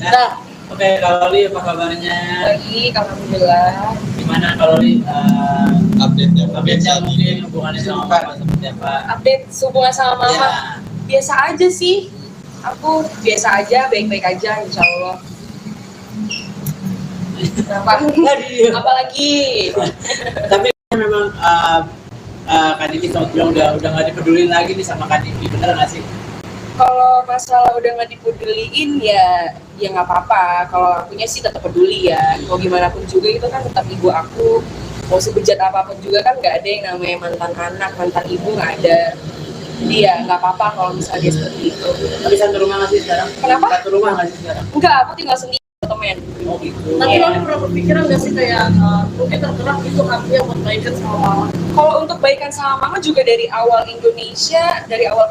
Nah, oke, kalau Li apa kabarnya? Baik, alhamdulillah. Gimana kalau Li update-nya mungkin hubungannya sama Silakan. Mama seperti apa? Update hubungan sama Mama. Ya. Biasa aja sih. Aku biasa aja, baik-baik aja insya Allah. Kenapa? Apalagi? Tapi memang Kak Diki sama bilang udah nggak dipedulin lagi nih sama Kak Diki, bener nggak sih? Kalau masalah udah nggak dipeduliin ya nggak apa-apa. Kalau akunya sih tetap peduli ya. Mau gimana pun juga itu kan tetap ibu aku. Mau sebejat apapun juga kan nggak ada yang namanya mantan anak, mantan ibu nggak ada. Jadi ya nggak apa-apa kalau misalnya dia seperti itu. Tapi satu rumah nggak sih sekarang? Kenapa? Satu rumah nggak sih sekarang? Enggak, aku tinggal sendiri temen. Oh gitu. Tapi lo pernah berpikiran nggak sih kayak mungkin tergerak itu hatinya buat baikan sama mama? Kalau untuk baikan sama mama juga dari awal ke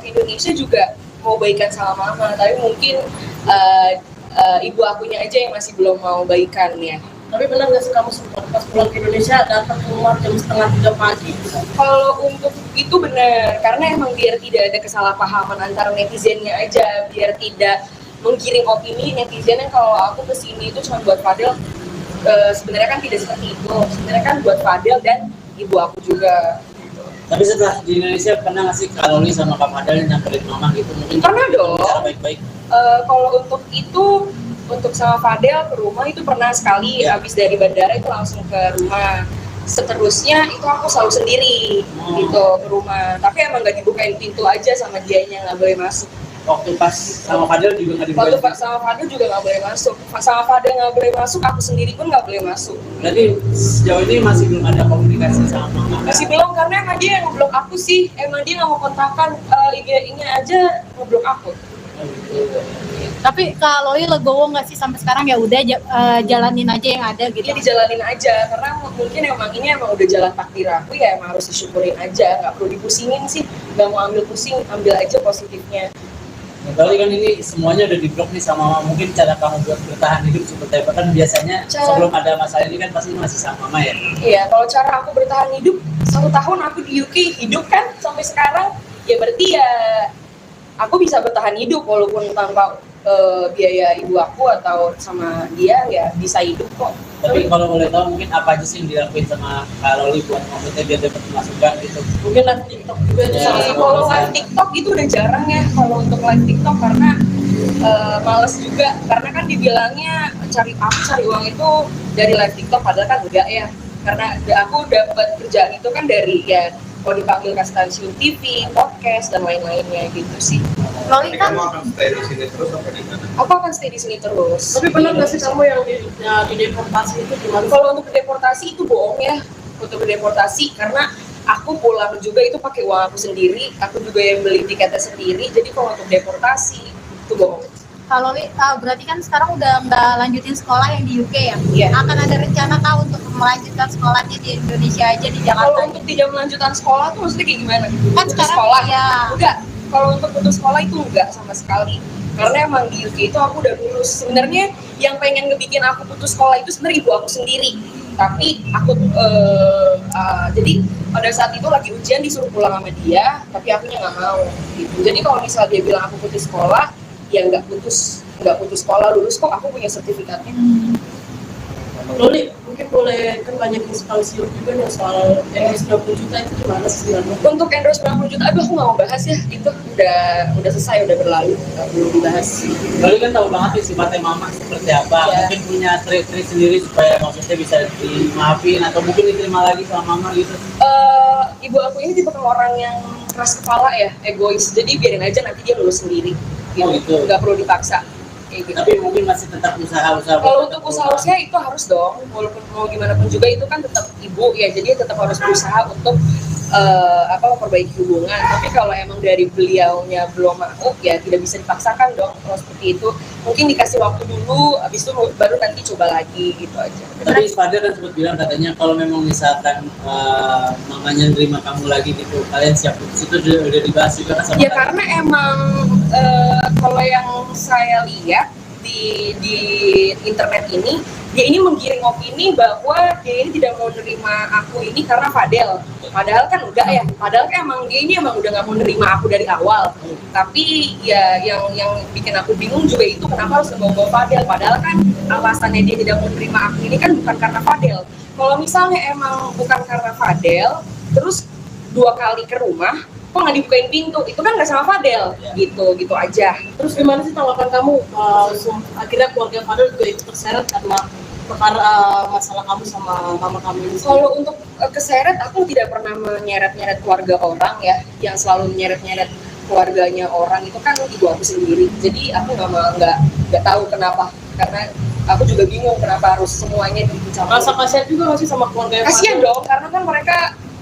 Indonesia juga mau baikan sama mama, tapi mungkin ibu akunya aja yang masih belum mau baikan ya. Tapi benar nggak sih kamu sempat pas pulang ke Indonesia datang keluar jam 2:30 pagi? Kalau untuk itu benar, karena emang biar tidak ada kesalahpahaman antara netizennya aja, biar tidak menggiring opini netizen yang kalau aku kesini itu cuma buat Fadel. Sebenarnya kan tidak seperti itu. Sebenarnya kan buat Fadel dan ibu aku juga. Tapi setelah di Indonesia pernah nggak sih kalau Li sama Kak Fadel nyamperin Mama gitu? Mungkin Pernah dong. Cara baik-baik. Kalau untuk itu, untuk sama Fadel ke rumah itu pernah sekali. Habis dari bandara itu langsung ke rumah. Seterusnya itu aku selalu sendiri gitu ke rumah. Tapi emang nggak dibukain pintu aja sama dianya, nggak boleh masuk. Waktu pas sama Fadel juga nggak dibuka. Waktu sama Fadel juga nggak boleh masuk. Sama Fadel nggak boleh masuk, aku sendiri pun nggak boleh masuk. Berarti sejauh ini masih belum ada komunikasi sama Mama? Masih belum, karena emang dia yang ngeblok aku sih. Emang dia nggak mau kontakkan, IG-nya aja ngeblok aku. Tapi kalau legowo nggak sih sampai sekarang, ya udah jalanin aja yang ada gitu. Iya, dijalanin aja, karena mungkin emang ini emang udah jalan takdir aku ya, emang harus disyukurin aja, nggak perlu dipusingin sih, nggak mau ambil pusing, ambil aja positifnya. Berarti kan ini semuanya udah diblok nih sama Mama. Mungkin cara kamu buat bertahan hidup seperti apa? Kan biasanya sebelum ada masalah ini kan pasti masih sama Mama ya? Iya, kalau cara aku bertahan hidup, 1 tahun aku di UK hidup kan sampai sekarang, ya berarti ya aku bisa bertahan hidup walaupun tanpa biaya ibu aku atau sama dia, ya bisa hidup kok. Tapi kalau boleh tahu mungkin apa aja sih yang dilakuin sama Kak Loli buat maksudnya biar dapat masukan gitu? Mungkin live TikTok juga itu salah satu. Kalau live TikTok itu udah jarang ya, kalau untuk live TikTok karena males juga, karena kan dibilangnya cari uang itu dari live TikTok, padahal kan enggak ya, karena aku dapat kerjaan itu kan dari ya kalau dipanggil ke stasiun TV, podcast dan lain-lainnya gitu sih. Loli kan Kamu akan stay di sini terus apa di mana? Aku akan stay di sini terus. Tapi benar nggak sih kamu yang di deportasi itu gimana? Kalau untuk deportasi itu bohong ya, untuk deportasi karena aku pulang juga itu pakai uang aku sendiri, aku juga yang beli tiketnya sendiri. Jadi kalau untuk deportasi itu bohong. kalau berarti kan sekarang udah nggak lanjutin sekolah yang di UK ya? Iya. Akan ada rencana kah untuk melanjutkan sekolahnya di Indonesia aja, di Jakarta? Kalau untuk tidak melanjutkan sekolah tuh maksudnya kayak gimana? Kan Putus sekarang sekolah? ya. Enggak. Kalau untuk putus sekolah itu enggak sama sekali. Karena emang di UK itu aku udah lulus. Sebenarnya yang pengen ngebikin aku putus sekolah itu sebenarnya ibu aku sendiri. Tapi aku jadi pada saat itu lagi ujian disuruh pulang sama dia, tapi akunya nggak mau. Gitu. Jadi kalau misalnya dia bilang aku putus sekolah, ya nggak putus sekolah, lulus kok, aku punya sertifikatnya. Loli, mungkin boleh kan banyak inspirasi juga nih soal endorse 90 juta itu gimana sih sebenarnya? Untuk endorse 90 juta, aduh aku nggak mau bahas ya, itu udah selesai, udah berlalu, nggak perlu dibahas. Loli kan tahu banget nih sifatnya Mama seperti apa, mungkin punya trik-trik sendiri supaya maksudnya bisa dimaafin atau mungkin diterima lagi sama Mama gitu. Ibu aku ini tipe orang yang keras kepala ya, egois, jadi biarin aja nanti dia lulus sendiri. Oh, gitu. Nggak perlu dipaksa. Gitu. Tapi mungkin masih tetap usaha-usaha. Kalau untuk usaha-usaha itu harus dong, walaupun mau gimana pun juga itu kan tetap ibu ya, jadi tetap harus berusaha untuk memperbaiki hubungan. Tapi kalau emang dari beliaunya belum mau, ya tidak bisa dipaksakan dong. Kalau seperti itu mungkin dikasih waktu dulu, habis itu baru nanti coba lagi gitu aja. Tapi Fadel kan sempat bilang katanya kalau memang misalkan mamanya nerima kamu lagi gitu, kalian siap putus, itu udah dibahas juga kan sama ya karena emang kalau yang saya lihat di di internet ini, dia ini menggiring opini bahwa dia ini tidak mau nerima aku ini karena Fadel. Padahal kan enggak ya. Padahal kan emang dia ini emang udah nggak mau nerima aku dari awal. Tapi ya yang bikin aku bingung juga itu kenapa harus bawa Fadel. Padahal kan alasannya dia tidak mau nerima aku ini kan bukan karena Fadel. Kalau misalnya emang bukan karena Fadel, terus 2 kali ke rumah, kok nggak dibukain pintu? Itu kan nggak sama Fadel, gitu aja. Terus gimana sih tanggapan kamu? Akhirnya keluarga Fadel juga ikut terseret karena perkara masalah kamu sama mama kamu ini. Kalau untuk keseret, aku tidak pernah menyeret-nyeret keluarga orang ya. Yang selalu menyeret-nyeret keluarganya orang itu kan ibu aku sendiri. Jadi aku nggak tahu kenapa. Karena aku juga bingung kenapa harus semuanya dicampur. Rasa kasihan juga nggak sih sama keluarga Fadel? Kasihan dong, karena kan mereka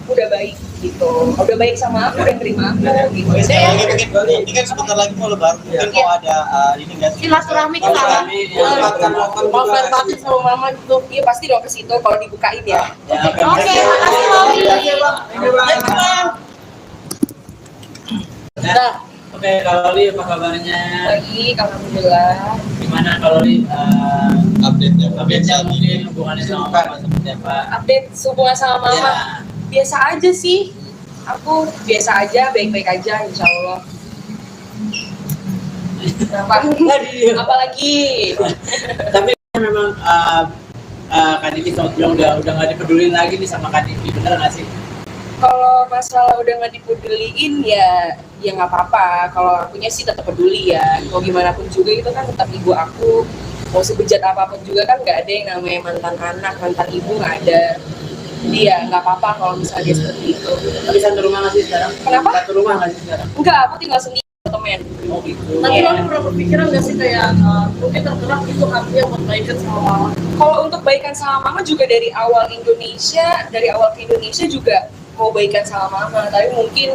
udah baik gitu, udah baik sama aku, udah terima aku gitu. Oke, sekali lagi mungkin ini kan sebentar lagi mau lebaran, mungkin mau ada ini kan Silaturahmi ke sana. Maafkan batin sama mama gitu. Iya pasti dong ke situ kalau dibukain ya. Oke, makasih Loli. Nah, Oke, kalau Li apa kabarnya? Baik, alhamdulillah. Gimana kalau Li Update-nya mungkin hubungannya sama mama seperti apa? Update hubungan sama mama, Ya. biasa aja sih. Aku biasa aja, baik-baik aja, insya Allah. Kenapa? Apalagi? Tapi memang Kak Diki sempat bilang udah nggak dipedulin lagi nih sama Kak Diki, bener nggak sih? Kalau masalah udah nggak dipeduliin ya nggak apa-apa. Kalau akunya sih tetap peduli ya. Mau gimana pun juga itu kan tetap ibu aku. Mau sebejat apapun juga kan nggak ada yang namanya mantan anak, mantan ibu nggak ada. Jadi ya nggak apa-apa kalau misalnya dia seperti itu. Tapi satu rumah nggak sih sekarang? Kenapa? Satu rumah nggak sih sekarang? Enggak, aku tinggal sendiri temen. Oh gitu. tapi Iya. Loli pernah berpikiran nggak sih kayak mungkin tergerak gitu hatinya buat baikan sama mama? Kalau untuk baikan sama mama juga dari awal ke Indonesia juga mau baikan sama mama. Tapi mungkin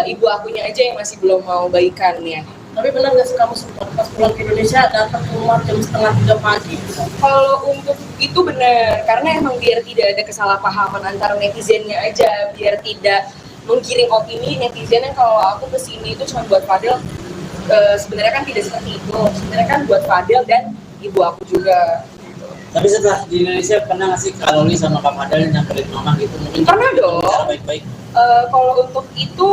ibu akunya aja yang masih belum mau baikan ya. Tapi benar nggak sih kamu sempat pas pulang ke Indonesia datang ke rumah jam 2:30 pagi? Kalau untuk itu benar, karena emang biar tidak ada kesalahpahaman antara netizennya aja, biar tidak menggiring opini netizennya kalau aku kesini itu cuma buat Fadel. Sebenarnya kan tidak seperti itu. Sebenarnya kan buat Fadel dan ibu aku juga. Tapi setelah di Indonesia pernah nggak sih kalau Li sama Kak Fadel nyamperin mama gitu? Mungkin Pernah dong. Cara baik-baik. Kalau untuk itu,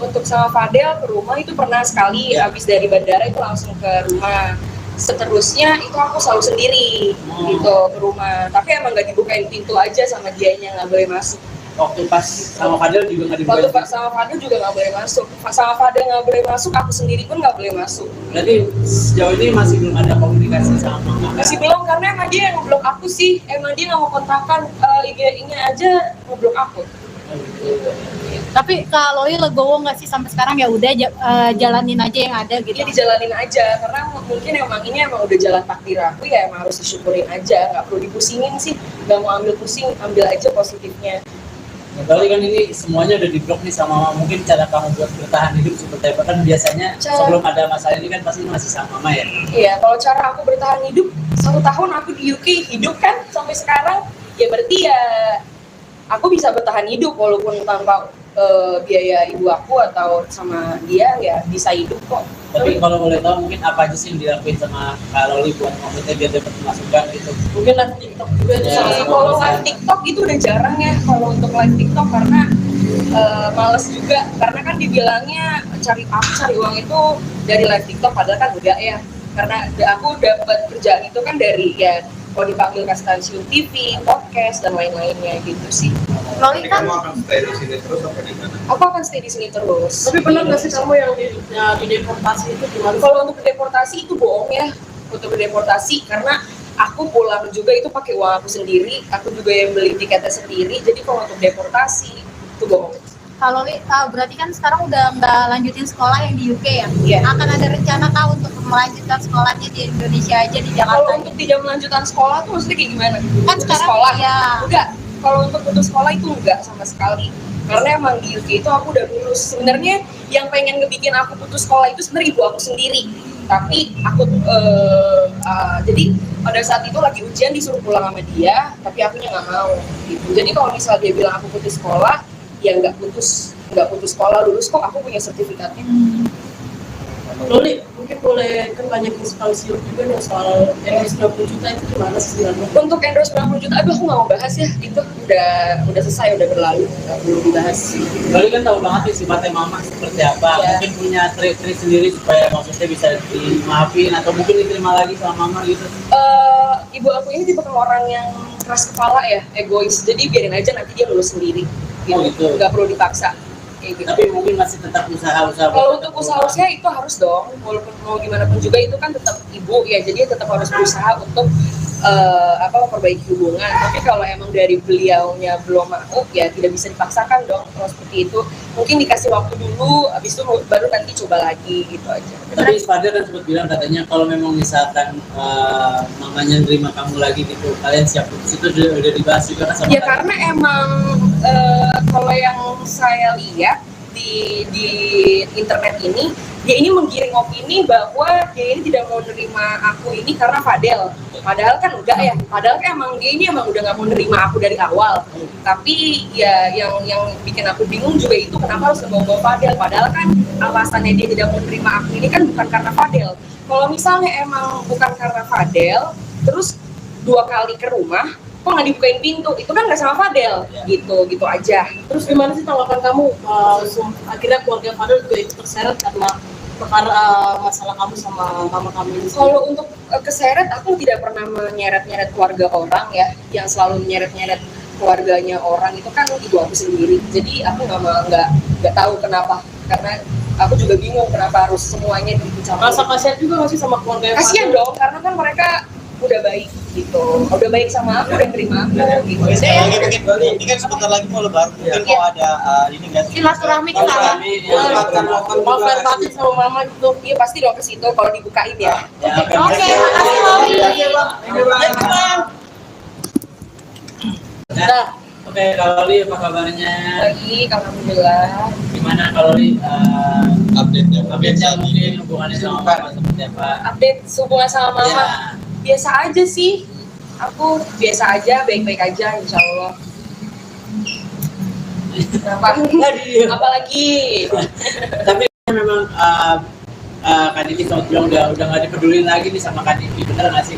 untuk sama Fadel ke rumah itu pernah sekali. Ya. Habis dari bandara itu langsung ke rumah. Seterusnya itu aku selalu sendiri gitu ke rumah. Tapi emang nggak dibukain pintu aja sama dianya, nggak boleh masuk. Waktu pas sama Fadel juga nggak Waktu dibukain. sama Fadel juga nggak boleh masuk. Sama Fadel nggak boleh masuk, aku sendiri pun nggak boleh masuk. Berarti sejauh ini masih belum ada komunikasi sama mama. Masih belum, karena emang dia yang ngeblok aku sih. Emang dia nggak mau kontakkan, IG-nya aja ngeblok aku. Tapi Kak Loli legowo nggak sih sampai sekarang ya udah jalanin aja yang ada gitu. Dia dijalanin aja, karena mungkin emang ini emang udah jalan takdir aku ya, emang harus disyukurin aja, nggak perlu dipusingin sih. Nggak mau ambil pusing, ambil aja positifnya. Kali kan ini semuanya udah diblok nih sama mama. Mungkin cara kamu buat bertahan hidup seperti apa? Kan biasanya sebelum ada masalah ini kan pasti masih sama mama ya. Iya, kalau cara aku bertahan hidup, 1 tahun aku di UK hidup kan sampai sekarang, ya berarti ya aku bisa bertahan hidup walaupun tanpa biaya ibu aku atau sama dia ya bisa hidup kok. Tapi kalau boleh tahu mungkin apa aja sih yang dilakuin sama Kak Loli buat maksudnya biar dapat masukan gitu? Mungkin live TikTok juga itu Ya. salah satu Kalau alasan. live TikTok itu udah jarang ya kalau untuk live TikTok karena males juga, karena kan dibilangnya cari uang itu dari live TikTok, padahal kan enggak ya, karena aku dapat kerjaan itu kan dari ya kalau dipanggil ke stasiun TV, podcast dan lain-lainnya gitu sih. Loli Jadi kan kamu akan stay di sini terus apa di mana? Aku akan stay di sini terus. Tapi benar nggak sih kamu yang di deportasi itu gimana? Kalau untuk deportasi itu bohong ya, untuk deportasi karena aku pulang juga itu pakai uang aku sendiri, aku juga yang beli tiketnya sendiri. Jadi kalau untuk deportasi itu bohong. Kak Loli berarti kan sekarang udah nggak lanjutin sekolah yang di UK ya? Iya. Akan ada rencana Kak untuk melanjutkan sekolahnya di Indonesia aja di Jakarta? Kalau untuk tidak melanjutkan sekolah tuh maksudnya kayak gimana? Kan Putus sekarang sekolah? ya. Enggak. Kalau untuk putus sekolah itu enggak sama sekali. Karena emang di UK itu aku udah lulus. Sebenarnya yang pengen ngebikin aku putus sekolah itu sebenarnya ibu aku sendiri. Tapi aku jadi pada saat itu lagi ujian disuruh pulang sama dia, tapi akunya nggak mau. Gitu. Jadi kalau misal dia bilang aku putus sekolah, ya nggak putus sekolah, lulus kok, aku punya sertifikatnya. Loli, mungkin mungkin boleh kan banyak yang suka siur juga nih soal endorse 20 juta itu gimana sih sebenarnya? Untuk endorse 90 juta, aduh aku nggak mau bahas ya, itu udah selesai, udah berlalu, nggak perlu dibahas. Kali kan tahu banget nih sifatnya mama seperti apa. Iya. Mungkin punya trik-trik sendiri supaya maksudnya bisa dimaafin atau mungkin diterima lagi sama mama gitu. Ibu aku ini tipe orang yang keras kepala ya, egois, jadi biarin aja nanti dia lulus sendiri gitu, Oh, gitu. nggak perlu dipaksa kayak gitu. Tapi mungkin masih tetap usaha-usaha. Kalau untuk usaha itu harus dong, walaupun mau gimana pun juga itu kan tetap ibu ya, jadi tetap harus berusaha untuk memperbaiki hubungan. Tapi kalau emang dari beliaunya belum mau, ya tidak bisa dipaksakan dong. Kalau seperti itu, mungkin dikasih waktu dulu, habis itu baru nanti coba lagi gitu aja. Tapi Fadil kan sempat bilang katanya kalau memang misalkan mamanya nerima kamu lagi gitu, kalian siap putus, itu udah dibahas juga kan sama Ya kalian? karena emang kalau yang saya lihat di internet ini, dia ini menggiring opini bahwa dia ini tidak mau nerima aku ini karena Fadel. Padahal kan enggak ya, padahal kan emang dia ini emang udah nggak mau nerima aku dari awal. Tapi ya yang bikin aku bingung juga itu kenapa harus membawa Fadel. Padahal kan alasannya dia tidak mau nerima aku ini kan bukan karena Fadel. Kalau misalnya emang bukan karena Fadel, terus 2 kali ke rumah, kok nggak dibukain pintu, itu kan nggak sama Fadel, gitu aja. Terus gimana sih tanggapan kamu akhirnya keluarga Fadil juga ikut terseret karena perkara masalah kamu sama mama kamu ini? Kalau untuk keseret, aku tidak pernah menyeret-nyeret keluarga orang ya, yang selalu menyeret-nyeret keluarganya orang itu kan ibu aku sendiri. Jadi aku nggak tahu kenapa, karena aku juga bingung kenapa harus semuanya dicampur. Rasa kasihan juga masih sama keluarga Kasian dong, karena kan mereka udah baik gitu, udah baik sama aku, udah terima aku gitu. Oke, Saya sekali lagi mungkin ini kan sebentar lagi mau lebaran. Mungkin kalau ada ini nggak sih? Silaturahmi ke sana. mau fair batin sama mama gitu. iya pasti dong ke situ kalau dibukain ya. Ya, Oke, makasih Loli. Nah, oke, kalau Li apa kabarnya? Baik, alhamdulillah. Gimana kalau Li Update-nya. update-nya mungkin hubungannya sama mama seperti apa? Update hubungan sama mama. Ya. Biasa aja sih, aku biasa aja, baik-baik aja insya Allah. Apalagi Tapi memang Kak Diki sempat bilang udah nggak dipedulin lagi nih sama Kak Diki, bener nggak sih?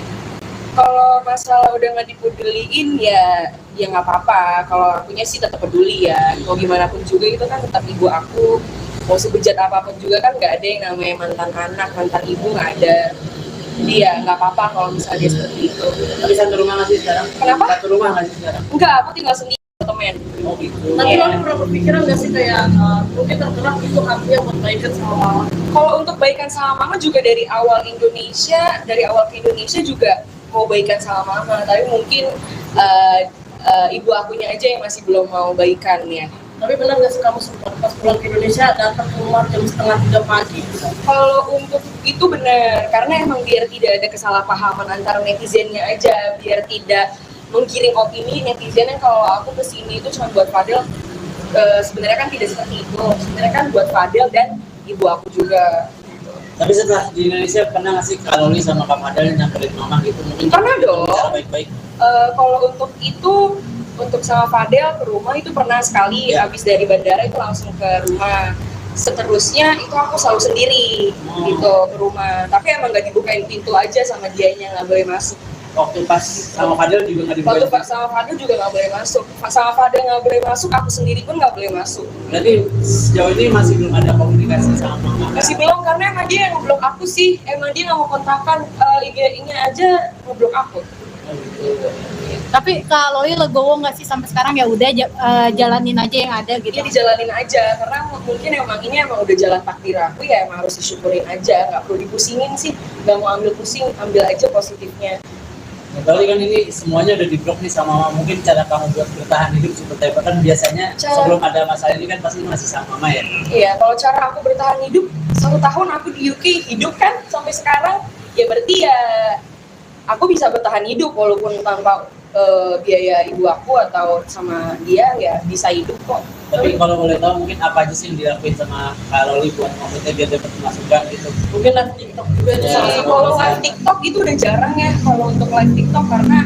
kalau masalah udah nggak dipeduliin ya nggak apa-apa. Kalau akunya sih tetap peduli ya, mau gimana pun juga itu kan tetap ibu aku. Mau sebejat apapun juga kan nggak ada yang namanya mantan anak, mantan ibu nggak ada. Jadi ya nggak apa-apa kalau misalnya dia seperti itu. Tapi satu rumah nggak sih sekarang? Kenapa? Satu rumah nggak sih sekarang? Enggak, aku tinggal sendiri temen. Oh gitu. Tapi Iya. lo pernah berpikiran nggak sih kayak mungkin tergerak itu artinya buat baikan sama mama? Kalau untuk baikan sama mama juga dari awal ke Indonesia juga mau baikan sama mama, tapi mungkin ibu akunya aja yang masih belum mau baikan ya. Tapi benar nggak sih kamu sempat pas pulang ke Indonesia datang ke rumah jam 2:30 pagi? Kalau untuk itu benar, karena emang biar tidak ada kesalahpahaman antara netizennya aja, biar tidak menggiring opini netizen yang kalau aku kesini itu cuma buat Fadel. Sebenarnya kan tidak seperti itu, sebenarnya kan buat Fadel dan ibu aku juga. Tapi setelah di Indonesia pernah nggak sih Kak Loli sama Kak Fadel nyamperin mama gitu? Mungkin Pernah dong. bicara baik-baik. Kalau untuk itu, untuk sama Fadel ke rumah itu pernah sekali, Ya. habis dari bandara itu langsung ke rumah. Seterusnya itu aku selalu sendiri gitu ke rumah, tapi emang nggak dibukain pintu aja sama dianya, nggak boleh masuk. Waktu pas sama Fadel juga nggak Waktu dibuka. sama Fadel juga nggak boleh masuk, sama Fadel nggak boleh masuk, aku sendiri pun nggak boleh masuk. Berarti sejauh ini masih belum ada komunikasi sama mama. Masih belum, karena emang dia yang ngeblok aku sih, emang dia nggak mau kontakkan, IG-nya aja ngeblok aku. Oh, gitu. Tapi Kak Loli legowo nggak sih sampai sekarang, ya udah jalanin aja yang ada gitu. Dia dijalanin aja, karena mungkin emang ini emang udah jalan takdir aku ya, emang harus disyukurin aja, nggak perlu dipusingin sih, nggak mau ambil pusing, ambil aja positifnya. Nah, Loli kan ini semuanya udah diblok nih sama mama. Mungkin cara kamu buat bertahan hidup seperti apa? Kan biasanya sebelum ada masalah ini kan pasti masih sama mama ya. Iya, kalau cara aku bertahan hidup, 1 tahun aku di UK hidup kan sampai sekarang, ya berarti ya aku bisa bertahan hidup walaupun tanpa biaya ibu aku atau sama dia, ya bisa hidup kok. Tapi kalau boleh tahu mungkin apa aja sih yang dilakuin sama Kak Loli buat maksudnya biar dapat masukan gitu? Mungkin live TikTok juga itu Ya. salah satu Kalau alasan. live TikTok itu udah jarang ya, kalau untuk live TikTok karena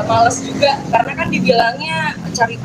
males juga, karena kan dibilangnya cari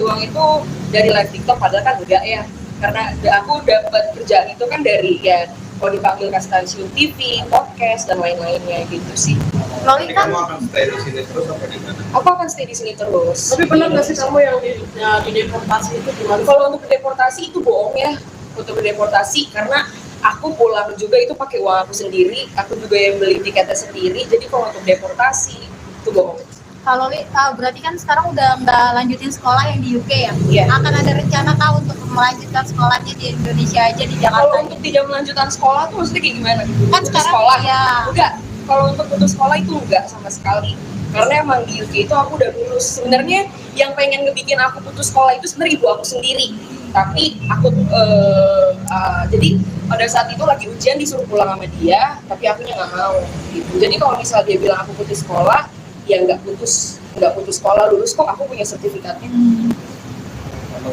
uang itu dari live TikTok, padahal kan enggak ya, karena aku dapat kerjaan itu kan dari ya kalau dipanggil ke stasiun TV, podcast dan lain-lainnya gitu sih. Loli kan akan stay di sini terus apa di mana? Aku akan stay di sini terus. Tapi benar nggak sih kamu yang di deportasi itu gimana? Kalau untuk deportasi itu bohong ya. Untuk deportasi karena aku pulang juga itu pakai uang aku sendiri, aku juga yang beli tiketnya sendiri. Jadi kalau untuk deportasi itu bohong. kalau Loli berarti kan sekarang udah nggak lanjutin sekolah yang di UK ya? Iya. Akan ada rencana kah untuk melanjutkan sekolahnya di Indonesia aja di Jakarta? Kalau untuk di jam lanjutan sekolah tuh maksudnya kayak gimana? Kan Putus sekarang sekolah? ya. Enggak. Kalau untuk putus sekolah itu enggak sama sekali. Karena emang di UK itu aku udah lulus. Sebenarnya yang pengen ngebikin aku putus sekolah itu sebenarnya ibu aku sendiri. Tapi aku jadi pada saat itu lagi ujian disuruh pulang sama dia, tapi akunya nggak mau. Gitu. Jadi kalau misalnya dia bilang aku putus sekolah, ya nggak putus sekolah, lulus kok, aku punya sertifikatnya.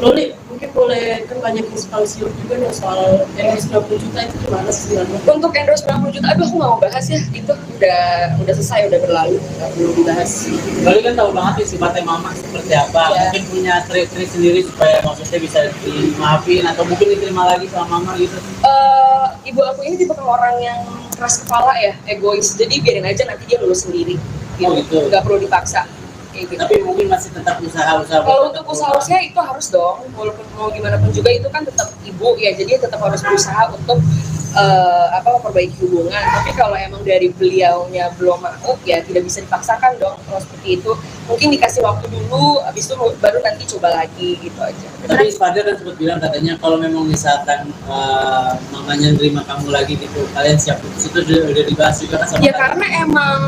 Loli, mungkin boleh kan banyak inspirasi juga nih soal endorse 90 juta itu gimana sih sebenarnya? Untuk endorse 90 juta, aduh aku nggak mau bahas ya, itu udah selesai, udah berlalu, nggak perlu dibahas. Lalu kan tahu banget nih sifatnya mama seperti apa. Ya. Mungkin punya trik-trik sendiri supaya maksudnya bisa dimaafin atau mungkin diterima lagi sama mama gitu. Ibu aku ini tipe orang yang keras kepala ya, egois, jadi biarin aja nanti dia lulus sendiri, Oh, gitu. nggak perlu dipaksa. Kayak gitu. Tapi mungkin masih tetap usaha-usaha. Kalau untuk usaha-usaha itu harus dong, walaupun mau gimana pun juga itu kan tetap ibu ya, jadi tetap harus berusaha untuk memperbaiki hubungan. Tapi kalau emang dari beliaunya belum mau, ya tidak bisa dipaksakan dong. Kalau seperti itu, mungkin dikasih waktu dulu, habis itu baru nanti coba lagi gitu aja. Tapi Father kan sempat bilang katanya kalau memang misalkan mamanya nerima kamu lagi gitu, kalian siap putus, itu udah dibahas juga kan sama Ya kalian? karena emang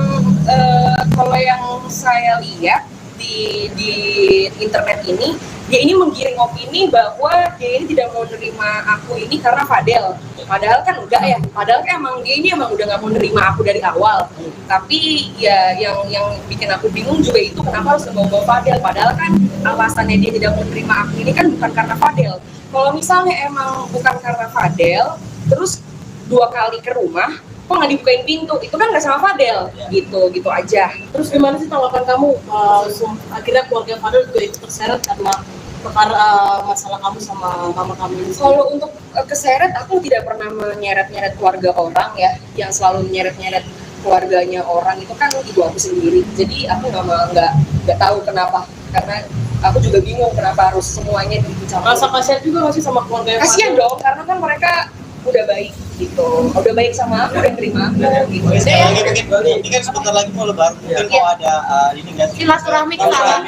kalau yang saya lihat di internet ini, dia ini menggiring opini bahwa dia ini tidak mau nerima aku ini karena Fadel. Padahal kan enggak ya. Padahal kan emang dia ini emang udah nggak mau nerima aku dari awal. Tapi ya yang bikin aku bingung juga itu kenapa harus ngebawa Fadel. Padahal kan alasannya dia tidak mau nerima aku ini kan bukan karena Fadel. Kalau misalnya emang bukan karena Fadel, terus 2 kali ke rumah, kok nggak dibukain pintu, itu kan nggak sama Fadel, gitu aja. Terus gimana sih tanggapan kamu akhirnya keluarga Fadel juga ikut terseret karena perkara masalah kamu sama mama kamu ini? Kalau untuk keseret, aku tidak pernah menyeret-nyeret keluarga orang ya, yang selalu menyeret-nyeret keluarganya orang itu kan ibu aku sendiri. Jadi aku nggak tahu kenapa, karena aku juga bingung kenapa harus semuanya dicampur. Rasa kasihan juga nggak sih sama keluarga Kasian dong, karena kan mereka udah baik gitu, udah baik sama aku, udah terima aku gitu. Sekali lagi mungkin ini kan sebentar lagi mau lebaran, mungkin mau ada ini nggak sih? Silaturahmi ke sana.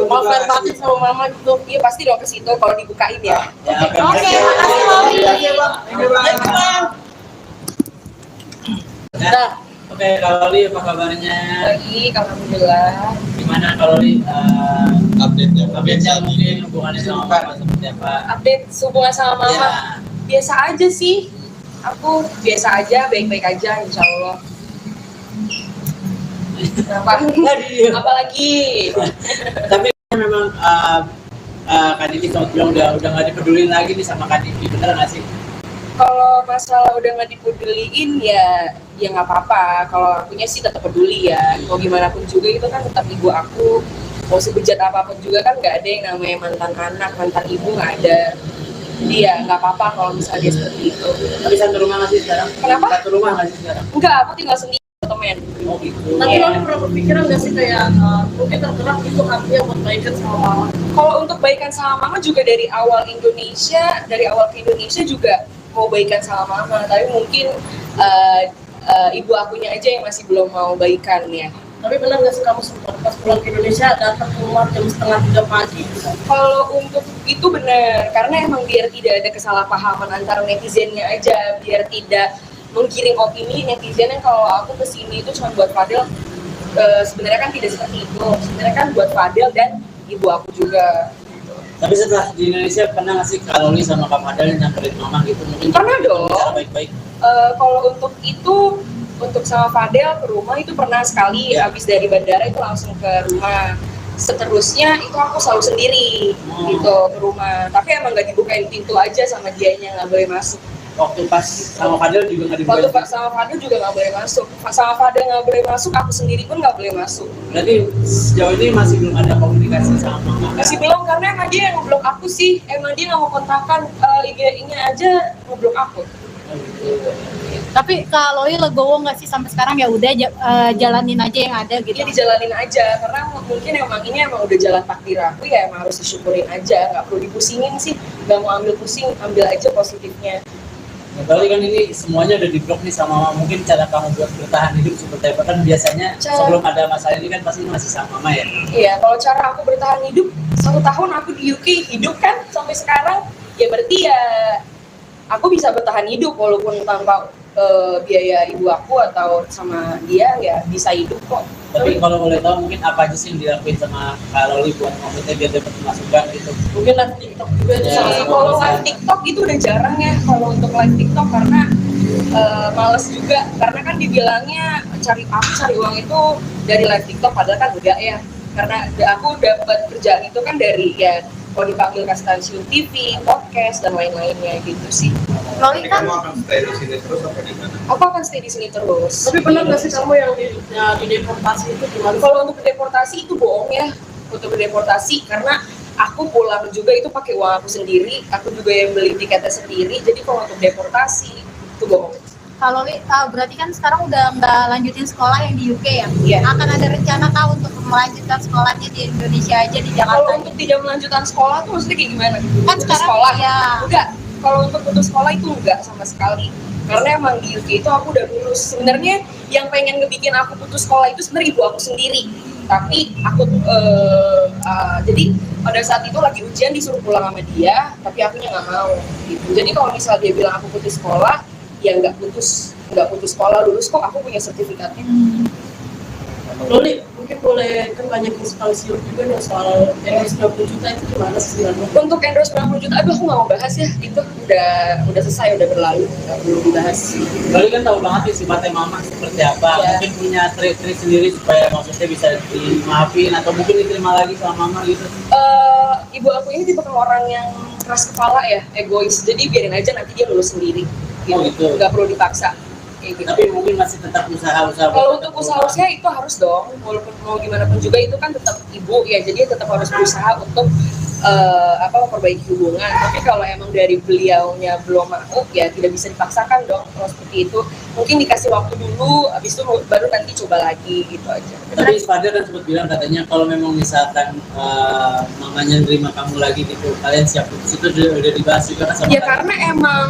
mau fair batin sama mama gitu? Iya pasti dong ke situ kalau dibukain ya. Ya, Oke, makasih Loli. Nah, oke, kalau Li apa kabarnya? Baik, alhamdulillah. Gimana kalau Li Update-nya. update-nya mungkin hubungannya sama mama seperti apa? Update hubungan sama mama. Ya. Biasa aja sih, aku biasa aja, baik-baik aja insya Allah. Kenapa? Apalagi Tapi memang Kak Diki sempat bilang udah nggak dipedulin lagi nih sama Kak Diki, bener nggak sih? kalau masalah udah nggak dipeduliin ya nggak apa-apa. Kalau akunya sih tetap peduli ya, mau gimana pun juga itu kan tetap ibu aku. Mau sebejat apapun juga kan nggak ada yang namanya mantan anak, mantan ibu nggak ada. Dia nggak apa-apa kalau misalnya dia seperti itu. Tapi satu rumah nggak sih sekarang? Kenapa? Satu rumah nggak sih sekarang? Enggak, aku tinggal sendiri temen. Oh gitu. Tapi Iya. Loli pernah berpikiran nggak sih kayak mungkin tergerak itu hatinya buat baikan sama mama? Kalau untuk baikan sama mama juga dari awal ke Indonesia juga mau baikan sama mama, tapi mungkin ibu akunya aja yang masih belum mau baikan ya. Tapi benar nggak sih kamu sempat pas pulang ke Indonesia datang ke rumah jam 2:30 pagi? Kalau untuk itu benar, karena emang biar tidak ada kesalahpahaman antara netizennya aja, biar tidak menggiring opini netizen yang kalau aku kesini itu cuma buat Fadel. Sebenarnya kan tidak seperti itu, sebenarnya kan buat Fadel dan ibu aku juga. Tapi setelah di Indonesia pernah nggak sih Kak Loli sama Kak Fadel nyamperin mama gitu? Mungkin Pernah dong. Cara baik-baik. Kalau untuk itu, untuk sama Fadel ke rumah itu pernah sekali, Ya. habis dari bandara itu langsung ke rumah. Seterusnya itu aku selalu sendiri gitu ke rumah, tapi emang nggak dibukain pintu aja sama dianya, nggak boleh masuk. Waktu pas sama Fadel juga nggak Waktu dibukain. sama Fadel juga nggak boleh masuk, sama Fadel nggak boleh masuk, aku sendiri pun nggak boleh masuk. Berarti sejauh ini masih belum ada komunikasi sama mama. Masih belum, karena emang dia yang ngeblok aku sih, emang dia nggak mau kontakkan IG-nya aja ngeblok aku. Tapi kalau Loli legowo nggak sih sampai sekarang ya udah jalanin aja yang ada gitu. Ya dijalanin aja, karena mungkin emang ini emang udah jalan takdir aku, ya emang harus disyukurin aja, nggak perlu dipusingin sih, nggak mau ambil pusing, ambil aja positifnya. Kali kan ini semuanya udah di-blok nih sama mama. Mungkin cara kamu buat bertahan hidup seperti apa? Kan biasanya sebelum ada masalah ini kan pasti masih sama mama ya? Iya, kalau cara aku bertahan hidup, 1 tahun aku di UK hidup kan sampai sekarang, ya berarti ya aku bisa bertahan hidup walaupun tanpa biaya ibu aku atau sama dia, ya bisa hidup kok. Tapi kalau boleh tahu mungkin apa aja sih yang dilakuin sama Kak Loli buat maksudnya biar dapat masukan gitu? Mungkin live TikTok juga Ya, salah satu. Kalau live TikTok itu udah jarang ya, kalau untuk live TikTok karena males juga, karena kan dibilangnya cari uang itu dari live TikTok, padahal kan enggak ya, karena aku dapat kerjaan itu kan dari ya kalau dipanggil ke stasiun TV, podcast dan lain-lainnya gitu sih. Loli Jadi kan kamu akan stay di sini terus apa di mana? Aku akan stay di sini terus. Tapi pernah nggak sih kamu yang di deportasi itu gimana? Kalau untuk deportasi itu bohong ya, untuk deportasi karena aku pulang juga itu pakai uang aku sendiri, aku juga yang beli tiketnya sendiri. Jadi kalau untuk deportasi itu bohong. kalau Loli berarti kan sekarang udah nggak lanjutin sekolah yang di UK ya? Iya. Akan ada rencana kah untuk melanjutkan sekolahnya di Indonesia aja di Kalau Jakarta? untuk tidak melanjutkan sekolah tuh maksudnya kayak gimana? Kan Putus sekarang sekolah? ya. Enggak. Kalau untuk putus sekolah itu enggak sama sekali. Karena emang di UK itu aku udah lulus. Sebenarnya yang pengen ngebikin aku putus sekolah itu sebenarnya ibu aku sendiri. Tapi aku jadi pada saat itu lagi ujian disuruh pulang sama dia, tapi akunya nggak mau. Gitu. Jadi kalau misal dia bilang aku putus sekolah, ya nggak putus sekolah, lulus kok, aku punya sertifikatnya. Loli, mungkin boleh kan banyak inspirasi juga nih soal endorse 20 juta itu gimana sih sebenarnya? Untuk endorse 90 juta, aduh aku nggak mau bahas ya, itu udah selesai, udah berlalu, nggak perlu dibahas. Kali kan tahu banget nih sifatnya mama seperti apa. Iya. Mungkin punya trik-trik sendiri supaya maksudnya bisa dimaafin atau mungkin diterima lagi sama mama gitu. Ibu aku ini tipe orang yang keras kepala ya, egois, jadi biarin aja nanti dia lulus sendiri, Oh, gitu. nggak perlu dipaksa. Kayak gitu. Tapi mungkin masih tetap usaha-usaha. Kalau untuk usaha itu harus dong, walaupun mau gimana pun juga itu kan tetap ibu ya, jadi tetap harus berusaha untuk memperbaiki hubungan. Tapi kalau emang dari beliaunya belum mau, ya tidak bisa dipaksakan dong. Kalau seperti itu, mungkin dikasih waktu dulu, habis itu baru nanti coba lagi gitu aja. Tapi Fadil kan sempat bilang katanya kalau memang misalkan mamanya nerima kamu lagi gitu, kalian siap putus, itu udah dibahas juga kan sama Ya kalian? karena emang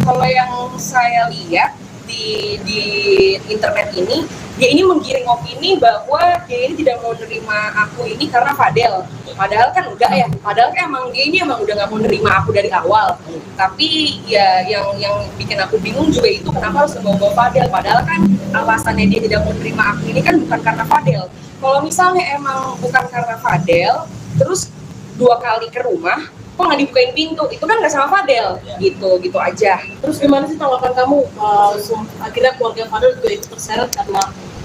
kalau yang saya lihat di internet ini, dia ini menggiring opini bahwa dia ini tidak mau nerima aku ini karena Fadel. Padahal kan enggak ya, padahal kan emang dia ini emang udah nggak mau nerima aku dari awal. Tapi ya yang bikin aku bingung juga itu kenapa harus membawa Fadel. Padahal kan alasannya dia tidak mau nerima aku ini kan bukan karena Fadel. Kalau misalnya emang bukan karena Fadel, terus 2 kali ke rumah, kok nggak dibukain pintu, itu kan nggak sama Fadel, gitu aja. Terus gimana sih tanggapan kamu akhirnya keluarga Fadel juga ikut terseret karena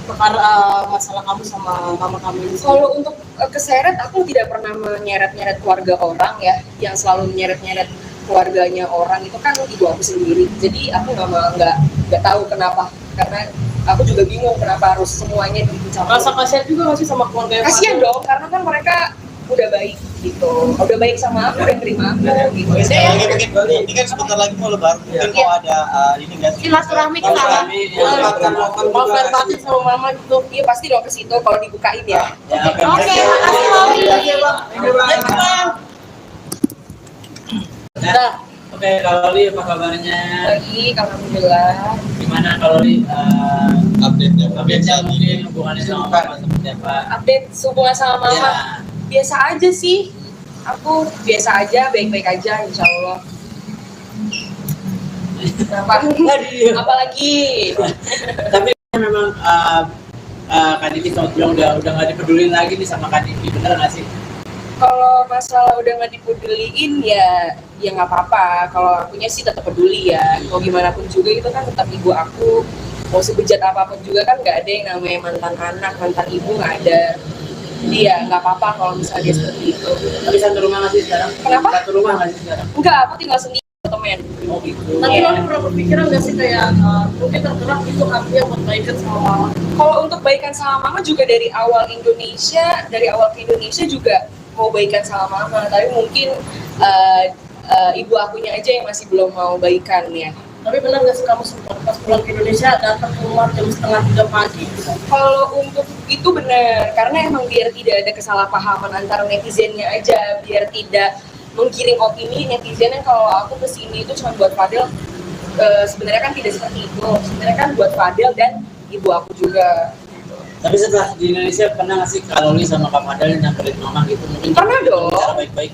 perkara masalah kamu sama mama kamu ini? Kalau untuk keseret, aku tidak pernah menyeret-nyeret keluarga orang ya, yang selalu menyeret-nyeret keluarganya orang itu kan ibu aku sendiri. Jadi aku nggak tahu kenapa, karena aku juga bingung kenapa harus semuanya dicampur. Rasa kasihan juga nggak sih sama keluarga Kasian dong, karena kan mereka udah baik gitu, udah baik sama aku, udah terima aku gitu. Oke, sekali lagi mungkin Bali, ini kan sebentar lagi mau lebaran, mungkin mau ada ini nggak sih? Silaturahmi ke sana. mau fair batin sama mama gitu. Iya pasti dong ke situ kalau dibukain ya. Ya, Oke, makasih Loli. Nah, oke, kalau Loli apa kabarnya? Baik, alhamdulillah. Gimana kalau Loli Update-nya. mungkin hubungannya sama mama seperti apa? Update hubungan sama mama. Ya. Biasa aja sih, aku biasa aja, baik-baik aja insya Allah. Apalagi Tapi memang Kak Diki sempat bilang udah nggak dipedulin lagi nih sama Kak Diki, bener nggak sih? kalau masalah udah nggak dipeduliin ya nggak apa-apa. Kalau akunya sih tetap peduli ya, mau gimana pun juga itu kan tetap ibu aku. Mau sebejat apapun juga kan nggak ada yang namanya mantan anak, mantan ibu nggak ada. Jadi ya nggak apa-apa kalau misalnya dia seperti itu. Tapi satu rumah nggak sih sekarang? Kenapa? Satu rumah nggak sih sekarang? Enggak, aku tinggal sendiri temen. Oh gitu. Tapi Iya. Loli pernah berpikiran nggak sih kayak mungkin tergerak itu artinya buat baikan sama mama? Kalau untuk baikan sama mama juga dari awal ke Indonesia juga mau baikan sama mama, tapi mungkin ibu akunya aja yang masih belum mau baikan ya. Tapi benar nggak sih kamu sempat pas pulang ke Indonesia datang ke rumah jam setengah 3 pagi? Kalau untuk itu benar, karena emang biar tidak ada kesalahpahaman antara netizennya aja, biar tidak menggiring opini netizen yang kalau aku kesini itu cuma buat Fadel. Sebenarnya kan tidak seperti itu. Sebenarnya kan buat Fadel dan ibu aku juga. Tapi setelah di Indonesia pernah nggak sih Kak Loli sama Kak Fadel nyamperin mama gitu? Mungkin Pernah dong. Cara baik-baik.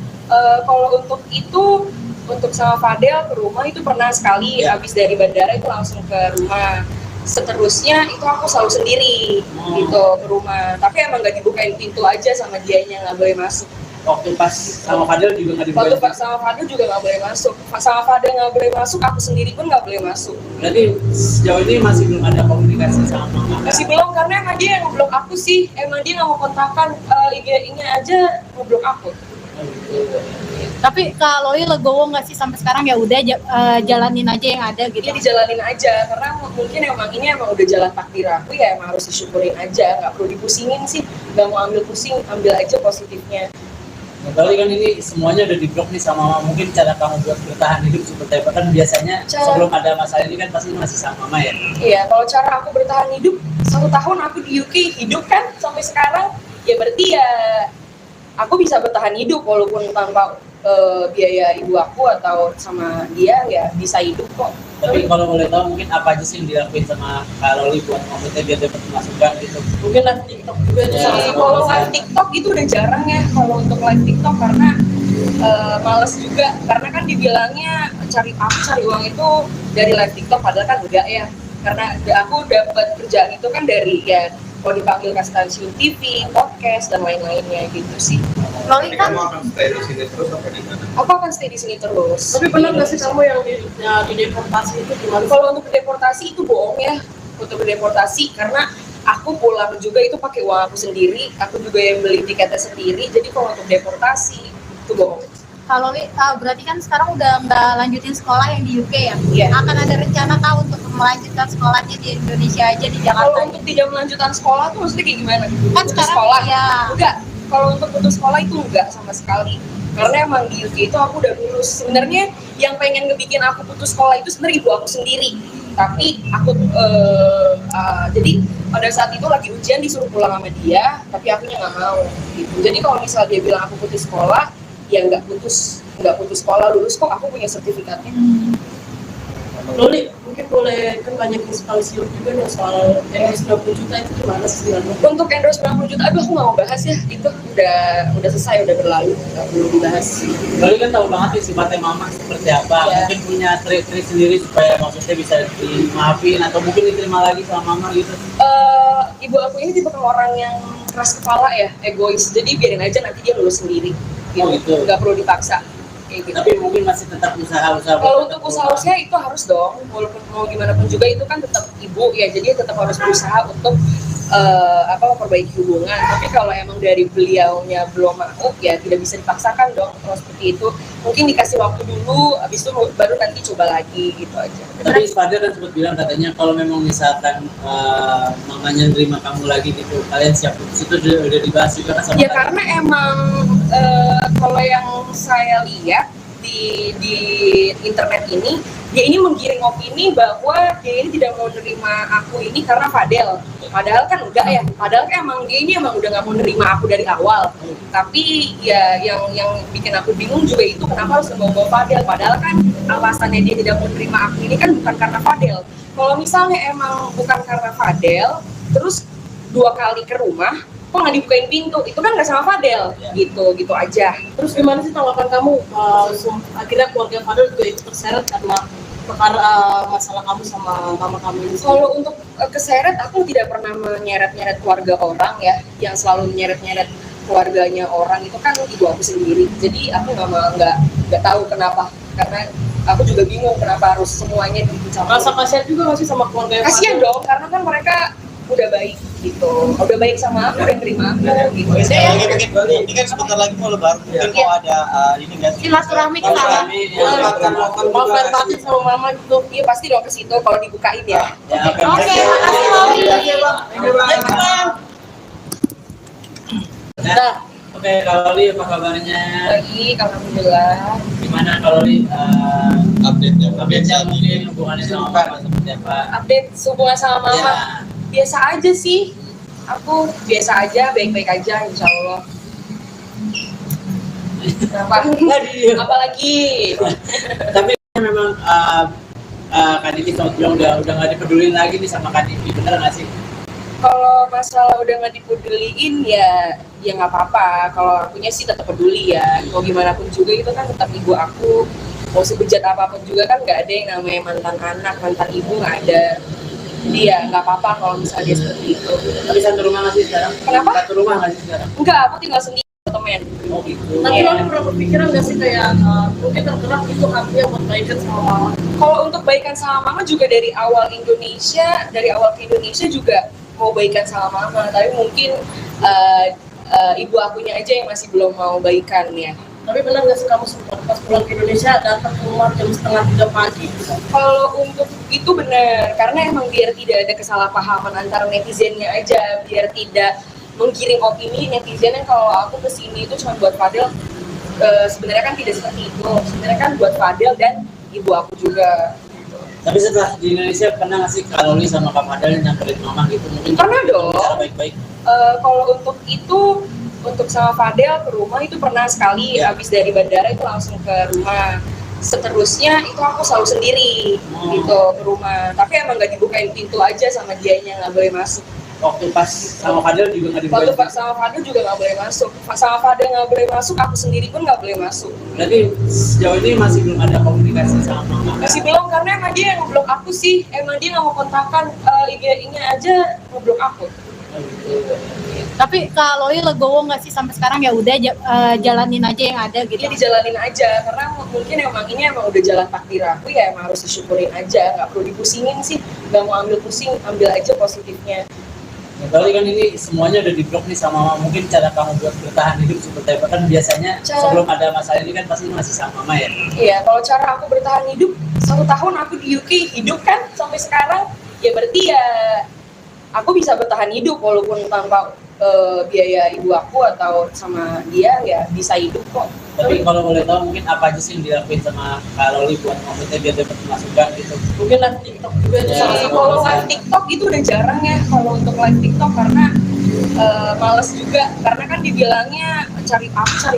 Kalau untuk itu, untuk sama Fadel ke rumah itu pernah sekali. Ya. Habis dari bandara itu langsung ke rumah. Seterusnya itu aku selalu sendiri gitu ke rumah. Tapi emang nggak dibukain pintu aja sama dianya, nggak boleh masuk. Waktu pas sama Fadel juga nggak Waktu dibuka. sama Fadel juga nggak boleh masuk. Sama Fadel nggak boleh masuk, aku sendiri pun nggak boleh masuk. Berarti sejauh ini masih belum ada komunikasi sama mama. Masih belum, karena emang dia yang ngeblok aku sih. Emang dia nggak mau kontakkan, IG-nya aja ngeblok aku. Tapi Kak Loli legowo nggak sih sampai sekarang ya udah jalanin aja yang ada gitu. Dia dijalanin aja, karena mungkin emang ini emang udah jalan takdir aku, ya emang harus disyukurin aja. Nggak perlu dipusingin sih, nggak mau ambil pusing, ambil aja positifnya. Berarti kan ini semuanya udah diblok nih sama mama. Mungkin cara kamu buat bertahan hidup seperti apa kan biasanya sebelum ada masalah ini kan pasti masih sama mama ya. Iya, kalau cara aku bertahan hidup, 1 tahun aku di UK hidup kan sampai sekarang, ya berarti ya aku bisa bertahan hidup walaupun tanpa biaya ibu aku atau sama dia, ya bisa hidup kok. Tapi kalau boleh tahu mungkin apa aja sih yang dilakuin sama Kak Loli buat maksudnya biar dapat masukan gitu. Mungkin live TikTok juga itu Ya, salah Jadi satu kalau alasan. live TikTok itu udah jarang ya kalau untuk live TikTok, karena males juga, karena kan dibilangnya cari uang itu dari live TikTok, padahal kan enggak ya, karena aku dapat kerjaan itu kan dari ya kalau dipanggil ke stasiun TV, podcast dan lain-lainnya gitu sih. Loli Jadi kan kamu akan stay di sini terus apa di mana? Aku akan stay di sini terus. Tapi benar nggak sih kamu yang di deportasi itu gimana? Kalau untuk deportasi itu bohong ya, untuk deportasi, karena aku pulang juga itu pakai uang aku sendiri, aku juga yang beli tiketnya sendiri. Jadi kalau untuk deportasi itu bohong. Kak Loli berarti kan sekarang udah nggak lanjutin sekolah yang di UK ya? Iya. Akan ada rencana kah untuk melanjutkan sekolahnya di Indonesia aja di Kalau Jakarta? untuk tidak melanjutkan sekolah tuh maksudnya kayak gimana? Kan Putus sekarang sekolah? ya. Enggak. Kalau untuk putus sekolah itu enggak sama sekali. Karena emang di UK itu aku udah lulus. Sebenarnya yang pengen ngebikin aku putus sekolah itu sebenarnya ibu aku sendiri. Tapi aku jadi pada saat itu lagi ujian disuruh pulang sama dia, tapi akunya nggak mau. Gitu. Jadi kalau misalnya dia bilang aku putus sekolah, ya nggak putus sekolah, lulus kok, aku punya sertifikatnya. Loli, mungkin boleh kan banyak sekali siur juga nih soal endorse 20 juta itu gimana sih sebenarnya? Untuk endorse 90 juta, aduh aku nggak mau bahas ya, itu udah selesai, udah berlalu, nggak perlu dibahas. Loli kan tahu banget nih sifatnya mama seperti apa. Ya. Mungkin punya trik-trik sendiri supaya maksudnya bisa dimaafin atau mungkin diterima lagi sama mama gitu. Ibu aku ini tipe orang yang keras kepala ya, egois, jadi biarin aja nanti dia lulus sendiri, Oh, gitu. nggak perlu dipaksa. Kayak gitu. Tapi mungkin masih tetap usaha-usaha. Kalau untuk usaha-usaha itu harus dong, walaupun mau gimana pun juga itu kan tetap ibu ya, jadi tetap harus berusaha untuk memperbaiki hubungan. Tapi kalau emang dari beliaunya belum mau, ya tidak bisa dipaksakan dong. Kalau seperti itu mungkin dikasih waktu dulu, habis itu baru nanti coba lagi gitu aja. Tapi Fadel kan sempat bilang katanya kalau memang misalkan mamanya nerima kamu lagi gitu, kalian siap putus, itu udah dibahas juga kan sama Ya Fadel? karena emang kalau yang saya lihat di internet ini, dia ini menggiring opini bahwa dia ini tidak mau nerima aku ini karena Fadel. Padahal kan enggak ya. Padahal kan emang dia ini emang udah nggak mau nerima aku dari awal. Tapi ya yang bikin aku bingung juga itu kenapa harus ngebawa Fadel. Padahal kan alasannya dia tidak mau nerima aku ini kan bukan karena Fadel. Kalau misalnya emang bukan karena Fadel, terus 2 kali ke rumah, kok nggak dibukain pintu, itu kan nggak sama Fadel, gitu aja. Terus gimana sih tanggapan kamu? Akhirnya keluarga Fadel juga ikut terseret karena perkara masalah kamu sama mama kamu ini. Kalau untuk keseret, aku tidak pernah menyeret-nyeret keluarga orang ya, yang selalu menyeret-nyeret keluarganya orang itu kan ibu aku sendiri. Jadi aku nggak tahu kenapa, karena aku juga bingung kenapa harus semuanya dicampur. Rasa kasihan juga nggak sih sama keluarga Kasian dong, karena kan mereka udah baik gitu, udah baik sama aku, udah terima aku gitu. Sekali lagi mungkin ini kan sebentar lagi mau lebaran, mungkin mau ada ini nggak sih? Silaturahmi ke sana. Mau fair party sama mama gitu. Iya pasti dong ke situ kalau dibukain ya. Ya, oke. Oke, makasih Loli. Nah, oke, kalau Loli apa kabarnya? Baik, alhamdulillah. Gimana kalau Loli update-nya mungkin hubungannya sama mama seperti apa. Update hubungan sama mama Ya. biasa aja sih. Aku biasa aja, baik-baik aja, insya Allah. Kenapa? Apalagi? Tapi memang Kak Diki sama bilang udah nggak dipedulin lagi nih sama Kak Diki, bener nggak sih? Kalau masalah udah nggak dipeduliin ya nggak apa-apa. Kalau akunya sih tetap peduli ya. Mau gimana pun juga itu kan tetap ibu aku. Mau sebejat apapun juga kan nggak ada yang namanya mantan anak, mantan ibu nggak ada. Jadi ya nggak apa-apa kalau misalnya dia seperti itu. Tapi satu rumah nggak sih sekarang? Kenapa? Satu rumah nggak sih sekarang? Enggak, aku tinggal sendiri temen. Oh gitu. Tapi Iya. lo pernah berpikiran nggak sih kayak mungkin tergerak itu hatinya buat baikan sama mama? Kalau untuk baikan sama mama juga dari awal ke Indonesia juga mau baikan sama mama. Tapi mungkin ibu akunya aja yang masih belum mau baikan ya. Tapi benar nggak sih kamu sempat pas pulang ke Indonesia datang ke rumah jam 2:30 pagi? Kalau untuk itu benar, karena emang biar tidak ada kesalahpahaman antara netizennya aja, biar tidak menggiring opini netizen yang kalau aku kesini itu cuma buat Fadel. Sebenarnya kan tidak seperti itu. Sebenarnya kan buat Fadel dan ibu aku juga. Tapi setelah di Indonesia pernah nggak sih Kak Loli sama Kak Fadel nyamperin mama gitu? Mungkin Pernah dong. cara baik-baik. Kalau untuk itu, untuk sama Fadel ke rumah itu pernah sekali. Ya. Habis dari bandara itu langsung ke rumah. Seterusnya itu aku selalu sendiri gitu ke rumah. Tapi emang nggak dibukain pintu aja sama dianya, nggak boleh masuk. Waktu pas sama Fadel juga nggak Waktu dibukain. sama Fadel juga nggak boleh masuk. Sama Fadel nggak boleh masuk, aku sendiri pun nggak boleh masuk. Berarti sejauh ini masih belum ada komunikasi sama mama. Masih belum, karena emang dia yang ngeblok aku sih. Emang dia nggak mau kontakkan, IG-nya aja ngeblok aku. Oh, gitu. Tapi Kak Loli legowo nggak sih sampai sekarang ya udah jalanin aja yang ada gitu. Dia dijalanin aja, karena mungkin emang ini emang udah jalan takdir aku ya, emang harus disyukurin aja. Nggak perlu dipusingin sih, nggak mau ambil pusing, ambil aja positifnya. Berarti kan ini semuanya udah diblok nih sama mama. Mungkin cara kamu buat bertahan hidup seperti apa? Kan biasanya sebelum ada masalah ini kan pasti masih sama mama ya. Iya, kalau cara aku bertahan hidup, 1 tahun aku di UK hidup kan sampai sekarang, ya berarti ya aku bisa bertahan hidup walaupun tanpa biaya ibu aku atau sama dia ya bisa hidup kok. Tapi kalau boleh tahu mungkin apa aja sih yang dilakuin sama Kak Loli buat maksudnya biar dapat masukan gitu? Mungkin live TikTok juga itu Ya, salah satu. Kalau live TikTok itu udah jarang ya kalau untuk live TikTok karena males juga, karena kan dibilangnya cari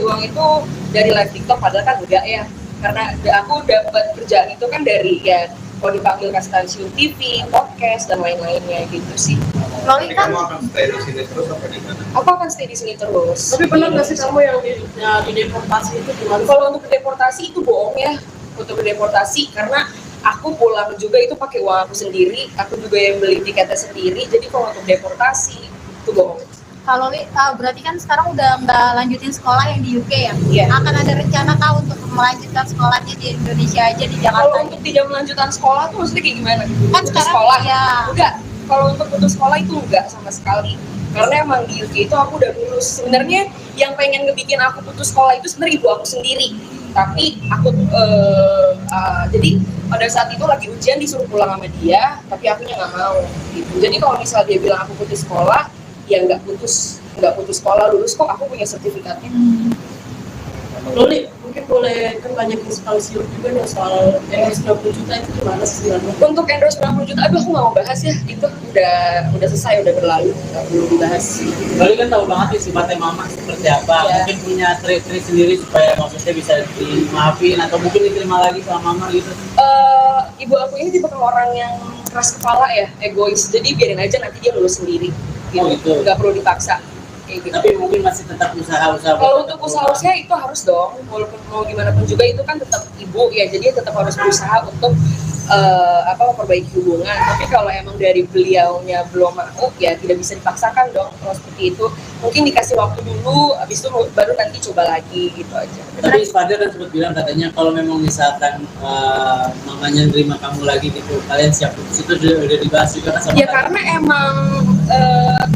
uang itu dari live TikTok, padahal kan enggak ya, karena aku dapat kerjaan itu kan dari ya kalau dipanggil ke stasiun TV, podcast dan lain-lainnya gitu sih. Loli Jadi kan kamu akan stay di sini terus apa di mana? Aku akan stay di sini terus. Tapi benar nggak sih kamu yang di deportasi itu gimana? Kalau untuk deportasi itu bohong ya, untuk deportasi karena aku pulang juga itu pakai uang aku sendiri, aku juga yang beli tiketnya sendiri. Jadi kalau untuk deportasi itu bohong. Kak Loli berarti kan sekarang udah nggak lanjutin sekolah yang di UK ya? Iya. Akan ada rencana kah untuk melanjutkan sekolahnya di Indonesia aja di Kalau Jakarta? untuk tidak melanjutkan sekolah tuh maksudnya kayak gimana? Kan Putus sekarang sekolah? ya. Enggak. Kalau untuk putus sekolah itu enggak sama sekali. Karena emang di UK itu aku udah lulus. Sebenarnya yang pengen ngebikin aku putus sekolah itu sebenarnya ibu aku sendiri. Tapi aku jadi pada saat itu lagi ujian disuruh pulang sama dia, tapi akunya nggak mau. Gitu. Jadi kalau misal dia bilang aku putus sekolah, ya nggak putus sekolah, lulus kok, aku punya sertifikatnya. Loli, mungkin boleh kan banyak inspirasi juga nih soal endorse 20 juta itu gimana sih sebenarnya? Untuk endorse 90 juta, aduh aku nggak mau bahas ya, itu udah selesai, udah berlalu, nggak perlu dibahas. Loli kan tahu banget nih sifatnya mama seperti apa. Iya. Mungkin punya trik-trik sendiri supaya maksudnya bisa dimaafin atau mungkin diterima lagi sama mama gitu. Ibu aku ini tipe orang yang keras kepala ya, egois, jadi biarin aja nanti dia lulus sendiri, Oh, gitu. nggak perlu dipaksa. Kayak gitu. Tapi mungkin masih tetap usaha-usaha. Kalau untuk usaha itu harus dong, walaupun mau gimana pun juga itu kan tetap ibu ya, jadi tetap harus berusaha untuk memperbaiki hubungan. Tapi kalau emang dari beliaunya belum mau, ya tidak bisa dipaksakan dong. Kalau seperti itu, mungkin dikasih waktu dulu, habis itu baru nanti coba lagi gitu aja. Tapi Fadel kan sempat bilang katanya kalau memang misalkan mamanya nerima kamu lagi gitu, kalian siap putus, itu udah dibahas juga kan sama Ya Fadel? karena emang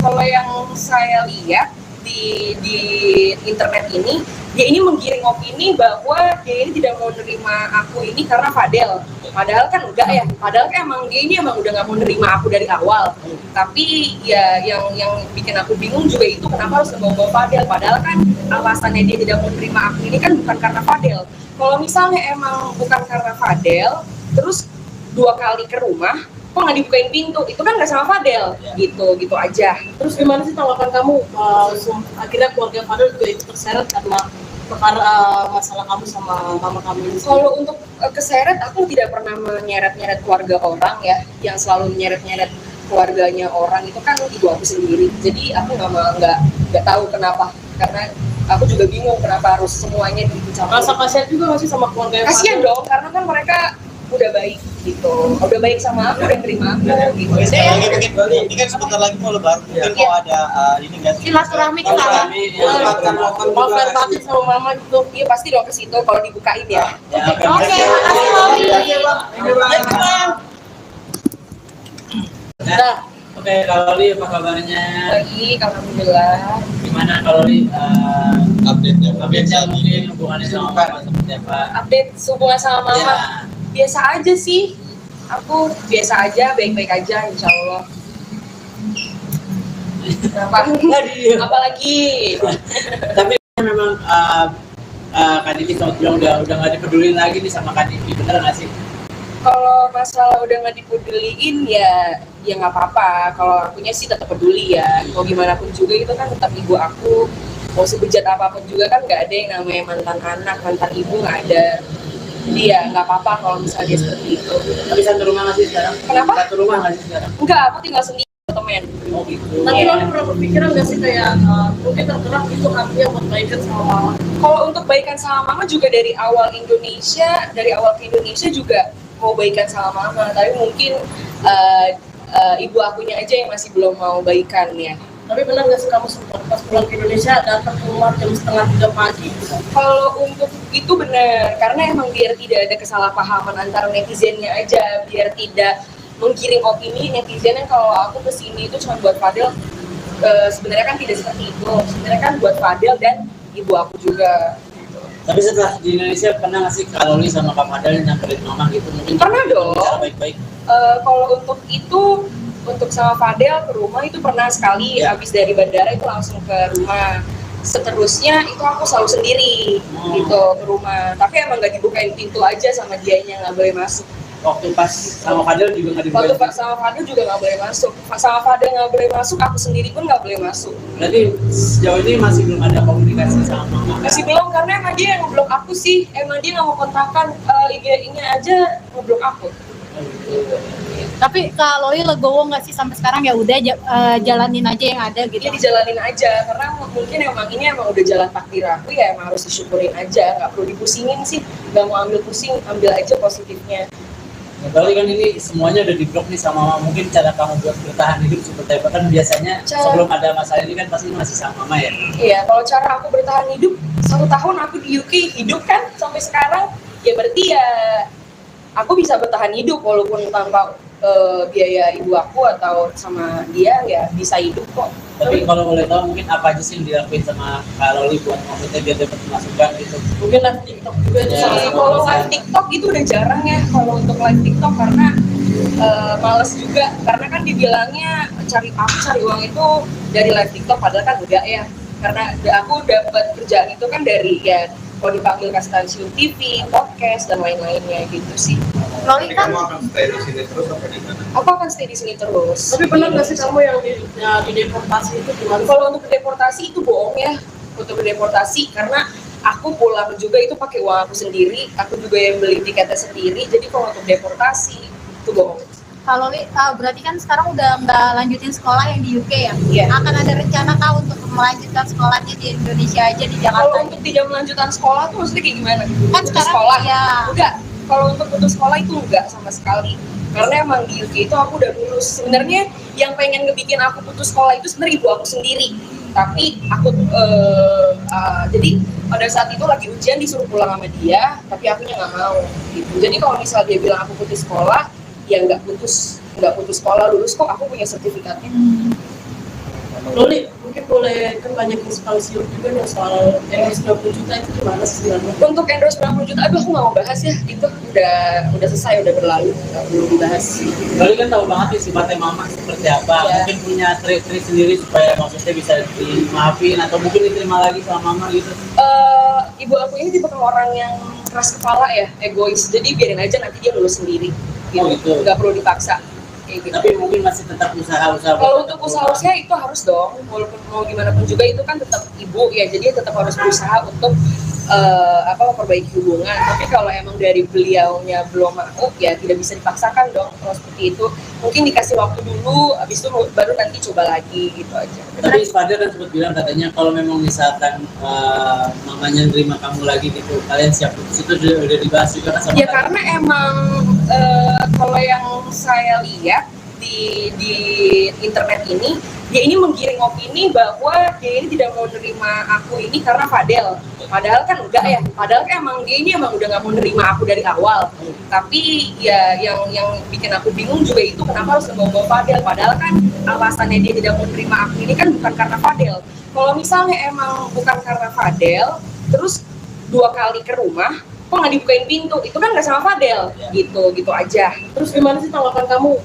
kalau yang saya lihat di internet ini, dia ini menggiring opini bahwa dia ini tidak mau nerima aku ini karena Fadel. Padahal kan enggak ya. Padahal kan emang dia ini emang udah nggak mau nerima aku dari awal. Tapi ya yang bikin aku bingung juga itu kenapa harus membawa Fadel. Padahal kan alasannya dia tidak mau nerima aku ini kan bukan karena Fadel. Kalau misalnya emang bukan karena Fadel, terus 2 kali ke rumah, kok nggak dibukain pintu? Itu kan nggak sama Fadel, gitu aja. Terus gimana sih tanggapan kamu akhirnya keluarga Fadel juga ikut terseret karena perkara masalah kamu sama mama kamu ini? Kalau untuk keseret, aku tidak pernah menyeret-nyeret keluarga orang ya. Yang selalu menyeret-nyeret keluarganya orang itu kan ibu aku sendiri. Jadi aku nggak tahu kenapa. Karena aku juga bingung kenapa harus semuanya dicampur. Rasa kasihan juga masih sama keluarga Kasian dong, karena kan mereka udah baik gitu, udah baik sama aku, udah terima aku gitu. Oke, sekali lagi mungkin ini kan sebentar lagi mau lebaran, mungkin mau ada ini nggak sih? Silaturahmi ke sana. mau fair batin sama mama gitu. Iya pasti dong ke situ kalau dibukain ya. Oke, makasih Loli. Nah, oke, kalau Li apa kabarnya? Baik, alhamdulillah. Gimana kalau Li Update-nya. update-nya mungkin hubungannya sama Mama seperti apa? Update hubungan sama mama, Ya. biasa aja sih. Aku biasa aja, baik-baik aja, insya Allah. Kenapa? Apalagi? Tapi memang Kak Diki sempat bilang udah nggak dipedulin lagi nih sama Kak Diki, bener nggak sih? Kalau masalah udah nggak dipeduliin ya nggak apa-apa. Kalau akunya sih tetap peduli ya. Mau gimana pun juga itu kan tetap ibu aku. Mau sebejat apapun juga kan nggak ada yang namanya mantan anak, mantan ibu nggak ada. Jadi ya nggak apa-apa kalau misalnya dia seperti itu. Tapi satu rumah nggak sih sekarang? Kenapa? Satu rumah nggak sih sekarang? Enggak, aku tinggal sendiri temen. Oh gitu. Tapi lo pernah berpikiran nggak sih kayak mungkin tergerak itu artinya buat baikan sama mama? Kalau untuk baikan sama mama juga dari awal ke Indonesia juga mau baikan sama mama. Tapi mungkin ibu akunya aja yang masih belum mau baikan ya. Tapi benar nggak sih kamu sempat pas pulang ke Indonesia datang ke rumah jam 2:30 pagi? Kalau untuk itu benar, karena emang biar tidak ada kesalahpahaman antara netizennya aja, biar tidak menggiring opini netizen yang kalau aku kesini itu cuma buat Fadel. Sebenarnya kan tidak seperti itu. Sebenarnya kan buat Fadel dan ibu aku juga. Tapi setelah di Indonesia pernah nggak sih Kak Loli sama Kak Fadel nyamperin Mama gitu? Mungkin Pernah dong. Cara baik-baik. Kalau untuk itu, untuk sama Fadel ke rumah itu pernah sekali. Ya. Habis dari bandara itu langsung ke rumah. Seterusnya itu aku selalu sendiri gitu ke rumah. Tapi emang nggak dibukain pintu aja sama dianya, nggak boleh masuk. Waktu pas sama Fadel juga nggak Waktu dibukain. sama Fadel juga nggak boleh masuk. Sama Fadel nggak boleh masuk, aku sendiri pun nggak boleh masuk. Berarti sejauh ini masih belum ada komunikasi sama Mama. Masih belum, karena emang dia yang ngeblok aku sih. Emang dia nggak mau kontakkan IG-nya aja ngeblok aku. Tapi Kak Loli legowo nggak sih sampai sekarang ya udah jalanin aja yang ada gitu. Dia dijalanin aja, karena mungkin ini emang udah jalan takdir aku ya, emang harus disyukurin aja, nggak perlu dipusingin sih, nggak mau ambil pusing, ambil aja positifnya. Berarti kan ini semuanya udah di-blok nih sama Mama. Mungkin cara kamu buat bertahan hidup seperti apa? Kan biasanya sebelum ada masalah ini kan pasti masih sama Mama ya. Iya, kalau cara aku bertahan hidup 1 tahun aku di UK hidup kan sampai sekarang, ya berarti ya aku bisa bertahan hidup walaupun tanpa biaya ibu aku atau sama dia ya bisa hidup kok. Tapi kalau boleh tahu mungkin apa aja sih yang dilakuin sama Kak Loli buat maksudnya biar dapat masukan gitu? Mungkin live TikTok juga itu Ya. salah satu. Kalau live TikTok itu udah jarang ya kalau untuk live TikTok, karena males juga, karena kan dibilangnya cari uang itu dari live TikTok, padahal kan enggak ya, karena aku dapat kerjaan itu kan dari ya kalau dipanggil ke stasiun TV, podcast dan lain-lainnya gitu sih. Loli Jadi kan kamu akan stay di sini terus apa di mana? Aku akan stay di sini terus. Tapi benar nggak sih kamu yang di deportasi itu gimana? Kalau untuk deportasi itu bohong ya, untuk deportasi, karena aku pulang juga itu pakai uang aku sendiri, aku juga yang beli tiketnya sendiri. Jadi kalau untuk deportasi itu bohong. Kak Loli berarti kan sekarang udah nggak lanjutin sekolah yang di UK ya? Iya. Akan ada rencana kah untuk melanjutkan sekolahnya di Indonesia aja di Kalau Jakarta? untuk tidak melanjutkan sekolah tuh maksudnya kayak gimana? Kan Putus sekarang sekolah? ya. Enggak. Kalau untuk putus sekolah itu enggak sama sekali. Karena emang di UK itu aku udah lulus. Sebenarnya yang pengen ngebikin aku putus sekolah itu sebenarnya ibu aku sendiri. Tapi aku jadi pada saat itu lagi ujian disuruh pulang sama dia, tapi akunya nggak mau gitu. Jadi kalau misal dia bilang aku putus sekolah, ya nggak putus sekolah, lulus kok, aku punya sertifikatnya. Loli, mungkin boleh kan banyak sekali siur juga nih soal endorse 20 juta itu gimana sih sebenarnya? Untuk endorse 90 juta, aduh aku nggak mau bahas ya, itu udah selesai, udah berlalu, nggak perlu dibahas. Lalu kan tahu banget nih sifatnya mama seperti apa. Ya. Mungkin punya trik-trik sendiri supaya maksudnya bisa dimaafin atau mungkin diterima lagi sama mama gitu. Ibu aku ini tipe orang yang keras kepala ya, egois, jadi biarin aja nanti dia lulus sendiri gitu, Oh, gitu. nggak perlu dipaksa kayak gitu. Tapi mungkin masih tetap usaha-usaha. Kalau untuk usaha-usaha itu harus dong, walaupun mau gimana pun juga itu kan tetap ibu ya, jadi tetap harus berusaha untuk memperbaiki hubungan. Tapi kalau emang dari beliaunya belum mau, ya tidak bisa dipaksakan dong. Kalau seperti itu, mungkin dikasih waktu dulu, habis itu baru nanti coba lagi gitu aja. Tapi Fadil kan sempat bilang katanya kalau memang misalkan mamanya nerima kamu lagi gitu, kalian siap putus, itu udah dibahas juga kan sama Ya kalian? karena emang kalau yang saya lihat di internet ini, dia ini menggiring opini bahwa dia ini tidak mau nerima aku ini karena Fadel. Padahal kan enggak ya, padahal kan emang dia ini emang udah nggak mau nerima aku dari awal. Tapi ya yang bikin aku bingung juga itu kenapa harus ngebawa Fadel. Padahal kan alasannya dia tidak mau nerima aku ini kan bukan karena Fadel. Kalau misalnya emang bukan karena Fadel, terus 2 kali ke rumah, kok nggak dibukain pintu, itu kan nggak sama Fadel, gitu aja. Terus gimana sih tanggapan kamu?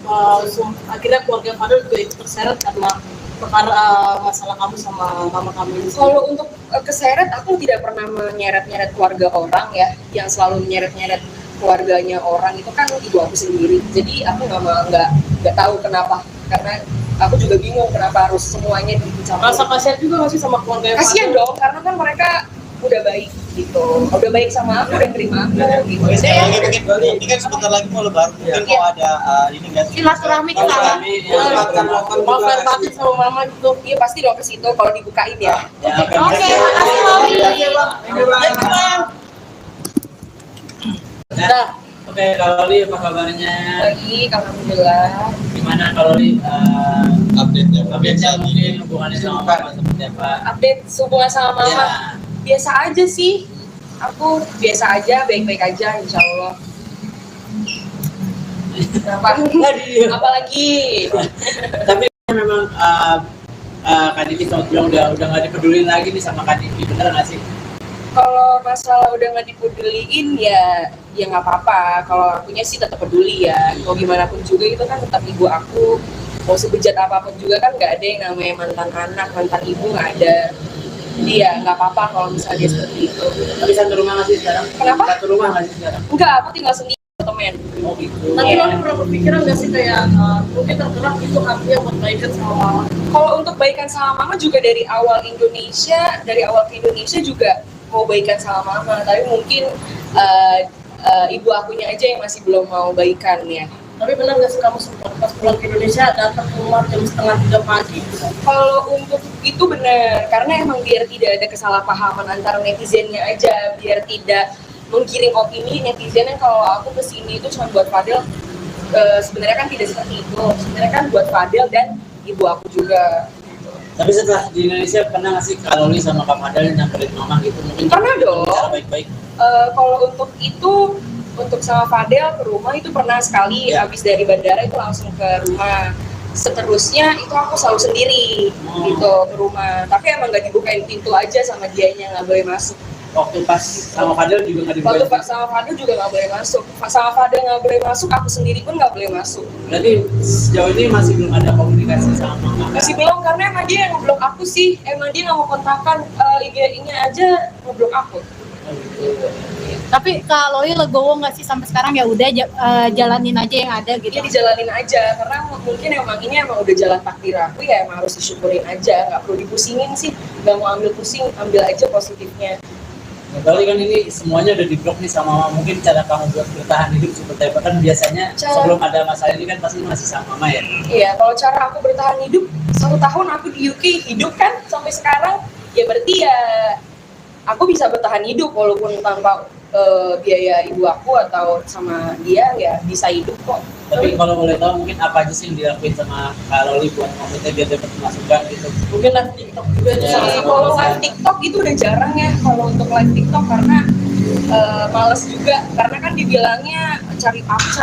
Akhirnya keluarga Fadel juga ikut terseret karena perkara masalah kamu sama mama kamu ini. Kalau untuk keseret, aku tidak pernah menyeret-nyeret keluarga orang ya, yang selalu menyeret-nyeret keluarganya orang itu kan ibu aku sendiri. Jadi aku nggak tahu kenapa, karena aku juga bingung kenapa harus semuanya dicampur. Rasa kasihan juga masih sama keluarga Kasian dong, karena kan mereka udah baik gitu, udah baik sama aku, udah terima aku gitu. Oke, sekali lagi mungkin ini kan sebentar lagi mau lebaran, mungkin Iya. mau ada ini nggak sih? Silaturahmi ke sana. Mau fair party sama mama gitu. Iya pasti dong ke situ kalau dibukain ya. Ya, Oke, makasih Loli. Nah, oke, kalau Li apa kabarnya? Baik, alhamdulillah. Gimana kalau Li Update-nya. update-nya mungkin hubungannya sama mama seperti apa? Update hubungan sama mama. Ya. Biasa aja sih, aku biasa aja, baik-baik aja insya Allah. Kenapa? Apalagi? Tapi memang Kak Diki sama bilang udah nggak dipedulin lagi nih sama Kak Diki, bener nggak sih? Kalau masalah udah nggak dipeduliin ya nggak apa-apa. Kalau akunya sih tetap peduli ya. Mau gimana pun juga itu kan tetap ibu aku. Mau sebejat apapun juga kan nggak ada yang namanya mantan anak, mantan ibu nggak ada. Jadi ya nggak apa-apa kalau misalnya dia seperti itu. Tapi satu rumah nggak sih sekarang? Kenapa? Satu rumah nggak sih sekarang? Enggak, aku tinggal sendiri temen. Oh gitu. Tapi Loli pernah berpikiran nggak sih kayak mungkin tergerak itu hatinya buat baikan sama mama? Kalau untuk baikan sama mama juga dari awal ke Indonesia juga mau baikan sama mama, tapi mungkin ibu akunya aja yang masih belum mau baikan ya. Tapi benar nggak sih kamu sempat pas pulang ke Indonesia datang ke rumah jam 2:30 pagi? Kalau untuk itu benar, karena emang biar tidak ada kesalahpahaman antara netizennya aja, biar tidak menggiring opini netizen yang kalau aku kesini itu cuma buat Fadel. Sebenarnya kan tidak seperti itu, sebenarnya kan buat Fadel dan ibu aku juga. Tapi setelah di Indonesia pernah nggak sih kalau Li sama Kak Fadel nyamperin mama gitu? Mungkin Pernah dong. bicara baik-baik. Kalau untuk itu, untuk sama Fadel ke rumah itu pernah sekali, Ya. habis dari bandara itu langsung ke rumah. Seterusnya itu aku selalu sendiri gitu ke rumah, tapi emang nggak dibukain pintu aja sama dianya, nggak boleh masuk. Waktu pas sama Fadel juga nggak Waktu dibuka. sama Fadel juga nggak boleh masuk, sama Fadel nggak boleh masuk, aku sendiri pun nggak boleh masuk. Berarti sejauh ini masih belum ada komunikasi sama mama. kan? Masih belum, karena emang dia yang ngeblok aku sih, emang dia nggak mau kontakkan, IG-nya aja ngeblok aku. Oh, gitu. Tapi Kak Loli legowo nggak sih sampai sekarang, ya udah jalanin aja yang ada gitu. Dia dijalanin aja, karena mungkin emang ini emang udah jalan takdir aku ya, emang harus disyukurin aja, nggak perlu dipusingin sih, nggak mau ambil pusing, ambil aja positifnya. Berarti kan ini semuanya udah di-blok nih sama mama. Mungkin cara kamu buat bertahan hidup seperti apa? Kan biasanya sebelum ada masalah ini kan pasti masih sama mama ya. Iya, kalau cara aku bertahan hidup, 1 tahun aku di UK hidup kan sampai sekarang, ya berarti ya aku bisa bertahan hidup walaupun tanpa biaya ibu aku atau sama dia, ya bisa hidup kok. Tapi kalau boleh tahu mungkin apa aja sih yang dilakuin sama Kak Loli buat maksudnya biar dapat masukan gitu? Mungkin live TikTok juga itu Ya. salah satu Kalau alasan. live TikTok itu udah jarang ya, kalau untuk live TikTok karena males juga, karena kan dibilangnya cari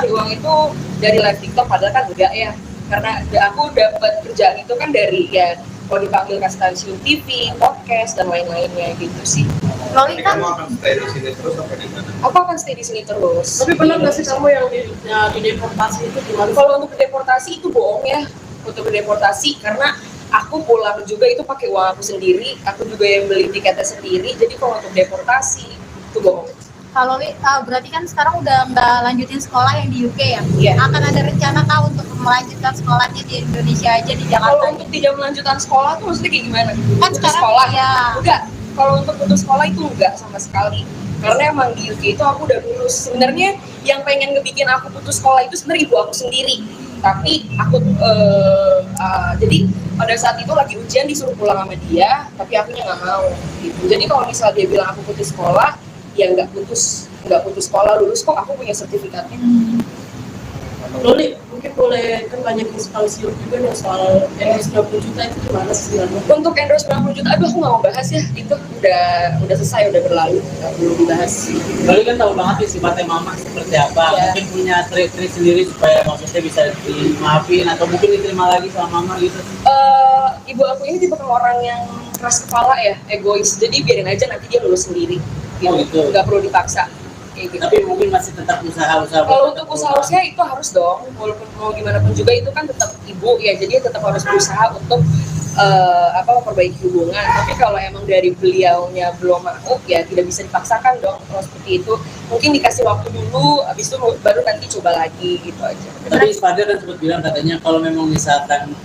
uang itu dari live TikTok, padahal kan enggak ya, karena aku dapat kerjaan itu kan dari ya kalau dipanggil ke stasiun TV, podcast dan lain-lainnya gitu sih. Loli Jadi kan kamu akan stay di sini terus apa di mana? Aku akan stay di sini terus. Tapi pernah nggak sih kamu yang di deportasi itu gimana? Kalau untuk deportasi itu bohong ya, untuk deportasi karena aku pulang juga itu pakai uang aku sendiri, aku juga yang beli tiketnya sendiri. Jadi kalau untuk deportasi itu bohong. kalau Loli berarti kan sekarang udah nggak lanjutin sekolah yang di UK ya? Iya. Akan ada rencana kah untuk melanjutkan sekolahnya di Indonesia aja di Kalau Jakarta? untuk tidak melanjutkan sekolah tuh maksudnya kayak gimana? Kan Putus sekarang sekolah? ya. Enggak. Kalau untuk putus sekolah itu enggak sama sekali. Karena emang di UK itu aku udah lulus. Sebenarnya yang pengen ngebikin aku putus sekolah itu sebenarnya ibu aku sendiri. Tapi aku jadi pada saat itu lagi ujian disuruh pulang sama dia, tapi akunya nggak mau. Gitu. Jadi kalau misalnya dia bilang aku putus sekolah, ya nggak putus sekolah, lulus kok, aku punya sertifikatnya. Loli, mungkin boleh kan banyak inspirasi juga nih soal endorse 90 juta itu gimana sih sebenarnya? Untuk endorse 90 juta, aduh aku nggak mau bahas ya, itu udah selesai, udah berlalu, nggak perlu dibahas. Loli kan tahu banget nih sifatnya mama seperti apa. Iya. Mungkin punya trik-trik sendiri supaya maksudnya bisa dimaafin atau mungkin diterima lagi sama mama gitu. Ibu aku ini tipe orang yang keras kepala ya, egois, jadi biarin aja nanti dia lulus sendiri, Oh, gitu. nggak perlu dipaksa. Kayak gitu. Tapi mungkin masih tetap usaha-usaha. Kalau untuk usaha itu harus dong, walaupun mau gimana pun juga itu kan tetap ibu ya, jadi tetap harus berusaha untuk memperbaiki hubungan. Tapi kalau emang dari beliaunya belum mau, ya tidak bisa dipaksakan dong. Kalau seperti itu, mungkin dikasih waktu dulu, habis itu baru nanti coba lagi gitu aja. Tapi Fadil kan sempat bilang katanya kalau memang misalkan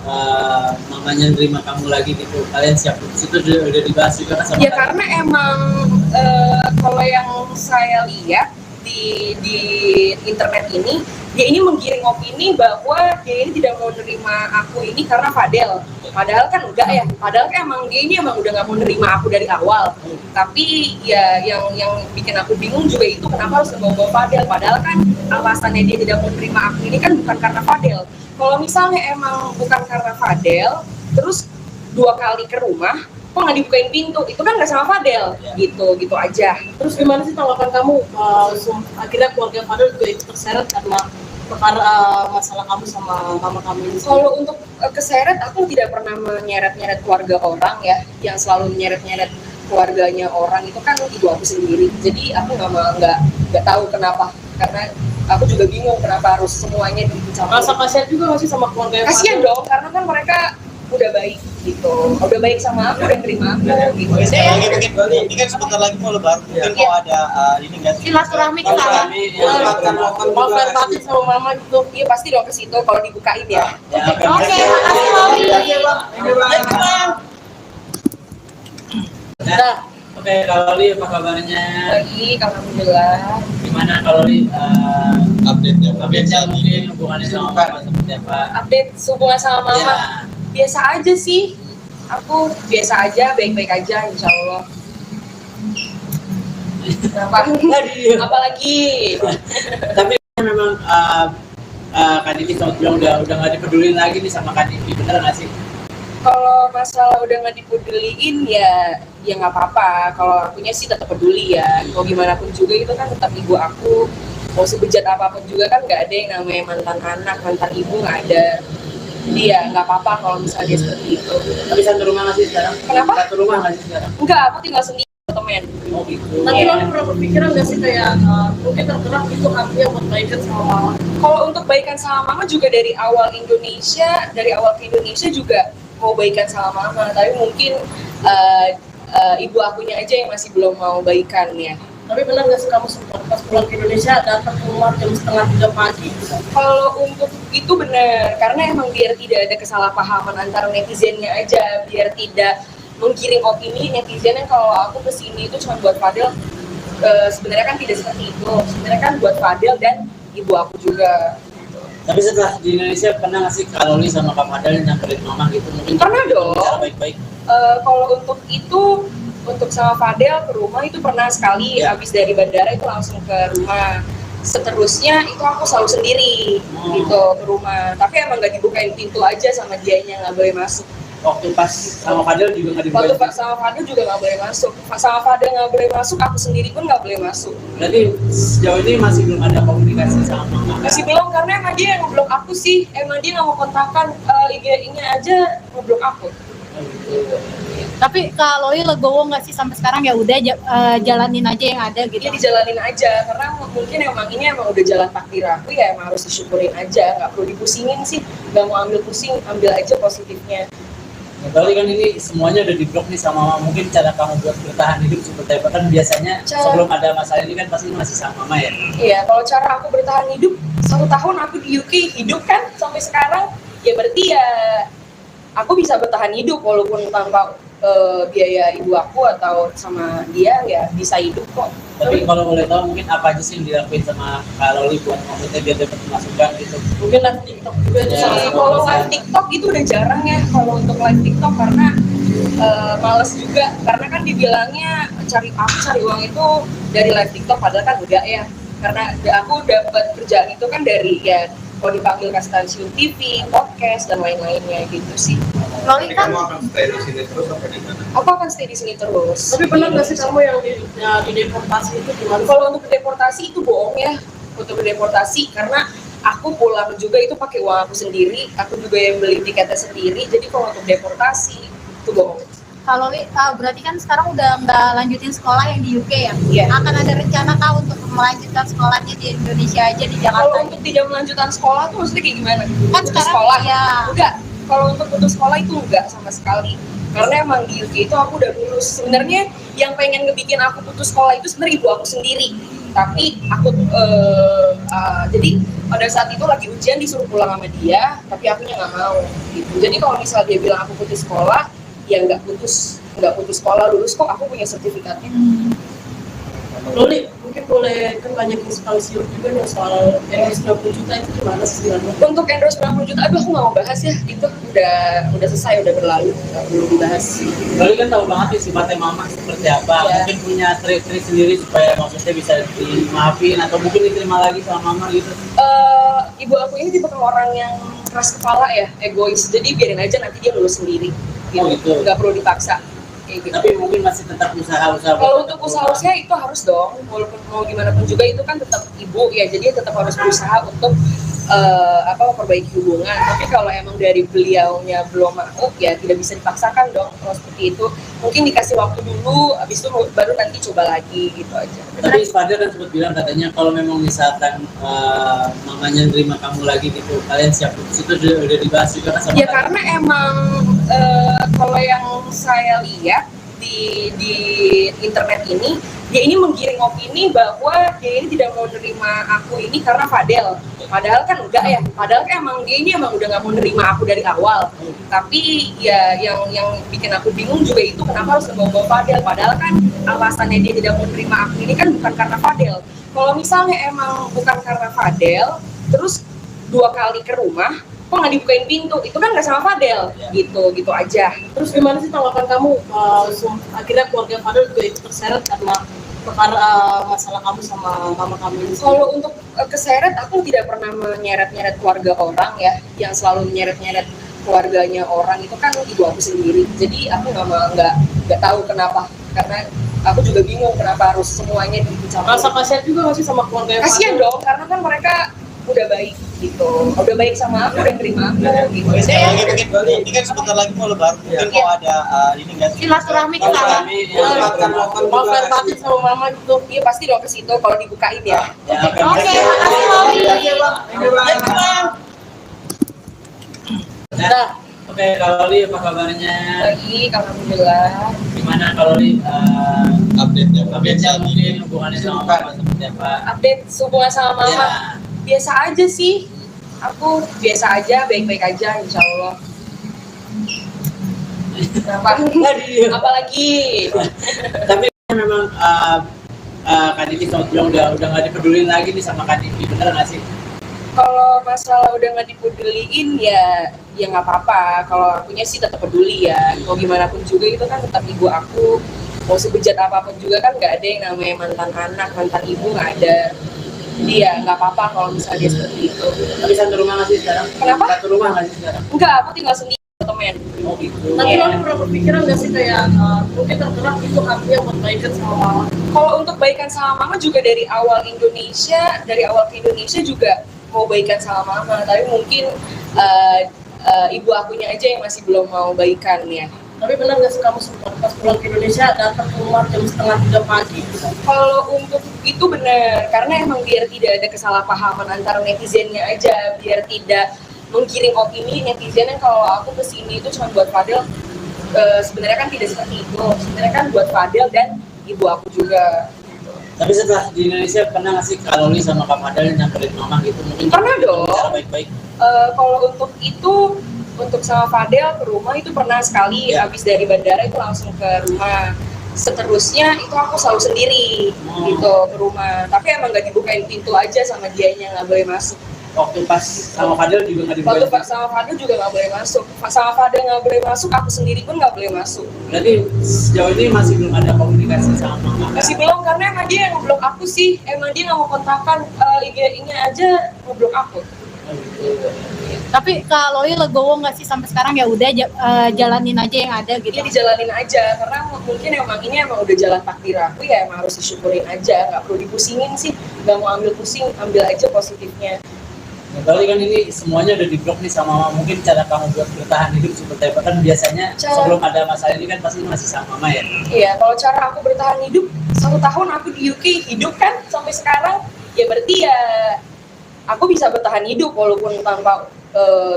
mamanya nerima kamu lagi gitu, kalian siap putus, itu udah dibahas juga kan sama Ya kalian? karena emang kalau yang saya lihat di internet ini, dia ini menggiring opini bahwa dia ini tidak mau nerima aku ini karena Fadel. Padahal kan enggak ya. Padahal kan emang dia ini emang udah nggak mau nerima aku dari awal. Tapi ya yang bikin aku bingung juga itu kenapa harus bawa Fadel. Padahal kan alasannya dia tidak mau nerima aku ini kan bukan karena Fadel. Kalau misalnya emang bukan karena Fadel, terus 2 kali ke rumah, kok nggak dibukain pintu, itu kan nggak sama Fadel, gitu aja. Terus gimana sih tanggapan kamu? Akhirnya keluarga Fadel juga ikut terseret karena perkara masalah kamu sama mama kamu ini. Kalau untuk keseret, aku tidak pernah menyeret-nyeret keluarga orang ya, yang selalu menyeret-nyeret keluarganya orang itu kan ibu aku sendiri. Jadi aku nggak tahu kenapa, karena aku juga bingung kenapa harus semuanya dicampur. Rasa kasihan juga masih sama keluarga Kasian dong, karena kan mereka udah baik gitu, udah baik sama aku, udah terima aku gitu. Oke, sekali lagi mungkin ini kan sebentar lagi mau lebaran, mungkin mau ada ini nggak sih? Silaturahmi ke sana. Mau fair batin sama mama gitu. Iya pasti dong ke situ kalau dibukain ya. Oke, makasih Loli. Nah, oke, kalau Li apa kabarnya? Baik, alhamdulillah. Gimana kalau Li Update-nya mungkin hubungannya sama mama seperti apa? Update hubungan sama mama. Ya. Biasa aja sih, aku biasa aja, baik-baik aja insya Allah. Kenapa? Apalagi Tapi memang Kak Diki sempat bilang udah nggak dipedulin lagi nih sama Kak Diki, bener nggak sih? kalau masalah udah nggak dipeduliin ya nggak apa-apa. Kalau akunya sih tetap peduli ya, mau gimana pun juga itu kan tetap ibu aku. Mau sebejat apapun juga kan nggak ada yang namanya mantan anak, mantan ibu nggak ada. Jadi ya nggak apa-apa kalau misalnya dia seperti itu. Tapi satu rumah nggak sih sekarang? Kenapa? Satu rumah nggak sih sekarang? Enggak, aku tinggal sendiri temen. Oh gitu. Tapi lo pernah berpikiran nggak sih kayak mungkin tergerak itu hatinya buat baikan sama mama? Kalau untuk baikan sama mama juga dari awal ke Indonesia juga mau baikan sama mama, tapi mungkin ibu akunya aja yang masih belum mau baikan ya. Tapi benar nggak sih kamu sempat pas pulang ke Indonesia datang ke rumah jam 2:30 pagi? Kalau untuk itu benar, karena emang biar tidak ada kesalahpahaman antara netizennya aja, biar tidak menggiring opini netizennya kalau aku kesini itu cuma buat Fadel. Sebenarnya kan tidak seperti itu, sebenarnya kan buat Fadel dan ibu aku juga. Tapi setelah di Indonesia pernah nggak sih kalau Li sama Kak Fadel nyamperin mama gitu? Mungkin Pernah dong. Cara baik-baik. Kalau untuk itu, untuk sama Fadel ke rumah itu pernah sekali, Ya. habis dari bandara itu langsung ke rumah. Seterusnya itu aku selalu sendiri gitu ke rumah. Tapi emang nggak dibukain pintu aja sama dianya, nggak boleh masuk. Waktu pas sama Fadel juga nggak Waktu dibukain. sama Fadel juga nggak boleh masuk. Sama Fadel nggak boleh masuk, aku sendiri pun nggak boleh masuk. Berarti sejauh ini masih belum ada komunikasi sama mama. Masih belum, karena emang dia yang ngeblok aku sih. Emang dia nggak mau kontakkan IG-nya aja ngeblok aku. Tapi kalau Loli legowo nggak sih sampai sekarang ya udah jalanin aja yang ada gitu. Jadi dijalanin aja, karena mungkin emang ini emang udah jalan takdir aku ya, emang harus disyukurin aja, nggak perlu dipusingin sih, nggak mau ambil pusing, ambil aja positifnya. Ya, kali kan ini semuanya udah di-blok nih sama mama. Mungkin cara kamu buat bertahan hidup seperti apa? Kan biasanya sebelum ada masalah ini kan pasti masih sama mama ya? Iya, kalau cara aku bertahan hidup, 1 tahun aku di UK hidup kan sampai sekarang, ya berarti ya aku bisa bertahan hidup walaupun tanpa biaya ibu aku atau sama dia ya bisa hidup kok. Tapi kalau boleh tahu mungkin apa aja sih yang dilakuin sama Kak Loli buat maksudnya biar dapat masukan gitu? Mungkin live TikTok juga Ya, salah satu. Kalau live TikTok itu udah jarang ya kalau untuk live TikTok karena males juga, karena kan dibilangnya cari uang itu dari live TikTok, padahal kan enggak ya, karena aku dapat kerjaan itu kan dari ya kalau dipanggil ke stasiun TV, podcast dan lain-lainnya gitu sih. Loli Jadi kan kamu akan stay di sini terus apa di mana? Aku akan stay di sini terus. Tapi pernah nggak sih kamu yang di deportasi itu gimana? Kalau untuk deportasi itu bohong ya, untuk deportasi karena aku pulang juga itu pakai uang aku sendiri, aku juga yang beli tiketnya sendiri. Jadi kalau untuk deportasi itu bohong. kalau Loli berarti kan sekarang udah nggak lanjutin sekolah yang di UK ya? Iya. Akan ada rencana kah untuk melanjutkan sekolahnya di Indonesia aja di Jakarta? Kalau untuk tidak melanjutkan sekolah tuh maksudnya kayak gimana? Kan Putus sekarang sekolah? ya. Enggak. Kalau untuk putus sekolah itu enggak sama sekali. Karena emang di UK itu aku udah lulus. Sebenarnya yang pengen ngebikin aku putus sekolah itu sebenarnya ibu aku sendiri. Tapi aku jadi pada saat itu lagi ujian disuruh pulang sama dia, tapi akunya nggak mau. Gitu. Jadi kalau misal dia bilang aku putus sekolah, ya nggak putus sekolah, lulus kok, aku punya sertifikatnya. Loli, mungkin boleh kan banyak inspirasi juga nih soal endorse 20 juta itu gimana sih sebenarnya? Untuk endorse 90 juta, aduh aku nggak mau bahas ya, itu udah selesai, udah berlalu, nggak perlu dibahas. Loli kan tahu banget sih sifatnya mama seperti apa. Ya. Mungkin punya trik-trik sendiri supaya maksudnya bisa dimaafin atau mungkin diterima lagi sama mama gitu. Ibu aku ini tipe orang yang keras kepala ya, egois, jadi biarin aja nanti dia lulus sendiri, gitu. Oh, gitu. Nggak perlu dipaksa. Kayak gitu. Tapi mungkin masih tetap usaha-usaha. Kalau untuk usaha itu harus dong, walaupun mau gimana pun juga itu kan tetap ibu ya, jadi tetap harus berusaha untuk memperbaiki hubungan. Tapi kalau emang dari beliaunya belum mau ya tidak bisa dipaksakan dong kalau seperti itu. Mungkin dikasih waktu dulu, habis itu baru nanti coba lagi gitu aja. Tapi Fadil kan sempat bilang katanya kalau memang misalkan mamanya nerima kamu lagi gitu, kalian siap putus, itu udah dibahas juga kan sama Ya kalian? karena emang kalau yang saya lihat di internet ini, dia ini menggiring opini bahwa dia ini tidak mau nerima aku ini karena Fadel. Padahal kan enggak ya, padahal kan emang dia ini emang udah nggak mau nerima aku dari awal. Tapi ya yang bikin aku bingung juga itu kenapa harus membawa Fadel. Padahal kan alasannya dia tidak mau nerima aku ini kan bukan karena Fadel. Kalau misalnya emang bukan karena Fadel, terus 2 kali ke rumah, kok nggak dibukain pintu, itu kan nggak sama Fadel, gitu aja. Terus gimana sih tanggapan kamu? Akhirnya keluarga Fadel juga ikut terseret karena perkara masalah kamu sama mama kamu ini. Kalau untuk keseret, aku tidak pernah menyeret-nyeret keluarga orang ya, yang selalu menyeret-nyeret keluarganya orang itu kan ibu aku sendiri. Jadi aku nggak tahu kenapa, karena aku juga bingung kenapa harus semuanya dicampur. Rasa kasihan juga masih sama keluarga Kasian dong, karena kan mereka udah baik gitu, udah baik sama aku, udah terima aku gitu. Sekali Saya lagi mungkin Loli, ini kan sebentar lagi mau lebaran, mungkin mau ada ini nggak sih? Silaturahmi ke sana. mau fair party sama mama gitu. iya pasti dong ke situ kalau dibukain ya. Ya, Oke, makasih Loli. Nah, oke, kalau Li apa kabarnya? Baik, alhamdulillah. Gimana kalau Li Update-nya. update-nya mungkin hubungannya sama mama seperti apa? Update hubungan sama mama, Ya. biasa aja sih. Aku biasa aja, baik-baik aja, insya Allah. Kenapa? Apalagi? Tapi memang Kak Diki sempat bilang udah nggak dipedulin lagi nih sama Kak Diki, bener nggak sih? Kalau masalah udah nggak dipeduliin ya nggak apa-apa. Kalau akunya sih tetap peduli ya. Mau gimana pun juga itu kan tetap ibu aku. Mau sebejat apapun juga kan nggak ada yang namanya mantan anak, mantan ibu nggak ada. Jadi ya nggak apa-apa kalau misalnya dia seperti itu. Tapi satu rumah nggak sih sekarang? Kenapa? Satu rumah nggak sih sekarang? Enggak, aku tinggal sendiri temen. Oh gitu. Tapi Iya. Loli pernah berpikiran nggak sih kayak mungkin tergerak itu hatinya buat baikan sama mama? Kalau untuk baikan sama mama juga dari awal ke Indonesia juga mau baikan sama mama, tapi mungkin ibu akunya aja yang masih belum mau baikan ya. Tapi benar nggak sih kamu sempat pas pulang ke Indonesia datang ke rumah jam setengah 3 pagi? Kalau untuk itu benar, karena emang biar tidak ada kesalahpahaman antara netizennya aja, biar tidak menggiring opini netizen yang kalau aku kesini itu cuma buat Fadel. Sebenarnya kan tidak seperti itu. Sebenarnya kan buat Fadel dan ibu aku juga. Tapi setelah di Indonesia pernah nggak sih Kak Loli sama Kak Fadel nyamperin mama gitu? Mungkin Pernah dong. cara baik-baik. Kalau untuk itu, untuk sama Fadel ke rumah itu pernah sekali. Ya. Habis dari bandara itu langsung ke rumah. Seterusnya itu aku selalu sendiri gitu ke rumah. Tapi emang nggak dibukain pintu aja sama dianya, nggak boleh masuk. Waktu pas sama Fadel juga nggak Waktu dibukain. sama Fadel juga nggak boleh masuk. Sama Fadel nggak boleh masuk, aku sendiri pun nggak boleh masuk. Berarti sejauh ini masih belum ada komunikasi sama mama. Masih belum, karena emang dia yang ngeblok aku sih. Emang dia nggak mau kontakkan, IG-nya aja ngeblok aku. Oh, gitu. Tapi Kak Loli legowo nggak sih sampai sekarang ya udah jalanin aja yang ada gitu. Dia dijalanin aja, karena mungkin emang ini emang udah jalan takdir aku, ya emang harus disyukurin aja. Nggak perlu dipusingin sih, nggak mau ambil pusing, ambil aja positifnya. Nah, kali kan ini semuanya udah diblok nih sama mama. Mungkin cara kamu buat bertahan hidup seperti apa? Kan biasanya sebelum ada masalah ini kan pasti masih sama mama ya. Iya, kalau cara aku bertahan hidup, 1 tahun aku di UK hidup kan sampai sekarang, ya berarti ya aku bisa bertahan hidup walaupun tanpa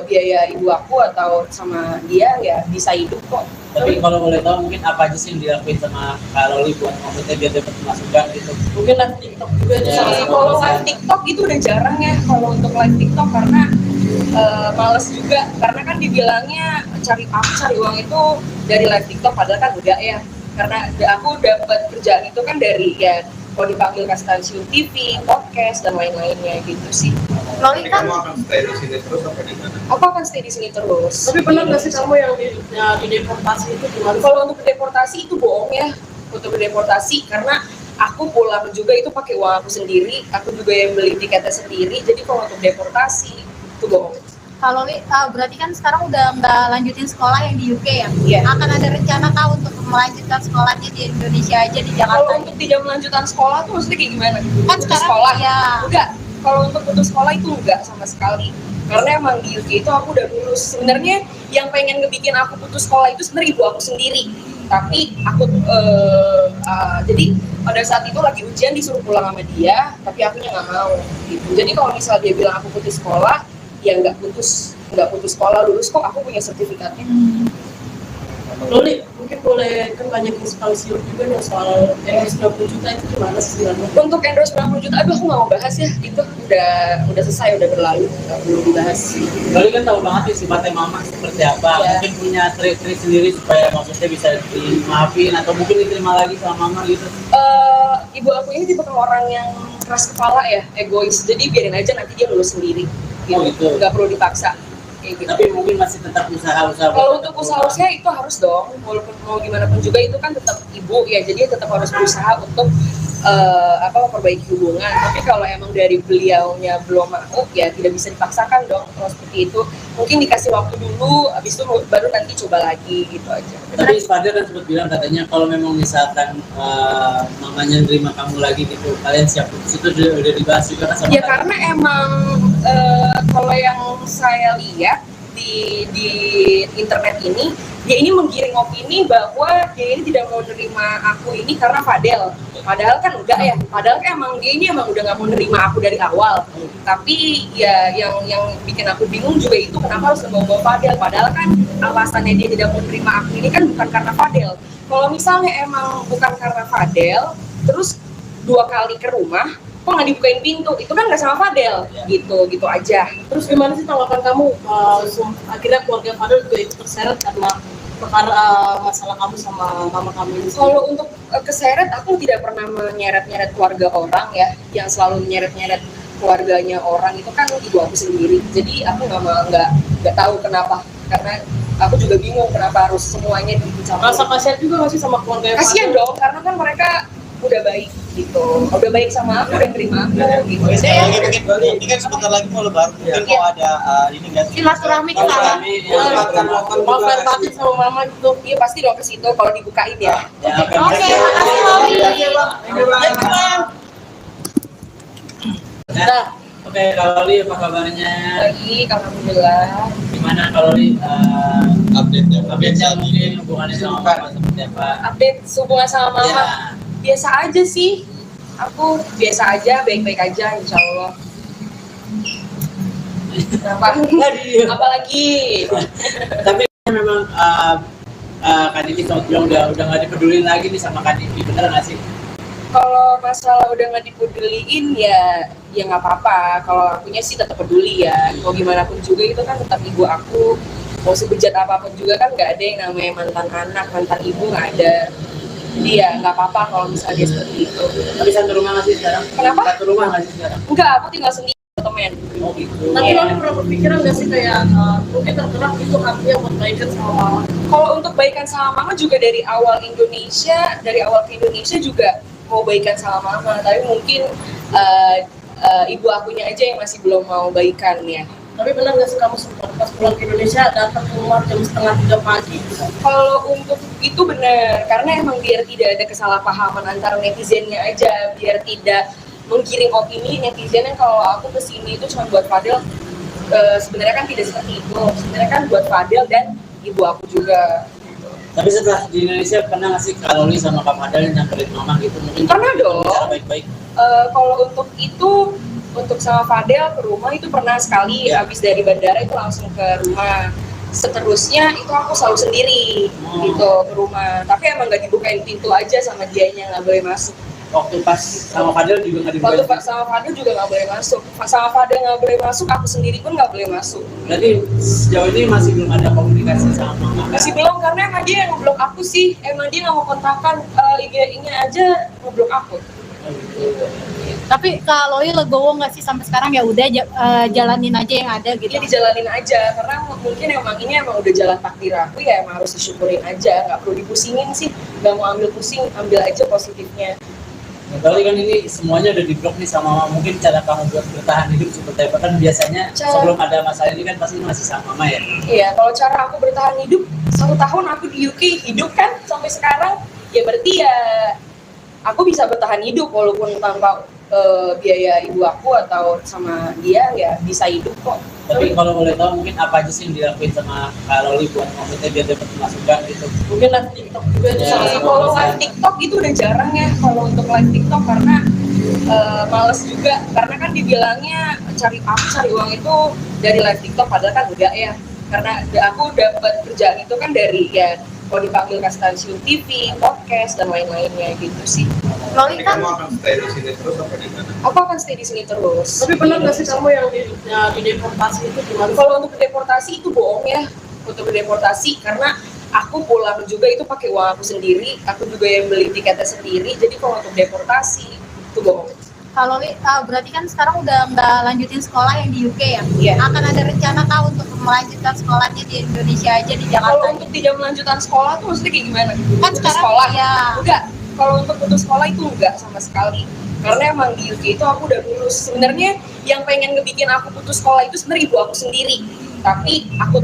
biaya ibu aku atau sama dia, ya bisa hidup kok. Tapi kalau boleh tahu mungkin apa aja sih yang dilakuin sama Kak Loli buat maksudnya biar dapat masukan gitu? Mungkin live TikTok juga itu Ya, salah satu. Kalau live TikTok itu udah jarang ya, kalau untuk live TikTok karena males juga, karena kan dibilangnya cari uang itu dari live TikTok, padahal kan enggak ya, karena aku dapat kerjaan itu kan dari ya kalau dipanggil ke stasiun TV, podcast dan lain-lainnya gitu sih. Loli Jadi kan kamu akan stay di sini terus apa di mana? Aku akan stay di sini terus. Tapi benar nggak sih kamu yang di deportasi itu gimana? Kalau untuk deportasi itu bohong ya, untuk deportasi karena aku pulang juga itu pakai uang aku sendiri, aku juga yang beli tiketnya sendiri. Jadi kalau untuk deportasi itu bohong. Kak Loli berarti kan sekarang udah nggak lanjutin sekolah yang di UK ya? Iya. Akan ada rencana kah untuk melanjutkan sekolahnya di Indonesia aja di Kalau Jakarta? untuk tidak melanjutkan sekolah tuh maksudnya kayak gimana? Kan Putus sekarang sekolah? ya. Enggak. Kalau untuk putus sekolah itu enggak sama sekali. Karena emang di UK itu aku udah lulus. Sebenarnya yang pengen ngebikin aku putus sekolah itu sebenarnya ibu aku sendiri. Tapi aku jadi pada saat itu lagi ujian disuruh pulang sama dia, tapi akunya nggak mau. Gitu. Jadi kalau misal dia bilang aku putus sekolah, ya nggak putus sekolah, lulus kok, aku punya sertifikatnya. Loli, mungkin boleh kan banyak inspirasi juga nih soal endorse 20 juta itu gimana sih sebenarnya? Untuk endorse 90 juta, aduh aku nggak mau bahas ya, itu udah selesai, udah berlalu, nggak perlu dibahas. Loli kan tahu banget nih sifatnya mama seperti apa. Iya. Mungkin punya trik-trik sendiri supaya maksudnya bisa dimaafin atau mungkin diterima lagi sama mama gitu. Ibu aku ini tipe orang yang keras kepala ya, egois, jadi biarin aja nanti dia lulus sendiri, Oh, gitu. nggak perlu dipaksa. Kayak gitu. Tapi mungkin masih tetap usaha-usaha. Kalau untuk usaha itu harus dong, walaupun mau gimana pun juga itu kan tetap ibu ya, jadi tetap harus berusaha untuk memperbaiki hubungan. Tapi kalau emang dari beliaunya belum mau, ya tidak bisa dipaksakan dong. Kalau seperti itu, mungkin dikasih waktu dulu, habis itu baru nanti coba lagi gitu aja. Tapi Fadel kan sempat bilang katanya kalau memang misalkan mamanya nerima kamu lagi gitu, kalian siap putus, itu udah dibahas juga kan sama Ya Fadel? karena emang kalau yang saya lihat di internet ini, dia ini menggiring opini bahwa dia ini tidak mau nerima aku ini karena Fadel. Padahal kan enggak ya. Padahal kan emang dia ini emang udah nggak mau nerima aku dari awal. Tapi ya yang bikin aku bingung juga itu kenapa harus membawa Fadel. Padahal kan alasannya dia tidak mau nerima aku ini kan bukan karena Fadel. Kalau misalnya emang bukan karena Fadel, terus 2 kali ke rumah, kok nggak dibukain pintu, itu kan nggak sama Fadel, gitu aja. Terus gimana sih tanggapan kamu akhirnya keluarga Fadel juga ikut terseret karena perkara masalah kamu sama mama kamu ini? Kalau untuk keseret, aku tidak pernah menyeret-nyeret keluarga orang ya, yang selalu menyeret-nyeret keluarganya orang itu kan ibu aku sendiri. Jadi aku nggak tahu kenapa, karena aku juga bingung kenapa harus semuanya dicampur. Rasa kasihan juga nggak sih sama keluarga Kasian dong, karena kan mereka udah baik gitu, udah baik sama aku, udah terima aku gitu. Oke, sekali lagi mungkin ini kan sebentar lagi mau lebaran, mungkin mau ada ini nggak sih? Silaturahmi ke sana. mau fair batin sama mama gitu. Iya pasti dong ke situ kalau dibukain ya. Ya, Oke, makasih Loli. Nah, oke, kalau Loli apa kabarnya? Baik, alhamdulillah. Gimana kalau Loli Update-nya mungkin hubungannya sama mama seperti apa? Update hubungan sama mama. Ya. Biasa aja sih. Aku biasa aja, baik-baik aja insya Allah. Kenapa? Apalagi? Tapi memang Kak Diki sama bilang udah nggak dipedulin lagi nih sama Kak Diki, bener nggak sih? Kalau masalah udah nggak dipeduliin ya nggak apa-apa. Kalau akunya sih tetap peduli ya. Mau gimana pun juga itu kan tetap ibu aku. Mau sebejat apapun juga kan nggak ada yang namanya mantan anak, mantan ibu nggak ada. Jadi ya nggak apa-apa kalau misalnya dia seperti itu. Tapi satu rumah nggak sih sekarang? Kenapa? Satu rumah nggak sih sekarang? Enggak, aku tinggal sendiri temen. Oh gitu. Tapi Iya. lo pernah berpikiran nggak sih kayak mungkin tergerak itu artinya buat baikan sama mama? Kalau untuk baikan sama mama juga dari awal ke Indonesia juga mau baikan sama mama, tapi mungkin ibu akunya aja yang masih belum mau baikan ya. Tapi benar nggak sih kamu sempat pas pulang ke Indonesia datang ke rumah jam 2:30 pagi? Kalau untuk itu benar, karena emang biar tidak ada kesalahpahaman antara netizennya aja, biar tidak menggiring opini netizen yang kalau aku kesini itu cuma buat Fadel. Sebenarnya kan tidak seperti itu. Sebenarnya kan buat Fadel dan ibu aku juga. Tapi setelah di Indonesia pernah nggak sih Kak Loli sama Kak Fadel nyamperin mama gitu? Mungkin Pernah dong. bicara baik-baik. Kalau untuk itu, untuk sama Fadel ke rumah itu pernah sekali. Ya. Habis dari bandara itu langsung ke rumah. Seterusnya itu aku selalu sendiri gitu ke rumah. Tapi emang nggak dibukain pintu aja sama dianya, nggak boleh masuk. Waktu pas sama Fadel juga nggak Waktu dibuka. sama Fadel juga nggak boleh masuk. Sama Fadel nggak boleh masuk, aku sendiri pun nggak boleh masuk. Berarti sejauh ini masih belum ada komunikasi sama mama. Masih belum, karena emang dia yang ngeblok aku sih. Emang dia nggak mau kontakkan, IG-nya aja ngeblok aku. Oh, gitu. Tapi Kak Loli legowo nggak sih sampai sekarang ya udah jalanin aja yang ada gitu. Dia dijalanin aja, karena mungkin ini emang udah jalan takdir aku ya, emang harus disyukurin aja, nggak perlu dipusingin sih, nggak mau ambil pusing, ambil aja positifnya. Berarti kan ini semuanya udah diblok nih sama mama. Mungkin cara kamu buat bertahan hidup seperti apa? Kan biasanya sebelum ada masalah ini kan pasti masih sama mama ya. Iya, kalau cara aku bertahan hidup 1 tahun aku di UK hidup kan sampai sekarang, ya berarti ya aku bisa bertahan hidup walaupun tanpa biaya ibu aku atau sama dia ya bisa hidup kok. Tapi kalau boleh tahu mungkin apa aja sih yang dilakuin sama Kak Loli buat maksudnya biar dapat masukan gitu? Mungkin live TikTok juga itu Ya, salah Jadi satu kalau alasan. live TikTok itu udah jarang ya kalau untuk live TikTok, karena males juga, karena kan dibilangnya cari uang itu dari live TikTok, padahal kan enggak ya, karena aku dapat kerjaan itu kan dari ya kalau dipanggil ke stasiun TV, podcast dan lain-lainnya gitu sih. Loli Jadi kan kamu akan stay di sini terus apa di mana? Aku akan stay di sini terus. Tapi benar nggak sih kamu yang di deportasi itu gimana? Kalau untuk deportasi itu bohong ya, untuk deportasi, karena aku pulang juga itu pakai uang aku sendiri, aku juga yang beli tiketnya sendiri. Jadi kalau untuk deportasi itu bohong. Kak Loli berarti kan sekarang udah nggak lanjutin sekolah yang di UK ya? Iya. Akan ada rencana kah untuk melanjutkan sekolahnya di Indonesia aja di Kalau Jakarta? untuk tidak melanjutkan sekolah tuh maksudnya kayak gimana? Kan Putus sekarang sekolah? ya. Enggak. Kalau untuk putus sekolah itu enggak sama sekali. Karena emang di UK itu aku udah lulus. Sebenarnya yang pengen ngebikin aku putus sekolah itu sebenarnya ibu aku sendiri. Tapi aku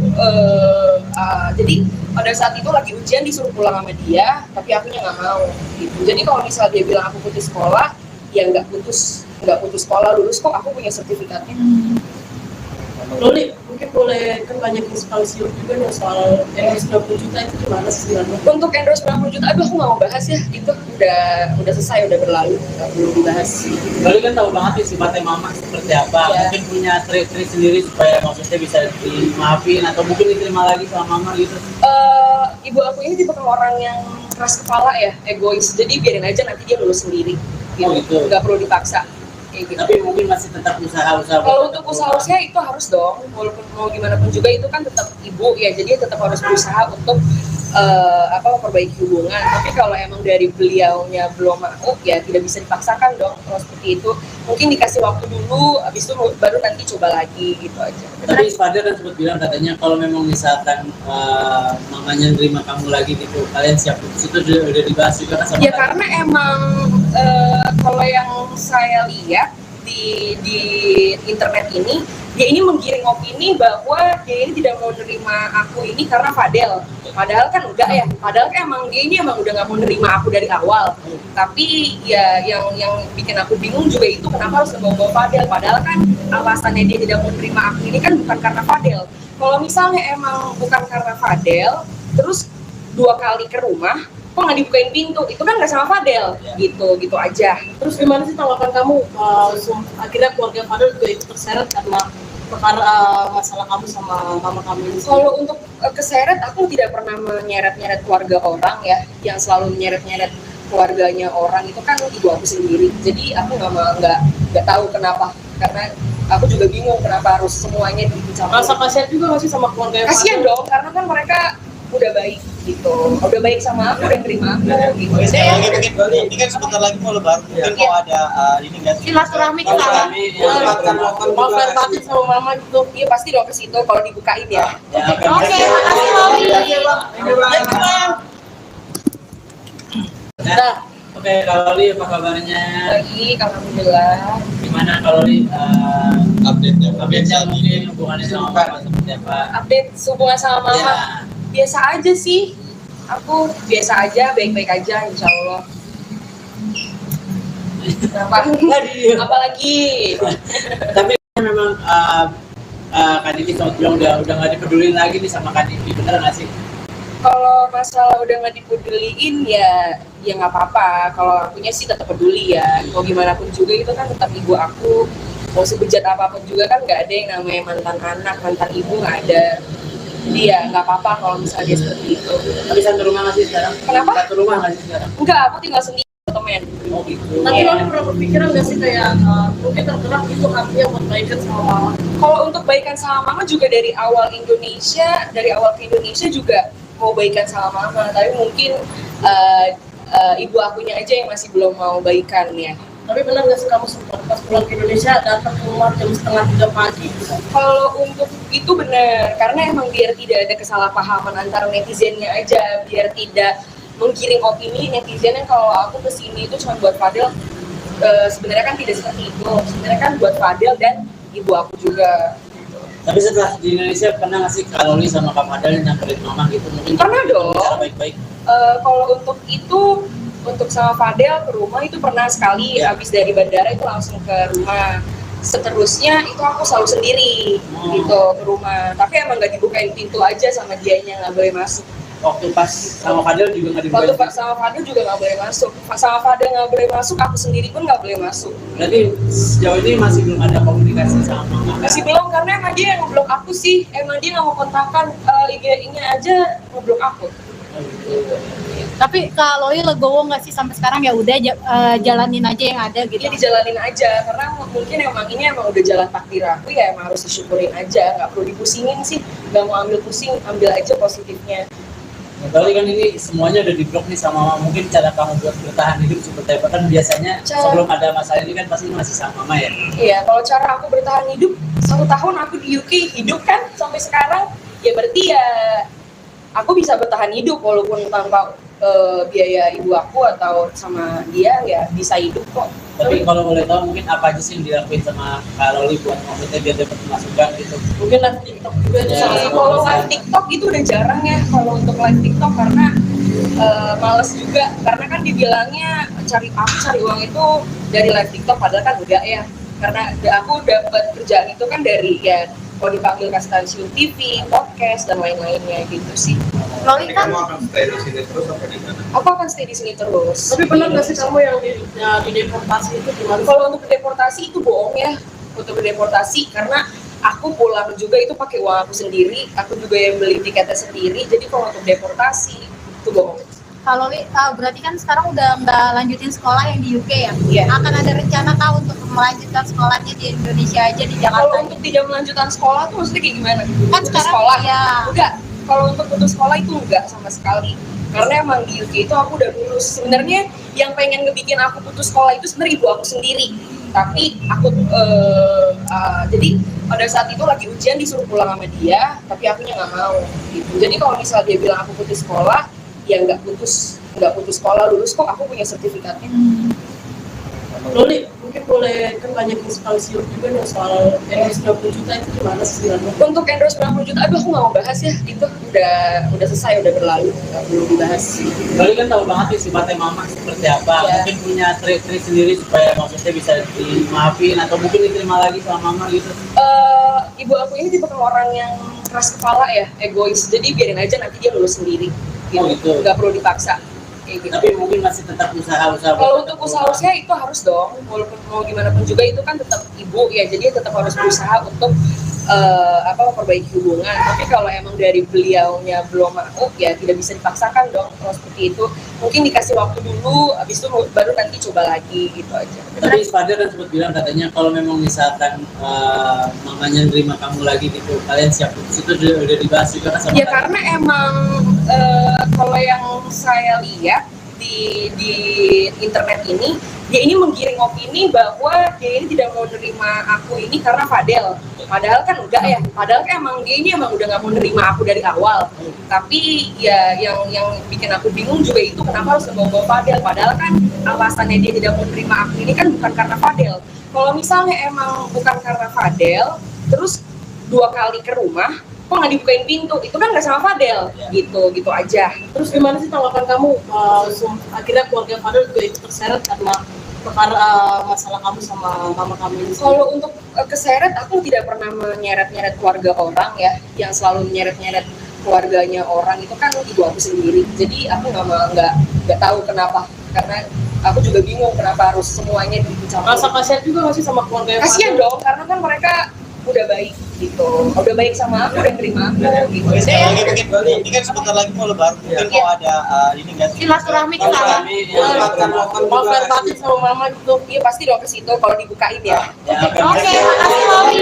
jadi pada saat itu lagi ujian disuruh pulang sama dia, tapi akunya nggak mau. Gitu. Jadi kalau misalnya dia bilang aku putus sekolah, ya nggak putus sekolah, lulus kok, aku punya sertifikatnya. Loli, mungkin boleh kan banyak sekali siur juga nih soal endorse 20 juta itu gimana sih sebenarnya? Untuk endorse 90 juta, aduh aku nggak mau bahas ya, itu udah selesai, udah berlalu, nggak perlu dibahas. Loli kan tahu banget nih sifatnya mama seperti apa. Ya. Mungkin punya trik-trik sendiri supaya maksudnya bisa dimaafin atau mungkin diterima lagi sama mama gitu. Ibu aku ini tipe orang yang keras kepala ya, egois, jadi biarin aja nanti dia lulus sendiri, gitu. Oh, gitu. Nggak perlu dipaksa, kayak gitu. Tapi mungkin masih tetap usaha-usaha. Kalau untuk usaha-usaha itu harus dong, walaupun mau gimana pun juga itu kan tetap ibu ya, jadi tetap harus berusaha untuk memperbaiki hubungan. Tapi kalau emang dari beliaunya belum mau, ya tidak bisa dipaksakan dong. Kalau seperti itu, mungkin dikasih waktu dulu, habis itu baru nanti coba lagi gitu aja. Tapi Fadel kan sempat bilang katanya kalau memang misalkan mamanya nerima kamu lagi gitu, kalian siap putus, itu udah dibahas juga kan sama Ya kalian? karena emang kalau yang saya lihat di internet ini, dia ini menggiring opini bahwa dia ini tidak mau nerima aku ini karena Fadel. Padahal kan enggak ya. Padahal kan emang dia ini emang udah nggak mau nerima aku dari awal. Tapi ya yang bikin aku bingung juga itu kenapa harus ngebawa Fadel. Padahal kan alasannya dia tidak mau nerima aku ini kan bukan karena Fadel, Kalau misalnya emang bukan karena Fadel, terus 2 kali ke rumah, kok nggak dibukain pintu? Itu kan nggak sama Fadel, gitu aja. Terus gimana sih tanggapan kamu akhirnya keluarga Fadel juga ikut terseret karena perkara masalah kamu sama mama kamu ini? Kalau untuk keseret, aku tidak pernah menyeret-nyeret keluarga orang ya. Yang selalu menyeret-nyeret keluarganya orang itu kan ibu aku sendiri. Jadi aku nggak tahu kenapa, karena aku juga bingung kenapa harus semuanya dicampur. Rasa kasihan juga nggak sih sama keluarga yang Kasian dong, karena kan mereka udah baik gitu, udah baik sama aku, udah terima aku gitu. Sekali lagi mungkin ini kan sebentar lagi mau lebaran, mungkin mau ada ini nggak sih? Silaturahmi ke sana. mau fair batin sama mama gitu? Iya pasti dong ke situ kalau dibukain ya. Oke, makasih Loli. Nah, oke, Kak Loli apa kabarnya? Baik, alhamdulillah. Gimana Kak Loli Update-nya mungkin hubungannya sama mama seperti apa? Update hubungan sama mama, Ya. biasa aja sih. Aku biasa aja, baik-baik aja, insya Allah. Kenapa? Apalagi? Tapi memang Kak Diki sempat bilang udah nggak dipedulin lagi nih sama Kak Diki, bener nggak sih? Kalau masalah udah nggak dipeduliin ya nggak apa-apa. Kalau akunya sih tetap peduli ya. Mau gimana pun juga itu kan tetap ibu aku. Mau sebejat apapun juga kan nggak ada yang namanya mantan anak, mantan ibu nggak ada. Jadi ya nggak apa-apa kalau misalnya dia seperti itu. Tapi satu rumah nggak sih sekarang? Kenapa? Satu rumah nggak sih sekarang? Enggak, aku tinggal sendiri temen. Oh gitu. Tapi Loli pernah berpikiran nggak sih kayak mungkin tergerak itu hatinya buat baikan sama mama? Kalau untuk baikan sama mama juga dari awal ke Indonesia juga mau baikan sama mama. Tapi mungkin ibu akunya aja yang masih belum mau baikan ya. Tapi benar nggak sih kamu sempat pas pulang ke Indonesia datang ke rumah jam 2:30 pagi? Kalau untuk itu benar, karena emang biar tidak ada kesalahpahaman antara netizennya aja, biar tidak menggiring opini netizennya kalau aku kesini itu cuma buat Fadel. Sebenarnya kan tidak seperti itu. Sebenarnya kan buat Fadel dan ibu aku juga. Tapi setelah di Indonesia pernah nggak sih Kak Loli sama Kak Fadel nyamperin mama gitu? Mungkin Pernah dong. Cara baik-baik. Kalau untuk itu, untuk sama Fadel ke rumah itu pernah sekali. Ya. Habis dari bandara itu langsung ke rumah. Seterusnya itu aku selalu sendiri gitu ke rumah. Tapi emang nggak dibukain pintu aja sama dianya, nggak boleh masuk. Waktu pas sama Fadel juga nggak Waktu dibukain. sama Fadel juga nggak boleh masuk. Sama Fadel nggak boleh masuk, aku sendiri pun nggak boleh masuk. Berarti sejauh ini masih belum ada komunikasi sama mama. Masih belum, karena emang dia yang ngeblok aku sih. Emang dia nggak mau kontakkan, IG-nya aja ngeblok aku. Oh, gitu. Tapi Kak Loli legowo nggak sih sampai sekarang ya udah jalanin aja yang ada gitu. Dia dijalanin aja, karena mungkin emang ini emang udah jalan takdir aku ya, emang harus disyukurin aja. Nggak perlu dipusingin sih, nggak mau ambil pusing, ambil aja positifnya. Nah, Kali kan ini semuanya udah di-blok nih sama mama. Mungkin cara kamu buat bertahan hidup seperti apa? Kan biasanya sebelum ada masalah ini kan pasti masih sama mama ya. Iya, kalau cara aku bertahan hidup 1 tahun aku di UK hidup kan sampai sekarang, ya berarti ya aku bisa bertahan hidup walaupun tanpa biaya ibu aku atau sama dia ya bisa hidup kok. Tapi kalau boleh tahu mungkin apa aja sih yang dilakuin sama Kak Loli buat maksudnya biar dapat masukan gitu. Mungkin live TikTok juga itu Ya. salah satu. Kalau live TikTok itu udah jarang ya kalau untuk live TikTok, karena males juga, karena kan dibilangnya cari uang itu dari live TikTok, padahal kan enggak ya, karena aku dapat kerjaan itu kan dari ya kalau dipanggil ke stasiun TV, podcast dan lain-lainnya gitu sih. Loli Jadi kan kamu akan stay di sini terus apa di mana? Aku akan stay di sini terus. Tapi benar nggak sih kamu yang di deportasi itu gimana? Kalau untuk deportasi itu bohong ya, untuk deportasi, karena aku pulang juga itu pakai uang aku sendiri, aku juga yang beli tiketnya sendiri. Jadi kalau untuk deportasi itu bohong. Kak Loli berarti kan sekarang udah nggak lanjutin sekolah yang di UK ya? Iya. Akan ada rencana Kak untuk melanjutkan sekolahnya di Indonesia aja di Kalau Jakarta? untuk tidak melanjutkan sekolah tuh maksudnya kayak gimana? Kan Putus sekarang sekolah? ya. Enggak. Kalau untuk putus sekolah itu enggak sama sekali. Karena emang di UK itu aku udah lulus. Sebenarnya yang pengen ngebikin aku putus sekolah itu sebenarnya ibu aku sendiri. Tapi aku jadi pada saat itu lagi ujian disuruh pulang sama dia, tapi akunya nggak mau. Gitu. Jadi kalau misal dia bilang aku putus sekolah, ya nggak putus sekolah, lulus kok, aku punya sertifikatnya. Loli, mungkin mungkin boleh kan banyak inspirasi juga nih soal endorse 20 juta itu gimana sih sebenarnya? Untuk endorse 90 juta, aduh aku nggak mau bahas ya, itu udah selesai, udah berlalu, nggak perlu dibahas. Kali kan tahu banget nih sifatnya mama seperti apa. Ya. Mungkin punya trik-trik sendiri supaya maksudnya bisa dimaafin atau mungkin diterima lagi sama mama gitu. Ibu aku ini tipe orang yang keras kepala ya, egois, jadi biarin aja nanti dia lulus sendiri gitu, Oh, gitu. nggak perlu dipaksa kayak gitu. Tapi mungkin masih tetap usaha-usaha. Kalau untuk usaha itu harus dong, walaupun mau gimana pun juga itu kan tetap ibu ya, jadi tetap harus berusaha untuk memperbaiki hubungan. Tapi kalau emang dari beliaunya belum mau, ya tidak bisa dipaksakan dong. Kalau seperti itu, mungkin dikasih waktu dulu, habis itu baru nanti coba lagi gitu aja. Tapi Father kan sempat bilang katanya kalau memang misalkan mamanya nerima kamu lagi gitu, kalian siap putus, itu udah dibahas juga kan sama Ya kalian? karena emang kalau yang saya lihat di internet ini, dia ini menggiring opini bahwa dia ini tidak mau nerima aku ini karena Fadel. Padahal kan enggak ya, padahal kan emang dia ini emang udah nggak mau nerima aku dari awal. Tapi ya yang bikin aku bingung juga itu kenapa harus membawa Fadel. Padahal kan alasannya dia tidak mau nerima aku ini kan bukan karena Fadel. Kalau misalnya emang bukan karena Fadel, terus 2 kali ke rumah, kok nggak dibukain pintu, itu kan nggak sama Fadel, gitu aja. Terus gimana sih tanggapan kamu akhirnya keluarga Fadel juga ikut terseret karena perkara masalah kamu sama mama kamu ini? Kalau untuk keseret, aku tidak pernah menyeret-nyeret keluarga orang ya, yang selalu menyeret-nyeret keluarganya orang itu kan ibu aku sendiri. Jadi aku nggak tahu kenapa, karena aku juga bingung kenapa harus semuanya dicampur. Rasa kasihan juga nggak sih sama keluarga Kasian dong, karena kan mereka udah baik gitu, udah baik sama aku, udah terima aku gitu. Oke, sekali Saya lagi mungkin ini kan sebentar lagi mau lebaran, mungkin mau ada ini nggak sih? Silaturahmi ke sana. mau fair batin sama mama gitu. iya pasti dong ke situ kalau dibukain ya. Ya, Oke, makasih Loli.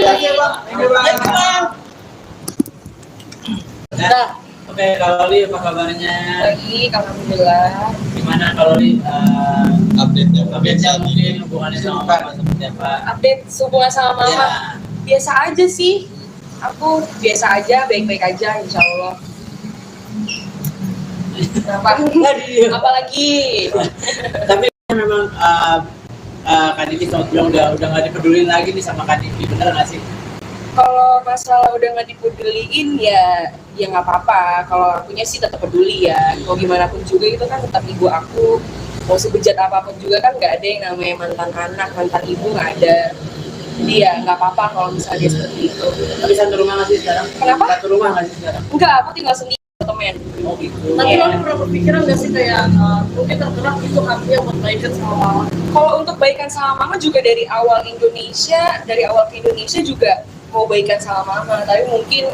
Nah, oke, kalau Li apa kabarnya? Baik, alhamdulillah. Gimana kalau Li Update-nya mungkin hubungannya sama mama seperti apa? Update hubungan sama mama. Ya. Biasa aja sih, aku biasa aja, baik-baik aja insya Allah. Kenapa? Apalagi? Tapi memang Kak Diki sempat bilang udah nggak dipedulin lagi nih sama Kak Diki, bener nggak sih? Kalau masalah udah nggak dipeduliin ya nggak apa-apa. Kalau akunya sih tetap peduli ya. Mau gimana pun juga itu kan tetap ibu aku. Mau sebejat apapun juga kan nggak ada yang namanya mantan anak, mantan ibu nggak ada. Jadi ya nggak apa-apa kalau misalnya dia seperti itu. Tapi satu rumah nggak sih sekarang? Kenapa? Satu rumah nggak sih sekarang? Enggak, aku tinggal sendiri temen. Oh gitu. Tapi lo pernah berpikiran nggak sih kayak mungkin tergerak itu hatinya buat baikan sama mama? Kalau untuk baikan sama mama juga dari awal ke Indonesia juga mau baikan sama mama, tapi mungkin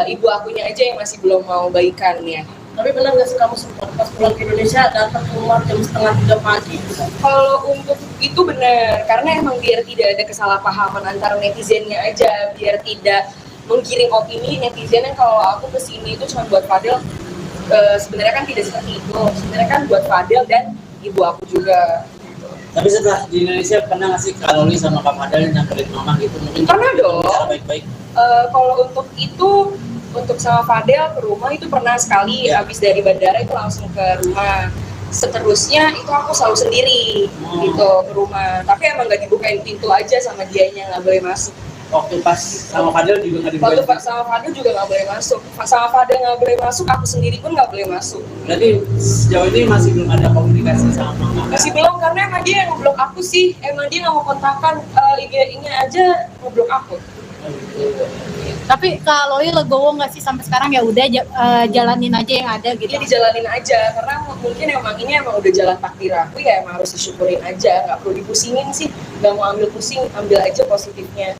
ibu akunya aja yang masih belum mau baikan ya. Tapi benar nggak sih kamu sempat pas pulang ke Indonesia datang ke rumah jam 2:30 pagi? Kalau untuk itu benar, karena emang biar tidak ada kesalahpahaman antara netizennya aja, biar tidak menggiring opini netizen yang kalau aku kesini itu cuma buat Fadel. Sebenarnya kan tidak seperti itu, sebenarnya kan buat Fadel dan ibu aku juga. Tapi setelah di Indonesia pernah nggak sih kalau Li sama Kak Fadel nyamperin mama gitu? Mungkin Pernah dong. bicara baik-baik. Kalau untuk itu, untuk sama Fadel ke rumah itu pernah sekali, Ya. habis dari bandara itu langsung ke rumah. Seterusnya itu aku selalu sendiri gitu ke rumah, tapi emang nggak dibukain pintu aja sama dianya, nggak boleh masuk. Waktu pas sama Fadel juga nggak Waktu dibuka. sama Fadel juga nggak boleh masuk, sama Fadel nggak boleh masuk, aku sendiri pun nggak boleh masuk. Berarti sejauh ini masih belum ada komunikasi sama mama. kan? Masih belum, karena emang dia yang ngeblok aku sih, emang dia nggak mau kontakkan, IG-nya aja ngeblok aku. Oh, gitu. Tapi Kak Loli legowo nggak sih sampai sekarang, ya udah jalanin aja yang ada gitu. Dia dijalanin aja, karena mungkin emang ini emang udah jalan takdir aku ya, emang harus disyukurin aja, nggak perlu dipusingin sih, nggak mau ambil pusing, ambil aja positifnya.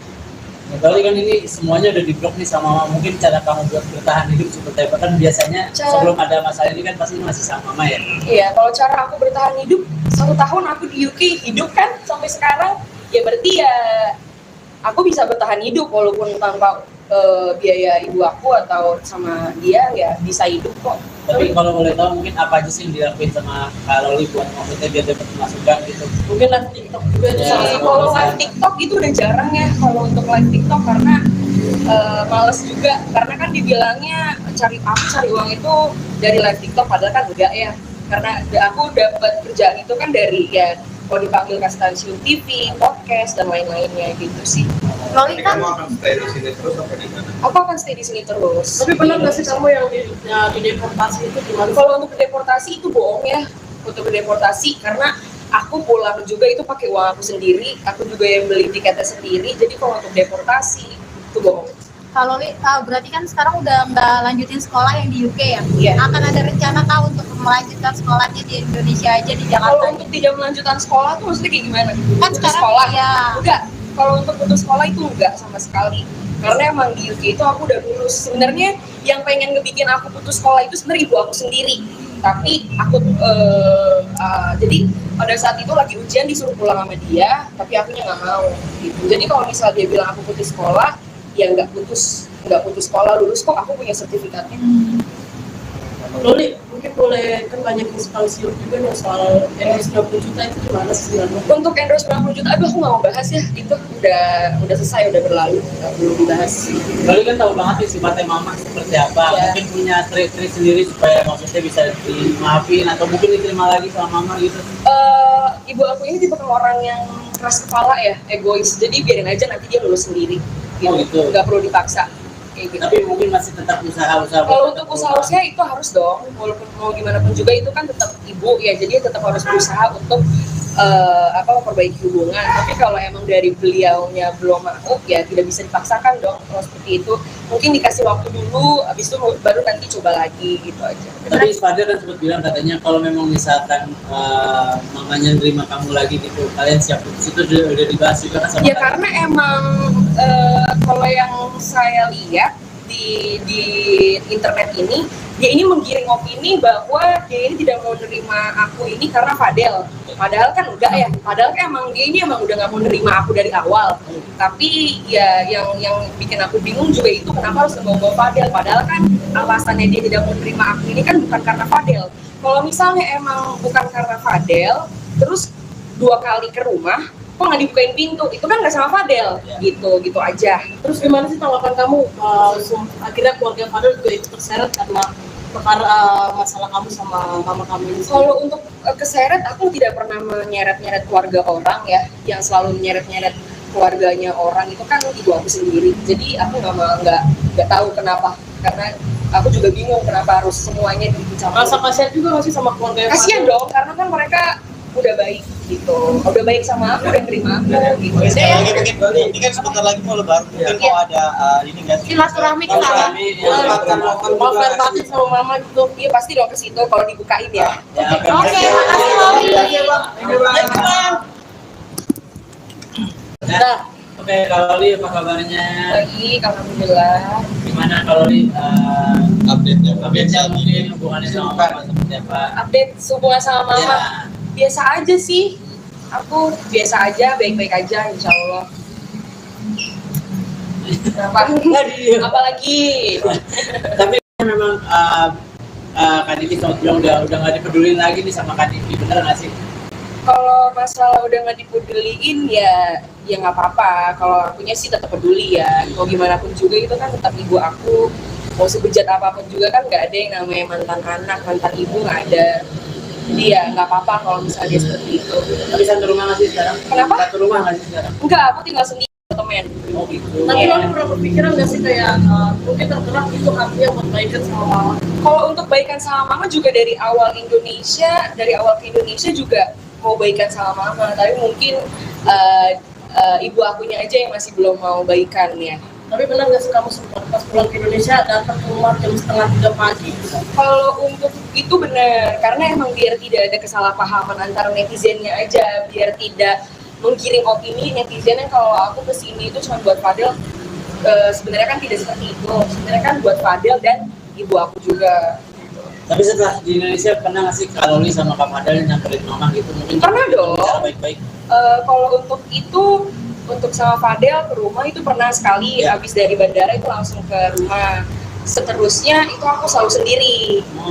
Ya, berarti kan ini semuanya udah diblok nih sama mama. Mungkin cara kamu buat bertahan hidup seperti apa? Kan biasanya sebelum ada masalah ini kan pasti masih sama mama ya. Iya, kalau cara aku bertahan hidup, 1 tahun aku di UK hidup kan sampai sekarang, ya berarti ya aku bisa bertahan hidup walaupun tanpa biaya ibu aku atau sama dia, ya bisa hidup kok. Tapi kalau boleh tahu mungkin apa aja sih yang dilakuin sama Kak Loli buat maksudnya biar dapat masukan gitu? Mungkin live TikTok juga itu Ya. salah satu Kalau alasan. live TikTok itu udah jarang ya, kalau untuk live TikTok karena males juga, karena kan dibilangnya cari uang itu dari live TikTok, padahal kan enggak ya, karena aku dapat kerjaan itu kan dari ya kalau dipanggil ke stasiun TV, podcast dan lain-lainnya gitu sih. Loli kan Kamu akan stay di sini terus apa di mana? Aku akan stay di sini terus. Tapi pernah nggak sih kamu yang di deportasi itu gimana? Kalau untuk deportasi itu bohong ya, untuk deportasi karena aku pulang juga itu pakai uang aku sendiri, aku juga yang beli tiketnya sendiri. Jadi kalau untuk deportasi itu bohong. kalau Loli berarti kan sekarang udah nggak lanjutin sekolah yang di UK ya? Iya. Akan ada rencana kah untuk melanjutkan sekolahnya di Indonesia aja di Jakarta? Kalau untuk tidak melanjutkan sekolah tuh maksudnya kayak gimana? Kan Putus sekarang sekolah? ya. Enggak. Kalau untuk putus sekolah itu enggak sama sekali. Karena emang di UK itu aku udah lulus. Sebenarnya yang pengen ngebikin aku putus sekolah itu sebenarnya ibu aku sendiri. Tapi aku jadi pada saat itu lagi ujian disuruh pulang sama dia, tapi akunya nggak mau. Gitu. Jadi kalau misalnya dia bilang aku putus sekolah, ya nggak putus sekolah, lulus kok, aku punya sertifikatnya. Loli, mungkin boleh kan banyak inspirasi juga nih soal endorse 90 juta itu gimana sih sebenarnya? Untuk endorse 90 juta, aduh aku nggak mau bahas ya, itu udah selesai, udah berlalu, nggak perlu dibahas. Lalu kan tahu banget nih sifatnya mama seperti apa. Iya. Mungkin punya trik-trik sendiri supaya maksudnya bisa dimaafin atau mungkin diterima lagi sama mama gitu. Ibu aku ini tipe orang yang keras kepala ya, egois, jadi biarin aja nanti dia lulus sendiri. Oh, gitu. Nggak perlu dipaksa. Kayak gitu. Tapi mungkin masih tetap usaha-usaha. Kalau untuk usaha itu harus dong, walaupun mau gimana pun juga itu kan tetap ibu ya, jadi tetap harus berusaha untuk memperbaiki hubungan. Tapi kalau emang dari beliaunya belum mau, ya tidak bisa dipaksakan dong. Kalau seperti itu, mungkin dikasih waktu dulu, habis itu baru nanti coba lagi gitu aja. Tapi Fadil kan sempat bilang katanya kalau memang misalkan mamanya nerima kamu lagi gitu, kalian siap putus, itu udah dibahas juga kan sama Ya kalian? karena emang kalau yang saya lihat di internet ini, dia ini menggiring opini bahwa dia ini tidak mau nerima aku ini karena Fadel. Padahal kan enggak ya. Padahal kan emang dia ini emang udah nggak mau nerima aku dari awal. Tapi ya yang bikin aku bingung juga itu kenapa harus membawa Fadel. Padahal kan alasannya dia tidak mau nerima aku ini kan bukan karena Fadel. Kalau misalnya emang bukan karena Fadel, terus 2 kali ke rumah, kok nggak dibukain pintu, itu kan nggak sama Fadel, gitu aja. Terus gimana sih tanggapan kamu? Akhirnya keluarga Fadel juga ikut terseret karena perkara masalah kamu sama mama kamu ini. Kalau untuk keseret, aku tidak pernah menyeret-nyeret keluarga orang ya, yang selalu menyeret-nyeret keluarganya orang itu kan ibu aku sendiri. Jadi aku nggak tahu kenapa, karena aku juga bingung kenapa harus semuanya dicampur. Rasa kasihan juga nggak sih sama keluarga Kasian dong, karena kan mereka udah baik gitu, udah baik sama aku, udah terima aku gitu. Oke, sekali lagi Jadi, mungkin ini kan sebentar lagi mau lebaran, mungkin mau ada ini nggak sih? Silaturahmi ke sana. Maaf lahir batin sama mama gitu. iya pasti dong ke situ kalau dibukain ya. Ya, Oke, makasih Loli. Nah, oke, kalau Li apa kabarnya? Baik, alhamdulillah. Gimana kalau Li Update-nya mungkin hubungannya sama mama seperti apa? Update hubungan sama mama. Ya. Biasa aja sih, aku biasa aja, baik-baik aja insya Allah. Apalagi Tapi memang Kak Diki sempat bilang udah nggak dipedulin lagi nih sama Kak Diki, bener nggak sih? kalau masalah udah nggak dipeduliin ya nggak apa-apa. Kalau akunya sih tetap peduli ya, mau gimana pun juga itu kan tetap ibu aku. Mau sebejat apapun juga kan nggak ada yang namanya mantan anak, mantan ibu nggak ada. Jadi ya nggak apa-apa kalau misalnya dia seperti itu. Tapi satu rumah nggak sih sekarang? Kenapa? Satu rumah nggak sih sekarang? Enggak, aku tinggal sendiri temen. Oh gitu. Tapi Loli pernah berpikiran nggak sih kayak mungkin tergerak itu artinya buat baikan sama mama? Kalau untuk baikan sama mama juga dari awal ke Indonesia juga mau baikan sama mama, tapi mungkin ibu akunya aja yang masih belum mau baikan ya. Tapi benar nggak sih kamu sempat pas pulang ke Indonesia datang ke rumah jam 2:30 pagi? Kalau untuk itu benar, karena emang biar tidak ada kesalahpahaman antara netizennya aja, biar tidak menggiring opini netizen yang kalau aku kesini itu cuma buat Fadel. Sebenarnya kan tidak seperti itu, sebenarnya kan buat Fadel dan ibu aku juga. Tapi setelah di Indonesia pernah nggak sih kalau Li sama Kak Fadel nyamperin mama gitu? Mungkin Pernah dong. bicara baik-baik. Kalau untuk itu, untuk sama Fadel ke rumah itu pernah sekali, Ya. habis dari bandara itu langsung ke rumah. Seterusnya itu aku selalu sendiri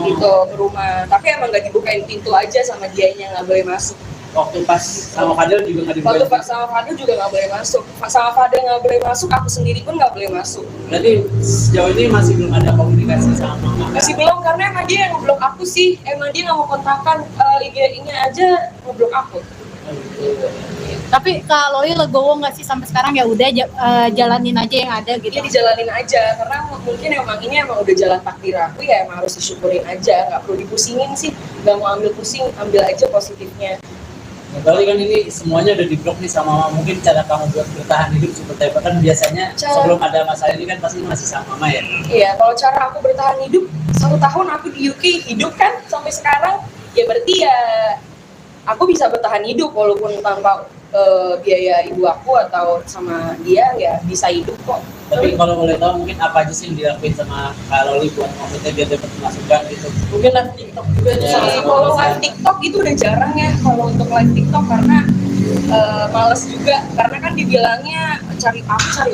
gitu ke rumah, tapi emang nggak dibukain pintu aja sama dianya, nggak boleh masuk. Waktu pas sama Fadel juga nggak Waktu dibukain. sama Fadel juga nggak boleh masuk, sama Fadel nggak boleh masuk, aku sendiri pun nggak boleh masuk. Berarti sejauh ini masih belum ada komunikasi sama mama. Masih belum, karena emang dia yang ngeblok aku sih, emang dia nggak mau kontakkan, IG-nya aja ngeblok aku. Tapi kalau Loli legowo nggak sih sampai sekarang ya udah jalanin aja yang ada gitu. Ya dijalanin aja, karena mungkin ini emang udah jalan takdir aku, ya emang harus disyukurin aja, nggak perlu dipusingin sih, nggak mau ambil pusing, ambil aja positifnya. Berarti kan ini semuanya udah di-blok nih sama mama. Mungkin cara kamu buat bertahan hidup seperti apa? Kan biasanya sebelum ada masalah ini kan pasti masih sama mama ya? Iya, kalau cara aku bertahan hidup, 1 tahun aku di UK hidup kan sampai sekarang, ya berarti ya aku bisa bertahan hidup walaupun tanpa biaya ibu aku atau sama dia, ya bisa hidup kok. Tapi kalau boleh tahu mungkin apa aja sih yang dilakuin sama Kak Loli buat maksudnya biar dapat masukan gitu? Mungkin live TikTok juga itu Ya, salah satu. Kalau live TikTok itu udah jarang ya, kalau untuk live TikTok karena males juga, karena kan dibilangnya cari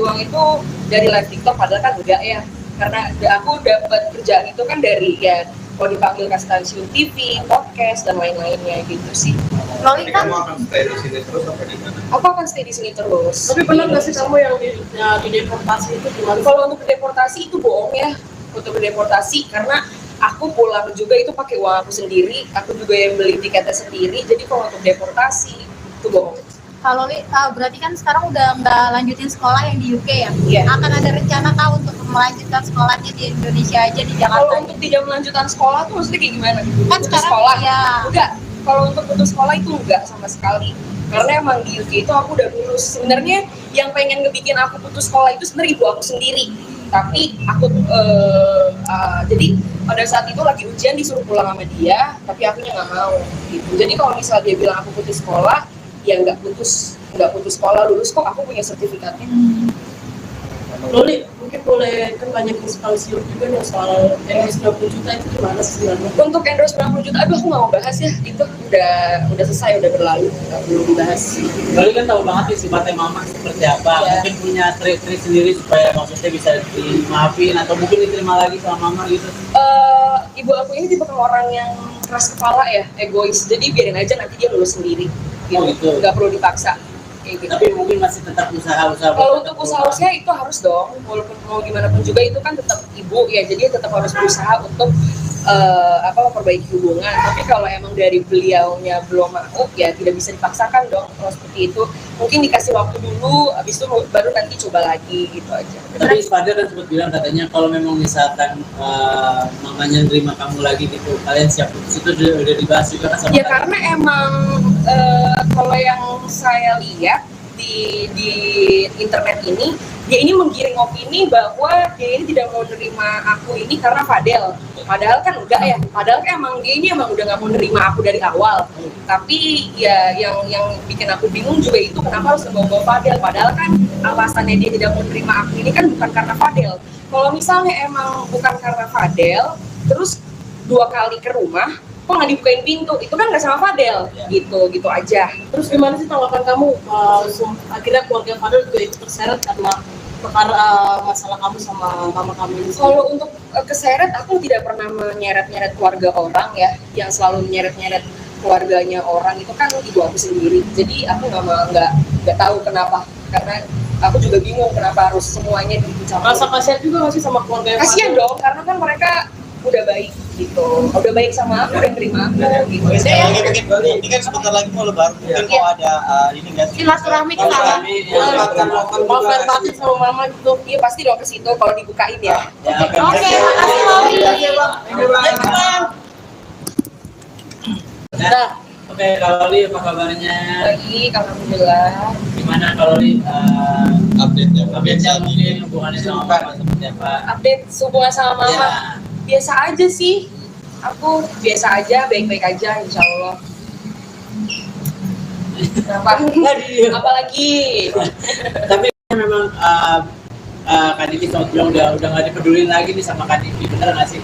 uang itu dari live TikTok, padahal kan enggak ya, karena aku dapat kerjaan itu kan dari ya kalau dipanggil ke stasiun TV, podcast dan lain-lainnya gitu sih. Loli Jadi kan kamu akan stay di sini terus apa di mana? Aku akan stay di sini terus. Tapi benar nggak sih kamu yang di deportasi itu gimana? Kalau untuk deportasi itu bohong ya, untuk deportasi karena aku pulang juga itu pakai uang aku sendiri, aku juga yang beli tiketnya sendiri. Jadi kalau untuk deportasi itu bohong. kalau Loli berarti kan sekarang udah nggak lanjutin sekolah yang di UK ya? Iya. Akan ada rencana kah untuk melanjutkan sekolahnya di Indonesia aja di Kalau Jakarta? untuk tidak melanjutkan sekolah tuh maksudnya kayak gimana? Kan Putus sekarang sekolah? ya. Enggak. Kalau untuk putus sekolah itu enggak sama sekali. Karena emang di UK itu aku udah lulus. Sebenarnya yang pengen ngebikin aku putus sekolah itu sebenarnya ibu aku sendiri. Tapi aku jadi pada saat itu lagi ujian disuruh pulang sama dia, tapi akunya nggak mau gitu. Jadi kalau misal dia bilang aku putus sekolah, ya nggak putus sekolah, lulus kok, aku punya sertifikatnya. Loli, mungkin boleh kan banyak inspirasi juga nih soal endorse 20 juta itu gimana sih sebenarnya? Untuk endorse 90 juta, aduh aku nggak mau bahas ya, itu udah selesai, udah berlalu, nggak perlu dibahas. Loli kan tahu banget nih sifatnya mama seperti apa. Ya. Mungkin punya trik-trik sendiri supaya maksudnya bisa dimaafin atau mungkin diterima lagi sama mama gitu. Ibu aku ini tipe orang yang keras kepala ya, egois, jadi biarin aja nanti dia lulus sendiri gitu, Oh, gitu. nggak perlu dipaksa kayak gitu. Tapi mungkin masih tetap usaha-usaha. Kalau untuk usaha-usaha itu harus dong, walaupun mau gimana pun juga itu kan tetap ibu ya, jadi tetap harus berusaha untuk memperbaiki hubungan. Tapi kalau emang dari beliaunya belum mau, ya tidak bisa dipaksakan dong kalau seperti itu. Mungkin dikasih waktu dulu, habis itu baru nanti coba lagi gitu aja. Tapi Ispada kan sempat bilang katanya kalau memang misalkan mamanya nerima kamu lagi gitu, kalian siap putus, itu udah dibahas juga kan sama Ya kalian? karena emang kalau yang saya lihat di internet ini, dia ini menggiring opini bahwa dia ini tidak mau nerima aku ini karena Fadel. Padahal kan enggak ya, padahal kan emang dia ini emang udah nggak mau nerima aku dari awal. Tapi ya yang bikin aku bingung juga itu kenapa harus ngebawa Fadel. Padahal kan alasannya dia tidak mau nerima aku ini kan bukan karena Fadel. Kalau misalnya emang bukan karena Fadel, terus 2 kali ke rumah, kok nggak dibukain pintu, itu kan nggak sama Fadel, gitu aja. Terus gimana sih tanggapan kamu akhirnya keluarga Fadel juga ikut terseret karena perkara masalah kamu sama mama kamu ini? Kalau untuk keseret, aku tidak pernah menyeret-nyeret keluarga orang ya, yang selalu menyeret-nyeret keluarganya orang itu kan ibu aku sendiri. Jadi aku nggak tahu kenapa, karena aku juga bingung kenapa harus semuanya dicampur. Rasa kasihan juga nggak sih sama keluarga Kasian dong, karena kan mereka udah baik gitu, udah baik sama aku, udah terima aku gitu. Oke, sekali lagi mungkin ini kan sebentar lagi mau lebaran, mungkin Iya. mau ada ini nggak sih? Silaturahmi ke sana. Mau fair party sama mama gitu? Iya pasti dong ke situ kalau dibukain ya. Ya, Oke, makasih Loli. Nah, oke, kalau Li apa kabarnya? Baik, alhamdulillah. Gimana kalau Li Update-nya. update-nya mungkin hubungannya sama mama seperti apa? Update hubungan sama mama. Ya. Biasa aja sih, aku biasa aja, baik-baik aja insya Allah. Kenapa? Apalagi Tapi memang Kak Diki sama bilang udah nggak dipedulin lagi nih sama Kak Diki, bener nggak sih?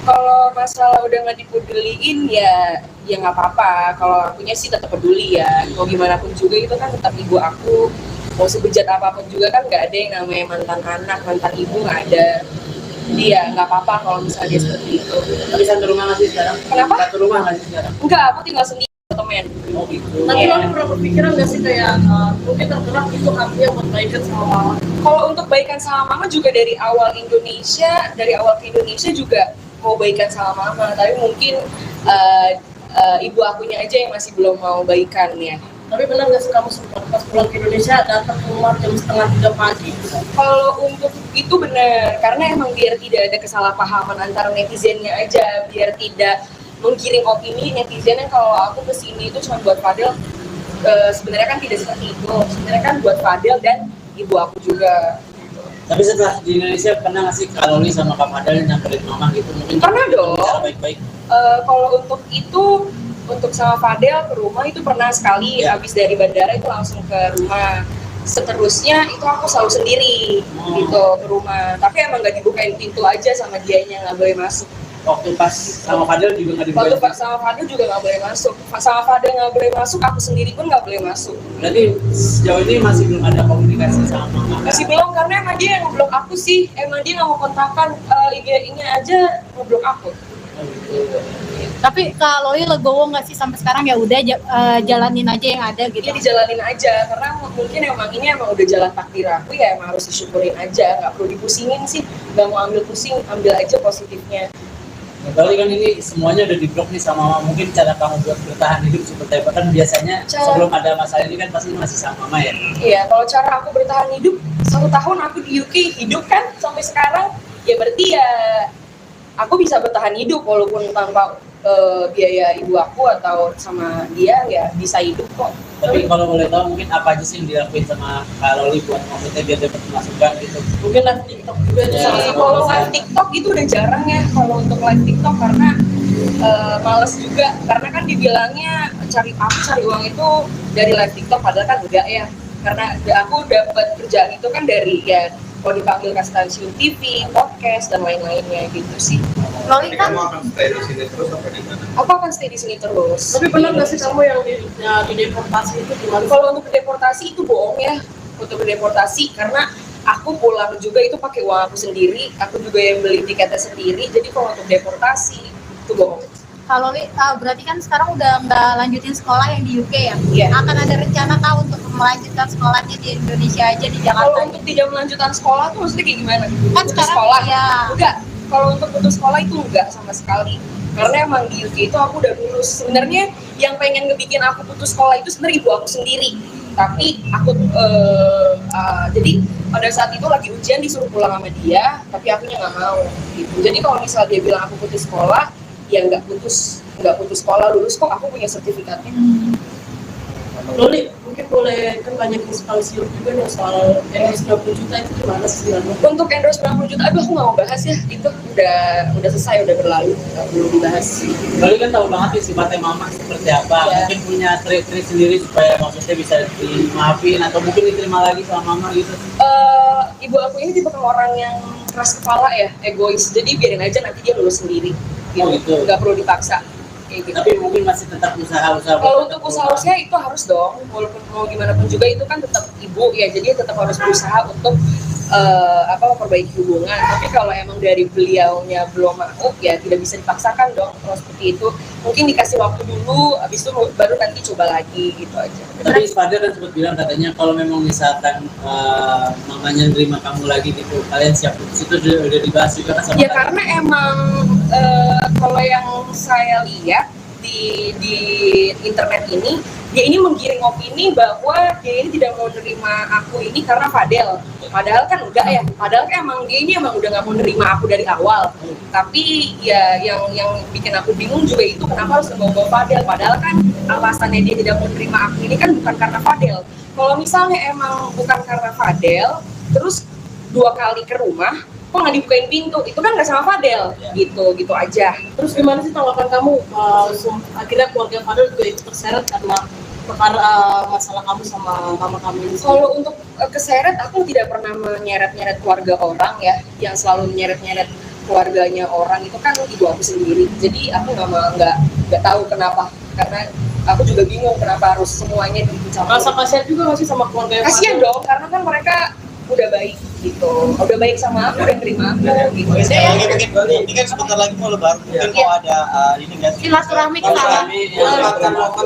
kalau masalah udah nggak dipeduliin ya nggak apa-apa. Kalau akunya sih tetap peduli ya, mau gimana pun juga itu kan tetap ibu aku. Mau sebejat apapun juga kan nggak ada yang namanya mantan anak, mantan ibu nggak ada. Dia nggak apa-apa kalau misalnya dia seperti itu. Tapi satu rumah nggak sih sekarang? Kenapa? Satu rumah nggak sih sekarang? Enggak, aku tinggal sendiri temen. Oh gitu. Tapi lo pernah berpikiran nggak sih kayak mungkin tergerak itu hatinya buat baikan sama mama? Kalau untuk baikan sama mama juga dari awal ke Indonesia juga mau baikan sama mama, tapi mungkin ibu akunya aja yang masih belum mau baikan ya. Tapi benar nggak sih kamu sempat pas pulang ke Indonesia datang ke rumah jam 2:30 pagi? Kalau untuk itu benar, karena emang biar tidak ada kesalahpahaman antara netizennya aja, biar tidak menggiring opini netizen yang kalau aku kesini itu cuma buat Fadel. Sebenarnya kan tidak seperti itu. Sebenarnya kan buat Fadel dan ibu aku juga. Tapi setelah di Indonesia pernah nggak sih Kak Loli sama Kak Fadel nyamperin mama gitu? Mungkin Pernah dong. bicara baik-baik. Kalau untuk itu, untuk sama Fadel ke rumah itu pernah sekali. Habis dari bandara itu langsung ke rumah. Seterusnya itu aku selalu sendiri gitu ke rumah. Tapi emang nggak dibukain pintu aja sama dianya, nggak boleh masuk. Waktu pas sama Fadel juga nggak Waktu dibuka. sama Fadel juga nggak boleh masuk. Sama Fadel nggak boleh masuk, aku sendiri pun nggak boleh masuk. Berarti sejauh ini masih belum ada komunikasi sama mama. Masih belum, karena emang dia yang ngeblok aku sih. Emang dia nggak mau kontakkan, IG-nya aja ngeblok aku. Oh, gitu. Tapi Kak Loli legowo nggak sih sampai sekarang, ya udah jalanin aja yang ada gitu? Dia dijalanin aja, karena mungkin emang ini emang udah jalan takdir aku ya, emang harus disyukurin aja, nggak perlu dipusingin sih, nggak mau ambil pusing, ambil aja positifnya. Berarti kan ini semuanya udah di-blok nih sama mama. Mungkin cara kamu buat bertahan hidup seperti apa? Kan biasanya sebelum ada masalah ini kan pasti masih sama mama ya? Iya, kalau cara aku bertahan hidup, 1 tahun aku di UK hidup kan sampai sekarang, ya berarti ya aku bisa bertahan hidup walaupun tanpa biaya ibu aku atau sama dia, ya bisa hidup kok. Tapi kalau boleh tahu mungkin apa aja sih yang dilakuin sama Kak Loli buat maksudnya biar dapat masukan gitu? Mungkin live TikTok juga Ya, sama-sama. Kalau live TikTok itu udah jarang ya, kalau untuk live TikTok karena males juga, karena kan dibilangnya cari uang itu dari live TikTok, padahal kan enggak ya, karena aku dapat kerjaan itu kan dari ya kalau dipanggil ke stasiun TV, podcast dan lain-lainnya gitu sih. Loli Jadi kan kamu akan stay di sini terus apa di mana? Aku akan stay di sini terus. Tapi benar nggak sih kamu yang di deportasi itu gimana? Kalau untuk deportasi itu bohong ya, untuk deportasi karena aku pulang juga itu pakai uang aku sendiri, aku juga yang beli tiketnya sendiri. Jadi kalau untuk deportasi itu bohong. Kak Loli berarti kan sekarang udah nggak lanjutin sekolah yang di UK ya? Iya. Akan ada rencana kah untuk melanjutkan sekolahnya di Indonesia aja, di Kalau Jakarta? untuk tidak melanjutkan sekolah tuh maksudnya kayak gimana? Kan Putus sekarang sekolah? ya. Enggak. Kalau untuk putus sekolah itu enggak sama sekali. Karena emang di UK itu aku udah lulus. Sebenarnya yang pengen ngebikin aku putus sekolah itu sebenarnya ibu aku sendiri. Tapi aku jadi pada saat itu lagi ujian disuruh pulang sama dia, tapi akunya nggak mau. Gitu. Jadi kalau misalnya dia bilang aku putus sekolah, ya nggak putus sekolah, lulus kok, aku punya sertifikatnya. Loli, mungkin boleh kan banyak inspirasi juga nih soal endorse 90 juta itu gimana sih sebenarnya? Untuk endorse 90 juta, aduh aku nggak mau bahas ya, itu udah selesai, udah berlalu, nggak perlu dibahas. Loli kan tahu banget nih sifatnya mama seperti apa. Iya. Mungkin punya trik-trik sendiri supaya maksudnya bisa dimaafin atau mungkin diterima lagi sama mama gitu. Ibu aku ini tipe orang yang keras kepala ya, egois, jadi biarin aja nanti dia lulus sendiri, Oh, gitu. nggak perlu dipaksa. Kayak gitu. Tapi mungkin masih tetap usaha-usaha. Kalau untuk usaha itu harus dong, walaupun mau gimana pun juga itu kan tetap ibu ya, jadi tetap harus berusaha untuk memperbaiki hubungan. Tapi kalau emang dari beliaunya belum mau, ya tidak bisa dipaksakan dong. Kalau seperti itu mungkin dikasih waktu dulu, habis itu baru nanti coba lagi gitu aja. Tapi Fadel kan sempat bilang katanya kalau memang misalkan mamanya nerima kamu lagi gitu, kalian siap putus, itu udah dibahas juga kan sama Ya Fadel? karena emang kalau yang saya lihat di internet ini, dia ini menggiring opini bahwa dia ini tidak mau nerima aku ini karena Fadel. Padahal kan enggak ya. Padahal kan emang dia ini emang udah nggak mau nerima aku dari awal. Tapi ya yang bikin aku bingung juga itu kenapa harus membawa Fadel. Padahal kan alasannya dia tidak mau nerima aku ini kan bukan karena Fadel. Kalau misalnya emang bukan karena Fadel, terus 2 kali ke rumah, kok nggak dibukain pintu, itu kan nggak sama Fadel, gitu aja. Terus gimana sih tanggapan kamu? Akhirnya keluarga Fadel juga ikut terseret karena perkara masalah kamu sama mama kamu ini. Kalau untuk keseret, aku tidak pernah menyeret-nyeret keluarga orang ya, yang selalu menyeret-nyeret keluarganya orang itu kan ibu aku sendiri. Jadi aku nggak tahu kenapa, karena aku juga bingung kenapa harus semuanya dicampur. Rasa kasihan juga masih sama keluarga Kasian dong, karena kan mereka udah baik gitu, udah baik sama aku, udah terima aku gitu. Oke, sekali lagi mungkin ini kan sebentar lagi mau lebaran, mungkin mau ada ini nggak sih? Silaturahmi ke sana.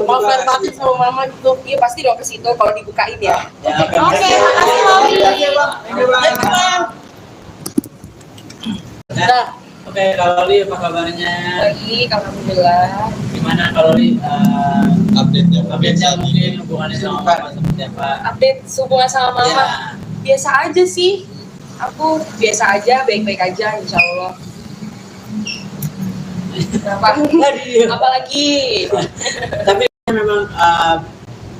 Mau fair batin sama mama gitu. Iya pasti dong ke situ kalau dibukain ya. Oke, makasih Loli. Nah, Oke, kalau Li apa kabarnya? Baik, alhamdulillah. Gimana kalau Li Update-nya mungkin hubungannya sama Mama seperti apa? Update hubungan sama mama. Ya. Biasa aja sih. Aku biasa aja, baik-baik aja, insya Allah. Kenapa? Apalagi? Tapi memang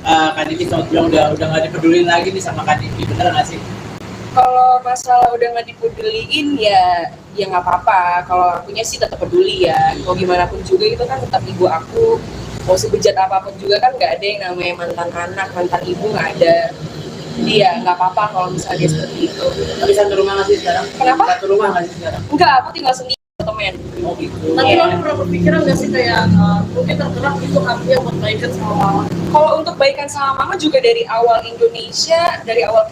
Kak Diki sempat bilang udah nggak dipedulin lagi nih sama Kak Diki, bener nggak sih? Kalau masalah udah nggak dipeduliin ya nggak apa-apa. Kalau akunya sih tetap peduli ya. Mau gimana pun juga itu kan tetap ibu aku. Mau sebejat apapun juga kan nggak ada yang namanya mantan anak, mantan ibu nggak ada. Jadi ya nggak apa-apa kalau misalnya dia seperti itu. Tapi satu rumah nggak sih sekarang? Kenapa? Satu rumah nggak sih sekarang? Enggak, aku tinggal sendiri temen. Oh gitu. Tapi Iya. lo pernah berpikiran nggak sih kayak mungkin tergerak itu artinya buat baikan sama mama? Kalau untuk baikan sama mama juga dari awal ke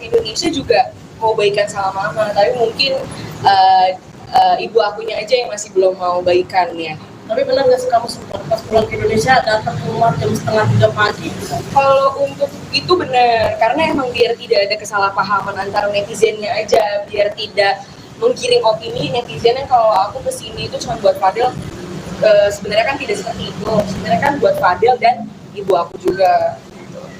Indonesia juga mau baikan sama mama, tapi mungkin ibu akunya aja yang masih belum mau baikan ya. Tapi benar nggak sih kamu sempat pas pulang ke Indonesia datang ke rumah jam 2:30 pagi? Kalau untuk itu benar, karena emang biar tidak ada kesalahpahaman antara netizennya aja, biar tidak menggiring opini netizen yang kalau aku kesini itu cuma buat Fadel. Sebenarnya kan tidak seperti itu. Sebenarnya kan buat Fadel dan ibu aku juga.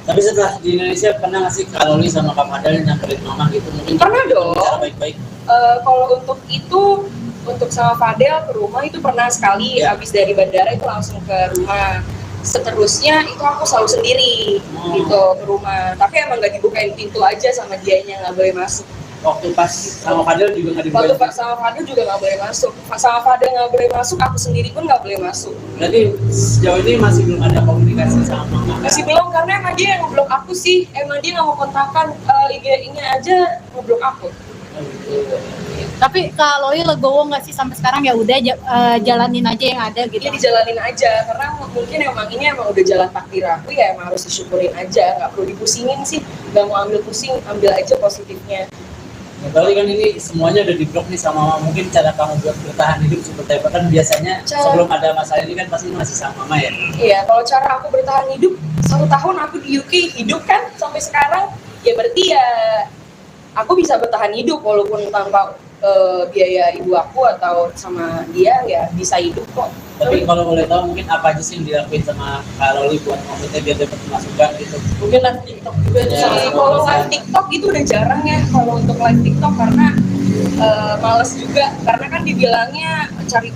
Tapi setelah di Indonesia pernah nggak sih kalau Li sama Kak Fadel nyamperin Mama gitu? Mungkin Pernah dong. bicara baik-baik. Kalau untuk itu, untuk sama Fadel ke rumah itu pernah sekali. Ya. Habis dari bandara itu langsung ke rumah. Seterusnya itu aku selalu sendiri gitu ke rumah. Tapi emang nggak dibukain pintu aja sama dianya, nggak boleh masuk. Waktu pas sama Fadel juga nggak Waktu dibukain. sama Fadel juga nggak boleh masuk. Sama Fadel nggak boleh masuk, aku sendiri pun nggak boleh masuk. Berarti sejauh ini masih belum ada komunikasi sama Mama. Masih belum, karena emang dia yang ngeblok aku sih. Emang dia nggak mau kontakkan IG-nya aja ngeblok aku. Oh, gitu. Tapi kalau Loli legowo nggak sih sampai sekarang ya udah jalanin aja yang ada gitu. Dia dijalanin aja, karena mungkin ini emang udah jalan takdir aku ya, emang harus disyukurin aja, nggak perlu dipusingin sih. Nggak mau ambil pusing, ambil aja positifnya. Ya, berarti kan ini semuanya udah di-blok nih sama Mama. Mungkin cara kamu buat bertahan hidup seperti apa? Kan biasanya sebelum ada masalah ini kan pasti masih sama Mama ya. Iya, kalau cara aku bertahan hidup 1 tahun aku di UK hidup kan sampai sekarang, ya berarti ya aku bisa bertahan hidup walaupun tanpa biaya ibu aku atau sama dia ya bisa hidup kok. Tapi kalau boleh tahu mungkin apa aja sih yang dilakuin sama Kak Loli buat maksudnya biar dapat masukan gitu? Mungkin live TikTok juga itu Ya. salah satu Kalau alasan. live TikTok itu udah jarang ya kalau untuk live TikTok, karena males juga, karena kan dibilangnya cari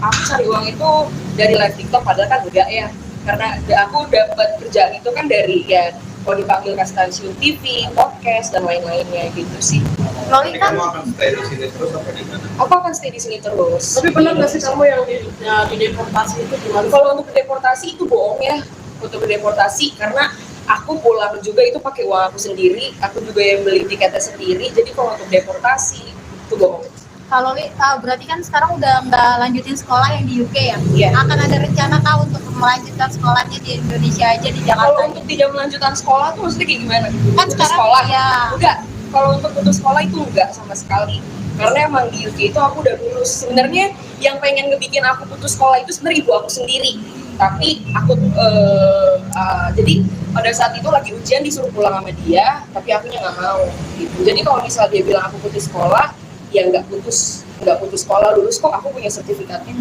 uang itu dari live TikTok, padahal kan enggak ya, karena aku dapat kerjaan itu kan dari ya kalau dipanggil ke stasiun TV, podcast dan lain-lainnya gitu sih. Loli Jadi kan kamu akan stay di sini terus apa di mana? Aku akan stay di sini terus. Tapi benar nggak sih kamu yang di deportasi itu gimana? Kalau untuk deportasi itu bohong ya, untuk deportasi, karena aku pulang juga itu pakai uang aku sendiri, aku juga yang beli tiketnya sendiri. Jadi kalau untuk deportasi itu bohong. kalau Loli berarti kan sekarang udah nggak lanjutin sekolah yang di UK ya? Iya. Akan ada rencana kah untuk melanjutkan sekolahnya di Indonesia aja di Kalau Jakarta? untuk tidak melanjutkan sekolah tuh maksudnya kayak gimana? Kan Putus sekarang sekolah? ya. Enggak. Kalau untuk putus sekolah itu enggak sama sekali. Karena emang di UK itu aku udah lulus. Sebenarnya yang pengen ngebikin aku putus sekolah itu sebenarnya ibu aku sendiri. Tapi aku jadi pada saat itu lagi ujian disuruh pulang sama dia, tapi akunya nggak mau gitu. Jadi kalau misal dia bilang aku putus sekolah, ya nggak putus sekolah, lulus kok, aku punya sertifikatnya.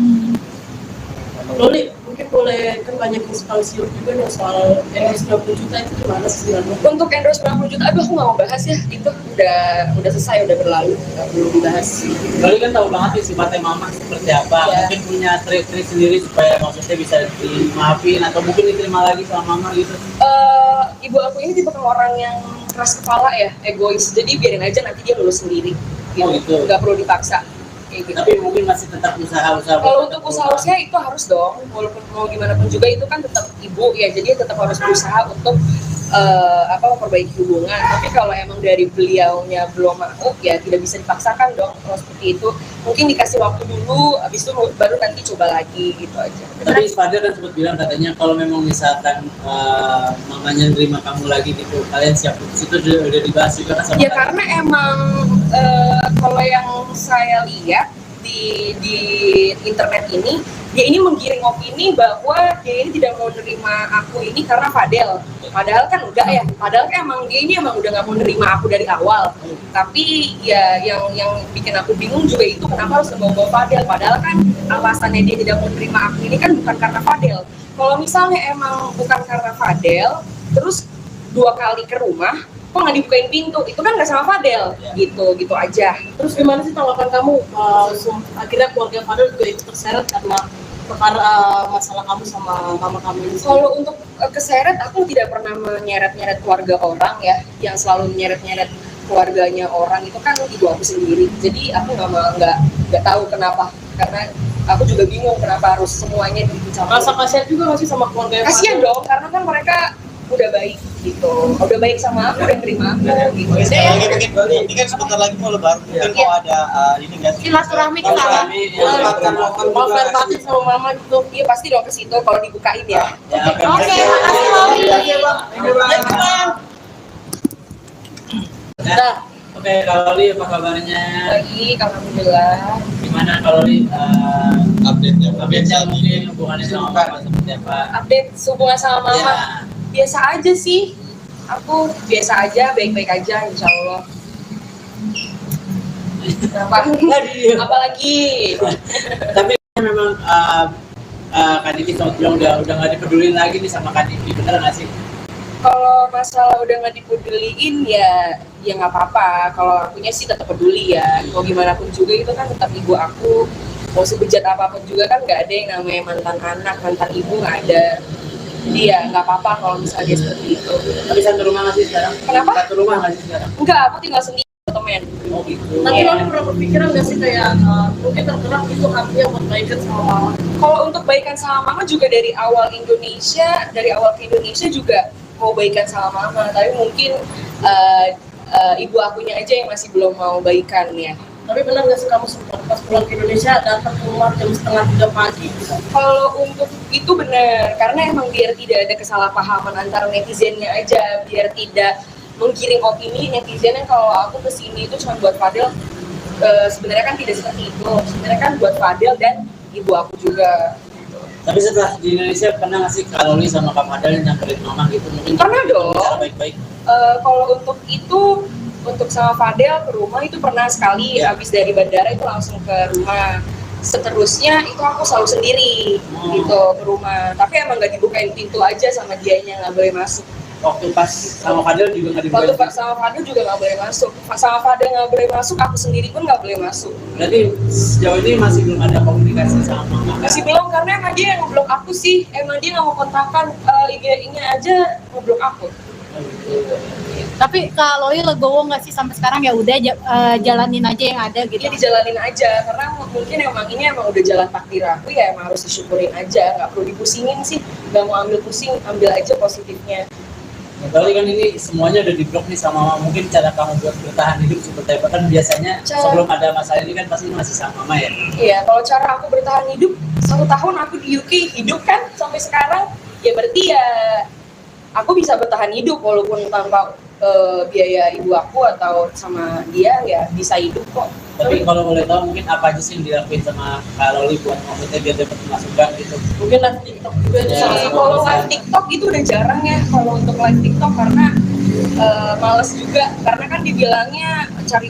Loli, mungkin boleh kan banyak inspirasi juga nih soal endorse 20 juta itu gimana sih sebenarnya? Untuk endorse 90 juta, aduh aku nggak mau bahas ya, itu udah selesai, udah berlalu, nggak perlu dibahas. Loli kan tahu banget nih sifatnya Mama seperti apa. Ya. Mungkin punya trik-trik sendiri supaya maksudnya bisa dimaafin atau mungkin diterima lagi sama Mama gitu. Ibu aku ini tipe orang yang keras kepala ya, egois, jadi biarin aja nanti dia lulus sendiri gitu, Oh, gitu. nggak perlu dipaksa kayak gitu. Tapi mungkin masih tetap usaha-usaha. Kalau untuk usaha-usaha itu harus dong, walaupun mau gimana pun juga itu kan tetap ibu ya, jadi tetap harus berusaha untuk memperbaiki hubungan. Tapi kalau emang dari beliaunya belum mau, ya tidak bisa dipaksakan dong kalau seperti itu. Mungkin dikasih waktu dulu, habis itu baru nanti coba lagi gitu aja. Tapi Fadel kan sempat bilang katanya kalau memang misalkan mamanya nerima kamu lagi gitu, kalian siap putus, itu udah dibahas juga kan sama Ya kalian? karena emang kalau yang saya lihat di internet ini, dia ini menggiring opini bahwa dia ini tidak mau nerima aku ini karena Fadel. Padahal kan enggak ya, padahal kan emang dia ini emang udah nggak mau nerima aku dari awal. Tapi ya yang bikin aku bingung juga itu kenapa harus membawa Fadel. Padahal kan alasannya dia tidak mau nerima aku ini kan bukan karena Fadel. Kalau misalnya emang bukan karena Fadel, terus 2 kali ke rumah, kok nggak dibukain pintu? Itu kan nggak sama Fadel, gitu aja. Terus gimana sih tanggapan kamu? Akhirnya keluarga Fadel juga ikut terseret karena perkara masalah kamu sama mama kamu ini. Kalau untuk keseret, aku tidak pernah menyeret-nyeret keluarga orang ya. Yang selalu menyeret-nyeret keluarganya orang itu kan ibu aku sendiri. Jadi aku nggak tahu kenapa. Karena aku juga bingung kenapa harus semuanya dicampur. Rasa kasihan juga masih sama keluarga Kasian dong, karena kan mereka udah baik gitu. Udah baik sama aku, udah terima aku gitu. Oke, sekali lagi mungkin ini kan sebentar lagi mau lebaran, mungkin Iya. mau ada ini nggak sih? Silaturahmi ke sana. Mau fair party sama mama gitu. Iya pasti dong ke situ kalau dibukain ya. Oke, makasih Loli. Nah, oke, kalau Li apa kabarnya? Baik, alhamdulillah. Gimana kalau Li Update-nya mungkin hubungannya sama Mama seperti apa? Update hubungan sama mama. Ya. Biasa aja sih. Aku biasa aja, baik-baik aja insya Allah. Kenapa? Apalagi? Tapi memang Kak Diki sama Tiong udah nggak dipedulin lagi nih sama Kak Diki, bener nggak sih? Kalau masalah udah nggak dipeduliin ya nggak apa-apa. Kalau akunya sih tetap peduli ya. Mau gimana pun juga itu kan tetap ibu aku. Mau sebejat apapun juga kan nggak ada yang namanya mantan anak, mantan ibu nggak ada. Jadi ya nggak apa-apa kalau misalnya dia seperti itu. Tapi satu rumah nggak sih sekarang? Kenapa? Satu rumah nggak sih sekarang? Enggak, aku tinggal sendiri temen. Oh gitu. Tapi Loli pernah berpikiran nggak sih kayak mungkin tergerak itu hatinya buat baikan sama mama? Kalau untuk baikan sama mama juga dari awal ke Indonesia juga mau baikan sama mama. Tapi mungkin ibu akunya aja yang masih belum mau baikan ya. Tapi benar nggak sih kamu sempat pas pulang ke Indonesia datang ke rumah jam 2:30 pagi? Kalau untuk itu benar, karena emang biar tidak ada kesalahpahaman antara netizennya aja, biar tidak menggiring opini netizen yang kalau aku kesini itu cuma buat Fadel. Sebenarnya kan tidak seperti itu. Sebenarnya kan buat Fadel dan ibu aku juga. Tapi setelah di Indonesia pernah nggak sih kalau Li sama Kak Fadel nyamperin mama gitu? Mungkin Pernah dong. bicara baik-baik. Kalau untuk itu, untuk sama Fadel ke rumah itu pernah sekali. Habis dari bandara itu langsung ke rumah. Seterusnya itu aku selalu sendiri gitu ke rumah. Tapi emang nggak dibukain pintu aja sama dianya, nggak boleh masuk. Waktu pas sama Fadel juga nggak Waktu dibuka. sama Fadel juga nggak boleh masuk. Sama Fadel nggak boleh masuk, aku sendiri pun nggak boleh masuk. Berarti sejauh ini masih belum ada komunikasi sama mama. Kan? Masih belum, karena emang dia yang ngeblok aku sih. Emang dia nggak mau kontakkan, IG-nya aja ngeblok aku. Oh, gitu. Tapi Kak Loli legowo nggak sih sampai sekarang ya udah jalanin aja yang ada gitu. Dia dijalanin aja, karena mungkin emang ini emang udah jalan takdir aku ya, emang harus disyukurin aja, nggak perlu dipusingin sih, nggak mau ambil pusing, ambil aja positifnya. Berarti kan ini semuanya udah diblok nih sama mama. Mungkin cara kamu buat bertahan hidup seperti apa? Kan biasanya sebelum ada masalah ini kan pasti masih sama mama ya. Iya, kalau cara aku bertahan hidup 1 tahun aku di UK hidup kan sampai sekarang, ya berarti ya aku bisa bertahan hidup walaupun tanpa biaya ibu aku atau sama dia ya bisa hidup kok. Tapi kalau boleh tahu mungkin apa aja sih yang dilakuin sama Kak Loli buat maksudnya biar dapat masukan gitu? Mungkin live TikTok juga itu Ya. salah satu Kalau alasan. live TikTok itu udah jarang ya kalau untuk live TikTok, karena males juga, karena kan dibilangnya cari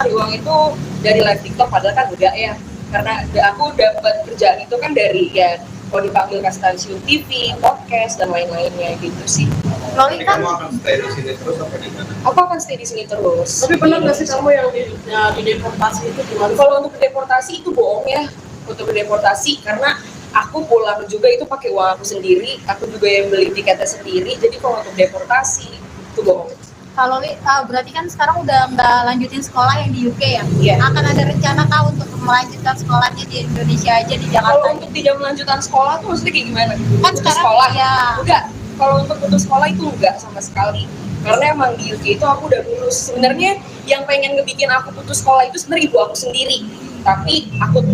uang itu dari live TikTok, padahal kan enggak ya, karena aku dapat kerjaan itu kan dari ya kalau dipanggil ke stasiun TV, podcast dan lain-lainnya gitu sih. Loli kan Kamu akan stay di sini terus apa di mana? Aku akan stay di sini terus. Tapi benar nggak sih kamu yang di deportasi itu gimana? Kalau untuk deportasi itu bohong ya, untuk deportasi, karena aku pulang juga itu pakai uang aku sendiri, aku juga yang beli tiketnya sendiri. Jadi kalau untuk deportasi itu bohong. Kak Loli berarti kan sekarang udah nggak lanjutin sekolah yang di UK ya? Iya. Akan ada rencana kah untuk melanjutkan sekolahnya di Indonesia aja di Jakarta? Kalau untuk tidak melanjutkan sekolah tuh maksudnya kayak gimana? Kan Putus sekarang sekolah? ya. Enggak. Kalau untuk putus sekolah itu enggak sama sekali. Karena emang di UK itu aku udah lulus. Sebenarnya yang pengen ngebikin aku putus sekolah itu sebenarnya ibu aku sendiri. Tapi aku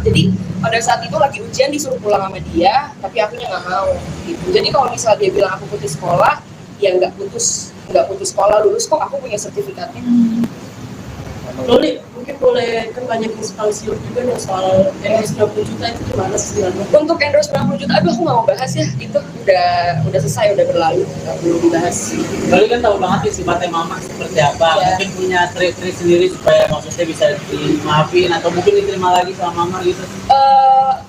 jadi pada saat itu lagi ujian disuruh pulang sama dia, tapi akunya nggak mau. Gitu. Jadi kalau misalnya dia bilang aku putus sekolah, ya nggak putus sekolah, lulus kok, aku punya sertifikatnya. Loli, mungkin boleh kan banyak instansi juga nih soal endorse 90 juta itu gimana sih sebenarnya? Untuk endorse 90 juta, aduh aku nggak mau bahas ya, itu udah selesai, udah berlalu, nggak perlu dibahas. Lalu kan tahu banget nih sifatnya mama seperti apa. Iya. Mungkin punya trik-trik sendiri supaya maksudnya bisa dimaafin atau mungkin diterima lagi sama mama gitu.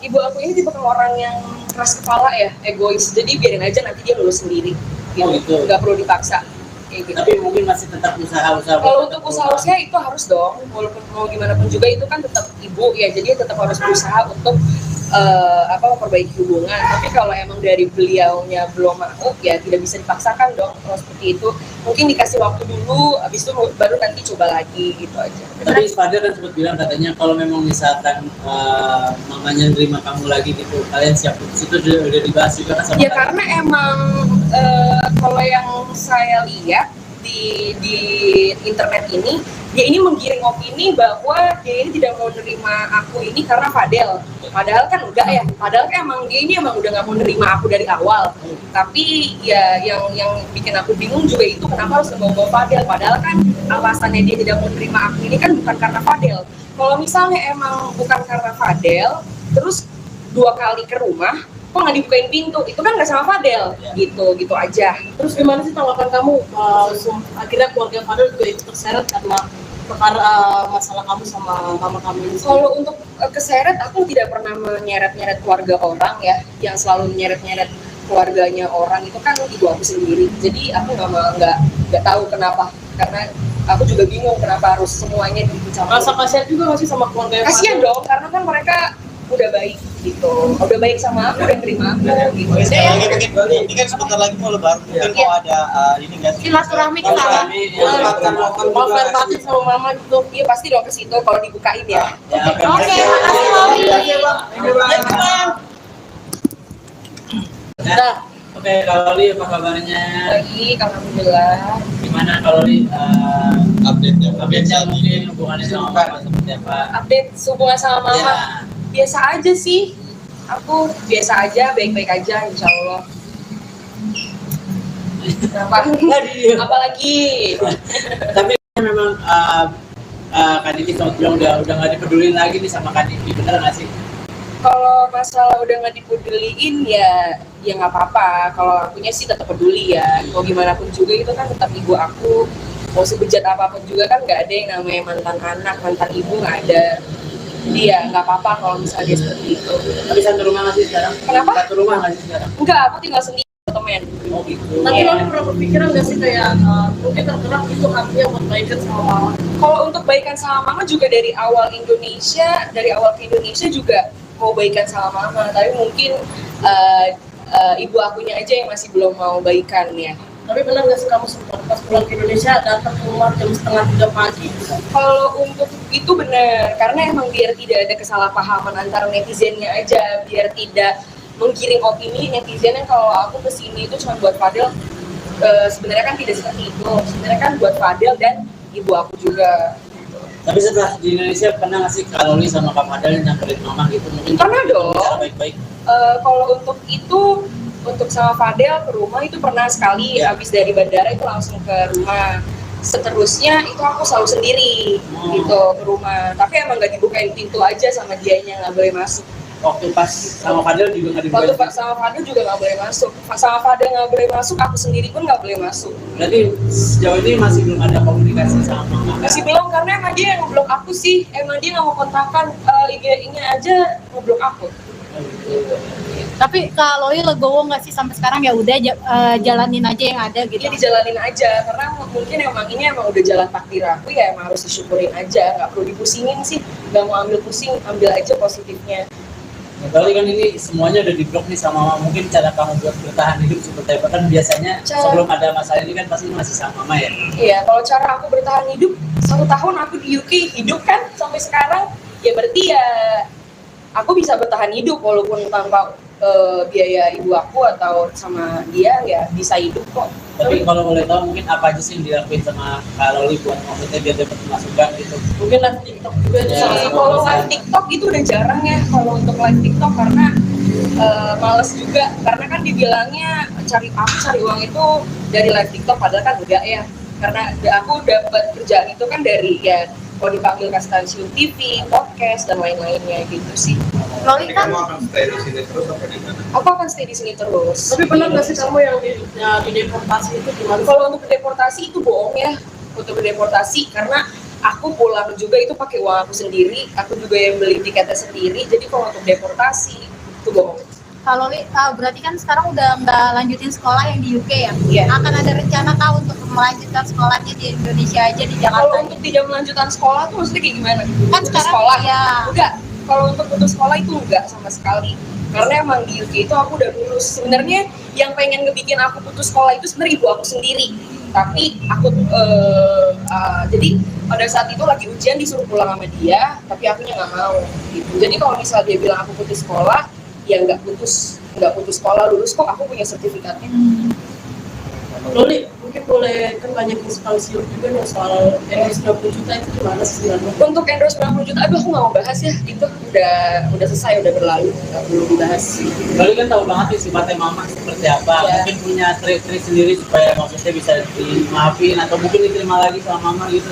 Ibu aku ini tipe orang yang keras kepala ya, egois, jadi biarin aja nanti dia lulus sendiri, Oh, gitu. nggak perlu dipaksa. Kayak gitu. Tapi mungkin masih tetap usaha-usaha. Kalau untuk usaha itu harus dong, walaupun mau gimana pun juga itu kan tetap ibu ya, jadi tetap harus berusaha untuk memperbaiki hubungan. Tapi kalau emang dari beliaunya belum mau, ya tidak bisa dipaksakan dong. Kalau seperti itu, mungkin dikasih waktu dulu, habis itu baru nanti coba lagi gitu aja. Tapi Fadil kan sempat bilang katanya kalau memang misalkan mamanya nerima kamu lagi gitu, kalian siap putus, itu udah dibahas juga kan sama Ya kalian? karena emang kalau yang saya lihat di internet ini, dia ini menggiring opini bahwa dia ini tidak mau nerima aku ini karena Fadel. Padahal kan enggak ya. Padahal kan emang dia ini emang udah nggak mau nerima aku dari awal. Tapi ya yang bikin aku bingung juga itu kenapa harus membawa Fadel. Padahal kan alasannya dia tidak mau nerima aku ini kan bukan karena Fadel. Kalau misalnya emang bukan karena Fadel, terus 2 kali ke rumah, kok nggak dibukain pintu, itu kan nggak sama Fadel, gitu aja. Terus gimana sih tanggapan kamu? Akhirnya keluarga Fadel juga ikut terseret karena perkara masalah kamu sama mama kamu ini. Kalau untuk keseret, aku tidak pernah menyeret-nyeret keluarga orang ya, yang selalu menyeret-nyeret keluarganya orang itu kan ibu aku sendiri. Jadi aku nggak tahu kenapa, karena aku juga bingung kenapa harus semuanya dicampur. Rasa kasihan juga nggak sih sama keluarga Kasian dong, karena kan mereka udah baik gitu, udah baik sama aku, udah terima aku gitu. Oke, sekali lagi Jadi, mungkin ini kan sebentar lagi mau lebaran, mungkin mau ada ini nggak sih? Silaturahmi ke sana. Maaf batin sama mama gitu. iya pasti dong ke situ kalau dibukain ya. Oke, makasih Loli. Nah, oke, kalau Li apa kabarnya? Baik, alhamdulillah. Gimana kalau Li Update-nya mungkin hubungannya sama mama seperti apa? Update hubungan sama mama. Ya. Biasa aja sih, aku biasa aja, baik-baik aja insya Allah. Kenapa? Apalagi Tapi memang Kak Diki sempat bilang udah nggak dipedulin lagi nih sama Kak Diki, bener nggak sih? kalau masalah udah nggak dipeduliin ya nggak apa-apa. Kalau akunya sih tetap peduli ya, mau gimana pun juga itu kan tetap ibu aku. Mau sebejat apapun juga kan nggak ada yang namanya mantan anak, mantan ibu nggak ada. Jadi ya nggak apa-apa kalau misalnya dia seperti itu. Tapi satu rumah nggak sih sekarang? Kenapa? Satu rumah nggak sih sekarang? Enggak, aku tinggal sendiri temen. Oh gitu. Tapi lo pernah berpikiran nggak sih kayak mungkin tergerak itu hatinya buat baikan sama mama? Kalau untuk baikan sama mama juga dari awal ke Indonesia juga mau baikan sama mama, tapi mungkin ibu akunya aja yang masih belum mau baikan ya. Tapi benar nggak sih kamu sempat pas pulang ke Indonesia datang keluar jam 2:30 pagi? Kalau untuk itu benar, karena emang biar tidak ada kesalahpahaman antara netizennya aja, biar tidak menggiring opini netizennya kalau aku kesini itu cuma buat Fadel. Sebenarnya kan tidak seperti itu, sebenarnya kan buat Fadel dan ibu aku juga. Tapi setelah di Indonesia pernah nggak sih kalau Li sama Kak Fadel nyamperin mama gitu? Mungkin Pernah dong. Cara baik-baik. Kalau untuk itu, untuk sama Fadel ke rumah itu pernah sekali, Ya. habis dari bandara itu langsung ke rumah. Seterusnya itu aku selalu sendiri gitu ke rumah, tapi emang nggak dibukain pintu aja sama dianya, nggak boleh masuk. Waktu pas sama Fadel juga nggak Waktu dibuat. sama Fadel juga nggak boleh masuk, sama Fadel nggak boleh masuk, aku sendiri pun nggak boleh masuk. Berarti sejauh ini masih belum ada komunikasi sama mama. Masih belum, karena emang dia yang ngeblok aku sih, emang dia nggak mau kontakkan, IG-nya aja ngeblok aku. Tapi Kak Loli legowo nggak sih sampai sekarang ya udah jalanin aja yang ada gitu. Dia dijalanin aja, karena mungkin emang ini emang udah jalan takdir aku ya, emang harus disyukurin aja, nggak perlu dipusingin sih, nggak mau ambil pusing, ambil aja positifnya. Kali kan ini semuanya udah diblok nih sama mama. Mungkin cara kamu buat bertahan hidup seperti apa? Kan biasanya sebelum ada masalah ini kan pasti masih sama mama ya. Iya, kalau cara aku bertahan hidup 1 tahun aku di UK hidup kan sampai sekarang, ya berarti ya aku bisa bertahan hidup walaupun tanpa biaya ibu aku atau sama dia ya bisa hidup kok. Tapi kalau boleh tahu mungkin apa aja sih yang dilakuin sama Kak Loli buat maksudnya biar dapat masukan gitu? Mungkin live TikTok juga Ya. sama Kalau live TikTok itu udah jarang ya kalau untuk live TikTok, karena males juga, karena kan dibilangnya cari uang itu dari live TikTok, padahal kan enggak ya, karena aku dapat kerjaan itu kan dari ya kalau dipanggil ke stasiun TV, podcast dan lain-lainnya gitu sih. Loli kan Kamu akan stay di sini terus apa di mana? Aku akan stay di sini terus. Tapi pernah nggak sih kamu yang di deportasi itu gimana? Kalau untuk deportasi itu bohong ya, untuk deportasi karena aku pulang juga itu pakai uang aku sendiri, aku juga yang beli tiketnya sendiri. Jadi kalau untuk deportasi itu bohong. kalau Loli berarti kan sekarang udah nggak lanjutin sekolah yang di UK ya? Iya. Akan ada rencana kah untuk melanjutkan sekolahnya di Indonesia aja di Jakarta? Kalau untuk tidak melanjutkan sekolah tuh maksudnya kayak gimana? Kan Putus sekarang sekolah? ya. Enggak. Kalau untuk putus sekolah itu enggak sama sekali. Karena emang di UK itu aku udah lulus. Sebenarnya yang pengen ngebikin aku putus sekolah itu sebenarnya ibu aku sendiri. Tapi aku jadi pada saat itu lagi ujian disuruh pulang sama dia, tapi akunya nggak mau. Gitu. Jadi kalau misal dia bilang aku putus sekolah, ya nggak putus sekolah, lulus kok, aku punya sertifikatnya. Loli, mungkin boleh kan banyak inspirasi juga nih soal endorse 20 juta itu gimana sih sebenarnya? Untuk endorse 90 juta, aduh aku nggak mau bahas ya, itu udah selesai, udah berlalu, nggak perlu dibahas. Lalu kan tahu banget sih sifatnya mama seperti apa. Ya. Mungkin punya trik-trik sendiri supaya maksudnya bisa dimaafin atau mungkin diterima lagi sama mama gitu.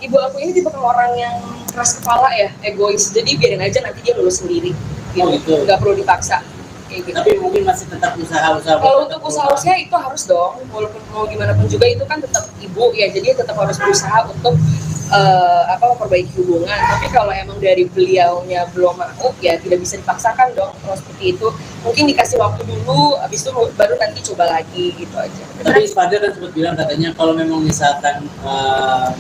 Ibu aku ini tipe orang yang keras kepala ya, egois, jadi biarin aja nanti dia lulus sendiri. Gitu. Oh, gitu. Nggak perlu dipaksa. Kayak gitu. Tapi mungkin masih tetap usaha-usaha. Kalau untuk usaha itu harus dong, walaupun mau gimana pun juga itu kan tetap ibu ya, jadi tetap harus berusaha untuk memperbaiki hubungan. Tapi kalau emang dari beliaunya belum mau, ya tidak bisa dipaksakan dong. Kalau seperti itu, mungkin dikasih waktu dulu, habis itu baru nanti coba lagi gitu aja. Tapi Fadil kan sempat bilang katanya kalau memang misalkan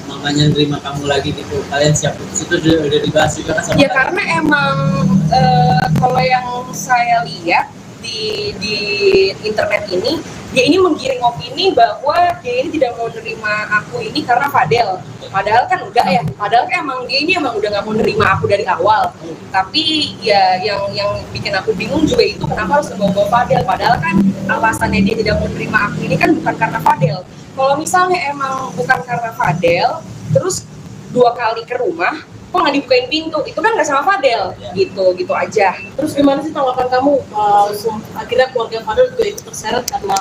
mamanya nerima kamu lagi gitu, kalian siap putus, itu udah dibahas juga kan sama Ya kalian? karena emang kalau yang saya lihat di internet ini, dia ini menggiring opini bahwa dia ini tidak mau nerima aku ini karena Fadel. Padahal kan enggak ya, padahal kan emang dia ini emang udah nggak mau nerima aku dari awal. Tapi ya yang bikin aku bingung juga itu kenapa harus membawa Fadel. Padahal kan alasannya dia tidak mau nerima aku ini kan bukan karena Fadel. Kalau misalnya emang bukan karena Fadel, terus 2 kali ke rumah, kok nggak dibukain pintu, itu kan nggak sama Fadel, gitu aja. Terus gimana sih tanggapan kamu? Akhirnya keluarga Fadel juga ikut terseret karena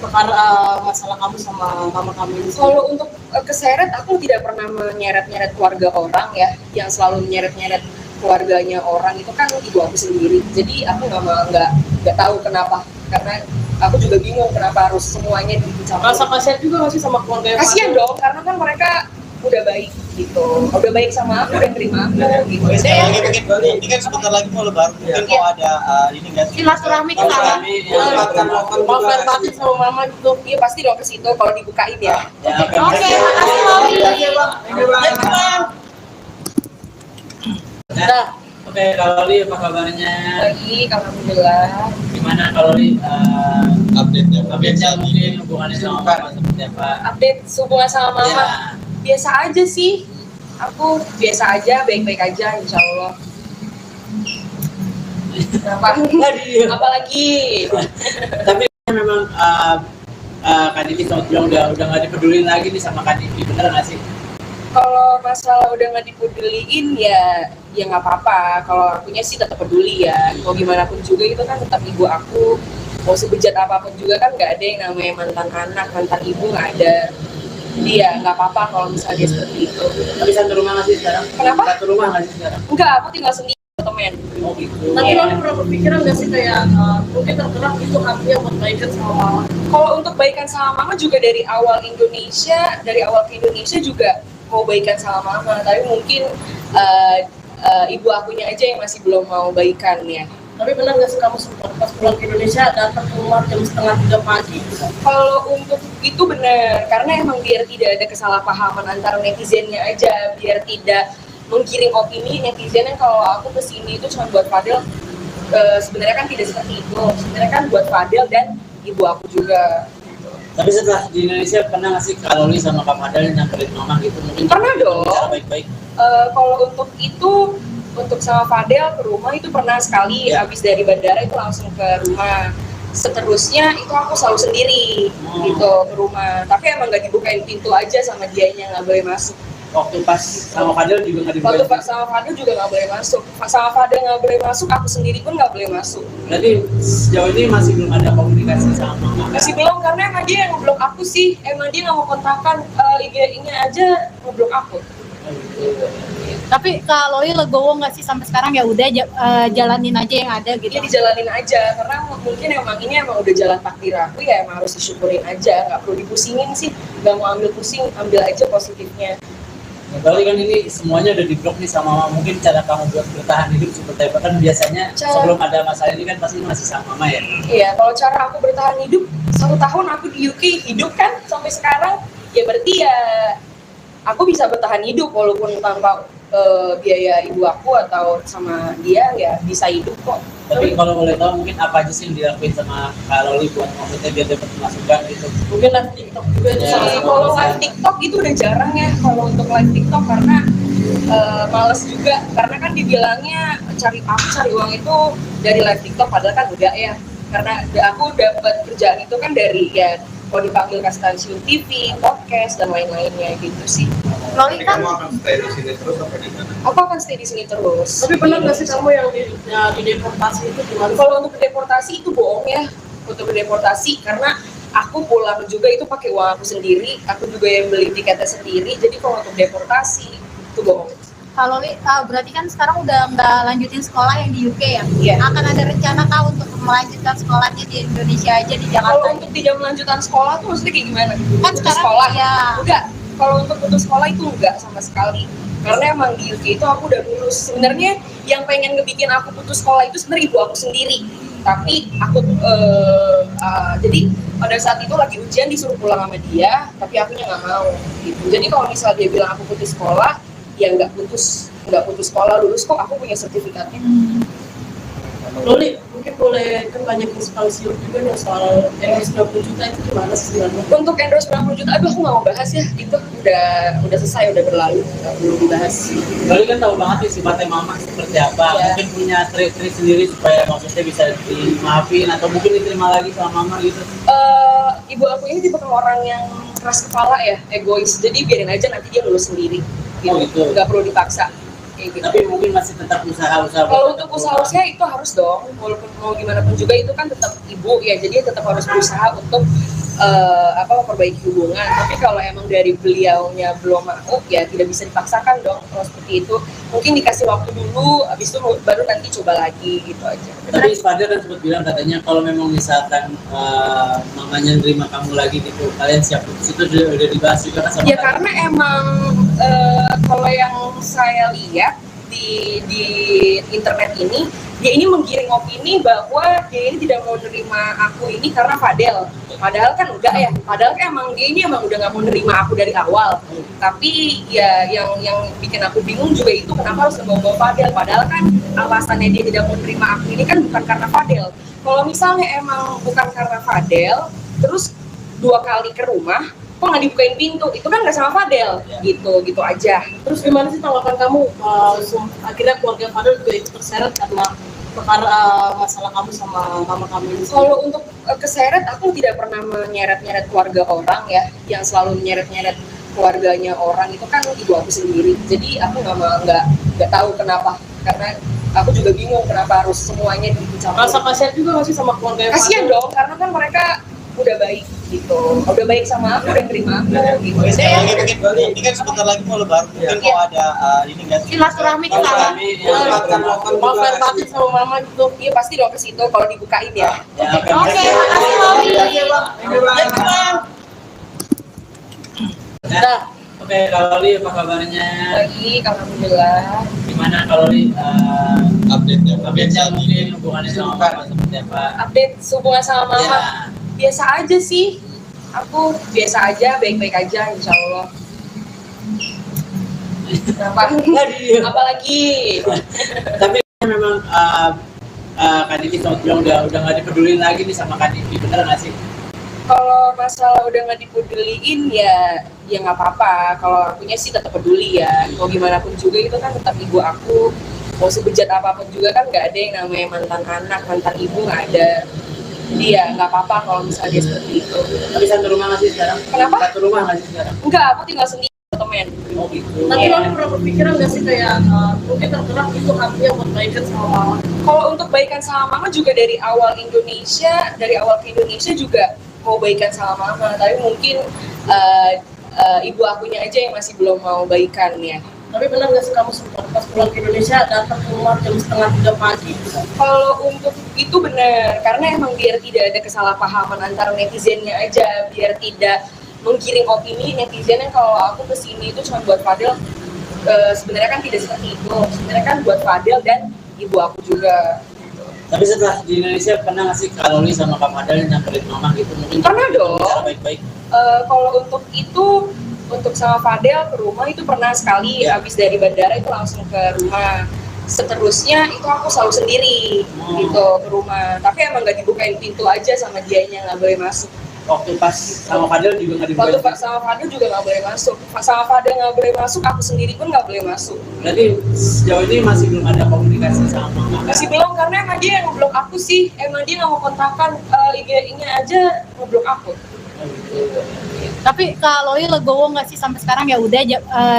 perkara masalah kamu sama mama kamu ini. Kalau untuk keseret, aku tidak pernah menyeret-nyeret keluarga orang ya, yang selalu menyeret-nyeret keluarganya orang itu kan ibu aku sendiri. Jadi aku nggak tahu kenapa, karena aku juga bingung kenapa harus semuanya dicampur. Rasa kasihan juga nggak sih sama keluarga Kasian dong, karena kan mereka udah baik gitu, udah baik sama aku, udah terima aku gitu. Oke, sekali lagi mungkin Bali, ini kan sebentar lagi mau lebaran, mungkin mau ada ini nggak sih? Silaturahmi ke sana. mau fair batin sama mama gitu. Iya pasti dong ke situ kalau dibukain ya. Ya, Oke, makasih Loli. Nah, oke, kalau Li apa kabarnya? Baik, alhamdulillah. Gimana kalau Li Update-nya mungkin hubungannya sama mama seperti apa? Update hubungan sama mama. Ya. Biasa aja sih, aku biasa aja, baik-baik aja insya Allah. Kenapa? Apalagi? Tapi memang Kak Diki sama bilang udah nggak dipedulin lagi nih sama Kak Diki, bener nggak sih? Kalau masalah udah nggak dipeduliin ya nggak apa-apa. Kalau akunya sih tetap peduli ya. Mau gimana pun juga itu kan tetap ibu aku. Mau sebejat apapun juga kan nggak ada yang namanya mantan anak, mantan ibu nggak ada. Jadi ya nggak apa-apa kalau misalnya dia seperti itu. Tapi satu rumah nggak sih sekarang? Kenapa? Satu rumah nggak sih sekarang? Enggak, aku tinggal sendiri temen. Oh gitu. Tapi Loli pernah berpikiran nggak sih kayak mungkin tergerak itu hatinya buat baikan sama mama? Kalau untuk baikan sama mama juga dari awal ke Indonesia juga mau baikan sama mama, tapi mungkin ibu akunya aja yang masih belum mau baikan ya. Tapi benar nggak sih kamu sempat pas pulang ke Indonesia datang ke rumah jam 2:30 pagi? Kalau untuk itu benar, karena emang biar tidak ada kesalahpahaman antara netizennya aja, biar tidak menggiring opini netizen yang kalau aku kesini itu cuma buat Fadel. Sebenarnya kan tidak seperti itu, sebenarnya kan buat Fadel dan ibu aku juga. Tapi setelah di Indonesia pernah nggak sih kalau Li sama Kak Fadel nyamperin mama gitu? Mungkin Pernah dong. Cara baik-baik. Kalau untuk itu, untuk sama Fadel ke rumah itu pernah sekali, habis dari bandara itu langsung ke rumah. Seterusnya itu aku selalu sendiri gitu ke rumah. Tapi emang nggak dibukain pintu aja sama dianya, nggak boleh masuk. Waktu pas sama Fadel juga nggak dibuka. Waktu sama Fadel juga nggak boleh masuk. Sama Fadel nggak boleh masuk, aku sendiri pun nggak boleh masuk. Berarti sejauh ini masih belum ada komunikasi sama mama. Masih belum, karena emang dia yang ngeblok aku sih. Emang dia nggak mau kontakkan IG-nya aja ngeblok aku. Tapi kalau Loli legowo nggak sih sampai sekarang ya udah jalanin aja yang ada gitu. Ya dijalanin aja, karena mungkin emang ini emang udah jalan takdir aku, ya emang harus disyukurin aja, nggak perlu dipusingin sih, nggak mau ambil pusing, ambil aja positifnya. Berarti kan ini semuanya udah di-blok nih sama mama. Mungkin cara kamu buat bertahan hidup seperti apa? Kan biasanya sebelum ada masalah ini kan pasti masih sama mama ya? Iya, kalau cara aku bertahan hidup, 1 tahun aku di UK hidup kan sampai sekarang, ya berarti ya aku bisa bertahan hidup walaupun tanpa biaya ibu aku atau sama dia, ya bisa hidup kok. Tapi kalau boleh tahu mungkin apa aja sih yang dilakuin sama Kak Loli buat maksudnya biar dapat masukan gitu? Mungkin live TikTok juga itu Ya, salah satu Kalau alasan. live TikTok itu udah jarang ya, kalau untuk live TikTok karena males juga, karena kan dibilangnya cari uang itu dari live TikTok, padahal kan enggak ya, karena aku dapat kerjaan itu kan dari ya kalau dipanggil ke stasiun TV, podcast dan lain-lainnya gitu sih. Loli kan Kamu akan stay di sini terus apa di mana? Aku akan stay di sini terus. Tapi pernah nggak sih kamu yang di deportasi itu gimana? Kalau untuk deportasi itu bohong ya, untuk deportasi karena aku pulang juga itu pakai uang aku sendiri, aku juga yang beli tiketnya sendiri. Jadi kalau untuk deportasi itu bohong. kalau Loli berarti kan sekarang udah nggak lanjutin sekolah yang di UK ya? Iya. Akan ada rencana kah untuk melanjutkan sekolahnya di Indonesia aja di Jakarta? Kalau untuk tidak melanjutkan sekolah tuh maksudnya kayak gimana? Kan Putus sekarang sekolah? ya. Enggak. Kalau untuk putus sekolah itu enggak sama sekali. Karena emang di UK itu aku udah lulus. Sebenarnya yang pengen ngebikin aku putus sekolah itu sebenarnya ibu aku sendiri. Tapi aku jadi pada saat itu lagi ujian disuruh pulang sama dia, tapi akunya nggak mau. Gitu. Jadi kalau misalnya dia bilang aku putus sekolah, ya nggak putus sekolah, lulus kok, aku punya sertifikatnya. Loli, mungkin boleh kan banyak inspirasi juga nih soal endorse 90 juta itu gimana sih sebenarnya? Untuk endorse 90 juta, aduh aku nggak mau bahas ya, itu udah selesai, udah berlalu, nggak perlu dibahas. Loli kan tahu banget nih sifatnya mama seperti apa. Iya. Mungkin punya trik-trik sendiri supaya maksudnya bisa dimaafin atau mungkin diterima lagi sama mama gitu. Ibu aku ini tipe orang yang keras kepala ya, egois, jadi biarin aja nanti dia lulus sendiri, Oh, gitu. nggak perlu dipaksa. Kayak gitu. Tapi mungkin masih tetap usaha-usaha. Kalau buat untuk tetap usaha-usaha itu harus dong, walaupun mau gimana pun juga itu kan tetap ibu ya, jadi tetap harus berusaha untuk memperbaiki hubungan. Tapi kalau emang dari beliaunya belum mau, ya tidak bisa dipaksakan dong. Kalau seperti itu, mungkin dikasih waktu dulu, habis itu baru nanti coba lagi gitu aja. Tapi Ispadar kan sempat bilang katanya kalau memang misalkan mamanya nerima kamu lagi gitu, kalian siap putus, itu udah dibahas juga kan sama Ya kalian? karena emang kalau yang saya lihat di internet ini, dia ini menggiring opini bahwa dia ini tidak mau nerima aku ini karena Fadel. Padahal kan enggak ya. Padahal kan emang dia ini emang udah nggak mau nerima aku dari awal. Tapi ya yang bikin aku bingung juga itu kenapa harus membawa Fadel. Padahal kan alasannya dia tidak mau nerima aku ini kan bukan karena Fadel. Kalau misalnya emang bukan karena Fadel, terus 2 kali ke rumah, kok nggak dibukain pintu, itu kan nggak sama Fadel, gitu aja. Terus gimana sih tanggapan kamu? Akhirnya keluarga Fadel juga ikut terseret karena perkara masalah kamu sama mama kamu ini. Kalau untuk keseret, aku tidak pernah menyeret-nyeret keluarga orang ya, yang selalu menyeret-nyeret keluarganya orang itu kan ibu aku sendiri. Jadi aku nggak tahu kenapa, karena aku juga bingung kenapa harus semuanya dicampur. Rasa kasihan juga nggak sih sama keluarga Kasian dong, karena kan mereka udah baik gitu, udah baik sama aku, udah terima aku gitu. Oke, sekali lagi mungkin ini kan sebentar lagi mau lebaran, mungkin mau ada ini nggak sih? Silaturahmi ke sana. Maaf lahir batin sama mama gitu. Iya pasti dong ke situ kalau dibukain ya. Ya, Oke, makasih Loli. Nah, oke, Kak Loli apa kabarnya? Baik, alhamdulillah. Gimana Kak Loli Update-nya. update-nya mungkin hubungannya sama mama seperti apa? Update hubungan sama mama. Ya. Biasa aja sih, aku biasa aja, baik-baik aja insya Allah. Kenapa? Apalagi Tapi memang Kak Diki sempat bilang udah nggak dipedulin lagi nih sama Kak Diki, bener nggak sih? kalau masalah udah nggak dipeduliin ya nggak apa-apa. Kalau akunya sih tetap peduli ya, mau gimana pun juga itu kan tetap ibu aku, mau sebejat apapun juga kan nggak ada yang namanya mantan anak, mantan ibu nggak ada. Jadi ya nggak apa-apa kalau misalnya dia seperti itu. Tapi satu rumah nggak sih sekarang? Kenapa? Satu rumah nggak sih sekarang? Enggak, aku tinggal sendiri temen. Oh gitu. Tapi lo pernah berpikiran nggak sih kayak mungkin tergerak itu hatinya buat baikan sama mama? Kalau untuk baikan sama mama juga dari awal ke Indonesia juga mau baikan sama mama, tapi mungkin ibu akunya aja yang masih belum mau baikan ya. Tapi benar nggak sih kamu sempat pas pulang ke Indonesia datang ke rumah jam 2:30 pagi? Kalau untuk itu benar, karena emang biar tidak ada kesalahpahaman antara netizennya aja, biar tidak menggiring opini netizen yang kalau aku kesini itu cuma buat Fadel. Sebenarnya kan tidak seperti itu. Sebenarnya kan buat Fadel dan ibu aku juga. Tapi setelah di Indonesia pernah nggak sih Kak Loli sama Kak Fadel nyamperin mama gitu mungkin? Pernah dong. Cara baik-baik. Kalau untuk itu, untuk sama Fadel ke rumah itu pernah sekali. Ya. Habis dari bandara itu langsung ke rumah. Seterusnya itu aku selalu sendiri gitu ke rumah. Tapi emang nggak dibukain pintu aja sama dianya, nggak boleh masuk. Waktu pas sama Fadel juga nggak Waktu dibukain. sama Fadel juga nggak boleh masuk. Sama Fadel nggak boleh masuk, aku sendiri pun nggak boleh masuk. Berarti sejauh ini masih belum ada komunikasi sama mama. Masih belum, karena emang dia yang ngeblok aku sih. Emang dia nggak mau kontakkan, IG-nya aja ngeblok aku. Tapi Kak Loli legowo nggak sih sampai sekarang ya udah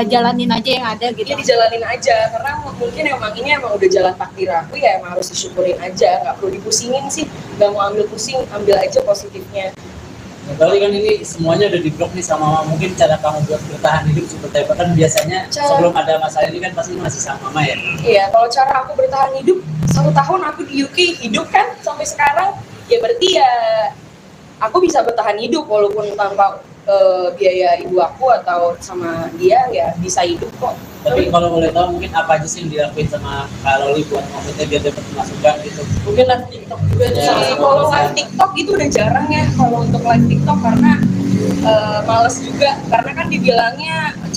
jalanin aja yang ada gitu. Dia dijalanin aja, karena mungkin ini emang udah jalan takdir aku, ya emang harus disyukurin aja, nggak perlu dipusingin sih. Nggak mau ambil pusing, ambil aja positifnya. Berarti kan ini semuanya udah di-blok nih sama mama. Mungkin cara kamu buat bertahan hidup seperti apa kan biasanya sebelum ada masalah ini kan pasti masih sama mama ya. Iya, kalau cara aku bertahan hidup 1 tahun aku di UK hidup kan sampai sekarang, ya berarti ya aku bisa bertahan hidup walaupun tanpa biaya ibu aku atau sama dia, ya bisa hidup kok. Tapi kalau boleh tahu mungkin apa aja sih yang dilakuin sama Kak Loli buat maksudnya biar dapat masukan gitu. Mungkin live TikTok juga itu Ya. salah satu. Kalau live TikTok itu udah jarang ya, kalau untuk live TikTok karena males juga, karena kan dibilangnya aku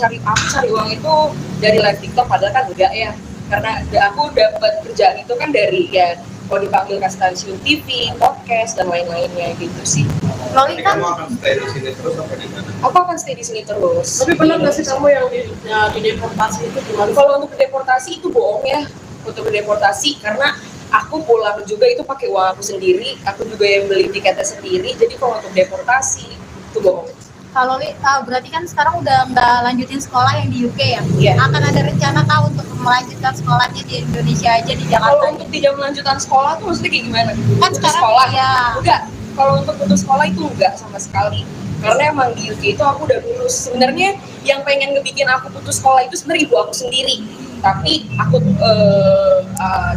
cari uang itu dari live TikTok, padahal kan enggak ya, karena aku dapat kerjaan itu kan dari ya kalau dipanggil ke stasiun TV, podcast dan lain-lainnya gitu sih. Loli Jadi kan kamu akan stay di sini terus apa di mana? Aku akan stay di sini terus. Tapi benar nggak sih kamu yang di deportasi itu gimana? Kalau untuk deportasi itu bohong ya, untuk deportasi karena aku pulang juga itu pakai uang aku sendiri, aku juga yang beli tiketnya sendiri. Jadi kalau untuk deportasi itu bohong. Kak Loli berarti kan sekarang udah nggak lanjutin sekolah yang di UK ya? Iya. Akan ada rencana kah untuk melanjutkan sekolahnya di Indonesia aja di Kalau Jakarta? untuk tidak melanjutkan sekolah tuh maksudnya kayak gimana? Kan Putus sekarang sekolah? ya. Enggak. Kalau untuk putus sekolah itu enggak sama sekali. Karena emang di UK itu aku udah lulus. Sebenarnya yang pengen ngebikin aku putus sekolah itu sebenarnya ibu aku sendiri. Tapi aku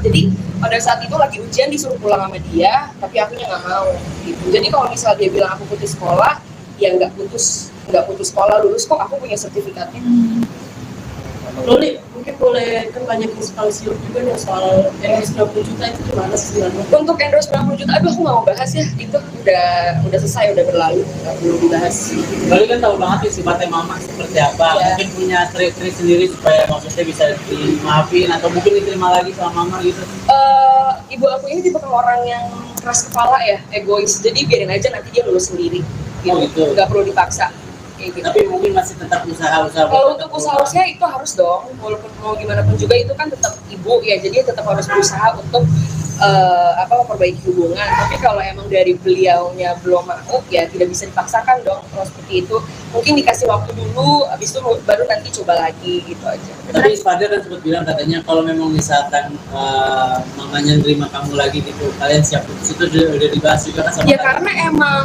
jadi pada saat itu lagi ujian disuruh pulang sama dia, tapi akunya nggak mau gitu. Jadi kalau misal dia bilang aku putus sekolah, ya nggak putus sekolah, lulus kok, aku punya sertifikatnya. Loli, mungkin boleh kan banyak inspirasi juga nih soal endorse 20 juta itu gimana sih sebenarnya? Untuk endorse 90 juta, aduh aku nggak mau bahas ya, itu udah selesai, udah berlalu, nggak perlu dibahas. Loli kan tahu banget nih sifatnya mama seperti apa. Ya. Mungkin punya trik-trik sendiri supaya maksudnya bisa dimaafin atau mungkin diterima lagi sama mama gitu. Ibu aku ini tipe orang yang keras kepala ya, egois, jadi biarin aja nanti dia lulus sendiri gitu, Oh, gitu. nggak perlu dipaksa kayak gitu. Tapi mungkin masih tetap usaha-usaha. Kalau untuk usaha-usaha itu harus dong, walaupun mau gimana pun juga itu kan tetap ibu ya, jadi tetap harus berusaha untuk memperbaiki hubungan. Tapi kalau emang dari beliaunya belum mau, ya tidak bisa dipaksakan dong kalau seperti itu. Mungkin dikasih waktu dulu, habis itu baru nanti coba lagi gitu aja. Tapi Fadel kan sempat bilang katanya kalau memang misalkan mamanya nerima kamu lagi gitu, kalian siap putus, itu udah dibahas juga kan sama Ya kalian? karena emang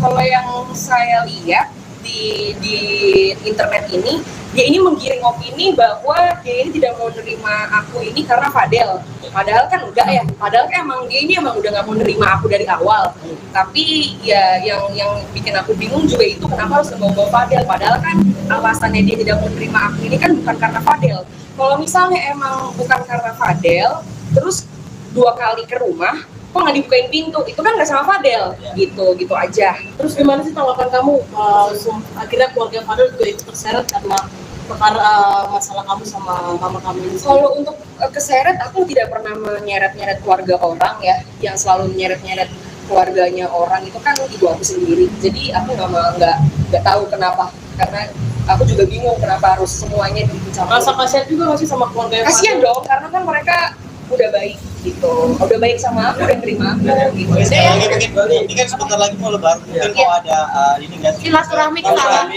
kalau yang saya lihat di internet ini, dia ini menggiring opini bahwa dia ini tidak mau nerima aku ini karena Fadel. Padahal kan enggak ya, padahal kan emang dia ini emang udah nggak mau nerima aku dari awal. Tapi ya yang bikin aku bingung juga itu kenapa harus membawa Fadel. Padahal kan alasannya dia tidak mau nerima aku ini kan bukan karena Fadel. Kalau misalnya emang bukan karena Fadel, terus 2 kali ke rumah, kok nggak dibukain pintu, itu kan nggak sama Fadel, gitu aja. Terus gimana sih tanggapan kamu? Akhirnya keluarga Fadel juga ikut terseret karena perkara masalah kamu sama mama kamu ini. Kalau untuk keseret, aku tidak pernah menyeret-nyeret keluarga orang ya, yang selalu menyeret-nyeret keluarganya orang itu kan ibu aku sendiri. Jadi aku nggak tahu kenapa, karena aku juga bingung kenapa harus semuanya dicampur. Rasa kasihan juga masih sama keluarga Kasian dong, karena kan mereka udah baik gitu, udah baik sama aku, udah terima aku gitu. Oke, sekali lagi mungkin ini kan sebentar lagi mau lebaran, mungkin Iya. mau ada ini nggak sih? Silaturahmi ke sana.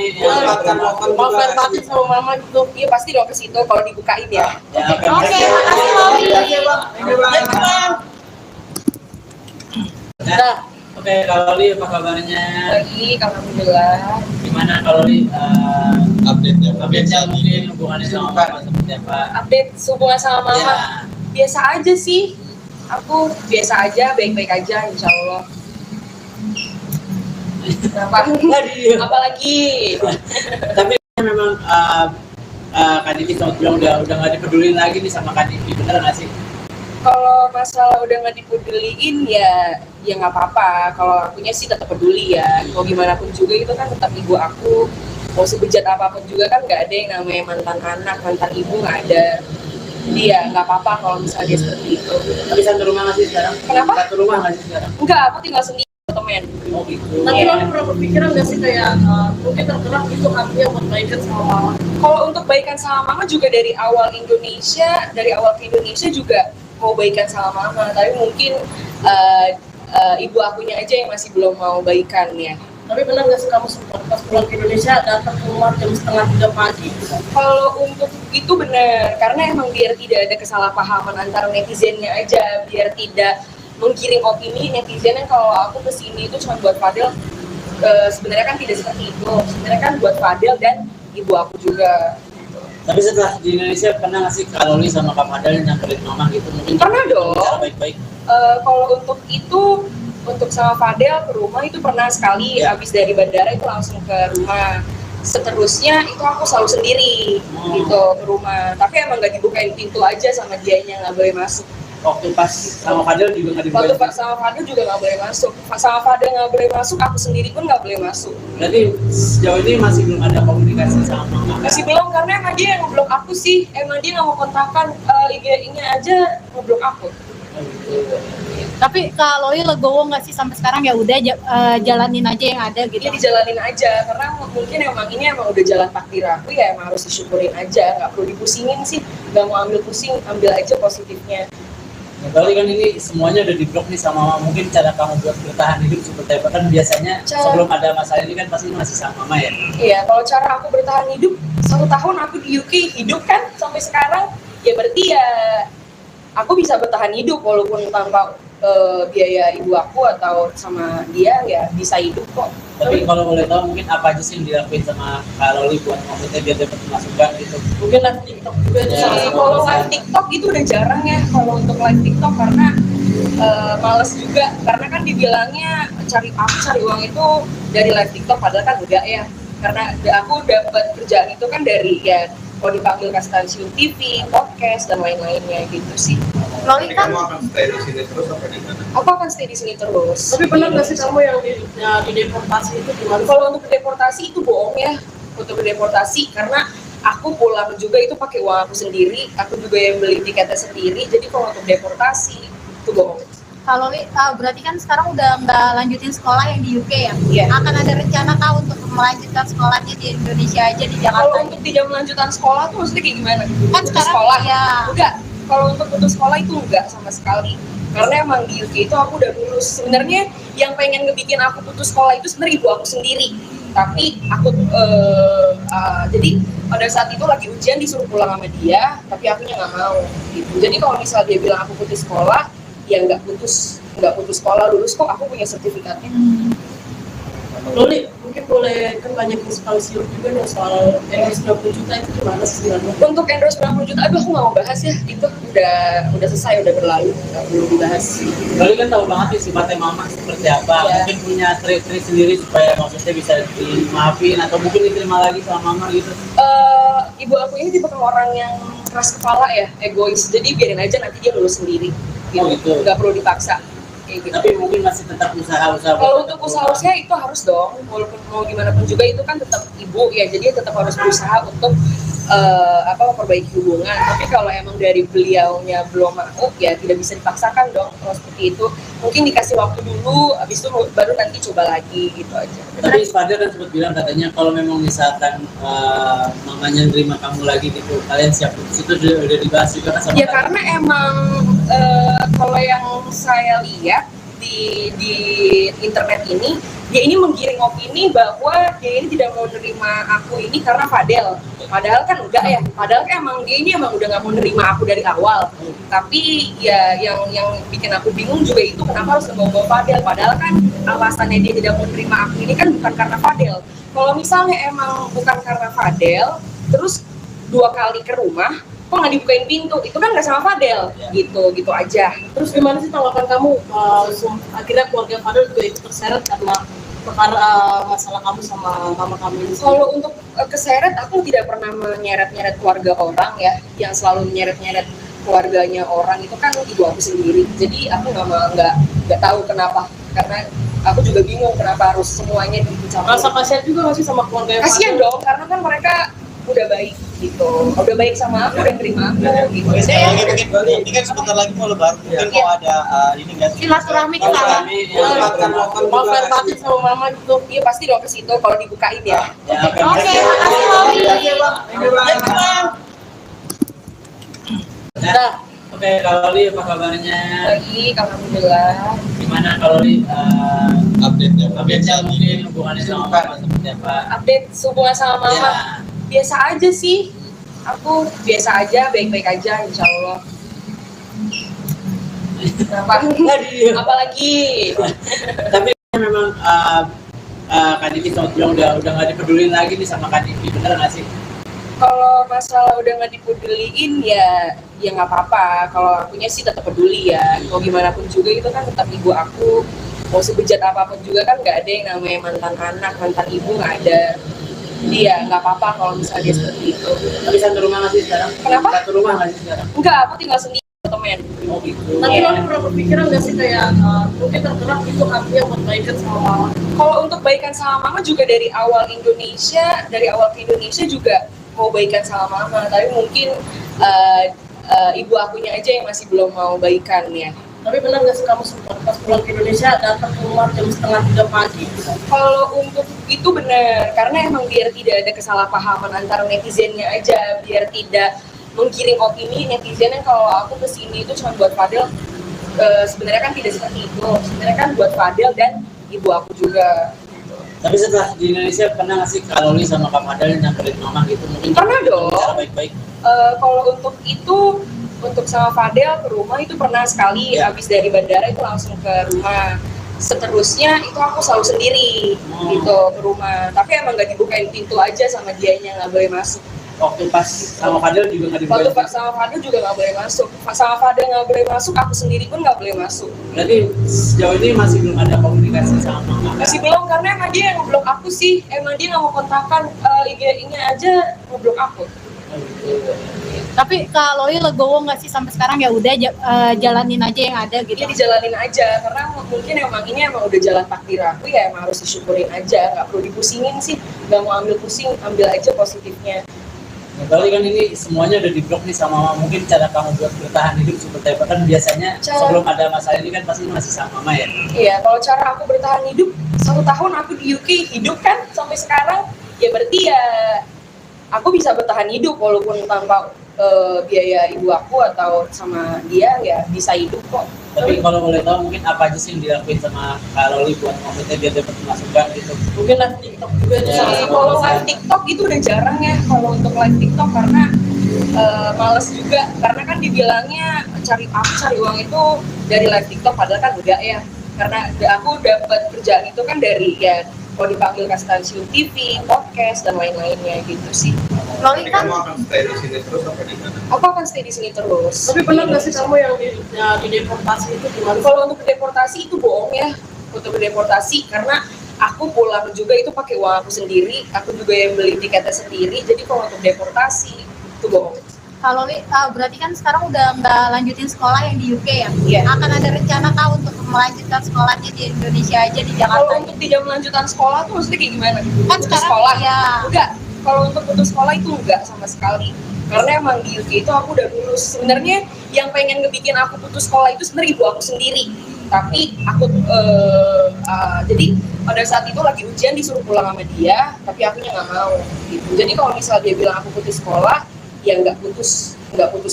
mau fair party sama mama gitu. Iya pasti dong ke situ kalau dibukain ya. Ya, oke. Oke, makasih Loli. Nah, Oke, kalau Li apa kabarnya? Baik, alhamdulillah. Gimana kalau Li Update-nya mungkin hubungannya sama Mama seperti apa? Update hubungan sama mama. Ya. Biasa aja sih. Aku biasa aja, baik-baik aja, insya Allah. Kenapa? Apalagi? Tapi memang Kak Diki sempat bilang udah nggak dipedulin lagi nih sama Kak Diki, bener nggak sih? Kalau masalah udah nggak dipeduliin ya nggak apa-apa. Kalau akunya sih tetap peduli ya. Mau gimana pun juga itu kan tetap ibu aku. Mau sebejat apapun juga kan nggak ada yang namanya mantan anak, mantan ibu nggak ada. Jadi ya nggak apa-apa kalau misalnya dia seperti itu. Tapi satu rumah nggak sih sekarang? Kenapa? Satu rumah nggak sih sekarang? Enggak, aku tinggal sendiri temen. Oh gitu. Tapi Iya. lo pernah berpikiran nggak sih kayak mungkin tergerak itu hatinya buat baikan sama mama? Kalau untuk baikan sama mama juga dari awal ke Indonesia juga mau baikan sama mama, tapi mungkin ibu akunya aja yang masih belum mau baikan ya. Tapi benar nggak sih kamu sempat pas pulang ke Indonesia datang ke rumah jam 2:30 pagi? Kalau untuk itu benar, karena emang biar tidak ada kesalahpahaman antara netizennya aja, biar tidak menggiring opini netizen yang kalau aku kesini itu cuma buat Fadel. Sebenarnya kan tidak seperti itu. Sebenarnya kan buat Fadel dan ibu aku juga. Tapi setelah di Indonesia pernah nggak sih Kak Loli sama Kak Fadel nyamperin Mama gitu? Mungkin Pernah dong. Cara baik-baik. Kalau untuk itu, untuk sama Fadel ke rumah itu pernah sekali. Ya. Habis dari bandara itu langsung ke rumah. Seterusnya itu aku selalu sendiri gitu ke rumah. Tapi emang nggak dibukain pintu aja sama dianya, nggak boleh masuk. Waktu pas sama Fadel juga nggak Waktu dibukain. sama Fadel juga nggak boleh masuk. Sama Fadel nggak boleh masuk, aku sendiri pun nggak boleh masuk. Berarti sejauh ini masih belum ada komunikasi sama Mama. Masih belum, karena emang dia yang ngeblok aku sih. Emang dia nggak mau kontakkan, IG-nya aja ngeblok aku. Oh, gitu. Tapi Kak Loli legowo nggak sih sampai sekarang ya udah jalanin aja yang ada gitu. Dia dijalanin aja, karena mungkin emang ini emang udah jalan takdir aku ya, emang harus disyukurin aja. Nggak perlu dipusingin sih, nggak mau ambil pusing, ambil aja positifnya. Berarti kan ini semuanya udah diblok nih sama Mama. Mungkin cara kamu buat bertahan hidup seperti apa? Kan biasanya sebelum ada masalah ini kan pasti masih sama Mama ya. Iya, kalau cara aku bertahan hidup, 1 tahun aku di UK hidup kan sampai sekarang, ya berarti ya aku bisa bertahan hidup walaupun tanpa biaya ibu aku atau sama dia ya bisa hidup kok. Tapi kalau boleh tahu mungkin apa aja sih yang dilakuin sama Kak Loli buat maksudnya biar dapat masukan gitu? Mungkin live TikTok juga itu Ya. salah satu. Kalau live TikTok itu udah jarang ya kalau untuk live TikTok, karena males juga, karena kan dibilangnya cari uang itu dari live TikTok, padahal kan enggak ya, karena aku dapat kerjaan itu kan dari ya kalau dipanggil ke stasiun TV, podcast dan lain-lainnya gitu sih. Loli Jadi kan kamu akan stay di sini terus apa di mana? Aku akan stay di sini terus. Tapi benar nggak sih kamu yang di deportasi itu gimana? Kalau untuk deportasi itu bohong ya, untuk deportasi, karena aku pulang juga itu pakai uang aku sendiri, aku juga yang beli tiketnya sendiri. Jadi kalau untuk deportasi itu bohong. Kak Loli berarti kan sekarang udah nggak lanjutin sekolah yang di UK ya? Iya. Akan ada rencana kah untuk melanjutkan sekolahnya di Indonesia aja di Kalau Jakarta? untuk tidak melanjutkan sekolah tuh maksudnya kayak gimana? Kan Putus sekarang sekolah? ya. Enggak. Kalau untuk putus sekolah itu enggak sama sekali. Karena emang di UK itu aku udah lulus. Sebenarnya yang pengen ngebikin aku putus sekolah itu sebenarnya ibu aku sendiri. Tapi aku jadi pada saat itu lagi ujian disuruh pulang sama dia, tapi akunya nggak mau. Gitu. Jadi kalau misal dia bilang aku putus sekolah, ya nggak putus sekolah, lulus kok, aku punya sertifikatnya. Loli, mungkin boleh kan banyak inspirasi juga nih soal endorse 20 juta itu gimana sih sebenarnya? Untuk endorse 90 juta, aduh aku nggak mau bahas ya, itu udah selesai, udah berlalu, nggak perlu dibahas. Loli kan tahu banget nih sifatnya Mama seperti apa. Iya. Mungkin punya trik-trik sendiri supaya maksudnya bisa dimaafin atau mungkin diterima lagi sama Mama gitu. Ibu aku ini tipe orang yang keras kepala ya, egois, jadi biarin aja nanti dia lulus sendiri, Oh, gitu. nggak perlu dipaksa. Kayak gitu. Tapi mungkin masih tetap usaha-usaha. Kalau untuk usaha itu harus dong, walaupun mau gimana pun juga itu kan tetap ibu ya, jadi tetap harus berusaha untuk memperbaiki hubungan. Tapi kalau emang dari beliaunya belum mau, ya tidak bisa dipaksakan dong. Kalau seperti itu, mungkin dikasih waktu dulu, habis itu baru nanti coba lagi gitu aja. Tapi Fadel kan sempat bilang katanya kalau memang misalkan mamanya nerima kamu lagi gitu, kalian siap putus, itu udah dibahas juga kan sama Ya kalian? karena emang kalau yang saya lihat di internet ini, dia ini menggiring opini bahwa dia ini tidak mau nerima aku ini karena Fadel. Padahal kan enggak ya. Padahal kan emang dia ini emang udah nggak mau nerima aku dari awal. Tapi ya yang bikin aku bingung juga itu kenapa harus ngebawa Fadel. Padahal kan alasannya dia tidak mau nerima aku ini kan bukan karena Fadel. Kalau misalnya emang bukan karena Fadel, terus 2 kali ke rumah, kok nggak dibukain pintu, itu kan nggak sama Fadel, gitu aja. Terus gimana sih tanggapan kamu akhirnya keluarga Fadel juga ikut terseret karena perkara masalah kamu sama mama kamu ini? Kalau untuk keseret, aku tidak pernah menyeret-nyeret keluarga orang ya. Yang selalu menyeret-nyeret keluarganya orang itu kan ibu aku sendiri. Jadi aku nggak tahu kenapa, karena aku juga bingung kenapa harus semuanya dicampur. Rasa kasihan juga nggak sih sama keluarga Kasian dong, karena kan mereka udah baik gitu, udah baik sama aku, udah terima aku gitu. Oke, sekali lagi mungkin ini kan sebentar lagi mau lebaran, mungkin mau ada ini nggak sih? Silaturahmi ke sana. mau fair batin sama mama gitu. Iya pasti dong ke situ kalau dibukain ya. Oke, makasih Loli. Nah, oke, Kak Loli apa kabarnya? Baik, alhamdulillah. Gimana Kak Loli Update-nya mungkin hubungannya sama mama seperti apa? Update hubungan sama mama. Ya. Biasa aja sih, aku biasa aja, baik-baik aja, insya Allah. Kenapa? Apalagi? Tapi memang Kak Diki sama bilang udah nggak dipedulin lagi nih sama Kak Diki, bener nggak sih? Kalau masalah udah nggak dipeduliin ya nggak apa-apa. Kalau akunya sih tetap peduli ya. Mau gimana pun juga itu kan tetap ibu aku. Mau sebejat apapun juga kan nggak ada yang namanya mantan anak, mantan ibu nggak ada. Jadi ya nggak apa-apa kalau misalnya dia seperti itu. Tapi satu rumah nggak sih sekarang? Kenapa? Satu rumah nggak sih sekarang? Enggak, aku tinggal sendiri temen. Oh gitu. Tapi lo pernah berpikiran nggak sih kayak mungkin tergerak itu artinya buat baikan sama mama? Kalau untuk baikan sama mama juga dari awal ke Indonesia juga mau baikan sama mama, tapi mungkin ibu akunya aja yang masih belum mau baikan ya. Tapi benar nggak sih kamu sempat pas pulang ke Indonesia datang ke rumah jam 2:30 pagi? Kalau untuk itu benar, karena emang biar tidak ada kesalahpahaman antara netizennya aja, biar tidak menggiring opini netizen yang kalau aku kesini itu cuma buat Fadel. Sebenarnya kan tidak seperti itu, sebenarnya kan buat Fadel dan ibu aku juga. Tapi setelah di Indonesia pernah nggak sih Kak Loli sama Kak Fadel nyamperin mama gitu? Mungkin Pernah dong. Cara baik-baik. Kalau untuk itu, untuk sama Fadel ke rumah itu pernah sekali, habis dari bandara itu langsung ke rumah. Seterusnya itu aku selalu sendiri gitu ke rumah. Tapi emang nggak dibukain pintu aja sama dianya, nggak boleh masuk. Waktu pas sama Fadel juga nggak dibukain. Waktu sama Fadel juga nggak boleh masuk. Sama Fadel nggak boleh masuk, aku sendiri pun nggak boleh masuk. Berarti sejauh ini masih belum ada komunikasi sama mama? Masih belum, karena emang dia yang ngeblok aku sih. Emang dia nggak mau kontakkan IG-nya aja ngeblok aku. Tapi Kak Loli legowo nggak sih sampai sekarang ya udah jalanin aja yang ada gitu? Dia dijalanin aja, karena mungkin ini emang udah jalan takdir aku ya, emang harus disyukurin aja, nggak perlu dipusingin sih, nggak mau ambil pusing, ambil aja positifnya. Berarti kan ini semuanya udah diblok nih sama mama. Mungkin cara kamu buat bertahan hidup seperti apa? Kan biasanya sebelum ada masalah ini kan pasti masih sama mama ya? Iya, kalau cara aku bertahan hidup, 1 tahun aku di UK hidup kan sampai sekarang, ya berarti ya aku bisa bertahan hidup walaupun tanpa biaya ibu aku atau sama dia ya bisa hidup kok. Tapi kalau boleh tahu mungkin apa aja sih yang dilakuin sama Kak Loli buat maksudnya biar dapat masukan gitu? Mungkin live TikTok juga itu Ya. salah satu. Kalau live TikTok itu udah jarang ya kalau untuk live TikTok, karena males juga, karena kan dibilangnya cari uang itu dari live TikTok, padahal kan enggak ya, karena aku dapat kerjaan itu kan dari ya kalau dipanggil ke stasiun TV, podcast dan lain-lainnya gitu sih. Loli kan Kamu akan stay di sini terus apa di mana? Aku akan stay di sini terus. Tapi benar nggak sih kamu yang di deportasi itu gimana? Kalau untuk deportasi itu bohong ya, untuk deportasi karena aku pulang juga itu pakai uang aku sendiri, aku juga yang beli tiketnya sendiri. Jadi kalau untuk deportasi itu bohong. Kak Loli berarti kan sekarang udah nggak lanjutin sekolah yang di UK ya? Iya. Akan ada rencana kah untuk melanjutkan sekolahnya di Indonesia aja di Kalau Jakarta? untuk tidak melanjutkan sekolah tuh maksudnya kayak gimana? Kan Putus sekarang sekolah? ya. Enggak. Kalau untuk putus sekolah itu enggak sama sekali. Karena emang di UK itu aku udah lulus. Sebenarnya yang pengen ngebikin aku putus sekolah itu sebenarnya ibu aku sendiri. Tapi aku jadi pada saat itu lagi ujian disuruh pulang sama dia, tapi akunya nggak mau gitu. Jadi kalau misal dia bilang aku putus sekolah, ya nggak putus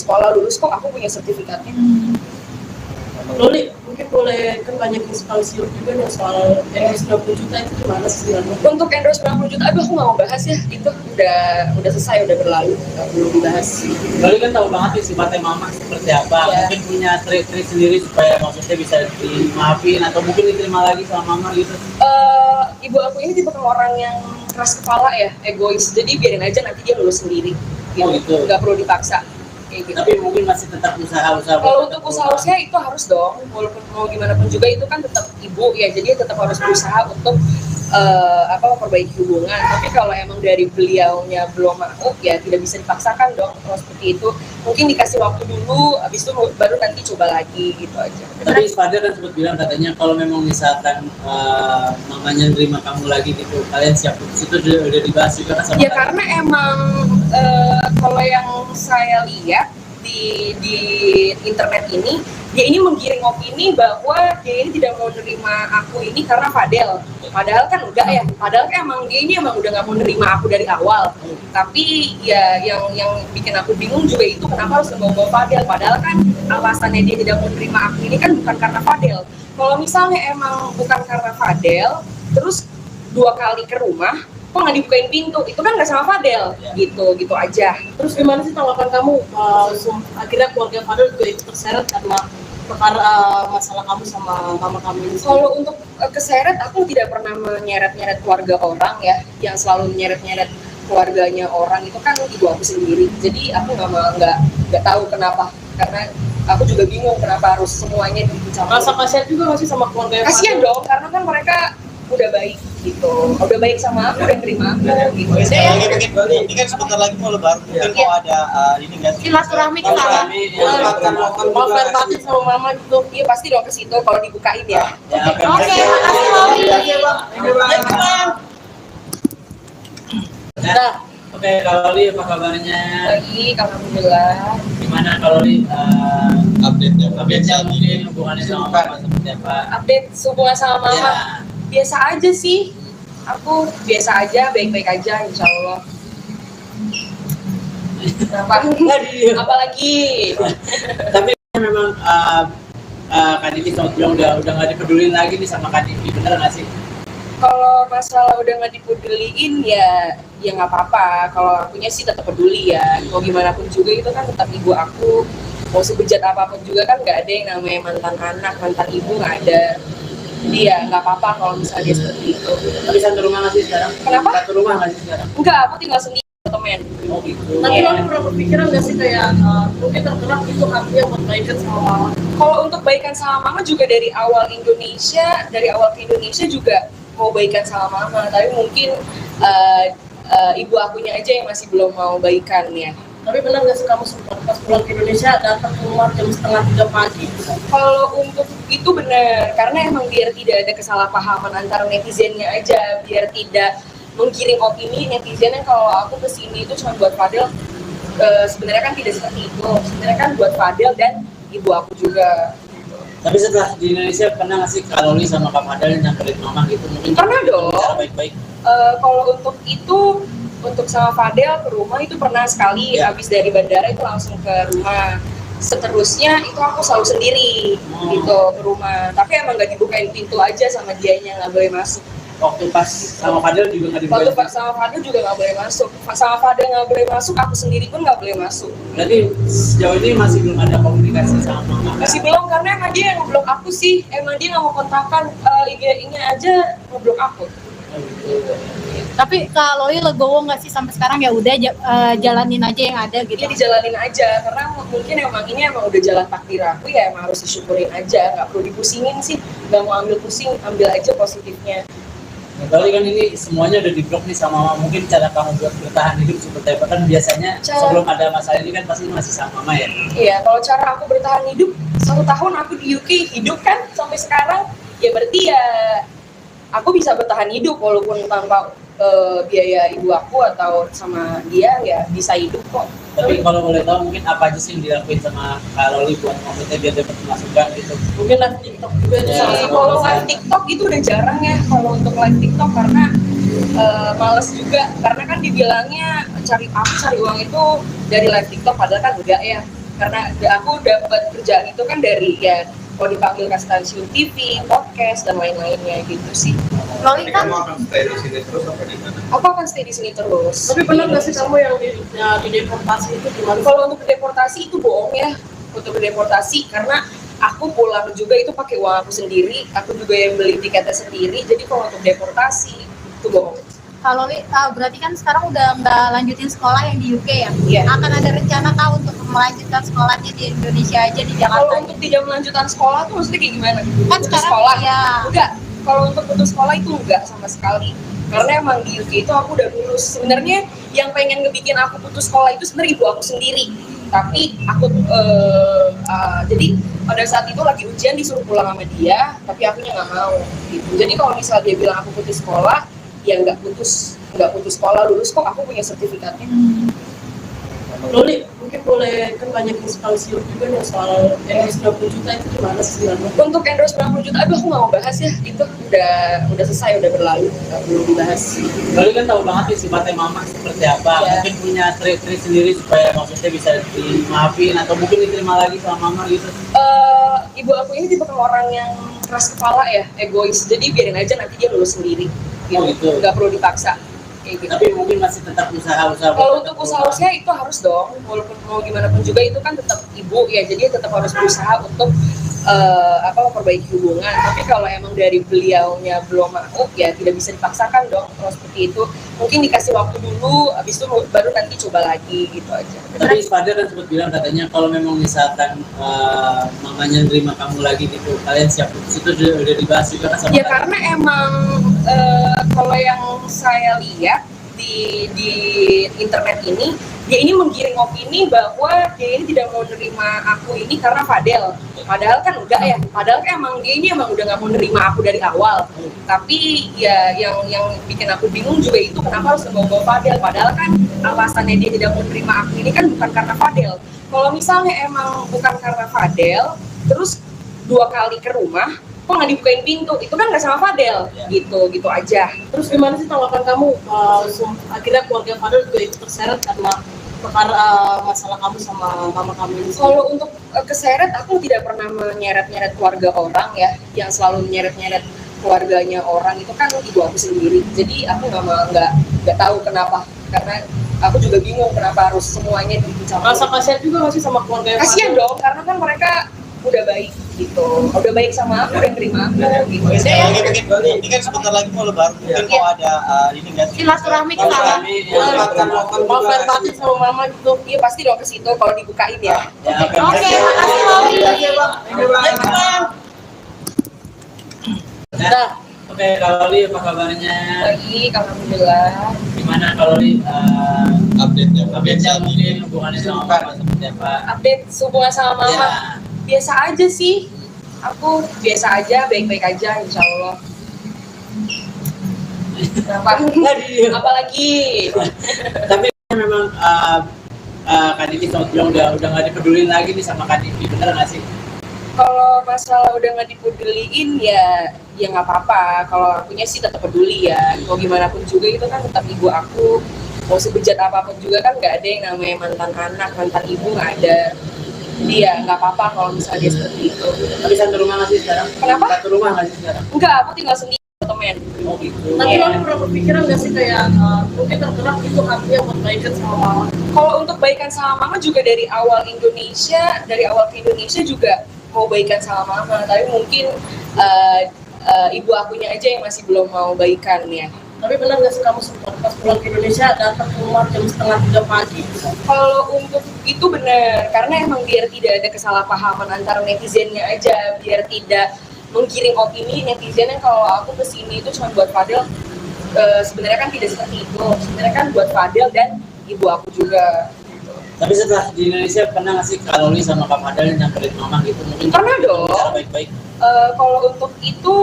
sekolah, lulus kok, aku punya sertifikatnya. Loli, mungkin mungkin boleh kan banyak sekali siur juga nih soal endorse 90 juta itu gimana sih sebenarnya? Untuk endorse 90 juta, aduh aku nggak mau bahas ya, itu udah selesai, udah berlalu, nggak perlu dibahas. Lalu kan tahu banget nih sifatnya mama seperti apa. Iya. Mungkin punya trik-trik sendiri supaya maksudnya bisa dimaafin atau mungkin diterima lagi sama mama gitu. Ibu aku ini tipe orang yang keras kepala ya, egois, jadi biarin aja nanti dia lulus sendiri gitu, Oh, gitu. nggak perlu dipaksa kayak gitu. Tapi mungkin masih tetap usaha-usaha. Kalau untuk usaha-usaha itu harus dong, walaupun mau gimana pun juga itu kan tetap ibu ya, jadi tetap harus berusaha untuk memperbaiki hubungan. Tapi kalau emang dari beliaunya belum mau, ya tidak bisa dipaksakan dong kalau seperti itu. Mungkin dikasih waktu dulu, habis itu baru nanti coba lagi gitu aja. Tapi Fadil kan sempat bilang katanya kalau memang misalkan mamanya nerima kamu lagi gitu, kalian siap putus, itu udah dibahas juga kan sama Ya kalian? karena emang kalau yang saya lihat di internet ini, dia ini menggiring opini bahwa dia ini tidak mau nerima aku ini karena Fadel. Padahal kan enggak ya, padahal kan emang dia ini emang udah nggak mau nerima aku dari awal. Tapi ya yang bikin aku bingung juga itu kenapa harus membawa Fadel. Padahal kan alasannya dia tidak mau nerima aku ini kan bukan karena Fadel. Kalau misalnya emang bukan karena Fadel, terus 2 kali ke rumah, kok nggak dibukain pintu, itu kan nggak sama Fadel, gitu aja. Terus gimana sih tanggapan kamu akhirnya keluarga Fadel juga ikut terseret karena perkara masalah kamu sama mama kamu ini? Kalau untuk keseret, aku tidak pernah menyeret-nyeret keluarga orang ya, yang selalu menyeret-nyeret keluarganya orang itu kan ibu aku sendiri. Jadi aku nggak tahu kenapa, karena aku juga bingung kenapa harus semuanya dicampur. Rasa kasihan juga masih sama keluarga Kasian dong, karena kan mereka udah baik gitu, udah baik sama aku, udah terima aku gitu. Oke, sekali lagi mungkin ini kan sebentar lagi mau lebaran, mungkin Iya. mau ada ini nggak sih? Silaturahmi ke sana. mau fair party sama mama gitu. Iya pasti dong ke situ kalau dibukain ya. Ya, oke. Oke, makasih Loli. Nah, oke, kalau Li apa kabarnya? Baik, alhamdulillah. Gimana kalau Li Update-nya. update-nya mungkin hubungannya sama mama seperti apa? Update hubungan sama mama. Ya. Biasa aja sih, aku biasa aja, baik-baik aja insya Allah. Kenapa? Apalagi Tapi memang Kak Diki sempat bilang udah nggak dipedulin lagi nih sama Kak Diki, bener nggak sih? kalau masalah udah nggak dipeduliin ya nggak apa-apa. Kalau akunya sih tetap peduli ya, mau gimana pun juga itu kan tetap ibu aku. Mau sebejat apapun juga kan nggak ada yang namanya mantan anak, mantan ibu nggak ada. Jadi ya nggak apa-apa kalau misalnya dia seperti itu. Tapi satu rumah nggak sih sekarang? Kenapa? Satu rumah nggak sih sekarang? Enggak, aku tinggal sendiri temen. Oh gitu. Tapi Iya. lo pernah berpikiran nggak sih kayak mungkin tergerak itu hatinya buat baikan sama mama? Kalau untuk baikan sama mama juga dari awal ke Indonesia juga mau baikan sama mama, tapi mungkin ibu akunya aja yang masih belum mau baikan ya. Tapi benar nggak sih kamu sempat pas pulang ke Indonesia datang ke rumah jam 2:30 pagi? Kalau untuk itu benar, karena emang biar tidak ada kesalahpahaman antara netizennya aja, biar tidak menggiring opini netizen yang kalau aku kesini itu cuma buat Fadel. Sebenarnya kan tidak seperti itu, sebenarnya kan buat Fadel dan ibu aku juga. Tapi setelah di Indonesia pernah nggak sih Kak Loli sama Kak Fadel nyamperin mama gitu? Mungkin Pernah dong. Cara baik-baik. Kalau untuk itu, untuk sama Fadel ke rumah itu pernah sekali, Ya. habis dari bandara itu langsung ke rumah. Seterusnya itu aku selalu sendiri gitu ke rumah, tapi emang nggak dibukain pintu aja sama dianya, nggak boleh masuk. Waktu pas sama Fadel juga nggak Waktu dibukain. sama Fadel juga nggak boleh masuk, sama Fadel nggak boleh masuk, aku sendiri pun nggak boleh masuk. Berarti sejauh ini masih belum ada komunikasi sama mama. Masih belum, karena emang dia yang ngeblok aku sih, emang dia nggak mau kontakkan, IG-nya aja ngeblok aku. Oh, gitu. Tapi Kak Loli legowo nggak sih sampai sekarang, ya udah jalanin aja yang ada gitu. Dia dijalanin aja, karena mungkin emang ini emang udah jalan takdir aku ya, emang harus disyukurin aja, nggak perlu dipusingin sih, nggak mau ambil pusing, ambil aja positifnya. Nah, Loli kan ini semuanya udah diblok nih sama mama. Mungkin cara kamu buat bertahan hidup seperti apa? Kan biasanya sebelum ada masalah ini kan pasti masih sama mama ya. Iya, kalau cara aku bertahan hidup, 1 tahun aku di UK hidup kan sampai sekarang, ya berarti ya aku bisa bertahan hidup walaupun tanpa biaya ibu aku atau sama dia, ya bisa hidup kok. Tapi kalau boleh tahu mungkin apa aja sih yang dilakuin sama Kak Loli buat maksudnya biar dapat masukan gitu? Mungkin live TikTok juga itu Ya. salah satu. Kalau live TikTok itu udah jarang ya, kalau untuk live TikTok karena males juga, karena kan dibilangnya cari uang itu dari live TikTok, padahal kan enggak ya, karena aku dapat kerjaan itu kan dari ya kalau dipanggil ke stasiun TV, podcast dan lain-lainnya gitu sih. Loli Jadi kan kamu akan stay di sini terus apa di mana? Aku akan stay di sini terus. Tapi pernah nggak sih kamu yang di deportasi itu gimana? Kalau untuk deportasi itu bohong ya, untuk deportasi karena aku pulang juga itu pakai uang aku sendiri, aku juga yang beli tiketnya sendiri. Jadi kalau untuk deportasi itu bohong. kalau Loli berarti kan sekarang udah nggak lanjutin sekolah yang di UK ya? Iya. Akan ada rencana kah untuk melanjutkan sekolahnya di Indonesia aja di Kalau Jakarta? untuk tidak melanjutkan sekolah tuh maksudnya kayak gimana? Kan Putus sekarang sekolah? ya. Enggak. Kalau untuk putus sekolah itu enggak sama sekali. Karena emang di UK itu aku udah lulus. Sebenarnya yang pengen ngebikin aku putus sekolah itu sebenarnya ibu aku sendiri. Tapi aku jadi pada saat itu lagi ujian disuruh pulang sama dia, tapi akunya nggak mau. Gitu. Jadi kalau misal dia bilang aku putus sekolah, ya nggak putus sekolah, lulus kok, aku punya sertifikatnya. Loli, mungkin boleh kan banyak inspirasi juga nih soal endorse 20 juta itu gimana sih sebenarnya? Untuk endorse 90 juta, aduh aku nggak mau bahas ya, itu udah selesai, udah berlalu, nggak perlu dibahas. Lalu kan tahu banget nih sifatnya mama seperti apa. Iya. Mungkin punya trik-trik sendiri supaya maksudnya bisa dimaafin atau mungkin diterima lagi sama mama gitu. Ibu aku ini tipe orang yang keras kepala ya, egois, jadi biarin aja nanti dia lulus sendiri, Oh, gitu. nggak perlu dipaksa. Kayak gitu. Tapi mungkin masih tetap usaha-usaha. Kalau untuk usaha itu harus dong, walaupun mau gimana pun juga itu kan tetap ibu ya, jadi tetap harus berusaha untuk memperbaiki hubungan. Tapi kalau emang dari beliaunya belum mau, ya tidak bisa dipaksakan dong. Kalau seperti itu, mungkin dikasih waktu dulu, habis itu baru nanti coba lagi gitu aja. Tapi Father kan sempat bilang katanya kalau memang misalkan mamanya nerima kamu lagi gitu, kalian siap putus, itu udah dibahas juga kan sama Ya Father? karena emang kalau yang saya lihat di internet ini, dia ini menggiring opini bahwa dia ini tidak mau nerima aku ini karena Fadel. Padahal kan enggak ya. Padahal kan emang dia ini emang udah nggak mau nerima aku dari awal. Tapi ya yang bikin aku bingung juga itu kenapa harus ngebawa Fadel. Padahal kan alasannya dia tidak mau nerima aku ini kan bukan karena Fadel. Kalau misalnya emang bukan karena Fadel, terus 2 kali ke rumah, kok nggak dibukain pintu, itu kan nggak sama Fadel, gitu aja. Terus gimana sih tanggapan kamu akhirnya keluarga Fadel juga ikut terseret karena perkara masalah kamu sama mama kamu ini? Kalau untuk keseret, aku tidak pernah menyeret-nyeret keluarga orang ya, yang selalu menyeret-nyeret keluarganya orang itu kan ibu aku sendiri. Jadi aku nggak tahu kenapa, karena aku juga bingung kenapa harus semuanya dicampur. Rasa kasihan juga nggak sih sama keluarga Kasian dong, karena kan mereka udah baik gitu, udah baik sama aku, udah terima aku gitu. Oke, Saya sekali lagi mungkin ini kan sebentar lagi mau lebaran, mungkin mau ada ini nggak sih? Silaturahmi ke sana. mau fair batin sama mama gitu. iya pasti dong ke situ kalau dibukain ya. Ya, Oke, makasih Loli. Nah, oke, kalau Li apa kabarnya? Baik, alhamdulillah. Gimana kalau Li Update-nya mungkin hubungannya sama mama seperti apa? Update hubungan sama mama. Ya. Biasa aja sih, aku biasa aja, baik-baik aja insya Allah. Kenapa? Apalagi Tapi memang Kak Diki sempat bilang udah nggak dipedulin lagi nih sama Kak Diki, bener nggak sih? kalau masalah udah nggak dipeduliin ya nggak apa-apa. Kalau akunya sih tetap peduli ya, mau gimana pun juga itu kan tetap ibu aku. Mau sebejat apapun juga kan nggak ada yang namanya mantan anak, mantan ibu nggak ada. Jadi ya nggak apa-apa kalau misalnya dia seperti itu. Tapi satu rumah nggak sih sekarang? Kenapa? Satu rumah nggak sih sekarang? Enggak, aku tinggal sendiri temen. Oh gitu. Tapi lo pernah berpikiran nggak sih kayak mungkin tergerak itu artinya buat baikan sama mama? Kalau untuk baikan sama mama juga dari awal ke Indonesia juga mau baikan sama mama, tapi mungkin ibu akunya aja yang masih belum mau baikan ya. Tapi benar nggak sih kamu sempat pas pulang ke Indonesia datang ke rumah jam 2:30 pagi? Kalau untuk itu benar, karena emang biar tidak ada kesalahpahaman antara netizennya aja, biar tidak menggiring opini netizen yang kalau aku kesini itu cuma buat Fadel. Sebenarnya kan tidak seperti itu, sebenarnya kan buat Fadel dan ibu aku juga. Tapi setelah di Indonesia pernah nggak sih Kak Loli sama Kak Fadel nyamperin mama gitu? Mungkin Pernah dong. cara baik-baik. Kalau untuk itu,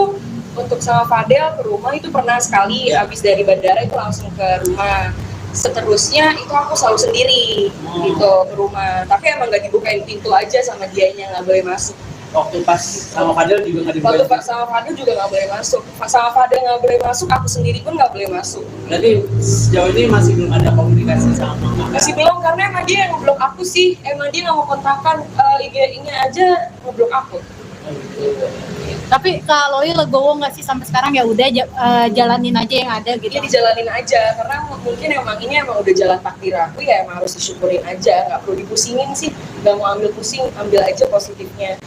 untuk sama Fadel ke rumah itu pernah sekali, Ya. habis dari bandara itu langsung ke rumah. Seterusnya itu aku selalu sendiri gitu ke rumah, tapi emang nggak dibukain pintu aja sama dianya, nggak boleh masuk. Waktu pas sama Fadel juga nggak Waktu dibukain. sama Fadel juga nggak boleh masuk, sama Fadel nggak boleh masuk, aku sendiri pun nggak boleh masuk. Berarti sejauh ini masih belum ada komunikasi sama mama. Masih belum, karena emang dia yang ngeblok aku sih, emang dia nggak mau kontakkan IG-nya aja ngeblok aku. Tapi kalau Loli legowo nggak sih sampai sekarang ya udah jalanin aja yang ada gitu. Ya dijalanin aja, karena mungkin ini emang udah jalan takdir aku, ya emang harus disyukurin aja, nggak perlu dipusingin sih, nggak mau ambil pusing, ambil aja positifnya.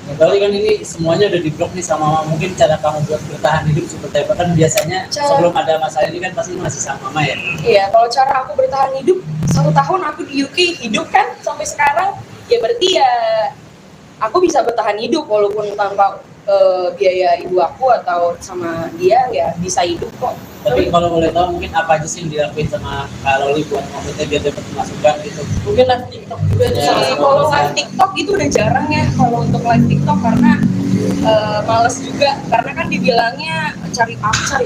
Kali kan ini semuanya udah diblok nih sama mama. Mungkin cara kamu buat bertahan hidup seperti apa? Kan biasanya sebelum ada masalah ini kan pasti masih sama mama ya. Iya, kalau cara aku bertahan hidup 1 tahun aku di UK hidup kan sampai sekarang, ya berarti ya aku bisa bertahan hidup walaupun tanpa biaya ibu aku atau sama dia, ya bisa hidup kok. Tapi kalau boleh tahu mungkin apa aja sih yang dilakuin sama Kak Loli buat maksudnya biar dapat masukan gitu? Mungkin live TikTok juga itu Ya, salah satu. Kalau live TikTok itu udah jarang ya, kalau untuk live TikTok karena males juga, karena kan dibilangnya cari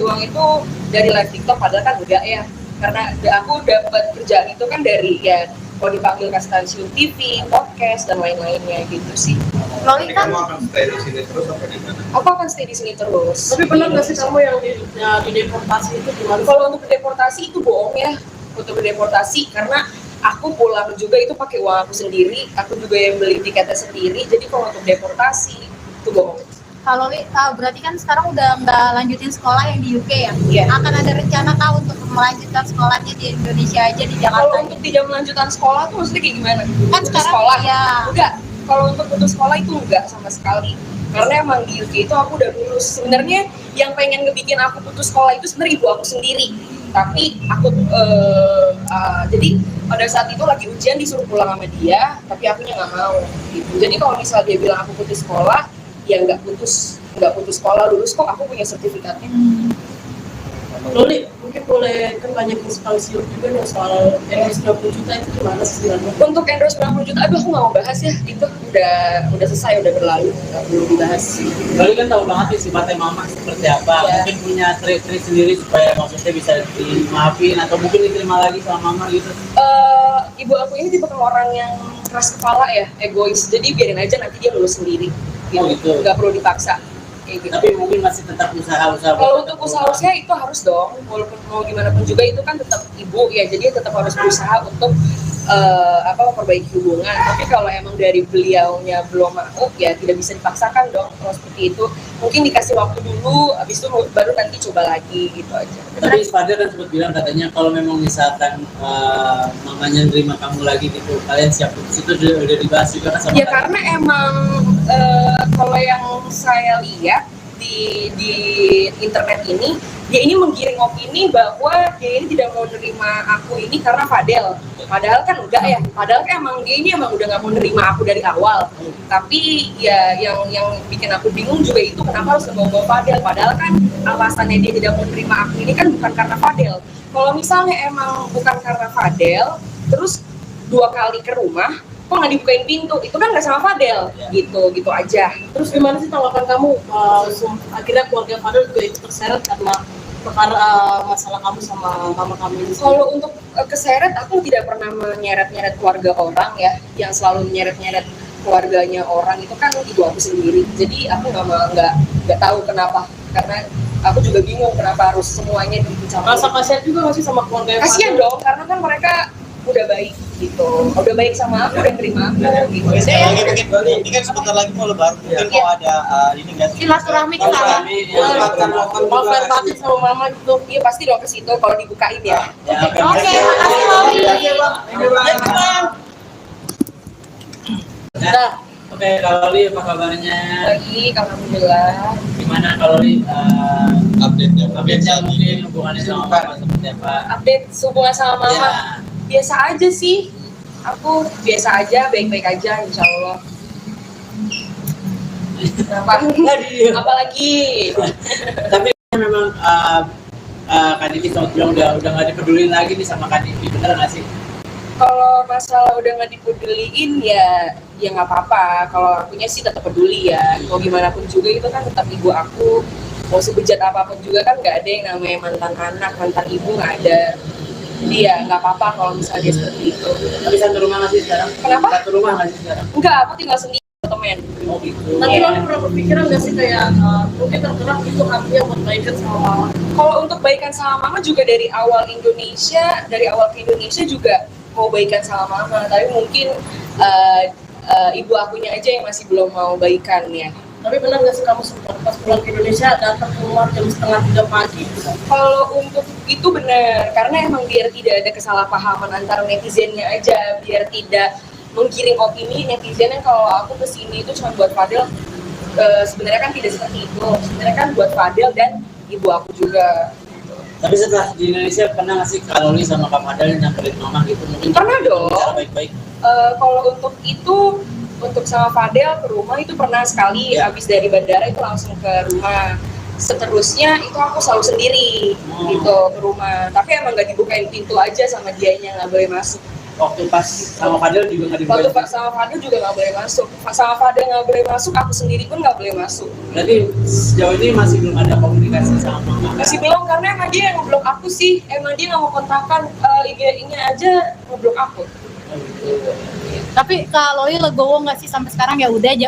uang itu dari live TikTok, padahal kan enggak ya, karena aku dapat kerjaan itu kan dari ya kalau dipanggil ke stasiun TV, podcast dan lain-lainnya gitu sih. Loli kan Kamu akan stay di sini terus apa di mana? Aku akan stay di sini terus. Tapi benar nggak sih kamu yang di deportasi itu gimana? Kalau untuk deportasi itu bohong ya, untuk deportasi karena aku pulang juga itu pakai uang aku sendiri, aku juga yang beli tiketnya sendiri. Jadi kalau untuk deportasi itu bohong. kalau Loli berarti kan sekarang udah nggak lanjutin sekolah yang di UK ya? Iya. Akan ada rencana kah untuk melanjutkan sekolahnya di Indonesia aja di Jakarta? Kalau untuk tidak melanjutkan sekolah tuh maksudnya kayak gimana? Kan Putus sekarang sekolah? ya. Enggak. Kalau untuk putus sekolah itu enggak sama sekali. Karena emang di UK itu aku udah lulus. Sebenarnya yang pengen ngebikin aku putus sekolah itu sebenarnya ibu aku sendiri. Tapi aku jadi pada saat itu lagi ujian disuruh pulang sama dia, tapi akunya nggak mau gitu. Jadi kalau misal dia bilang aku putus sekolah, ya nggak putus sekolah, lulus kok, aku punya sertifikatnya. Loli, mungkin boleh kan banyak inspirasi juga nih soal endorse 20 juta itu gimana sih sebenarnya? Untuk endorse 90 juta, aduh aku nggak mau bahas ya, itu udah selesai, udah berlalu, nggak perlu dibahas. Kali kan tahu banget nih sifatnya mama seperti apa. Ya. Mungkin punya trik-trik sendiri supaya maksudnya bisa dimaafin atau mungkin diterima lagi sama mama gitu. Ibu aku ini tipe orang yang keras kepala ya, egois, jadi biarin aja nanti dia lulus sendiri gitu, Oh, gitu. nggak perlu dipaksa kayak gitu. Tapi mungkin masih tetap usaha-usaha. Kalau untuk usaha-usaha itu harus dong, walaupun mau gimana pun juga itu kan tetap ibu ya, jadi tetap harus berusaha untuk memperbaiki hubungan. Tapi kalau emang dari beliaunya belum mau, ya tidak bisa dipaksakan dong kalau seperti itu. Mungkin dikasih waktu dulu, habis itu baru nanti coba lagi gitu aja. Tapi Fadil kan sempat bilang katanya kalau memang misalkan mamanya nerima kamu lagi gitu, kalian siap putus, itu udah dibahas juga kan sama Ya kalian? karena emang kalau yang saya lihat di internet ini, dia ini menggiring opini bahwa dia ini tidak mau nerima aku ini karena Fadel. Padahal kan enggak ya, padahal kan emang dia ini emang udah nggak mau nerima aku dari awal. Tapi ya yang bikin aku bingung juga itu kenapa harus ngebawa Fadel. Padahal kan alasannya dia tidak mau nerima aku ini kan bukan karena Fadel. Kalau misalnya emang bukan karena Fadel, terus 2 kali ke rumah, kok nggak dibukain pintu, itu kan nggak sama Fadel, gitu aja. Terus gimana sih tanggapan kamu? Akhirnya keluarga Fadel juga ikut terseret karena perkara masalah kamu sama mama kamu ini. Kalau untuk keseret, aku tidak pernah menyeret-nyeret keluarga orang ya, yang selalu menyeret-nyeret keluarganya orang itu kan ibu aku sendiri. Jadi aku nggak tahu kenapa, karena aku juga bingung kenapa harus semuanya dicampur. Rasa kasihan juga masih sama keluarga Kasian dong, karena kan mereka udah baik gitu, udah baik sama aku, udah terima aku gitu. Oke, sekali lagi mungkin ini kan sebentar lagi mau lebaran, mungkin mau ada ini nggak sih? Silaturahmi ke sana. Mau fair party sama mama gitu. Iya pasti dong ke situ kalau dibukain ya. Ya, oke. Oke, makasih Loli. Nah, oke, kalau Li apa kabarnya? Baik, alhamdulillah. Gimana kalau Li Update-nya mungkin hubungannya sama mama seperti apa? Update hubungan sama mama. Ya. Biasa aja sih, aku biasa aja, baik-baik aja insya Allah. Kenapa? Apalagi? Tapi memang Kak Diki sama bilang udah nggak dipedulin lagi nih sama Kak Diki, bener nggak sih? Kalau masalah udah nggak dipeduliin ya nggak apa-apa. Kalau akunya sih tetap peduli ya. Mau gimana pun juga itu kan tetap ibu aku. Mau sebejat apapun juga kan nggak ada yang namanya mantan anak, mantan ibu nggak ada. Jadi ya nggak apa-apa kalau misalnya dia seperti itu. Tapi satu rumah nggak sih sekarang? Kenapa? Satu rumah nggak sih sekarang? Enggak, aku tinggal sendiri temen. Oh gitu. Tapi lo pernah berpikiran nggak sih kayak mungkin tergerak itu artinya buat baikan sama mama? Kalau untuk baikan sama mama juga dari awal ke Indonesia juga mau baikan sama mama, tapi mungkin ibu akunya aja yang masih belum mau baikan ya. Tapi benar nggak sih kamu sempat pas pulang ke Indonesia datang keluar jam 2:30 pagi? Kalau untuk itu benar, karena emang biar tidak ada kesalahpahaman antara netizennya aja, biar tidak menggiring opini netizen yang kalau aku kesini itu cuma buat Fadel. Sebenarnya kan tidak seperti itu. Sebenarnya kan buat Fadel dan ibu aku juga. Tapi setelah di Indonesia pernah nggak sih Kak Loli sama Kak Fadel nyamperin mama gitu? Mungkin Pernah dong. bicara baik-baik. Kalau untuk itu, untuk sama Fadel ke rumah itu pernah sekali. Habis dari bandara itu langsung ke rumah. Seterusnya itu aku selalu sendiri gitu ke rumah. Tapi emang nggak dibukain pintu aja sama dianya, nggak boleh masuk. Waktu pas sama Fadel juga nggak Waktu dibuka. sama Fadel juga nggak boleh masuk. Sama Fadel nggak boleh masuk, aku sendiri pun nggak boleh masuk. Berarti sejauh ini masih belum ada komunikasi sama mama. Masih belum, karena emang dia yang ngeblok aku sih. Emang dia nggak mau kontakkan, IG-nya aja ngeblok aku. Tapi Kak Loli legowo nggak sih sampai sekarang ya udah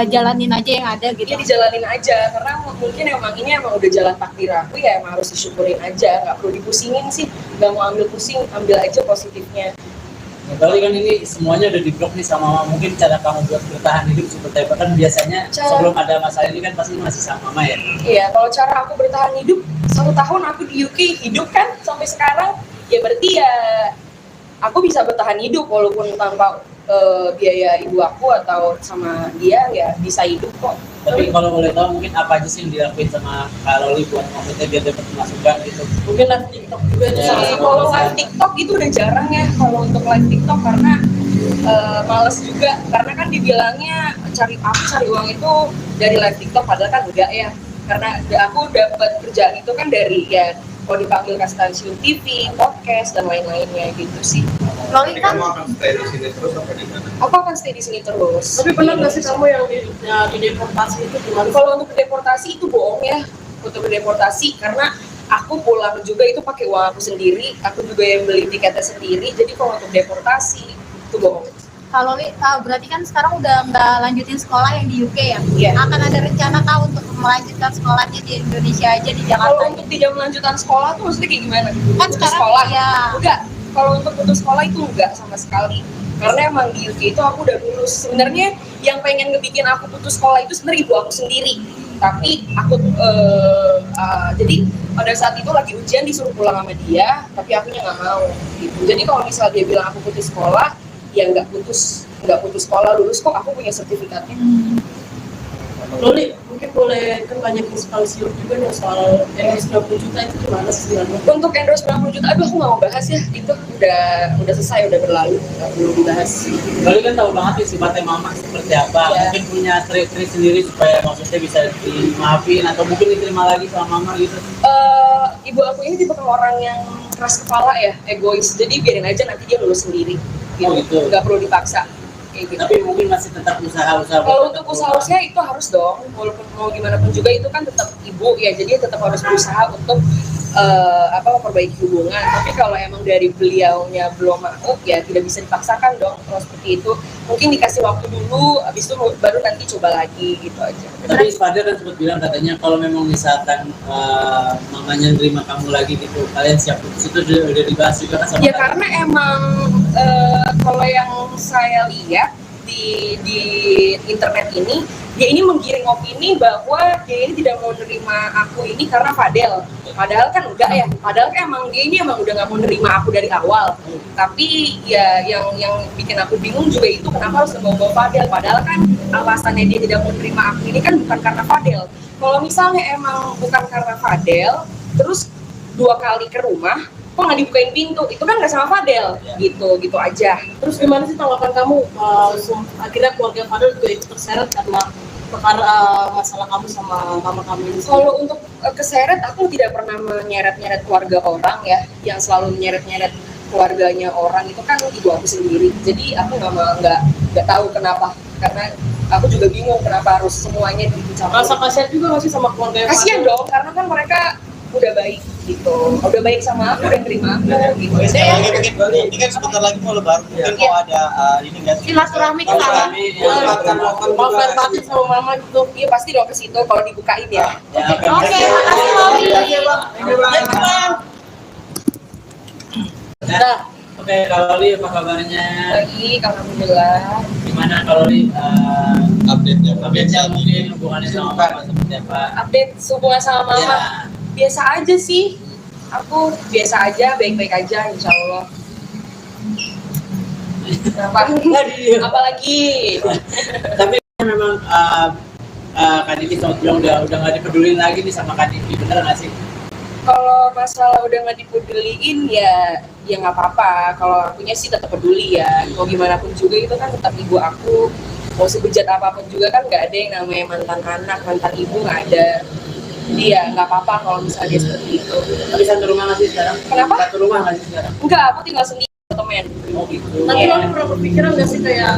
jalanin aja yang ada gitu. Dia dijalanin aja, karena mungkin emang ini emang udah jalan takdir aku, ya emang harus disyukurin aja, nggak perlu dipusingin sih, nggak mau ambil pusing, ambil aja positifnya. Kali kan ini semuanya udah di-blok nih sama mama. Mungkin cara kamu buat bertahan hidup seperti apa? Kan biasanya sebelum ada masalah ini kan pasti masih sama mama ya. Iya, kalau cara aku bertahan hidup, 1 tahun aku di UK hidup kan sampai sekarang, ya berarti ya aku bisa bertahan hidup walaupun tanpa biaya ibu aku atau sama dia, ya bisa hidup kok. Tapi kalau boleh tahu mungkin apa aja sih yang dilakuin sama Kak Loli buat maksudnya biar dapat masukan gitu? Mungkin live TikTok juga itu Ya. salah satu Kalau alasan. live TikTok itu udah jarang ya, kalau untuk live TikTok karena males juga, karena kan dibilangnya cari uang itu dari live TikTok, padahal kan enggak ya, karena aku dapat kerjaan itu kan dari ya kalau dipanggil ke stasiun TV, podcast dan lain-lainnya gitu sih. Loli Jadi kan kamu akan stay di sini terus apa di mana? Aku akan stay di sini terus. Tapi benar nggak sih kamu yang di deportasi itu gimana? Kalau untuk deportasi itu bohong ya, untuk deportasi karena aku pulang juga itu pakai uang aku sendiri, aku juga yang beli tiketnya sendiri. Jadi kalau untuk deportasi itu bohong. Kak Loli berarti kan sekarang udah nggak lanjutin sekolah yang di UK ya? Iya. Akan ada rencana kah untuk melanjutkan sekolahnya di Indonesia aja di Jakarta? Kalau untuk tidak melanjutkan sekolah tuh maksudnya kayak gimana? Kan Putus sekarang sekolah? ya. Enggak. Kalau untuk putus sekolah itu enggak sama sekali. Karena emang di UK itu aku udah lulus. Sebenarnya yang pengen ngebikin aku putus sekolah itu sebenarnya ibu aku sendiri. Tapi aku jadi pada saat itu lagi ujian disuruh pulang sama dia, tapi akunya nggak mau. Gitu. Jadi kalau misalnya dia bilang aku putus sekolah, ya nggak putus sekolah, lulus kok, aku punya sertifikatnya. Loli, mungkin boleh kan banyak inspirasi juga nih soal endorse 90 juta itu gimana sih sebenarnya? Untuk endorse 90 juta, aduh aku nggak mau bahas ya, itu udah selesai, udah berlalu, nggak perlu dibahas. Loli kan tahu banget nih sifatnya mama seperti apa. Iya. Mungkin punya trik-trik sendiri supaya maksudnya bisa dimaafin atau mungkin diterima lagi sama mama gitu. Ibu aku ini tipe orang yang keras kepala ya, egois, jadi biarin aja nanti dia lulus sendiri, Oh, gitu. nggak perlu dipaksa. Kayak gitu. Tapi mungkin masih tetap usaha-usaha. Kalau untuk usaha itu harus dong, walaupun mau gimana pun juga itu kan tetap ibu ya, jadi tetap harus berusaha untuk memperbaiki hubungan. Tapi kalau emang dari beliaunya belum mau, ya tidak bisa dipaksakan dong. Kalau seperti itu mungkin dikasih waktu dulu, habis itu baru nanti coba lagi gitu aja. Tapi Fadel kan sempat bilang katanya kalau memang misalkan mamanya nerima kamu lagi gitu, kalian siap putus, itu udah dibahas juga kan sama Ya kalian? karena emang kalau yang saya lihat di internet ini, dia ini menggiring opini bahwa dia ini tidak mau nerima aku ini karena Fadel. Padahal kan enggak ya. Padahal kan emang dia ini emang udah nggak mau nerima aku dari awal. Tapi ya yang bikin aku bingung juga itu kenapa harus membawa Fadel. Padahal kan alasannya dia tidak mau nerima aku ini kan bukan karena Fadel. Kalau misalnya emang bukan karena Fadel, terus 2 kali ke rumah, kok nggak dibukain pintu, itu kan nggak sama Fadel, gitu aja. Terus gimana sih tanggapan kamu? Akhirnya keluarga Fadel juga ikut terseret karena perkara masalah kamu sama mama kamu ini. Kalau untuk keseret, aku tidak pernah menyeret-nyeret keluarga orang ya, yang selalu menyeret-nyeret keluarganya orang itu kan ibu aku sendiri. Jadi aku nggak tahu kenapa, karena aku juga bingung kenapa harus semuanya dicampur. Rasa kasihan juga nggak sih sama keluarga Kasian dong, karena kan mereka udah baik gitu, udah baik sama aku dan terima aku gitu. Oke, sekali lagi mungkin ini kan sebentar lagi mau lebaran, mungkin mau ada ini nggak sih? Silaturahmi ke sana. Maaf lahir batin sama mama gitu. Iya pasti dong ke situ kalau dibukain ya. Oke, makasih Loli. Nah, oke, Kak Loli apa kabarnya? Baik, alhamdulillah. Gimana Kak Loli Update-nya mungkin hubungannya sama mama seperti apa? Update hubungan sama mama Ya. biasa aja sih. Aku biasa aja, baik-baik aja, insya Allah. Kenapa? Apalagi? Tapi memang Kak Diki sempat bilang udah nggak dipedulin lagi nih sama Kak Diki, bener nggak sih? Kalau masalah udah nggak dipeduliin ya nggak apa-apa. Kalau akunya sih tetap peduli ya. Mau gimana pun juga itu kan tetap ibu aku. Mau sebejat apapun juga kan nggak ada yang namanya mantan anak, mantan ibu nggak ada. Jadi ya nggak apa-apa kalau misalnya dia seperti itu. Tapi satu rumah nggak sih sekarang? Kenapa? Satu rumah nggak sih sekarang? Enggak, aku tinggal sendiri temen. Oh gitu. Tapi Iya. lo pernah berpikiran nggak sih kayak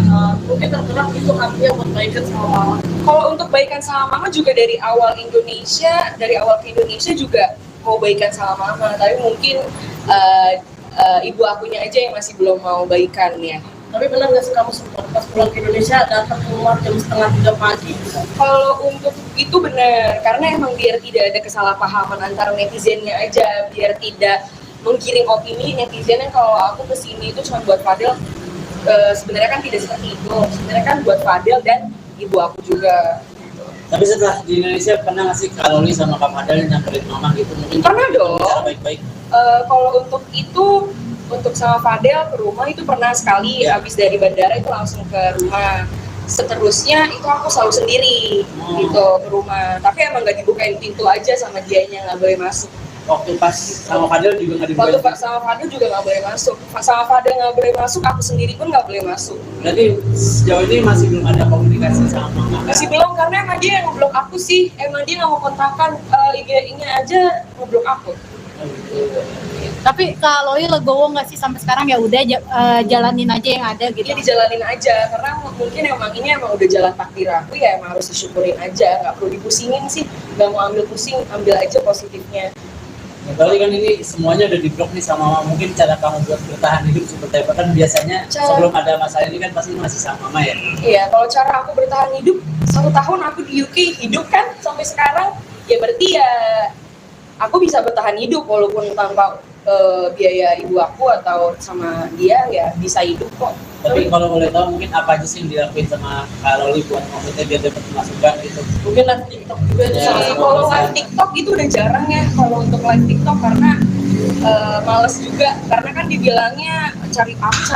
mungkin tergerak itu hatinya buat baikan sama mama? Kalau untuk baikan sama mama juga dari awal ke Indonesia juga mau baikan sama mama. Tapi mungkin ibu akunya aja yang masih belum mau baikan ya. Tapi benar nggak sih kamu sempat pas pulang ke Indonesia datang keluar jam 2:30 pagi? Kalau untuk itu benar, karena emang biar tidak ada kesalahpahaman antara netizennya aja, biar tidak menggiring opini netizennya kalau aku kesini itu cuma buat Fadel. Sebenarnya kan tidak seperti itu. Sebenarnya kan buat Fadel dan ibu aku juga. Tapi setelah di Indonesia pernah nggak sih Kak Loli sama Kak Fadel nyamperin mama gitu? Mungkin Pernah dong. bicara baik-baik. Kalau untuk itu, untuk sama Fadel ke rumah itu pernah sekali. Ya. Habis dari bandara itu langsung ke rumah. Seterusnya itu aku selalu sendiri gitu ke rumah. Tapi emang nggak dibukain pintu aja sama dianya, nggak boleh masuk. Waktu pas sama Fadel juga nggak Waktu dibukain. sama Fadel juga nggak boleh masuk. Sama Fadel nggak boleh masuk, aku sendiri pun nggak boleh masuk. Berarti sejauh ini masih belum ada komunikasi sama mama. Masih belum, karena emang dia yang ngeblok aku sih. Emang dia nggak mau kontakkan, IG-nya aja ngeblok aku. Oh, gitu. Tapi Kak Loli legowo nggak sih sampai sekarang ya udah jalanin aja yang ada gitu. Dia dijalanin aja, karena mungkin emang ini emang udah jalan takdir aku ya, emang harus disyukurin aja. Nggak perlu dipusingin sih, nggak mau ambil pusing, ambil aja positifnya. Ya, kali kan ini semuanya udah di-blok nih sama mama. Mungkin cara kamu buat bertahan hidup seperti apa? Kan biasanya sebelum ada masalah ini kan pasti masih sama mama ya. Iya, kalau cara aku bertahan hidup, 1 tahun aku di UK hidup kan sampai sekarang, ya berarti ya aku bisa bertahan hidup walaupun tanpa biaya ibu aku atau sama dia ya bisa hidup kok. Tapi kalau boleh tahu mungkin apa aja sih yang dilakuin sama Kak Loli buat maksudnya biar dapat masukan gitu? Mungkin live TikTok juga Ya. ada. Kalau live TikTok itu udah jarang ya kalau untuk live TikTok, karena males juga, karena kan dibilangnya cari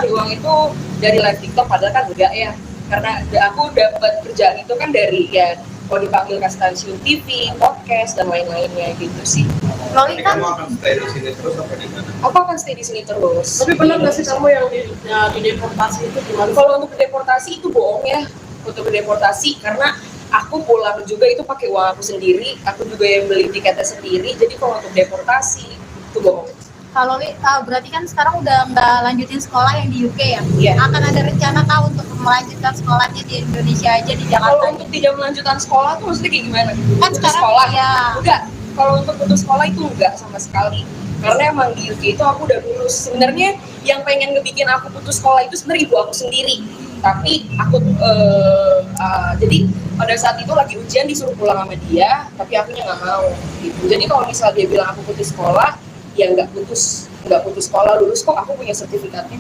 uang itu dari live TikTok, padahal kan enggak ya, karena aku dapat kerjaan itu kan dari ya kalau dipanggil ke stasiun TV, podcast dan lain-lainnya gitu sih. Loli Jadi kan kamu akan stay di sini terus apa di mana? Aku akan stay di sini terus. Tapi benar nggak sih kamu yang di deportasi itu gimana? Kalau untuk deportasi itu bohong ya, untuk deportasi, karena aku pulang juga itu pakai uang aku sendiri, aku juga yang beli tiketnya sendiri. Jadi kalau untuk deportasi itu bohong. Kak Loli berarti kan sekarang udah nggak lanjutin sekolah yang di UK ya? Iya. Akan ada rencana Kak untuk melanjutkan sekolahnya di Indonesia aja di Kalau Jakarta? untuk tidak melanjutkan sekolah tuh maksudnya kayak gimana? Kan Putus sekarang sekolah? ya. Enggak. Kalau untuk putus sekolah itu enggak sama sekali. Karena emang di UK itu aku udah lulus. Sebenarnya yang pengen ngebikin aku putus sekolah itu sebenarnya ibu aku sendiri. Tapi aku jadi pada saat itu lagi ujian disuruh pulang sama dia, tapi akunya nggak mau. Gitu. Jadi kalau misal dia bilang aku putus sekolah, ya nggak putus sekolah, lulus kok, aku punya sertifikatnya.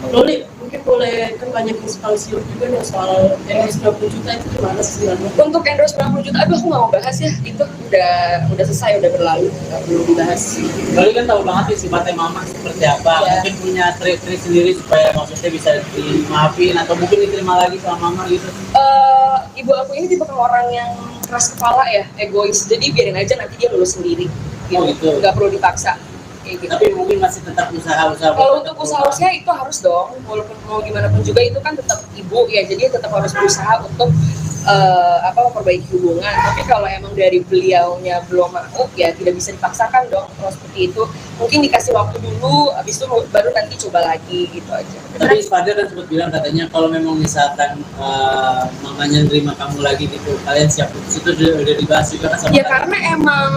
Loli, mungkin boleh kan banyak inspirasi juga nih soal endorse 20 juta itu gimana sih sebenarnya? Untuk endorse 90 juta, aduh aku nggak mau bahas ya, itu udah selesai, udah berlalu, nggak perlu dibahas. Loli kan tahu banget sih sifatnya mama seperti apa. Ya. Mungkin punya trik-trik sendiri supaya maksudnya bisa dimaafin atau mungkin diterima lagi sama mama gitu. Ibu aku ini tipe orang yang keras kepala ya, egois, jadi biarin aja nanti dia lulus sendiri, gitu. Oh, gitu. Nggak perlu dipaksa. Kayak gitu. Tapi mungkin masih tetap usaha-usaha. Kalau untuk usaha itu harus dong, walaupun mau gimana pun juga itu kan tetap ibu ya, jadi tetap harus berusaha untuk memperbaiki hubungan. Tapi kalau emang dari beliaunya belum mau, ya tidak bisa dipaksakan dong kalau seperti itu. Mungkin dikasih waktu dulu, habis itu baru nanti coba lagi gitu aja. Tapi Fadel kan sempat bilang katanya kalau memang misalkan mamanya nerima kamu lagi gitu, kalian siap putus, itu udah dibahas juga kan sama Ya kalian? karena emang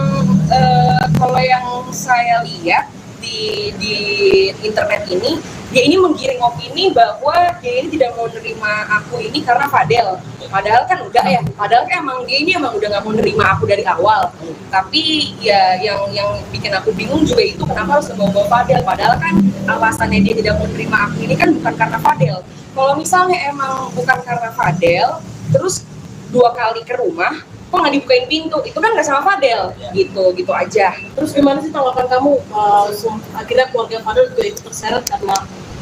kalau yang saya lihat di internet ini, dia ini menggiring opini bahwa dia ini tidak mau nerima aku ini karena Fadel. Padahal kan enggak ya, padahal kan emang dia ini emang udah nggak mau nerima aku dari awal. Tapi ya yang bikin aku bingung juga itu kenapa harus membawa Fadel. Padahal kan alasannya dia tidak mau nerima aku ini kan bukan karena Fadel. kalau misalnya emang bukan karena Fadel, terus 2 kali ke rumah, kok nggak dibukain pintu? Itu kan nggak sama Fadel, gitu aja. Terus gimana sih tanggapan kamu akhirnya keluarga Fadel juga ikut terseret karena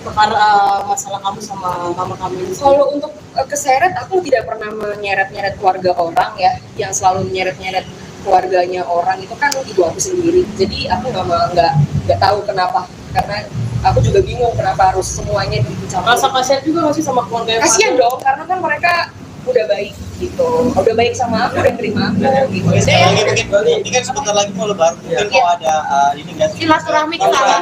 perkara masalah kamu sama mama kamu ini? Kalau untuk keseret, aku tidak pernah menyeret-nyeret keluarga orang ya. Yang selalu menyeret-nyeret keluarganya orang itu kan ibu aku sendiri. Jadi aku nggak tahu kenapa. Karena aku juga bingung kenapa harus semuanya dicampur. Rasa kasihan juga masih sama keluarga Kasian dong, karena kan mereka udah baik gitu. Udah baik sama aku, udah terima aku gitu. Oke, Saya sekali lagi mungkin ini kan sebentar lagi mau lebaran. Mungkin kalau ada ini nggak sih? Silaturahmi ke sana.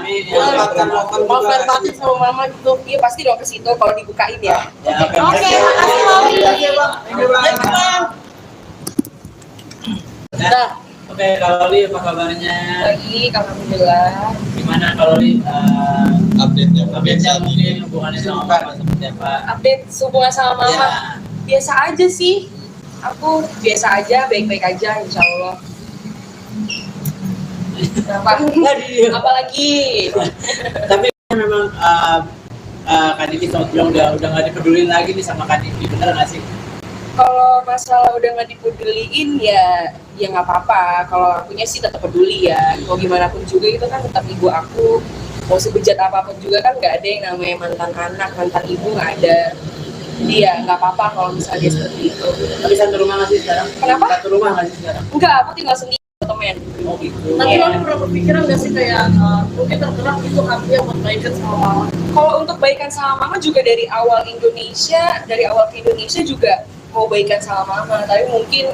mau fair batin sama mama gitu. iya pasti dong ke situ kalau dibukain ya. Oke, makasih Loli. Nah, oke, kalau Li apa kabarnya? Baik, alhamdulillah. Gimana kalau Li Update-nya mungkin hubungannya sama Mama seperti apa? Update hubungan sama mama. Ya. Biasa aja sih. Aku biasa aja, baik-baik aja insya Allah. Apalagi Tapi memang Kak Diki sama bilang udah nggak dipedulin lagi nih sama Kak Diki, bener nggak sih? kalau masalah udah nggak dipeduliin ya nggak apa-apa. Kalau akunya sih tetap peduli ya. Mau gimana pun juga itu kan tetap ibu aku. Mau sebejat apapun juga kan nggak ada yang namanya mantan anak, mantan ibu nggak ada. Jadi ya nggak apa-apa kalau misalnya dia seperti itu. Tapi satu rumah nggak sih sekarang? Kenapa? Satu rumah nggak sih sekarang? Enggak, aku tinggal sendiri temen. Oh gitu. Tapi lo pernah berpikiran nggak sih kayak mungkin tergerak itu artinya buat baikan sama mama? Kalau untuk baikan sama mama juga dari awal ke Indonesia juga mau baikan sama mama, tapi mungkin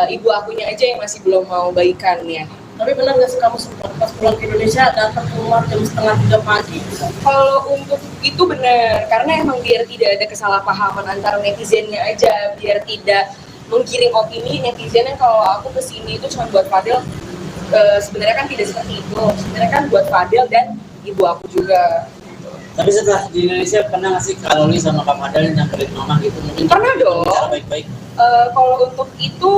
ibu akunya aja yang masih belum mau baikan ya. Tapi benar nggak sih kamu sempat pas pulang ke Indonesia datang ke rumah jam 2:30 pagi? Kalau untuk itu benar, karena emang biar tidak ada kesalahpahaman antara netizennya aja, biar tidak menggiring opini netizen yang kalau aku kesini itu cuma buat Fadel. Sebenarnya kan tidak seperti itu. Sebenarnya kan buat Fadel dan ibu aku juga. Tapi setelah di Indonesia pernah nggak sih Kak Loli sama Kak Fadel nyamperin mama gitu? Mungkin Pernah dong. bicara baik-baik. Kalau untuk itu,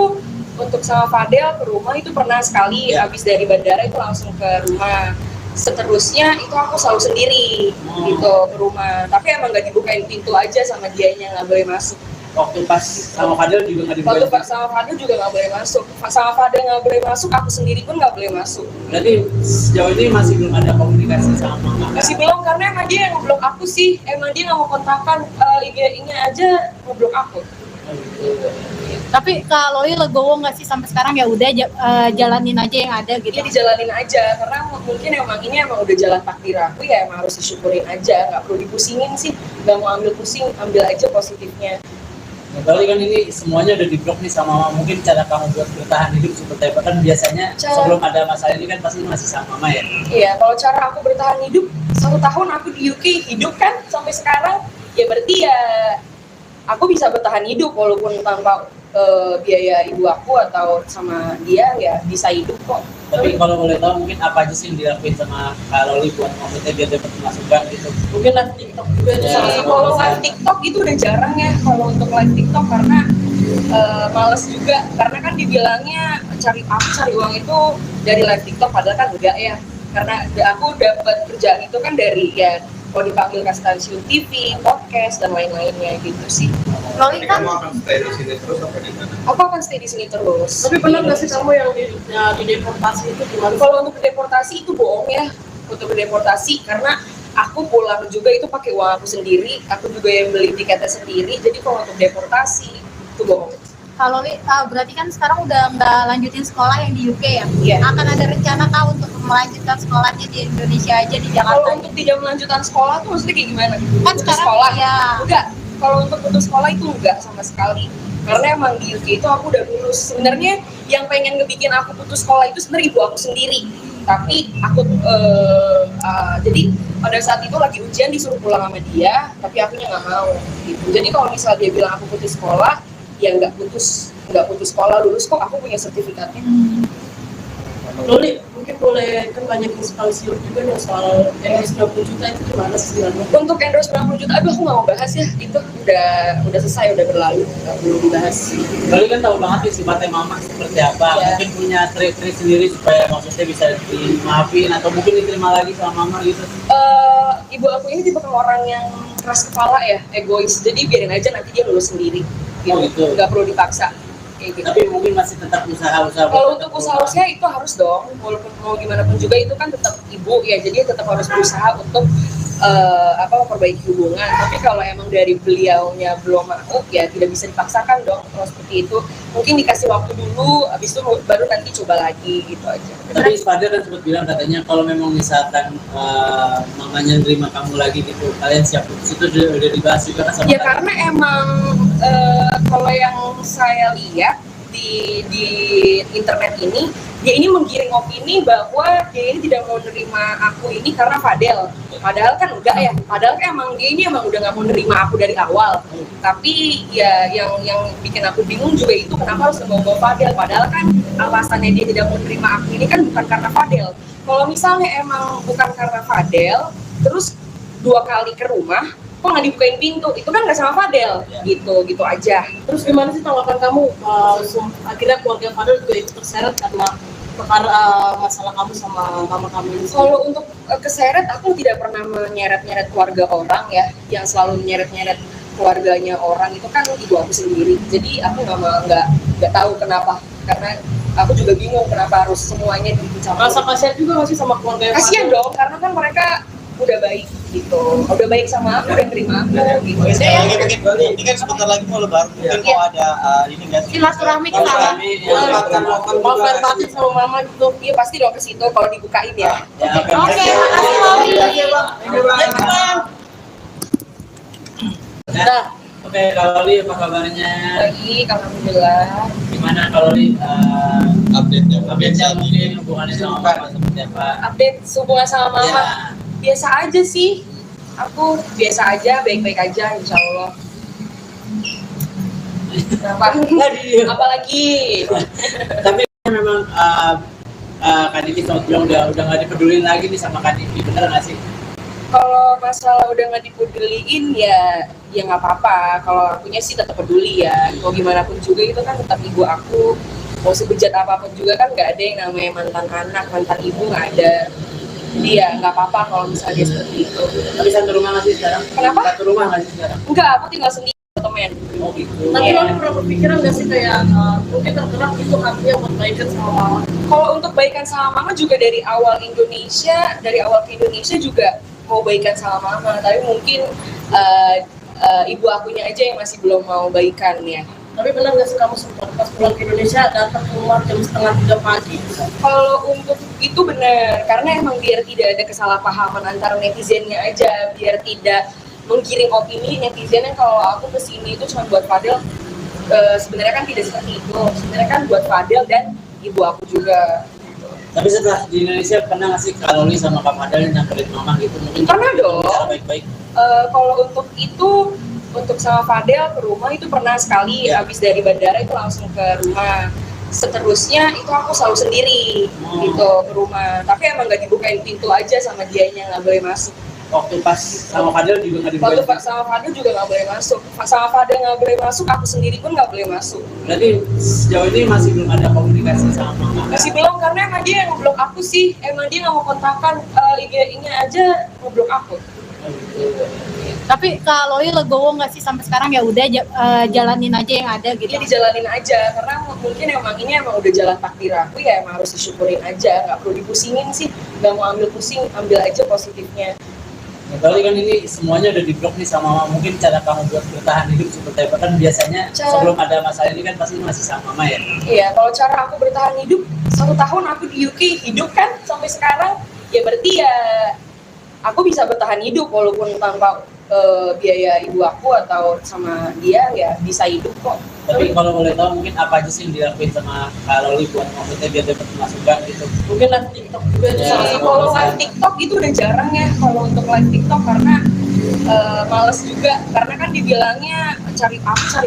untuk sama Fadel ke rumah itu pernah sekali. Ya. Habis dari bandara itu langsung ke rumah. Seterusnya itu aku selalu sendiri gitu ke rumah. Tapi emang nggak dibukain pintu aja sama dianya, nggak boleh masuk. Waktu pas sama Fadel juga nggak Waktu dibuka. sama Fadel juga nggak boleh masuk. Sama Fadel nggak boleh masuk, aku sendiri pun nggak boleh masuk. Berarti sejauh ini masih belum ada komunikasi sama mama. Masih belum, karena emang dia yang ngeblok aku sih. Emang dia nggak mau kontakkan, IG-nya aja ngeblok aku. Tapi Kak Loli legowo nggak sih sampai sekarang ya udah jalanin aja yang ada gitu. Dia dijalanin aja, karena mungkin ini emang udah jalan takdir aku ya, emang harus disyukurin aja, nggak perlu dipusingin sih, nggak mau ambil pusing, ambil aja positifnya. Berarti kan ini semuanya udah diblok nih sama mama. Mungkin cara kamu buat bertahan hidup seperti apa? Kan biasanya sebelum ada masalah ini kan pasti masih sama mama ya. Iya, kalau cara aku bertahan hidup 1 tahun aku di UK hidup kan sampai sekarang, ya berarti ya aku bisa bertahan hidup walaupun tanpa biaya ibu aku atau sama dia ya bisa hidup kok. Tapi kalau boleh tahu mungkin apa aja sih yang dilakuin sama Kak Loli buat maksudnya biar dapat masukan gitu? Mungkin live TikTok juga itu Ya. salah Jadi satu kalau alasan. live TikTok itu udah jarang ya kalau untuk live TikTok, karena males juga, karena kan dibilangnya cari uang itu dari live TikTok, padahal kan enggak ya, karena aku dapat kerjaan itu kan dari ya kalau dipanggil ke stasiun TV, podcast dan lain-lainnya gitu sih. Loli Jadi kan kamu akan stay di sini terus apa di mana? Aku akan stay di sini terus. Tapi benar nggak sih kamu yang di deportasi itu gimana? Kalau untuk deportasi itu bohong ya, untuk deportasi, karena aku pulang juga itu pakai uang aku sendiri, aku juga yang beli tiketnya sendiri. Jadi kalau untuk deportasi itu bohong. Kak Loli berarti kan sekarang udah nggak lanjutin sekolah yang di UK ya? Iya. Akan ada rencana kah untuk melanjutkan sekolahnya di Indonesia aja di Kalau Jakarta? untuk tidak melanjutkan sekolah tuh maksudnya kayak gimana? Kan Putus sekarang sekolah? ya. Enggak. Kalau untuk putus sekolah itu enggak sama sekali. Karena emang di UK itu aku udah lulus. Sebenarnya yang pengen ngebikin aku putus sekolah itu sebenarnya ibu aku sendiri. Tapi aku jadi pada saat itu lagi ujian disuruh pulang sama dia, tapi akunya nggak mau. Gitu. Jadi kalau misalnya dia bilang aku putus sekolah, ya nggak putus sekolah, lulus kok, aku punya sertifikatnya. Loli, mungkin boleh kan banyak inspirasi juga nih soal endorse 90 juta itu gimana sih sebenarnya? Untuk endorse 90 juta, aduh aku nggak mau bahas ya, itu udah selesai, udah berlalu, nggak perlu dibahas. Lalu kan tahu banget nih sifatnya mama seperti apa. Ya. Mungkin punya trik-trik sendiri supaya maksudnya bisa dimaafin atau mungkin diterima lagi sama mama gitu. Ibu aku ini tipe orang yang keras kepala ya, egois, jadi biarin aja nanti dia lulus sendiri gitu, Oh, gitu. nggak perlu dipaksa kayak gitu. Tapi mungkin masih tetap usaha-usaha. Kalau untuk usaha-usaha itu harus dong, walaupun mau gimana pun juga itu kan tetap ibu ya, jadi tetap harus berusaha untuk memperbaiki hubungan. Tapi kalau emang dari beliaunya belum mau, ya tidak bisa dipaksakan dong. Kalau seperti itu, mungkin dikasih waktu dulu, habis itu baru nanti coba lagi gitu aja. Tapi Fadil kan sempat bilang katanya kalau memang misalkan mamanya nerima kamu lagi gitu, kalian siap putus, itu udah dibahas juga kan sama Ya kalian? karena emang kalau yang saya lihat di internet ini, dia ini menggiring opini bahwa dia ini tidak mau nerima aku ini karena Fadel. Padahal kan enggak ya. Padahal kan emang dia ini emang udah nggak mau nerima aku dari awal. Tapi ya yang bikin aku bingung juga itu kenapa harus ngebawa Fadel. Padahal kan alasannya dia tidak mau nerima aku ini kan bukan karena Fadel. Kalau misalnya emang bukan karena Fadel, terus 2 kali ke rumah, kok nggak dibukain pintu, itu kan nggak sama Fadel, gitu aja. Terus gimana sih tanggapan kamu akhirnya keluarga Fadel juga ikut terseret karena perkara masalah kamu sama mama kamu ini? Kalau untuk keseret, aku tidak pernah menyeret-nyeret keluarga orang ya, yang selalu menyeret-nyeret keluarganya orang itu kan ibu aku sendiri. Jadi aku nggak tahu kenapa, karena aku juga bingung kenapa harus semuanya dicampur. Rasa kasihan juga masih sama keluarga Kasian dong, karena kan mereka udah baik gitu, udah baik sama aku, udah terima aku gitu. Oke, sekali lagi Jadi, mungkin ini kan sebentar lagi mau lebaran, mungkin mau ada ini nggak sih? Silaturahmi ke sana. mau fair party sama mama gitu. iya pasti dong ke situ kalau dibukain ya. Ya, Oke, makasih Loli. Nah, oke, kalau Li apa kabarnya? Baik, alhamdulillah. Gimana kalau Li update-nya mungkin hubungannya sama mama seperti apa? Update hubungan sama mama. Ya. Biasa aja sih, aku biasa aja, baik-baik aja insya Allah. Kenapa? Apalagi Tapi memang Kak Diki sempat bilang udah nggak dipedulin lagi nih sama Kak Diki, bener nggak sih? kalau masalah udah nggak dipeduliin ya nggak apa-apa. Kalau akunya sih tetap peduli ya, mau gimana pun juga itu kan tetap ibu aku. Mau sebejat apapun juga kan nggak ada yang namanya mantan anak, mantan ibu nggak ada. Jadi ya nggak apa-apa kalau misalnya dia seperti itu. Tapi satu rumah nggak sih sekarang? Kenapa? Satu rumah nggak sih sekarang? Enggak, aku tinggal sendiri temen. Oh gitu. Tapi Iya. lo pernah berpikiran nggak sih kayak mungkin tergerak itu hatinya buat baikan sama mama? Kalau untuk baikan sama mama juga dari awal ke Indonesia juga mau baikan sama mama, tapi mungkin ibu akunya aja yang masih belum mau baikan ya. Tapi benar nggak sih kamu sempat pas pulang ke Indonesia datang ke rumah jam 2:30 pagi? Kalau untuk itu benar, karena emang biar tidak ada kesalahpahaman antara netizennya aja, biar tidak menggiring opini netizen yang kalau aku kesini itu cuma buat Fadel. Sebenarnya kan tidak seperti itu, sebenarnya kan buat Fadel dan ibu aku juga. Tapi setelah di Indonesia pernah nggak sih Kak Loli sama Kak Fadel nyamperin mama gitu? Mungkin Pernah dong. Cara baik-baik. Kalau untuk itu, untuk sama Fadel ke rumah itu pernah sekali, Ya. habis dari bandara itu langsung ke rumah. Seterusnya itu aku selalu sendiri gitu ke rumah, tapi emang nggak dibukain pintu aja sama dianya, nggak boleh masuk. Waktu pas sama Fadel juga nggak Waktu dibukain. sama Fadel juga nggak boleh masuk, sama Fadel nggak boleh masuk, aku sendiri pun nggak boleh masuk. Berarti sejauh ini masih belum ada komunikasi sama mama. Masih belum, karena emang dia yang ngeblok aku sih, emang dia nggak mau kontakkan, IG-nya aja ngeblok aku. Oh, gitu. Tapi Kak Loli legowo nggak sih sampai sekarang, ya udah jalanin aja yang ada gitu. Dia dijalanin aja, karena mungkin emang ini emang udah jalan takdir aku ya, emang harus disyukurin aja, nggak perlu dipusingin sih, nggak mau ambil pusing, ambil aja positifnya. Ya, kali kan ini semuanya udah diblok nih sama mama. Mungkin cara kamu buat bertahan hidup seperti apa? Kan biasanya sebelum ada masalah ini kan pasti masih sama mama ya. Iya, kalau cara aku bertahan hidup, 1 tahun aku di UK hidup kan sampai sekarang, ya berarti ya aku bisa bertahan hidup walaupun tanpa biaya ibu aku atau sama dia, ya bisa hidup kok. Tapi kalau boleh tahu mungkin apa aja sih yang dilakuin sama Kak Loli buat maksudnya biar dapat masukan gitu? Mungkin live TikTok juga itu Ya. salah satu. Kalau live TikTok itu udah jarang ya, kalau untuk live TikTok karena males juga, karena kan dibilangnya cari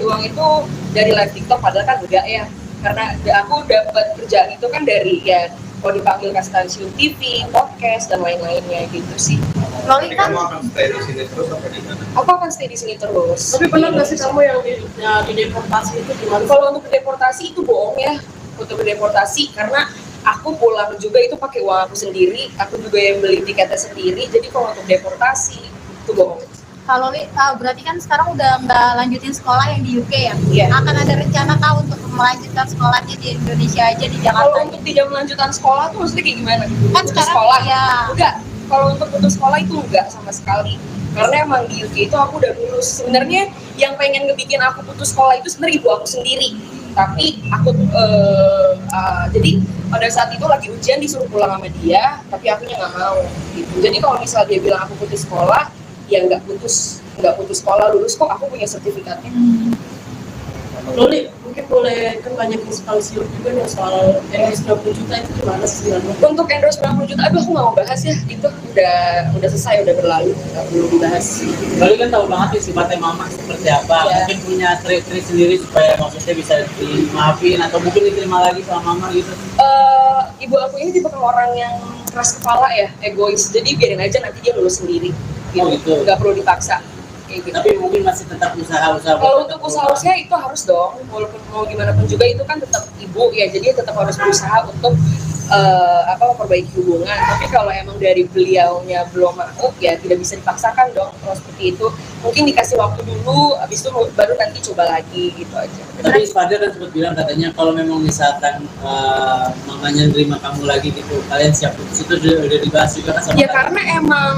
uang itu dari live TikTok, padahal kan enggak ya, karena aku dapat kerjaan itu kan dari ya kalau dipanggil ke stasiun TV, podcast dan lain-lainnya gitu sih. Loli kan Kamu akan stay di sini terus apa di mana? Aku akan stay di sini terus. Tapi pernah nggak sih kamu yang di deportasi itu gimana? Kalau untuk deportasi itu bohong ya, untuk deportasi karena aku pulang juga itu pakai uang aku sendiri, aku juga yang beli tiketnya sendiri. Jadi kalau untuk deportasi itu bohong. kalau Loli berarti kan sekarang udah nggak lanjutin sekolah yang di UK ya? Iya. Akan ada rencana kah untuk melanjutkan sekolahnya di Indonesia aja di Kalau Jakarta? untuk tidak melanjutkan sekolah tuh maksudnya kayak gimana? Kan Putus sekarang sekolah? ya. Enggak. Kalau untuk putus sekolah itu enggak sama sekali. Karena emang di UK itu aku udah lulus. Sebenarnya yang pengen ngebikin aku putus sekolah itu sebenarnya ibu aku sendiri. Tapi aku jadi pada saat itu lagi ujian disuruh pulang sama dia, tapi akunya nggak mau. Gitu. Jadi kalau misal dia bilang aku putus sekolah, ya nggak putus sekolah, lulus kok, aku punya sertifikatnya. Loli, mungkin boleh kan banyak inspirasi juga nih soal endorse 20 juta itu gimana sih sebenarnya? Untuk endorse 90 juta, aduh aku nggak mau bahas ya, itu udah selesai, udah berlalu, nggak perlu dibahas. Lalu kan tahu banget nih sifatnya mama seperti apa. Iya. Mungkin punya trik-trik sendiri supaya maksudnya bisa dimaafin atau mungkin diterima lagi sama mama gitu. Ibu aku ini tipe orang yang keras kepala ya, egois, jadi biarin aja nanti dia lulus sendiri. Oh, gitu. Nggak perlu dipaksa. Kayak gitu. Tapi mungkin masih tetap usaha-usaha. Kalau untuk usaha itu harus dong, walaupun mau gimana pun juga itu kan tetap ibu ya, jadi tetap harus berusaha untuk memperbaiki hubungan. Tapi kalau emang dari beliaunya belum mau, ya tidak bisa dipaksakan dong. Kalau seperti itu, mungkin dikasih waktu dulu, habis itu baru nanti coba lagi gitu aja. Tapi Fadil kan sempat bilang katanya kalau memang misalkan mamanya nerima kamu lagi gitu, kalian siap putus, itu udah dibahas juga kan sama Ya kalian? karena emang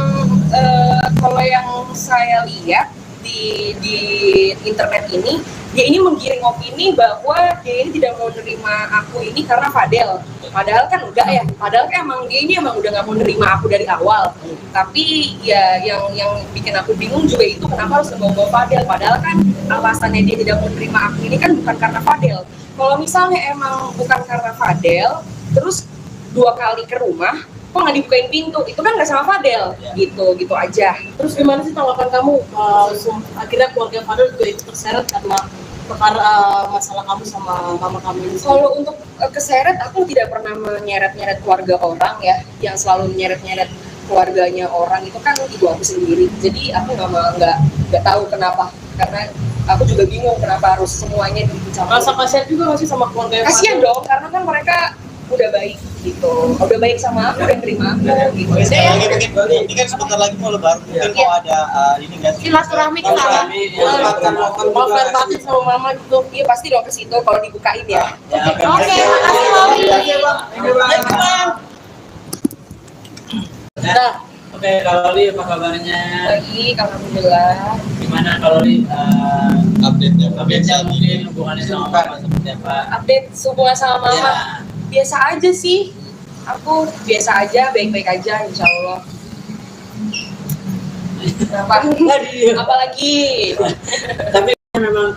kalau yang saya lihat di internet ini, dia ini menggiring opini bahwa dia ini tidak mau nerima aku ini karena Fadel. Padahal kan enggak ya. Padahal kan emang dia ini emang udah nggak mau nerima aku dari awal. Tapi ya yang bikin aku bingung juga itu kenapa harus ngebawa Fadel. Padahal kan alasannya dia tidak mau nerima aku ini kan bukan karena Fadel. Kalau misalnya emang bukan karena Fadel, terus 2 kali ke rumah, kok nggak dibukain pintu, itu kan nggak sama Fadel, gitu aja. Terus gimana sih tanggapan kamu akhirnya keluarga Fadel juga ikut terseret karena perkara masalah kamu sama mama kamu ini? Kalau untuk keseret, aku tidak pernah menyeret-nyeret keluarga orang ya, yang selalu menyeret-nyeret keluarganya orang itu kan ibu aku sendiri. Jadi aku nggak tahu kenapa, karena aku juga bingung kenapa harus semuanya dicampur. Rasa kasihan juga nggak sih sama keluarga Kasian dong, karena kan mereka udah baik gitu, udah baik sama aku, udah terima aku gitu. Oke, sekali lagi mungkin ini kan sebentar lagi mau lebaran, mungkin mau ada ini nggak sih? Silaturahmi ke sana. mau fair batin sama mama gitu. Iya pasti dong ke situ kalau dibukain ya. Ya, Oke, makasih Loli. Nah, oke, kalau Li apa kabarnya? Baik, alhamdulillah. Gimana kalau Li Update-nya. update-nya mungkin hubungannya sama mama seperti apa? Update hubungan sama mama. Ya. Biasa aja sih, aku biasa aja, baik-baik aja insya Allah. Apalagi Tapi memang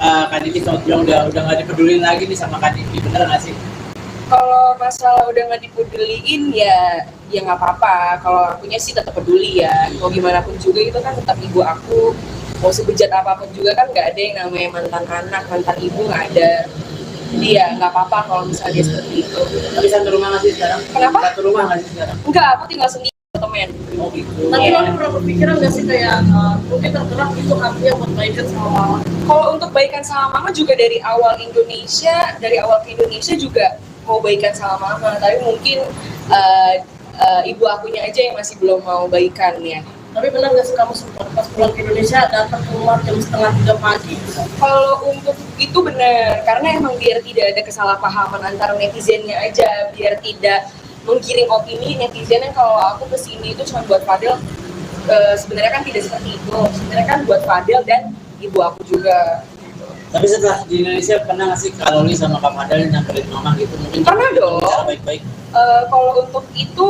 Kak Diki sempat bilang udah nggak dipedulin lagi nih sama Kak Diki, bener nggak sih? kalau masalah udah nggak dipeduliin ya nggak apa-apa. Kalau akunya sih tetap peduli ya, mau gimana pun juga itu kan tetap ibu aku. Mau sebejat apapun juga kan nggak ada yang namanya mantan anak, mantan ibu nggak ada. Jadi ya nggak apa-apa kalau misalnya dia seperti itu. Tapi satu rumah nggak sih sekarang? Kenapa? Satu rumah nggak sih sekarang? Enggak, aku tinggal sendiri temen. Oh gitu. Tapi Iya. Loli pernah berpikiran nggak sih kayak mungkin tergerak itu artinya buat baikan sama mama? Kalau untuk baikan sama mama juga dari awal ke Indonesia juga mau baikan sama mama, tapi mungkin ibu akunya aja yang masih belum mau baikan ya. Tapi benar nggak sih kamu sempat pas pulang ke Indonesia datang ke rumah jam 2:30 pagi? Kalau untuk itu benar, karena emang biar tidak ada kesalahpahaman antara netizennya aja, biar tidak menggiring opini netizen yang kalau aku kesini itu cuma buat Fadel. Sebenarnya kan tidak seperti itu, sebenarnya kan buat Fadel dan ibu aku juga. Tapi setelah di Indonesia pernah nggak sih Kak Loli sama Kak Fadel nyamperin mama gitu? Mungkin Pernah dong. bicara baik-baik. Kalau untuk itu,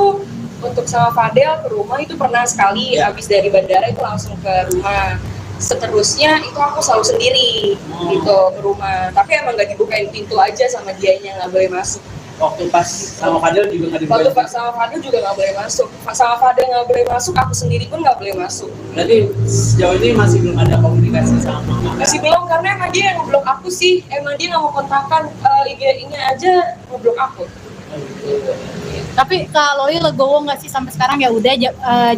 untuk sama Fadel ke rumah itu pernah sekali, Ya. habis dari bandara itu langsung ke rumah. Seterusnya itu aku selalu sendiri gitu ke rumah, tapi emang nggak dibukain pintu aja sama dianya, nggak boleh masuk. Waktu pas sama Fadel juga nggak Waktu dibuka. sama Fadel juga nggak boleh masuk, sama Fadel nggak boleh masuk, aku sendiri pun nggak boleh masuk. Berarti sejauh ini masih belum ada komunikasi sama mama. Masih belum, karena emang dia yang ngeblok aku sih, emang dia nggak mau kontakkan, IG-nya aja ngeblok aku. Tapi kalau Loli legowo nggak sih sampai sekarang ya udah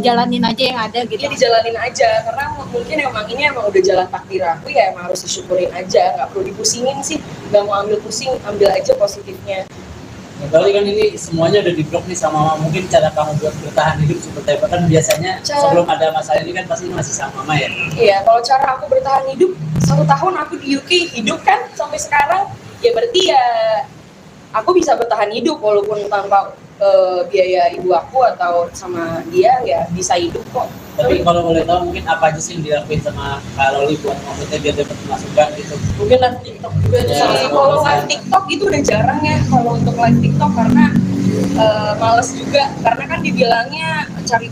jalanin aja yang ada gitu. Jadi dijalanin aja karena mungkin ini emang udah jalan takdir aku ya, emang harus disyukurin aja, nggak perlu dipusingin sih, nggak mau ambil pusing, ambil aja positifnya. Berarti kan ini semuanya udah di-blok nih sama mama. Mungkin cara kamu buat bertahan hidup seperti apa, kan biasanya sebelum ada masalah ini kan pasti masih sama mama ya. Iya, kalau cara aku bertahan hidup 1 tahun aku di UK hidup kan sampai sekarang, ya berarti ya aku bisa bertahan hidup walaupun tanpa biaya ibu aku atau sama dia, ya bisa hidup kok. Tapi kalau boleh tahu mungkin apa aja sih yang dilakuin sama Kak Loli buat maksudnya biar dapat masukan gitu. Mungkin live TikTok juga itu Ya, salah satu. Kalau live TikTok itu udah jarang ya kalau untuk live TikTok karena males juga, karena kan dibilangnya cari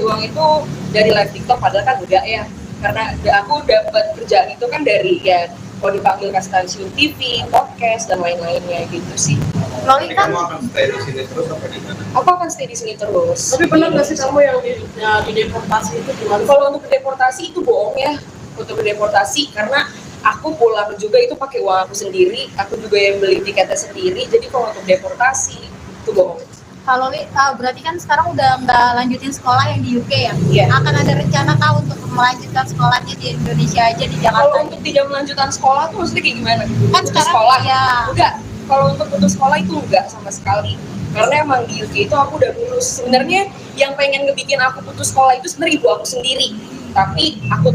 uang itu dari live TikTok, padahal kan enggak ya, karena aku dapat kerjaan itu kan dari ya kalau dipanggil ke stasiun TV, podcast dan lain-lainnya gitu sih. Loli Nanti kan kamu akan stay di sini terus apa di mana? Aku akan stay di sini terus. Tapi pernah nggak sih kamu yang di deportasi itu gimana? Kalau untuk deportasi itu bohong ya, untuk deportasi karena aku pulang juga itu pakai uang aku sendiri, aku juga yang beli tiketnya sendiri. Jadi kalau untuk deportasi itu bohong. kalau Loli berarti kan sekarang udah nggak lanjutin sekolah yang di UK ya? Iya. Akan ada rencana kah untuk melanjutkan sekolahnya di Indonesia aja di Jakarta? Kalau untuk tidak melanjutkan sekolah tuh maksudnya kayak gimana? Kan Putus sekarang sekolah ya. enggak. Kalau untuk putus sekolah itu enggak sama sekali. Karena emang di UK itu aku udah lulus. Sebenarnya yang pengen ngebikin aku putus sekolah itu sebenarnya ibu aku sendiri. Tapi aku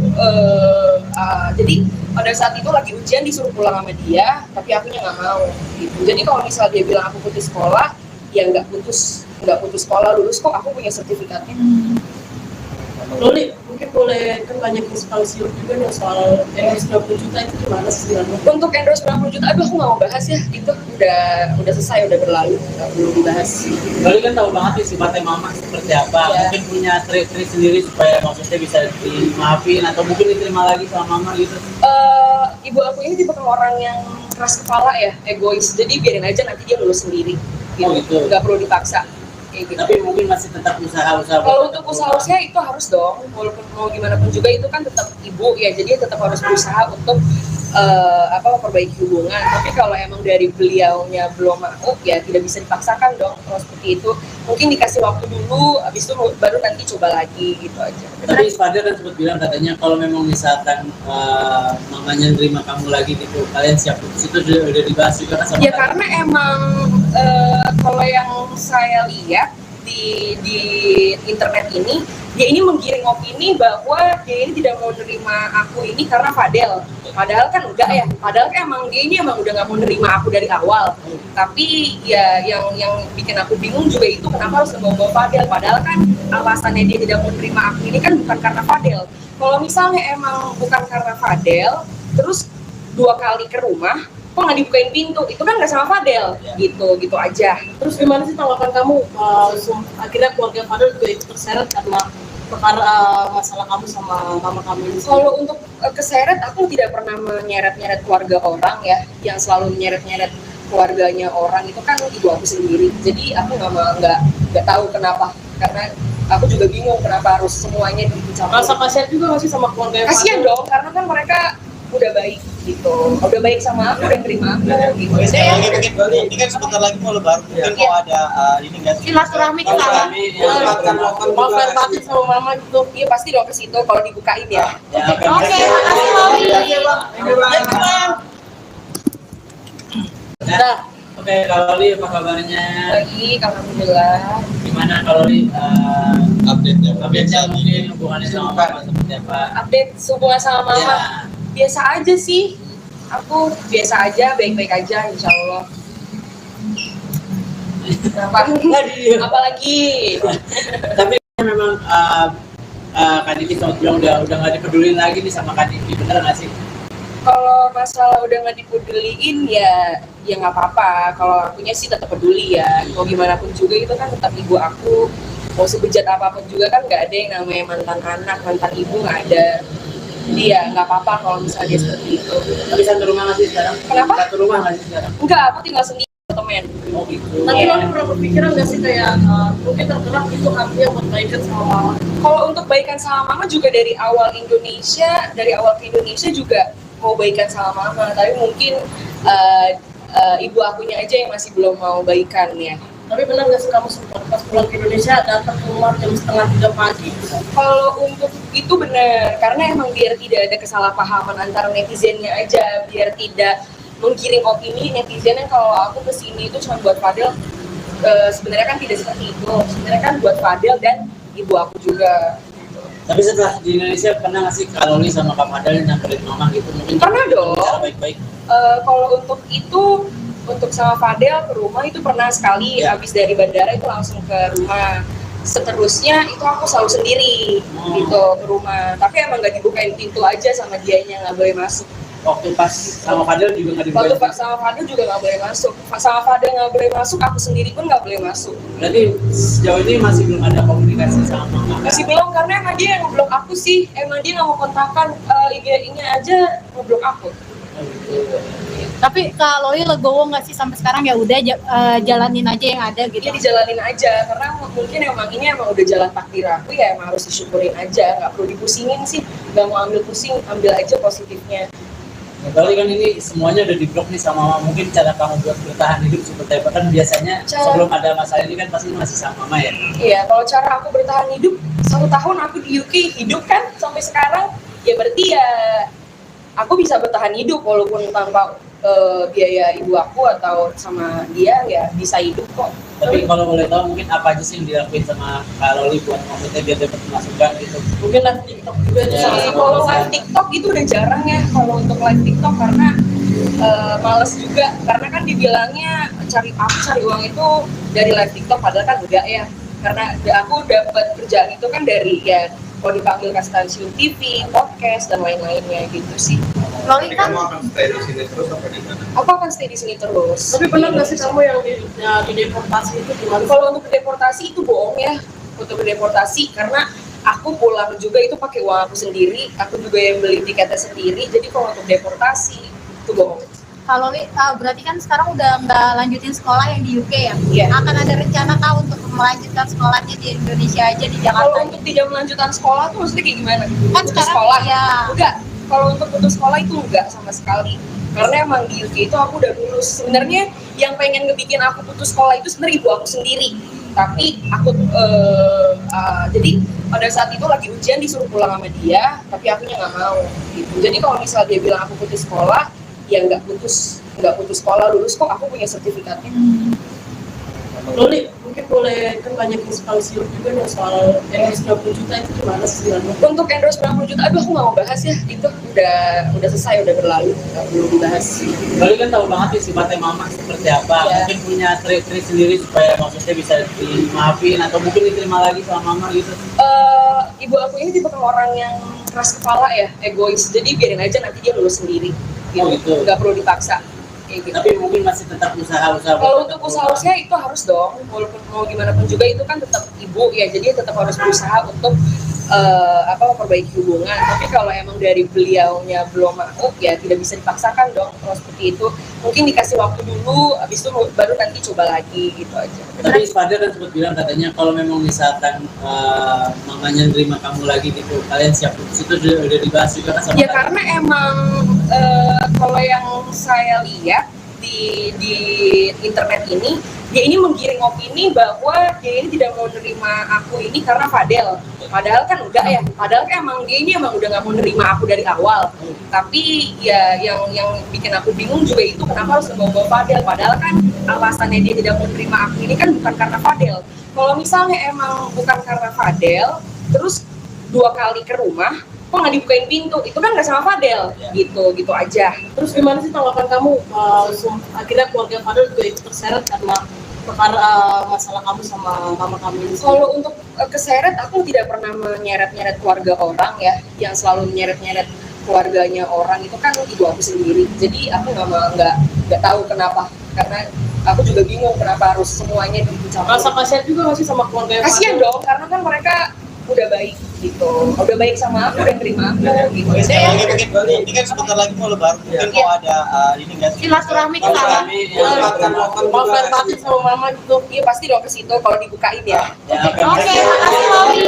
jadi pada saat itu lagi ujian disuruh pulang sama dia, tapi akunya nggak mau. Gitu. Jadi kalau misalnya dia bilang aku putus sekolah, ya nggak putus sekolah, lulus kok, aku punya sertifikatnya. Loli, mungkin boleh kan banyak sekali siur juga nih soal endorse 90 juta itu gimana sih sebenarnya? Untuk endorse 90 juta, aduh aku nggak mau bahas ya, itu udah selesai, udah berlalu, nggak perlu dibahas. Loli kan tahu banget nih sifatnya mama seperti apa. Ya. Mungkin punya trik-trik sendiri supaya maksudnya bisa dimaafin atau mungkin diterima lagi sama mama gitu. Ibu aku ini tipe orang yang keras kepala ya, egois, jadi biarin aja nanti dia lulus sendiri, Oh, gitu. nggak perlu dipaksa. Kayak gitu. Tapi mungkin masih tetap usaha-usaha. Kalau untuk usaha-usaha itu harus dong, walaupun mau gimana pun juga itu kan tetap ibu ya, jadi tetap harus berusaha untuk memperbaiki hubungan. Tapi kalau emang dari beliaunya belum mau, ya tidak bisa dipaksakan dong. Kalau seperti itu, mungkin dikasih waktu dulu, habis itu baru nanti coba lagi gitu aja. Tapi Ispadar kan sempat bilang katanya kalau memang misalkan mamanya nerima kamu lagi gitu, kalian siap putus, itu udah dibahas juga kan sama Ya kalian? karena emang kalau yang saya lihat di internet ini, dia ini menggiring opini bahwa dia ini tidak mau nerima aku ini karena Fadel. Padahal kan enggak ya. Padahal kan emang dia ini emang udah nggak mau nerima aku dari awal. Tapi ya yang bikin aku bingung juga itu kenapa harus ngebawa Fadel. Padahal kan alasannya dia tidak mau nerima aku ini kan bukan karena Fadel. Kalau misalnya emang bukan karena Fadel, terus 2 kali ke rumah, kok nggak dibukain pintu, itu kan nggak sama Fadel, gitu aja. Terus gimana sih tanggapan kamu akhirnya keluarga Fadel juga ikut terseret karena perkara masalah kamu sama mama kamu ini? Kalau untuk keseret, aku tidak pernah menyeret-nyeret keluarga orang ya, yang selalu menyeret-nyeret keluarganya orang itu kan ibu aku sendiri. Jadi aku nggak tahu kenapa, karena aku juga bingung kenapa harus semuanya dicampur. Rasa kasihan juga nggak sih sama keluarga Kasian dong, karena kan mereka udah baik gitu, udah baik sama aku, udah terima aku gitu. Sekali lagi mungkin Loli, ini kan sebentar lagi mau lebaran, mungkin mau ada ini nggak sih? Silaturahmi ke sana. Mau fair party sama mama gitu? Iya pasti dong ke situ kalau dibukain ya. Ya, Oke, makasih Loli. Nah, oke, kalau Li apa kabarnya? Baik, alhamdulillah. Gimana kalau Li Update-nya. update-nya mungkin hubungannya sama mama seperti apa? Update hubungan sama mama. Ya. Biasa aja sih, aku biasa aja, baik-baik aja insya Allah. Kenapa? Apalagi Tapi memang Kak Diki sempat bilang udah nggak dipedulin lagi nih sama Kak Diki, bener nggak sih? kalau masalah udah nggak dipeduliin ya nggak apa-apa. Kalau akunya sih tetap peduli ya, mau gimana pun juga itu kan tetap ibu aku. Mau sebejat apapun juga kan nggak ada yang namanya mantan anak, mantan ibu nggak ada. Jadi ya nggak apa-apa kalau misalnya dia seperti itu. Tapi satu rumah nggak sih sekarang? Kenapa? Satu rumah nggak sih sekarang? Enggak, aku tinggal sendiri temen. Oh gitu. Tapi Iya. lo pernah berpikiran nggak sih kayak mungkin tergerak itu hatinya buat baikan sama mama? Kalau untuk baikan sama mama juga dari awal ke Indonesia juga mau baikan sama mama, tapi mungkin ibu akunya aja yang masih belum mau baikan ya. Tapi benar nggak sih kamu sempat pas pulang ke Indonesia datang ke rumah jam 2:30 pagi? Kalau untuk itu benar, karena emang biar tidak ada kesalahpahaman antara netizennya aja, biar tidak menggiring opini netizen yang kalau aku kesini itu cuma buat Fadel. Sebenarnya kan tidak seperti itu. Sebenarnya kan buat Fadel dan ibu aku juga. Tapi setelah di Indonesia pernah nggak sih Kak Loli sama Kak Fadel nyamperin mama gitu? Mungkin Pernah dong. Cara baik-baik. Kalau untuk itu, untuk sama Fadel ke rumah itu pernah sekali. Ya. Habis dari bandara itu langsung ke rumah. Seterusnya itu aku selalu sendiri gitu ke rumah. Tapi emang nggak dibukain pintu aja sama dianya, nggak boleh masuk. Waktu pas sama Fadel juga nggak Waktu dibukain. sama Fadel juga nggak boleh masuk. Sama Fadel nggak boleh masuk, aku sendiri pun nggak boleh masuk. Berarti sejauh ini masih belum ada komunikasi sama mama. Masih belum, karena emang dia yang ngeblok aku sih. Emang dia nggak mau kontakkan, IG-nya aja ngeblok aku. Oh, gitu. Tapi Kak Loli legowo nggak sih sampai sekarang ya udah jalanin aja yang ada gitu. Dia dijalanin aja, karena mungkin emang ini emang udah jalan takdir aku ya, emang harus disyukurin aja, nggak perlu dipusingin sih, nggak mau ambil pusing, ambil aja positifnya. Berarti kan ini semuanya udah di-blok nih sama mama. Mungkin cara kamu buat bertahan hidup seperti apa? Kan biasanya sebelum ada masalah ini kan pasti masih sama mama ya. Iya, kalau cara aku bertahan hidup, 1 tahun aku di UK hidup kan sampai sekarang, ya berarti ya aku bisa bertahan hidup walaupun tanpa biaya ibu aku atau sama dia ya bisa hidup kok. Tapi kalau boleh tahu mungkin apa aja sih yang dilakuin sama Kak Loli buat maksudnya biar dapat masukan gitu? Mungkin live TikTok juga Ya. salah satu. Kalau live TikTok itu udah jarang ya kalau untuk live TikTok, karena males juga, karena kan dibilangnya cari uang itu dari live TikTok, padahal kan enggak ya, karena aku dapat kerjaan itu kan dari ya kalau dipanggil ke stasiun TV, podcast dan lain-lainnya gitu sih. Loli Jadi kan kamu akan stay di sini terus apa di mana? Aku akan stay di sini terus. Tapi benar nggak sih kamu yang dideportasi itu gimana? Kalau untuk deportasi itu bohong ya, untuk deportasi, karena aku pulang juga itu pakai uang aku sendiri, aku juga yang beli tiketnya sendiri. Jadi kalau untuk deportasi itu bohong. Kak Loli berarti kan sekarang udah nggak lanjutin sekolah yang di UK ya? Iya. Akan ada rencana Kak untuk melanjutkan sekolahnya di Indonesia aja di Kalau Jakarta? untuk tidak melanjutkan sekolah tuh maksudnya kayak gimana? Kan Putus sekarang sekolah? ya. Enggak. Kalau untuk putus sekolah itu enggak sama sekali. Karena emang di UK itu aku udah lulus. Sebenarnya yang pengen ngebikin aku putus sekolah itu sebenarnya ibu aku sendiri. Tapi aku jadi pada saat itu lagi ujian disuruh pulang sama dia, tapi akunya nggak mau. Gitu. Jadi kalau misal dia bilang aku putus sekolah, ya nggak putus sekolah, lulus kok, aku punya sertifikatnya. Loli, mungkin boleh kan banyak inspirasi juga nih soal endorse 20 juta itu gimana sih sebenarnya? Untuk endorse 90 juta, aduh aku nggak mau bahas ya, itu udah selesai, udah berlalu, nggak perlu dibahas. Loli kan tahu banget nih sifatnya mama seperti apa. Iya. Mungkin punya trik-trik sendiri supaya maksudnya bisa dimaafin atau mungkin diterima lagi sama mama gitu. Ibu aku ini tipe orang yang keras kepala ya, egois, jadi biarin aja nanti dia lulus sendiri, Oh, gitu. nggak perlu dipaksa. Kayak gitu. Tapi mungkin masih tetap usaha-usaha. Kalau untuk usaha itu harus dong, walaupun mau gimana pun juga itu kan tetap ibu ya, jadi tetap harus berusaha untuk memperbaiki hubungan. Tapi kalau emang dari beliaunya belum mau, ya tidak bisa dipaksakan dong. Kalau seperti itu, mungkin dikasih waktu dulu, habis itu baru nanti coba lagi gitu aja. Tapi Fadel kan sempat bilang katanya kalau memang misalkan mamanya nerima kamu lagi gitu, kalian siap putus, itu udah dibahas juga kan sama Ya Fadel? karena emang kalau yang saya lihat di internet ini, dia ini menggiring opini bahwa dia ini tidak mau nerima aku ini karena Fadel. Padahal kan enggak ya, padahal kan emang dia ini emang udah nggak mau nerima aku dari awal. Tapi ya yang bikin aku bingung juga itu kenapa harus membawa Fadel. Padahal kan alasannya dia tidak mau nerima aku ini kan bukan karena Fadel. Kalau misalnya emang bukan karena Fadel, terus 2 kali ke rumah, kok nggak dibukain pintu, itu kan nggak sama Fadel, gitu aja. Terus gimana sih tanggapan kamu akhirnya keluarga Fadel juga ikut terseret karena perkara masalah kamu sama mama kamu ini? Kalau untuk keseret, aku tidak pernah menyeret-nyeret keluarga orang ya, yang selalu menyeret-nyeret keluarganya orang itu kan ibu aku sendiri. Jadi aku nggak tahu kenapa, karena aku juga bingung kenapa harus semuanya dicampur. Rasa kasihan juga nggak sih sama keluarga Kasian dong, karena kan mereka udah baik gitu, udah baik sama aku, udah terima aku gitu. Oke, Saya sekali lagi mungkin ini kan sebentar lagi mau lebaran, mungkin mau ada ini nggak sih? Silaturahmi ke sana. mau fair batin sama mama gitu. iya pasti dong ke situ kalau dibukain ya. Ya, Oke, makasih Loli.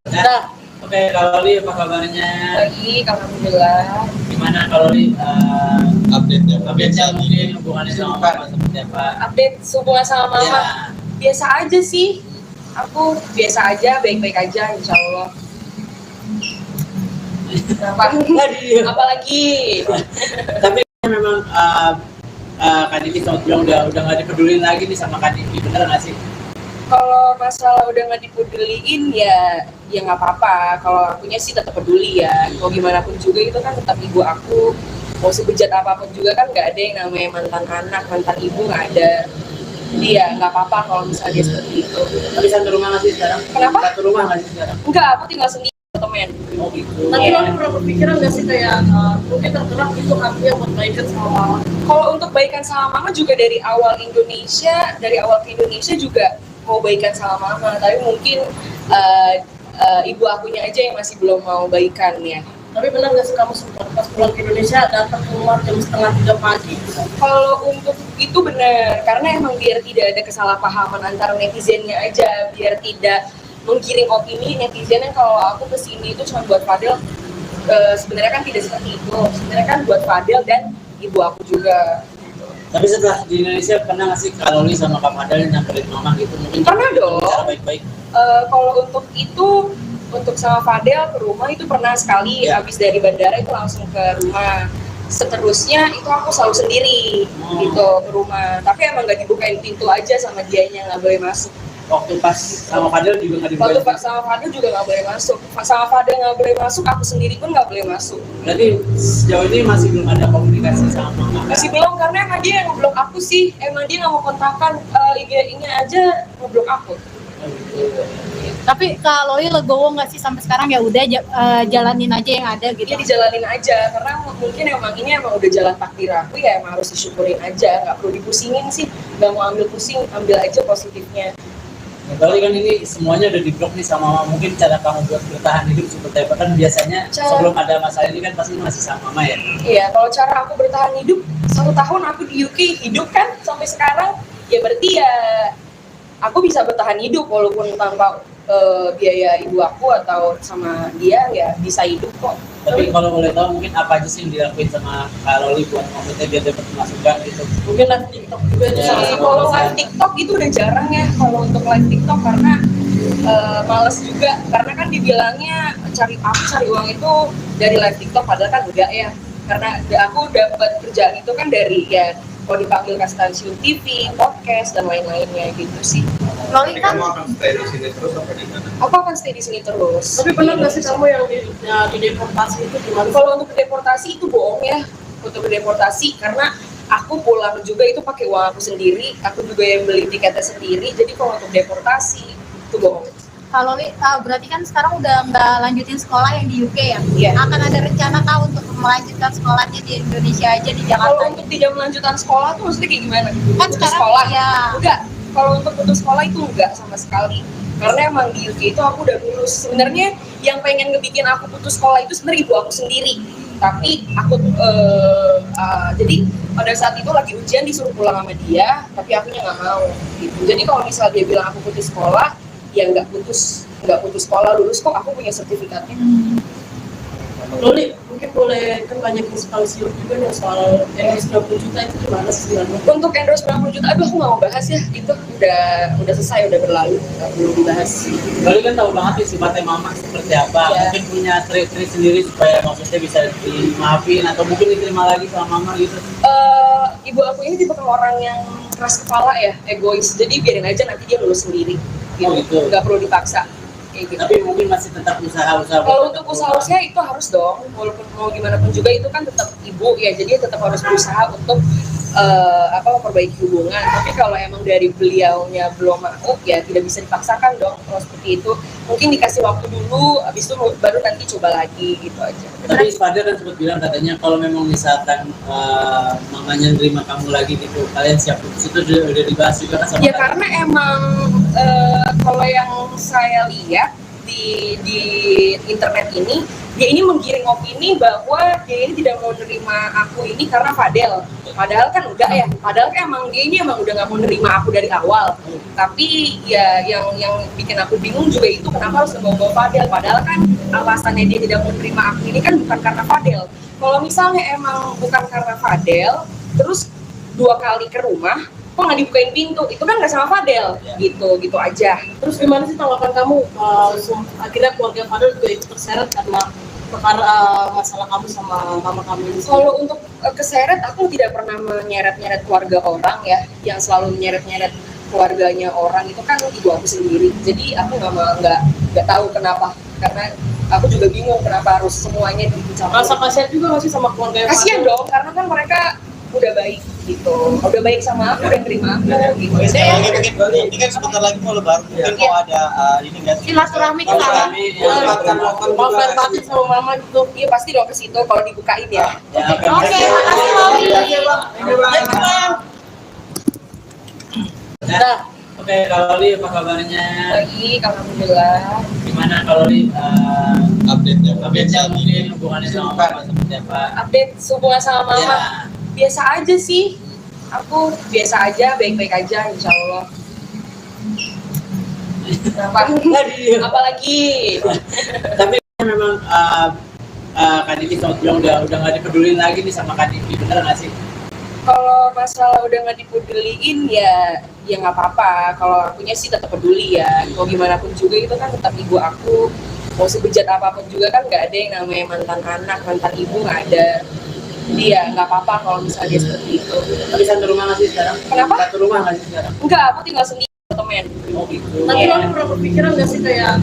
Nah, Oke, kalau Li apa kabarnya? Baik, alhamdulillah. Gimana kalau Li Update-nya mungkin hubungannya sama mama seperti apa? Update hubungan sama mama. Ya. Biasa aja sih. Aku biasa aja, baik-baik aja, insya Allah. Kenapa? Apalagi? Tapi memang Kak Diki sempat bilang udah nggak dipedulin lagi nih sama Kak Diki, bener nggak sih? Kalau masalah udah nggak dipeduliin ya nggak apa-apa. Kalau akunya sih tetap peduli ya. Mau gimana pun juga itu kan tetap ibu aku. Mau sebejat apapun juga kan nggak ada yang namanya mantan anak, mantan ibu nggak ada. Jadi ya nggak apa-apa kalau misalnya dia seperti itu. Tapi satu rumah nggak sih sekarang? Kenapa? Satu rumah nggak sih sekarang? Enggak, aku tinggal sendiri temen. Oh gitu. Tapi lo pernah berpikiran nggak sih kayak mungkin tergerak itu hatinya buat baikan sama mama? Kalau untuk baikan sama mama juga dari awal ke Indonesia juga mau baikan sama mama. Tapi mungkin ibu akunya aja yang masih belum mau baikan ya. Tapi benar nggak sih kamu sempat pas pulang ke Indonesia datang keluar jam 2:30 pagi? Kalau untuk itu benar, karena emang biar tidak ada kesalahpahaman antara netizennya aja, biar tidak menggiring opini netizen yang kalau aku kesini itu cuma buat Fadel. Sebenarnya kan tidak seperti itu. Sebenarnya kan buat Fadel dan ibu aku juga. Tapi setelah di Indonesia pernah nggak sih kalau Li sama Kak Fadel nyamperin mama gitu? Mungkin Pernah dong. Cara baik-baik. Kalau untuk itu, untuk sama Fadel ke rumah itu pernah sekali. Ya. Habis dari bandara itu langsung ke rumah. Seterusnya itu aku selalu sendiri gitu ke rumah. Tapi emang nggak dibukain pintu aja sama dianya, nggak boleh masuk. Waktu pas sama Fadel juga nggak Waktu dibuka. sama Fadel juga nggak boleh masuk. Sama Fadel nggak boleh masuk, aku sendiri pun nggak boleh masuk. Berarti sejauh ini masih belum ada komunikasi sama mama. Masih belum, karena emang dia yang ngeblok aku sih. Emang dia nggak mau kontakkan, IG-nya aja ngeblok aku. Oh, gitu. Tapi kalau Loli legowo nggak sih sampai sekarang ya udah jalanin aja yang ada gitu. Dia dijalanin aja, karena mungkin emang ini emang udah jalan takdir aku ya, emang harus disyukurin aja. Nggak perlu dipusingin sih, nggak mau ambil pusing, ambil aja positifnya. Nah, kali kan ini semuanya udah di-blok nih sama mama. Mungkin cara kamu buat bertahan hidup seperti apa? Kan biasanya sebelum ada masalah ini kan pasti masih sama mama ya. Iya, kalau cara aku bertahan hidup, 1 tahun aku di UK hidup kan sampai sekarang, ya berarti ya aku bisa bertahan hidup walaupun tanpa biaya ibu aku atau sama dia ya bisa hidup kok. Tapi kalau boleh tahu mungkin apa aja sih yang dilakuin sama Kak Loli buat maksudnya biar dapat masukan gitu? Mungkin live TikTok juga itu Ya. salah satu. Kalau live TikTok itu udah jarang ya kalau untuk live TikTok, karena males juga, karena kan dibilangnya cari uang itu dari live TikTok, padahal kan enggak ya, karena aku dapat kerjaan itu kan dari ya kalau dipanggil ke stasiun TV, podcast dan lain-lainnya gitu sih. Loli Jadi kan kamu akan stay di sini terus apa di mana? Aku akan stay di sini terus. Tapi benar nggak sih kamu yang di deportasi itu gimana? Kalau untuk deportasi itu bohong ya, untuk deportasi, karena aku pulang juga itu pakai uang aku sendiri, aku juga yang beli tiketnya sendiri. Jadi kalau untuk deportasi itu bohong. kalau Loli berarti kan sekarang udah nggak lanjutin sekolah yang di UK ya? Iya. Akan ada rencana kah untuk melanjutkan sekolahnya di Indonesia aja di Jakarta? Kalau untuk tidak melanjutkan sekolah tuh maksudnya kayak gimana? Kan Putus sekarang sekolah? ya. Enggak. Kalau untuk putus sekolah itu enggak sama sekali. Karena emang di UK itu aku udah lulus. Sebenarnya yang pengen ngebikin aku putus sekolah itu sebenarnya ibu aku sendiri. Tapi aku jadi pada saat itu lagi ujian disuruh pulang sama dia, tapi akunya nggak mau. Gitu. Jadi kalau misal dia bilang aku putus sekolah, ya nggak putus sekolah, lulus kok, aku punya sertifikatnya. Loli, mungkin boleh kan banyak inspirasi juga nih soal endorse 20 juta itu gimana sih sebenarnya? Untuk endorse 90 juta, aduh aku nggak mau bahas ya, itu udah selesai, udah berlalu, nggak perlu dibahas. Loli kan tahu banget sih sifatnya mama seperti apa. Ya. Mungkin punya trik-trik sendiri supaya maksudnya bisa dimaafin atau mungkin diterima lagi sama mama gitu. Ibu aku ini tipe orang yang keras kepala ya, egois, jadi biarin aja nanti dia lulus sendiri, gitu. Oh, gitu. Nggak perlu dipaksa. Kayak gitu. Tapi mungkin masih tetap usaha-usaha. Kalau untuk usaha itu harus dong, walaupun mau gimana pun juga itu kan tetap ibu ya, jadi tetap harus berusaha untuk memperbaiki hubungan. Tapi kalau emang dari beliaunya belum mau ya tidak bisa dipaksakan dong kalau seperti itu. Mungkin dikasih waktu dulu, habis itu baru nanti coba lagi gitu aja. Tapi Fadel kan sempat bilang katanya kalau memang misalkan mamanya nerima kamu lagi gitu, kalian siap putus, itu udah dibahas juga kan sama Ya kalian? karena emang kalau yang saya lihat di internet ini, dia ini menggiring opini bahwa dia ini tidak mau nerima aku ini karena Fadel. Padahal kan enggak ya, padahal kan emang dia ini emang udah nggak mau nerima aku dari awal. Tapi ya yang bikin aku bingung juga itu kenapa harus ngebawa Fadel. Padahal kan alasannya dia tidak mau nerima aku ini kan bukan karena Fadel. Kalau misalnya emang bukan karena Fadel, terus 2 kali ke rumah, kok nggak dibukain pintu? Itu kan nggak sama Fadel, gitu aja. Terus gimana sih tanggapan kamu? Akhirnya keluarga Fadel juga ikut terseret karena perkara masalah kamu sama mama kamu ini. Kalau untuk keseret, aku tidak pernah menyeret-nyeret keluarga orang ya. Yang selalu menyeret-nyeret keluarganya orang itu kan ibu aku sendiri. Jadi aku nggak tahu kenapa. Karena aku juga bingung kenapa harus semuanya dicampur. Rasa kasihan juga nggak sih sama keluarga Kasihan dong, karena kan mereka udah baik gitu, udah baik sama aku, udah terima aku gitu. Oke, sekali lagi mungkin ini kan sebentar lagi mau lebaran, mungkin mau ada ini nggak sih? Silaturahmi ke sana. mau fair party sama mama gitu. Iya pasti dong ke situ kalau dibukain ya. Oke, makasih Loli. Nah, oke, kalau Li apa kabarnya? Baik, alhamdulillah. Gimana kalau Li update-nya mungkin hubungannya sama mama seperti apa? Update hubungan sama mama. Ya. Biasa aja sih, aku biasa aja, baik-baik aja insya Allah. Apalagi Tapi memang Kak Diki sempat bilang udah nggak dipedulin lagi nih sama Kak Diki, bener nggak sih? kalau masalah udah nggak dipeduliin ya nggak apa-apa. Kalau akunya sih tetap peduli ya, mau gimana pun juga itu kan tetap ibu aku. Mau sebejat apapun juga kan nggak ada yang namanya mantan anak, mantan ibu nggak ada. Jadi ya nggak apa-apa kalau misalnya dia seperti itu. Tapi satu rumah nggak sih sekarang? Kenapa? Satu rumah nggak sih sekarang? Enggak, aku tinggal sendiri temen. Oh gitu. Tapi lo pernah berpikiran nggak sih kayak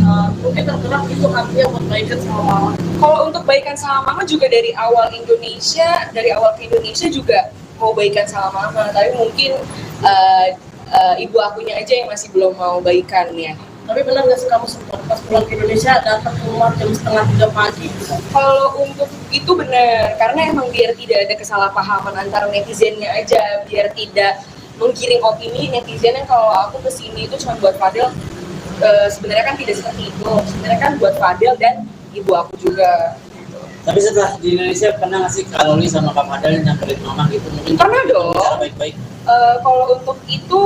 mungkin tergerak itu artinya buat baikan sama mama? Kalau untuk baikan sama mama juga dari awal ke Indonesia juga mau baikan sama mama, tapi mungkin ibu akunya aja yang masih belum mau baikan ya. Tapi benar nggak sih kamu sempat pas pulang ke Indonesia datang ke rumah jam 2:30 pagi? Kalau untuk itu benar, karena emang biar tidak ada kesalahpahaman antara netizennya aja, biar tidak menggiring opini netizen yang kalau aku kesini itu cuma buat Fadel. Sebenarnya kan tidak seperti itu, sebenarnya kan buat Fadel dan ibu aku juga. Tapi setelah di Indonesia pernah nggak sih Kak Loli sama Kak Fadel nyamperin mama gitu? Mungkin Pernah dong. Cara baik-baik. Kalau untuk itu,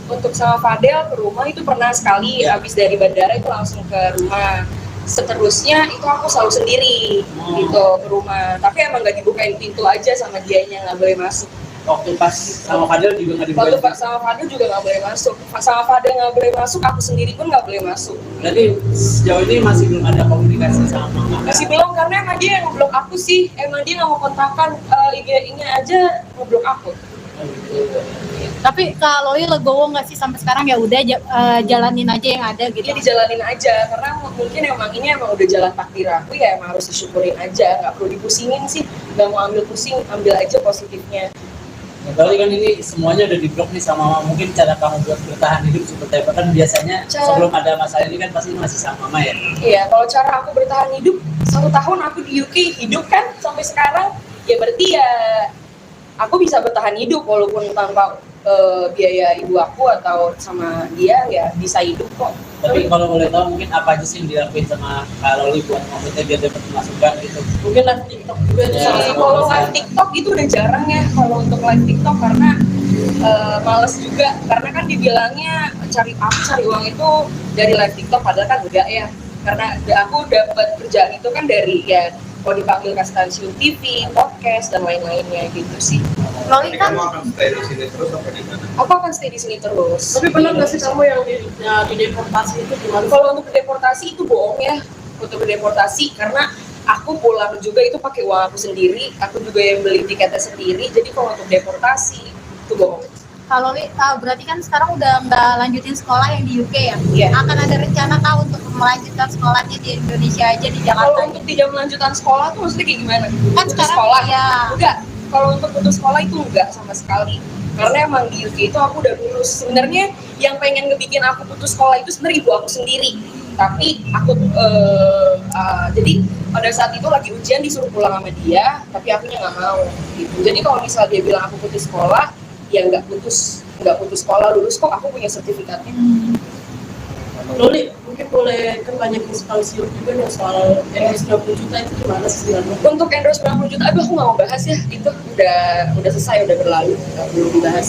untuk sama Fadel ke rumah itu pernah sekali, habis dari bandara itu langsung ke rumah. Seterusnya itu aku selalu sendiri gitu ke rumah. Tapi emang nggak dibukain pintu aja sama dianya, nggak boleh masuk. Waktu pas sama Fadel juga nggak dibuka. Waktu pas sama Fadel juga nggak boleh masuk. Sama Fadel nggak boleh masuk, aku sendiri pun nggak boleh masuk. Berarti sejauh ini masih belum ada komunikasi sama mama. Masih belum, karena emang dia yang ngeblok aku sih. Emang dia nggak mau kontakkan, IG-nya aja ngeblok aku. Tapi Kak Loli legowo nggak sih sampai sekarang ya udah jalanin aja yang ada gitu. Dia dijalanin aja, karena mungkin ini emang udah jalan takdir aku ya, emang harus disyukurin aja, nggak perlu dipusingin sih, nggak mau ambil pusing, ambil aja positifnya. Berarti kan ini semuanya udah diblok nih sama mama. Mungkin cara kamu buat bertahan hidup seperti apa? Kan biasanya sebelum ada masalah ini kan pasti masih sama mama ya? Iya, kalau cara aku bertahan hidup, 1 tahun aku di UK hidup kan sampai sekarang, ya berarti ya aku bisa bertahan hidup walaupun tanpa biaya ibu aku atau sama dia ya bisa hidup kok. Tapi kalau boleh tahu mungkin apa aja sih yang dilakuin sama Kak Loli buat maksudnya biar dapat masukan gitu? Mungkin live TikTok juga itu Ya, salah satu. Kalau live TikTok itu udah jarang ya, kalau untuk live TikTok karena males juga, karena kan dibilangnya cari uang itu dari live TikTok, padahal kan enggak ya, karena aku dapat kerjaan itu kan dari ya kalau dipanggil ke stasiun TV, podcast dan lain-lainnya gitu sih. Loli kan Kamu akan stay di sini terus apa di mana? Aku akan stay di sini terus. Tapi benar nggak sih kamu yang di deportasi itu gimana? Kalau untuk deportasi itu bohong ya, untuk deportasi karena aku pulang juga itu pakai uang aku sendiri, aku juga yang beli tiketnya sendiri. Jadi kalau untuk deportasi itu bohong. Kak Loli berarti kan sekarang udah nggak lanjutin sekolah yang di UK ya? Iya. Akan ada rencana kah untuk melanjutkan sekolahnya di Indonesia aja di Kalau Jakarta? untuk tidak melanjutkan sekolah tuh maksudnya kayak gimana? Kan Putus sekarang sekolah ya. Enggak. Kalau untuk putus sekolah itu enggak sama sekali. Karena emang di UK itu aku udah lulus. Sebenarnya yang pengen ngebikin aku putus sekolah itu sebenarnya ibu aku sendiri. Tapi aku jadi pada saat itu lagi ujian disuruh pulang sama dia, tapi akunya nggak mau. Gitu. Jadi kalau misalnya dia bilang aku putus sekolah, ya nggak putus sekolah, lulus kok, aku punya sertifikatnya. Loli, mungkin boleh kan banyak sekali siur juga nih soal endorse 90 juta itu gimana sih sebenarnya? Untuk endorse 90 juta, aduh aku nggak mau bahas ya, itu udah selesai, udah berlalu, nggak perlu dibahas.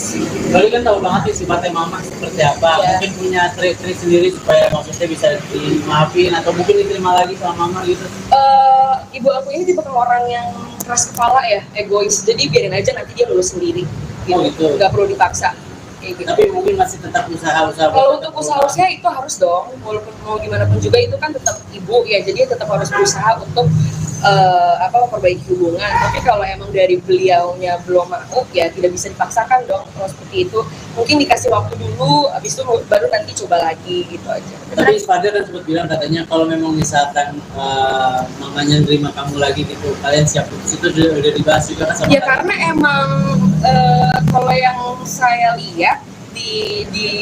Kali kan tahu banget nih sifatnya mama seperti apa. Iya. Mungkin punya trik-trik sendiri supaya maksudnya bisa dimaafin atau mungkin diterima lagi sama mama gitu. Ibu aku ini tipe orang yang keras kepala ya, egois, jadi biarin aja nanti dia lulus sendiri gitu, Oh, gitu. nggak perlu dipaksa kayak gitu. Tapi mungkin masih tetap usaha-usaha. Kalau untuk usaha-usaha itu harus dong, walaupun mau gimana pun juga itu kan tetap ibu ya, jadi tetap harus berusaha untuk memperbaiki hubungan. Tapi kalau emang dari beliaunya belum mau ya tidak bisa dipaksakan dong. Kalau seperti itu mungkin dikasih waktu dulu, habis itu baru nanti coba lagi gitu aja. Tapi Fadil kan sempat bilang katanya kalau memang misalkan mamanya nerima kamu lagi gitu, kalian siap putus, itu udah dibahas juga kan sama Ya kalian? karena emang kalau yang saya lihat di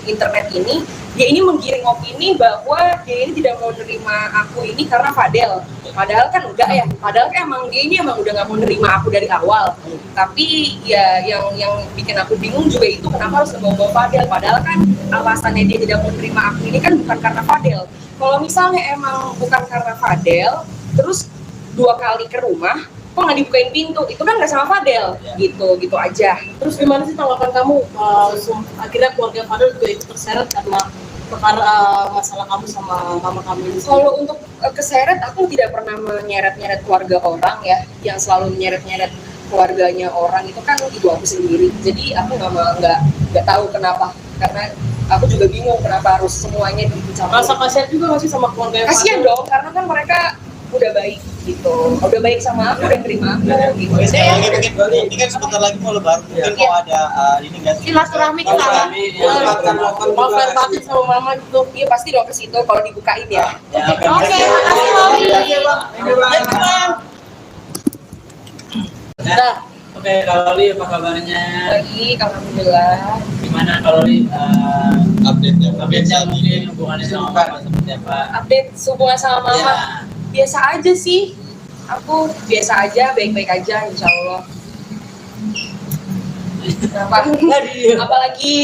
internet ini, dia ini menggiring opini bahwa dia ini tidak mau nerima aku ini karena Fadel. Padahal kan enggak ya. Padahal kan emang dia ini emang udah nggak mau nerima aku dari awal. Tapi ya yang bikin aku bingung juga itu kenapa harus ngebawa Fadel. Padahal kan alasannya dia tidak mau nerima aku ini kan bukan karena Fadel. Kalau misalnya emang bukan karena Fadel, terus 2 kali ke rumah, kok nggak dibukain pintu, itu kan nggak sama Fadel, gitu aja. Terus gimana sih tanggapan kamu akhirnya keluarga Fadel juga ikut terseret karena perkara masalah kamu sama mama kamu ini? Kalau untuk keseret, aku tidak pernah menyeret-nyeret keluarga orang ya, yang selalu menyeret-nyeret keluarganya orang itu kan ibu aku sendiri. Jadi aku nggak tahu kenapa, karena aku juga bingung kenapa harus semuanya dicampur. Rasa kasihan juga nggak sih sama keluarga Kasian dong, karena kan mereka udah baik gitu, udah baik sama aku, udah terima aku gitu. Sekali lagi mungkin ini kan sebentar lagi mau lebaran, mungkin mau ada ini nggak sih? Silaturahmi ke sana. Mau fair party sama mama gitu? Iya pasti dong ke situ kalau dibukain ya. Ya, Oke, makasih Loli. Nah, oke, kalau Li apa kabarnya? Baik, alhamdulillah. Gimana kalau Li Update-nya mungkin hubungannya sama mama seperti apa? Update hubungan sama mama. Ya. Biasa aja sih, aku biasa aja, baik-baik aja insya Allah. Kenapa? Apalagi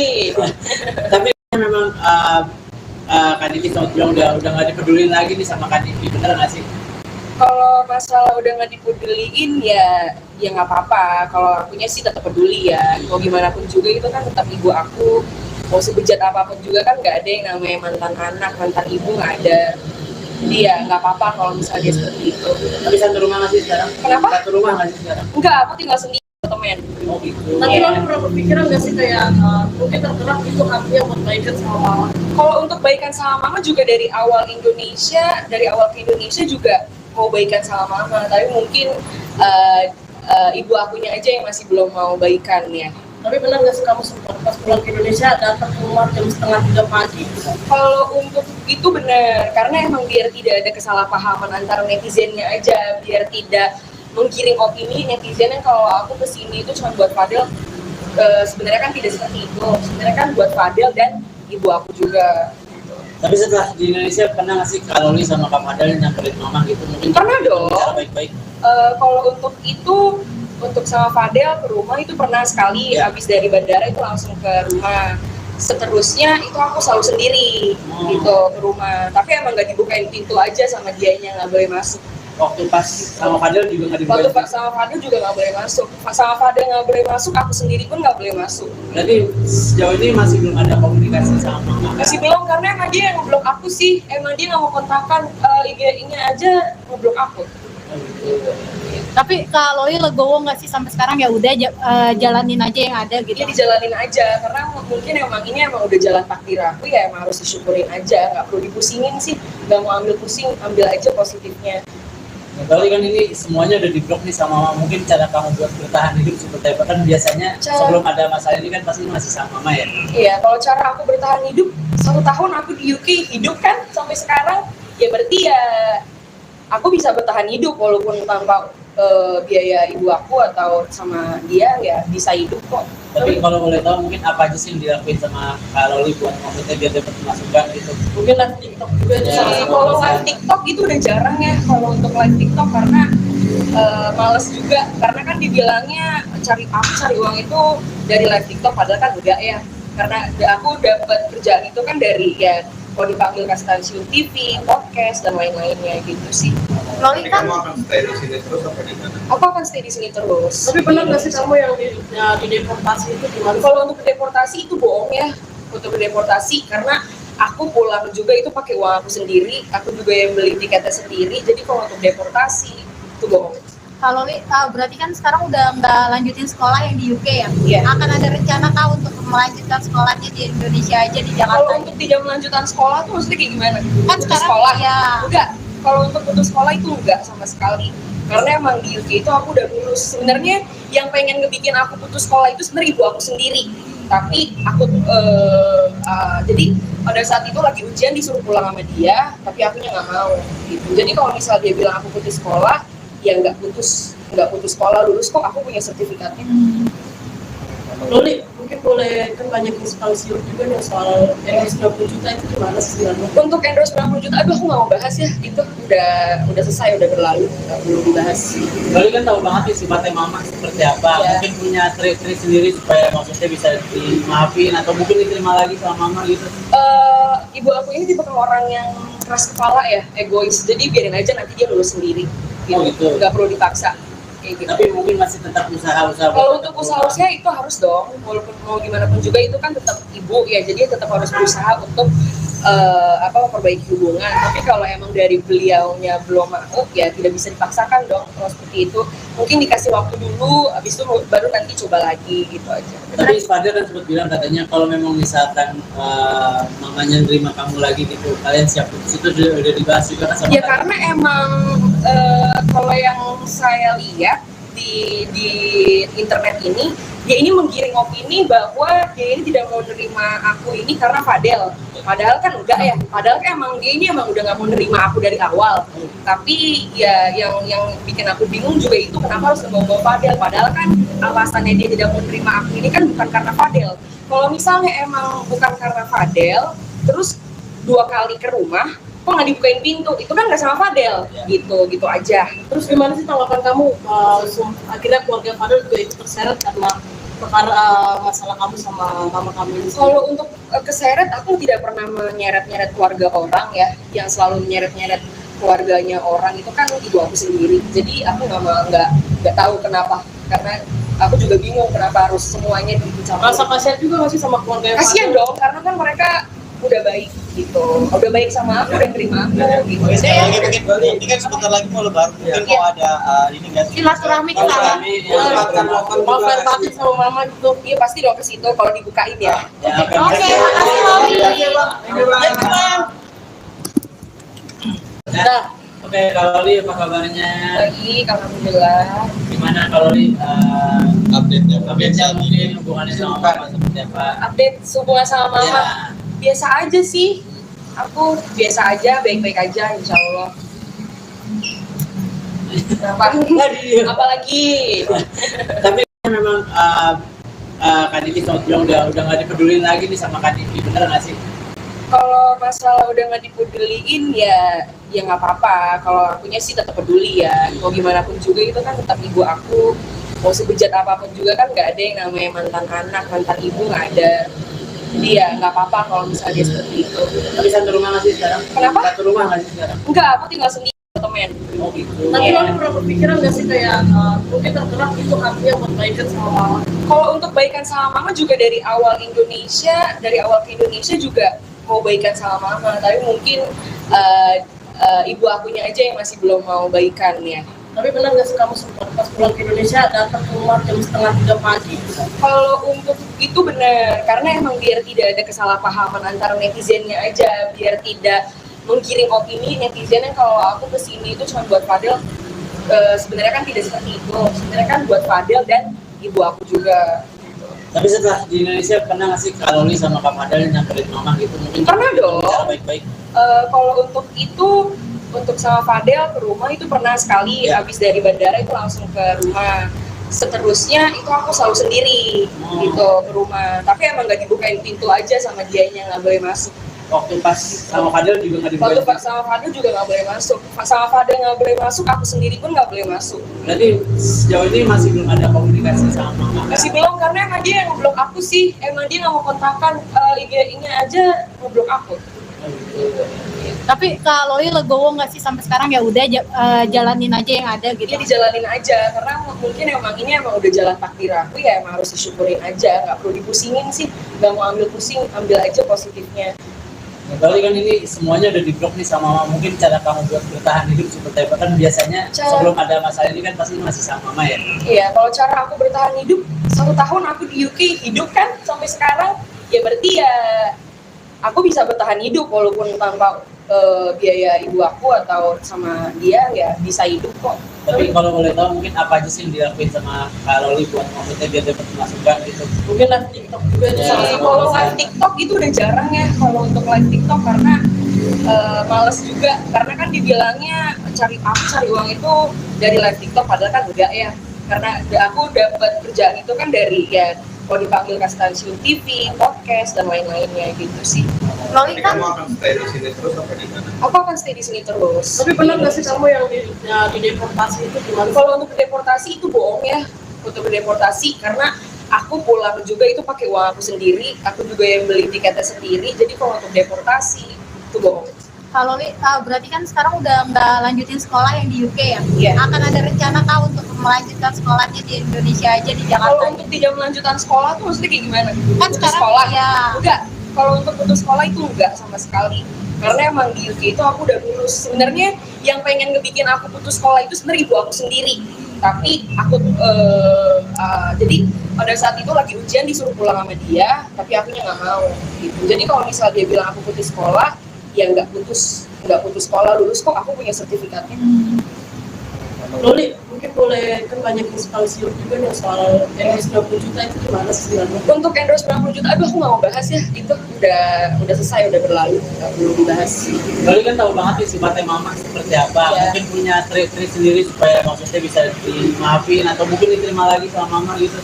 Tapi memang Kak Diki sempat bilang udah nggak dipedulin lagi nih sama Kak Diki, bener nggak sih? kalau masalah udah nggak dipeduliin ya nggak apa-apa. Kalau akunya sih tetap peduli ya, mau gimana pun juga itu kan tetap ibu aku. Mau sebejat apapun juga kan nggak ada yang namanya mantan anak, mantan ibu nggak ada. Jadi ya nggak apa-apa kalau misalnya dia seperti itu. Tapi satu rumah nggak sih sekarang? Kenapa? Satu rumah nggak sih sekarang? Enggak, aku tinggal sendiri temen. Oh gitu. Tapi Iya. lo pernah berpikiran nggak sih kayak mungkin tergerak itu hatinya buat baikan sama mama? Kalau untuk baikan sama mama juga dari awal ke Indonesia juga mau baikan sama mama, tapi mungkin ibu akunya aja yang masih belum mau baikan ya. Tapi benar nggak sih kamu sempat pas pulang ke Indonesia datang ke rumah jam 2:30 pagi? Kalau untuk itu benar, karena emang biar tidak ada kesalahpahaman antara netizennya aja, biar tidak menggiring opini netizen yang kalau aku kesini itu cuma buat Fadel. Sebenarnya kan tidak seperti itu, sebenarnya kan buat Fadel dan ibu aku juga. Tapi setelah di Indonesia pernah nggak sih kalau Li sama Kak Fadel nyamperin mama gitu? Mungkin Pernah dong. Cara baik-baik. Kalau untuk itu, untuk sama Fadel ke rumah itu pernah sekali, Ya. habis dari bandara itu langsung ke rumah. Seterusnya itu aku selalu sendiri gitu ke rumah, tapi emang nggak dibukain pintu aja sama dianya, nggak boleh masuk. Waktu pas sama Fadel juga nggak Waktu dibukain. sama Fadel juga nggak boleh masuk, sama Fadel nggak boleh masuk, aku sendiri pun nggak boleh masuk. Berarti sejauh ini masih belum ada komunikasi sama mama kan? Masih belum, karena emang dia yang ngeblok aku sih, emang dia nggak mau kontakkan, IG-nya aja ngeblok aku. Oh, gitu. Tapi Kak Loli legowo nggak sih sampai sekarang ya udah jalanin aja yang ada gitu. Dia dijalanin aja, karena mungkin emang ini emang udah jalan takdir aku ya, emang harus disyukurin aja, nggak perlu dipusingin sih, nggak mau ambil pusing, ambil aja positifnya. Nah, kali kan ini semuanya udah diblok nih sama mama. Mungkin cara kamu buat bertahan hidup seperti apa? Kan biasanya sebelum ada masalah ini kan pasti masih sama mama ya. Iya, kalau cara aku bertahan hidup 1 tahun aku di UK hidup kan sampai sekarang, ya berarti ya aku bisa bertahan hidup walaupun tanpa biaya ibu aku atau sama dia ya bisa hidup kok. Tapi kalau boleh tahu mungkin apa aja sih yang dilakuin sama Kak Loli buat maksudnya biar dapat masukan gitu? Mungkin live TikTok juga Ya. sama Kalau live TikTok itu udah jarang ya kalau untuk live TikTok, karena males juga, karena kan dibilangnya cari uang itu dari live TikTok, padahal kan enggak ya, karena aku dapat kerjaan itu kan dari ya kalau dipanggil ke stasiun TV, podcast dan lain-lainnya gitu sih. Loli kan Kamu akan stay di sini terus apa di mana? Aku akan stay di sini terus. Tapi pernah nggak sih kamu yang di deportasi itu gimana? Kalau untuk deportasi itu bohong ya, untuk deportasi karena aku pulang juga itu pakai uang aku sendiri, aku juga yang beli tiketnya sendiri. Jadi kalau untuk deportasi itu bohong. kalau Loli berarti kan sekarang udah nggak lanjutin sekolah yang di UK ya? Iya. Akan ada rencana kah untuk melanjutkan sekolahnya di Indonesia aja di Jakarta? Kalau untuk tidak melanjutkan sekolah tuh maksudnya kayak gimana? Kan Putus sekarang sekolah? ya. Enggak. Kalau untuk putus sekolah itu enggak sama sekali. Karena emang di UK itu aku udah lulus. Sebenarnya yang pengen ngebikin aku putus sekolah itu sebenarnya ibu aku sendiri. Tapi aku jadi pada saat itu lagi ujian disuruh pulang sama dia, tapi akunya nggak mau. Gitu. Jadi kalau misal dia bilang aku putus sekolah, ya nggak putus sekolah, lulus kok, aku punya sertifikatnya. Loli, mungkin boleh kan banyak instansi juga nih soal endorse 90 juta itu gimana sih sebenarnya? Untuk endorse 90 juta, aduh aku nggak mau bahas ya, itu udah selesai, udah berlalu, nggak perlu dibahas. Lalu kan tahu banget nih sifatnya mama seperti apa. Ya. Mungkin punya trik-trik sendiri supaya maksudnya bisa dimaafin atau mungkin diterima lagi sama mama gitu. Ibu aku ini tipe orang yang keras kepala ya, egois, jadi biarin aja nanti dia lulus sendiri. Gitu. Oh, gitu. Nggak perlu dipaksa. Kayak gitu. Tapi mungkin masih tetap usaha-usaha. Kalau untuk usaha itu harus dong, walaupun mau gimana pun juga itu kan tetap ibu ya, jadi tetap harus berusaha untuk memperbaiki hubungan. Tapi kalau emang dari beliaunya belum mau, ya tidak bisa dipaksakan dong kalau seperti itu. Mungkin dikasih waktu dulu, habis itu baru nanti coba lagi gitu aja. Tapi Fadil kan sempat bilang katanya kalau memang misalkan mamanya nerima kamu lagi gitu, kalian siap putus, itu udah dibahas juga kan sama Ya kalian? karena emang kalau yang saya lihat di internet ini, dia ini menggiring opini bahwa dia ini tidak mau nerima aku ini karena Fadel. Padahal kan enggak ya, padahal kan emang dia ini emang udah nggak mau nerima aku dari awal. Tapi ya yang bikin aku bingung juga itu kenapa harus membawa Fadel. Padahal kan alasannya dia tidak mau nerima aku ini kan bukan karena Fadel. Kalau misalnya emang bukan karena Fadel, terus 2 kali ke rumah, kok nggak dibukain pintu, itu kan nggak sama Fadel, gitu aja. Terus gimana sih tanggapan kamu? Akhirnya keluarga Fadel juga ikut terseret karena perkara masalah kamu sama mama kamu ini. Kalau untuk keseret, aku tidak pernah menyeret-nyeret keluarga orang ya, yang selalu menyeret-nyeret keluarganya orang itu kan ibu aku sendiri. Jadi aku nggak tahu kenapa, karena aku juga bingung kenapa harus semuanya dicampur. Rasa kasihan juga masih sama keluarga Kasian dong, karena kan mereka udah baik gitu, udah baik sama aku, udah terima aku gitu. Oke, sekali Saya lagi mungkin Bali, ini kan sebentar lagi mau lebaran, mungkin mau ada ini nggak sih? Silaturahmi ke sana. mau fair batin sama mama gitu. iya pasti dong ke situ kalau dibukain ya. Ya, Oke, makasih Loli. Nah, oke, kalau Li apa kabarnya? Baik, alhamdulillah. Gimana kalau Li Update-nya. update-nya mungkin hubungannya sama mama seperti apa? Update hubungan sama mama. Ya. Biasa aja sih, aku biasa aja, baik-baik aja insya Allah. Kenapa? Apalagi Tapi memang Kak Diki sempat bilang udah nggak dipedulin lagi nih sama Kak Diki, bener nggak sih? kalau masalah udah nggak dipeduliin ya nggak apa-apa. Kalau akunya sih tetap peduli ya, mau gimana pun juga itu kan tetap ibu aku. Mau sebejat apapun juga kan nggak ada yang namanya mantan anak, mantan ibu nggak ada. Jadi ya nggak apa-apa kalau misalnya dia seperti itu. Tapi satu rumah nggak sih sekarang? Kenapa? Satu rumah nggak sih sekarang? Enggak, aku tinggal sendiri temen. Oh gitu. Tapi Iya. Loli pernah berpikiran nggak sih kayak mungkin tergerak itu artinya buat baikan sama mama? Kalau untuk baikan sama mama juga dari awal ke Indonesia juga mau baikan sama mama, tapi mungkin ibu akunya aja yang masih belum mau baikan ya. Tapi benar nggak sih kamu sempat pas pulang ke Indonesia datang ke rumah jam 2:30 pagi? Kalau untuk itu benar, karena emang biar tidak ada kesalahpahaman antara netizennya aja, biar tidak menggiring opini netizen yang kalau aku kesini itu cuma buat Fadel. Sebenarnya kan tidak seperti itu, sebenarnya kan buat Fadel dan ibu aku juga. Tapi setelah di Indonesia pernah nggak sih kalau Li sama Kak Fadel nyamperin mama gitu? Mungkin Pernah dong. bicara baik-baik. Kalau untuk itu, untuk sama Fadel ke rumah itu pernah sekali, Ya. habis dari bandara itu langsung ke rumah. Seterusnya itu aku selalu sendiri gitu ke rumah, tapi emang nggak dibukain pintu aja sama dianya, nggak boleh masuk. Waktu pas sama Fadel juga nggak Waktu dibukain. sama Fadel juga nggak boleh masuk, sama Fadel nggak boleh masuk, aku sendiri pun nggak boleh masuk. Berarti sejauh ini masih belum ada komunikasi sama mama. Masih belum, karena emang dia yang ngeblok aku sih, emang dia nggak mau kontakkan IG-nya aja ngeblok aku. Tapi kalau Loli legowo nggak sih sampai sekarang ya udah jalanin aja yang ada gitu. Ya dijalanin aja, karena mungkin emang ini emang udah jalan takdir aku, ya emang harus disyukurin aja, nggak perlu dipusingin sih, nggak mau ambil pusing, ambil aja positifnya. Kali kan ini semuanya udah di-blok nih sama mama. Mungkin cara kamu buat bertahan hidup seperti apa? Kan biasanya sebelum ada masalah ini kan pasti masih sama mama ya? Iya, kalau cara aku bertahan hidup, 1 tahun aku di UK hidup kan sampai sekarang, ya berarti ya aku bisa bertahan hidup walaupun tanpa biaya ibu aku atau sama dia, ya bisa hidup kok. Tapi kalau boleh tahu mungkin apa aja sih yang dilakuin sama Kak Loli buat maksudnya biar dapat masukan gitu? Mungkin live TikTok juga Ya, salah satu. Kalau live TikTok itu udah jarang ya, kalau untuk live TikTok karena males juga, karena kan dibilangnya cari uang itu dari live TikTok, padahal kan enggak ya, karena aku dapat kerjaan itu kan dari ya kalau dipanggil ke stasiun TV, podcast dan lain-lainnya gitu sih. Loli Jadi kan kamu akan stay di sini terus apa di mana? Aku akan stay di sini terus. Tapi pernah nggak sih kamu yang di deportasi itu gimana? Kalau untuk deportasi itu bohong ya, untuk deportasi karena aku pulang juga itu pakai uang aku sendiri, aku juga yang beli tiketnya sendiri. Jadi kalau untuk deportasi itu bohong. kalau Loli berarti kan sekarang udah nggak lanjutin sekolah yang di UK ya? Iya. Akan ada rencana kah untuk melanjutkan sekolahnya di Indonesia aja di Kalau Jakarta? untuk tidak melanjutkan sekolah tuh maksudnya kayak gimana? Kan Putus sekarang sekolah? ya. Enggak. Kalau untuk putus sekolah itu enggak sama sekali. Karena emang di UK itu aku udah lulus. Sebenarnya yang pengen ngebikin aku putus sekolah itu sebenarnya ibu aku sendiri. Tapi aku jadi pada saat itu lagi ujian disuruh pulang sama dia, tapi akunya nggak mau. Gitu. Jadi kalau misal dia bilang aku putus sekolah, ya nggak putus sekolah, lulus kok, aku punya sertifikatnya. Loli, mungkin boleh kan banyak inspirasi juga nih soal endorse 20 juta itu gimana sih sebenarnya? Untuk endorse 90 juta, aduh aku nggak mau bahas ya, itu udah selesai, udah berlalu, nggak perlu dibahas. Kali kan tahu banget nih sifatnya mama seperti apa. Iya. Mungkin punya trik-trik sendiri supaya maksudnya bisa dimaafin atau mungkin diterima lagi sama mama gitu.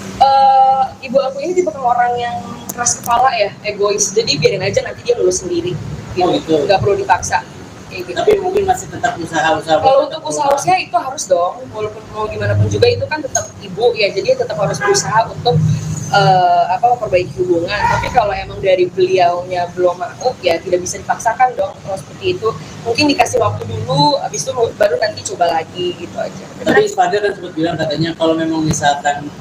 Ibu aku ini tipe orang yang keras kepala ya, egois, jadi biarin aja nanti dia lulus sendiri, Oh, gitu. nggak perlu dipaksa. Kayak gitu. Tapi mungkin masih tetap usaha-usaha. Kalau untuk usaha itu harus dong, walaupun mau gimana pun juga itu kan tetap ibu ya, jadi tetap harus berusaha untuk memperbaiki hubungan. Tapi kalau emang dari beliaunya belum mau, ya tidak bisa dipaksakan dong. Kalau seperti itu, mungkin dikasih waktu dulu, habis itu baru nanti coba lagi gitu aja. Tapi Fadil kan sempat bilang katanya kalau memang misalkan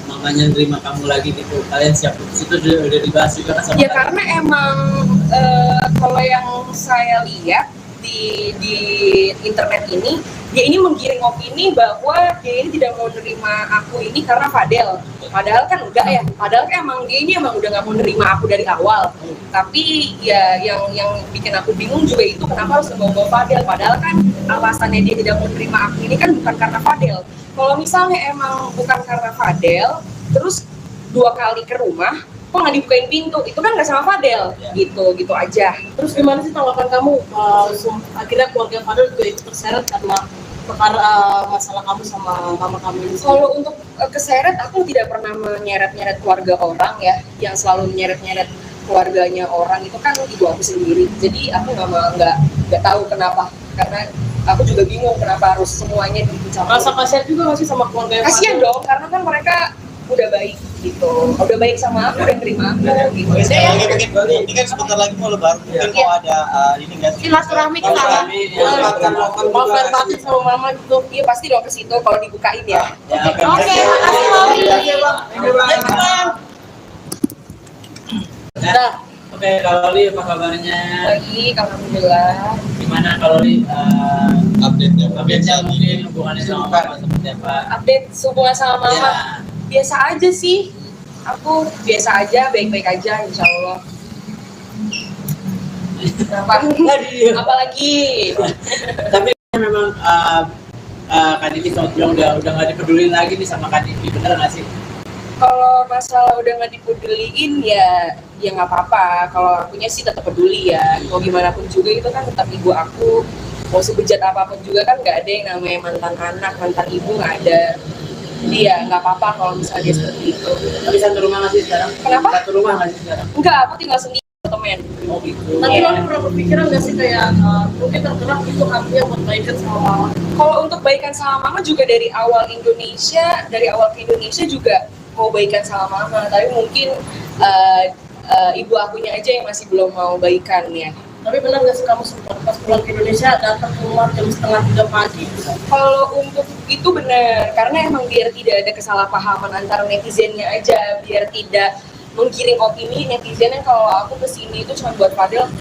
mamanya nerima kamu lagi gitu, kalian siap putus, itu udah dibahas juga kan sama Ya kalian? karena emang kalau yang saya lihat di internet ini, dia ini menggiring opini bahwa dia ini tidak mau nerima aku ini karena Fadel. Padahal kan enggak ya. Padahal kan emang dia ini emang udah nggak mau nerima aku dari awal. Tapi ya yang bikin aku bingung juga itu kenapa harus ngebawa Fadel. Padahal kan alasannya dia tidak mau nerima aku ini kan bukan karena Fadel. Kalau misalnya emang bukan karena Fadel, terus 2 kali ke rumah, kok nggak dibukain pintu, itu kan nggak sama Fadel, gitu aja. Terus gimana sih tanggapan kamu akhirnya keluarga Fadel juga ikut terseret karena perkara masalah kamu sama mama kamu ini? Kalau untuk keseret, aku tidak pernah menyeret-nyeret keluarga orang ya, yang selalu menyeret-nyeret keluarganya orang itu kan ibu aku sendiri. Jadi aku nggak tahu kenapa, karena aku juga bingung kenapa harus semuanya dicampur. Rasa kasihan juga nggak sih sama keluarga Kasian dong, karena kan mereka udah baik gitu, udah baik sama aku, udah terima aku gitu. Oke, sekali lagi mungkin ini kan sebentar lagi mau lebaran, mungkin mau ada ini nggak sih? Silaturahmi ke sana. mau fair batin sama mama gitu. Iya pasti dong ke situ kalau dibukain ya. Ya, Oke, makasih Loli. Nah, oke, kalau Loli apa kabarnya? Baik, alhamdulillah. Gimana kalau Loli Update-nya mungkin hubungannya sama mama seperti apa? Update hubungan sama mama. Ya. Biasa aja sih, aku biasa aja, baik-baik aja insya Allah. Apalagi Tapi memang Kak Diki sempat bilang udah nggak dipedulin lagi nih sama Kak Diki, bener nggak sih? kalau masalah udah nggak dipeduliin ya nggak apa-apa. Kalau akunya sih tetap peduli ya, mau gimana pun juga itu kan tetap ibu aku. Mau sebejat apapun juga kan nggak ada yang namanya mantan anak, mantan ibu nggak ada. Jadi ya nggak apa-apa kalau misalnya dia seperti itu. Tapi satu rumah nggak sih sekarang? Kenapa? Satu rumah nggak sih sekarang? Enggak, aku tinggal sendiri temen. Oh gitu. Tapi Iya. lo pernah berpikiran nggak sih kayak mungkin tergerak itu hatinya buat baikan sama mama? Kalau untuk baikan sama mama juga dari awal ke Indonesia juga mau baikan sama mama, tapi mungkin ibu akunya aja yang masih belum mau baikan ya. Tapi benar nggak sih kamu sempat pas pulang ke Indonesia datang ke rumah jam setengah 3 pagi? Kalau untuk itu benar, karena emang biar tidak ada kesalahpahaman antara netizennya aja, biar tidak menggiring opini netizen yang kalau aku kesini itu cuma buat Fadel.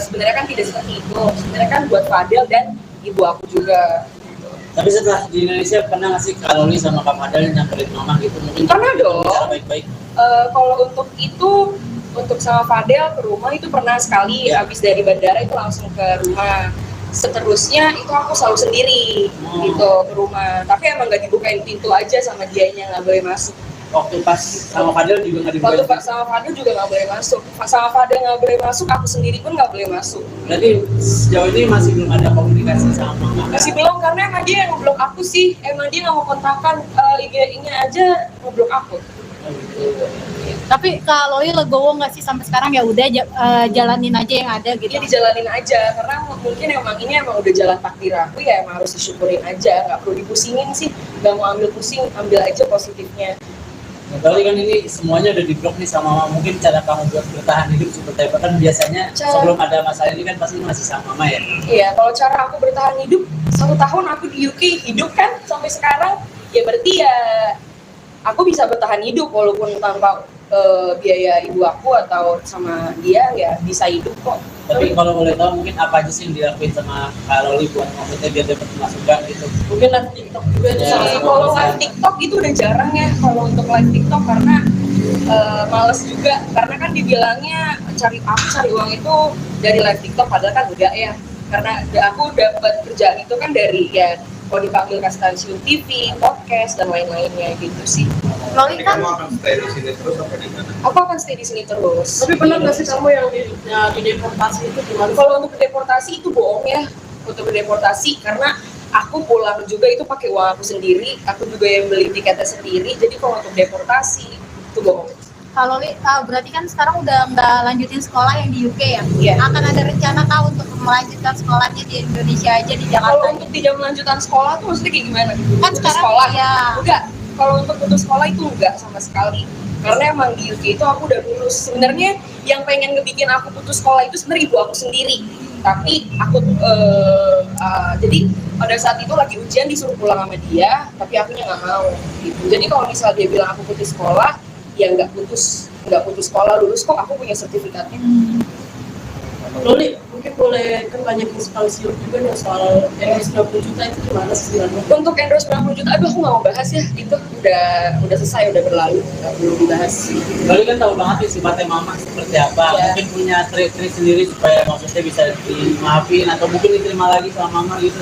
Sebenarnya kan tidak seperti itu. Sebenarnya kan buat Fadel dan ibu aku juga. Tapi setelah di Indonesia pernah nggak sih Kak Loli sama Kak Fadel nyamperin mama gitu? Mungkin Pernah dong. bicara baik-baik. Kalau untuk itu, untuk sama Fadel ke rumah itu pernah sekali. Ya. Habis dari bandara itu langsung ke rumah. Seterusnya itu aku selalu sendiri gitu ke rumah. Tapi emang nggak dibukain pintu aja sama dianya, nggak boleh masuk. Waktu pas sama Fadel juga nggak Waktu dibuka. sama Fadel juga nggak boleh masuk. Sama Fadel nggak boleh masuk, aku sendiri pun nggak boleh masuk. Berarti sejauh ini masih belum ada komunikasi sama mama. Masih belum, karena emang dia yang ngeblok aku sih. Emang dia nggak mau kontakkan, IG-nya aja ngeblok aku. Oh, gitu. Tapi Kak Loli legowo nggak sih sampai sekarang ya udah jalanin aja yang ada gitu. Dia dijalanin aja, karena mungkin emang ini emang udah jalan takdir aku, ya emang harus disyukurin aja. Nggak perlu dipusingin sih, nggak mau ambil pusing, ambil aja positifnya. Nah, Loli kan ini semuanya udah diblok nih sama mama. Mungkin cara kamu buat bertahan hidup seperti apa? Kan biasanya sebelum ada masalah ini kan pasti masih sama mama ya. Iya, kalau cara aku bertahan hidup, 1 tahun aku di UK hidup kan sampai sekarang, ya berarti ya aku bisa bertahan hidup walaupun tanpa biaya ibu aku atau sama dia, ya bisa hidup kok. Tapi kalau boleh tahu mungkin apa aja sih yang dilakuin sama Kak Loli buat maksudnya biar dapat masukan gitu. Mungkin live TikTok juga itu Ya, salah Jadi satu kalau alasan. live TikTok itu udah jarang ya kalau untuk live TikTok, karena males juga, karena kan dibilangnya cari uang itu dari live TikTok, padahal kan enggak ya, karena aku dapat kerjaan itu kan dari ya kalau dipanggil ke stasiun TV, podcast dan lain-lainnya gitu sih. Loli Jadi kan kamu akan stay di sini terus apa di mana? Aku akan stay di sini terus. Tapi benar nggak sih kamu yang di deportasi itu gimana? Kalau untuk deportasi itu bohong ya, untuk deportasi, karena aku pulang juga itu pakai uang aku sendiri, aku juga yang beli tiketnya sendiri. Jadi kalau untuk deportasi itu bohong. Kak Loli berarti kan sekarang udah nggak lanjutin sekolah yang di UK ya? Iya. Akan ada rencana kah untuk melanjutkan sekolahnya di Indonesia aja di Kalau Jakarta? untuk tidak melanjutkan sekolah tuh maksudnya kayak gimana? Kan Putus sekarang sekolah? ya. Enggak. Kalau untuk putus sekolah itu enggak sama sekali. Karena emang di UK itu aku udah lulus. Sebenarnya yang pengen ngebikin aku putus sekolah itu sebenarnya ibu aku sendiri. Tapi aku jadi pada saat itu lagi ujian disuruh pulang sama dia, tapi akunya nggak mau. Gitu. Jadi kalau misalnya dia bilang aku putus sekolah, ya nggak putus sekolah, lulus kok, aku punya sertifikatnya. Loli, mungkin boleh kan banyak sekali siur juga nih soal endorse 90 juta itu gimana sih sebenarnya? Untuk endorse 90 juta, aduh aku nggak mau bahas ya, itu udah selesai, udah berlalu, nggak perlu dibahas. Loli kan tahu banget nih sifatnya mama seperti apa. Ya. Mungkin punya trik-trik sendiri supaya maksudnya bisa dimaafin atau mungkin diterima lagi sama mama gitu.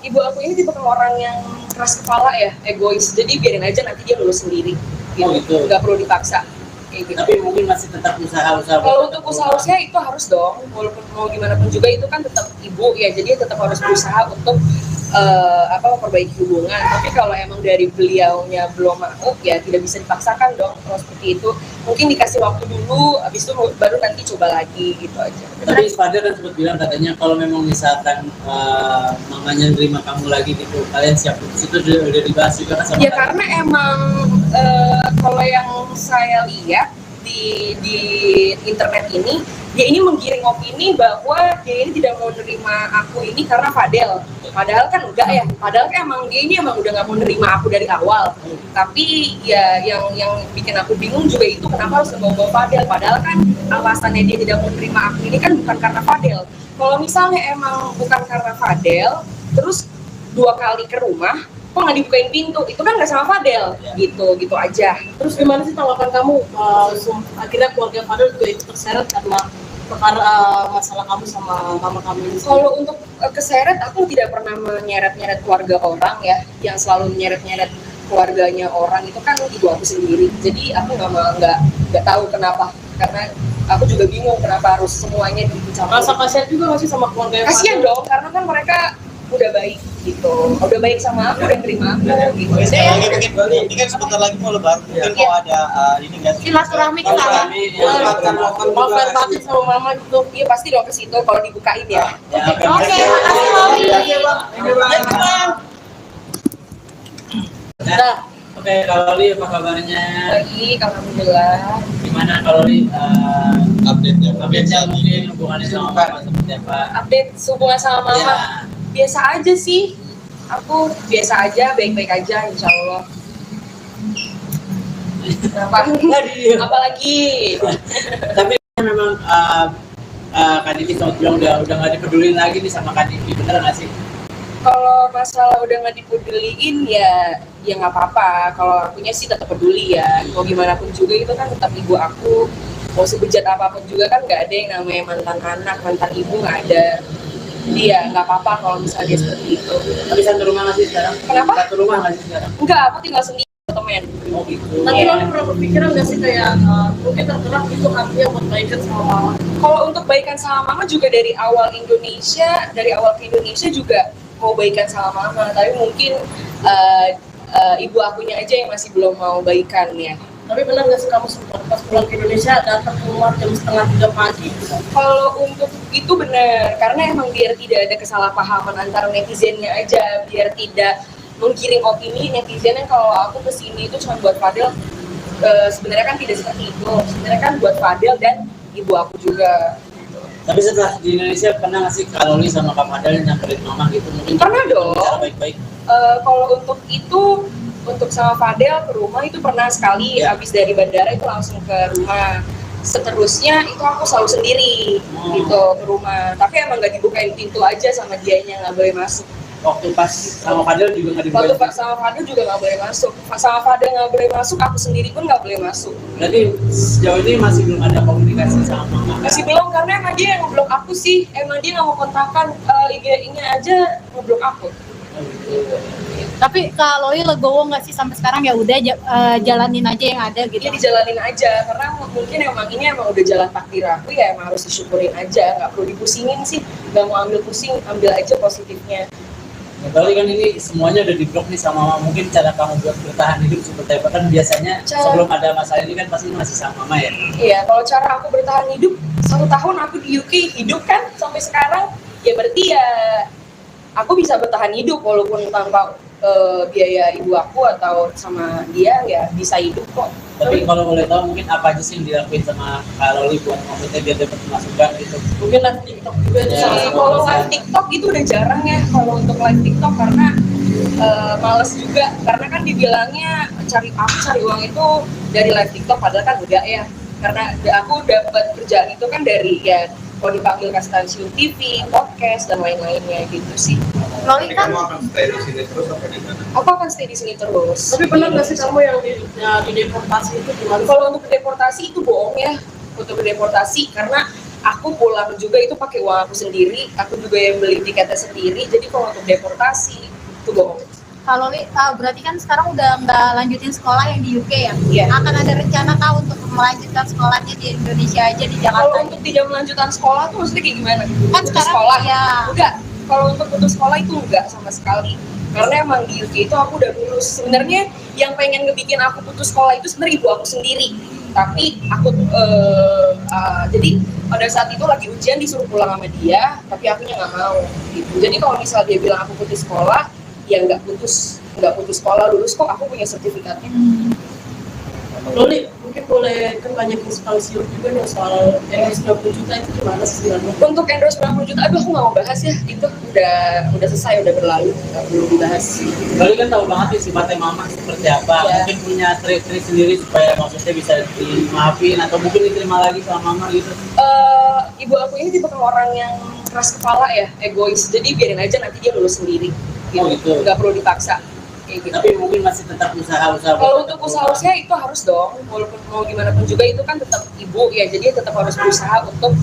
Ibu aku ini tipe orang yang keras kepala ya, egois, jadi biarin aja nanti dia lulus sendiri, Oh, gitu. nggak perlu dipaksa. Kayak gitu. Tapi mungkin masih tetap usaha-usaha. Kalau untuk usaha-usaha itu harus dong, walaupun mau gimana pun juga itu kan tetap ibu ya, jadi tetap harus berusaha untuk memperbaiki hubungan. Tapi kalau emang dari beliaunya belum mau, ya tidak bisa dipaksakan dong. Kalau seperti itu mungkin dikasih waktu dulu, habis itu baru nanti coba lagi gitu aja. Tapi Fadel kan sempat bilang katanya kalau memang misalkan mamanya nerima kamu lagi gitu, kalian siap putus, itu udah dibahas juga kan sama Ya kalian? karena emang kalau yang saya lihat di internet ini, dia ini menggiring opini bahwa dia ini tidak mau nerima aku ini karena Fadel. Padahal kan enggak ya. Padahal kan emang dia ini emang udah nggak mau nerima aku dari awal. Tapi ya yang bikin aku bingung juga itu kenapa harus ngebawa Fadel. Padahal kan alasannya dia tidak mau nerima aku ini kan bukan karena Fadel. Kalau misalnya emang bukan karena Fadel, terus 2 kali ke rumah, kok nggak dibukain pintu, itu kan nggak sama Fadel, gitu aja. Terus gimana sih tanggapan kamu? Akhirnya keluarga Fadel juga ikut terseret karena perkara masalah kamu sama mama kamu ini. Kalau untuk keseret, aku tidak pernah menyeret-nyeret keluarga orang ya, yang selalu menyeret-nyeret keluarganya orang itu kan ibu aku sendiri. Jadi aku nggak tahu kenapa, karena aku juga bingung kenapa harus semuanya dicampur. Rasa kasihan juga nggak sih sama keluarga Kasian dong, karena kan mereka udah baik gitu, udah baik sama aku, udah terima aku gitu. Sekali lagi mungkin ini kan sebentar lagi mau lebaran, mungkin mau ada ini nggak sih? Silaturahmi ke sana. Mau fair batin sama mama gitu. Iya pasti dong ke situ kalau dibukain ya. Ya, Oke, makasih Loli. Nah, oke, kalau Loli apa kabarnya? Baik, alhamdulillah. Gimana kalau Loli update-nya. Update-nya mungkin hubungannya sama mama seperti apa? Update hubungan sama mama Ya. biasa aja sih. Aku biasa aja, baik-baik aja, insya Allah. Kenapa? Apalagi? Tapi memang Kak Diki sempat bilang udah nggak dipedulin lagi nih sama Kak Diki, bener nggak sih? Kalau masalah udah nggak dipeduliin ya nggak apa-apa. Kalau akunya sih tetap peduli ya. Mau gimana pun juga itu kan tetap ibu aku. Mau sebejat apapun juga kan nggak ada yang namanya mantan anak, mantan ibu nggak ada. Jadi ya nggak apa-apa kalau misalnya dia seperti itu. Tapi satu rumah nggak sih sekarang? Kenapa? Satu rumah nggak sih sekarang? Enggak, aku tinggal sendiri temen. Oh gitu. Tapi Iya. lo pernah berpikiran nggak sih kayak mungkin tergerak itu hatinya buat baikan sama mama? Kalau untuk baikan sama mama juga dari awal ke Indonesia juga mau baikan sama mama. Tapi mungkin ibu akunya aja yang masih belum mau baikan ya. Tapi benar nggak sih kamu sempat pas pulang ke Indonesia datang ke rumah jam 2:30 pagi? Kalau untuk itu benar, karena emang biar tidak ada kesalahpahaman antara netizennya aja, biar tidak menggiring opini netizen yang kalau aku kesini itu cuma buat Fadel. Sebenarnya kan tidak seperti itu. Sebenarnya kan buat Fadel dan ibu aku juga. Tapi setelah di Indonesia pernah nggak sih Kak Loli sama Kak Fadel nyamperin mama gitu? Mungkin Pernah dong. cara baik-baik. Kalau untuk itu, untuk sama Fadel ke rumah itu pernah sekali. Ya. Habis dari bandara itu langsung ke rumah. Seterusnya itu aku selalu sendiri gitu ke rumah. Tapi emang nggak dibukain pintu aja sama dianya, nggak boleh masuk. Waktu pas sama Fadel juga nggak Waktu dibukain. sama Fadel juga nggak boleh masuk. Sama Fadel nggak boleh masuk, aku sendiri pun nggak boleh masuk. Berarti sejauh ini masih belum ada komunikasi sama mama. Masih belum, karena emang dia yang ngeblok aku sih. Emang dia nggak mau kontakkan, IG-nya aja ngeblok aku. Oh, gitu. Tapi Kak Loli legowo nggak sih sampai sekarang ya udah jalanin aja yang ada gitu? Dia dijalanin aja, karena mungkin emang ini emang udah jalan takdir aku ya, emang harus disyukurin aja. Nggak perlu dipusingin sih, nggak mau ambil pusing, ambil aja positifnya. Berarti kan ini semuanya udah diblok nih sama mama. Mungkin cara kamu buat bertahan hidup seperti apa? Kan biasanya sebelum ada masalah ini kan pasti masih sama mama ya. Iya, kalau cara aku bertahan hidup, 1 tahun aku di UK hidup kan sampai sekarang, ya berarti ya aku bisa bertahan hidup walaupun tanpa biaya ibu aku atau sama dia ya bisa hidup kok. Tapi kalau boleh tahu mungkin apa aja sih yang dilakuin sama Kak Loli buat maksudnya biar dapat masukan gitu? Mungkin live TikTok juga itu Ya, salah satu. Kalau live TikTok itu udah jarang ya kalau untuk live TikTok karena males juga, karena kan dibilangnya cari uang itu dari live TikTok, padahal kan enggak ya, karena aku dapat kerjaan itu kan dari ya kalau dipanggil ke stasiun TV, podcast dan lain-lainnya gitu sih. Loli Jadi kan kamu akan stay di sini terus apa di mana? Aku akan stay di sini terus. Tapi benar nggak sih kamu yang di deportasi itu gimana? Kalau untuk deportasi itu bohong ya, untuk deportasi karena aku pulang juga itu pakai uang aku sendiri, aku juga yang beli tiketnya sendiri. Jadi kalau untuk deportasi itu bohong. Kak Loli berarti kan sekarang udah nggak lanjutin sekolah yang di UK ya? Iya. Akan ada rencana kah untuk melanjutkan sekolahnya di Indonesia aja di Kalau Jakarta? untuk tidak melanjutkan sekolah tuh maksudnya kayak gimana? Kan Putus sekarang sekolah? ya. Enggak. Kalau untuk putus sekolah itu enggak sama sekali. Karena emang di UK itu aku udah lulus. Sebenarnya yang pengen ngebikin aku putus sekolah itu sebenarnya ibu aku sendiri. Tapi aku jadi pada saat itu lagi ujian disuruh pulang sama dia, tapi akunya nggak mau. Gitu. Jadi kalau misal dia bilang aku putus sekolah, ya nggak putus sekolah, lulus kok, aku punya sertifikatnya. Loli, mungkin boleh kan banyak inspirasi juga nih soal endorse 20 juta itu gimana sih sebenarnya? Untuk endorse 90 juta, aduh aku nggak mau bahas ya, itu udah selesai, udah berlalu, nggak perlu dibahas. Loli kan tahu banget nih sifatnya mama seperti apa. Ya. Mungkin punya trik-trik sendiri supaya maksudnya bisa dimaafin atau mungkin diterima lagi sama mama gitu. Ibu aku ini tipe orang yang keras kepala ya, egois, jadi biarin aja nanti dia lulus sendiri. Oh, gitu. Nggak perlu dipaksa. Kayak gitu. Tapi mungkin masih tetap usaha-usaha. Kalau untuk usaha itu harus dong, walaupun mau gimana pun juga itu kan tetap ibu ya, jadi tetap harus berusaha untuk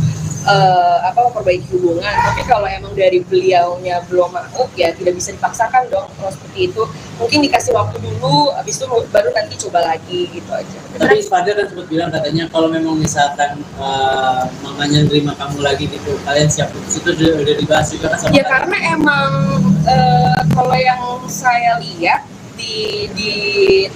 memperbaiki hubungan. Tapi kalau emang dari beliaunya belum mau, ya tidak bisa dipaksakan dong. Kalau seperti itu, mungkin dikasih waktu dulu, habis itu baru nanti coba lagi gitu aja. Tapi Fadel kan sempat bilang katanya kalau memang misalkan mamanya nerima kamu lagi gitu, kalian siap putus, itu udah dibahas juga kan sama Ya kalian? karena emang kalau yang saya lihat di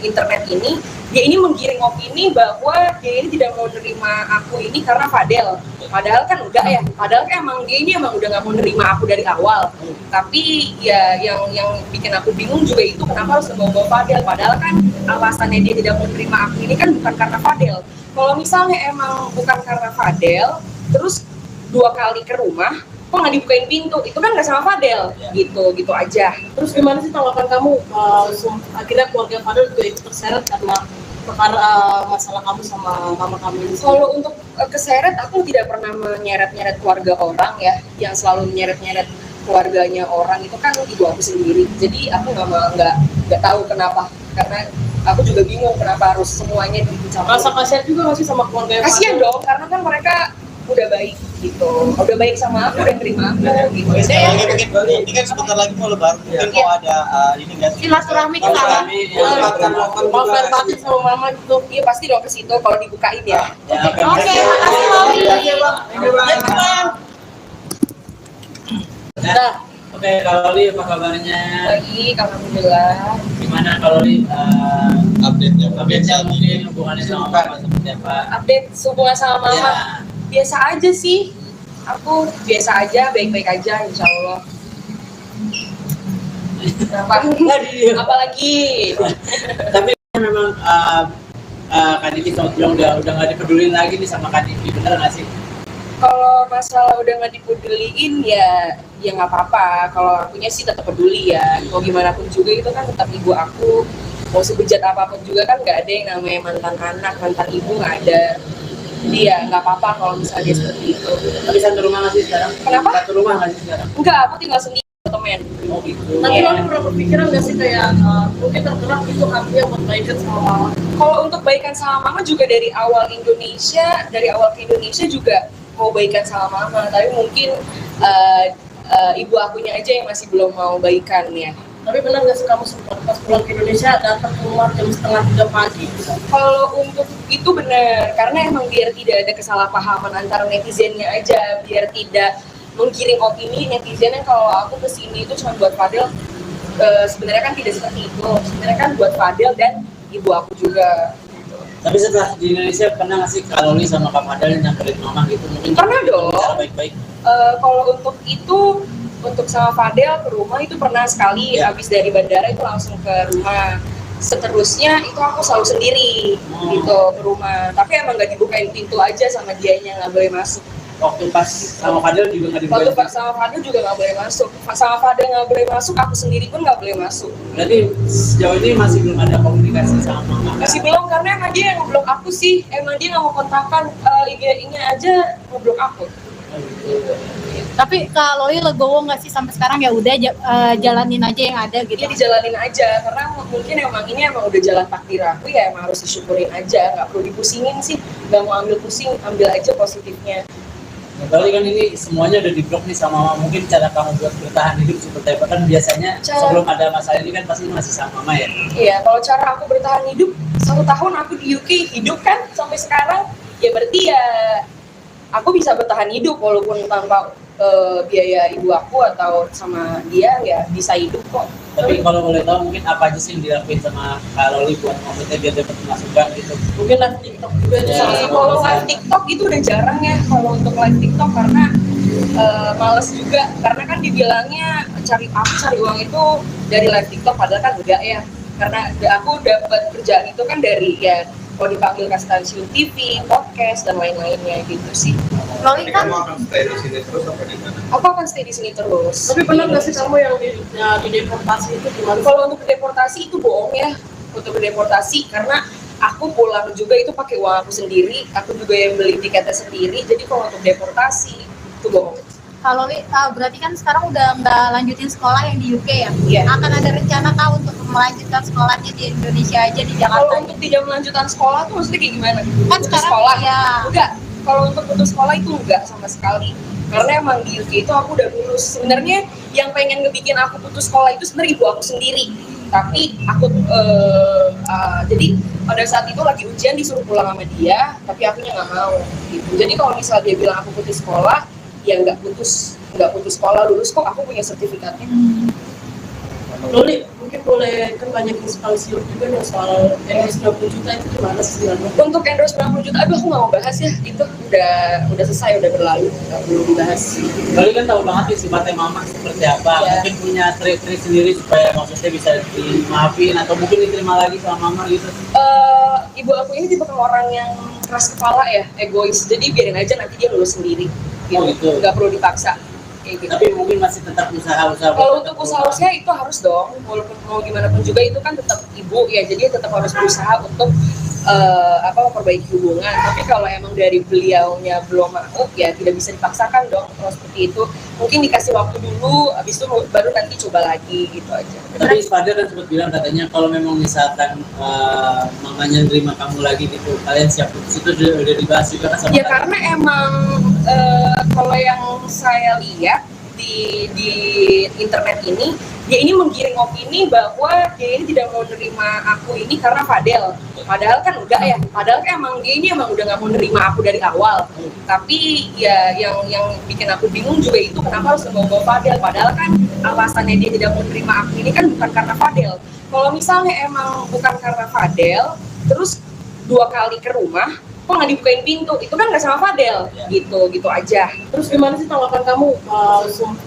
internet ini, dia ini menggiring opini bahwa dia ini tidak mau nerima aku ini karena Fadel. Padahal kan enggak ya. Padahal kan emang dia ini emang udah nggak mau nerima aku dari awal. Tapi ya yang bikin aku bingung juga itu kenapa harus membawa Fadel. Padahal kan alasannya dia tidak mau nerima aku ini kan bukan karena Fadel. Kalau misalnya emang bukan karena Fadel, terus 2 kali ke rumah, kok nggak dibukain pintu, itu kan nggak sama Fadel, gitu aja. Terus gimana sih tanggapan kamu akhirnya keluarga Fadel juga ikut terseret karena perkara masalah kamu sama mama kamu ini? Kalau untuk keseret, aku tidak pernah menyeret-nyeret keluarga orang ya. Yang selalu menyeret-nyeret keluarganya orang itu kan ibu aku sendiri. Jadi aku nggak tahu kenapa, karena aku juga bingung kenapa harus semuanya dicampur. Rasa kasihan juga nggak sih sama keluarga Kasian dong, karena kan mereka udah baik gitu, udah baik sama aku, udah terima aku gitu. Oke, sekali lagi mungkin ini kan sebentar lagi mau lebaran, mungkin mau ada ini nggak sih? Silaturahmi ke sana. mau fair batin sama mama gitu. Iya pasti dong ke situ kalau dibukain ya. Oke, makasih Loli. Nah, oke, Kak Loli apa kabarnya? Baik, alhamdulillah. Gimana Kak Loli Update-nya. update-nya mungkin hubungannya sama Mama seperti apa? Update hubungan sama mama. Ya. Biasa aja sih, aku biasa aja, baik-baik aja insya Allah. Apalagi Tapi memang Kak Diki sama bilang udah nggak dipedulin lagi nih sama Kak Diki, bener nggak sih? kalau masalah udah nggak dipeduliin ya nggak apa-apa. Kalau akunya sih tetap peduli ya, mau gimana pun juga itu kan tetap ibu aku. Mau sebejat apapun juga kan nggak ada yang namanya mantan anak, mantan ibu nggak ada. Jadi ya nggak apa-apa kalau misalnya dia seperti itu. Tapi satu rumah nggak sih sekarang? Kenapa? Satu rumah nggak sih sekarang? Enggak, aku tinggal sendiri temen. Oh gitu. Tapi lo pernah berpikiran nggak sih kayak mungkin tergerak itu artinya buat baikan sama mama? Kalau untuk baikan sama mama juga dari awal ke Indonesia juga mau baikan sama mama, tapi mungkin ibu akunya aja yang masih belum mau baikan ya. Tapi benar nggak sih kamu sempat pas pulang ke Indonesia datang ke rumah jam 2:30 pagi? Kalau untuk itu benar, karena emang biar tidak ada kesalahpahaman antara netizennya aja, biar tidak menggiring opini netizen yang kalau aku kesini itu cuma buat Fadel. Sebenarnya kan tidak seperti itu, sebenarnya kan buat Fadel dan ibu aku juga. Tapi setelah di Indonesia pernah nggak sih Kak Loli sama Kak Fadel nyamperin mama gitu? Mungkin Pernah dong. Cara baik-baik. Kalau untuk itu, untuk sama Fadel ke rumah itu pernah sekali. Ya. Habis dari bandara itu langsung ke rumah. Seterusnya itu aku selalu sendiri gitu ke rumah. Tapi emang nggak dibukain pintu aja sama dianya, nggak boleh masuk. Waktu pas sama Fadel juga nggak Waktu dibukain. sama Fadel juga nggak boleh masuk. Sama Fadel nggak boleh masuk, aku sendiri pun nggak boleh masuk. Berarti sejauh ini masih belum ada komunikasi sama mama. Masih belum, karena emang dia yang ngeblok aku sih. Emang dia nggak mau kontakkan IG-nya aja ngeblok aku. Tapi Kak Loli legowo nggak sih sampai sekarang ya udah jalanin aja yang ada gitu. Dia dijalanin aja, karena mungkin ini emang udah jalan takdir aku ya, emang harus disyukurin aja, nggak perlu dipusingin sih, nggak mau ambil pusing, ambil aja positifnya. Kali kan ini semuanya udah diblok nih sama mama. Mungkin cara kamu buat bertahan hidup seperti apa? Kan biasanya sebelum ada masalah ini kan pasti masih sama mama ya. Iya, kalau cara aku bertahan hidup 1 tahun aku di UK hidup kan sampai sekarang, ya berarti ya aku bisa bertahan hidup walaupun tanpa biaya ibu aku atau sama dia ya bisa hidup kok. Tapi kalau boleh tahu mungkin apa aja sih yang dilakuin sama Kak Loli buat maksudnya biar dapat masukan gitu? Mungkin live TikTok juga itu Ya. salah satu. Kalau live TikTok itu udah jarang ya kalau untuk live TikTok, karena males juga, karena kan dibilangnya cari uang itu dari live TikTok, padahal kan enggak ya, karena aku dapat kerjaan itu kan dari ya kalau dipanggil ke stasiun TV, podcast dan lain-lainnya gitu sih. Loli Jadi kan kamu akan stay di sini terus apa di mana? Aku akan stay di sini terus. Tapi benar nggak sih kamu yang di deportasi itu gimana? Kalau untuk deportasi itu bohong ya, untuk deportasi, karena aku pulang juga itu pakai uang aku sendiri, aku juga yang beli tiketnya sendiri. Jadi kalau untuk deportasi itu bohong. Kak Loli berarti kan sekarang udah nggak lanjutin sekolah yang di UK ya? Iya. Akan ada rencana kah untuk melanjutkan sekolahnya di Indonesia aja di Kalau Jakarta? untuk tidak melanjutkan sekolah tuh maksudnya kayak gimana? Kan Putus sekarang sekolah? ya. Enggak. Kalau untuk putus sekolah itu enggak sama sekali. Karena emang di UK itu aku udah lulus. Sebenarnya yang pengen ngebikin aku putus sekolah itu sebenarnya ibu aku sendiri. Tapi aku jadi pada saat itu lagi ujian disuruh pulang sama dia, tapi akunya nggak mau. Gitu. Jadi kalau misalnya dia bilang aku putus sekolah, ya nggak putus sekolah, lulus kok, aku punya sertifikatnya. Loli, mungkin boleh kan banyak sekali siur juga nih soal endorse 90 juta itu gimana sih sebenarnya? Untuk endorse 90 juta, aduh aku nggak mau bahas ya, itu udah selesai, udah berlalu, nggak perlu dibahas. Kali kan tahu banget nih sifatnya mama seperti apa. Ya. Mungkin punya trik-trik sendiri supaya maksudnya bisa dimaafin atau mungkin diterima lagi sama mama gitu. Ibu aku ini tipe orang yang keras kepala ya, egois, jadi biarin aja nanti dia lulus sendiri gitu, Oh, gitu. nggak perlu dipaksa kayak gitu. Tapi mungkin masih tetap usaha-usaha. Kalau untuk usaha-usaha itu harus dong, walaupun mau gimana pun juga itu kan tetap ibu ya, jadi tetap harus berusaha untuk memperbaiki hubungan. Tapi kalau emang dari beliaunya belum mau, ya tidak bisa dipaksakan dong kalau seperti itu. Mungkin dikasih waktu dulu, habis itu baru nanti coba lagi gitu aja. Tapi Fadil kan sempat bilang katanya kalau memang misalkan mamanya nerima kamu lagi gitu, kalian siap putus, itu udah dibahas juga kan sama Ya kalian? karena emang kalau yang saya lihat di internet ini, dia ini menggiring opini bahwa dia ini tidak mau nerima aku ini karena Fadel. Padahal kan enggak ya, padahal kan emang dia ini emang udah nggak mau nerima aku dari awal. Tapi ya yang bikin aku bingung juga itu kenapa harus membawa Fadel. Padahal kan alasannya dia tidak mau nerima aku ini kan bukan karena Fadel. Kalau misalnya emang bukan karena Fadel, terus 2 kali ke rumah, kok nggak dibukain pintu, itu kan nggak sama Fadel, gitu aja. Terus gimana sih tanggapan kamu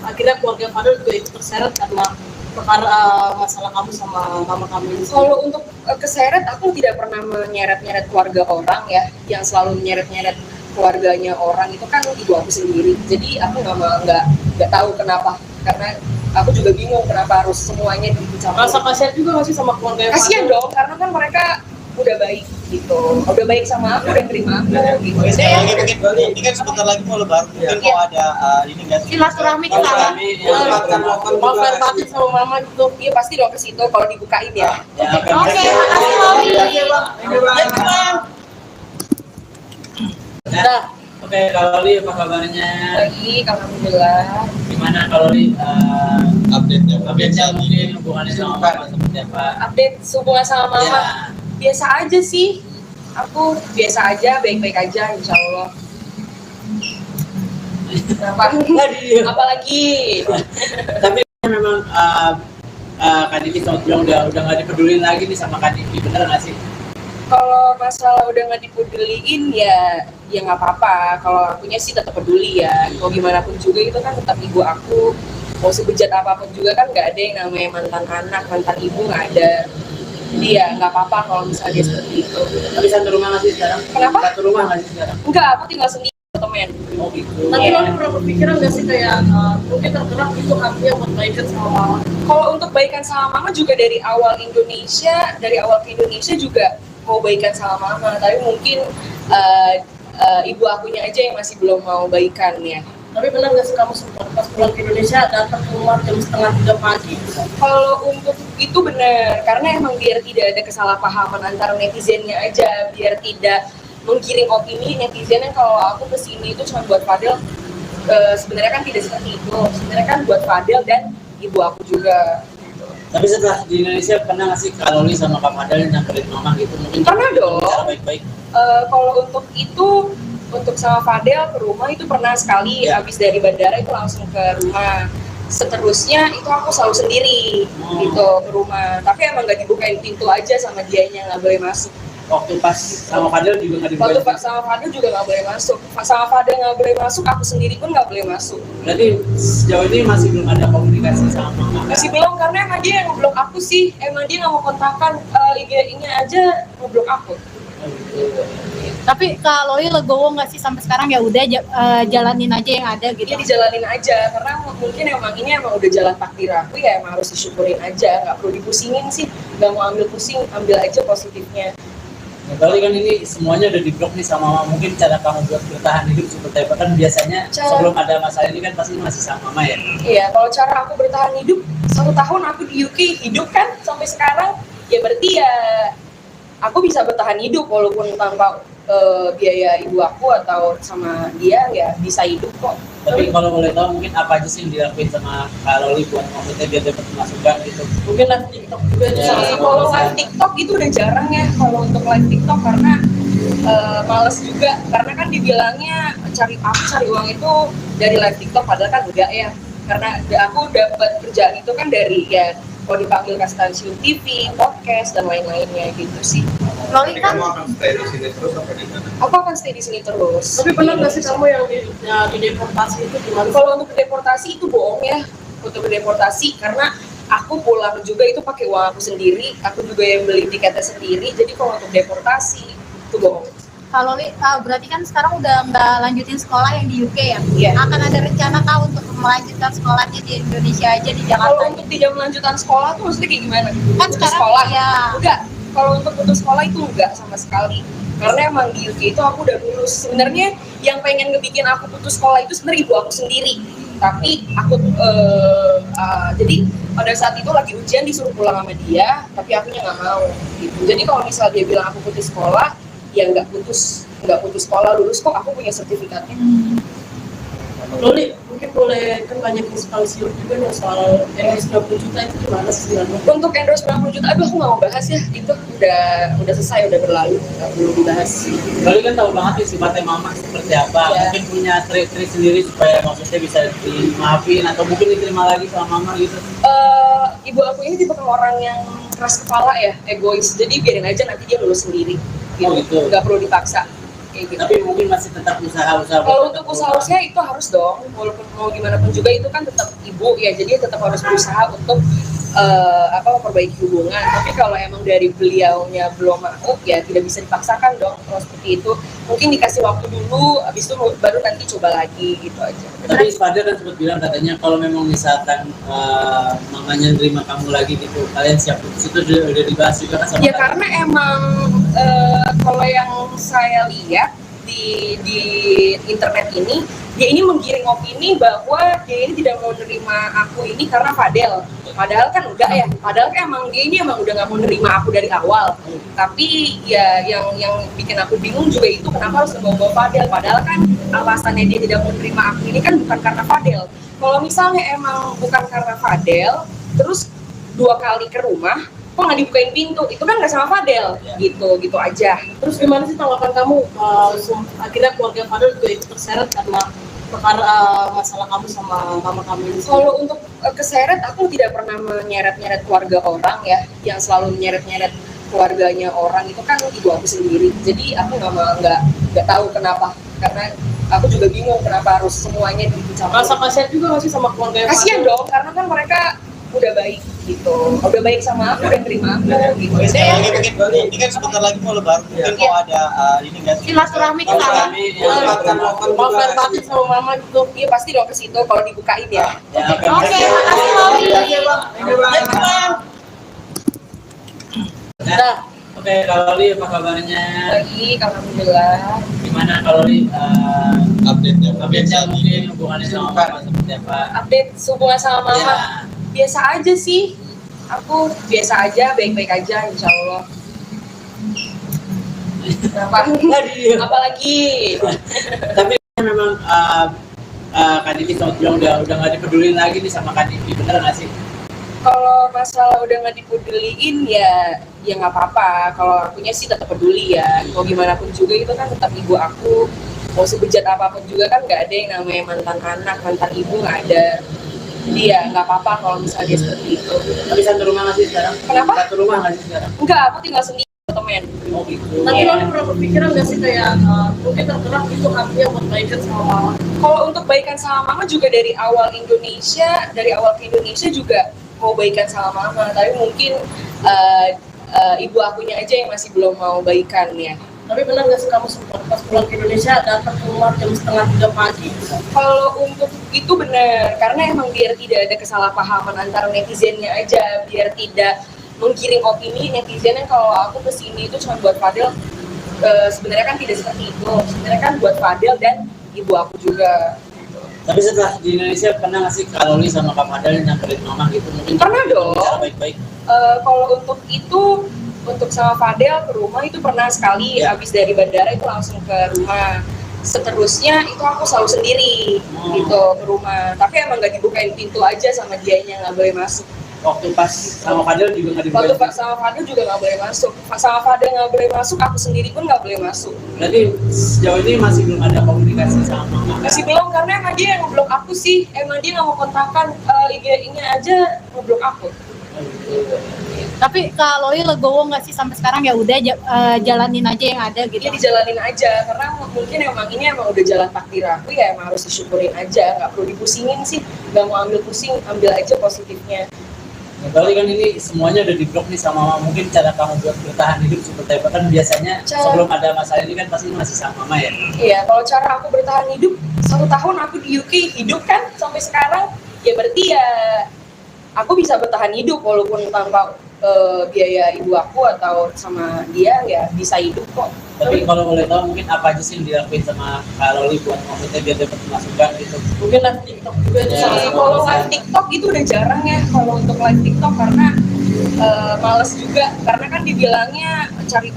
akhirnya keluarga Fadel juga ikut terseret karena perkara masalah kamu sama mama kamu ini? Kalau untuk keseret, aku tidak pernah menyeret-nyeret keluarga orang ya, yang selalu menyeret-nyeret keluarganya orang itu kan ibu aku sendiri. Jadi aku nggak tahu kenapa, karena aku juga bingung kenapa harus semuanya dicampur. Rasa kasihan juga masih sama keluarga Kasian dong, karena kan mereka udah baik gitu, udah baik sama aku, udah terima aku gitu. Oke, sekali lagi mungkin ini kan sebentar lagi mau lebaran, mungkin Iya. mau ada ini nggak sih? Silaturahmi ke sana. mau fair party sama mama gitu. Iya pasti dong ke situ kalau dibukain ya. Ya, Oke, makasih Loli. Nah, oke, kalau Li apa kabarnya? Baik, alhamdulillah. Gimana kalau Li Update-nya. update-nya mungkin hubungannya sama mama seperti apa? Update hubungan sama mama. Ya. Biasa aja sih, aku biasa aja, baik-baik aja insya Allah. Kenapa? Apalagi Tapi memang Kak Diki sama bilang udah nggak dipedulin lagi nih sama Kak Diki, bener nggak sih? kalau masalah udah nggak dipeduliin ya nggak apa-apa. Kalau akunya sih tetap peduli ya, mau gimana pun juga itu kan tetap ibu aku. Mau sebejat apapun juga kan nggak ada yang namanya mantan anak, mantan ibu nggak ada. Jadi ya nggak apa-apa kalau misalnya dia seperti itu. Tapi satu rumah nggak sih sekarang? Kenapa? Satu rumah nggak sih sekarang? Enggak, aku tinggal sendiri temen. Oh gitu. Tapi lo pernah berpikiran nggak sih kayak mungkin tergerak itu haknya buat baikan sama mama? Kalau untuk baikan sama mama juga dari awal ke Indonesia juga mau baikan sama mama, tapi mungkin ibu akunya aja yang masih belum mau baikan ya. Tapi benar nggak sih kamu sempat pas pulang ke Indonesia datang ke rumah jam 2:30 pagi? Kalau untuk itu benar, karena emang biar tidak ada kesalahpahaman antara netizennya aja, biar tidak menggiring opini netizennya kalau aku kesini itu cuma buat Fadel. Sebenarnya kan tidak seperti itu, sebenarnya kan buat Fadel dan ibu aku juga. Tapi setelah di Indonesia pernah nggak sih kalau Li sama Kak Fadel nyamperin mama gitu? Mungkin Pernah dong. bicara baik-baik. Kalau untuk itu, untuk sama Fadel ke rumah itu pernah sekali, Ya. habis dari bandara itu langsung ke rumah. Seterusnya itu aku selalu sendiri gitu ke rumah, tapi emang nggak dibukain pintu aja sama dianya, nggak boleh masuk. Waktu pas sama Fadel juga nggak Waktu dibuka. sama Fadel juga nggak boleh masuk, sama Fadel nggak boleh masuk, aku sendiri pun nggak boleh masuk. Berarti sejauh ini masih belum ada komunikasi sama mama. Masih belum, karena emang dia yang ngeblok aku sih, emang dia nggak mau kontakkan, IG-nya aja ngeblok aku. Oh, gitu. Tapi Kak Loli legowo nggak sih sampai sekarang, ya udah jalanin aja yang ada gitu. Dia dijalanin aja, karena mungkin emang ini emang udah jalan takdir aku ya, emang harus disyukurin aja, nggak perlu dipusingin sih, nggak mau ambil pusing, ambil aja positifnya. Nah, kali kan ini semuanya udah diblok nih sama mama. Mungkin cara kamu buat bertahan hidup seperti apa? Kan biasanya sebelum ada masalah ini kan pasti masih sama mama ya. Iya, kalau cara aku bertahan hidup, 1 tahun aku di UK hidup kan sampai sekarang, ya berarti ya aku bisa bertahan hidup walaupun tanpa biaya ibu aku atau sama dia, ya bisa hidup kok. Tapi kalau boleh tahu mungkin apa aja sih yang dilakuin sama Kak Loli buat maksudnya biar dapat masukan gitu? Mungkin live TikTok juga itu Ya. salah satu Kalau alasan. live TikTok itu udah jarang ya, kalau untuk live TikTok karena males juga, karena kan dibilangnya cari uang itu dari live TikTok, padahal kan enggak ya, karena aku dapat kerjaan itu kan dari ya kalau dipanggil ke stasiun TV, podcast dan lain-lainnya gitu sih. Loli Jadi kan kamu akan stay di sini terus apa di mana? Aku akan stay di sini terus. Tapi pernah nggak sih kamu yang di deportasi itu gimana? Kalau untuk deportasi itu bohong ya, untuk deportasi karena aku pulang juga itu pakai uang aku sendiri, aku juga yang beli tiketnya sendiri. Jadi kalau untuk deportasi itu bohong. kalau Loli berarti kan sekarang udah nggak lanjutin sekolah yang di UK ya? Iya. Akan ada rencana kah untuk melanjutkan sekolahnya di Indonesia aja di Jakarta? Kalau untuk tidak melanjutkan sekolah tuh maksudnya kayak gimana? Kan Putus sekarang sekolah? ya. Enggak. Kalau untuk putus sekolah itu enggak sama sekali. Karena emang di UK itu aku udah lulus. Sebenarnya yang pengen ngebikin aku putus sekolah itu sebenarnya ibu aku sendiri. Tapi aku jadi pada saat itu lagi ujian disuruh pulang sama dia, tapi akunya nggak mau. Gitu. Jadi kalau misalnya dia bilang aku putus sekolah, ya nggak putus sekolah, lulus kok, aku punya sertifikatnya. Loli, mungkin boleh kan banyak inspirasi juga nih soal endorse 90 juta itu gimana sih sebenarnya? Untuk endorse 90 juta, aduh aku nggak mau bahas ya, itu udah selesai, udah berlalu, nggak perlu dibahas. Lalu kan tahu banget nih sifatnya mama seperti apa. Iya. Mungkin punya trik-trik sendiri supaya maksudnya bisa dimaafin atau mungkin diterima lagi sama mama gitu. Ibu aku ini tipe orang yang keras kepala ya, egois, jadi biarin aja nanti dia lulus sendiri, Oh, gitu. nggak perlu dipaksa. Kayak gitu. Tapi mungkin masih tetap usaha-usaha. Kalau untuk usaha-usaha itu harus dong, walaupun mau gimana pun juga itu kan tetap ibu ya, jadi tetap harus berusaha untuk memperbaiki hubungan. Tapi kalau emang dari beliaunya belum mau, ya tidak bisa dipaksakan dong. Kalau seperti itu, mungkin dikasih waktu dulu, habis itu baru nanti coba lagi gitu aja. Tapi Fadil kan sempat bilang katanya kalau memang misalkan mamanya nerima kamu lagi gitu, kalian siap putus, itu udah dibahas juga kan sama Ya kalian? karena emang kalau yang saya lihat di internet ini, dia ini menggiring opini bahwa dia ini tidak mau nerima aku ini karena Fadel. Padahal kan enggak ya. Padahal kan emang dia ini emang udah nggak mau nerima aku dari awal. Tapi ya yang bikin aku bingung juga itu kenapa harus ngebawa Fadel. Padahal kan alasannya dia tidak mau nerima aku ini kan bukan karena Fadel. Kalau misalnya emang bukan karena Fadel, terus 2 kali ke rumah, kok nggak dibukain pintu, itu kan nggak sama Fadel, gitu aja. Terus gimana sih tanggapan kamu? Akhirnya keluarga Fadel juga ikut terseret karena perkara masalah kamu sama mama kamu ini. Kalau untuk keseret, aku tidak pernah menyeret-nyeret keluarga orang ya, yang selalu menyeret-nyeret keluarganya orang itu kan ibu aku sendiri. Jadi aku nggak tahu kenapa, karena aku juga bingung kenapa harus semuanya dicampur. Rasa kasihan juga nggak sih sama keluarga Kasian dong, karena kan mereka udah baik gitu, udah baik sama aku, udah terima aku gitu. Oke, sekali lagi Jadi, mungkin ini kan sebentar lagi mau lebaran, mungkin mau ada ini nggak sih? Silaturahmi ke sana. Maaf lahir batin sama mama gitu. iya pasti dong ke situ kalau dibukain ya. Ya, Oke, makasih Loli. Nah, oke, kalau Li apa kabarnya? Baik, alhamdulillah. Gimana kalau Li Update-nya update-nya mungkin hubungannya sama mama seperti apa? Update hubungan sama mama. Ya. Biasa aja sih, aku biasa aja, baik-baik aja insya Allah. Apalagi Tapi memang Kak Diki sempat bilang udah nggak dipedulin lagi nih sama Kak Diki, bener nggak sih? kalau masalah udah nggak dipeduliin ya nggak apa-apa. Kalau akunya sih tetap peduli ya, mau gimana pun juga itu kan tetap ibu aku. Mau sebejat apapun juga kan nggak ada yang namanya mantan anak, mantan ibu nggak ada. Jadi ya nggak apa-apa kalau misalnya dia seperti itu. Tapi satu rumah nggak sih sekarang? Kenapa? Satu rumah nggak sih sekarang? Enggak, aku tinggal sendiri temen. Oh gitu. Tapi lo pernah berpikiran nggak sih kayak mungkin tergerak itu artinya buat baikan sama mama? Kalau untuk baikan sama mama juga dari awal ke Indonesia juga mau baikan sama mama, tapi mungkin ibu akunya aja yang masih belum mau baikan ya. Tapi benar nggak sih kamu sempat pas pulang ke Indonesia datang ke rumah jam 2:30 pagi? Kalau untuk itu benar, karena emang biar tidak ada kesalahpahaman antara netizennya aja, biar tidak menggiring opini netizen yang kalau aku kesini itu cuma buat Fadel. Sebenarnya kan tidak seperti itu, sebenarnya kan buat Fadel dan ibu aku juga. Tapi setelah di Indonesia pernah nggak sih kalau Li sama Kak Fadel nyamperin mama gitu mungkin? Pernah dong. Cara baik-baik. Kalau untuk itu, untuk sama Fadel ke rumah itu pernah sekali, Ya. habis dari bandara itu langsung ke rumah. Seterusnya itu aku selalu sendiri gitu ke rumah. Tapi emang nggak dibukain pintu aja sama dianya, nggak boleh masuk. Waktu pas sama Fadel juga nggak Waktu dibukain. sama Fadel juga nggak boleh masuk. Sama Fadel nggak boleh masuk, aku sendiri pun nggak boleh masuk. Berarti sejauh ini masih belum ada komunikasi sama mama. Masih belum, karena emang dia yang ngeblok aku sih. Emang dia nggak mau kontakkan IG-nya aja ngeblok aku. Tapi kalau Loli legowo nggak sih sampai sekarang ya udah jalanin aja yang ada gitu. Ya dijalanin aja, karena mungkin ini emang udah jalan takdir aku, ya emang harus disyukurin aja, nggak perlu dipusingin sih, nggak mau ambil pusing, ambil aja positifnya. Nah, berarti kan ini semuanya udah di-blok nih sama mama. Mungkin cara kamu buat bertahan hidup seperti apa? Kan biasanya sebelum ada masalah ini kan pasti masih sama mama ya? Iya, kalau cara aku bertahan hidup, 1 tahun aku di UK hidup kan sampai sekarang, ya berarti ya aku bisa bertahan hidup walaupun tanpa biaya ibu aku atau sama dia, ya bisa hidup kok. Tapi kalau boleh tahu mungkin apa aja sih yang dilakuin sama Kak Loli buat maksudnya biar dapat masukan gitu? Mungkin live TikTok juga itu Ya, salah satu. Kalau live TikTok itu udah jarang ya, kalau untuk live TikTok karena males juga, karena kan dibilangnya cari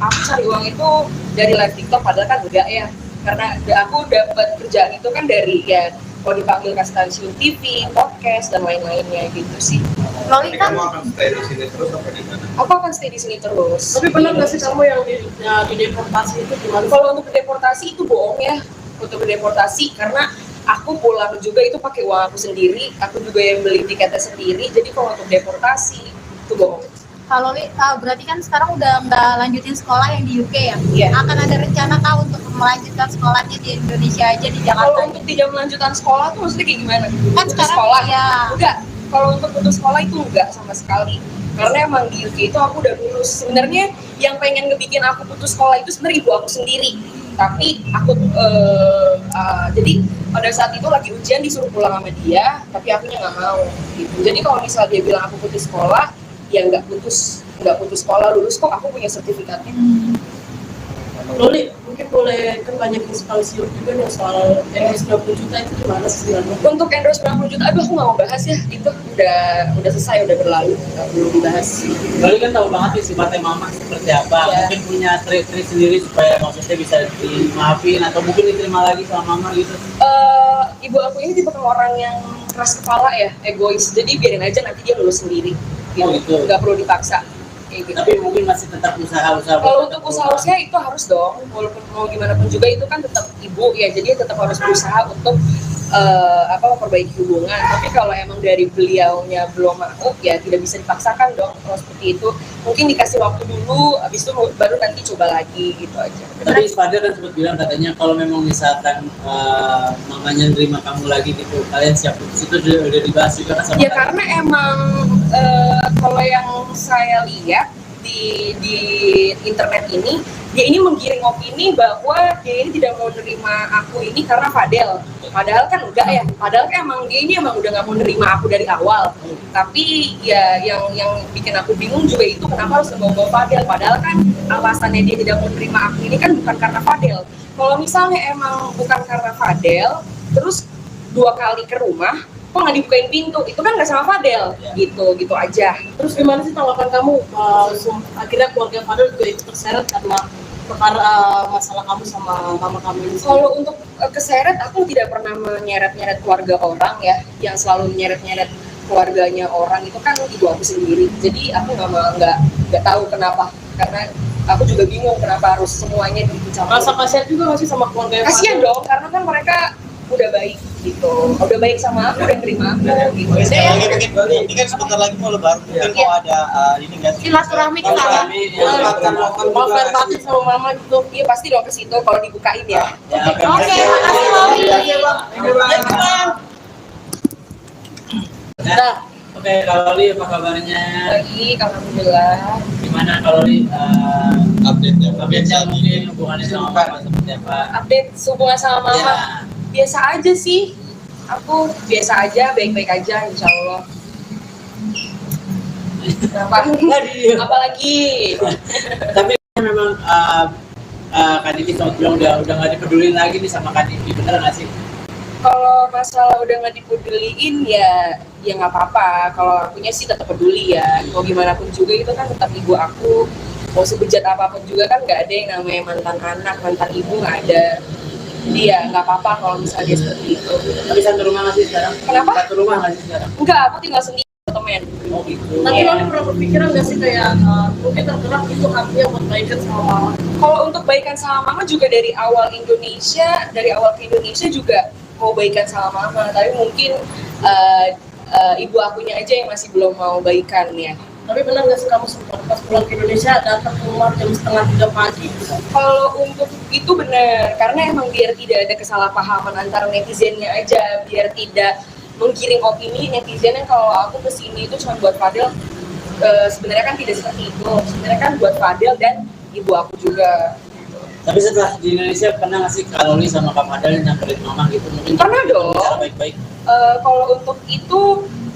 uang itu dari live TikTok, padahal kan enggak ya, karena aku dapat kerjaan itu kan dari ya kalau dipanggil ke stasiun TV, podcast dan lain-lainnya gitu sih. Loli Jadi kan kamu akan stay di sini terus apa di mana? Aku akan stay di sini terus. Tapi benar nggak sih kamu yang di deportasi itu gimana? Kalau untuk deportasi itu bohong ya, untuk deportasi karena aku pulang juga itu pakai uang aku sendiri, aku juga yang beli tiketnya sendiri. Jadi kalau untuk deportasi itu bohong. kalau Loli berarti kan sekarang udah nggak lanjutin sekolah yang di UK ya? Iya. Akan ada rencana kah untuk melanjutkan sekolahnya di Indonesia aja di Kalau Jakarta? untuk tidak melanjutkan sekolah tuh maksudnya kayak gimana? Kan Putus sekarang sekolah? ya. Enggak. Kalau untuk putus sekolah itu enggak sama sekali. Karena emang di UK itu aku udah lulus. Sebenarnya yang pengen ngebikin aku putus sekolah itu sebenarnya ibu aku sendiri. Tapi aku jadi pada saat itu lagi ujian disuruh pulang sama dia, tapi akunya nggak mau gitu. Jadi kalau misal dia bilang aku putus sekolah, ya nggak putus sekolah, lulus kok, aku punya sertifikatnya. Loli, mungkin boleh kan banyak inspirasi juga nih soal endorse 20 juta itu gimana sih sebenarnya? Untuk endorse 90 juta, aduh aku nggak mau bahas ya, itu udah selesai, udah berlalu, nggak perlu dibahas. Loli kan tahu banget nih sifatnya mama seperti apa. Ya. Mungkin punya trik-trik sendiri supaya maksudnya bisa dimaafin atau mungkin diterima lagi sama mama gitu. Ibu aku ini tipe orang yang keras kepala ya, egois, jadi biarin aja nanti dia lulus sendiri gitu, Oh, gitu. nggak perlu dipaksa kayak gitu. Tapi mungkin masih tetap usaha-usaha. Kalau untuk usaha-usaha itu harus dong, walaupun mau gimana pun juga itu kan tetap ibu ya, jadi tetap harus berusaha untuk memperbaiki hubungan. Tapi kalau emang dari beliaunya belum mau, ya tidak bisa dipaksakan dong kalau seperti itu. Mungkin dikasih waktu dulu, habis itu baru nanti coba lagi gitu aja. Tapi Ispada kan sempat bilang katanya kalau memang misalkan mamanya nerima kamu lagi gitu, kalian siap putus, itu udah dibahas juga kan sama Ya kalian? karena emang kalau yang saya lihat di internet ini, dia ini menggiring opini bahwa dia ini tidak mau nerima aku ini karena Fadel. Padahal kan enggak ya, padahal kan emang dia ini emang udah nggak mau nerima aku dari awal. Tapi ya yang bikin aku bingung juga itu kenapa harus ngebawa Fadel. Padahal kan alasannya dia tidak mau nerima aku ini kan bukan karena Fadel. Kalau misalnya emang bukan karena Fadel, terus 2 kali ke rumah, kok nggak dibukain pintu, itu kan nggak sama Fadel, gitu aja. Terus gimana sih tanggapan kamu akhirnya keluarga Fadel juga ikut terseret karena perkara masalah kamu sama mama kamu ini? Kalau untuk keseret, aku tidak pernah menyeret-nyeret keluarga orang ya, yang selalu menyeret-nyeret keluarganya orang itu kan ibu aku sendiri. Jadi aku nggak tahu kenapa, karena aku juga bingung kenapa harus semuanya dicampur. Rasa kasihan juga masih sama keluarga Kasian dong, karena kan mereka udah baik gitu, udah baik sama aku, udah terima aku gitu. Oke, sekali lagi mungkin ini kan sebentar lagi mau lebaran, mungkin mau ada ini nggak sih? Silaturahmi ke sana. mau fair party sama mama gitu. Iya pasti dong ke situ kalau dibukain ya. Ya, Oke, makasih Loli. Nah, oke, kalau Loli apa kabarnya? Baik, alhamdulillah. Gimana kalau Loli Update-nya. update-nya mungkin hubungannya sama mama seperti apa? Update hubungan sama mama. Ya. Biasa aja sih, aku biasa aja, baik-baik aja insya Allah. Kenapa? Apalagi? Tapi memang Kak Diki sama bilang udah nggak dipedulin lagi nih sama Kak Diki, bener nggak sih? Kalau masalah udah nggak dipeduliin ya nggak apa-apa. Kalau akunya sih tetap peduli ya. Mau gimana pun juga itu kan tetap ibu aku. Mau sebejat apapun juga kan nggak ada yang namanya mantan anak, mantan ibu nggak ada. Jadi ya nggak apa-apa kalau misalnya dia seperti itu. Tapi satu rumah nggak sih sekarang? Kenapa? Satu rumah nggak sih sekarang? Enggak, aku tinggal sendiri temen. Oh gitu. Tapi Iya. Loli pernah berpikiran nggak sih kayak mungkin tergerak itu hatinya buat baikan sama mama? Kalau untuk baikan sama mama juga dari awal ke Indonesia juga mau baikan sama mama, tapi mungkin ibu akunya aja yang masih belum mau baikan ya. Tapi benar nggak sih kamu sempat pas pulang ke Indonesia datang ke rumah jam 2:30 pagi? Kalau untuk itu benar, karena emang biar tidak ada kesalahpahaman antara netizennya aja, biar tidak menggiring opini netizen yang kalau aku kesini itu cuma buat Fadel. Sebenarnya kan tidak seperti itu. Sebenarnya kan buat Fadel dan ibu aku juga. Tapi setelah di Indonesia pernah nggak sih Kak Loli sama Kak Fadel nyamperin mama gitu? Mungkin Pernah dong. Cara baik-baik. Kalau untuk itu,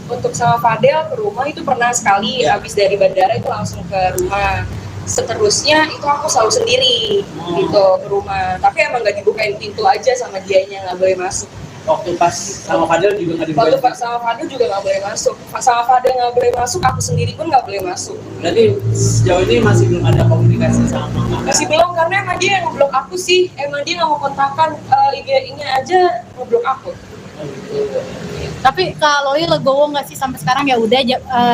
untuk sama Fadel ke rumah itu pernah sekali. Habis dari bandara itu langsung ke rumah. Seterusnya itu aku selalu sendiri gitu ke rumah. Tapi emang nggak dibukain pintu aja sama dianya, nggak boleh masuk. Waktu pas sama Fadel juga nggak Waktu dibuka. sama Fadel juga nggak boleh masuk. Sama Fadel nggak boleh masuk, aku sendiri pun nggak boleh masuk. Berarti sejauh ini masih belum ada komunikasi sama mama. Masih belum, karena emang dia yang ngeblok aku sih. Emang dia nggak mau kontakan, IG-nya aja ngeblok aku. Tapi Kak Loli legowo nggak sih sampai sekarang ya udah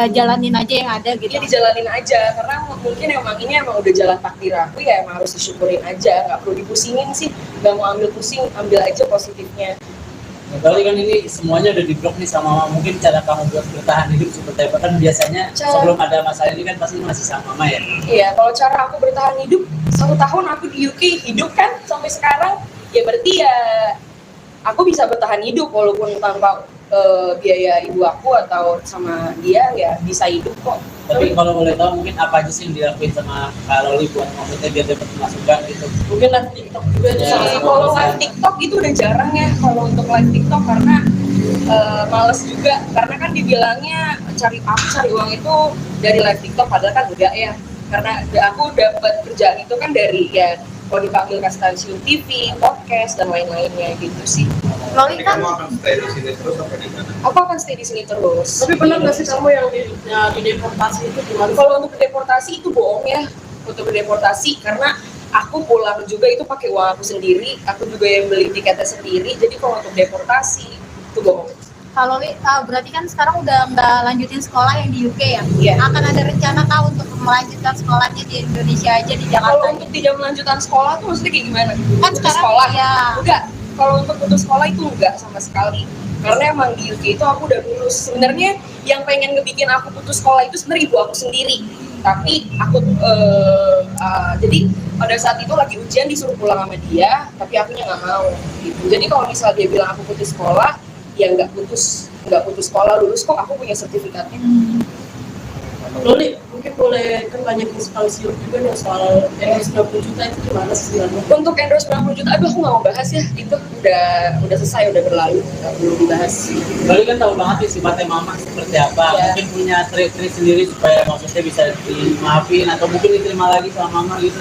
jalanin aja yang ada gitu. Dia dijalanin aja, karena mungkin emang ini emang udah jalan takdir aku, ya emang harus disyukurin aja. Nggak perlu dipusingin sih, nggak mau ambil pusing, ambil aja positifnya. Kali kan ini semuanya udah di-blok nih sama mama. Mungkin cara kamu buat bertahan hidup seperti apa? Kan biasanya sebelum ada masalah ini kan pasti masih sama mama ya. Iya, kalau cara aku bertahan hidup, 1 tahun aku di UK hidup kan sampai sekarang, ya berarti ya aku bisa bertahan hidup walaupun tanpa biaya ibu aku atau sama dia, ya bisa hidup kok. Tapi kalau boleh tahu mungkin apa aja sih yang dilakuin sama Kak Loli buat maksudnya biar dapat masukan gitu? Mungkin live TikTok juga Ya, bisa. Kalau live TikTok itu udah jarang ya, kalau untuk live TikTok, karena males juga, karena kan dibilangnya cari uang itu dari live TikTok, padahal kan enggak ya, karena aku dapat kerjaan itu kan dari ya kalau dipanggil ke stasiun TV, podcast dan lain-lainnya gitu sih. Loli Jadi kan kamu akan stay di sini terus apa di mana? Aku akan stay di sini terus. Tapi benar nggak sih kamu yang di deportasi itu gimana? Kalau untuk deportasi itu bohong ya, untuk deportasi, karena aku pulang juga itu pakai uang aku sendiri, aku juga yang beli tiketnya sendiri. Jadi kalau untuk deportasi itu bohong. Kak Loli berarti kan sekarang udah nggak lanjutin sekolah yang di UK ya? Iya. Akan ada rencana kah untuk melanjutkan sekolahnya di Indonesia aja di Kalau Jakarta? untuk tidak melanjutkan sekolah tuh maksudnya kayak gimana? Kan Putus sekarang sekolah? ya. Enggak. Kalau untuk putus sekolah itu enggak sama sekali. Karena emang di UK itu aku udah lulus. Sebenarnya yang pengen ngebikin aku putus sekolah itu sebenarnya ibu aku sendiri. Tapi aku jadi pada saat itu lagi ujian disuruh pulang sama dia, tapi akunya nggak mau. Gitu. Jadi kalau misalnya dia bilang aku putus sekolah, ya nggak putus sekolah, lulus kok, aku punya sertifikatnya. Loli, mungkin boleh kan banyak inspirasi juga nih soal endorse 90 juta itu gimana sih sebenarnya? Untuk endorse 90 juta, aduh aku nggak mau bahas ya, itu udah selesai, udah berlalu, nggak perlu dibahas. Loli kan tahu banget nih sifatnya mama seperti apa. Iya. Mungkin punya trik-trik sendiri supaya maksudnya bisa dimaafin atau mungkin diterima lagi sama mama gitu.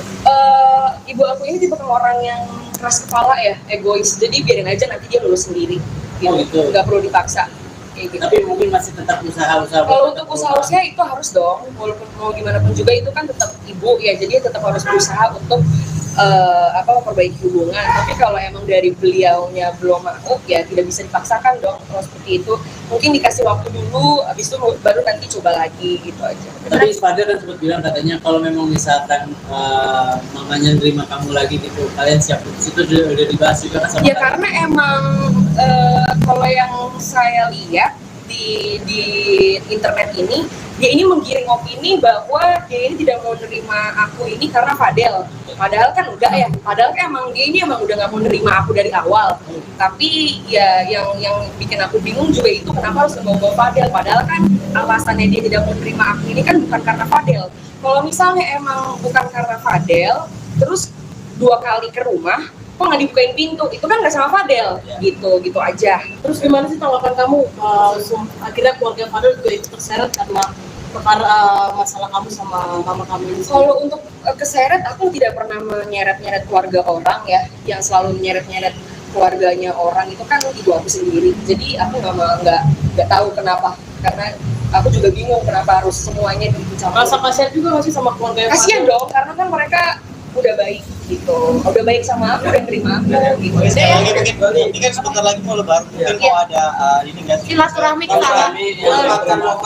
Ibu aku ini tipe orang yang keras kepala ya, egois, jadi biarin aja nanti dia lulus sendiri, Oh, gitu. nggak perlu dipaksa. Kayak gitu. Tapi mungkin masih tetap usaha-usaha. Kalau untuk usaha-usaha itu harus dong, walaupun mau gimana pun juga itu kan tetap ibu ya, jadi tetap harus berusaha untuk memperbaiki hubungan. Tapi kalau emang dari beliaunya belum mau, ya tidak bisa dipaksakan dong. Kalau seperti itu mungkin dikasih waktu dulu, habis itu baru nanti coba lagi gitu aja. Tapi Fadel kan sempat bilang katanya kalau memang misalkan mamanya nerima kamu lagi gitu, kalian siap putus, itu udah dibahas juga kan sama Ya kalian? karena emang kalau yang saya lihat di internet ini, dia ini menggiring opini bahwa dia ini tidak mau nerima aku ini karena Fadel. Padahal kan enggak ya. Padahal kan emang dia ini emang udah nggak mau nerima aku dari awal. Tapi ya yang bikin aku bingung juga itu kenapa harus membawa Fadel. Padahal kan alasannya dia tidak mau nerima aku ini kan bukan karena Fadel. Kalau misalnya emang bukan karena Fadel, terus 2 kali ke rumah, kok nggak dibukain pintu, itu kan nggak sama Fadel, gitu aja. Terus gimana sih tanggapan kamu? Akhirnya keluarga Fadel juga ikut terseret karena perkara masalah kamu sama mama kamu ini. Kalau untuk keseret, aku tidak pernah menyeret-nyeret keluarga orang ya, yang selalu menyeret-nyeret keluarganya orang itu kan ibu aku sendiri. Jadi aku nggak tahu kenapa, karena aku juga bingung kenapa harus semuanya dicampur. Rasa kasihan juga masih sama keluarga Kasian dong, karena kan mereka udah baik gitu, udah baik sama aku dan terima aku gitu. Oke, sekali lagi mungkin Loli, ini kan sebentar lagi mau lebaran, mungkin mau ada ini nggak sih? Silaturahmi ke sana.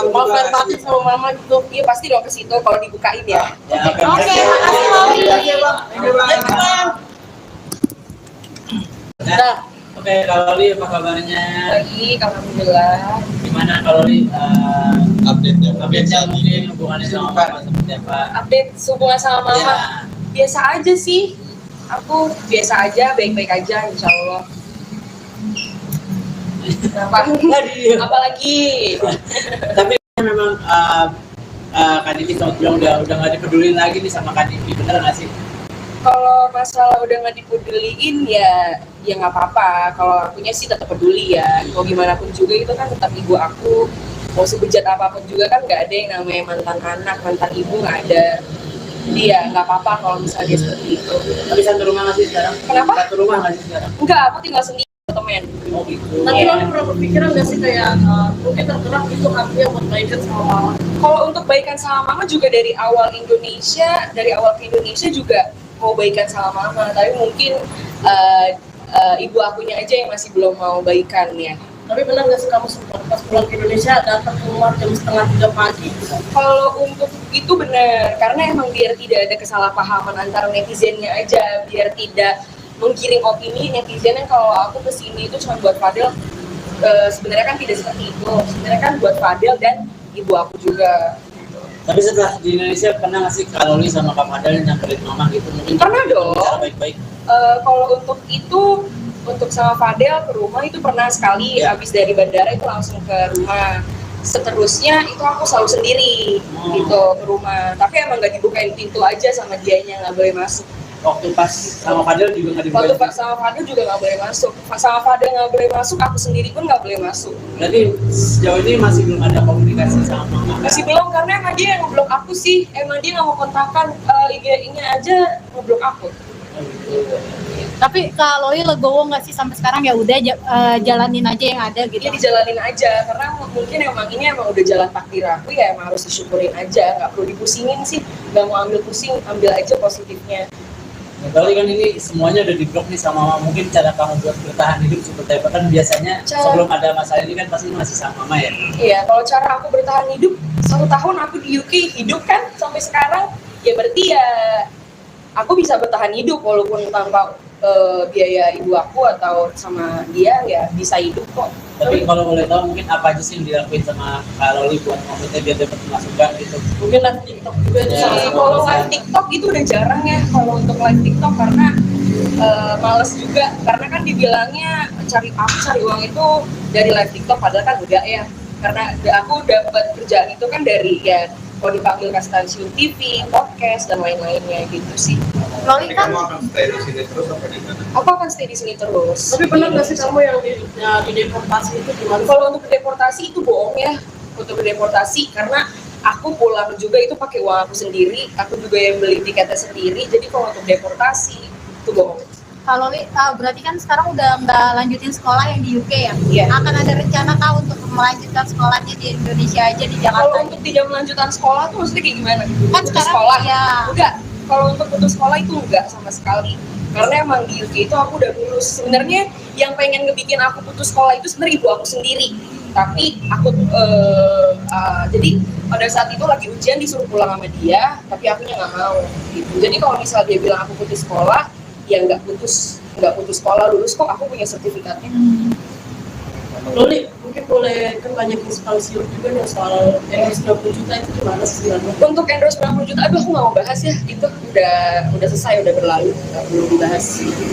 Mau fair batin sama mama gitu. Iya pasti dong ke situ kalau dibukain ya. Oke, makasih Loli. Nah, oke, kalau Loli apa kabarnya? Baik, alhamdulillah. Gimana kalau Loli update-nya mungkin hubungannya sama mama seperti apa. Update hubungan sama mama Ya. biasa aja sih. Aku biasa aja, baik-baik aja, insya Allah. Kenapa? Apalagi? Tapi memang Kak Diki sama bilang udah nggak dipedulin lagi nih sama Kak Diki, bener nggak sih? Kalau masalah udah nggak dipeduliin ya nggak apa-apa. Kalau akunya sih tetap peduli ya. Mau gimana pun juga itu kan tetap ibu aku. Mau sebejat apapun juga kan nggak ada yang namanya mantan anak, mantan ibu nggak ada. Jadi ya nggak apa-apa kalau misalnya dia seperti itu. Tapi satu rumah nggak sih sekarang? Kenapa? Satu rumah nggak sih sekarang? Enggak, aku tinggal sendiri temen. Oh gitu. Tapi Iya. lo pernah berpikiran nggak sih kayak mungkin tergerak itu haknya buat baikan sama mama? Kalau untuk baikan sama mama juga dari awal ke Indonesia juga mau baikan sama mama. Tapi mungkin ibu akunya aja yang masih belum mau baikan ya. Tapi benar nggak sih kamu sempat pas pulang ke Indonesia datang ke rumah jam 2:30 pagi? Kalau untuk itu benar, karena emang biar tidak ada kesalahpahaman antara netizennya aja, biar tidak menggiring opini netizen yang kalau aku kesini itu cuma buat Fadel. Sebenarnya kan tidak seperti itu. Sebenarnya kan buat Fadel dan ibu aku juga. Tapi setelah di Indonesia pernah nggak sih Kak Loli sama Kak Fadel nyamperin mama gitu? Mungkin Pernah dong. Cara baik-baik. Kalau untuk itu, untuk sama Fadel ke rumah itu pernah sekali. Ya. Habis dari bandara itu langsung ke rumah. Seterusnya itu aku selalu sendiri gitu ke rumah. Tapi emang nggak dibukain pintu aja sama dianya, nggak boleh masuk. Waktu pas sama Fadel juga nggak Waktu dibukain. sama Fadel juga nggak boleh masuk. Sama Fadel nggak boleh masuk, aku sendiri pun nggak boleh masuk. Berarti sejauh ini masih belum ada komunikasi sama mama. Masih belum, karena emang dia yang ngeblok aku sih. Emang dia nggak mau kontakkan, IG-nya aja ngeblok aku. Oh, gitu. Tapi Kak Loli legowo nggak sih sampai sekarang ya udah jalanin aja yang ada gitu. Dia dijalanin aja, karena mungkin emang ini emang udah jalan takdir aku ya, emang harus disyukurin aja. Nggak perlu dipusingin sih, nggak mau ambil pusing, ambil aja positifnya. Berarti kan ini semuanya udah di-blok nih sama mama. Mungkin cara kamu buat bertahan hidup seperti apa? Kan biasanya sebelum ada masalah ini kan pasti masih sama mama ya. Iya, kalau cara aku bertahan hidup, 1 tahun aku di UK hidup kan sampai sekarang, ya berarti ya aku bisa bertahan hidup walaupun tanpa biaya ibu aku atau sama dia ya bisa hidup kok. Tapi kalau boleh tahu mungkin apa aja sih yang dilakuin sama Kak Loli buat maksudnya biar dapat masukan gitu? Mungkin live TikTok juga itu Ya. salah satu. Kalau live TikTok itu udah jarang ya kalau untuk live TikTok karena males juga, karena kan dibilangnya cari uang itu dari live TikTok, padahal kan enggak ya, karena aku dapat kerjaan itu kan dari ya kalau dipanggil ke stasiun TV, podcast dan lain-lainnya gitu sih. Loli Jadi kan kamu akan stay di sini terus apa di mana? Aku akan stay di sini terus. Tapi benar nggak sih kamu yang di deportasi itu gimana? Kalau untuk deportasi itu bohong ya, untuk deportasi karena aku pulang juga itu pakai uang aku sendiri, aku juga yang beli tiketnya sendiri. Jadi kalau untuk deportasi itu bohong. Kak Loli berarti kan sekarang udah nggak lanjutin sekolah yang di UK ya? Iya. Akan ada rencana kah untuk melanjutkan sekolahnya di Indonesia aja di Kalau Jakarta? untuk tidak melanjutkan sekolah tuh maksudnya kayak gimana? Kan Putus sekarang sekolah? ya. Enggak. Kalau untuk putus sekolah itu enggak sama sekali. Karena emang di UK itu aku udah lulus. Sebenarnya yang pengen ngebikin aku putus sekolah itu sebenarnya ibu aku sendiri. Tapi aku jadi pada saat itu lagi ujian disuruh pulang sama dia, tapi akunya nggak mau. Gitu. Jadi kalau misal dia bilang aku putus sekolah, ya nggak putus sekolah, lulus kok, aku punya sertifikatnya. Loli, mungkin boleh kan banyak inspirasi juga nih soal endorse 20 juta itu gimana sih sebenarnya? Untuk endorse 90 juta, aduh aku nggak mau bahas ya, itu udah selesai, udah berlalu, nggak perlu dibahas.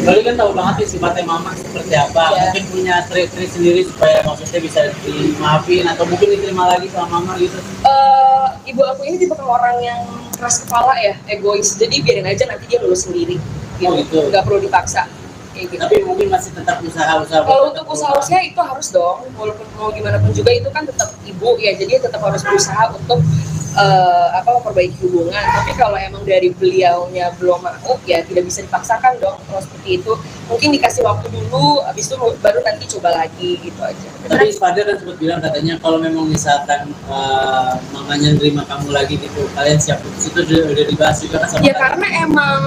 Loli kan tahu banget nih sifatnya mama seperti apa. Iya. Mungkin punya trik-trik sendiri supaya maksudnya bisa dimaafin atau mungkin diterima lagi sama mama gitu. Ibu aku ini tipe orang yang keras kepala ya, egois, jadi biarin aja nanti dia lulus sendiri, Oh, gitu. nggak perlu dipaksa. Kayak gitu. Tapi mungkin masih tetap usaha-usaha. Kalau untuk usaha itu harus dong, walaupun mau gimana pun juga itu kan tetap ibu ya, jadi tetap harus berusaha untuk memperbaiki hubungan. Tapi kalau emang dari beliaunya belum mau, ya tidak bisa dipaksakan dong. Kalau seperti itu, mungkin dikasih waktu dulu, habis itu baru nanti coba lagi gitu aja. Tapi Fadel kan sempat bilang katanya kalau memang misalkan mamanya nerima kamu lagi gitu, kalian siap putus, itu udah dibahas juga kan sama Ya Fadel? karena emang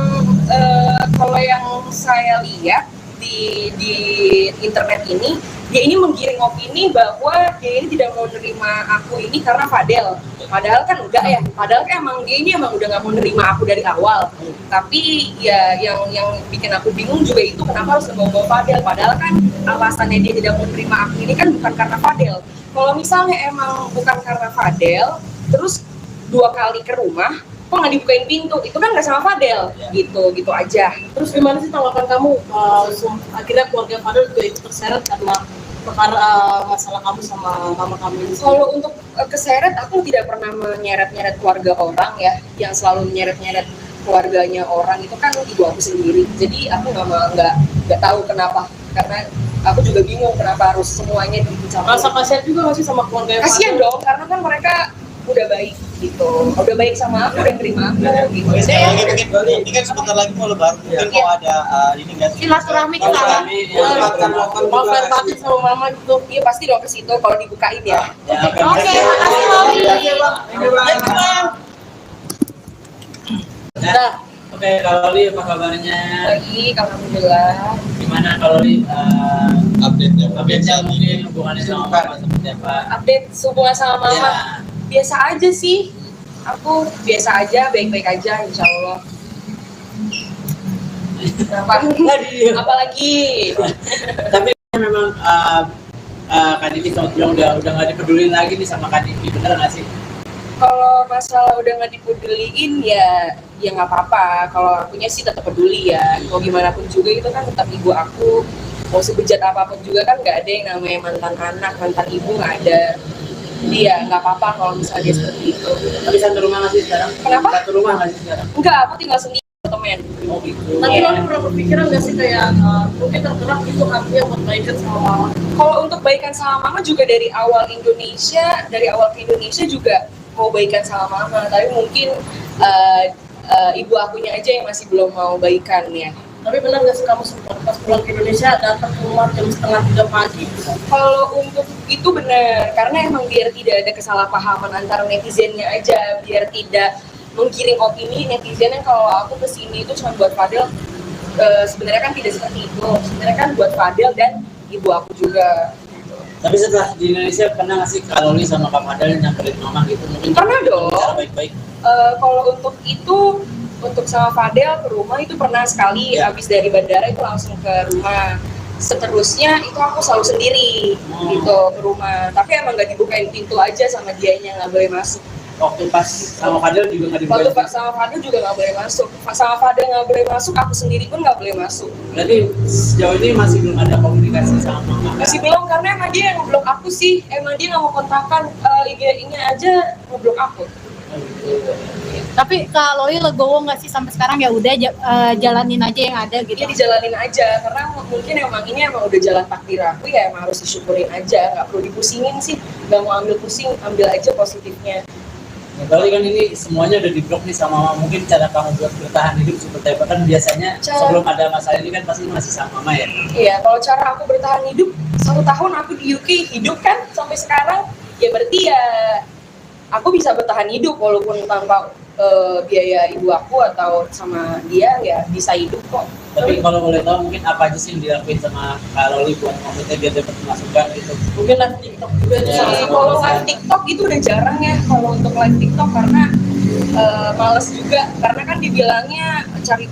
kalau yang saya lihat di internet ini, dia ini menggiring opini bahwa dia ini tidak mau nerima aku ini karena Fadel. Padahal kan enggak ya. Padahal kan emang dia ini emang udah nggak mau nerima aku dari awal. Tapi ya yang bikin aku bingung juga itu kenapa harus ngebawa Fadel. Padahal kan alasannya dia tidak mau nerima aku ini kan bukan karena Fadel, Kalau misalnya emang bukan karena Fadel, terus 2 kali ke rumah, kok nggak dibukain pintu? Itu kan nggak sama Fadel, gitu aja. Terus gimana sih tanggapan kamu akhirnya keluarga Fadel juga ikut terseret karena perkara masalah kamu sama mama kamu ini? Kalau untuk keseret, aku tidak pernah menyeret-nyeret keluarga orang ya. Yang selalu menyeret-nyeret keluarganya orang itu kan ibu aku sendiri. Jadi aku nggak tahu kenapa. Karena aku juga bingung kenapa harus semuanya dicampur. Rasa kasihan juga nggak sih sama keluarga Kasian dong, karena kan mereka udah baik gitu, udah baik sama aku, udah terima aku gitu. Oke, Saya sekali lagi mungkin ini kan sebentar lagi mau lebaran, mungkin mau ada ini nggak sih? Silaturahmi ke sana. mau fair batin sama mama gitu? iya pasti dong ke situ kalau dibukain ya. Oke, makasih Loli. Nah, oke, Kak Loli apa kabarnya? Baik, alhamdulillah. Gimana Kak Loli Update-nya. update-nya mungkin hubungannya sama Mama seperti apa? Update hubungan sama mama, Ya. biasa aja sih. Aku biasa aja, baik-baik aja, insya Allah. Kenapa? Apalagi? Tapi memang Kak Diki sama bilang udah nggak dipedulin lagi nih sama Kak Diki, bener nggak sih? Kalau masalah udah nggak dipeduliin ya nggak apa-apa. Kalau akunya sih tetap peduli ya. Mau gimana pun juga itu kan tetap ibu aku. Mau sebejat apapun juga kan nggak ada yang namanya mantan anak, mantan ibu nggak ada. Jadi ya nggak apa-apa kalau misalnya dia seperti itu. Tapi satu rumah nggak sih sekarang? Kenapa? Satu rumah nggak sih sekarang? Enggak, aku tinggal sendiri temen. Oh gitu. Tapi lo pernah berpikiran nggak sih kayak mungkin tergerak itu artinya buat baikan sama mama? Kalau untuk baikan sama mama juga dari awal ke Indonesia juga mau baikan sama mama. Tapi mungkin ibu akunya aja yang masih belum mau baikan ya. Tapi benar nggak sih kamu sempat pas pulang ke Indonesia datang ke rumah jam 2:30 pagi? Kalau untuk itu benar, karena emang biar tidak ada kesalahpahaman antara netizennya aja, biar tidak menggiring opini netizen yang kalau aku kesini itu cuma buat Fadel. Sebenarnya kan tidak seperti itu. Sebenarnya kan buat Fadel dan ibu aku juga. Tapi setelah di Indonesia pernah nggak sih Kak Loli sama Kak Fadel nyamperin mama gitu? Mungkin Pernah dong. Cara baik-baik. Kalau untuk itu, untuk sama Fadel ke rumah itu pernah sekali. Ya. Habis dari bandara itu langsung ke rumah. Seterusnya itu aku selalu sendiri gitu ke rumah. Tapi emang nggak dibukain pintu aja sama dianya, nggak boleh masuk. Waktu pas sama Fadel juga nggak Waktu dibukain. sama Fadel juga nggak boleh masuk. Sama Fadel nggak boleh masuk, aku sendiri pun nggak boleh masuk. Berarti sejauh ini masih belum ada komunikasi sama mama. Masih belum, karena emang dia yang ngeblok aku sih. Emang dia nggak mau kontakkan IG-nya aja ngeblok aku. Tapi Kak Loli legowo nggak sih sampai sekarang ya udah jalanin aja yang ada gitu. Dia dijalanin aja, karena mungkin ini emang udah jalan takdir aku ya, emang harus disyukurin aja, nggak perlu dipusingin sih. Nggak mau ambil pusing, ambil aja positifnya. Ya, berarti kan ini semuanya udah di-blok nih sama mama. Mungkin cara kamu buat bertahan hidup seperti apa? Kan biasanya sebelum ada masalah ini kan pasti masih sama mama ya. Iya, kalau cara aku bertahan hidup 1 tahun aku di UK hidup kan sampai sekarang, ya berarti ya aku bisa bertahan hidup walaupun tanpa biaya ibu aku atau sama dia ya bisa hidup kok. Tapi kalau boleh tahu mungkin apa aja sih yang dilakuin sama Kak Loli buat maksudnya biar dapat masukan gitu? Mungkin live TikTok juga itu Ya. salah satu. Kalau live TikTok itu udah jarang ya kalau untuk live TikTok, karena males juga, karena kan dibilangnya cari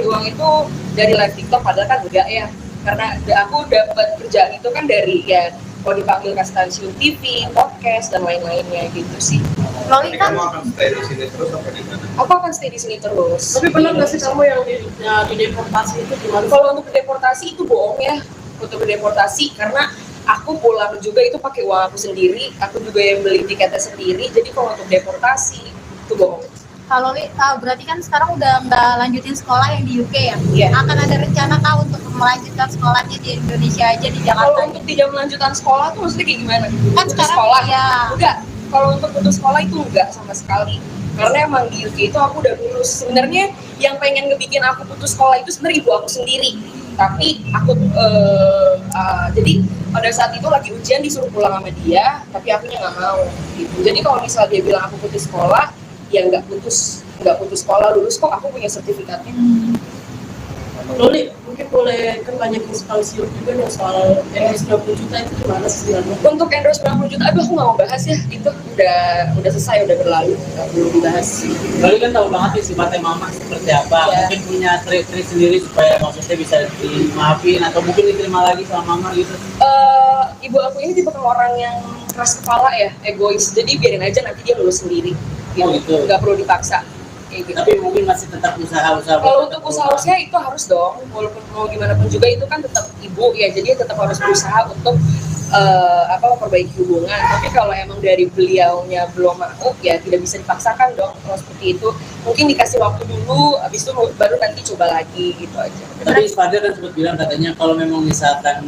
uang itu dari live TikTok, padahal kan enggak ya, karena aku dapat kerjaan itu kan dari ya kalau dipanggil ke stasiun TV, podcast dan lain-lainnya gitu sih. Loli Jadi kan kamu akan stay di sini terus apa di mana? Aku akan stay di sini terus. Tapi benar nggak sih kamu yang di deportasi itu gimana? Kalau untuk deportasi itu bohong ya, untuk deportasi, karena aku pulang juga itu pakai uang aku sendiri, aku juga yang beli tiketnya sendiri. Jadi kalau untuk deportasi itu bohong. Kak Loli berarti kan sekarang udah nggak lanjutin sekolah yang di UK ya? Iya. Akan ada rencana kah untuk melanjutkan sekolahnya di Indonesia aja di Kalau Jakarta? untuk tidak melanjutkan sekolah tuh maksudnya kayak gimana? Kan Putus sekarang sekolah? ya. Enggak. Kalau untuk putus sekolah itu enggak sama sekali. Karena emang di UK itu aku udah lulus. Sebenarnya yang pengen ngebikin aku putus sekolah itu sebenarnya ibu aku sendiri. Tapi aku jadi pada saat itu lagi ujian disuruh pulang sama dia, tapi akunya nggak mau gitu. Jadi kalau misal dia bilang aku putus sekolah, ya nggak putus sekolah, lulus kok, aku punya sertifikatnya. Loli, mungkin boleh kan banyak inspirasi juga nih soal endorse 20 juta itu gimana sih sebenarnya? Untuk endorse 90 juta, aduh aku nggak mau bahas ya, itu udah selesai, udah berlalu, nggak perlu dibahas. Loli kan tahu banget nih sifatnya mama seperti apa. Ya. Mungkin punya trik-trik sendiri supaya maksudnya bisa dimaafin atau mungkin diterima lagi sama mama gitu. Ibu aku ini tipe orang yang keras kepala ya, egois. Jadi biarin aja nanti dia lulus sendiri. Gitu. Oh, gitu. Nggak perlu dipaksa. Kayak gitu. Tapi mungkin masih tetap usaha-usaha. Kalau untuk usaha-usaha itu harus dong, walaupun mau gimana pun juga itu kan tetap ibu ya, jadi tetap harus berusaha untuk memperbaiki hubungan. Tapi kalau emang dari beliaunya belum mau, ya tidak bisa dipaksakan dong. Kalau seperti itu, mungkin dikasih waktu dulu, habis itu baru nanti coba lagi gitu aja. Tapi Fadil kan sempat bilang katanya kalau memang misalkan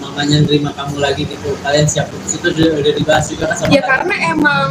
mamanya nerima kamu lagi gitu, kalian siap putus, itu udah dibahas juga kan sama Ya kalian? karena emang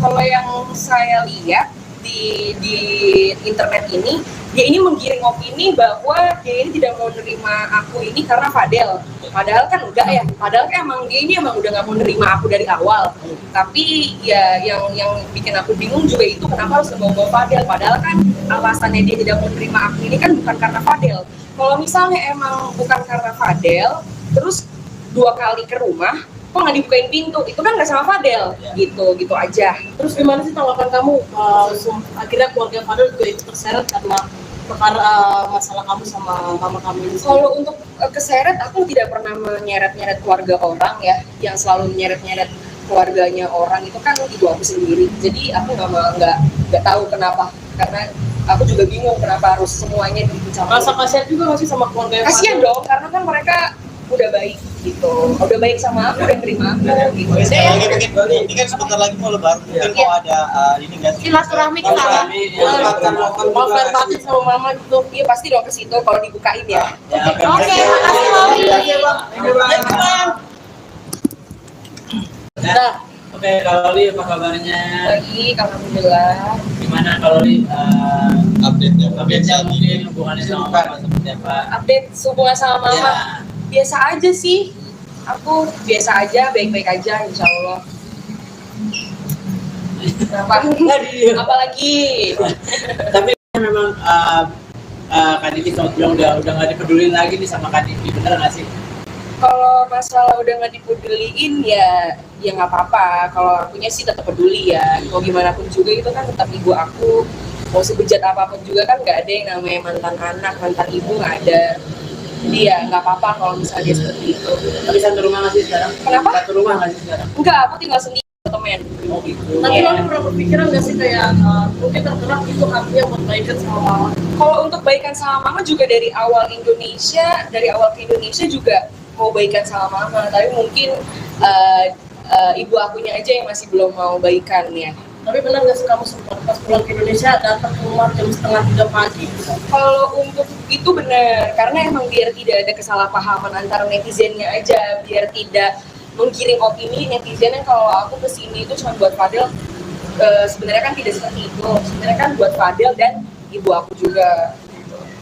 kalau yang saya lihat di internet ini, dia ini menggiring opini bahwa dia ini tidak mau nerima aku ini karena Fadel. Padahal kan enggak ya, padahal kan emang dia ini emang udah nggak mau nerima aku dari awal. Tapi ya yang bikin aku bingung juga itu kenapa harus membawa Fadel. Padahal kan alasannya dia tidak mau nerima aku ini kan bukan karena Fadel. Kalau misalnya emang bukan karena Fadel, terus 2 kali ke rumah, kok nggak dibukain pintu, itu kan nggak sama Fadel, gitu aja. Terus gimana sih tanggapan kamu? Akhirnya keluarga Fadel juga ikut terseret karena perkara masalah kamu sama mama kamu ini. Kalau untuk keseret, aku tidak pernah menyeret-nyeret keluarga orang ya, yang selalu menyeret-nyeret keluarganya orang itu kan ibu aku sendiri. Jadi aku nggak tahu kenapa, karena aku juga bingung kenapa harus semuanya dicampur. Rasa kasihan juga masih sama keluarga Kasian dong, karena kan mereka udah baik gitu, udah baik sama aku, udah terima aku gitu. Oke, sekali lagi mungkin ini kan sebentar lagi mau lebaran, mungkin Iya. mau ada ini nggak sih? Silaturahmi ke sana. Mau fair party sama mama gitu. Iya pasti dong ke situ kalau dibukain ya. Ya, Oke, makasih Loli. Nah, oke, kalau Li apa kabarnya? Baik, alhamdulillah. Gimana kalau Li Update-nya. update-nya mungkin hubungannya sama mama seperti apa? Update hubungan sama mama. Ya. Biasa aja sih, aku biasa aja, baik-baik aja insya Allah. Kenapa? Apalagi Tapi memang Kak Diki sempat bilang udah nggak dipedulin lagi nih sama Kak Diki, bener nggak sih? kalau masalah udah nggak dipeduliin ya nggak apa-apa. Kalau akunya sih tetap peduli ya, mau gimana pun juga itu kan tetap ibu aku. Mau sebejat apapun juga kan nggak ada yang namanya mantan anak, mantan ibu nggak ada. Jadi ya nggak apa-apa kalau misalnya dia seperti itu. Tapi satu rumah nggak sih sekarang? Kenapa? Satu rumah nggak sih sekarang? Enggak, aku tinggal sendiri temen. Oh gitu. Tapi Iya. lo pernah berpikiran nggak sih kayak mungkin tergerak itu hatinya buat baikan sama mama? Kalau untuk baikan sama mama juga dari awal ke Indonesia juga mau baikan sama mama, tapi mungkin ibu akunya aja yang masih belum mau baikan ya. Tapi benar nggak sih kamu sempat pas pulang ke Indonesia datang ke rumah jam 2:30 pagi? Kalau untuk itu benar, karena emang biar tidak ada kesalahpahaman antara netizennya aja, biar tidak menggiring opini netizen yang kalau aku kesini itu cuma buat Fadel. Sebenarnya kan tidak seperti itu, sebenarnya kan buat Fadel dan ibu aku juga.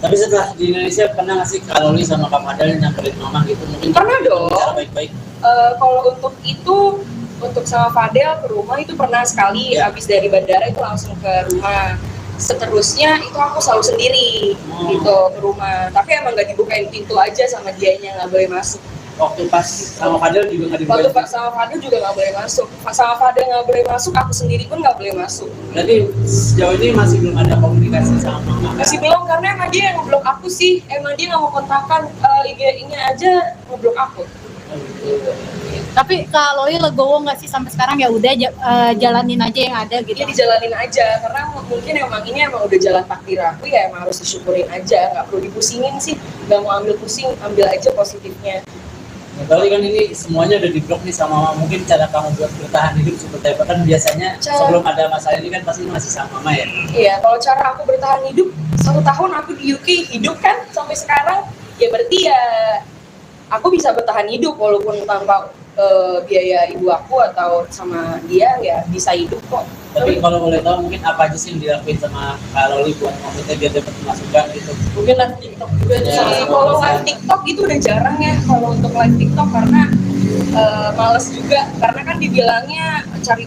Tapi setelah di Indonesia pernah nggak sih kalau Li sama Kak Fadel nyamperin mama gitu? Mungkin Pernah dong. Cara baik-baik. Kalau untuk itu, untuk sama Fadel ke rumah itu pernah sekali, Ya. habis dari bandara itu langsung ke rumah. Seterusnya itu aku selalu sendiri gitu ke rumah, tapi emang nggak dibukain pintu aja sama dianya, nggak boleh masuk. Waktu pas sama Fadel juga nggak Waktu dibukain. sama Fadel juga nggak boleh masuk, sama Fadel nggak boleh masuk, aku sendiri pun nggak boleh masuk. Berarti sejauh ini masih belum ada komunikasi sama mama. Masih belum, karena emang dia yang ngeblok aku sih, emang dia nggak mau kontakkan, IG-nya aja ngeblok aku. Oh, gitu. Tapi Kak Loli legowo nggak sih sampai sekarang, ya udah jalanin aja yang ada gitu. Dia dijalanin aja, karena mungkin emang ini emang udah jalan takdir aku ya, emang harus disyukurin aja, nggak perlu dipusingin sih, nggak mau ambil pusing, ambil aja positifnya. Nah, berarti kan ini semuanya udah diblok nih sama mama. Mungkin cara kamu buat bertahan hidup seperti apa? Kan biasanya sebelum ada masalah ini kan pasti masih sama mama ya. Iya, kalau cara aku bertahan hidup, 1 tahun aku di UK hidup kan sampai sekarang, ya berarti ya aku bisa bertahan hidup walaupun tanpa biaya ibu aku atau sama dia, ya bisa hidup kok. Tapi kalau boleh tahu mungkin apa aja sih yang dilakuin sama Kak Loli buat maksudnya biar dapat masukan gitu? Mungkin live TikTok juga itu Ya. salah satu Kalau alasan. live TikTok itu udah jarang ya, kalau untuk live TikTok karena males juga, karena kan dibilangnya cari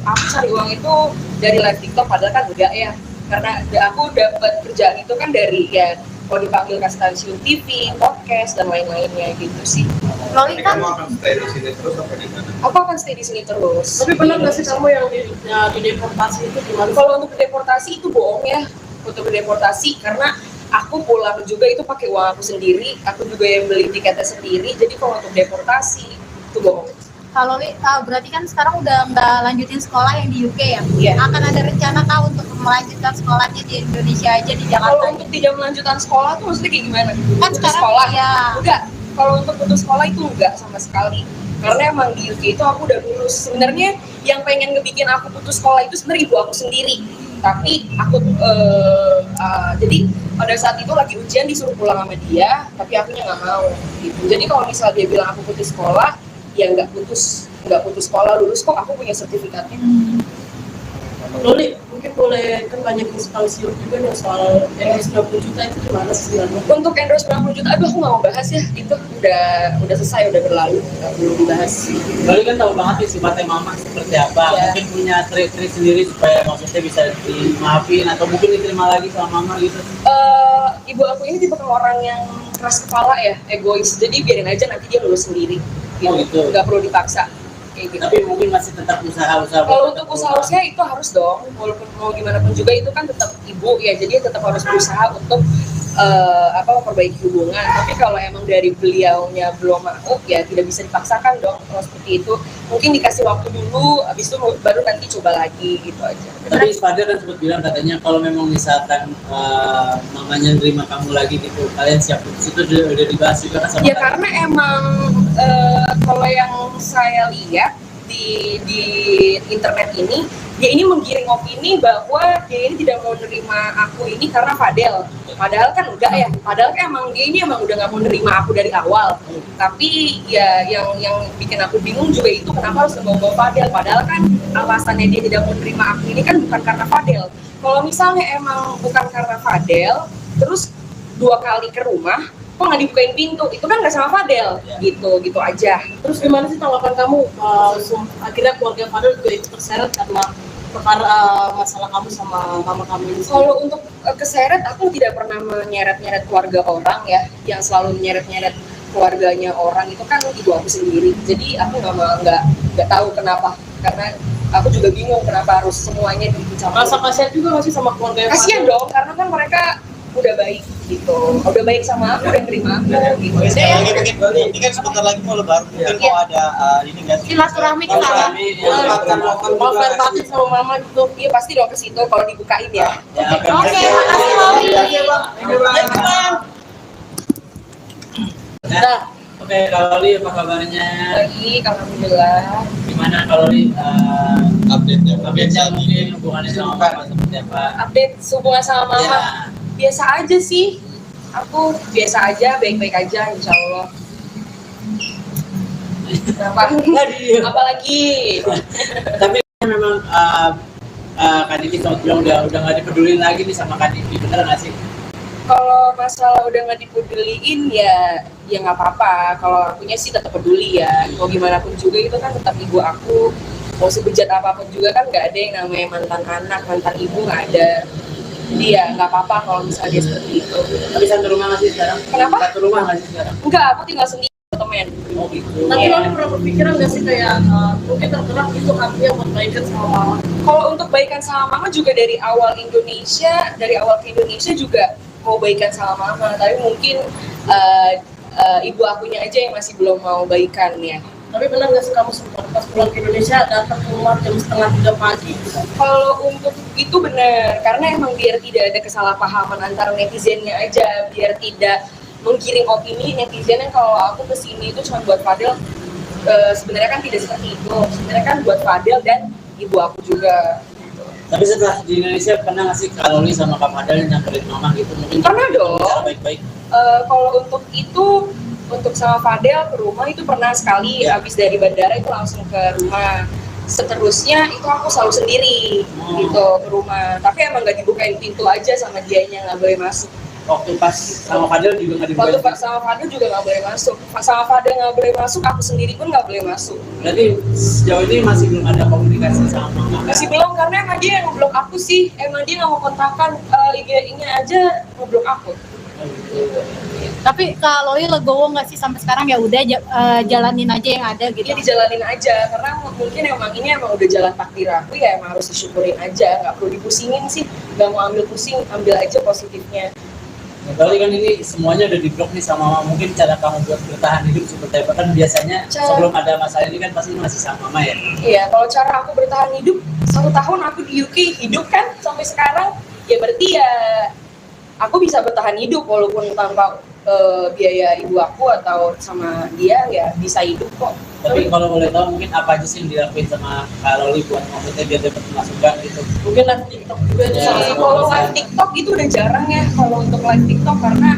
uang itu dari live TikTok, padahal kan enggak ya, karena aku dapat kerjaan itu kan dari ya kalau dipanggil ke stasiun TV, podcast dan lain-lainnya gitu sih. Loli Jadi kan kamu akan stay di sini terus apa di mana? Aku akan stay di sini terus. Tapi benar nggak sih kamu yang di deportasi itu gimana? Kalau untuk deportasi itu bohong ya, untuk deportasi karena aku pulang juga itu pakai uang aku sendiri, aku juga yang beli tiketnya sendiri. Jadi kalau untuk deportasi itu bohong. Kalau berarti kan sekarang udah nggak lanjutin sekolah yang di UK ya? Iya. Akan ada rencana kah untuk melanjutkan sekolahnya di Indonesia aja di Kalau Jakarta? untuk tidak melanjutkan sekolah tuh maksudnya kayak gimana? Kan Putus sekarang sekolah? ya. Enggak. Kalau untuk putus sekolah itu enggak sama sekali. Karena emang di UK itu aku udah lulus. Sebenarnya yang pengen ngebikin aku putus sekolah itu sebenarnya ibu aku sendiri. Tapi aku jadi pada saat itu lagi ujian disuruh pulang sama dia, tapi akunya nggak mau. Gitu. Jadi kalau misal dia bilang aku putus sekolah, ya nggak putus sekolah, lulus kok, aku punya sertifikatnya. Loli, mungkin boleh kan banyak instansi juga nih soal endorse 90 juta itu gimana sih sebenarnya? Untuk endorse 90 juta, aduh aku nggak mau bahas ya, itu udah selesai, udah berlalu, nggak perlu dibahas. Loli kan tahu banget nih sifatnya mama seperti apa. Iya. Mungkin punya trik-trik sendiri supaya maksudnya bisa dimaafin atau mungkin diterima lagi sama mama gitu. Ibu aku ini tipe orang yang keras kepala ya, egois, jadi biarin aja nanti dia lulus sendiri. Oh, gitu. Nggak perlu dipaksa. Kayak gitu. Tapi mungkin masih tetap usaha-usaha. Kalau untuk usaha itu harus dong, walaupun mau gimana pun juga itu kan tetap ibu ya, jadi tetap harus berusaha untuk memperbaiki hubungan. Tapi kalau emang dari beliaunya belum mau, ya tidak bisa dipaksakan dong. Kalau seperti itu, mungkin dikasih waktu dulu, habis itu baru nanti coba lagi gitu aja. Tapi Fadil kan sempat bilang katanya kalau memang misalkan mamanya nerima kamu lagi gitu, kalian siap putus, itu udah dibahas juga kan sama Ya kalian? karena emang kalau yang saya lihat di internet ini, dia ini menggiring opini bahwa dia ini tidak mau nerima aku ini karena Fadel. Padahal kan enggak ya. Padahal kan emang dia ini emang udah nggak mau nerima aku dari awal. Tapi ya yang bikin aku bingung juga itu kenapa harus membawa Fadel. Padahal kan alasannya dia tidak mau nerima aku ini kan bukan karena Fadel. Kalau misalnya emang bukan karena Fadel, terus 2 kali ke rumah, kok nggak dibukain pintu, itu kan nggak sama Fadel, gitu aja. Terus gimana sih tanggapan kamu akhirnya keluarga Fadel juga ikut terseret karena perkara masalah kamu sama mama kamu ini? Kalau untuk keseret, aku tidak pernah menyeret-nyeret keluarga orang ya. Yang selalu menyeret-nyeret keluarganya orang itu kan ibu aku sendiri. Jadi aku nggak tahu kenapa, karena aku juga bingung kenapa harus semuanya dicampur. Rasa kasihan juga nggak sih sama keluarga Kasian dong, karena kan mereka udah baik gitu, udah baik sama aku, udah terima aku gitu. Oke, sekali lagi mungkin ini kan sebentar lagi mau lebaran, mungkin mau ada ini nggak sih? Silaturahmi ke sana. mau fair batin sama mama gitu. Iya pasti dong ke situ kalau dibukain ya. Ya, Oke, makasih Loli. Nah, oke, Kak Loli apa kabarnya? Baik, alhamdulillah. Gimana Kak Loli Update-nya. update-nya mungkin hubungannya sama mama seperti apa? Update hubungan sama mama. Ya. Biasa aja sih, aku biasa aja, baik-baik aja insya Allah. Kenapa? Apalagi Tapi memang Kak Diki sempat bilang udah nggak dipedulin lagi nih sama Kak Diki, bener nggak sih? kalau masalah udah nggak dipeduliin ya nggak apa-apa. Kalau akunya sih tetap peduli ya, mau gimana pun juga itu kan tetap ibu aku. Mau sebejat apapun juga kan nggak ada yang namanya mantan anak, mantan ibu nggak ada. Jadi ya nggak apa-apa kalau misalnya dia seperti itu. Tapi satu rumah nggak sih sekarang? Kenapa? Satu rumah nggak sih sekarang? Enggak, aku tinggal sendiri temen. Oh gitu. Tapi Iya. lo pernah berpikiran nggak sih kayak mungkin tergerak itu artinya buat baikan sama mama? Kalau untuk baikan sama mama juga dari awal ke Indonesia juga mau baikan sama mama, tapi mungkin ibu akunya aja yang masih belum mau baikan ya. Tapi benar nggak sih kamu sempat pas pulang ke Indonesia datang ke rumah jam 2:30 pagi? Kalau untuk itu benar, karena emang biar tidak ada kesalahpahaman antara netizennya aja, biar tidak menggiring opini netizen yang kalau aku kesini itu cuma buat Fadel. Sebenarnya kan tidak seperti itu, sebenarnya kan buat Fadel dan ibu aku juga. Tapi setelah di Indonesia pernah nggak sih Kak Loli sama Kak Fadel nyamperin mama gitu? Mungkin Pernah dong. cara baik-baik. Kalau untuk itu, untuk sama Fadel ke rumah itu pernah sekali, Ya. habis dari bandara itu langsung ke rumah. Seterusnya itu aku selalu sendiri gitu ke rumah, tapi emang nggak dibukain pintu aja sama dianya, nggak boleh masuk. Waktu pas sama Fadel juga nggak Waktu dibukain. sama Fadel juga nggak boleh masuk, sama Fadel nggak boleh masuk, aku sendiri pun nggak boleh masuk. Berarti sejauh ini masih belum ada komunikasi sama mama. Masih belum, karena emang dia yang ngeblok aku sih, emang dia nggak mau kontakkan IG-nya aja ngeblok aku. Tapi Kak Loli legowo nggak sih sampai sekarang ya udah jalanin aja yang ada gitu? Dia dijalanin aja, karena mungkin ini emang udah jalan takdir aku ya, emang harus disyukurin aja, nggak perlu dipusingin sih, nggak mau ambil pusing, ambil aja positifnya. Berarti kan ini semuanya udah di-blok nih sama mama. Mungkin cara kamu buat bertahan hidup seperti apa? Kan biasanya sebelum ada masalah ini kan pasti masih sama mama ya. Iya, kalau cara aku bertahan hidup 1 tahun aku di UK hidup kan sampai sekarang, ya berarti ya aku bisa bertahan hidup walaupun tanpa biaya ibu aku atau sama dia ya bisa hidup kok. Tapi kalau boleh tahu mungkin apa aja sih yang dilakuin sama Kak Loli buat maksudnya biar dapat masukan gitu? Mungkin live TikTok juga itu Ya, salah satu. Kalau live TikTok itu udah jarang ya kalau untuk live TikTok karena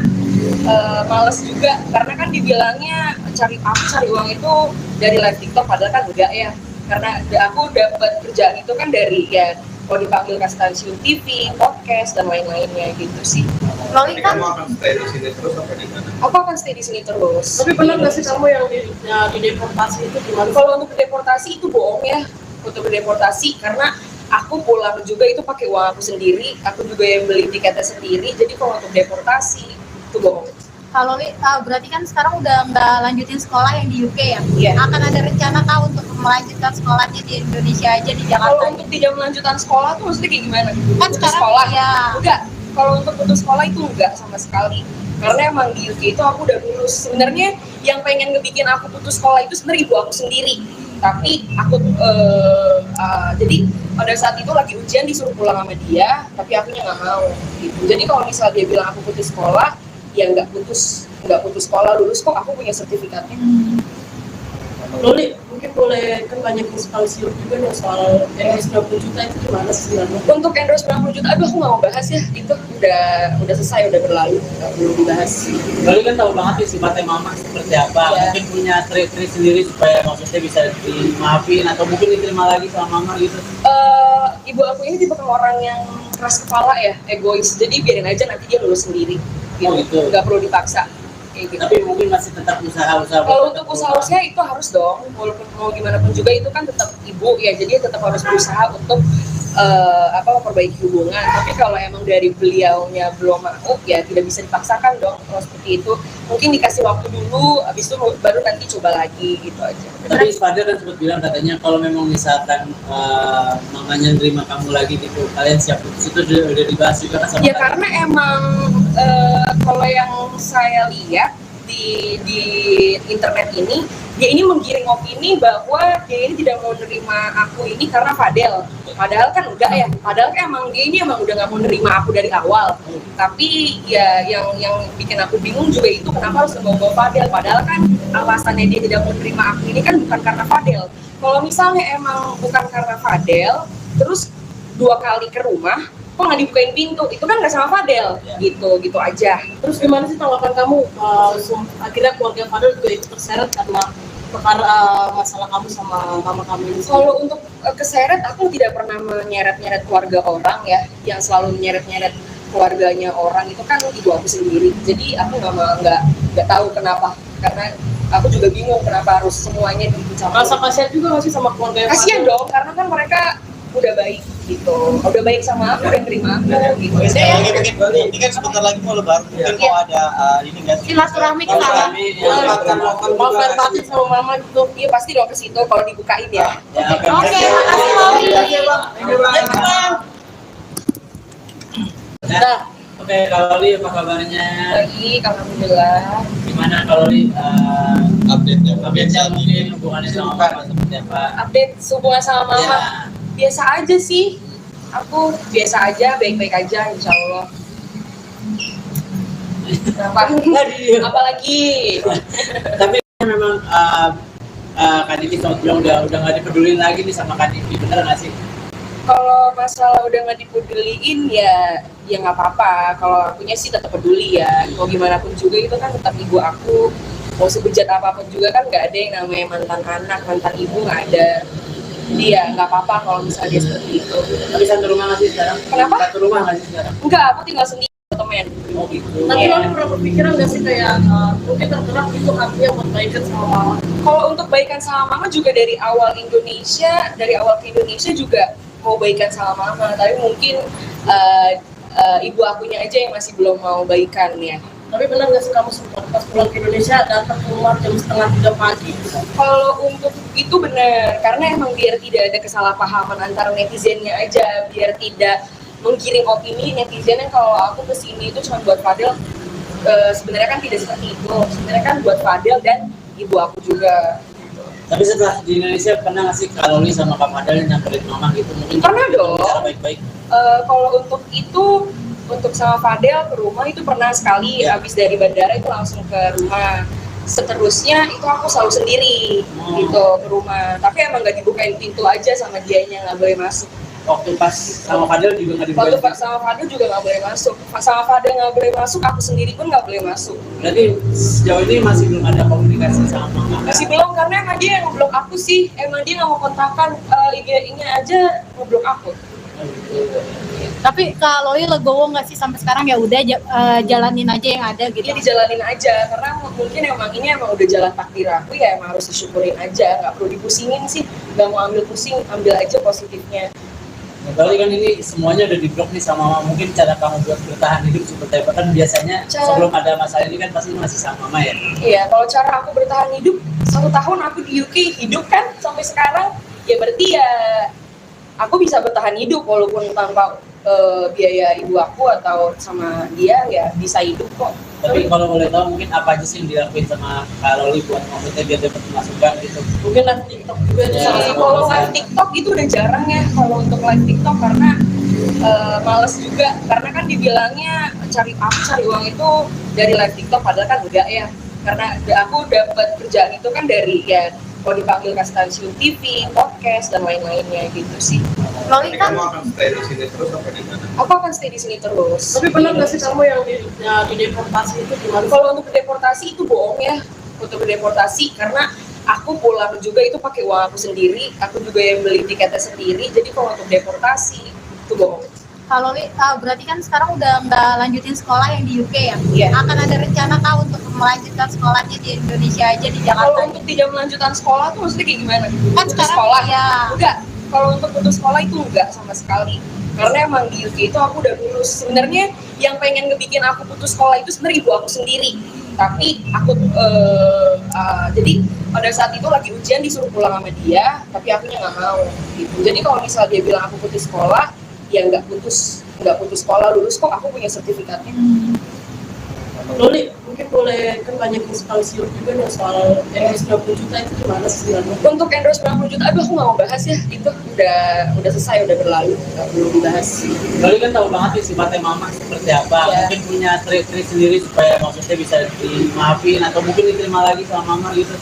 males juga karena kan dibilangnya cari uang itu dari live TikTok padahal kan enggak ya karena aku dapat kerjaan itu kan dari ya kalau dipanggil ke stasiun TV, podcast dan lain-lainnya gitu sih. Loli Jadi kan kamu akan stay di sini terus apa di mana? Aku akan stay di sini terus. Tapi benar nggak sih kamu yang di deportasi itu gimana? Kalau untuk deportasi itu bohong ya. Untuk deportasi karena aku pulang juga itu pakai uang aku sendiri, aku juga yang beli tiketnya sendiri. Jadi kalau untuk deportasi itu bohong. kalau Loli berarti kan sekarang udah nggak lanjutin sekolah yang di UK ya? Iya. Akan ada rencana kah untuk melanjutkan sekolahnya di Indonesia aja di Jakarta? Kalau untuk tidak melanjutkan sekolah tuh maksudnya kayak gimana? Kan Putus sekarang sekolah ya. Enggak. Kalau untuk putus sekolah itu enggak sama sekali. Karena emang di UK itu aku udah lulus. Sebenarnya yang pengen ngebikin aku putus sekolah itu sebenarnya ibu aku sendiri. Tapi aku jadi pada saat itu lagi ujian disuruh pulang sama dia, tapi akunya nggak mau gitu. Jadi kalau misal dia bilang aku putus sekolah, ya nggak putus sekolah, lulus kok, aku punya sertifikatnya. Loli, mungkin boleh kan banyak inspirasi juga nih soal endorse 90 juta itu gimana sih sebenarnya? Untuk endorse 90 juta, aduh aku nggak mau bahas ya, itu udah selesai, udah berlalu, nggak perlu dibahas. Loli kan tahu banget nih sifatnya mama seperti apa. Ya. Mungkin punya trik-trik sendiri supaya maksudnya bisa dimaafin atau mungkin diterima lagi sama mama gitu. Ibu aku ini tipe orang yang keras kepala ya, egois, jadi biarin aja nanti dia lulus sendiri gitu, Oh, gitu. nggak perlu dipaksa kayak gitu. Tapi mungkin masih tetap usaha-usaha. Kalau untuk usaha-usaha itu harus dong, walaupun mau gimana pun juga itu kan tetap ibu ya, jadi tetap harus berusaha untuk memperbaiki hubungan. Tapi kalau emang dari beliaunya belum mau, ya tidak bisa dipaksakan dong kalau seperti itu. Mungkin dikasih waktu dulu, habis itu baru nanti coba lagi gitu aja. Tapi Ispada kan sempat bilang katanya kalau memang misalkan mamanya nerima kamu lagi gitu, kalian siap putus, itu udah dibahas juga kan sama Ya kalian? karena emang kalau yang saya lihat di internet ini, dia ini menggiring opini bahwa dia ini tidak mau nerima aku ini karena Fadel. Padahal kan enggak ya, padahal kan emang dia ini emang udah nggak mau nerima aku dari awal. Tapi ya yang bikin aku bingung juga itu kenapa harus membawa Fadel. Padahal kan alasannya dia tidak mau nerima aku ini kan bukan karena Fadel. Kalau misalnya emang bukan karena Fadel, terus 2 kali ke rumah, kok nggak dibukain pintu, itu kan nggak sama Fadel, gitu aja. Terus gimana sih tanggapan kamu? Akhirnya keluarga Fadel juga ikut terseret karena perkara masalah kamu sama mama kamu ini. Kalau untuk keseret, aku tidak pernah menyeret-nyeret keluarga orang ya, yang selalu menyeret-nyeret keluarganya orang itu kan ibu aku sendiri. Jadi aku nggak tahu kenapa, karena aku juga bingung kenapa harus semuanya dicampur. Rasa kasihan juga nggak sih sama keluarga Kasian dong, karena kan mereka udah baik gitu, udah baik sama aku, udah terima aku gitu. Oke, sekali lagi mungkin ini kan sebentar lagi mau lebaran, mungkin Iya. mau ada ini nggak sih? Silaturahmi ke sana. Mau fair party sama mama gitu. Iya pasti dong ke situ kalau dibukain ya. Ya, oke. Oke, makasih Loli. Nah, oke, kalau Li apa kabarnya? Baik, alhamdulillah. Gimana kalau Li Update-nya. update-nya mungkin hubungannya sama mama seperti apa? Update hubungan sama mama. Ya. Biasa aja sih, aku biasa aja, baik-baik aja insya Allah. Kenapa? Apalagi? Tapi memang Kak Diki sempat bilang udah nggak dipedulin lagi nih sama Kak Diki, bener nggak sih? Kalau masalah udah nggak dipeduliin ya nggak apa-apa. Kalau akunya sih tetap peduli ya. Mau gimana pun juga itu kan tetap ibu aku. Mau sebejat apapun juga kan nggak ada yang namanya mantan anak, mantan ibu nggak ada. Jadi ya nggak apa-apa kalau misalnya dia seperti itu. Tapi satu rumah nggak sih sekarang? Kenapa? Satu rumah nggak sih sekarang? Enggak, aku tinggal sendiri temen. Oh gitu. Tapi Loli pernah berpikiran nggak sih kayak mungkin tergerak itu hatinya buat baikan sama mama? Kalau untuk baikan sama mama juga dari awal ke Indonesia juga mau baikan sama mama, tapi mungkin ibu akunya aja yang masih belum mau baikan ya. Tapi benar nggak sih kamu sempat pas pulang ke Indonesia datang ke rumah jam 2:30 pagi? Kalau untuk itu benar, karena emang biar tidak ada kesalahpahaman antara netizennya aja, biar tidak menggiring opini netizen yang kalau aku kesini itu cuma buat Fadel, sebenarnya kan tidak seperti itu. Sebenarnya kan buat Fadel dan ibu aku juga. Tapi setelah di Indonesia pernah nggak sih Kak Loli sama Kak Fadel nyamperin mama gitu mungkin? Pernah dong. Cara baik-baik. Kalau untuk itu, untuk sama Fadel ke rumah itu pernah sekali. Ya. Habis dari bandara itu langsung ke rumah. Seterusnya itu aku selalu sendiri gitu ke rumah. Tapi emang nggak dibukain pintu aja sama dianya, nggak boleh masuk. Waktu pas sama Fadel juga nggak Waktu dibuka. sama Fadel juga nggak boleh masuk. Sama Fadel nggak boleh masuk, aku sendiri pun nggak boleh masuk. Berarti sejauh ini masih belum ada komunikasi sama mama. Masih belum, karena emang dia yang ngeblok aku sih. Emang dia nggak mau kontakkan, IG-nya aja ngeblok aku. Tapi Kak Loli legowo nggak sih sampai sekarang ya udah jalanin aja yang ada gitu. Dia dijalanin aja, karena mungkin emang ini emang udah jalan takdir aku, ya emang harus disyukurin aja. Nggak perlu dipusingin sih, nggak mau ambil pusing, ambil aja positifnya. Kali kan ini semuanya udah di-blok nih sama mama. Mungkin cara kamu buat bertahan hidup seperti apa? Kan biasanya sebelum ada masalah ini kan pasti masih sama mama ya. Iya, kalau cara aku bertahan hidup, 1 tahun aku di UK hidup kan sampai sekarang, ya berarti ya aku bisa bertahan hidup walaupun tanpa biaya ibu aku atau sama dia, ya bisa hidup kok. Tapi kalau boleh tahu mungkin apa aja sih yang dilakuin sama Kak Loli buat maksudnya biar dapat masukan gitu? Mungkin live TikTok juga Ya. salah satu Kalau alasan. live TikTok itu udah jarang ya, kalau untuk live TikTok karena males juga, karena kan dibilangnya cari uang itu dari live TikTok, padahal kan enggak ya, karena aku dapat kerjaan itu kan dari ya kalau dipanggil ke stasiun TV, podcast dan lain-lainnya gitu sih. Loli Jadi kan kamu akan stay di sini terus apa di mana? Aku akan stay di sini terus. Tapi pernah nggak sih kamu yang di deportasi itu gimana? Kalau untuk deportasi itu bohong ya, untuk deportasi karena aku pulang juga itu pakai uang aku sendiri, aku juga yang beli tiketnya sendiri. Jadi kalau untuk deportasi itu bohong. Kak Loli berarti kan sekarang udah nggak lanjutin sekolah yang di UK ya? Iya. Akan ada rencana kah untuk melanjutkan sekolahnya di Indonesia aja di Kalau Jakarta? untuk tidak melanjutkan sekolah tuh maksudnya kayak gimana? Kan Putus sekarang sekolah? ya. Enggak. Kalau untuk putus sekolah itu enggak sama sekali. Karena emang di UK itu aku udah lulus. Sebenarnya yang pengen ngebikin aku putus sekolah itu sebenarnya ibu aku sendiri. Tapi aku jadi pada saat itu lagi ujian disuruh pulang sama dia, tapi akunya nggak mau. Gitu. Jadi kalau misalnya dia bilang aku putus sekolah, ya nggak putus sekolah, lulus kok, aku punya sertifikatnya. Loli, mungkin boleh kan banyak inspirasi juga nih soal endorse 90 juta itu gimana sih sebenarnya? Untuk endorse 90 juta, aduh aku nggak mau bahas ya, itu udah selesai, udah berlalu, nggak perlu dibahas. Loli kan tahu banget nih sifatnya mama seperti apa. Ya. Mungkin punya trik-trik sendiri supaya maksudnya bisa dimaafin atau mungkin diterima lagi sama mama gitu.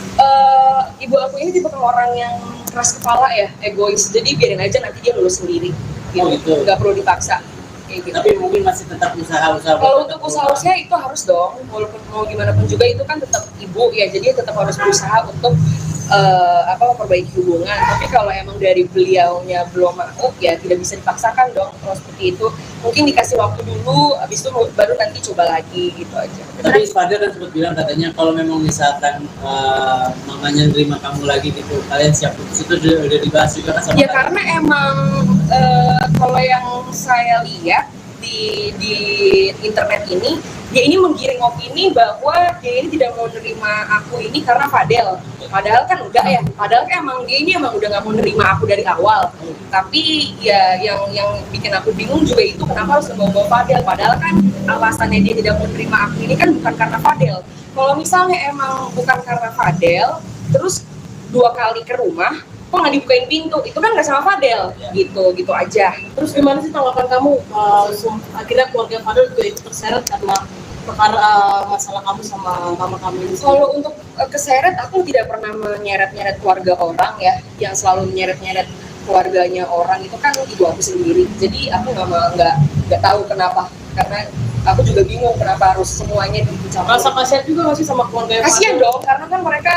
Ibu aku ini tipe orang yang keras kepala ya, egois, jadi biarin aja nanti dia lulus sendiri, Oh, gitu. nggak perlu dipaksa. Kayak gitu. Tapi mungkin masih tetap usaha-usaha. Kalau untuk usaha itu harus dong, walaupun mau gimana pun juga itu kan tetap ibu ya, jadi tetap harus berusaha untuk memperbaiki hubungan. Tapi kalau emang dari beliaunya belum mau, ya tidak bisa dipaksakan dong. Kalau seperti itu mungkin dikasih waktu dulu, habis itu baru nanti coba lagi gitu aja. Tapi Fadel kan sempat bilang katanya kalau memang misalkan mamanya nerima kamu lagi gitu, kalian siap putus, itu udah dibahas juga kan sama Ya kalian? karena emang kalau yang saya lihat di internet ini, dia ini menggiring opini bahwa dia ini tidak mau nerima aku ini karena Fadel. Padahal kan enggak ya. Padahal kan emang dia ini emang udah nggak mau nerima aku dari awal. Tapi ya yang bikin aku bingung juga itu kenapa harus membawa Fadel. Padahal kan alasannya dia tidak mau nerima aku ini kan bukan karena Fadel. Kalau misalnya emang bukan karena Fadel, terus 2 kali ke rumah, kok nggak dibukain pintu, itu kan nggak sama Fadel, gitu aja. Terus gimana sih tanggapan kamu? Akhirnya keluarga Fadel juga ikut terseret karena perkara masalah kamu sama mama kamu ini. Kalau untuk keseret, aku tidak pernah menyeret-nyeret keluarga orang ya, yang selalu menyeret-nyeret keluarganya orang itu kan ibu aku sendiri. Jadi aku nggak tahu kenapa, karena aku juga bingung kenapa harus semuanya dicampur. Rasa kasihan juga nggak sih sama keluarga Kasian dong, karena kan mereka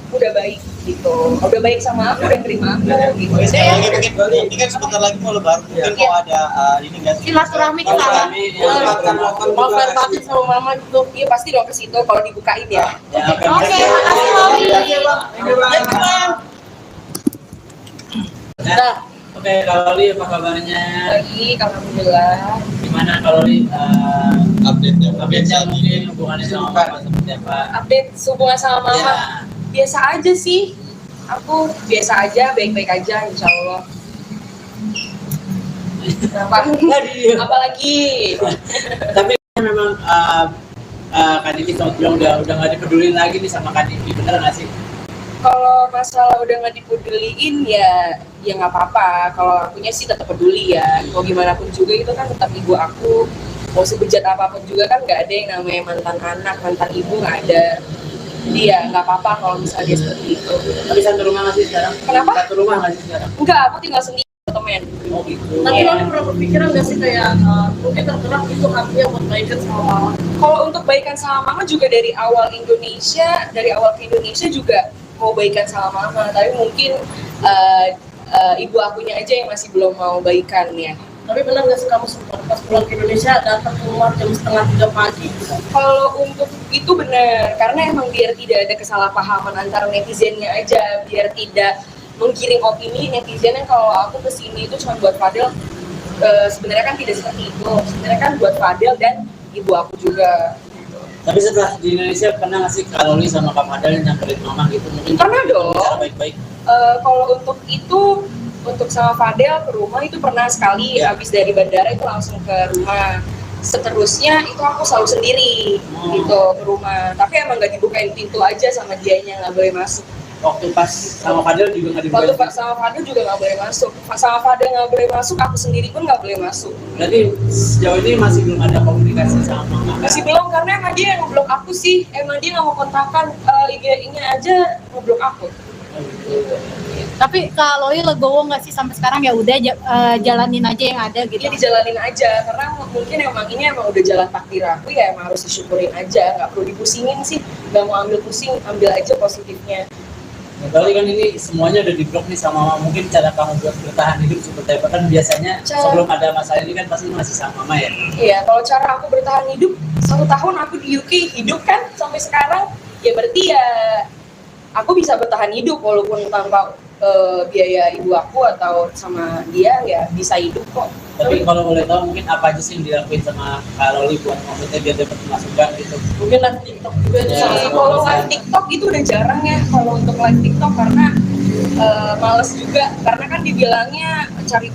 udah baik gitu, udah baik sama aku, udah terima aku gitu. Oke, sekali lagi Saya- mungkin ini kan sebentar lagi mau lebaran, mungkin mau ada ini nggak sih? Silaturahmi ke sana. Maaf lahir batin sama mama gitu. Iya pasti dong ke situ kalau dibukain ya. Ya, Oke, makasih Loli. Nah, oke, kalau Loli apa kabarnya? Baik, alhamdulillah. Gimana kalau Loli Update-nya. update-nya mungkin hubungannya sama mama seperti apa? Update hubungan sama mama. Ya. Biasa aja sih, aku biasa aja, baik-baik aja insya Allah. Kenapa? Apalagi Tapi memang Kak Diki sempat bilang udah nggak dipedulin lagi nih sama Kak Diki, bener nggak sih? Kalau masalah udah nggak dipeduliin ya nggak apa-apa. Kalau akunya sih tetap peduli ya. Mau gimana pun juga itu kan tetap ibu aku. Mau sebejat apapun juga kan nggak ada yang namanya mantan anak, mantan ibu nggak ada. Jadi ya nggak apa-apa kalau misalnya dia seperti itu. Tapi satu rumah nggak sih sekarang? Kenapa? Satu rumah nggak sih sekarang? Enggak, aku tinggal sendiri temen. Oh gitu. Tapi Iya. lo pernah berpikiran nggak sih kayak mungkin tergerak itu hatinya buat baikan sama mama? Kalau untuk baikan sama mama juga dari awal ke Indonesia juga mau baikan sama mama, tapi mungkin ibu akunya aja yang masih belum mau baikan ya. Tapi benar nggak sih kamu sempat pas pulang ke Indonesia datang ke rumah jam 2:30 pagi? Kalau untuk itu benar, karena emang biar tidak ada kesalahpahaman antara netizennya aja, biar tidak menggiring opini netizen yang kalau aku kesini itu cuma buat Fadel. Sebenarnya kan tidak seperti itu, sebenarnya kan buat Fadel dan ibu aku juga. Tapi setelah di Indonesia pernah nggak sih Kak Loli sama Kak Fadel nyamperin mama gitu? Mungkin Pernah dong. cara baik-baik. Kalau untuk itu, untuk sama Fadel ke rumah itu pernah sekali. Ya. Habis dari bandara itu langsung ke rumah. Seterusnya itu aku selalu sendiri gitu ke rumah. Tapi emang nggak dibukain pintu aja sama dianya, nggak boleh masuk. Waktu pas sama Fadel juga nggak Waktu dibukain. sama Fadel juga nggak boleh masuk. Sama Fadel nggak boleh masuk, aku sendiri pun nggak boleh masuk. Berarti sejauh ini masih belum ada komunikasi sama mama. Masih belum, karena emang dia yang ngeblok aku sih. Emang dia nggak mau kontakkan IG-nya aja ngeblok aku. Oh, gitu. Tapi Kak Loli legowo nggak sih sampai sekarang ya udah jalanin aja yang ada gitu. Dia dijalanin aja, karena mungkin ini emang udah jalan takdir aku ya, emang harus disyukurin aja, nggak perlu dipusingin sih, nggak mau ambil pusing, ambil aja positifnya. Nah, Loli kan ini semuanya udah di-blok nih sama mama. Mungkin cara kamu buat bertahan hidup seperti apa? Kan biasanya sebelum ada masalah ini kan pasti masih sama mama ya. Iya, kalau cara aku bertahan hidup 1 tahun aku di UK hidup kan sampai sekarang, ya berarti ya aku bisa bertahan hidup walaupun tanpa biaya ibu aku atau sama dia ya bisa hidup kok. Tapi kalau boleh tahu mungkin apa aja sih yang dilakuin sama Kak Loli buat maksudnya biar dapat masukan gitu? Mungkin live TikTok juga itu Ya. salah satu Kalau alasan. live TikTok itu udah jarang ya, kalau untuk live TikTok karena males juga, karena kan dibilangnya cari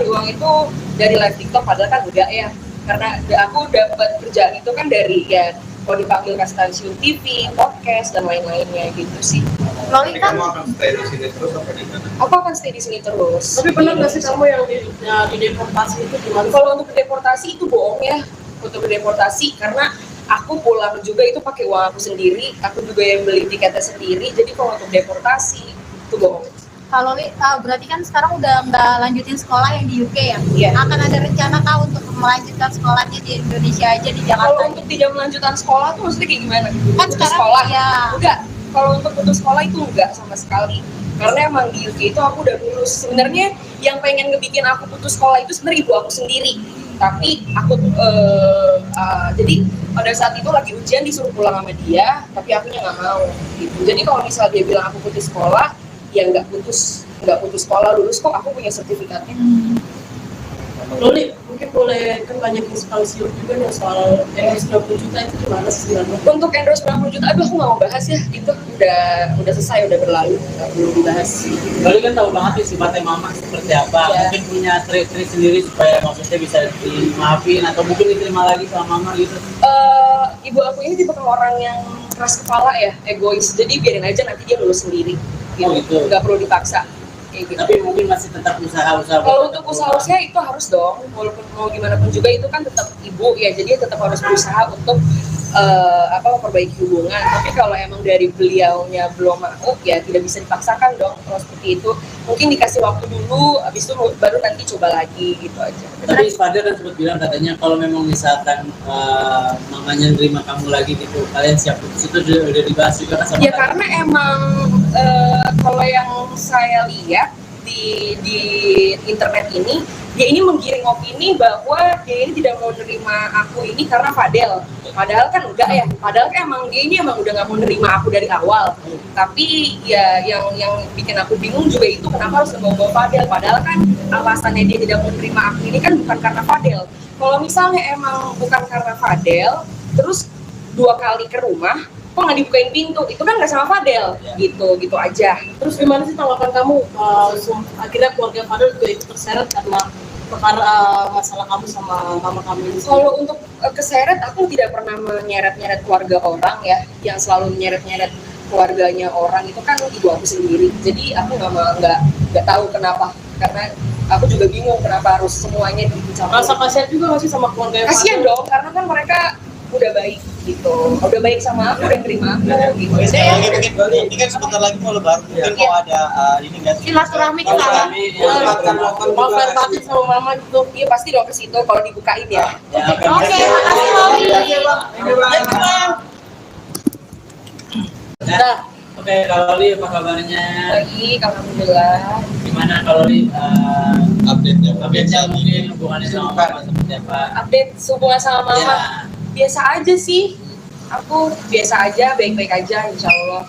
uang itu dari live TikTok, padahal kan enggak ya, karena aku dapat kerjaan itu kan dari ya kalau dipanggil ke stasiun TV, podcast dan lain-lainnya gitu sih. Loli Jadi kan kamu akan stay di sini terus apa di mana? Aku akan stay di sini terus. Tapi benar nggak sih kamu yang di deportasi itu gimana? Kalau untuk deportasi itu bohong ya, untuk deportasi karena aku pulang juga itu pakai uang aku sendiri, aku juga yang beli tiketnya sendiri. Jadi kalau untuk deportasi itu bohong. Kak Loli berarti kan sekarang udah nggak lanjutin sekolah yang di UK ya? Iya. Akan ada rencana kah untuk melanjutkan sekolahnya di Indonesia aja di Kalau Jakarta? untuk tidak melanjutkan sekolah tuh maksudnya kayak gimana? Kan Putus sekarang sekolah? ya. Enggak. Kalau untuk putus sekolah itu enggak sama sekali. Karena emang di UK itu aku udah lulus. Sebenarnya yang pengen ngebikin aku putus sekolah itu sebenarnya ibu aku sendiri. Tapi aku jadi pada saat itu lagi ujian disuruh pulang sama dia, tapi akunya nggak mau gitu. Jadi kalau misal dia bilang aku putus sekolah, ya nggak putus sekolah, lulus kok, aku punya sertifikatnya. Loli, mungkin boleh kan banyak inspirasi juga nih soal endorse 20 juta itu gimana sih sebenarnya? Untuk endorse 90 juta, aduh aku nggak mau bahas ya, itu udah selesai, udah berlalu, nggak perlu dibahas. Loli kan tahu banget nih sifatnya mama seperti apa. Ya. Mungkin punya trik-trik sendiri supaya maksudnya bisa dimaafin atau mungkin diterima lagi sama mama gitu. Ibu aku ini tipe orang yang keras kepala ya, egois, jadi biarin aja nanti dia lulus sendiri gitu, Oh, gitu. nggak perlu dipaksa kayak gitu. Tapi mungkin masih tetap usaha-usaha. Kalau untuk usaha-usaha itu harus dong, walaupun mau gimana pun juga itu kan tetap ibu ya, jadi tetap harus berusaha untuk memperbaiki hubungan. Tapi kalau emang dari beliaunya belum mau, ya tidak bisa dipaksakan dong kalau seperti itu. Mungkin dikasih waktu dulu, habis itu baru nanti coba lagi gitu aja. Tapi Fadel kan sempat bilang katanya kalau memang misalkan mamanya nerima kamu lagi gitu, kalian siap putus, itu udah dibahas juga kan sama Ya kalian? karena emang kalau yang saya lihat di internet ini, dia ini menggiring opini bahwa dia ini tidak mau nerima aku ini karena Fadel. Padahal kan enggak ya, padahal kan emang dia ini emang udah nggak mau nerima aku dari awal. Tapi ya yang bikin aku bingung juga itu kenapa harus ngebawa Fadel. Padahal kan alasannya dia tidak mau nerima aku ini kan bukan karena Fadel. Kalau misalnya emang bukan karena Fadel, terus 2 kali ke rumah, kok nggak dibukain pintu, itu kan nggak sama Fadel, gitu aja. Terus gimana sih tanggapan kamu akhirnya keluarga Fadel juga ikut terseret karena perkara masalah kamu sama mama kamu ini? Kalau untuk keseret, aku tidak pernah menyeret-nyeret keluarga orang ya. Yang selalu menyeret-nyeret keluarganya orang itu kan ibu aku sendiri. Jadi aku nggak tahu kenapa. Karena aku juga bingung kenapa harus semuanya dicampur. Rasa kasihan juga masih sama keluarga yang Kasian dong, karena kan mereka udah baik gitu. Udah baik sama aku, udah terima aku gitu. Oke, sekali lagi mungkin ini kan sebentar lagi mau lebaran, mungkin mau ada ini nggak sih? Silaturahmi ke sana. mau fair party sama mama gitu. Iya pasti dong ke situ kalau dibukain ya. Oke, makasih Loli. Nah, oke, kalau Li apa kabarnya? Baik, alhamdulillah. Gimana kalau Li Update-nya mungkin hubungannya sama Mama seperti apa? Update hubungan sama mama. Ya. Biasa aja sih. Aku biasa aja, baik-baik aja insya Allah.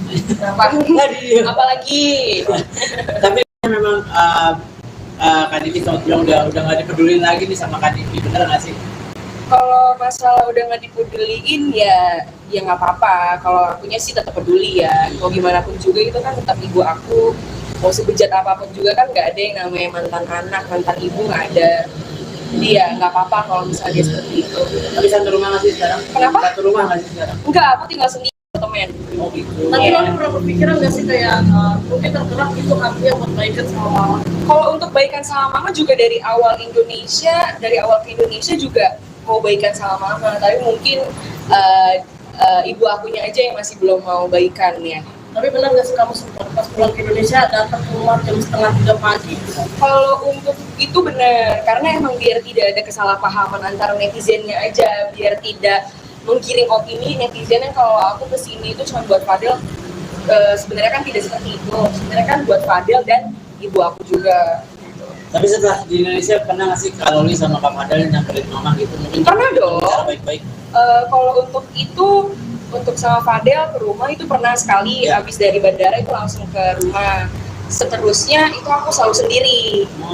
Kenapa? Apalagi? Tapi memang Kak Diki sama Tio udah nggak dipedulin lagi nih sama Kak Diki, bener nggak sih? Kalau masalah udah nggak dipeduliin ya nggak apa-apa. Kalau akunya sih tetap peduli ya. Mau gimana pun juga itu kan tetap ibu aku. Mau sebejat apapun juga kan nggak ada yang namanya mantan anak, mantan ibu nggak ada. Jadi ya nggak apa-apa kalau misalnya dia seperti itu. Tapi satu rumah nggak sih sekarang? Kenapa? Satu rumah nggak sih sekarang? Enggak, aku tinggal sendiri temen. Oh gitu. Tapi Loli pernah berpikiran nggak sih kayak mungkin tergerak itu hatinya buat baikan sama mama? Kalau untuk baikan sama mama juga dari awal ke Indonesia juga mau baikan sama mama. Tapi mungkin ibu akunya aja yang masih belum mau baikan ya. Tapi benar nggak sih kamu sempat pas pulang ke Indonesia datang ke rumah jam 2:30 pagi? Kalau untuk itu benar, karena emang biar tidak ada kesalahpahaman antara netizennya aja, biar tidak menggiring opini netizen yang kalau aku kesini itu cuma buat Fadel. Sebenarnya kan tidak seperti itu. Sebenarnya kan buat Fadel dan ibu aku juga. Tapi setelah di Indonesia pernah nggak sih kalau Li sama Kak Fadel nyamperin mama gitu? Mungkin Pernah dong. Cara baik-baik. Kalau untuk itu, untuk sama Fadel ke rumah itu pernah sekali. Habis dari bandara itu langsung ke rumah. Seterusnya itu aku selalu sendiri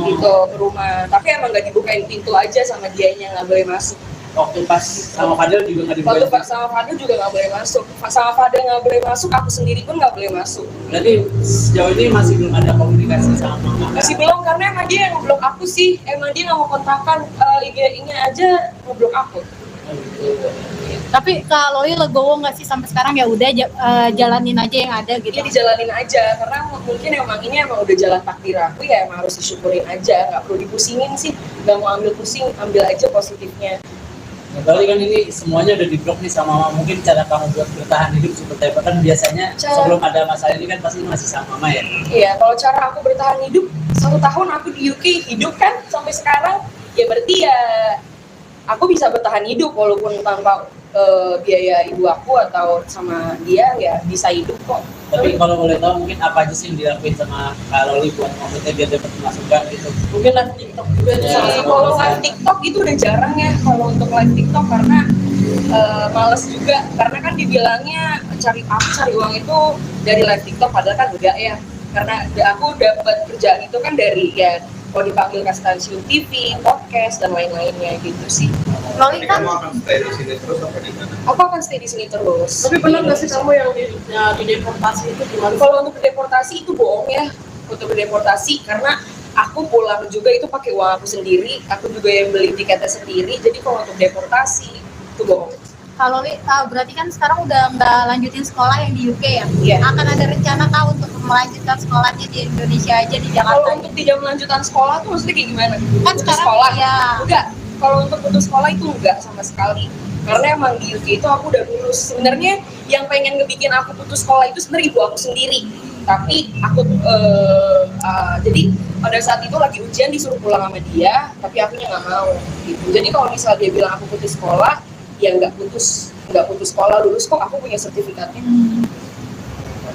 gitu ke rumah. Tapi emang nggak dibukain pintu aja sama dianya, nggak boleh masuk. Waktu pas sama Fadel juga nggak dibuka. Waktu sama Fadel juga nggak boleh masuk. Sama Fadel nggak boleh masuk, aku sendiri pun nggak boleh masuk. Berarti sejauh ini masih belum ada komunikasi sama mama. Kan? Masih belum, karena emang dia yang ngeblok aku sih. Emang dia nggak mau kontakkan, IG-nya aja ngeblok aku. Oh, gitu. Tapi Kak Loli legowo nggak sih sampai sekarang ya udah jalanin aja yang ada gitu. Dia dijalanin aja, karena mungkin emang ini emang udah jalan takdir aku ya, emang harus disyukurin aja, nggak perlu dipusingin sih, nggak mau ambil pusing, ambil aja positifnya. Berarti kan ini semuanya udah di-blok nih sama mama. Mungkin cara kamu buat bertahan hidup seperti apa? Kan biasanya sebelum ada masalah ini kan pasti masih sama mama ya? Iya, kalau cara aku bertahan hidup, 1 tahun aku di UK hidup kan sampai sekarang, ya berarti ya aku bisa bertahan hidup walaupun tanpa biaya ibu aku atau sama dia ya bisa hidup kok. Tapi kalau boleh tahu mungkin apa aja sih yang dilakuin sama Kak Loli buat maksudnya biar dapat masukan gitu? Mungkin live TikTok juga Ya, salah satu Kalau alasan. live TikTok itu udah jarang ya kalau untuk live TikTok, karena males juga, karena kan dibilangnya cari uang itu dari live TikTok, padahal kan enggak ya, karena aku dapat kerjaan itu kan dari ya kalau dipanggil ke stasiun TV, podcast dan lain-lainnya gitu sih. Loli kan Kamu akan stay di sini terus apa di mana? Aku akan stay di sini terus. Tapi benar nggak sih kamu yang di deportasi itu gimana? Kalau untuk deportasi itu bohong ya, untuk deportasi, karena aku pulang juga itu pakai uang aku sendiri, aku juga yang beli tiketnya sendiri. Jadi kalau untuk deportasi itu bohong. Kak Loli berarti kan sekarang udah nggak lanjutin sekolah yang di UK ya? Iya. Akan ada rencana kah untuk melanjutkan sekolahnya di Indonesia aja di Kalau Jakarta? untuk tidak melanjutkan sekolah tuh maksudnya kayak gimana? Kan Putus sekarang sekolah? ya. Enggak. Kalau untuk putus sekolah itu enggak sama sekali. Karena emang di UK itu aku udah lulus. Sebenarnya yang pengen ngebikin aku putus sekolah itu sebenarnya ibu aku sendiri. Tapi aku jadi pada saat itu lagi ujian disuruh pulang sama dia, tapi akunya nggak mau. Gitu. Jadi kalau misalnya dia bilang aku putus sekolah, ya nggak putus sekolah, lulus kok, aku punya sertifikatnya.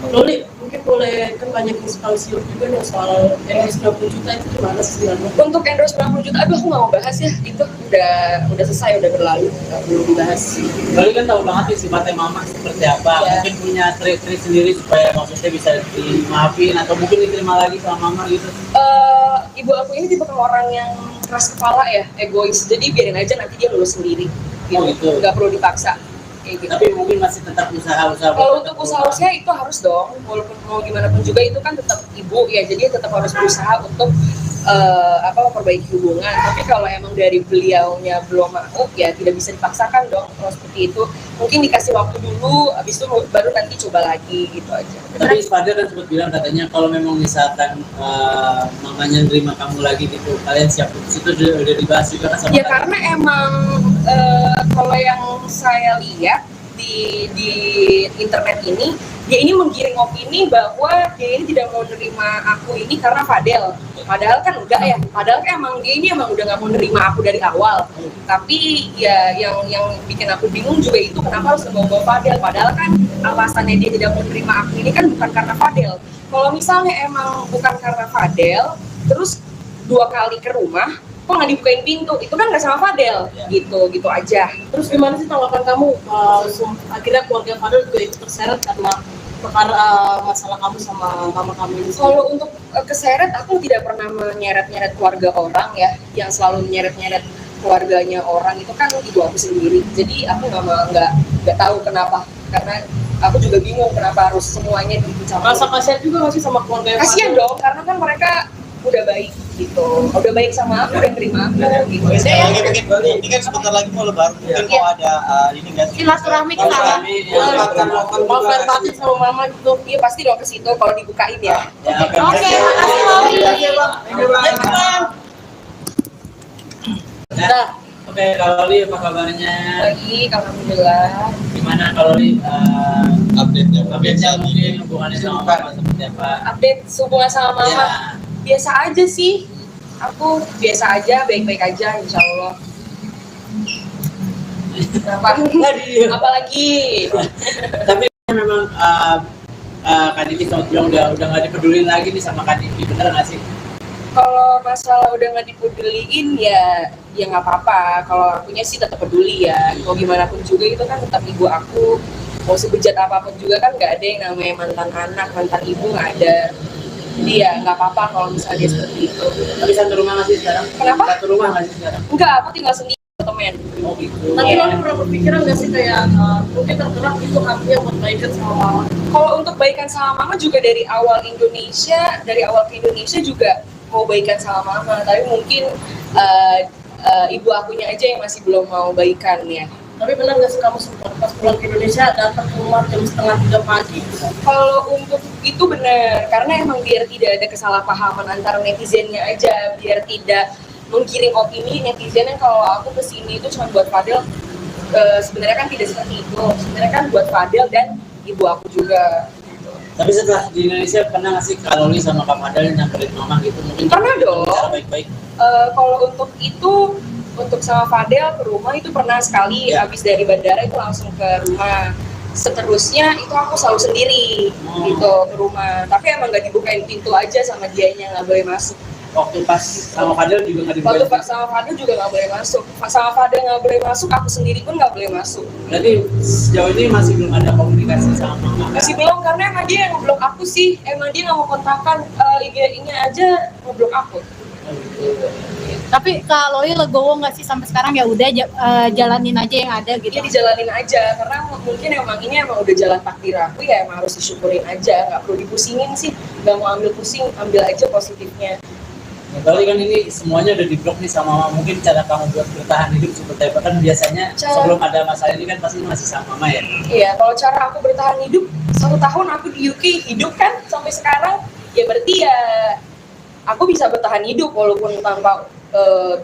Loli, mungkin boleh kan banyak inspirasi juga nih soal endorse 90 juta itu gimana sih sebenarnya? Untuk endorse 90 juta, aduh aku nggak mau bahas ya, itu udah selesai, udah berlalu, nggak perlu dibahas. Loli kan tahu banget nih sifatnya mama seperti apa. Iya. Mungkin punya trik-trik sendiri supaya maksudnya bisa dimaafin atau mungkin diterima lagi sama mama gitu. Ibu aku ini tipe orang yang keras kepala ya, egois, jadi biarin aja nanti dia lulus sendiri, Oh, gitu. nggak perlu dipaksa. Kayak gitu. Tapi mungkin masih tetap usaha-usaha. Kalau untuk usaha itu harus dong, walaupun mau gimana pun juga itu kan tetap ibu ya, jadi tetap harus berusaha untuk memperbaiki hubungan. Tapi kalau emang dari beliaunya belum mau, ya tidak bisa dipaksakan dong kalau seperti itu. Mungkin dikasih waktu dulu, habis itu baru nanti coba lagi gitu aja. Tapi Fadil kan sempat bilang katanya kalau memang misalkan mamanya nerima kamu lagi gitu, kalian siap putus, itu udah dibahas juga kan sama Ya kalian? karena emang kalau yang saya lihat di internet ini, dia ini menggiring opini bahwa dia ini tidak mau nerima aku ini karena Fadel. Padahal kan enggak ya. Padahal kan emang dia ini emang udah nggak mau nerima aku dari awal. Tapi ya yang bikin aku bingung juga itu kenapa harus ngebawa Fadel. Padahal kan alasannya dia tidak mau nerima aku ini kan bukan karena Fadel. Kalau misalnya emang bukan karena Fadel, terus 2 kali ke rumah, kok nggak dibukain pintu, itu kan nggak sama Fadel, gitu aja. Terus gimana sih tanggapan kamu? Akhirnya keluarga Fadel juga ikut terseret karena perkara masalah kamu sama mama kamu ini. Kalau untuk keseret, aku tidak pernah menyeret-nyeret keluarga orang ya. Yang selalu menyeret-nyeret keluarganya orang itu kan ibu aku sendiri. Jadi aku nggak tahu kenapa, karena aku juga bingung kenapa harus semuanya dicampur. Rasa kasihan juga nggak sih sama keluarga Kasian dong, karena kan mereka udah baik gitu, udah baik sama aku, udah terima aku gitu. Oke, sekali lagi mungkin ini kan sebentar lagi mau lebaran, mungkin mau ada ini nggak sih? Silaturahmi ke sana. Mau fair batin sama mama gitu. Iya pasti dong ke situ kalau dibukain ya. Ya, Oke, makasih Loli. Nah, oke, kalau Li apa kabarnya? Baik, alhamdulillah. Gimana kalau Li Update-nya mungkin hubungannya sama mama seperti apa? Update hubungan sama mama. Ya. Biasa aja sih, aku biasa aja, baik-baik aja insya Allah. Apalagi Tapi memang Kak Diki sempat bilang udah nggak dipedulin lagi nih sama Kak Diki, bener nggak sih? kalau masalah udah nggak dipeduliin ya nggak apa-apa. Kalau akunya sih tetap peduli ya, mau gimana pun juga itu kan tetap ibu aku. Mau sebejat apapun juga kan nggak ada yang namanya mantan anak, mantan ibu nggak ada. Jadi ya nggak apa-apa kalau misalnya dia seperti itu. Tapi satu rumah nggak sih sekarang? Kenapa? Satu rumah nggak sih sekarang? Enggak, aku tinggal sendiri temen. Oh gitu. Tapi lo pernah berpikiran nggak sih kayak mungkin tergerak itu hatinya buat baikan sama mama? Kalau untuk baikan sama mama juga dari awal ke Indonesia juga mau baikan sama mama, tapi mungkin ibu akunya aja yang masih belum mau baikan ya. Tapi benar nggak sih kamu sempat pas pulang ke Indonesia datang ke rumah jam 2:30 pagi? Kalau untuk itu benar, karena emang biar tidak ada kesalahpahaman antara netizennya aja, biar tidak menggiring opini netizen yang kalau aku kesini itu cuma buat Fadel. Sebenarnya kan tidak seperti itu, sebenarnya kan buat Fadel dan ibu aku juga. Tapi setelah di Indonesia pernah nggak sih Kak Loli sama Kak Fadel nyamperin mama gitu? Mungkin Pernah dong. Cara baik-baik. Kalau untuk itu, untuk sama Fadel ke rumah itu pernah sekali. Ya. Habis dari bandara itu langsung ke rumah. Seterusnya itu aku selalu sendiri gitu ke rumah. Tapi emang nggak dibukain pintu aja sama dianya, nggak boleh masuk. Waktu pas sama Fadel juga nggak Waktu dibukain. sama Fadel juga nggak boleh masuk. Sama Fadel nggak boleh masuk, aku sendiri pun nggak boleh masuk. Berarti sejauh ini masih belum ada komunikasi sama mama. Masih belum, karena emang dia yang ngeblok aku sih. Emang dia nggak mau kontakkan IG-nya aja ngeblok aku. Tapi Kak Loli legowo nggak sih sampai sekarang ya udah jalanin aja yang ada gitu. Dia dijalanin aja, karena mungkin ini emang udah jalan takdir aku ya, emang harus disyukurin aja, nggak perlu dipusingin sih, nggak mau ambil pusing, ambil aja positifnya. Kali kan ini semuanya udah diblok nih sama mama. Mungkin cara kamu buat bertahan hidup seperti apa? Kan biasanya sebelum ada masalah ini kan pasti masih sama mama ya. Iya, kalau cara aku bertahan hidup 1 tahun aku di UK hidup kan sampai sekarang, ya berarti ya aku bisa bertahan hidup walaupun tanpa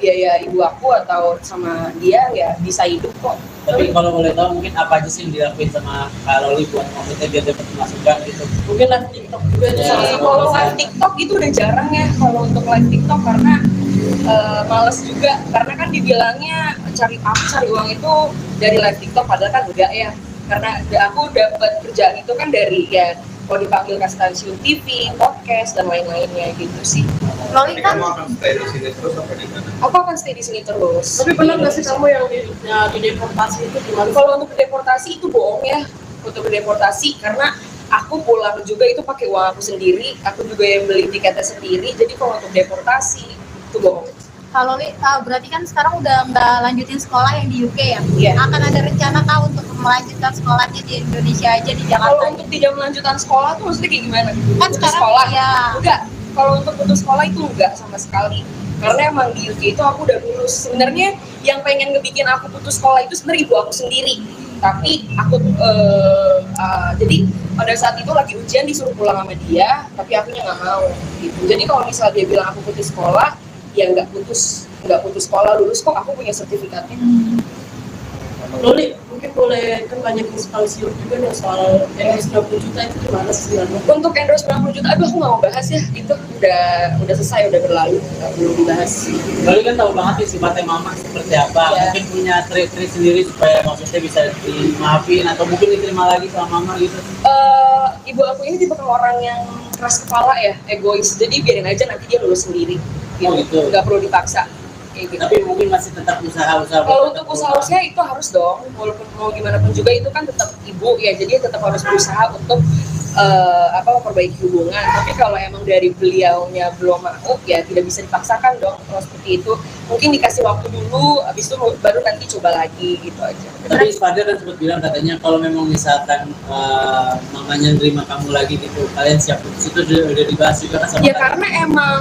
biaya ibu aku atau sama dia ya bisa hidup kok. Tapi kalau boleh tahu mungkin apa aja sih yang dilakuin sama Kak Loli buat maksudnya biar dapat masukan gitu? Mungkin live TikTok juga itu Ya. salah satu Kalau alasan. live TikTok itu udah jarang ya kalau untuk live TikTok, karena males juga, karena kan dibilangnya cari uang itu dari live TikTok, padahal kan enggak ya, karena aku dapat kerjaan itu kan dari ya kalau dipanggil ke stasiun TV, podcast dan lain-lainnya gitu sih. Loli kan Kamu akan stay di sini terus apa di mana? Aku akan stay di sini terus. Tapi benar nggak sih kamu yang di deportasi itu gimana? Kalau untuk deportasi itu bohong ya, untuk deportasi, karena aku pulang juga itu pakai uang aku sendiri, aku juga yang beli tiketnya sendiri. Jadi kalau untuk deportasi itu bohong. Kak Loli berarti kan sekarang udah nggak lanjutin sekolah yang di UK ya? Iya. Akan ada rencana kah untuk melanjutkan sekolahnya di Indonesia aja, di Kalau Jakarta? untuk tidak melanjutkan sekolah tuh maksudnya kayak gimana? Kan Untuk sekarang sekolah ya. enggak, Kalau untuk putus sekolah itu enggak sama sekali. Karena emang di UK itu aku udah lulus. Sebenarnya yang pengen ngebikin aku putus sekolah itu sebenarnya ibu aku sendiri. Tapi aku jadi pada saat itu lagi ujian disuruh pulang sama dia, tapi akunya nggak mau gitu. Jadi kalau misal dia bilang aku putus sekolah, ya nggak putus sekolah, lulus kok, aku punya sertifikatnya. Loli, mungkin boleh kan banyak inspirasi juga nih soal endorse 90 juta itu gimana sih sebenarnya? Untuk endorse 90 juta, aduh aku nggak mau bahas ya, itu udah selesai, udah berlalu, nggak perlu dibahas. Lalu kan tahu banget nih sifatnya mama seperti apa, Ya. mungkin punya trik-trik sendiri supaya maksudnya bisa dimaafin atau mungkin diterima lagi sama mama gitu. Ibu aku ini tipe orang yang keras kepala ya, egois, jadi biarin aja nanti dia lulus sendiri gitu, Oh, gitu. nggak perlu dipaksa kayak gitu. Tapi mungkin masih tetap usaha-usaha. Kalau untuk usaha-usaha itu harus dong, walaupun mau gimana pun juga itu kan tetap ibu ya, jadi tetap harus berusaha untuk memperbaiki hubungan. Tapi kalau emang dari beliaunya belum mau, ya tidak bisa dipaksakan dong kalau seperti itu. Mungkin dikasih waktu dulu, habis itu baru nanti coba lagi gitu aja. Tapi Fadil kan sempat bilang katanya kalau memang misalkan mamanya nerima kamu lagi gitu, kalian siap putus, itu udah dibahas juga kan sama Ya kalian? karena emang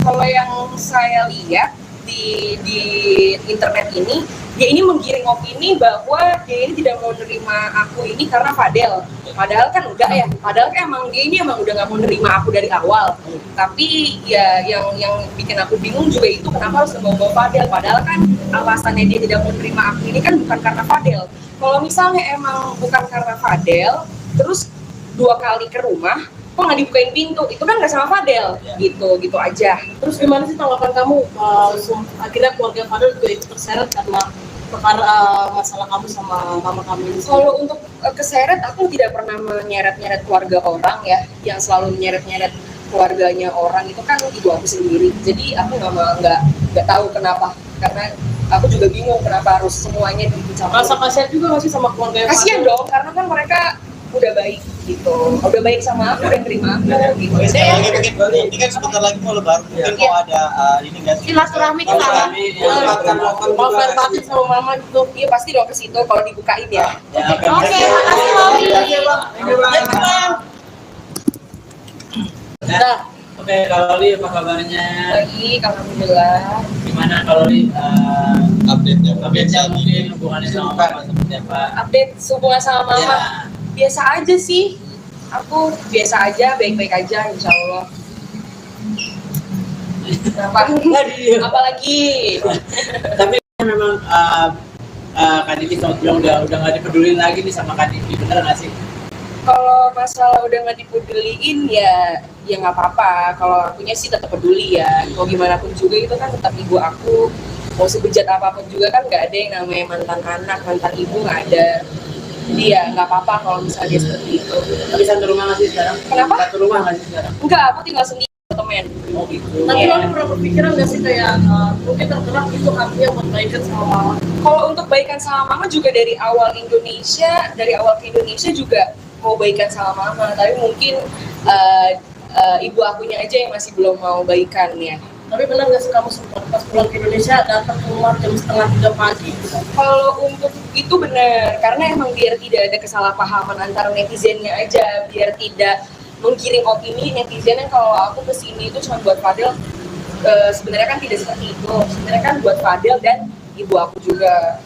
kalau yang saya lihat di internet ini, dia ini menggiring opini bahwa dia ini tidak mau nerima aku ini karena Fadel. Padahal kan enggak ya, padahal kan emang dia ini emang udah nggak mau nerima aku dari awal. Tapi ya yang bikin aku bingung juga itu kenapa harus membawa Fadel. Padahal kan alasannya dia tidak mau nerima aku ini kan bukan karena Fadel. Kalau misalnya emang bukan karena Fadel, terus 2 kali ke rumah, kok nggak dibukain pintu, itu kan nggak sama Fadel, gitu aja. Terus gimana sih tanggapan kamu? Akhirnya keluarga Fadel juga ikut terseret karena perkara masalah kamu sama mama kamu ini. Kalau untuk keseret, aku tidak pernah menyeret-nyeret keluarga orang ya, yang selalu menyeret-nyeret keluarganya orang itu kan ibu aku sendiri. Jadi aku nggak tahu kenapa, karena aku juga bingung kenapa harus semuanya dicampur. Rasa kasihan juga masih sama keluarga Kasian dong, karena kan mereka udah baik gitu, udah baik sama aku, udah terima aku gitu. Oke, sekali lagi mungkin ini kan sebentar lagi mau lebaran, mungkin Iya. mau ada ini nggak sih? Silaturahmi ke sana. mau fair party sama mama gitu. Iya pasti dong ke situ kalau dibukain ya. Ya, Oke, makasih Loli. Nah, oke, kalau Li apa kabarnya? Baik, alhamdulillah. Gimana kalau Li Update-nya mungkin hubungannya sama mama seperti apa? Update hubungan sama mama. Ya. Biasa aja sih, aku biasa aja, baik-baik aja insya Allah. Kenapa? Apalagi Tapi memang Kak Diki sama bilang udah nggak dipedulin lagi nih sama Kak Diki, bener nggak sih? kalau masalah udah nggak dipeduliin ya nggak apa-apa. Kalau akunya sih tetap peduli ya, mau gimana pun juga itu kan tetap ibu aku. Mau sebejat apapun juga kan nggak ada yang namanya mantan anak, mantan ibu nggak ada. Jadi ya nggak apa-apa kalau misalnya dia seperti itu. Tapi satu rumah nggak sih sekarang? Kenapa? Satu rumah nggak sih sekarang? Enggak, aku tinggal sendiri temen. Oh gitu. Tapi Iya. Loli pernah berpikiran nggak sih kayak mungkin tergerak itu artinya buat baikan sama mama? Kalau untuk baikan sama mama juga dari awal ke Indonesia juga mau baikan sama mama, tapi mungkin ibu akunya aja yang masih belum mau baikan ya. Tapi benar nggak sih kamu sempat pas pulang ke Indonesia datang ke rumah jam 2:30 pagi gitu? Kalau untuk itu benar, karena emang biar tidak ada kesalahpahaman antara netizennya aja, biar tidak menggiring opini netizen yang kalau aku kesini itu cuma buat Fadel. Sebenarnya kan tidak seperti itu, sebenarnya kan buat Fadel dan ibu aku juga.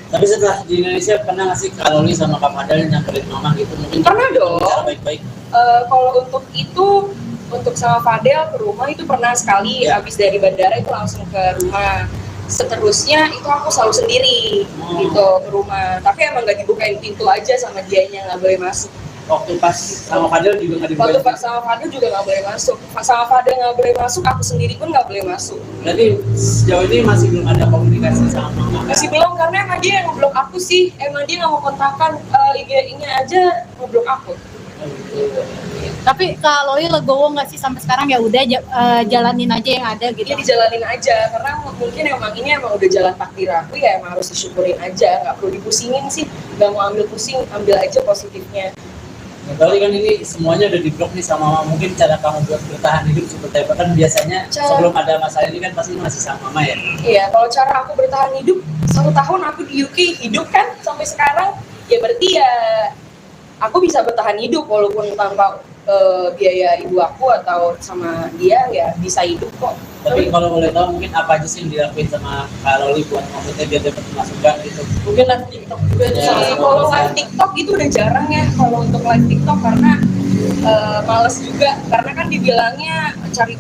Tapi setelah di Indonesia pernah nggak sih kalau Li sama Kak Fadel nyamperin mama gitu mungkin? Pernah dong. Bicara baik-baik. Kalau untuk itu, untuk sama Fadel ke rumah itu pernah sekali, Ya. habis dari bandara itu langsung ke rumah. Seterusnya itu aku selalu sendiri gitu ke rumah, tapi emang nggak dibukain pintu aja sama dianya, nggak boleh masuk. Waktu pas sama Fadel juga nggak Waktu dibukain. sama Fadel juga nggak boleh masuk, sama Fadel nggak boleh masuk, aku sendiri pun nggak boleh masuk. Berarti sejauh ini masih belum ada komunikasi sama mama kan? Masih belum, karena emang dia yang ngeblok aku sih, emang dia nggak mau kontakkan, IG-nya aja ngeblok aku. Oh, gitu. Tapi Kak Loli legowo nggak sih sampai sekarang, ya udah jalanin aja yang ada gitu. Dia dijalanin aja, karena mungkin emang ini emang udah jalan takdir aku, ya emang harus disyukurin aja, nggak perlu dipusingin sih, nggak mau ambil pusing, ambil aja positifnya. Nah, berarti kan ini semuanya udah diblok nih sama mama. Mungkin cara kamu buat bertahan hidup seperti apa? Kan biasanya sebelum ada masalah ini kan pasti masih sama mama ya. Iya, kalau cara aku bertahan hidup, 1 tahun aku di UK hidup kan sampai sekarang, ya berarti ya aku bisa bertahan hidup walaupun tanpa biaya ibu aku atau sama dia ya bisa hidup kok. Tapi kalau boleh tahu mungkin apa aja sih yang dilakuin sama Kak Loli buat maksudnya biar dapat masukan gitu? Mungkin live TikTok juga itu Ya, salah satu Kalau alasan. live TikTok itu udah jarang ya kalau untuk live TikTok karena males juga karena kan dibilangnya cari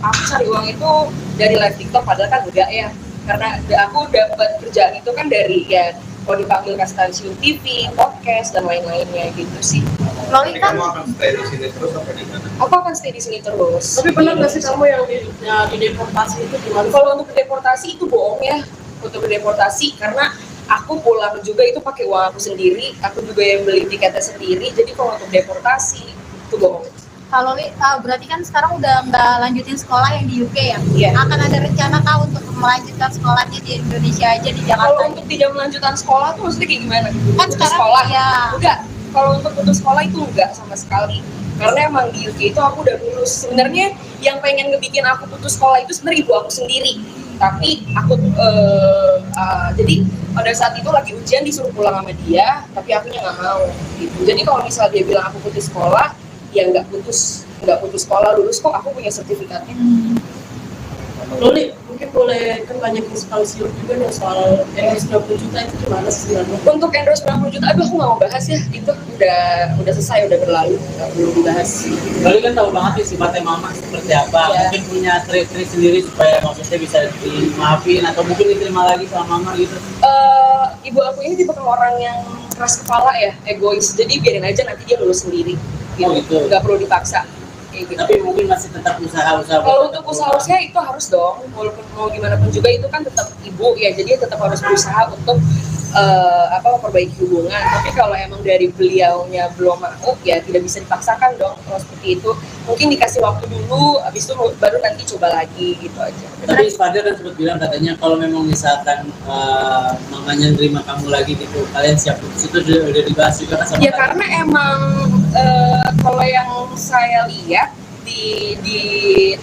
uang itu dari live TikTok padahal kan enggak ya karena aku dapat kerjaan itu kan dari ya kalau dipanggil ke stasiun TV, podcast dan lain-lainnya gitu sih. Loli Jadi kan kamu akan stay di sini terus apa di mana? Aku akan stay di sini terus. Tapi pernah nggak sih kamu yang di deportasi itu gimana? Kalau untuk deportasi itu bohong ya. Untuk deportasi karena aku pulang juga itu pakai uang aku sendiri, aku juga yang beli tiketnya sendiri. Jadi kalau untuk deportasi itu bohong. kalau Loli berarti kan sekarang udah nggak lanjutin sekolah yang di UK ya? Iya. Akan ada rencana kah untuk melanjutkan sekolahnya di Indonesia aja di Kalau Jakarta? untuk tidak melanjutkan sekolah tuh maksudnya kayak gimana? Kan Putus sekarang sekolah? ya. Enggak. Kalau untuk putus sekolah itu enggak sama sekali. Karena emang di UK itu aku udah lulus. Sebenarnya yang pengen ngebikin aku putus sekolah itu sebenarnya ibu aku sendiri. Tapi aku jadi pada saat itu lagi ujian disuruh pulang sama dia, tapi akunya nggak mau. Gitu. Jadi kalau misalnya dia bilang aku putus sekolah, ya nggak putus sekolah, lulus kok, aku punya sertifikatnya. Loli, mungkin boleh kan banyak inspirasi juga nih soal endorse 90 juta itu gimana sih sebenarnya? Untuk endorse 90 juta, aduh aku nggak mau bahas ya, itu udah selesai, udah berlalu, nggak perlu dibahas. Loli kan tahu banget nih sifatnya mama seperti apa. Iya. Mungkin punya trik-trik sendiri supaya maksudnya bisa dimaafin atau mungkin diterima lagi sama mama gitu. Ibu aku ini tipe orang yang keras kepala ya, egois, jadi biarin aja nanti dia lulus sendiri, Oh, gitu. nggak perlu dipaksa. Kayak gitu. Tapi mungkin masih tetap usaha-usaha. Kalau buat untuk tetap usaha-usaha itu harus dong, walaupun mau gimana pun juga itu kan tetap ibu ya, jadi tetap harus berusaha untuk memperbaiki hubungan. Tapi kalau emang dari beliaunya belum mau, ya tidak bisa dipaksakan dong. Kalau seperti itu, mungkin dikasih waktu dulu, habis itu baru nanti coba lagi gitu aja. Tapi Fadil kan sempat bilang katanya kalau memang misalkan mamanya nerima kamu lagi gitu, kalian siap putus itu udah dibahas juga kan sama Ya kalian? karena emang kalau yang saya lihat di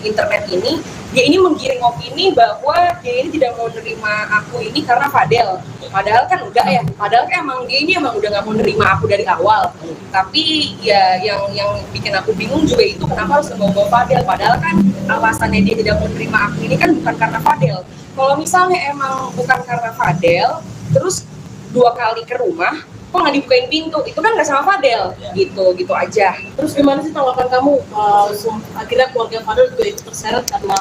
internet ini, dia ini menggiring opini bahwa dia ini tidak mau nerima aku ini karena Fadel. Padahal kan enggak ya. Padahal kan emang dia ini emang udah nggak mau nerima aku dari awal. Tapi ya yang bikin aku bingung juga itu kenapa harus membawa Fadel. Padahal kan alasannya dia tidak mau nerima aku ini kan bukan karena Fadel. Kalau misalnya emang bukan karena Fadel, terus 2 kali ke rumah, kok nggak dibukain pintu, itu kan nggak sama Fadel, gitu aja. Terus gimana sih tanggapan kamu? Akhirnya keluarga Fadel juga ikut terseret karena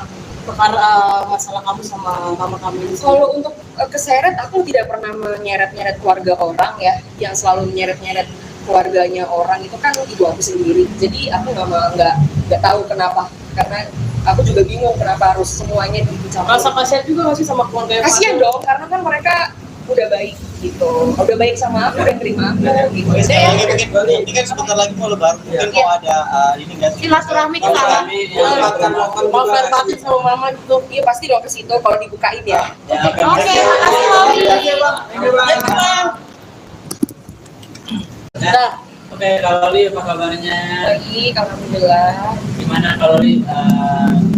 perkara masalah kamu sama mama kamu ini. Kalau untuk keseret, aku tidak pernah menyeret-nyeret keluarga orang ya, yang selalu menyeret-nyeret keluarganya orang itu kan ibu aku sendiri. Jadi aku nggak tahu kenapa, karena aku juga bingung kenapa harus semuanya dicampur. Rasa kasihan juga nggak sih sama keluarga Kasian dong, karena kan mereka udah baik gitu, udah baik sama aku, udah terima aku gitu. Oke, sekali lagi Jadi, mungkin ini kan sebentar lagi mau lebaran, mungkin mau ada ini nggak sih? Silaturahmi ke sana. Mau fair batin sama mama gitu. iya pasti dong ke situ kalau dibukain ya. Ya, Oke, makasih Loli. Nah, oke, Kak Loli apa kabarnya? Baik, alhamdulillah. Gimana Kak Loli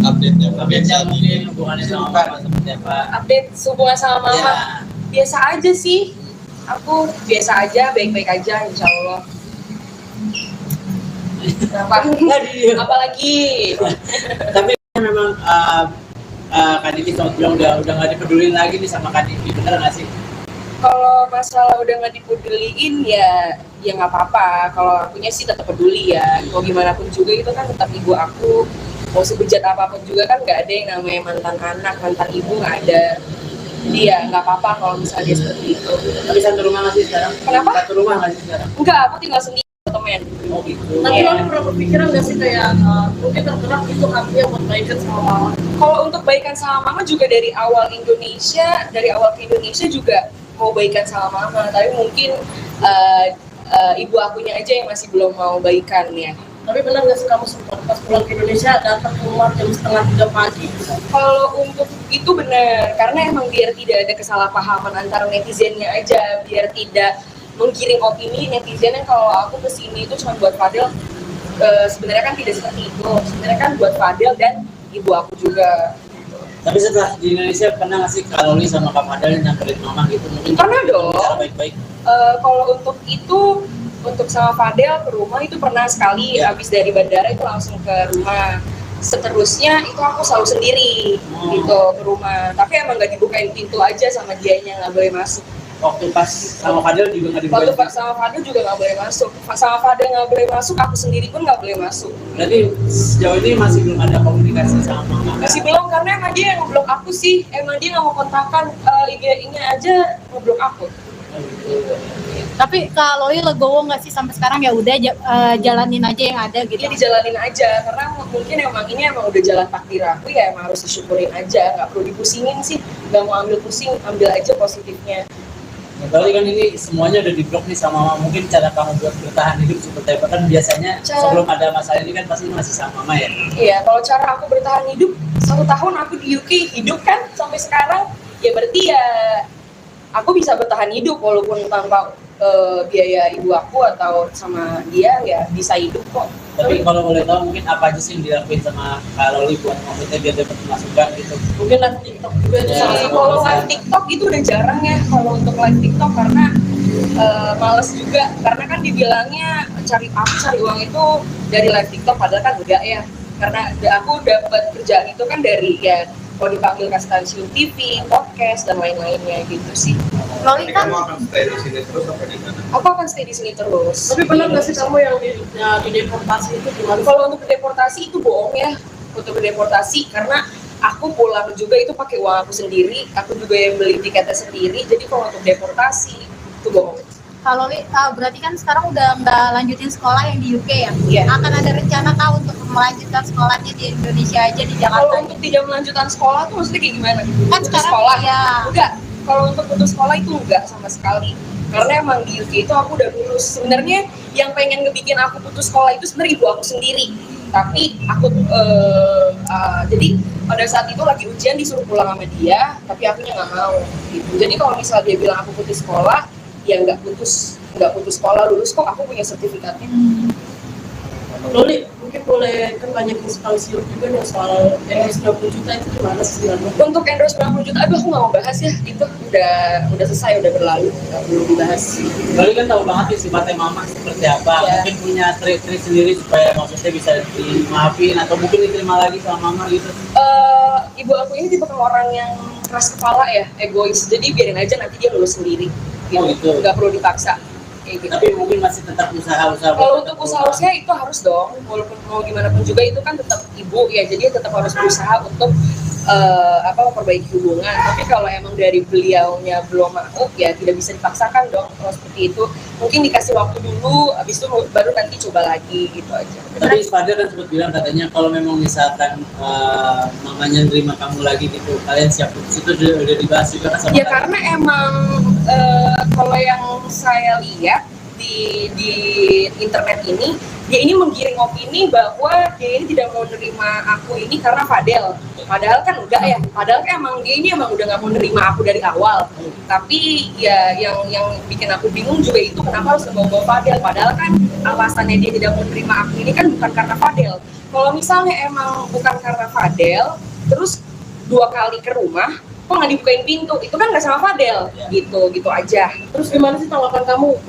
Update-nya. update-nya mungkin hubungannya sama mama seperti apa? Update hubungan sama mama. Ya. Biasa aja sih, aku biasa aja, baik-baik aja insya Allah. Apalagi Tapi memang Kak Diki sempat bilang udah nggak dipedulin lagi nih sama Kak Diki, bener nggak sih? kalau masalah udah nggak dipeduliin ya nggak apa-apa. Kalau akunya sih tetap peduli ya, mau gimana pun juga itu kan tetap ibu aku. Mau sebejat apapun juga kan nggak ada yang namanya mantan anak, mantan ibu nggak ada. Jadi ya nggak apa-apa kalau misalnya dia seperti itu. Tapi satu rumah nggak sih sekarang? Kenapa? Satu rumah nggak sih sekarang? Enggak, aku tinggal sendiri temen. Oh gitu. Tapi Iya. Loli pernah berpikiran nggak sih kayak mungkin tergerak itu artinya buat baikan sama mama? Kalau untuk baikan sama mama juga dari awal ke Indonesia juga mau baikan sama mama, tapi mungkin ibu akunya aja yang masih belum mau baikan ya. Tapi benar nggak sih kamu sempat pas pulang ke Indonesia datang ke rumah jam 2:30 pagi? Kalau untuk itu benar, karena emang biar tidak ada kesalahpahaman antara netizennya aja, biar tidak menggiring opini netizen yang kalau aku kesini itu cuma buat Fadel. Sebenarnya kan tidak seperti itu, sebenarnya kan buat Fadel dan ibu aku juga. Tapi setelah di Indonesia pernah nggak sih Kak Loli sama Kak Fadel nyamperin mama gitu? Mungkin Pernah dong. cara baik-baik. Kalau untuk itu untuk sama Fadel ke rumah itu pernah sekali, habis dari bandara itu langsung ke rumah. Seterusnya itu aku selalu sendiri gitu ke rumah, tapi emang nggak dibukain pintu aja sama dianya, nggak boleh masuk. Waktu pas sama Fadel juga nggak Waktu dibuka. pas sama Fadel juga nggak boleh masuk, sama Fadel nggak boleh masuk, aku sendiri pun nggak boleh masuk. Berarti sejauh ini masih belum ada komunikasi sama mama. Masih belum, karena emang dia yang ngeblok aku sih, emang dia nggak mau kontakkan, IG-nya aja ngeblok aku. Tapi Kak Loli legowo nggak sih sampai sekarang ya udah jalanin aja yang ada gitu. Dia dijalanin aja, karena mungkin ini emang udah jalan takdir aku ya, emang harus disyukurin aja, nggak perlu dipusingin sih, nggak mau ambil pusing, ambil aja positifnya. Berarti kan ini semuanya udah diblok nih sama mama. Mungkin cara kamu buat bertahan hidup seperti apa, kan biasanya sebelum ada masalah ini kan pasti masih sama mama ya. Iya, kalau cara aku bertahan hidup 1 tahun aku di UK hidup kan sampai sekarang, ya berarti ya aku bisa bertahan hidup walaupun tanpa biaya ibu aku atau sama dia, ya bisa hidup kok. Tapi kalau boleh tahu mungkin apa aja sih yang dilakuin sama Kak Loli buat maksudnya biar dapat masukan gitu. Mungkin live TikTok juga itu Ya, salah satu. Kalau live TikTok itu udah jarang ya, kalau untuk live TikTok karena males juga, karena kan dibilangnya cari uang itu dari live TikTok, padahal kan enggak ya, karena aku dapat kerjaan itu kan dari ya kalau dipanggil ke stasiun TV, podcast dan lain-lainnya gitu sih. Loli Jadi kan kamu akan stay di sini terus apa di mana? Aku akan stay di sini terus. Tapi benar nggak sih kamu yang di deportasi itu gimana? Kalau untuk deportasi itu bohong ya, untuk deportasi karena aku pulang juga itu pakai uang aku sendiri, aku juga yang beli tiketnya sendiri. Jadi kalau untuk deportasi itu bohong. Kak Loli berarti kan sekarang udah nggak lanjutin sekolah yang di UK ya? Iya. Akan ada rencana kah untuk melanjutkan sekolahnya di Indonesia aja, di Kalau Jakarta? untuk tidak melanjutkan sekolah tuh maksudnya kayak gimana? Kan Putus sekarang sekolah? ya. Enggak. Kalau untuk putus sekolah itu enggak sama sekali. Karena emang di UK itu aku udah lulus. Sebenarnya yang pengen ngebikin aku putus sekolah itu sebenarnya ibu aku sendiri. Tapi aku jadi pada saat itu lagi ujian disuruh pulang sama dia, tapi akunya nggak mau gitu. Jadi kalau misal dia bilang aku putus sekolah, ya nggak putus sekolah, lulus kok, aku punya sertifikatnya. Loli, mungkin boleh kan banyak sekali siur juga nih soal endorse 20 juta itu gimana sih sebenarnya? Untuk endorse 90 juta, aduh aku nggak mau bahas ya, itu udah selesai, udah berlalu, nggak perlu dibahas. Loli kan tahu banget nih sifatnya mama seperti apa. Ya. Mungkin punya trik-trik sendiri supaya maksudnya bisa dimaafin atau mungkin diterima lagi sama mama gitu. Ibu aku ini tipe orang yang keras kepala ya, egois, jadi biarin aja nanti dia lulus sendiri gitu, Oh, gitu. nggak perlu dipaksa kayak gitu. Tapi mungkin masih tetap usaha-usaha. Kalau untuk usaha-usaha itu harus dong, walaupun mau gimana pun juga itu kan tetap ibu ya, jadi tetap harus berusaha untuk memperbaiki hubungan. Tapi kalau emang dari beliaunya belum mau, ya tidak bisa dipaksakan dong kalau seperti itu. Mungkin dikasih waktu dulu, habis itu baru nanti coba lagi gitu aja. Tapi Fadel kan sempat bilang katanya kalau memang misalkan mamanya nerima kamu lagi gitu, kalian siap putus, itu udah dibahas juga kan sama Ya kalian? karena emang kalau yang saya lihat di internet ini, dia ini menggiring opini bahwa dia ini tidak mau nerima aku ini karena Fadel. Padahal kan enggak ya, padahal kan emang dia ini emang udah nggak mau nerima aku dari awal. Tapi ya yang bikin aku bingung juga itu kenapa harus ngebawa Fadel. Padahal kan alasannya dia tidak mau nerima aku ini kan bukan karena Fadel. Kalau misalnya emang bukan karena Fadel, terus 2 kali ke rumah, kok nggak dibukain pintu, itu kan nggak sama Fadel, gitu aja. Terus gimana sih tanggapan kamu?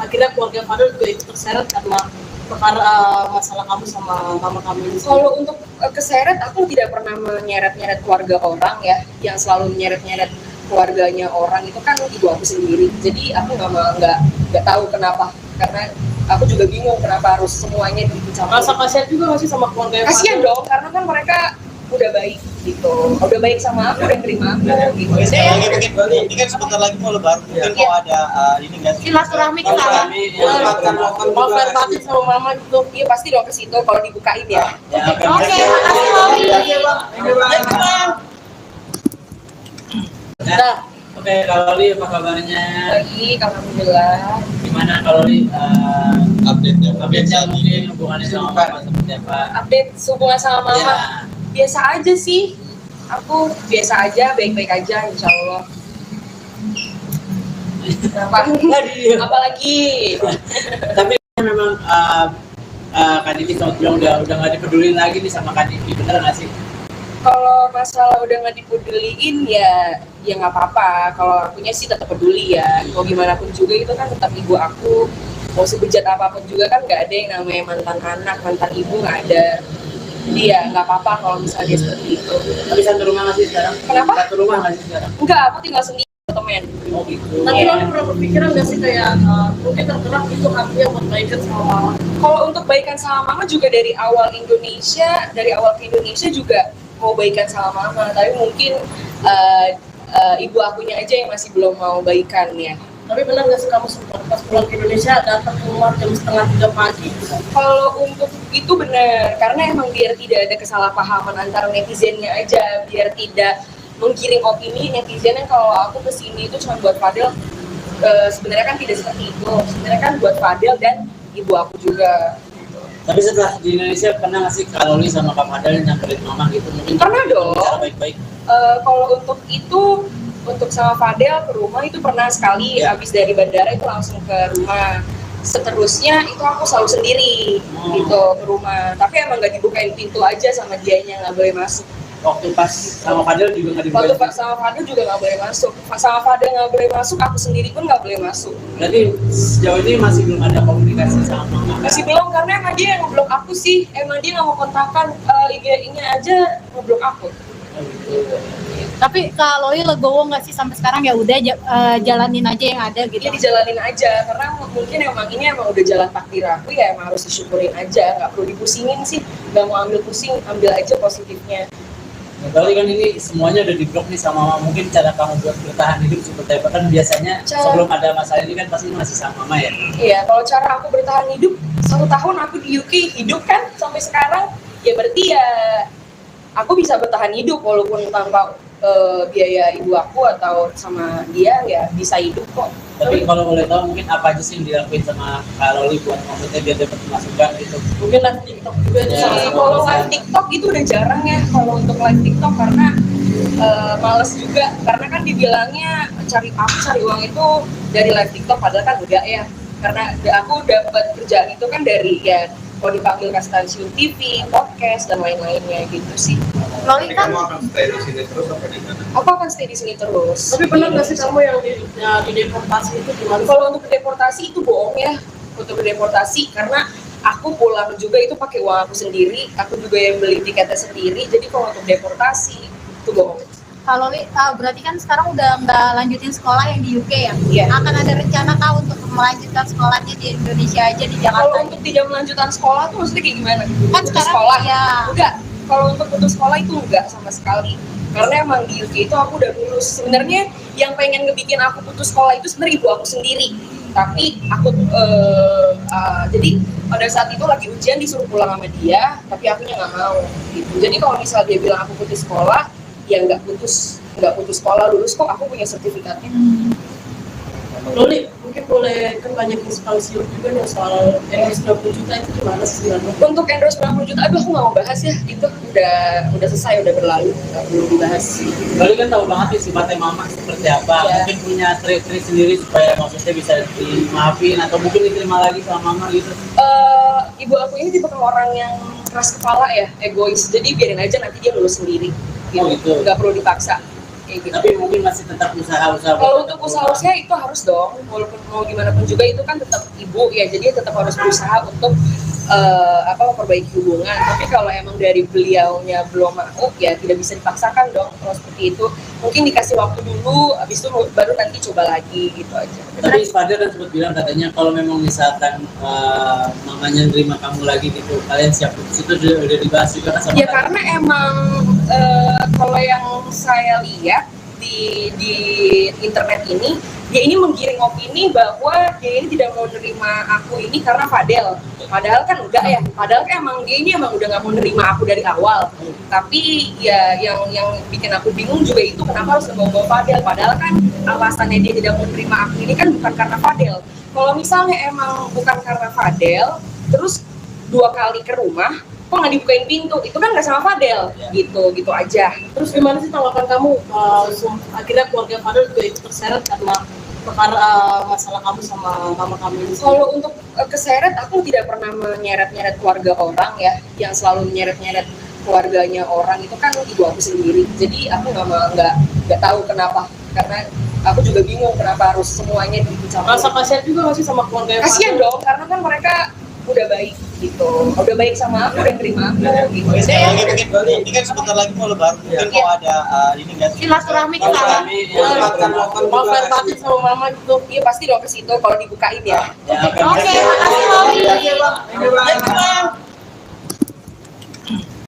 Akhirnya keluarga Fadel juga ikut terseret karena perkara masalah kamu sama mama kamu ini. Kalau untuk keseret, aku tidak pernah menyeret-nyeret keluarga orang ya, yang selalu menyeret-nyeret keluarganya orang itu kan ibu aku sendiri. Jadi aku nggak tahu kenapa, karena aku juga bingung kenapa harus semuanya dicampur. Rasa kasihan juga nggak sih sama keluarga Kasian dong, karena kan mereka udah baik gitu, udah baik sama aku, udah terima aku gitu. Oke, sekali lagi mungkin ini kan sebentar lagi mau lebaran, mungkin Iya. mau ada ini nggak sih? Silaturahmi ke sana. mau fair party sama mama gitu. Iya pasti dong ke situ kalau dibukain ya. Ya, oke. Oke, makasih Loli. Nah, oke, kalau Loli apa kabarnya? Baik, alhamdulillah. Gimana kalau Loli Update-nya. update-nya mungkin hubungannya sama mama seperti apa? Update hubungan sama mama. Ya. Biasa aja sih, aku biasa aja, baik-baik aja insya Allah. Kenapa? Apalagi? Tapi memang Kak Diki sama bilang udah nggak dipedulin lagi nih sama Kak Diki, bener nggak sih? Kalau masalah udah nggak dipeduliin ya nggak apa-apa. Kalau akunya sih tetap peduli ya. Mau gimana pun juga itu kan tetap ibu aku. mau sebejat apapun juga kan nggak ada yang namanya mantan anak, mantan ibu nggak ada. Jadi ya nggak apa-apa kalau misalnya dia seperti itu. Tapi satu rumah nggak sih sekarang? Kenapa? Satu rumah nggak sih sekarang? Enggak, aku tinggal sendiri temen. Oh gitu. Tapi lo pernah berpikiran nggak sih kayak mungkin tergerak itu haknya buat baikan sama mama? Kalau untuk baikan sama mama juga dari awal ke Indonesia juga mau baikan sama mama, tapi mungkin ibu akunya aja yang masih belum mau baikan ya. Tapi benar nggak sih kamu sempat pas pulang ke Indonesia datang ke rumah jam 2:30 pagi? Kalau untuk itu benar, karena emang biar tidak ada kesalahpahaman antara netizennya aja, biar tidak menggiring opini netizen yang kalau aku kesini itu cuma buat Fadel. Sebenarnya kan tidak seperti itu, sebenarnya kan buat Fadel dan ibu aku juga. Tapi setelah di Indonesia pernah nggak sih Kak Loli sama Kak Fadel nyamperin mama gitu? Mungkin Pernah dong. bicara baik-baik. Kalau untuk itu, untuk sama Fadel ke rumah itu pernah sekali, Ya. habis dari bandara itu langsung ke rumah. Seterusnya itu aku selalu sendiri gitu ke rumah, tapi emang nggak dibukain pintu aja sama dianya, nggak boleh masuk. Waktu pas sama Fadel juga nggak Waktu dibuka. sama Fadel juga nggak boleh masuk, sama Fadel nggak boleh masuk, aku sendiri pun nggak boleh masuk. Berarti sejauh ini masih belum ada komunikasi sama mama. Kan? Masih belum, karena emang dia yang ngeblok aku sih, emang dia nggak mau kontakkan, IG-nya aja ngeblok aku. Oh, gitu. Tapi Kak Loli legowo nggak sih sampai sekarang ya udah jalanin aja yang ada gitu? Dia dijalanin aja, karena mungkin emang ini emang udah jalan takdir aku ya, emang harus disyukurin aja, nggak perlu dipusingin sih, nggak mau ambil pusing, ambil aja positifnya. Nah, berarti kan ini semuanya udah diblok nih sama mama. Mungkin cara kamu buat bertahan hidup seperti apa? Kan biasanya sebelum ada masalah ini kan pasti masih sama mama ya. Iya, kalau cara aku bertahan hidup, 1 tahun aku di UK hidup kan sampai sekarang, ya berarti ya aku bisa bertahan hidup walaupun tanpa biaya ibu aku atau sama dia ya bisa hidup kok. Tapi kalau boleh tahu mungkin apa aja sih yang dilakuin sama Kak Loli buat maksudnya biar dapat masukan gitu? Mungkin live TikTok juga itu Ya, salah satu Kalau alasan. live TikTok itu udah jarang ya, kalau untuk live TikTok karena males juga, karena kan dibilangnya cari uang itu dari live TikTok, padahal kan enggak ya, karena aku dapat kerjaan itu kan dari ya kalau dipanggil ke stasiun TV, podcast dan lain-lainnya gitu sih. Loli Jadi kan kamu akan stay di sini terus apa di mana? Aku akan stay di sini terus. Tapi benar nggak sih kamu yang di deportasi itu gimana? Kalau untuk deportasi itu bohong ya, untuk deportasi karena aku pulang juga itu pakai uang aku sendiri, aku juga yang beli tiketnya sendiri. Jadi kalau untuk deportasi itu bohong. Kak Loli berarti kan sekarang udah nggak lanjutin sekolah yang di UK ya? Iya. Akan ada rencana kah untuk melanjutkan sekolahnya di Indonesia aja di Kalau Jakarta? untuk tidak melanjutkan sekolah tuh maksudnya kayak gimana? Kan Putus sekarang sekolah? ya. Enggak. Kalau untuk putus sekolah itu enggak sama sekali. Karena emang di UK itu aku udah lulus. Sebenarnya yang pengen ngebikin aku putus sekolah itu sebenarnya ibu aku sendiri. Tapi aku jadi pada saat itu lagi ujian disuruh pulang sama dia, tapi akunya nggak mau. Gitu. Jadi kalau misalnya dia bilang aku putus sekolah, ya nggak putus sekolah, lulus kok, aku punya sertifikatnya. Loli, mungkin boleh kan banyak inspirasi juga nih soal endorse 90 juta itu gimana sih sebenarnya? Untuk endorse 90 juta, aduh aku nggak mau bahas ya, itu udah selesai, udah berlalu, nggak perlu dibahas. Loli kan tahu banget nih sifatnya mama seperti apa. Iya. Mungkin punya trik-trik sendiri supaya maksudnya bisa dimaafin atau mungkin diterima lagi sama mama gitu. Ibu aku ini tipe orang yang keras kepala ya, egois, jadi biarin aja nanti dia lulus sendiri, Oh, gitu. nggak perlu dipaksa. Kayak gitu. Tapi mungkin masih tetap usaha-usaha. Kalau untuk usaha itu harus dong, walaupun mau gimana pun juga itu kan tetap ibu ya, jadi tetap harus berusaha untuk memperbaiki hubungan. Tapi kalau emang dari beliaunya belum mau ya tidak bisa dipaksakan dong. Kalau seperti itu mungkin dikasih waktu dulu, habis itu baru nanti coba lagi gitu aja. Tapi Fadel kan sempat bilang katanya kalau memang misalkan mamanya nerima kamu lagi gitu, kalian siap putus, itu udah dibahas juga kan sama Ya kalian? karena emang kalau yang saya lihat di internet ini, dia ini menggiring opini bahwa dia ini tidak mau nerima aku ini karena Fadel. Padahal kan enggak ya. Padahal kan emang dia ini emang udah nggak mau nerima aku dari awal. Tapi ya yang bikin aku bingung juga itu kenapa harus ngebawa Fadel. Padahal kan alasannya dia tidak mau nerima aku ini kan bukan karena Fadel. Kalau misalnya emang bukan karena Fadel, terus 2 kali ke rumah, kok nggak dibukain pintu, itu kan nggak sama Fadel, gitu aja. Terus gimana sih tanggapan kamu? Akhirnya keluarga Fadel juga ikut terseret karena perkara masalah kamu sama mama kamu ini. Kalau untuk keseret, aku tidak pernah menyeret-nyeret keluarga orang ya, yang selalu menyeret-nyeret keluarganya orang itu kan ibu aku sendiri. Jadi aku nggak tahu kenapa, karena aku juga bingung kenapa harus semuanya dicampur. Rasa kasihan juga nggak sih sama keluarga yang Kasian dong, karena kan mereka udah baik gitu, udah baik sama aku, udah terima aku gitu. Oke, sekali lagi Deh. mungkin ini kan sebentar lagi mau lebaran, mungkin mau ada ini nggak sih? Silaturahmi ke sana. maafkan batin sama mama gitu. Iya pasti dong ke situ kalau dibukain ya. Oke, makasih Loli.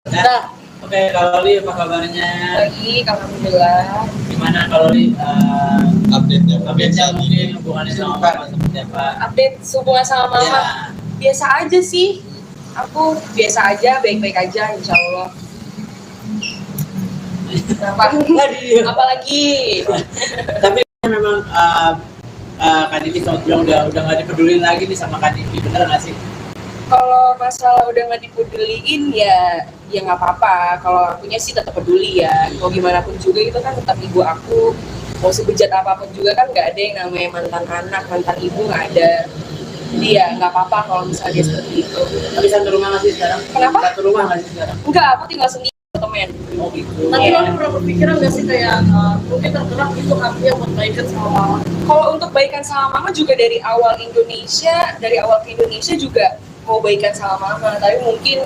Nah, oke, Kak Loli apa kabarnya? Baik, alhamdulillah. Gimana Kak Loli? Update-nya. Update-nya mungkin hubungannya sama Mama seperti apa? Update hubungan sama mama. Ya. Biasa aja sih. Aku biasa aja, baik-baik aja insya Allah. Kenapa? Apalagi? Tapi memang Kak Diki sempat bilang udah nggak dipedulin lagi nih sama Kak Diki, bener nggak sih? Kalau masalah udah nggak dipeduliin ya nggak apa-apa. Kalau akunya sih tetap peduli ya. Mau gimana pun juga itu kan tetap ibu aku. Mau sebejat apapun juga kan nggak ada yang namanya mantan anak, mantan ibu nggak ada. Jadi ya nggak apa-apa kalau misalnya dia seperti itu. Tapi satu rumah nggak sih sekarang? Kenapa? Satu rumah nggak sih sekarang? Enggak, aku tinggal sendiri temen. Oh gitu. Tapi Loli pernah berpikiran nggak sih kayak mungkin tergerak itu hatinya buat baikan sama mama? Kalau untuk baikan sama mama juga dari awal ke Indonesia juga mau baikan sama mama, tapi mungkin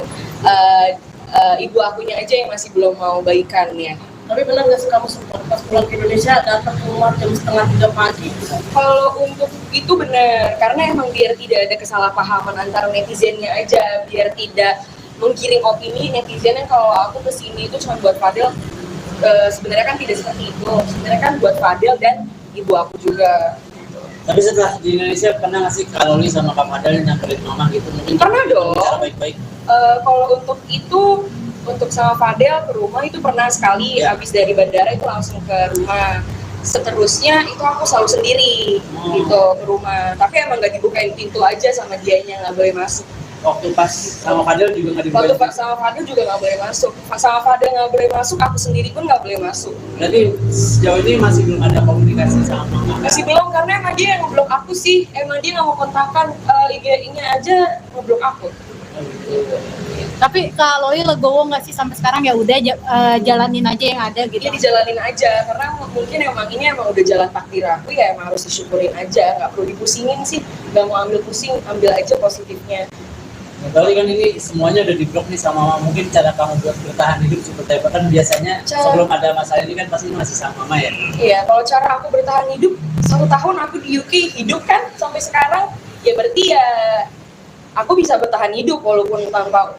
ibu akunya aja yang masih belum mau baikan ya. Tapi benar nggak sih kamu sempat pas pulang ke Indonesia datang ke rumah jam 2:30 pagi? Kalau untuk itu benar, karena emang biar tidak ada kesalahpahaman antara netizennya aja, biar tidak menggiring opini netizen yang kalau aku kesini itu cuma buat Fadel. Sebenarnya kan tidak seperti itu. Sebenarnya kan buat Fadel dan ibu aku juga. Tapi setelah di Indonesia pernah nggak sih Kak Loli sama Kak Fadel nyamperin mama gitu? Mungkin Pernah dong. Cara baik-baik. Kalau untuk itu, untuk sama Fadel ke rumah itu pernah sekali. Ya. Habis dari bandara itu langsung ke rumah. Seterusnya itu aku selalu sendiri gitu ke rumah. Tapi emang nggak dibukain pintu aja sama dianya, nggak boleh masuk. Waktu pas sama Fadel juga nggak Waktu dibukain. sama Fadel juga nggak boleh masuk. Sama Fadel nggak boleh masuk, aku sendiri pun nggak boleh masuk. Berarti sejauh ini masih belum ada komunikasi sama mama. Masih belum, karena emang dia yang ngeblok aku sih. Emang dia nggak mau kontakkan IG-nya aja ngeblok aku. Tapi Kak Loli legowo nggak sih sampai sekarang ya udah jalanin aja yang ada gitu. Dia dijalanin aja, karena mungkin ini emang udah jalan takdir aku ya, emang harus disyukurin aja, nggak perlu dipusingin sih, nggak mau ambil pusing, ambil aja positifnya. Kali kan ini semuanya udah diblok nih sama mama. Mungkin cara kamu buat bertahan hidup seperti apa? Kan biasanya sebelum ada masalah ini kan pasti masih sama mama ya. Iya, kalau cara aku bertahan hidup 1 tahun aku di UK hidup kan sampai sekarang, ya berarti ya aku bisa bertahan hidup walaupun tanpa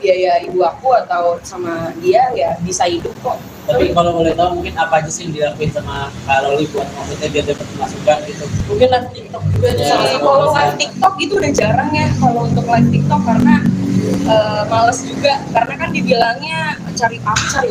biaya ibu aku atau sama dia ya bisa hidup kok. Tapi kalau boleh tahu mungkin apa aja sih yang dilakuin sama Kak Loli buat maksudnya biar dapat masukan gitu? Mungkin live TikTok juga itu Ya. salah satu. Kalau live TikTok itu udah jarang ya kalau untuk live TikTok, karena males juga, karena kan dibilangnya cari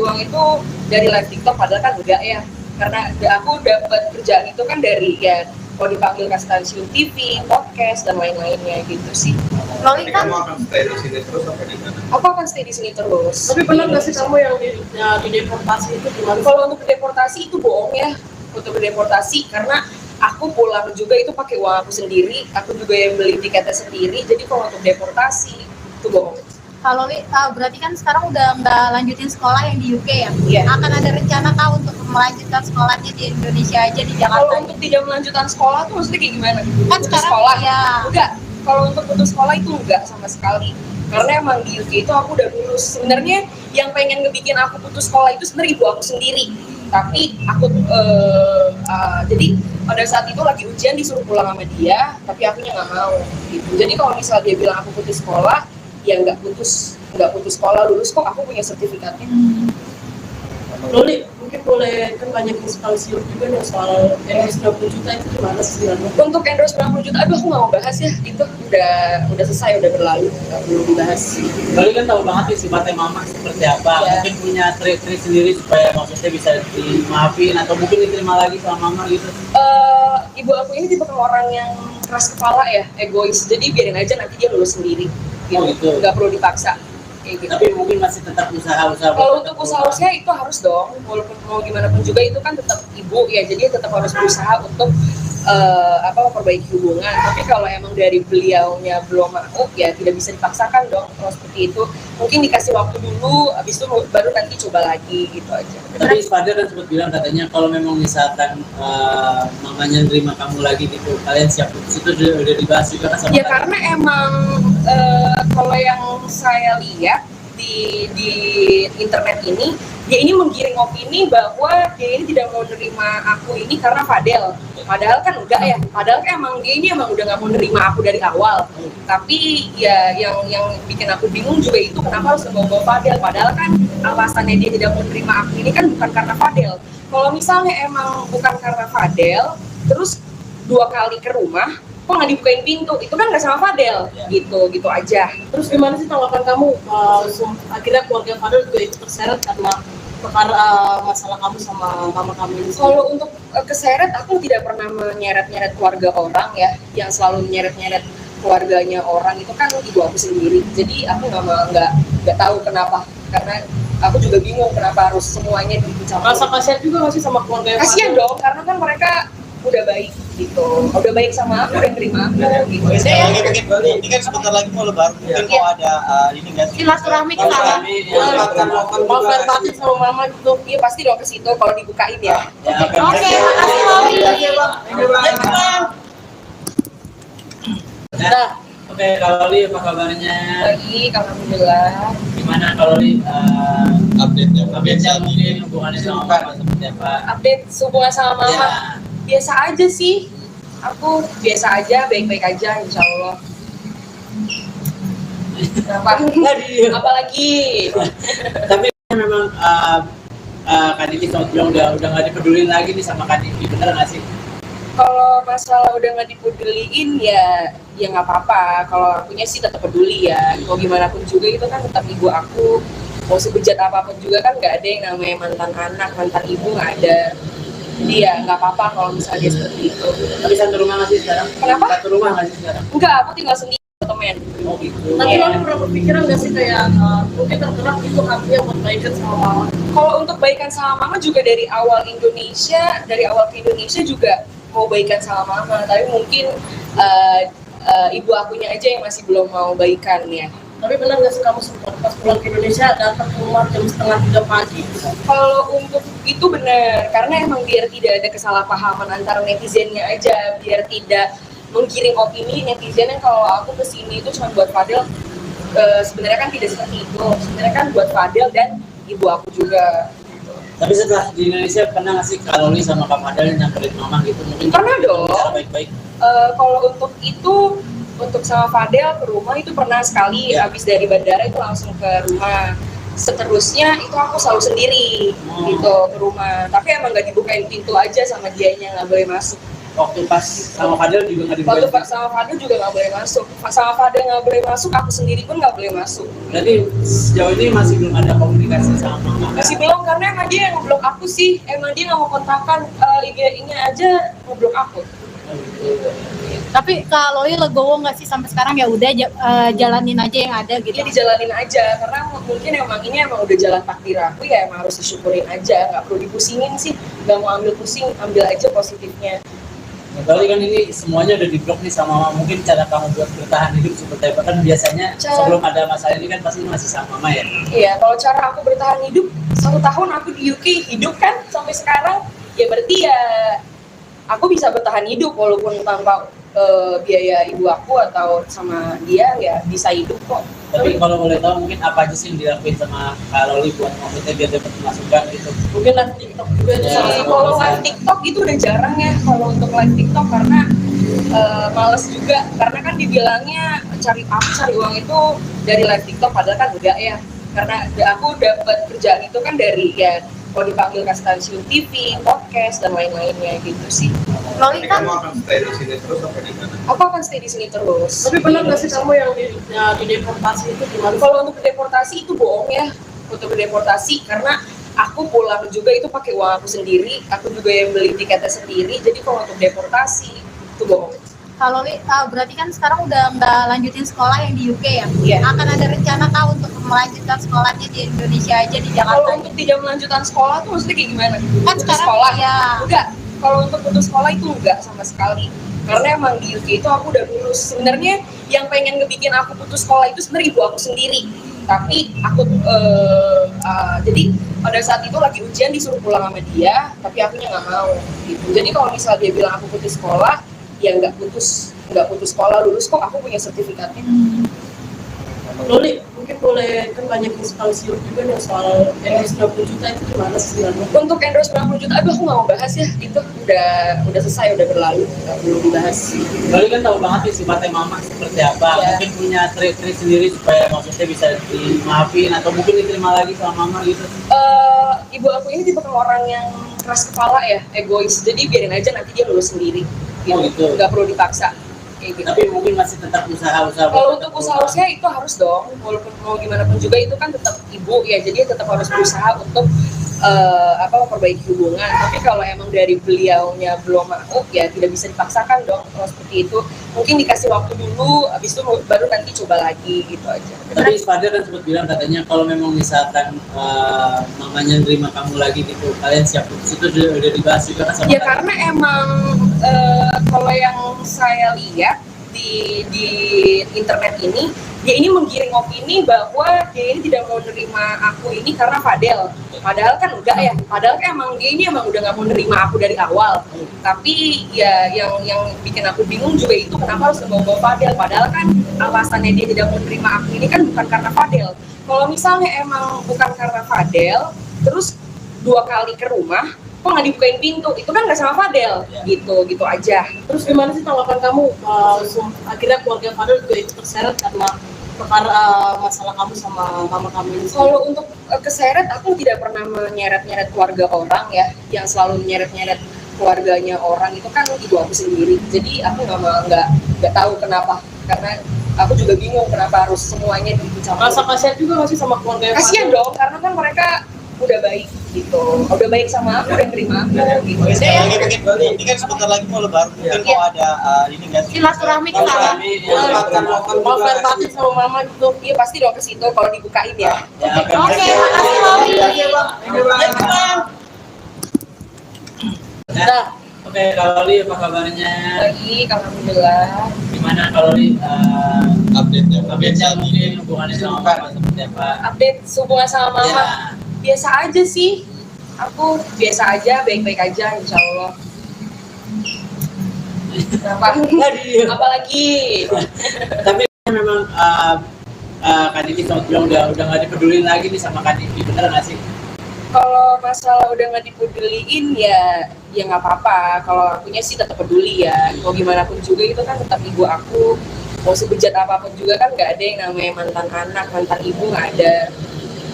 uang itu dari live TikTok, padahal kan enggak ya, karena aku dapat kerjaan itu kan dari ya kalau dipanggil ke stasiun TV, podcast dan lain-lainnya gitu sih. Loli Jadi kan kamu akan stay di sini terus apa di mana? Aku akan stay di sini terus. Tapi benar nggak sih kamu yang di deportasi itu gimana? Kalau untuk deportasi itu bohong ya, untuk deportasi, karena aku pulang juga itu pakai uang aku sendiri, aku juga yang beli tiketnya sendiri. Jadi kalau untuk deportasi itu bohong. Kak Loli berarti kan sekarang udah nggak lanjutin sekolah yang di UK ya? Iya. Akan ada rencana kah untuk melanjutkan sekolahnya di Indonesia aja di Kalau Jakarta? untuk tidak melanjutkan sekolah tuh maksudnya kayak gimana? Kan Putus sekarang sekolah? ya. Enggak. Kalau untuk putus sekolah itu enggak sama sekali. Karena emang di UK itu aku udah lulus. Sebenarnya yang pengen ngebikin aku putus sekolah itu sebenarnya ibu aku sendiri. Tapi aku jadi pada saat itu lagi ujian disuruh pulang sama dia, tapi akunya nggak mau gitu. Jadi kalau misal dia bilang aku putus sekolah, ya nggak putus sekolah, lulus kok, aku punya sertifikatnya. Loli, mungkin boleh kan banyak inspirasi juga nih soal endorse 20 juta itu gimana sih sebenarnya? Untuk endorse 90 juta, aduh aku nggak mau bahas ya, itu udah selesai, udah berlalu, nggak perlu dibahas. Kali kan tahu banget nih sifatnya mama seperti apa. Ya. Mungkin punya trik-trik sendiri supaya maksudnya bisa dimaafin atau mungkin diterima lagi sama mama gitu. Ibu aku ini tipe orang yang keras kepala ya, egois, jadi biarin aja nanti dia lulus sendiri gitu, Oh, gitu. nggak perlu dipaksa kayak gitu. Tapi mungkin masih tetap usaha-usaha. Kalau untuk usaha-usaha itu harus dong, walaupun mau gimana pun juga itu kan tetap ibu ya, jadi tetap harus berusaha untuk memperbaiki hubungan. Tapi kalau emang dari beliaunya belum mau, ya tidak bisa dipaksakan dong kalau seperti itu. Mungkin dikasih waktu dulu, habis itu baru nanti coba lagi gitu aja. Tapi Fadil kan sempat bilang katanya kalau memang misalkan mamanya nerima kamu lagi gitu, kalian siap putus, itu udah dibahas juga kan sama Ya kalian? karena emang kalau yang saya lihat di internet ini, dia ini menggiring opini bahwa dia ini tidak mau nerima aku ini karena Fadel. Padahal kan enggak ya, padahal kan emang dia ini emang udah nggak mau nerima aku dari awal. Tapi ya yang bikin aku bingung juga itu kenapa harus ngebawa Fadel. Padahal kan alasannya dia tidak mau nerima aku ini kan bukan karena Fadel. Kalau misalnya emang bukan karena Fadel, terus 2 kali ke rumah, kok nggak dibukain pintu, itu kan nggak sama Fadel, gitu aja. Terus gimana sih tanggapan kamu akhirnya keluarga Fadel juga ikut terseret karena perkara masalah kamu sama mama kamu ini? Kalau untuk keseret, aku tidak pernah menyeret-nyeret keluarga orang ya, yang selalu menyeret-nyeret keluarganya orang itu kan ibu aku sendiri. Jadi aku nggak tahu kenapa, karena aku juga bingung kenapa harus semuanya dicampur. Rasa kasihan juga masih sama keluarga Kasian dong, karena kan mereka udah baik gitu, udah baik sama aku, udah terima aku gitu. Oke, sekali lagi mungkin ini kan sebentar lagi mau lebaran, mungkin mau ada ini nggak sih? Silaturahmi ke sana. mau fair batin sama mama gitu. Iya pasti dong ke situ kalau dibukain ya. Ya, Oke, makasih Loli. Nah, oke, kalau Li apa kabarnya? Baik, alhamdulillah. Gimana kalau Li Update-nya. update-nya mungkin hubungannya sama Mama seperti apa? Update hubungan sama mama. Ya. Biasa aja sih, aku biasa aja, baik-baik aja insya Allah. Kenapa? Apalagi? Tapi memang Kak Diki sama Tiong udah nggak dipedulin lagi nih sama Kak Diki, bener nggak sih? Kalau masalah udah nggak dipeduliin ya nggak apa-apa. Kalau akunya sih tetap peduli ya. Mau gimana pun juga itu kan tetap ibu aku. Mau sebejat apapun juga kan nggak ada yang namanya mantan anak, mantan ibu nggak ada. Jadi ya nggak apa-apa kalau misalnya dia seperti itu. Tapi satu rumah nggak sih sekarang? Kenapa? Satu rumah nggak sih sekarang? Enggak, aku tinggal sendiri temen. Oh gitu. Tapi Loli pernah berpikiran nggak sih kayak mungkin tergerak itu hatinya buat baikan sama mama? Kalau untuk baikan sama mama juga dari awal ke Indonesia juga mau baikan sama mama, tapi mungkin ibu akunya aja yang masih belum mau baikan ya. Tapi benar nggak sih kamu sempat pas pulang ke Indonesia datang ke rumah jam 2:30 pagi? Kalau untuk itu benar, karena emang biar tidak ada kesalahpahaman antara netizennya aja, biar tidak menggiring opini netizen yang kalau aku kesini itu cuma buat Fadel. Sebenarnya kan tidak seperti itu, sebenarnya kan buat Fadel dan ibu aku juga. Tapi setelah di Indonesia pernah nggak sih kalau Li sama Kak Fadel nyamperin mama gitu? Mungkin Pernah dong. bicara baik-baik. Kalau untuk itu, untuk sama Fadel ke rumah itu pernah sekali, Ya. habis dari bandara itu langsung ke rumah. Seterusnya itu aku selalu sendiri gitu ke rumah, tapi emang nggak dibukain pintu aja sama dianya, nggak boleh masuk. Waktu pas sama Fadel juga nggak Waktu dibuka. sama Fadel juga nggak boleh masuk, sama Fadel nggak boleh masuk, aku sendiri pun nggak boleh masuk. Berarti sejauh ini masih belum ada komunikasi sama mama. kan? Masih belum, karena emang dia yang ngeblok aku sih, emang dia nggak mau kontakkan, IG-nya aja ngeblok aku. Oh, gitu. Tapi Kak Loli legowo nggak sih sampai sekarang, ya udah jalanin aja yang ada gitu. Dia dijalanin aja, karena mungkin emang ini emang udah jalan takdir aku ya, emang harus disyukurin aja, nggak perlu dipusingin sih, nggak mau ambil pusing, ambil aja positifnya. Nah, berarti kan ini semuanya udah diblok nih sama mama. Mungkin cara kamu buat bertahan hidup seperti apa? Kan biasanya sebelum ada masalah ini kan pasti masih sama mama ya. Iya, kalau cara aku bertahan hidup, 1 tahun aku di UK hidup kan sampai sekarang, ya berarti ya aku bisa bertahan hidup walaupun tanpa biaya ibu aku atau sama dia, ya bisa hidup kok. Tapi kalau boleh tahu mungkin apa aja sih yang dilakuin sama Kak Loli buat maksudnya biar dapat masukan gitu? Mungkin live TikTok juga itu salah satu Kalau alasan. live TikTok itu udah jarang ya, kalau untuk live TikTok karena males juga, karena kan dibilangnya cari uang itu dari live TikTok, padahal kan enggak ya, karena aku dapat kerjaan itu kan dari ya kalau dipanggil ke stasiun TV, podcast dan lain-lainnya gitu sih. Loli Jadi kan kamu akan stay di sini terus apa di mana? Aku akan stay di sini terus. Tapi benar nggak sih kamu yang di deportasi itu gimana? Kalau untuk deportasi itu bohong ya, untuk deportasi karena aku pulang juga itu pakai uang aku sendiri, aku juga yang beli tiketnya sendiri. Jadi kalau untuk deportasi itu bohong. Kak Loli berarti kan sekarang udah nggak lanjutin sekolah yang di UK ya? Iya. Akan ada rencana kah untuk melanjutkan sekolahnya di Indonesia aja, di Kalau Jakarta? untuk tidak melanjutkan sekolah tuh maksudnya kayak gimana? Kan Untuk sekarang sekolah ya. enggak. Kalau untuk putus sekolah itu enggak sama sekali. Karena emang di UK itu aku udah lulus. Sebenarnya yang pengen ngebikin aku putus sekolah itu sebenarnya ibu aku sendiri. Tapi aku jadi pada saat itu lagi ujian disuruh pulang sama dia, tapi akunya nggak mau. Gitu. Jadi kalau misalnya dia bilang aku putus sekolah, ya nggak putus sekolah, lulus kok, aku punya sertifikatnya. Loli, mungkin boleh kan banyak instansi juga nih soal endorse 90 juta itu gimana sih sebenarnya? Untuk endorse 90 juta, aduh aku nggak mau bahas ya, itu udah selesai, udah berlalu, nggak perlu dibahas. Lalu kan tahu banget nih sifatnya mama seperti apa, Iya. mungkin punya trik-trik sendiri supaya maksudnya bisa dimaafin atau mungkin diterima lagi sama mama gitu. Ibu aku ini tipe orang yang keras kepala ya, egois, jadi biarin aja nanti dia lulus sendiri, Oh, gitu. nggak perlu dipaksa. Kayak gitu. Tapi mungkin masih tetap usaha-usaha. Kalau untuk usaha-usaha itu harus dong, walaupun mau gimana pun juga itu kan tetap ibu ya, jadi tetap harus berusaha untuk memperbaiki hubungan. Tapi kalau emang dari beliaunya belum mau, ya tidak bisa dipaksakan dong. Kalau seperti itu, mungkin dikasih waktu dulu, habis itu baru nanti coba lagi gitu aja. Tapi Fadil kan sempat bilang katanya kalau memang misalkan mamanya nerima kamu lagi gitu, kalian siap putus, itu udah dibahas juga kan sama Ya kalian? karena emang kalau yang saya lihat di internet ini, dia ini menggiring opini bahwa dia ini tidak mau nerima aku ini karena Fadel. Padahal kan enggak ya. Padahal kan emang dia ini emang udah nggak mau nerima aku dari awal. Tapi ya yang bikin aku bingung juga itu kenapa harus membawa Fadel. Padahal kan alasannya dia tidak mau nerima aku ini kan bukan karena Fadel. Kalau misalnya emang bukan karena Fadel, terus 2 kali ke rumah, kok nggak dibukain pintu, itu kan nggak sama Fadel, gitu aja. Terus gimana sih tanggapan kamu? Akhirnya keluarga Fadel juga ikut terseret karena perkara masalah kamu sama mama kamu ini. Kalau untuk keseret, aku tidak pernah menyeret-nyeret keluarga orang ya, yang selalu menyeret-nyeret keluarganya orang itu kan ibu aku sendiri. Jadi aku nggak tahu kenapa, karena aku juga bingung kenapa harus semuanya dicampur. Rasa kasihan juga nggak sih sama keluarga Kasian dong, karena kan mereka udah baik gitu, udah baik sama aku, udah terima aku gitu. Oke, sekali Jadi, lagi mungkin ini kan sebentar lagi mau lebaran, mungkin mau ada ini nggak sih? Silaturahmi ke sana. Mau fair batin sama mama gitu. iya pasti dong ke situ kalau dibukain ya. Ya, Oke, makasih Loli. Nah, oke, kalau Li apa kabarnya? Baik, alhamdulillah. Gimana kalau Li Update-nya mungkin hubungannya sama mama seperti apa? Update hubungan sama mama. Ya. Biasa aja sih, aku biasa aja, baik-baik aja insya Allah. Kenapa? Apalagi Tapi memang Kak Diki sempat bilang udah nggak dipedulin lagi nih sama Kak Diki, bener nggak sih? kalau masalah udah nggak dipeduliin ya nggak apa-apa. Kalau akunya sih tetap peduli ya, mau gimana pun juga itu kan tetap ibu aku. Mau sebejat apapun juga kan nggak ada yang namanya mantan anak, mantan ibu nggak ada.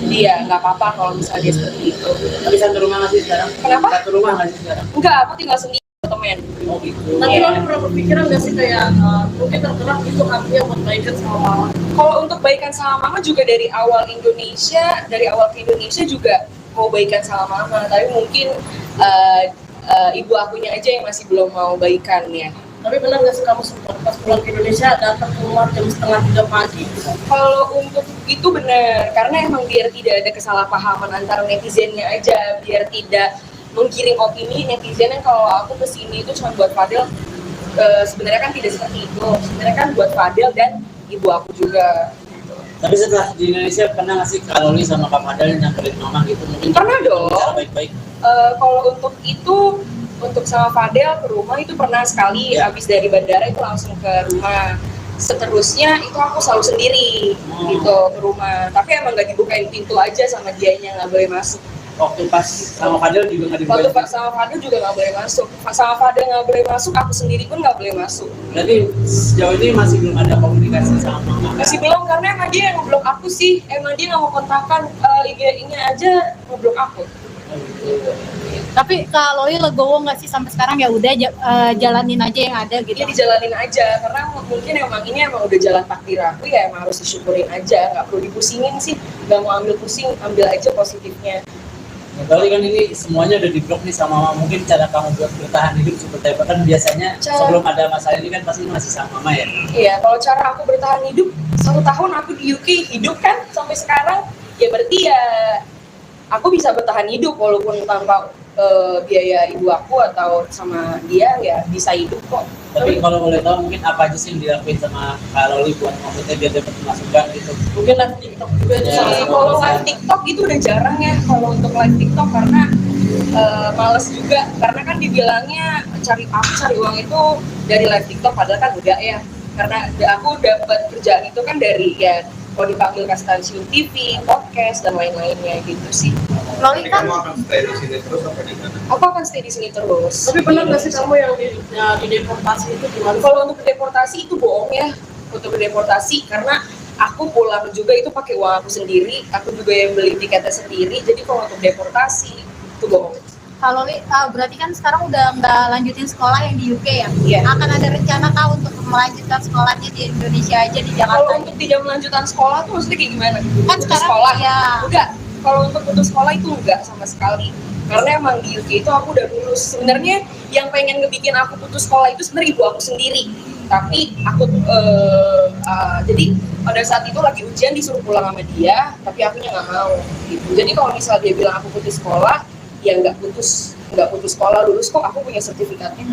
Jadi ya nggak apa-apa kalau misalnya dia seperti itu. Tapi satu rumah nggak sih sekarang? Kenapa? Satu rumah nggak sih sekarang? Enggak, aku tinggal sendiri temen. Oh gitu. Tapi Iya. Loli pernah berpikiran nggak sih kayak mungkin tergerak itu hatinya buat baikan sama mama? Kalau untuk baikan sama mama juga dari awal ke Indonesia juga mau baikan sama mama, tapi mungkin ibu akunya aja yang masih belum mau baikan ya. Tapi benar nggak sih kamu sempat pas pulang ke Indonesia datang keluar jam 2:30 pagi? Kalau untuk itu benar, karena emang biar tidak ada kesalahpahaman antara netizennya aja, biar tidak menggiring opini netizen yang kalau aku kesini itu cuma buat Fadel. Sebenarnya kan tidak seperti itu, sebenarnya kan buat Fadel dan ibu aku juga. Tapi setelah di Indonesia pernah nggak sih kalau Li sama Kak Fadel nyamperin mama gitu? Mungkin Pernah dong. Cara baik-baik. Kalau untuk itu, untuk sama Fadel ke rumah itu pernah sekali, Ya. habis dari bandara itu langsung ke rumah. Seterusnya itu aku selalu sendiri gitu ke rumah, tapi emang nggak dibukain pintu aja sama dianya, nggak boleh masuk. Waktu pas sama Fadel juga nggak Waktu dibukain. sama Fadel juga nggak boleh masuk, sama Fadel nggak boleh masuk, aku sendiri pun nggak boleh masuk. Berarti sejauh ini masih belum ada komunikasi sama mama. Masih belum, karena emang dia yang ngeblok aku sih, emang dia nggak mau kontakkan, IG-nya aja ngeblok aku. Oh, gitu. Tapi Kak Loli legowo nggak sih sampai sekarang ya udah jalanin aja yang ada gitu. Dia dijalanin aja, karena mungkin emang ini emang udah jalan takdir aku ya, emang harus disyukurin aja, nggak perlu dipusingin sih, nggak mau ambil pusing, ambil aja positifnya. Nah, kali kan ini semuanya udah di-blok nih sama mama. Mungkin cara kamu buat bertahan hidup seperti apa? Kan biasanya sebelum ada masalah ini kan pasti masih sama mama ya. Iya, kalau cara aku bertahan hidup, 1 tahun aku di UK hidup kan sampai sekarang, ya berarti ya aku bisa bertahan hidup walaupun tanpa biaya ibu aku atau sama dia ya bisa hidup kok. Tapi kalau boleh tahu mungkin apa aja sih yang dilakuin sama Kak Loli buat maksudnya biar dapat masukan gitu. Mungkin live TikTok juga ada. Ya. Kalau live TikTok itu udah jarang ya kalau untuk live TikTok karena males juga karena kan dibilangnya cari uang itu dari live TikTok padahal kan enggak ya karena aku dapat kerjaan itu kan dari ya kalau dipanggil ke stasiun TV, podcast dan lain-lainnya gitu sih. Loli kan Kamu akan stay di sini terus apa di mana? Aku akan stay di sini terus. Tapi benar nggak sih kamu yang di deportasi itu gimana? Kalau untuk deportasi itu bohong ya. Untuk deportasi karena aku pulang juga itu pakai uang aku sendiri, aku juga yang beli tiketnya sendiri. Jadi kalau untuk deportasi itu bohong. kalau Loli berarti kan sekarang udah nggak lanjutin sekolah yang di UK ya? Iya. Akan ada rencana kah untuk melanjutkan sekolahnya di Indonesia aja di Jakarta? Kalau untuk tidak melanjutkan sekolah tuh maksudnya kayak gimana? Kan Putus sekarang sekolah? ya. Enggak. Kalau untuk putus sekolah itu enggak sama sekali. Karena emang di UK itu aku udah lulus. Sebenarnya yang pengen ngebikin aku putus sekolah itu sebenarnya ibu aku sendiri. Tapi aku jadi pada saat itu lagi ujian disuruh pulang sama dia, tapi akunya nggak mau. Gitu. Jadi kalau misal dia bilang aku putus sekolah, ya nggak putus sekolah, lulus kok, aku punya sertifikatnya.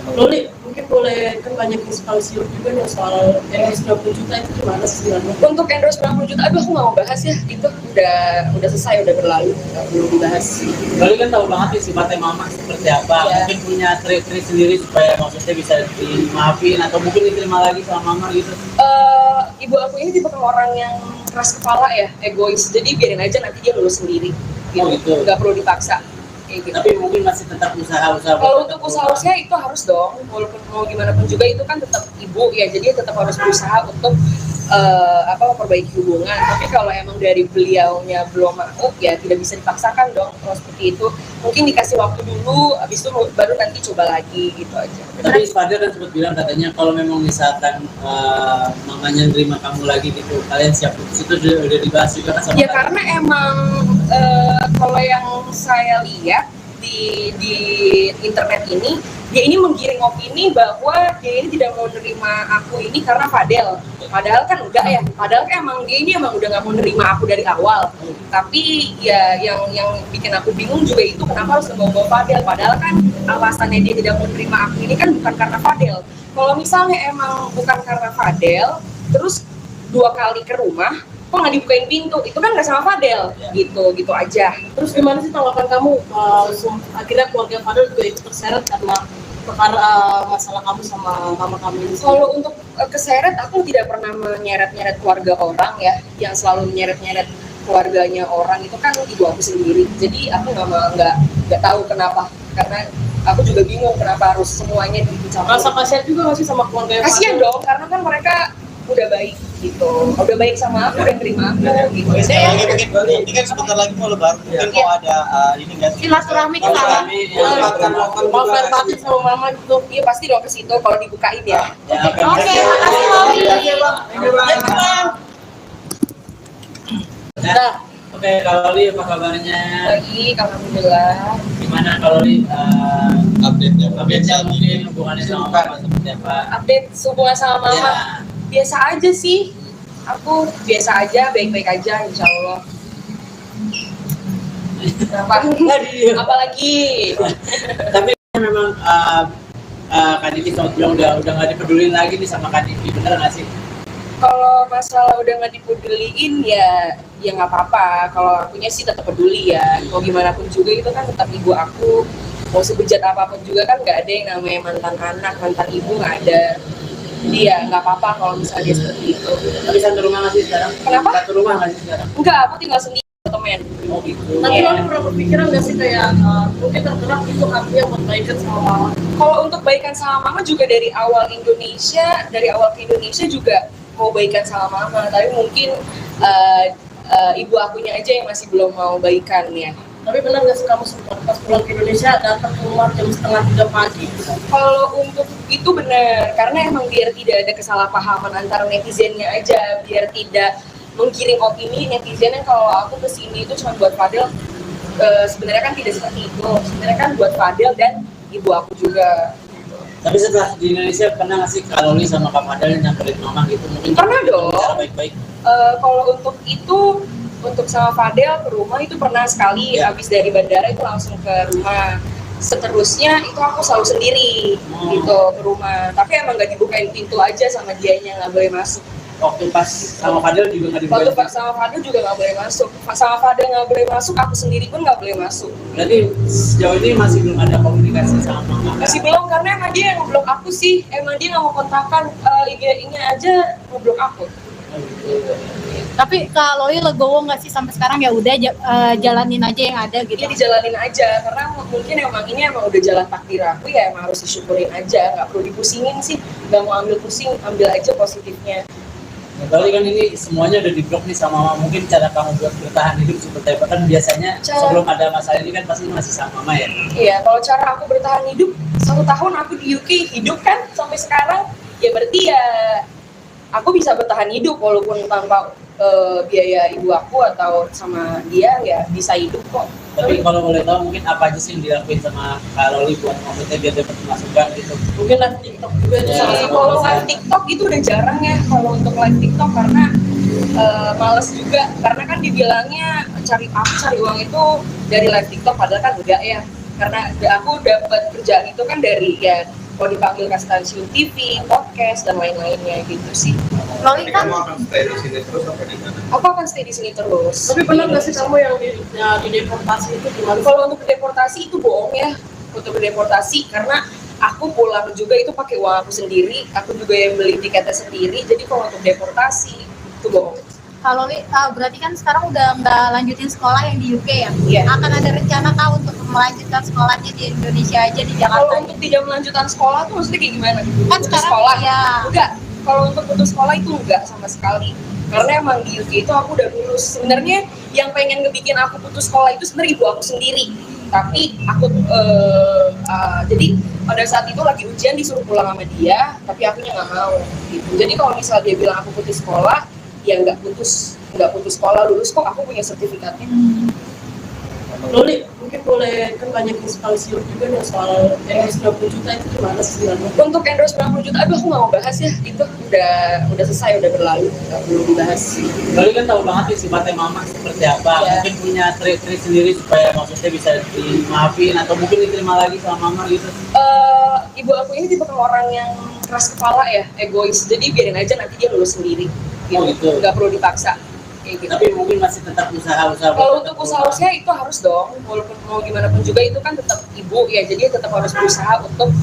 Loli, mungkin boleh kan banyak inspirasi juga nih soal endorse 20 juta itu gimana sih sebenarnya? Untuk endorse 90 juta, aduh aku nggak mau bahas ya, itu udah selesai, udah berlalu, nggak perlu dibahas. Loli kan tahu banget nih sifatnya mama seperti apa. Ya. Mungkin punya trik-trik sendiri supaya maksudnya bisa dimaafin atau mungkin diterima lagi sama mama gitu. Ibu aku ini tipe orang yang keras kepala ya, egois, jadi biarin aja nanti dia lulus sendiri, gitu. Oh, gitu. Nggak perlu dipaksa. Kayak gitu. Tapi mungkin masih tetap usaha-usaha. Kalau untuk usaha itu harus dong, walaupun mau gimana pun juga itu kan tetap ibu ya, jadi tetap harus berusaha untuk memperbaiki hubungan. Tapi kalau emang dari beliaunya belum mau, ya tidak bisa dipaksakan dong. Kalau seperti itu, mungkin dikasih waktu dulu, habis itu baru nanti coba lagi gitu aja. Tapi Fadil kan sempat bilang katanya kalau memang misalkan mamanya nerima kamu lagi gitu, kalian siap putus, itu udah dibahas juga kan sama Ya kalian? karena emang kalau yang saya lihat di internet ini, dia ini menggiring opini bahwa dia ini tidak mau nerima aku ini karena Fadel. Padahal kan enggak ya, padahal kan emang dia ini emang udah nggak mau nerima aku dari awal. Tapi ya yang bikin aku bingung juga itu kenapa harus membawa Fadel. Padahal kan alasannya dia tidak mau nerima aku ini kan bukan karena Fadel. Kalau misalnya emang bukan karena Fadel, terus 2 kali ke rumah, kok nggak dibukain pintu, itu kan nggak sama Fadel, gitu aja. Terus gimana sih tanggapan kamu? Akhirnya keluarga Fadel juga ikut terseret karena perkara masalah kamu sama mama kamu ini. Kalau untuk keseret, aku tidak pernah menyeret-nyeret keluarga orang ya, yang selalu menyeret-nyeret keluarganya orang itu kan ibu aku sendiri. Jadi aku nggak tahu kenapa, karena aku juga bingung kenapa harus semuanya dicampur. Rasa kasihan juga nggak sih sama keluarga Kasian dong, karena kan mereka udah baik gitu, udah baik sama aku, udah terima aku gitu. Oke, sekali Ya, lagi mungkin Bali, ini kan sebentar lagi mau lebaran, mungkin mau ada ini nggak sih? Silaturahmi ke sana. mau fair batin sama mama gitu. iya pasti dong ke situ kalau dibukain ya. Ya, Oke, makasih Loli. Nah, oke, kalau Loli apa kabarnya? Baik, alhamdulillah. Gimana kalau Loli Update-nya mungkin hubungannya sama mama seperti apa? Update hubungan sama mama. Ya. Biasa aja sih, aku biasa aja, baik-baik aja insya Allah. Apalagi Tapi memang Kak Diki sempat bilang udah nggak dipedulin lagi nih sama Kak Diki, bener nggak sih? kalau masalah udah nggak dipeduliin ya nggak apa-apa. Kalau akunya sih tetap peduli ya, mau gimana pun juga itu kan tetap ibu aku. Mau sebejat apapun juga kan nggak ada yang namanya mantan anak, mantan ibu nggak ada. Jadi ya nggak apa-apa kalau misalnya dia seperti itu. Tapi satu rumah nggak sih sekarang? Kenapa? Satu rumah nggak sih sekarang? Enggak, aku tinggal sendiri temen. Oh gitu. Tapi Iya. Loli pernah berpikiran nggak sih kayak mungkin tergerak itu artinya buat baikan sama mama? Kalau untuk baikan sama mama juga dari awal ke Indonesia juga mau baikan sama mama, tapi mungkin ibu akunya aja yang masih belum mau baikan ya. Tapi benar nggak sih kamu sempat pas pulang ke Indonesia datang ke rumah jam 2:30 pagi? Kalau untuk itu benar, karena emang biar tidak ada kesalahpahaman antara netizennya aja, biar tidak menggiring opini netizen yang kalau aku kesini itu cuma buat Fadel. Sebenarnya kan tidak seperti itu, sebenarnya kan buat Fadel dan ibu aku juga. Tapi setelah di Indonesia pernah nggak sih Kak Loli sama Kak Fadel nyamperin mama gitu? Mungkin Pernah dong. Cara baik-baik. Kalau untuk itu Untuk sama Fadel ke rumah itu pernah sekali, Ya. habis dari bandara itu langsung ke rumah. Seterusnya itu aku selalu sendiri gitu ke rumah. Tapi emang nggak dibukain pintu aja sama dianya, nggak boleh masuk. Waktu pas sama Fadel juga nggak Waktu dibuka. sama Fadel juga nggak boleh masuk. Sama Fadel nggak boleh masuk, aku sendiri pun nggak boleh masuk. Berarti sejauh ini masih belum ada komunikasi sama mama. Masih belum, karena emang dia yang ngeblok aku sih. Emang dia nggak mau kontakkan, IG-nya aja ngeblok aku. Tapi Kak Loli legowo nggak sih sampai sekarang ya udah jalanin aja yang ada gitu. Dia dijalanin aja, karena mungkin ini emang udah jalan takdir aku, ya emang harus disyukurin aja, nggak perlu dipusingin sih. Nggak mau ambil pusing, ambil aja positifnya. Berarti kan ini semuanya udah diblok nih sama mama. Mungkin cara kamu buat bertahan hidup seperti apa, kan biasanya sebelum ada masalah ini kan pasti masih sama mama ya. Iya, kalau cara aku bertahan hidup, 1 tahun aku di UK hidup kan sampai sekarang, ya berarti ya aku bisa bertahan hidup walaupun tanpa biaya ibu aku atau sama dia, ya bisa hidup kok. Tapi kalau boleh tahu mungkin apa aja sih yang dilakuin sama Kak Loli buat maksudnya biar dapat masukan gitu. Mungkin live TikTok juga itu Ya, salah Jadi satu kalau alasan. live TikTok itu udah jarang ya kalau untuk live TikTok, karena males juga, karena kan dibilangnya cari uang itu dari live TikTok, padahal kan enggak ya, karena aku dapat kerjaan itu kan dari ya kalau dipanggil ke stasiun TV, podcast dan lain-lainnya gitu sih. Loli Jadi kan kamu akan stay di sini terus apa di mana? Aku akan stay di sini terus. Tapi pernah nggak sih kamu yang di deportasi itu gimana? Kalau untuk deportasi itu bohong ya, untuk deportasi, karena aku pulang juga itu pakai uang aku sendiri, aku juga yang beli tiketnya sendiri. Jadi kalau untuk deportasi itu bohong. Kak Loli berarti kan sekarang udah nggak lanjutin sekolah yang di UK ya? Iya. Akan ada rencana Kak untuk melanjutkan sekolahnya di Indonesia aja di Kalau Jakarta? untuk tidak melanjutkan sekolah tuh maksudnya kayak gimana? Kan Putus sekarang sekolah? ya. Enggak. Kalau untuk putus sekolah itu enggak sama sekali. Karena emang di UK itu aku udah lulus. Sebenarnya yang pengen ngebikin aku putus sekolah itu sebenarnya ibu aku sendiri. Tapi aku jadi pada saat itu lagi ujian disuruh pulang sama dia, tapi akunya nggak mau. Gitu. Jadi kalau misalnya dia bilang aku putus sekolah, ya nggak putus sekolah, lulus kok, aku punya sertifikatnya. Loli, mungkin boleh kan banyak sekali siur juga nih soal endorse 90 juta itu gimana sih sebenarnya? Untuk endorse 90 juta, aduh aku nggak mau bahas ya, itu udah selesai, udah berlalu, nggak perlu dibahas. Loli kan tahu banget nih sifatnya mama seperti apa. Ya. Mungkin punya trik-trik sendiri supaya maksudnya bisa dimaafin atau mungkin diterima lagi sama mama gitu. Ibu aku ini tipe orang yang keras kepala ya, egois, jadi biarin aja nanti dia lulus sendiri gitu, Oh, gitu. nggak perlu dipaksa kayak gitu. Tapi mungkin masih tetap usaha-usaha. Kalau untuk usaha-usaha itu harus dong, walaupun mau gimana pun juga itu kan tetap ibu ya, jadi tetap harus berusaha untuk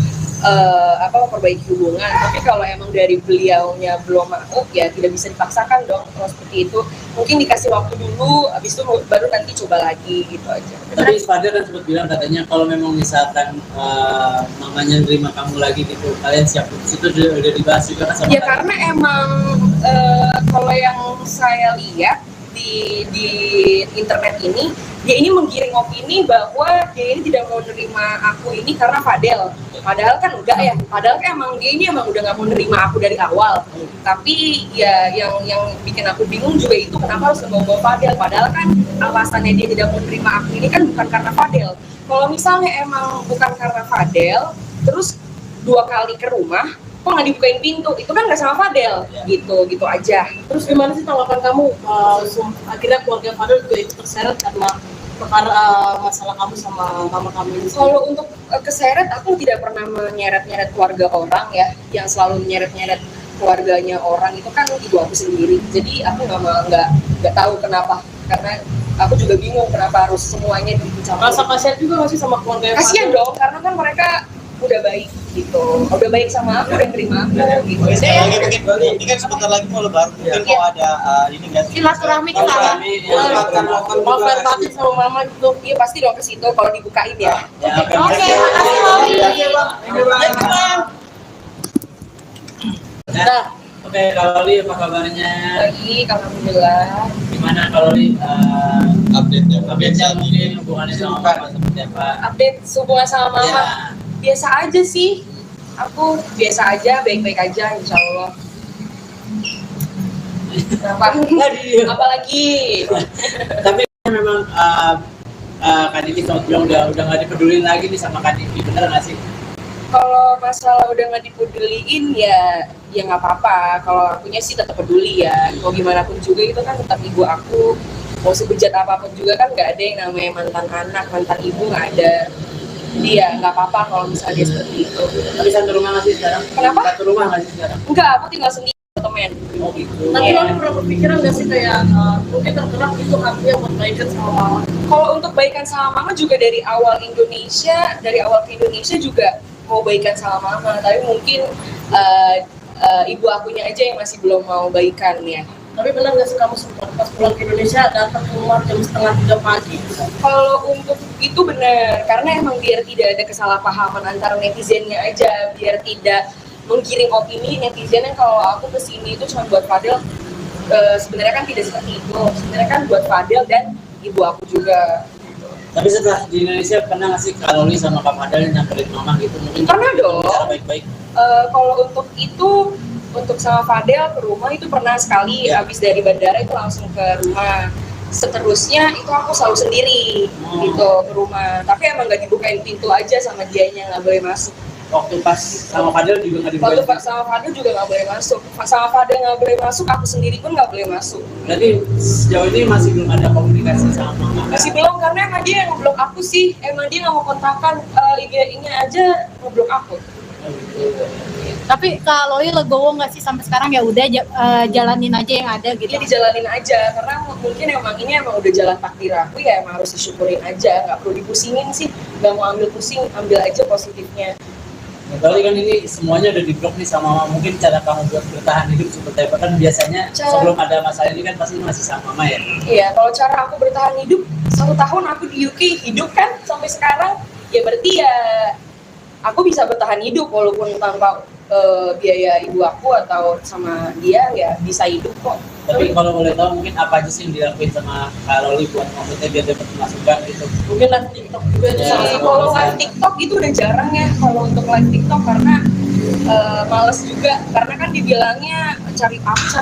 memperbaiki hubungan. Tapi kalau emang dari beliaunya belum mau, ya tidak bisa dipaksakan dong. Kalau seperti itu mungkin dikasih waktu dulu, habis itu baru nanti coba lagi gitu aja. Tapi Fadel kan sempat bilang katanya kalau memang misalkan mamanya nerima kamu lagi gitu, kalian siap putus, itu udah dibahas juga kan sama Ya kalian? karena emang kalau yang saya lihat di internet ini, dia ini menggiring opini bahwa dia ini tidak mau nerima aku ini karena Fadel. Padahal kan enggak ya, padahal kan emang dia ini emang udah nggak mau nerima aku dari awal. Tapi ya yang bikin aku bingung juga itu kenapa harus ngebawa Fadel. Padahal kan alasannya dia tidak mau nerima aku ini kan bukan karena Fadel. Kalau misalnya emang bukan karena Fadel, terus 2 kali ke rumah, kok nggak dibukain pintu, itu kan nggak sama Fadel, gitu aja. Terus gimana sih tanggapan kamu? Akhirnya keluarga Fadel juga ikut terseret karena perkara masalah kamu sama mama kamu ini. Kalau untuk keseret, aku tidak pernah menyeret-nyeret keluarga orang ya, yang selalu menyeret-nyeret keluarganya orang itu kan ibu aku sendiri. Jadi aku nggak tahu kenapa, karena aku juga bingung kenapa harus semuanya dicampur. Rasa kasihan juga nggak sih sama keluarga Kasian dong, karena kan mereka udah baik gitu, udah baik sama aku, udah terima aku gitu. Sekali lagi mungkin ini kan sebentar lagi mau lebaran, mungkin mau ada ini nggak sih? Silaturahmi ke sana. Mau fair party sama mama gitu. Iya pasti dong ke situ kalau dibukain ya. Ya, Oke, makasih Loli. Nah, oke, kalau Li apa kabarnya? Baik, alhamdulillah. Gimana kalau Li Update-nya. update-nya mungkin hubungannya sama mama seperti apa? Update hubungan sama mama. Ya. Biasa aja sih, aku biasa aja, baik-baik aja insya Allah. Kenapa? Apalagi Tapi memang Kak Diki sempat bilang udah nggak dipedulin lagi nih sama Kak Diki, bener nggak sih? kalau masalah udah nggak dipeduliin ya nggak apa-apa. Kalau akunya sih tetap peduli ya, mau gimana pun juga itu kan tetap ibu aku. mau sebejat apapun juga kan nggak ada yang namanya mantan anak, mantan ibu nggak ada. Jadi ya nggak apa-apa kalau misalnya dia seperti itu. Tapi satu rumah nggak sih sekarang? Kenapa? Satu rumah nggak sih sekarang? Enggak, aku tinggal sendiri temen. Oh gitu. Tapi Iya. lo pernah berpikiran nggak sih kayak mungkin tergerak itu hatinya buat baikan sama mama? Kalau untuk baikan sama mama juga dari awal ke Indonesia juga mau baikan sama mama, tapi mungkin ibu akunya aja yang masih belum mau baikan ya. Tapi benar nggak sih kamu sempat pas pulang ke Indonesia datang ke rumah jam 2:30 pagi? Kalau untuk itu benar, karena emang biar tidak ada kesalahpahaman antara netizennya aja, biar tidak menggiring opini netizen yang kalau aku kesini itu cuma buat Fadel. Sebenarnya kan tidak seperti itu, sebenarnya kan buat Fadel dan ibu aku juga. Tapi setelah di Indonesia pernah nggak sih kalau Loli sama Kak Fadel nyamperin mama gitu? Mungkin Pernah dong. Cara baik-baik. Kalau untuk itu, untuk sama Fadel ke rumah itu pernah sekali, Ya. habis dari bandara itu langsung ke rumah. Seterusnya itu aku selalu sendiri gitu ke rumah, tapi emang nggak dibukain pintu aja sama dianya, nggak boleh masuk. Waktu pas sama Fadel juga nggak Waktu dibuka. sama Fadel juga nggak boleh masuk, sama Fadel nggak boleh masuk, aku sendiri pun nggak boleh masuk. Berarti sejauh ini masih belum ada komunikasi sama mama. Masih belum, karena emang dia yang ngeblok aku sih, emang dia nggak mau kontakan, IG-nya aja ngeblok aku. Oh, gitu. Tapi Kak Loli legowo nggak sih sampai sekarang ya udah jalanin aja yang ada gitu. Dia dijalanin aja, karena mungkin emang ini emang udah jalan takdir aku ya, emang harus disyukurin aja, nggak perlu dipusingin sih, nggak mau ambil pusing, ambil aja positifnya. Nah, kali kan ini semuanya udah di-blok nih sama mama. Mungkin cara kamu buat bertahan hidup seperti apa? Kan biasanya sebelum ada masalah ini kan pasti masih sama mama ya. Iya, kalau cara aku bertahan hidup, 1 tahun aku di UK hidup kan sampai sekarang, ya berarti ya aku bisa bertahan hidup walaupun tanpa biaya ibu aku atau sama dia ya bisa hidup kok. Tapi kalau boleh tahu mungkin apa aja sih yang dilakuin sama Kak Loli buat maksudnya biar dapat masukan gitu. Mungkin live TikTok juga Ya. salah satu Kalau alasan. live TikTok itu udah jarang ya kalau untuk live TikTok, karena males juga, karena kan dibilangnya cari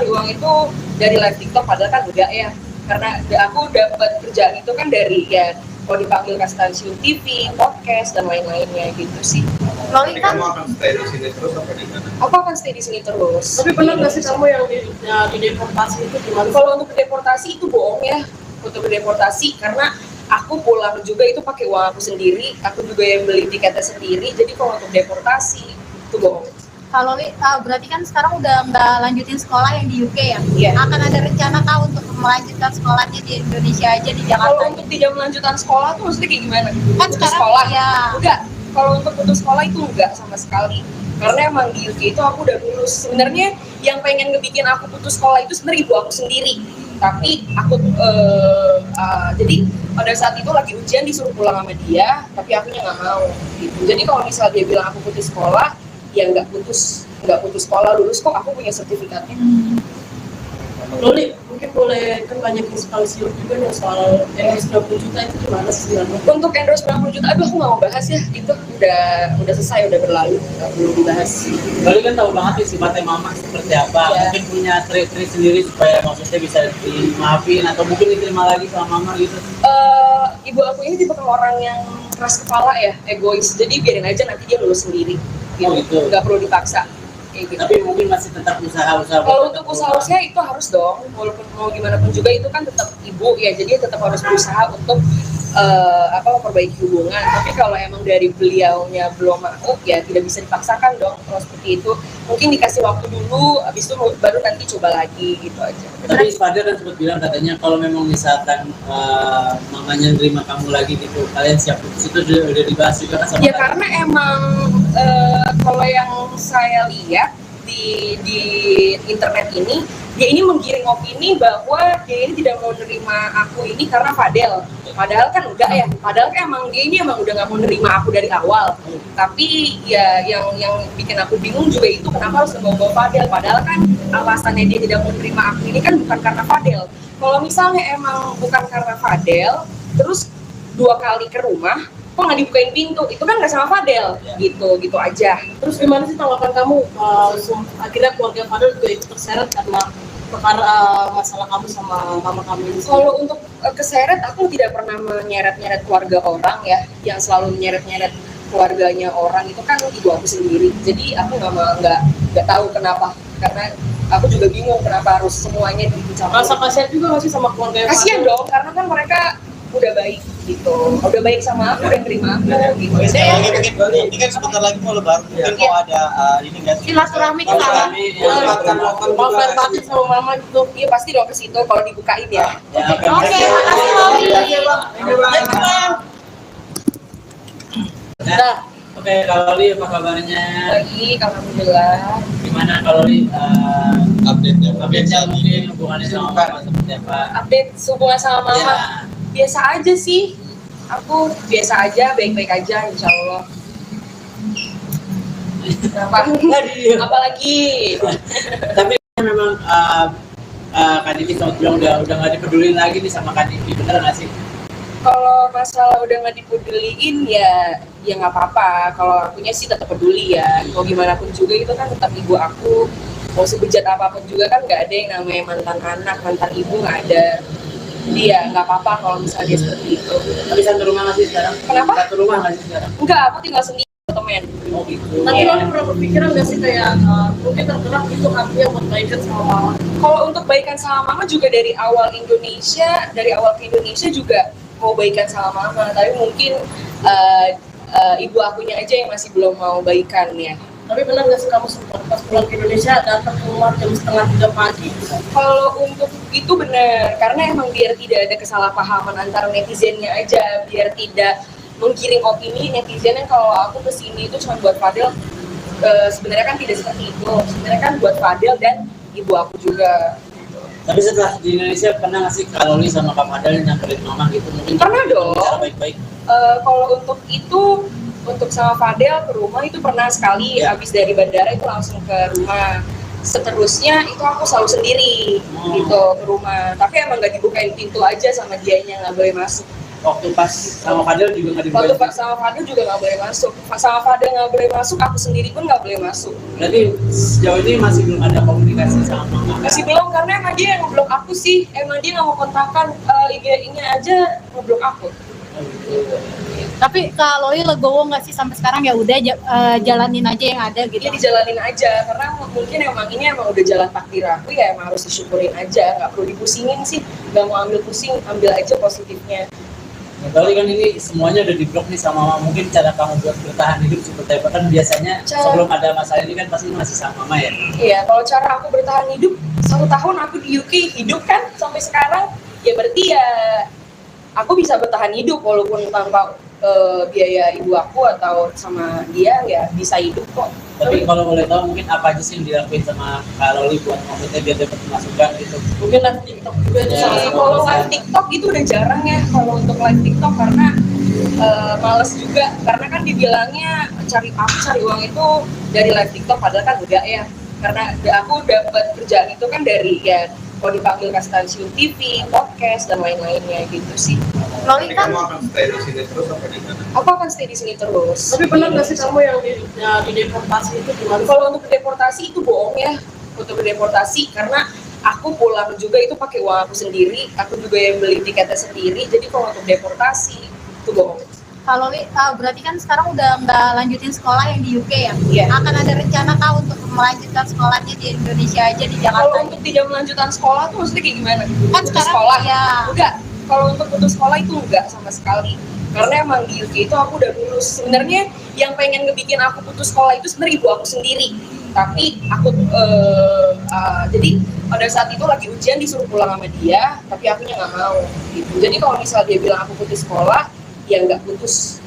uang itu dari live TikTok, padahal kan enggak ya, karena aku dapat kerjaan itu kan dari ya kalau dipanggil ke stasiun TV, podcast dan lain-lainnya gitu sih. Loli Jadi kan kamu akan stay di sini terus apa di mana? Aku akan stay di sini terus. Tapi benar nggak sih kamu yang di deportasi itu gimana? Kalau untuk deportasi itu bohong ya, untuk deportasi, karena aku pulang juga itu pakai uang aku sendiri, aku juga yang beli tiketnya sendiri, jadi kalau untuk deportasi itu bohong. Kak Loli berarti kan sekarang udah nggak lanjutin sekolah yang di UK ya? Iya. Akan ada rencana Kak untuk melanjutkan sekolahnya di Indonesia aja di Jakarta? Kalau untuk tidak melanjutkan sekolah tuh maksudnya kayak gimana? Kan Putus sekarang sekolah? ya. Enggak, kalau untuk putus sekolah itu enggak sama sekali. Karena emang di UK itu aku udah lulus. Sebenarnya yang pengen ngebikin aku putus sekolah itu sebenarnya ibu aku sendiri. Tapi aku jadi pada saat itu lagi ujian disuruh pulang sama dia, tapi akunya nggak mau. Gitu. Jadi kalau misal dia bilang aku putus sekolah, ya nggak putus sekolah, lulus kok, aku punya sertifikatnya. Loli, mungkin boleh kan banyak inspirasi juga nih soal endorse 20 juta itu gimana sih sebenarnya? Untuk endorse 90 juta, aduh aku nggak mau bahas ya, itu udah selesai, udah berlalu, nggak perlu dibahas. Loli kan tahu banget sih sifatnya mama seperti apa. Ya. Mungkin punya trik-trik sendiri supaya maksudnya bisa dimaafin atau mungkin diterima lagi sama mama gitu. Ibu aku ini tipe orang yang keras kepala ya, egois, jadi biarin aja nanti dia lulus sendiri, gitu. Oh, gitu. Nggak perlu dipaksa. Kayak gitu. Tapi mungkin masih tetap usaha-usaha. Kalau untuk usaha itu harus dong, walaupun mau gimana pun juga itu kan tetap ibu ya, jadi tetap harus berusaha untuk memperbaiki hubungan. Tapi kalau emang dari beliaunya belum mau, ya tidak bisa dipaksakan dong kalau seperti itu. Mungkin dikasih waktu dulu, habis itu baru nanti coba lagi gitu aja. Tapi Fadel kan sempat bilang katanya kalau memang misalkan mamanya nerima kamu lagi gitu, kalian siap putus, itu udah dibahas juga kan sama Ya tadi? karena emang kalau yang saya lihat di internet ini, dia ini menggiring opini bahwa dia ini tidak mau nerima aku ini karena Fadel. Padahal kan enggak ya, padahal kan emang dia ini emang udah nggak mau nerima aku dari awal. Tapi ya yang bikin aku bingung juga itu kenapa harus membawa Fadel. Padahal kan alasannya dia tidak mau nerima aku ini kan bukan karena Fadel. Kalau misalnya emang bukan karena Fadel, terus 2 kali ke rumah, kok nggak dibukain pintu, itu kan nggak sama Fadel, gitu aja. Terus gimana sih tanggapan kamu? Akhirnya keluarga Fadel juga ikut terseret karena perkara masalah kamu sama mama kamu ini. Kalau untuk keseret, aku tidak pernah menyeret-nyeret keluarga orang ya, yang selalu menyeret-nyeret keluarganya orang itu kan ibu aku sendiri. Jadi aku nggak tahu kenapa, karena aku juga bingung kenapa harus semuanya dicampur. Rasa kasihan juga nggak sih sama keluarga yang Kasihan Fadel? dong, karena kan mereka udah baik gitu, udah baik sama aku, udah terima aku gitu. Oke, sekali Ya, lagi mungkin ini kan sebentar lagi mau lebaran, mungkin mau ada ini nggak sih? Silaturahmi ke sana. Mau fair party sama mama gitu. iya pasti dong ke situ kalau dibukain ya. Ya, Oke, makasih Loli. Nah, oke, kalau Li apa kabarnya? Baik, alhamdulillah. Gimana kalau Li Update-nya. update-nya mungkin hubungannya sama Mama seperti apa? Update hubungan sama mama, Ya. biasa aja sih. Aku biasa aja, baik-baik aja, insya Allah. Kenapa? Apalagi? Tapi memang Kak Diki sama bilang udah nggak dipedulin lagi nih sama Kak Diki, bener nggak sih? Kalau masalah udah nggak dipeduliin ya nggak apa-apa. Kalau akunya sih tetap peduli ya. Mau gimana pun juga itu kan tetap ibu aku. Mau sebejat apapun juga kan nggak ada yang namanya mantan anak, mantan ibu nggak ada. Jadi ya nggak apa-apa kalau misalnya dia seperti itu. Tapi satu rumah nggak sih sekarang? Kenapa? Satu rumah nggak sih sekarang? Enggak, aku tinggal sendiri temen. Oh gitu. Tapi Loli pernah berpikiran nggak sih kayak mungkin tergerak itu hatinya buat baikan sama mama? Kalau untuk baikan sama mama juga dari awal ke Indonesia juga mau baikan sama mama. Tapi mungkin ibu akunya aja yang masih belum mau baikan ya. Tapi benar nggak sih kamu sempat pas pulang ke Indonesia datang ke rumah jam 2:30 pagi? Kalau untuk itu benar, karena emang biar tidak ada kesalahpahaman antara netizennya aja, biar tidak menggiring opini netizen yang kalau aku kesini itu cuma buat Fadel. Sebenarnya kan tidak seperti itu. Sebenarnya kan buat Fadel dan ibu aku juga. Tapi setelah di Indonesia pernah nggak sih kalau Li sama Kak Fadel nyamperin mama gitu? Mungkin Pernah dong. bicara baik-baik. Kalau untuk itu, untuk sama Fadel ke rumah itu pernah sekali. Ya. Habis dari bandara itu langsung ke rumah. Seterusnya itu aku selalu sendiri gitu ke rumah. Tapi emang nggak dibukain pintu aja sama dianya, nggak boleh masuk. Waktu pas sama Fadel juga nggak Waktu dibuka. sama Fadel juga nggak boleh masuk. Sama Fadel nggak boleh masuk, aku sendiri pun nggak boleh masuk. Berarti sejauh ini masih belum ada komunikasi sama mama. kan? Masih belum, karena emang dia yang ngeblok aku sih. Emang dia nggak mau kontakkan, IG-nya aja ngeblok aku. Oh, gitu. Tapi Kak Loli legowo nggak sih sampai sekarang ya udah jalanin aja yang ada gitu. Dia dijalanin aja, karena mungkin emang ini emang udah jalan takdir aku ya, emang harus disyukurin aja, nggak perlu dipusingin sih, nggak mau ambil pusing, ambil aja positifnya. Berarti kan ini semuanya udah diblok nih sama mama. Mungkin cara kamu buat bertahan hidup seperti apa? Kan biasanya sebelum ada masalah ini kan pasti masih sama mama ya. Iya, kalau cara aku bertahan hidup, 1 tahun aku di UK hidup kan sampai sekarang, ya berarti ya aku bisa bertahan hidup walaupun tanpa biaya ibu aku atau sama dia ya bisa hidup kok. Tapi kalau boleh tahu mungkin apa aja sih yang dilakuin sama Kak Loli buat maksudnya biar dapat masukan gitu? Mungkin live TikTok juga itu Ya. salah satu Kalau alasan. live TikTok itu udah jarang ya kalau untuk live TikTok, karena males juga, karena kan dibilangnya cari uang itu dari live TikTok, padahal kan enggak ya, karena aku dapat kerjaan itu kan dari ya kalau dipanggil ke stasiun TV, podcast dan lain-lainnya gitu sih. Loli Jadi kan kamu akan stay di sini terus apa di mana? Aku akan stay di sini terus. Tapi benar nggak sih kamu yang di deportasi itu gimana? Kalau untuk deportasi itu bohong ya, untuk deportasi, karena aku pulang juga itu pakai uang aku sendiri, aku juga yang beli tiketnya sendiri. Jadi kalau untuk deportasi itu bohong. Kak Loli berarti kan sekarang udah nggak lanjutin sekolah yang di UK ya? Iya. Akan ada rencana kah untuk melanjutkan sekolahnya di Indonesia aja di Jakarta? Kalau untuk tidak melanjutkan sekolah tuh maksudnya kayak gimana? Kan Putus sekarang sekolah? ya. Enggak. Kalau untuk putus sekolah itu enggak sama sekali. Karena emang di UK itu aku udah lulus. Sebenarnya yang pengen ngebikin aku putus sekolah itu sebenarnya ibu aku sendiri. Tapi aku jadi pada saat itu lagi ujian disuruh pulang sama dia, tapi akunya nggak mau. Gitu. Jadi kalau misalnya dia bilang aku putus sekolah, ya nggak putus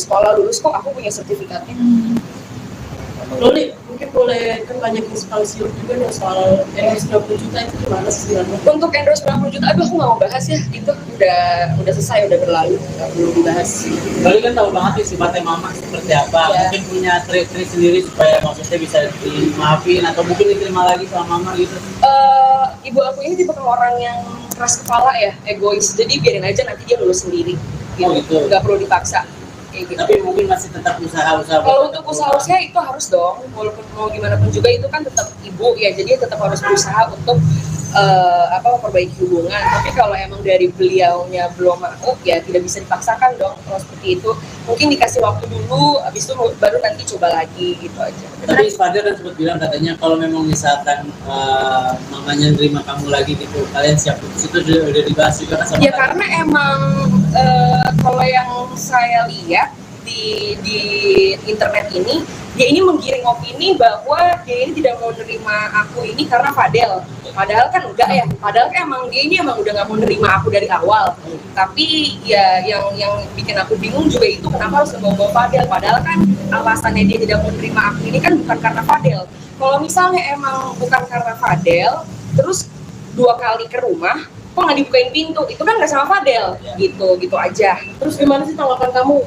sekolah, lulus kok, aku punya sertifikatnya. Loli, mungkin boleh kan banyak inspirasi juga nih soal endorse 90 juta itu gimana sih sebenarnya? Untuk endorse 90 juta, aduh aku nggak mau bahas ya, itu udah selesai, udah berlalu, nggak perlu dibahas. Loli kan tahu banget nih sifatnya mama seperti apa. Ya. Mungkin punya trik-trik sendiri supaya maksudnya bisa dimaafin atau mungkin diterima lagi sama mama gitu. Ibu aku ini tipe orang yang keras kepala ya, egois, jadi biarin aja nanti dia lulus sendiri, Oh, gitu. nggak perlu dipaksa. Kayak gitu. Tapi mungkin masih tetap usaha-usaha. Kalau untuk usaha itu harus dong, walaupun mau gimana pun juga itu kan tetap ibu ya, jadi tetap harus berusaha untuk memperbaiki hubungan. Tapi kalau emang dari beliaunya belum mau, ya tidak bisa dipaksakan dong kalau seperti itu. Mungkin dikasih waktu dulu, habis itu baru nanti coba lagi gitu aja. Tapi Fadil kan sempat bilang katanya kalau memang misalkan mamanya nerima kamu lagi gitu, kalian siap putus, itu udah dibahas juga kan sama Ya kalian? karena emang kalau yang saya lihat di internet ini, dia ini menggiring opini bahwa dia ini tidak mau nerima aku ini karena Fadel. Padahal kan enggak ya. Padahal kan emang dia ini emang udah nggak mau nerima aku dari awal. Tapi ya yang bikin aku bingung juga itu kenapa harus membawa Fadel. Padahal kan alasannya dia tidak mau nerima aku ini kan bukan karena Fadel. Kalau misalnya emang bukan karena Fadel, terus 2 kali ke rumah, kok nggak dibukain pintu, itu kan nggak sama Fadel, gitu aja. Terus gimana sih tanggapan kamu?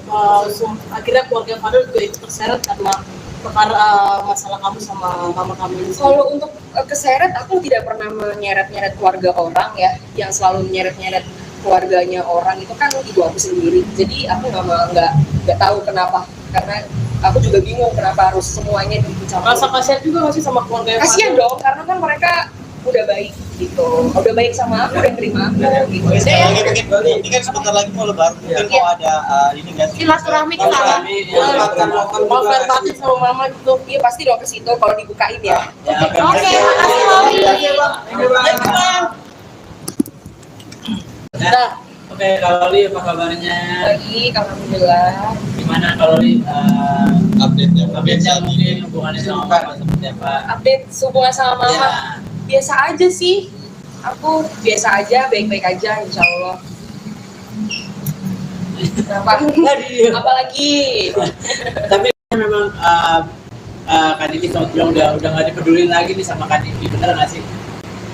Akhirnya keluarga Fadel juga ikut terseret karena perkara masalah kamu sama mama kamu ini. Kalau untuk keseret, aku tidak pernah menyeret-nyeret keluarga orang ya. Yang selalu menyeret-nyeret keluarganya orang itu kan ibu aku sendiri. Jadi aku nggak tahu kenapa, karena aku juga bingung kenapa harus semuanya dicampur. Rasa kasihan juga nggak sih sama keluarga Kasian dong, karena kan mereka udah baik gitu, udah baik sama aku, udah terima aku gitu. Oke, sekali lagi Saya- mungkin ini kan sebentar lagi mau lebaran, mungkin mau ada ini nggak sih? Silaturahmi ke sana. Mau fair batin sama mama gitu. Iya pasti dong ke situ kalau dibukain ya. Ya, Oke, makasih Loli. Nah, oke, kalau Li apa kabarnya? Baik, alhamdulillah. Gimana kalau Li Update-nya. update-nya mungkin hubungannya sama mama seperti apa? Update hubungan sama mama. Ya. Biasa aja sih, aku biasa aja, baik-baik aja insya Allah. Kenapa? Apalagi Tapi memang Kak Diki sempat bilang udah nggak dipedulin lagi nih sama Kak Diki, bener nggak sih?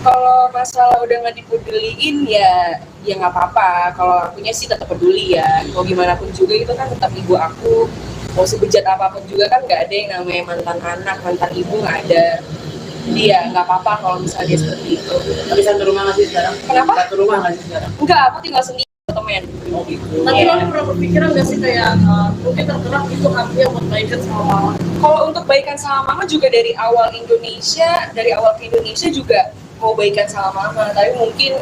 kalau masalah udah nggak dipeduliin ya nggak apa-apa. Kalau akunya sih tetap peduli ya, mau gimana pun juga itu kan tetap ibu aku. Mau sebejat apapun juga kan nggak ada yang namanya mantan anak, mantan ibu nggak ada. Jadi ya nggak apa-apa kalau misalnya dia seperti itu. Tapi satu rumah nggak sih sekarang? Kenapa? Satu rumah nggak sih sekarang? Enggak, aku tinggal sendiri temen. Oh gitu. Tapi lo pernah berpikiran nggak sih kayak mungkin tergerak itu hatinya buat baikan sama mama? Kalau untuk baikan sama mama juga dari awal ke Indonesia juga mau baikan sama mama, tapi mungkin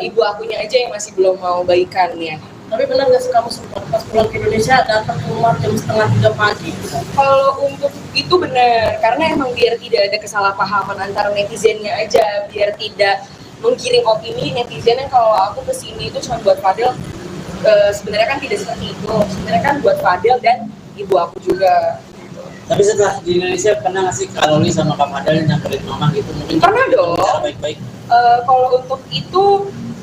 ibu akunya aja yang masih belum mau baikan ya. Tapi benar nggak sih kamu sempat pas pulang ke Indonesia datang ke rumah jam 2:30 pagi? Kalau untuk itu benar, karena emang biar tidak ada kesalahpahaman antara netizennya aja, biar tidak menggiring opini netizen yang kalau aku kesini itu cuma buat Fadel. Sebenarnya kan tidak seperti itu, sebenarnya kan buat Fadel dan ibu aku juga. Tapi setelah di Indonesia pernah nggak sih kalau Li sama Kak Fadel nyamperin mama gitu? Mungkin Pernah dong. Cara baik-baik. Kalau untuk itu,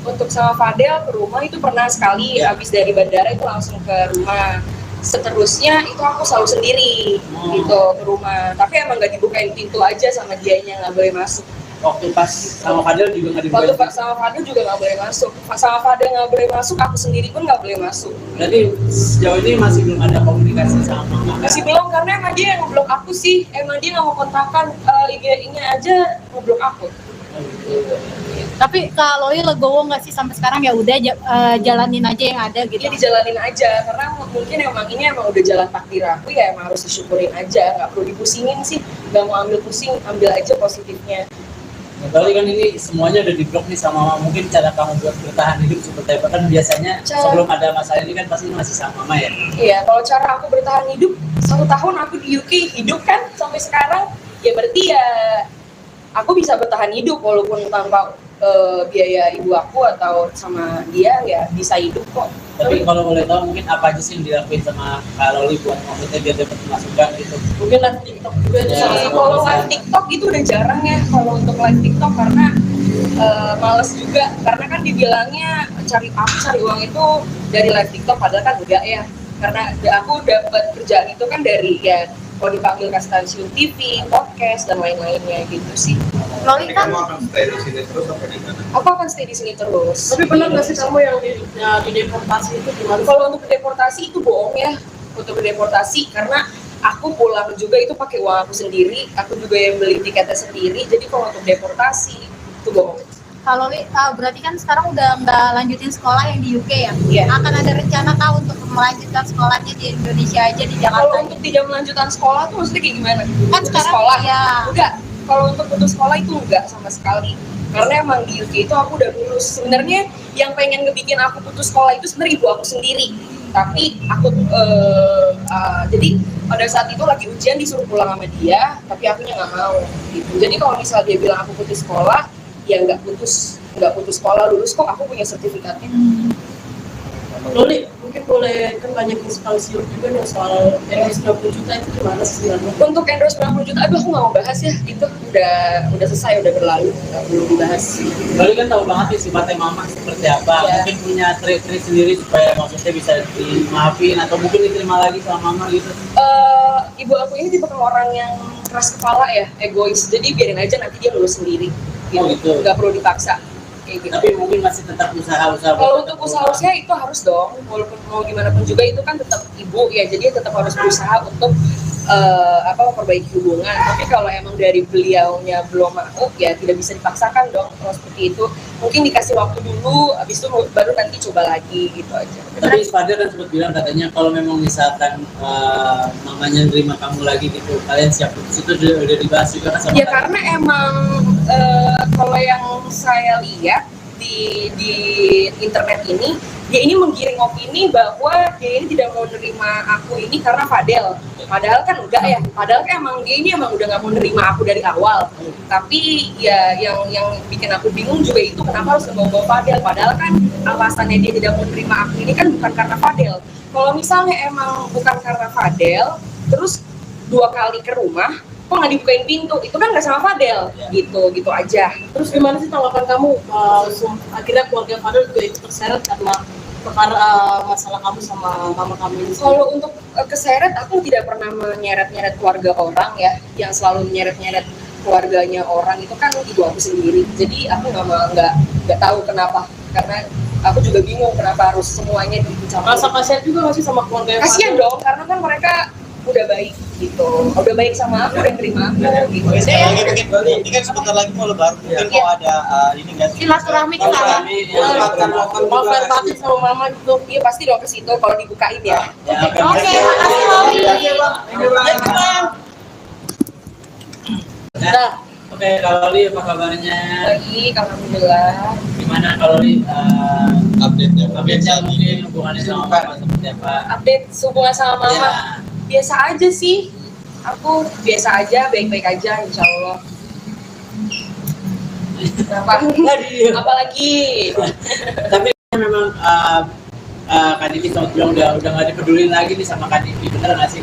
untuk sama Fadel ke rumah itu pernah sekali, Ya. habis dari bandara itu langsung ke rumah. Seterusnya itu aku selalu sendiri gitu ke rumah, tapi emang nggak dibukain pintu aja sama dianya, nggak boleh masuk. Waktu pas sama Fadel juga nggak Waktu dibukain. sama Fadel juga nggak boleh masuk, sama Fadel nggak boleh masuk, aku sendiri pun nggak boleh masuk. Berarti sejauh ini masih belum ada komunikasi sama mama. Masih belum, karena emang dia yang ngeblok aku sih, emang dia nggak mau kontakkan, IG-nya aja ngeblok aku. Tapi Kak Loli legowo nggak sih sampai sekarang ya udah jalanin aja yang ada gitu. Dia dijalanin aja, karena mungkin emang ini emang udah jalan takdir aku ya, emang harus disyukurin aja, nggak perlu dipusingin sih, nggak mau ambil pusing, ambil aja positifnya. Kali kan ini semuanya udah diblok nih sama mama. Mungkin cara kamu buat bertahan hidup seperti apa? Kan biasanya sebelum ada masalah ini kan pasti masih sama mama ya. Iya, kalau cara aku bertahan hidup, 1 tahun aku di UK hidup kan sampai sekarang, ya berarti ya aku bisa bertahan hidup walaupun tanpa biaya ibu aku atau sama dia ya bisa hidup kok. Tapi kalau boleh tahu mungkin apa aja sih yang dilakuin sama Kak Loli buat maksudnya biar dapat masukan gitu? Mungkin live TikTok juga itu Ya. salah satu Kalau alasan. live TikTok itu udah jarang ya kalau untuk live TikTok, karena males juga, karena kan dibilangnya cari uang itu dari live TikTok, padahal kan enggak ya, karena aku dapat kerjaan itu kan dari ya kalau dipanggil ke stasiun TV, podcast dan lain-lainnya gitu sih. Loli Jadi kan kamu akan stay di sini terus apa di mana? Aku akan stay di sini terus. Tapi benar nggak sih kamu yang di deportasi itu gimana? Kalau untuk deportasi itu bohong ya, untuk deportasi, karena aku pulang juga itu pakai uang aku sendiri, aku juga yang beli tiketnya sendiri. Jadi kalau untuk deportasi itu bohong. Kak Loli berarti kan sekarang udah nggak lanjutin sekolah yang di UK ya? Iya. Akan ada rencana kah untuk melanjutkan sekolahnya di Indonesia aja di Kalau Jakarta? untuk tidak melanjutkan sekolah tuh maksudnya kayak gimana? Kan Untuk sekarang sekolah? ya. Enggak, Kalau untuk putus sekolah itu enggak sama sekali. Karena emang di UK itu aku udah lulus. Sebenarnya yang pengen ngebikin aku putus sekolah itu sebenarnya ibu aku sendiri. Tapi aku jadi pada saat itu lagi ujian disuruh pulang sama dia, tapi akunya nggak mau. Gitu. Jadi kalau misal dia bilang aku putus sekolah, ya nggak putus sekolah, lulus kok, aku punya sertifikatnya. Loli, mungkin boleh kan banyak inspirasi juga nih soal endorse 90 juta itu gimana sih sebenarnya? Untuk endorse 90 juta, aduh aku nggak mau bahas ya, itu udah selesai, udah berlalu, nggak perlu dibahas. Lalu kan tahu banget nih sifatnya mama seperti apa. Ya. Mungkin punya trik-trik sendiri supaya maksudnya bisa dimaafin atau mungkin diterima lagi sama mama gitu. Ibu aku ini tipe orang yang keras kepala ya, egois, jadi biarin aja nanti dia lulus sendiri. Oh, gitu. Nggak perlu dipaksa. Kayak gitu. Tapi mungkin masih tetap usaha-usaha. Kalau untuk usaha itu harus dong, walaupun mau gimana pun juga itu kan tetap ibu ya, jadi tetap harus berusaha untuk memperbaiki hubungan. Tapi kalau emang dari beliaunya belum mau, ya tidak bisa dipaksakan dong. Kalau seperti itu, mungkin dikasih waktu dulu, habis itu baru nanti coba lagi gitu aja. Tapi Fadil kan sempat bilang katanya kalau memang misalkan mamanya nerima kamu lagi gitu, kalian siap putus, itu udah dibahas juga kan sama Ya kalian? karena emang kalau yang saya lihat di internet ini, dia ini menggiring opini bahwa dia ini tidak mau nerima aku ini karena Fadel. Padahal kan enggak ya, padahal kan emang dia ini emang udah nggak mau nerima aku dari awal. Tapi ya yang bikin aku bingung juga itu kenapa harus membawa Fadel. Padahal kan alasannya dia tidak mau nerima aku ini kan bukan karena Fadel. Kalau misalnya emang bukan karena Fadel, terus 2 kali ke rumah, kok nggak dibukain pintu, itu kan nggak sama Fadel, gitu aja. Terus gimana sih tanggapan kamu? Akhirnya keluarga Fadel juga ikut terseret karena perkara masalah kamu sama mama kamu ini. Kalau untuk keseret, aku tidak pernah menyeret-nyeret keluarga orang ya. Yang selalu menyeret-nyeret keluarganya orang itu kan ibu aku sendiri. Jadi aku nggak tahu kenapa, karena aku juga bingung kenapa harus semuanya dicampur. Rasa kasihan juga masih sama keluarga Kasian dong, karena kan mereka udah baik gitu, udah baik sama aku, udah terima aku gitu. Oke, sekali lagi mungkin Bali, ini kan sebentar lagi mau lebaran, mungkin mau ada ini nggak sih? Silaturahmi ke sana. mau fair party sama mama gitu. Iya pasti dong ke situ kalau dibukain ya. Ya, Oke, makasih Loli. Nah, oke, kalau Li apa kabarnya? Baik, alhamdulillah. Gimana kalau Li Update-nya. update-nya mungkin hubungannya sama mama seperti apa? Update hubungan sama mama. Ya. Biasa aja sih, aku biasa aja, baik-baik aja insya Allah. Apalagi Tapi memang Kak Diki sempat bilang udah nggak dipedulin lagi nih sama Kak Diki, bener nggak sih?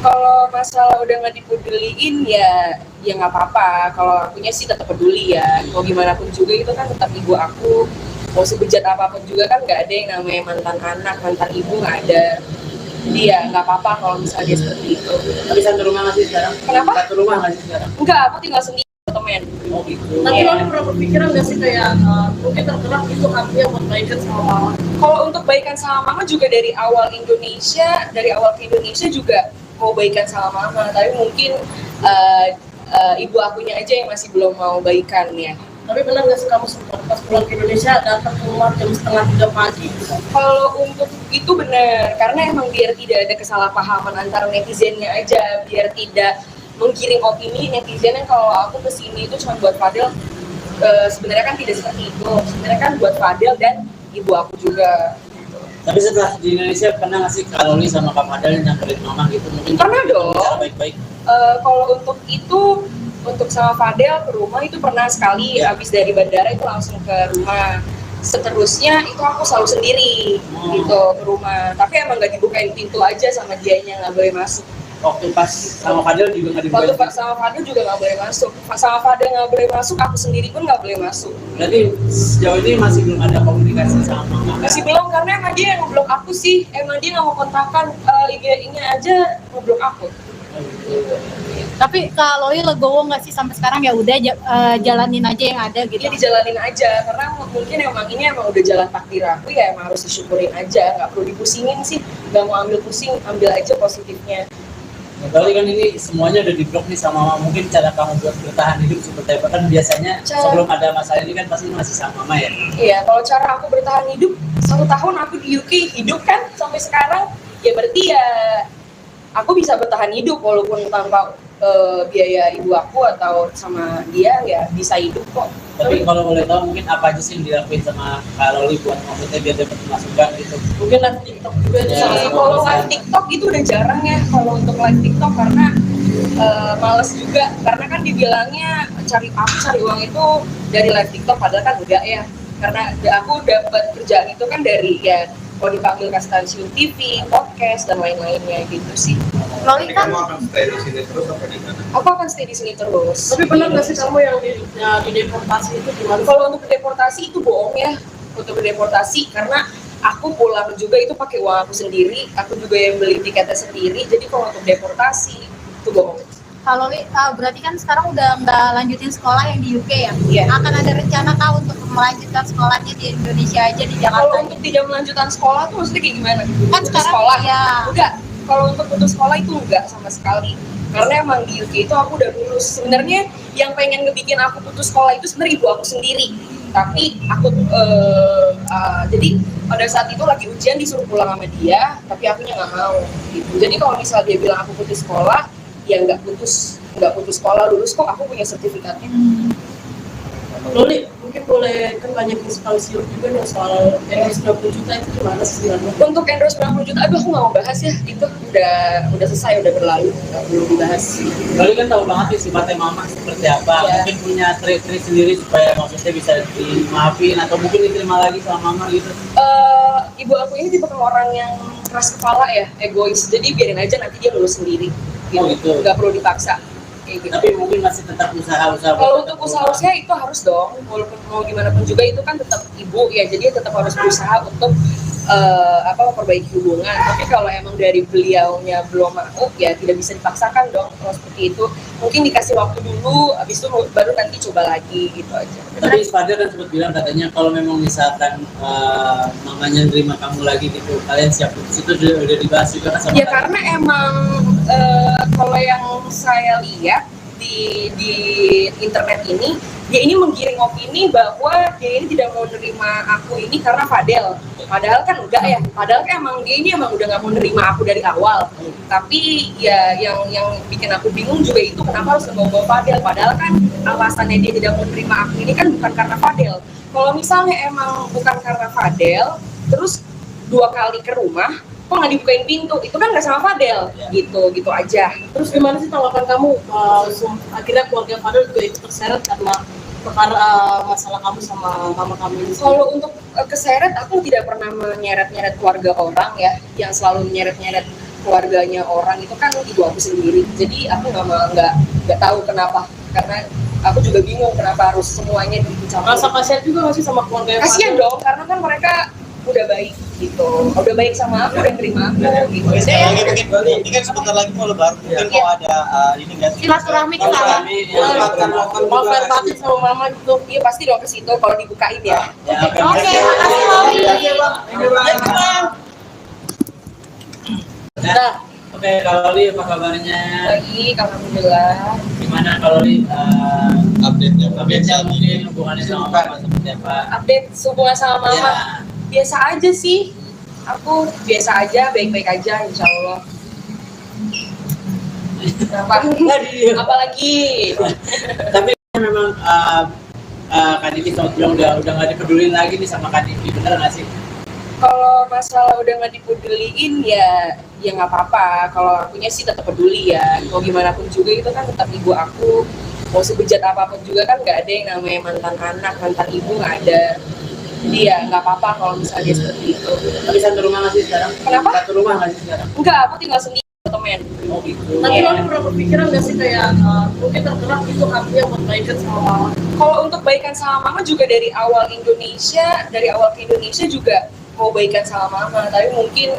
kalau masalah udah nggak dipeduliin ya nggak apa-apa. Kalau akunya sih tetap peduli ya, mau gimana pun juga itu kan tetap ibu aku. Mau sebejat apapun juga kan nggak ada yang namanya mantan anak, mantan ibu nggak ada. Jadi ya nggak apa-apa kalau misalnya dia seperti itu. Tapi satu rumah nggak sih sekarang? Kenapa? Satu rumah nggak sih sekarang? Enggak, aku tinggal sendiri temen. Oh gitu. Tapi Iya. Loli pernah berpikiran nggak sih kayak mungkin tergerak itu artinya buat baikan sama mama? Kalau untuk baikan sama mama juga dari awal ke Indonesia juga mau baikan sama mama, tapi mungkin ibu akunya aja yang masih belum mau baikan ya. Tapi benar nggak sih kamu sempat pas pulang ke Indonesia datang ke rumah jam 2:30 pagi? Kalau untuk itu benar, karena emang biar tidak ada kesalahpahaman antara netizennya aja, biar tidak menggiring opini netizen yang kalau aku kesini itu cuma buat Fadel. Sebenarnya kan tidak seperti itu, sebenarnya kan buat Fadel dan ibu aku juga. Tapi setelah di Indonesia pernah nggak sih Kak Loli sama Kak Fadel nyamperin mama gitu? Mungkin Pernah dong. Cara baik-baik. Kalau untuk itu, untuk sama Fadel ke rumah itu pernah sekali, Ya. habis dari bandara itu langsung ke rumah. Seterusnya itu aku selalu sendiri gitu ke rumah, tapi emang nggak dibukain pintu aja sama dianya, nggak boleh masuk. Waktu pas sama Fadel juga nggak Waktu dibuat. sama Fadel juga nggak boleh masuk, sama Fadel nggak boleh masuk, aku sendiri pun nggak boleh masuk. Berarti sejauh ini masih belum ada komunikasi sama mama. Masih belum, karena emang dia yang ngeblok aku sih, emang dia nggak mau kontakkan, IG-nya aja ngeblok aku. Tapi Kak Loli legowo nggak sih sampai sekarang ya udah jalanin aja yang ada gitu. Dia dijalanin aja, karena mungkin ini emang udah jalan takdir aku ya, emang harus disyukurin aja, nggak perlu dipusingin sih, nggak mau ambil pusing, ambil aja positifnya. Berarti kan ini semuanya udah diblok nih sama mama. Mungkin cara kamu buat bertahan hidup seperti apa? Kan biasanya sebelum ada masalah ini kan pasti masih sama mama ya. Iya, kalau cara aku bertahan hidup 1 tahun aku di UK hidup kan sampai sekarang, ya berarti ya aku bisa bertahan hidup walaupun tanpa biaya ibu aku atau sama dia ya bisa hidup kok. Tapi kalau boleh tahu mungkin apa aja sih yang dilakuin sama Kak Loli buat maksudnya biar dapat masukan gitu. Mungkin live TikTok juga Ya, bisa. Kalau live TikTok itu udah jarang ya kalau untuk live TikTok karena males juga karena kan dibilangnya cari uang itu dari live TikTok padahal kan enggak ya karena aku dapat kerjaan itu kan dari ya kalau dipanggil ke stasiun TV, podcast dan lain-lainnya gitu sih. Loli kan akan stay di sini terus apa di mana? Aku akan stay di sini terus. Tapi pernah nggak sih kamu yang di deportasi itu gimana? Kalau untuk deportasi itu bohong ya. Untuk deportasi karena aku pulang juga itu pakai uang aku sendiri, aku juga yang beli tiketnya sendiri. Jadi kalau untuk deportasi itu bohong. kalau Loli berarti kan sekarang udah nggak lanjutin sekolah yang di UK ya? Iya. Akan ada rencana kah untuk melanjutkan sekolahnya di Indonesia aja di Kalau Jakarta? untuk tidak melanjutkan sekolah tuh maksudnya kayak gimana? Kan Putus sekarang sekolah ya. Enggak. Kalau untuk putus sekolah itu enggak sama sekali. Karena emang di UK itu aku udah lulus. Sebenarnya yang pengen ngebikin aku putus sekolah itu sebenarnya ibu aku sendiri. Tapi aku jadi pada saat itu lagi ujian disuruh pulang sama dia, tapi akunya nggak mau. Gitu. Jadi kalau misalnya dia bilang aku putus sekolah, ya nggak putus sekolah, lulus kok aku punya sertifikatnya. Loli, mungkin boleh kan banyak sekali siur juga nih soal endorse 90 juta itu gimana sih sebenarnya? Untuk endorse 90 juta, aduh aku nggak mau bahas ya, itu udah selesai, udah berlalu, nggak perlu dibahas. Loli kan tahu banget nih sifatnya mama seperti apa. Ya. Mungkin punya trik-trik sendiri supaya maksudnya bisa dimaafin atau mungkin diterima lagi sama mama gitu. Ibu aku ini tipe orang yang keras kepala ya, egois, jadi biarin aja nanti dia lulus sendiri, gitu. Oh, gitu. Nggak perlu dipaksa. Kayak gitu. Tapi mungkin masih tetap usaha-usaha. Kalau untuk usaha itu harus dong, walaupun mau gimana pun juga itu kan tetap ibu ya, jadi tetap harus berusaha untuk memperbaiki hubungan. Tapi kalau emang dari beliaunya belum mau, ya tidak bisa dipaksakan dong. Kalau seperti itu, mungkin dikasih waktu dulu, habis itu baru nanti coba lagi gitu aja. Tapi Fadil kan sempat bilang katanya kalau memang misalkan mamanya nerima kamu lagi gitu, kalian siap putus itu udah dibahas juga kan sama Ya kalian? karena emang kalau yang saya lihat di internet ini, dia ini menggiring opini bahwa dia ini tidak mau nerima aku ini karena Fadel. Padahal kan enggak ya. Padahal kan emang dia ini emang udah nggak mau nerima aku dari awal. Tapi ya yang bikin aku bingung juga itu kenapa harus ngebawa Fadel. Padahal kan alasannya dia tidak mau nerima aku ini kan bukan karena Fadel. Kalau misalnya emang bukan karena Fadel, terus 2 kali ke rumah, kok nggak dibukain pintu, itu kan nggak sama Fadel, gitu aja. Terus gimana sih tanggapan kamu akhirnya keluarga Fadel juga ikut terseret karena perkara masalah kamu sama mama kamu ini? Kalau untuk keseret, aku tidak pernah menyeret-nyeret keluarga orang ya, yang selalu menyeret-nyeret keluarganya orang itu kan ibu aku sendiri. Jadi aku nggak tahu kenapa, karena aku juga bingung kenapa harus semuanya dicampur. Rasa kasihan juga nggak sih sama keluarga Kasian dong, karena kan mereka udah baik gitu, udah baik sama aku, udah terima aku gitu. Sekali lagi mungkin ini kan sebentar lagi mau lebaran, mungkin mau ada ini nggak sih? Silaturahmi ke sana. Mau fair party sama mama gitu? Iya pasti dong ke situ kalau dibukain ya. Ya, oke. Oke, makasih Loli. Nah, oke, kalau Loli apa kabarnya? Baik, alhamdulillah. Gimana kalau Loli Update-nya update-nya mungkin hubungannya sama mama seperti apa? Update hubungan sama mama. Ya. Biasa aja sih, aku biasa aja, baik-baik aja insya Allah. Kenapa? Apalagi Tapi memang Kak Diki sama Tio udah nggak dipedulin lagi nih sama Kak Diki, bener nggak sih? kalau masalah udah nggak dipeduliin ya nggak apa-apa. Kalau akunya sih tetap peduli ya, mau gimana pun juga itu kan tetap ibu aku. Mau sebejat apapun juga kan nggak ada yang namanya mantan anak, mantan ibu nggak ada. Jadi ya nggak apa-apa kalau misalnya dia seperti itu. Tapi satu rumah nggak sih sekarang? Kenapa? Satu rumah nggak sih sekarang? Enggak, aku tinggal sendiri temen. Oh gitu. Tapi Iya. Loli pernah berpikiran nggak sih kayak mungkin tergerak itu hatinya buat baikan sama mama? Kalau untuk baikan sama mama juga dari awal ke Indonesia juga mau baikan sama mama, tapi mungkin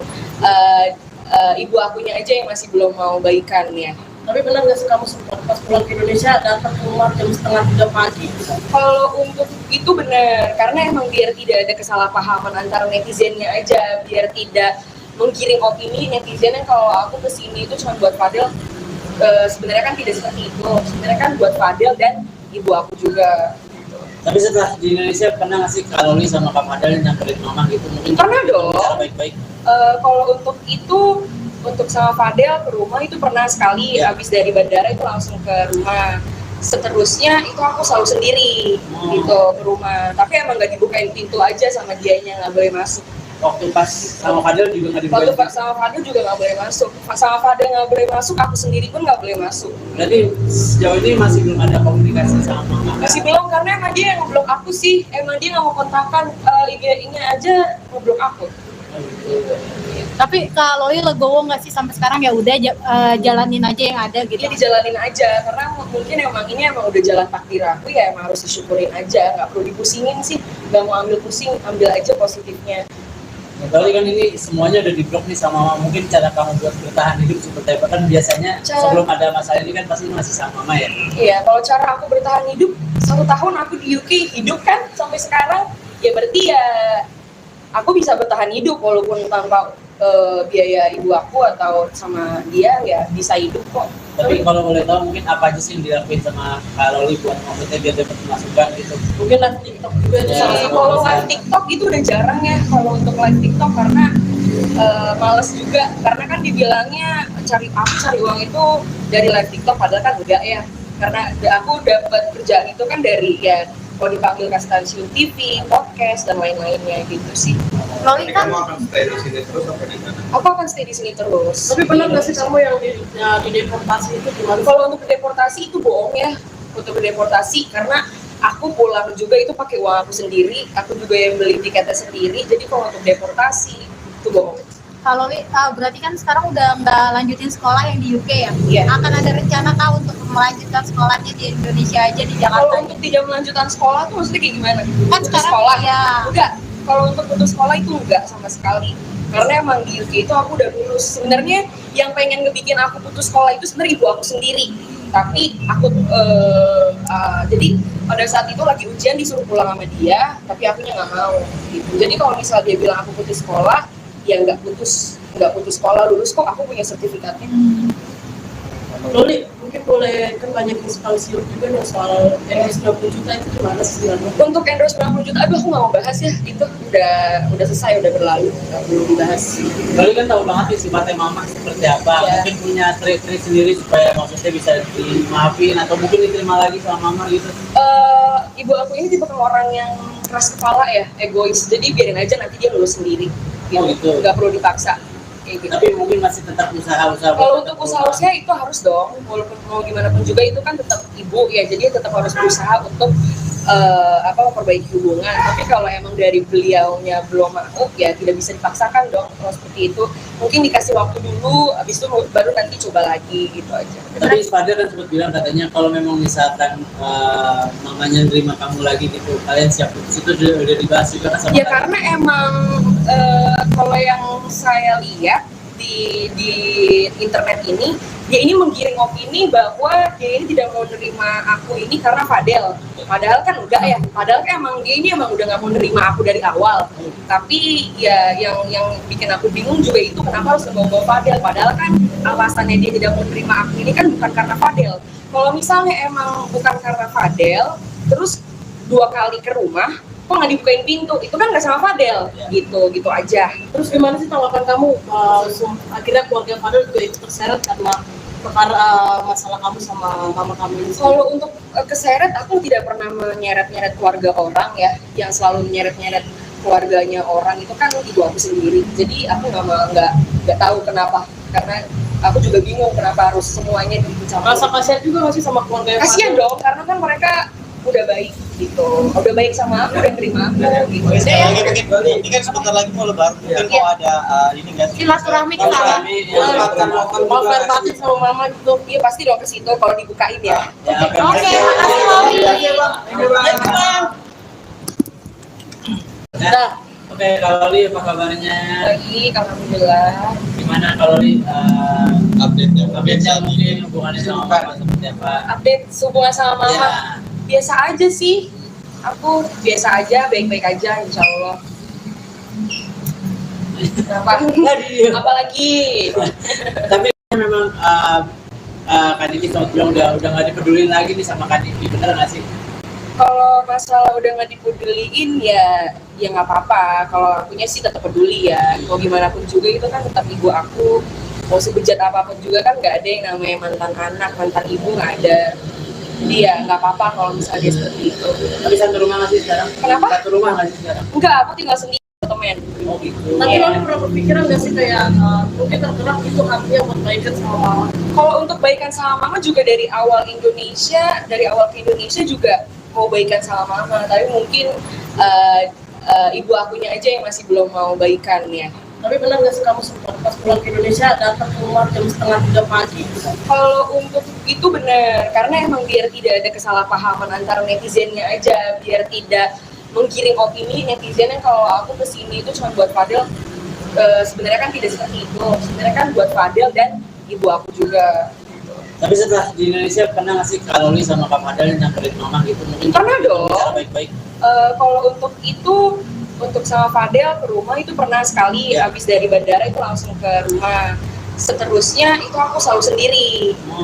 ibu akunya aja yang masih belum mau baikan ya. Tapi benar nggak sih kamu sempat pas pulang ke Indonesia datang ke rumah jam 2:30 pagi? Kalau untuk itu benar, karena emang biar tidak ada kesalahpahaman antara netizennya aja, biar tidak menggiring opini netizen yang kalau aku kesini itu cuma buat Fadel. Sebenarnya kan tidak seperti itu, sebenarnya kan buat Fadel dan ibu aku juga. Tapi setelah di Indonesia pernah nggak sih Kak Loli sama Kak Fadel nyamperin mama gitu? Mungkin Pernah dong. cara baik-baik. Kalau untuk itu untuk sama Fadel ke rumah itu pernah sekali, Ya. habis dari bandara itu langsung ke rumah. Seterusnya itu aku selalu sendiri gitu ke rumah, tapi emang nggak dibukain pintu aja sama dianya, nggak boleh masuk. Waktu pas sama Fadel juga nggak Waktu dibuka. sama Fadel juga nggak boleh masuk, sama Fadel nggak boleh masuk, aku sendiri pun nggak boleh masuk. Berarti sejauh ini masih belum ada komunikasi sama mama. kan? Masih belum, karena emang dia yang ngeblok aku sih, emang dia nggak mau kontakkan, IG-nya aja ngeblok aku. Tapi Kak Loli legowo nggak sih sampai sekarang ya udah jalanin aja yang ada gitu. Dia dijalanin aja, karena mungkin emang ini emang udah jalan takdir aku, ya emang harus disyukurin aja, nggak perlu dipusingin sih, nggak mau ambil pusing, ambil aja positifnya. Berarti kan ini semuanya udah di-blok nih sama mama. Mungkin cara kamu buat bertahan hidup seperti apa? Kan biasanya sebelum ada masalah ini kan pasti masih sama mama ya. Iya, kalau cara aku bertahan hidup, 1 tahun aku di UK hidup kan sampai sekarang, ya berarti ya aku bisa bertahan hidup walaupun tanpa biaya ibu aku atau sama dia, ya bisa hidup kok. Tapi kalau boleh tahu mungkin apa aja sih yang dilakuin sama Kak Loli buat maksudnya biar dapat masukan gitu? Mungkin live TikTok juga itu Ya. salah satu Kalau alasan. live TikTok itu udah jarang ya, kalau untuk live TikTok karena males juga, karena kan dibilangnya cari uang itu dari live TikTok, padahal kan enggak ya, karena aku dapat kerjaan itu kan dari ya kalau dipanggil ke stasiun TV, podcast dan lain-lainnya gitu sih. Loli Jadi kan kamu akan stay di sini terus apa di mana? Aku akan stay di sini terus. Tapi pernah nggak sih kamu yang di deportasi itu gimana? Kalau untuk deportasi itu bohong ya, untuk deportasi karena aku pulang juga itu pakai uang aku sendiri, aku juga yang beli tiketnya sendiri. Jadi kalau untuk deportasi itu bohong. Kak Loli berarti kan sekarang udah nggak lanjutin sekolah yang di UK ya? Iya. Akan ada rencana Kak untuk melanjutkan sekolahnya di Indonesia aja di Kalau Jakarta? untuk tidak melanjutkan sekolah tuh maksudnya kayak gimana? Kan Putus sekarang sekolah? ya. Enggak. Kalau untuk putus sekolah itu enggak sama sekali. Karena emang di UK itu aku udah lulus. Sebenarnya yang pengen ngebikin aku putus sekolah itu sebenarnya ibu aku sendiri. Tapi aku jadi pada saat itu lagi ujian disuruh pulang sama dia, tapi akunya nggak mau. Gitu. Jadi kalau misalnya dia bilang aku putus sekolah, ya nggak putus sekolah, lulus kok, aku punya sertifikatnya. Loli, mungkin boleh kan banyak inspirasi juga nih soal endorse 90 juta itu gimana sih sebenarnya? Untuk endorse 90 juta, aduh aku nggak mau bahas ya, itu udah selesai, udah berlalu, nggak perlu dibahas. Loli kan tahu banget nih sifatnya mama seperti apa. Iya. Mungkin punya trik-trik sendiri supaya maksudnya bisa dimaafin atau mungkin diterima lagi sama mama gitu. Ibu aku ini tipe orang yang keras kepala ya, egois, jadi biarin aja nanti dia lulus sendiri, Oh, gitu. nggak perlu dipaksa. Kayak gitu. Tapi mungkin masih tetap usaha-usaha. Kalau buat untuk tetap usaha itu harus dong, walaupun mau gimana pun juga itu kan tetap ibu ya, jadi tetap harus berusaha untuk memperbaiki hubungan. Tapi kalau emang dari beliaunya belum mau, ya tidak bisa dipaksakan dong. Kalau seperti itu, mungkin dikasih waktu dulu, habis itu baru nanti coba lagi gitu aja. Tapi Fadel kan sempat bilang katanya kalau memang misalkan mamanya nerima kamu lagi gitu, kalian siap putus, itu udah dibahas juga kan sama Ya kalian? karena emang kalau yang saya lihat di internet ini, dia ini menggiring opini bahwa dia ini tidak mau nerima aku ini karena Fadel. Padahal kan enggak ya. Padahal kan emang dia ini emang udah nggak mau nerima aku dari awal. Tapi ya yang bikin aku bingung juga itu kenapa harus ngebawa Fadel. Padahal kan alasannya dia tidak mau nerima aku ini kan bukan karena Fadel. Kalau misalnya emang bukan karena Fadel, terus 2 kali ke rumah, kok nggak dibukain pintu, itu kan nggak sama Fadel, gitu aja. Terus gimana sih tanggapan kamu? Akhirnya keluarga Fadel juga ikut terseret karena perkara masalah kamu sama mama kamu ini. Kalau untuk keseret, aku tidak pernah menyeret-nyeret keluarga orang ya, yang selalu menyeret-nyeret keluarganya orang itu kan ibu aku sendiri. Jadi aku nggak tahu kenapa, karena aku juga bingung kenapa harus semuanya dicampur. Rasa kasihan juga nggak sih sama keluarga Kasian dong, karena kan mereka udah baik gitu, udah baik sama aku, udah terima aku gitu. Oke, sekali Saya- lagi mungkin ini kan sebentar lagi mau lebaran, mungkin mau ada ini nggak sih? Silaturahmi ke sana. Maaf lahir batin sama mama gitu. Iya pasti dong ke situ kalau dibukain ya. Ya, Oke, makasih Loli. Nah, oke, Kak Loli apa kabarnya? Baik, alhamdulillah. Gimana Kak Loli Update-nya. update-nya mungkin hubungannya sama mama seperti apa? Update hubungan sama mama. Ya. Biasa aja sih, aku biasa aja, baik-baik aja insya Allah. Kenapa? Apalagi Tapi memang Kak Diki sempat bilang udah nggak dipedulin lagi nih sama Kak Diki, bener nggak sih? kalau masalah udah nggak dipeduliin ya nggak apa-apa. Kalau akunya sih tetap peduli ya, mau gimana pun juga itu kan tetap ibu aku. mau sebejat apapun juga kan nggak ada yang namanya mantan anak, mantan ibu nggak ada. Jadi ya nggak apa-apa kalau misalnya dia seperti itu. Tapi satu rumah nggak sih sekarang? Kenapa? Satu rumah nggak sih sekarang? Enggak, aku tinggal sendiri temen. Oh gitu. Tapi Iya. lo pernah berpikiran nggak sih kayak mungkin tergerak itu hatinya buat baikan sama mama? Kalau untuk baikan sama mama juga dari awal ke Indonesia juga mau baikan sama mama, tapi mungkin ibu akunya aja yang masih belum mau baikan ya. Tapi benar nggak sih kamu sempat pas pulang ke Indonesia datang keluar jam 2:30 pagi? Kalau untuk itu benar, karena emang biar tidak ada kesalahpahaman antara netizennya aja, biar tidak menggiring opini netizen yang kalau aku kesini itu cuma buat Fadel. Sebenarnya kan tidak seperti itu, sebenarnya kan buat Fadel dan ibu aku juga. Tapi setelah di Indonesia pernah nggak sih kalau Loli sama Kak Fadel nyamperin mama gitu? Mungkin Pernah dong. Cara baik-baik. Kalau untuk itu, untuk sama Fadel ke rumah itu pernah sekali, Ya. habis dari bandara itu langsung ke rumah. Seterusnya itu aku selalu sendiri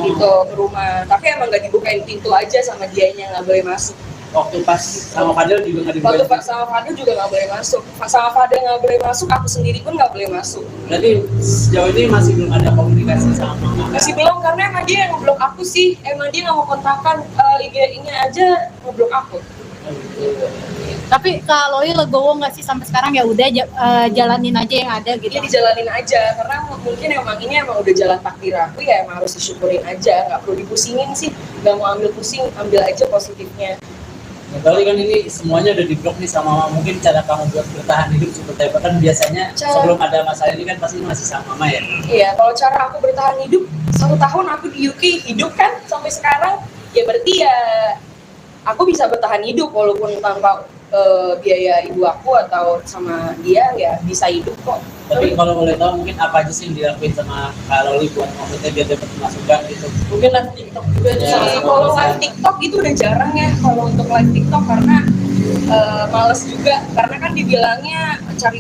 gitu ke rumah. Tapi emang nggak dibukain pintu aja sama dianya, nggak boleh masuk. Waktu pas sama Fadel juga nggak Waktu dibukain. sama Fadel juga nggak boleh masuk. Sama Fadel nggak boleh masuk, aku sendiri pun nggak boleh masuk. Berarti sejauh ini masih belum ada komunikasi sama mama. Masih belum, karena emang dia yang ngeblok aku sih. Emang dia nggak mau kontakkan, IG-nya aja ngeblok aku. Oh, gitu. Tapi Kak Loli legowo nggak sih sampai sekarang ya udah jalanin aja yang ada gitu. Dia dijalanin aja, karena mungkin emang ini emang udah jalan takdir aku ya, emang harus disyukurin aja, nggak perlu dipusingin sih, nggak mau ambil pusing, ambil aja positifnya. Ya, kali kan ini semuanya udah di-blok nih sama mama. Mungkin cara kamu buat bertahan hidup seperti apa? Kan biasanya sebelum ada masalah ini kan pasti masih sama mama ya. Iya, kalau cara aku bertahan hidup 1 tahun aku di UK hidup kan sampai sekarang, ya berarti ya aku bisa bertahan hidup walaupun tanpa biaya ibu aku atau sama dia ya bisa hidup kok. Tapi kalau boleh tahu mungkin apa aja sih yang dilakuin sama Kak Loli buat maksudnya biar dapat masukan gitu? Mungkin live TikTok juga itu Ya. salah satu. Kalau live TikTok itu udah jarang ya kalau untuk live TikTok, karena males juga, karena kan dibilangnya cari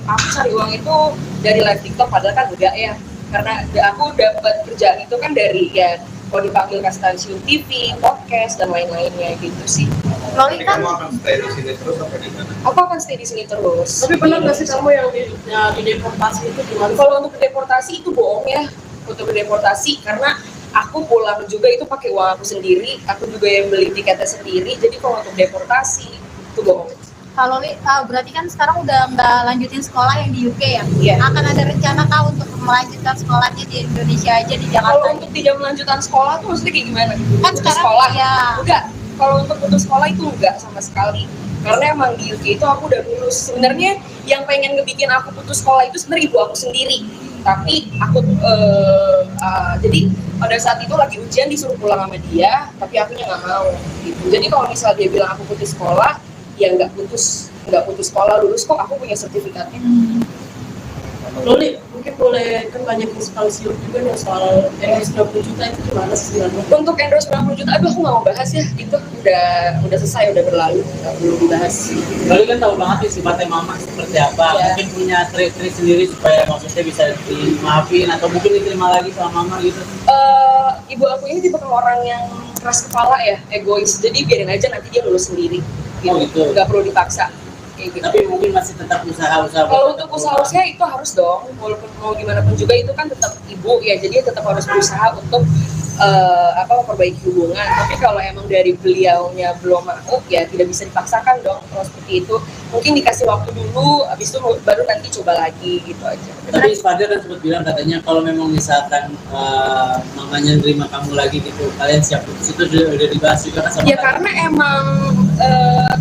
uang itu dari live TikTok, padahal kan enggak ya, karena aku dapat kerjaan itu kan dari ya kalau dipanggil ke stasiun TV, podcast dan lain-lainnya gitu sih. Loli Jadi kan kamu akan stay di sini terus apa di mana? Aku akan stay di sini terus. Tapi benar nggak sih kamu yang di deportasi itu gimana? Kalau untuk deportasi itu bohong ya, untuk deportasi, karena aku pulang juga itu pakai uang aku sendiri, aku juga yang beli tiketnya sendiri. Jadi kalau untuk deportasi itu bohong. Kak Loli berarti kan sekarang udah nggak lanjutin sekolah yang di UK ya? Iya. Akan ada rencana Kak untuk melanjutkan sekolahnya di Indonesia aja di Kalau Jakarta? untuk tidak melanjutkan sekolah tuh maksudnya kayak gimana? Kan Putus sekarang sekolah? ya. Enggak. Kalau untuk putus sekolah itu enggak sama sekali. Karena emang di UK itu aku udah lulus. Sebenarnya yang pengen ngebikin aku putus sekolah itu sebenarnya ibu aku sendiri. Tapi aku jadi pada saat itu lagi ujian disuruh pulang sama dia, tapi akunya nggak mau. Gitu. Jadi kalau misal dia bilang aku putus sekolah, ya nggak putus sekolah, lulus kok, aku punya sertifikatnya. Loli, mungkin boleh kan banyak inspirasi juga nih soal endorse 20 juta itu gimana sih sebenarnya? Untuk endorse 90 juta, aduh aku nggak mau bahas ya, itu udah selesai, udah berlalu, nggak perlu dibahas. Loli kan tahu banget nih sifatnya mama seperti apa. Ya. Mungkin punya trik-trik sendiri supaya maksudnya bisa dimaafin atau mungkin diterima lagi sama mama gitu. Ibu aku ini tipe orang yang keras kepala ya, egois, jadi biarin aja nanti dia lulus sendiri, gitu. Oh, gitu. Nggak perlu dipaksa. Kayak gitu. Tapi mungkin masih tetap usaha-usaha. Kalau untuk usaha itu harus dong, walaupun mau gimana pun juga itu kan tetap ibu ya, jadi tetap harus berusaha untuk memperbaiki hubungan. Tapi kalau emang dari beliaunya belum mau, ya tidak bisa dipaksakan dong. Kalau seperti itu, mungkin dikasih waktu dulu, habis itu baru nanti coba lagi gitu aja. Tapi Fadel kan sempat bilang katanya kalau memang misalkan mamanya nerima kamu lagi gitu, kalian siap putus, itu udah dibahas juga kan sama Ya kalian? karena emang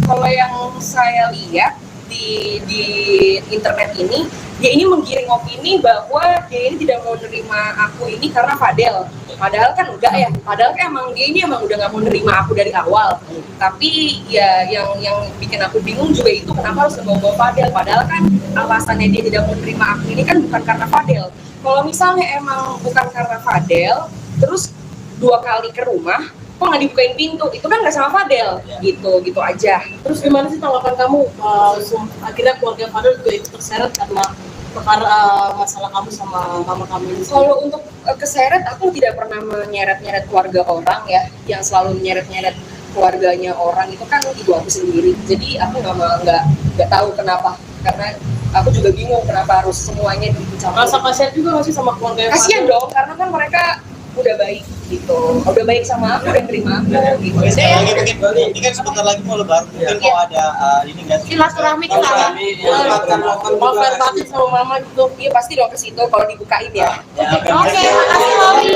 kalau yang saya lihat di internet ini, dia ini menggiring opini bahwa dia ini tidak mau nerima aku ini karena Fadel. Padahal kan enggak ya, padahal kan emang dia ini emang udah nggak mau nerima aku dari awal. Tapi ya yang bikin aku bingung juga itu kenapa harus membawa Fadel. Padahal kan alasannya dia tidak mau nerima aku ini kan bukan karena Fadel. Kalau misalnya emang bukan karena Fadel, terus 2 kali ke rumah, kok nggak dibukain pintu, itu kan nggak sama Fadel, gitu aja. Terus gimana sih tanggapan kamu akhirnya keluarga Fadel juga ikut terseret karena perkara masalah kamu sama mama kamu ini? Kalau untuk keseret, aku tidak pernah menyeret-nyeret keluarga orang ya, yang selalu menyeret-nyeret keluarganya orang itu kan ibu aku sendiri. Jadi aku nggak tahu kenapa, karena aku juga bingung kenapa harus semuanya dicampur. Rasa kasihan juga nggak sih sama keluarga yang Kasihan Fadel? dong, karena kan mereka udah baik gitu, udah baik sama aku, udah terima aku gitu. Oke, sekali Saya lagi mungkin ini kan sebentar lagi mau lebaran, mungkin mau ada ini nggak sih? Silaturahmi ke sana. Mau fair batin sama mama gitu. iya pasti dong ke situ kalau dibukain ya. Oke, makasih Loli.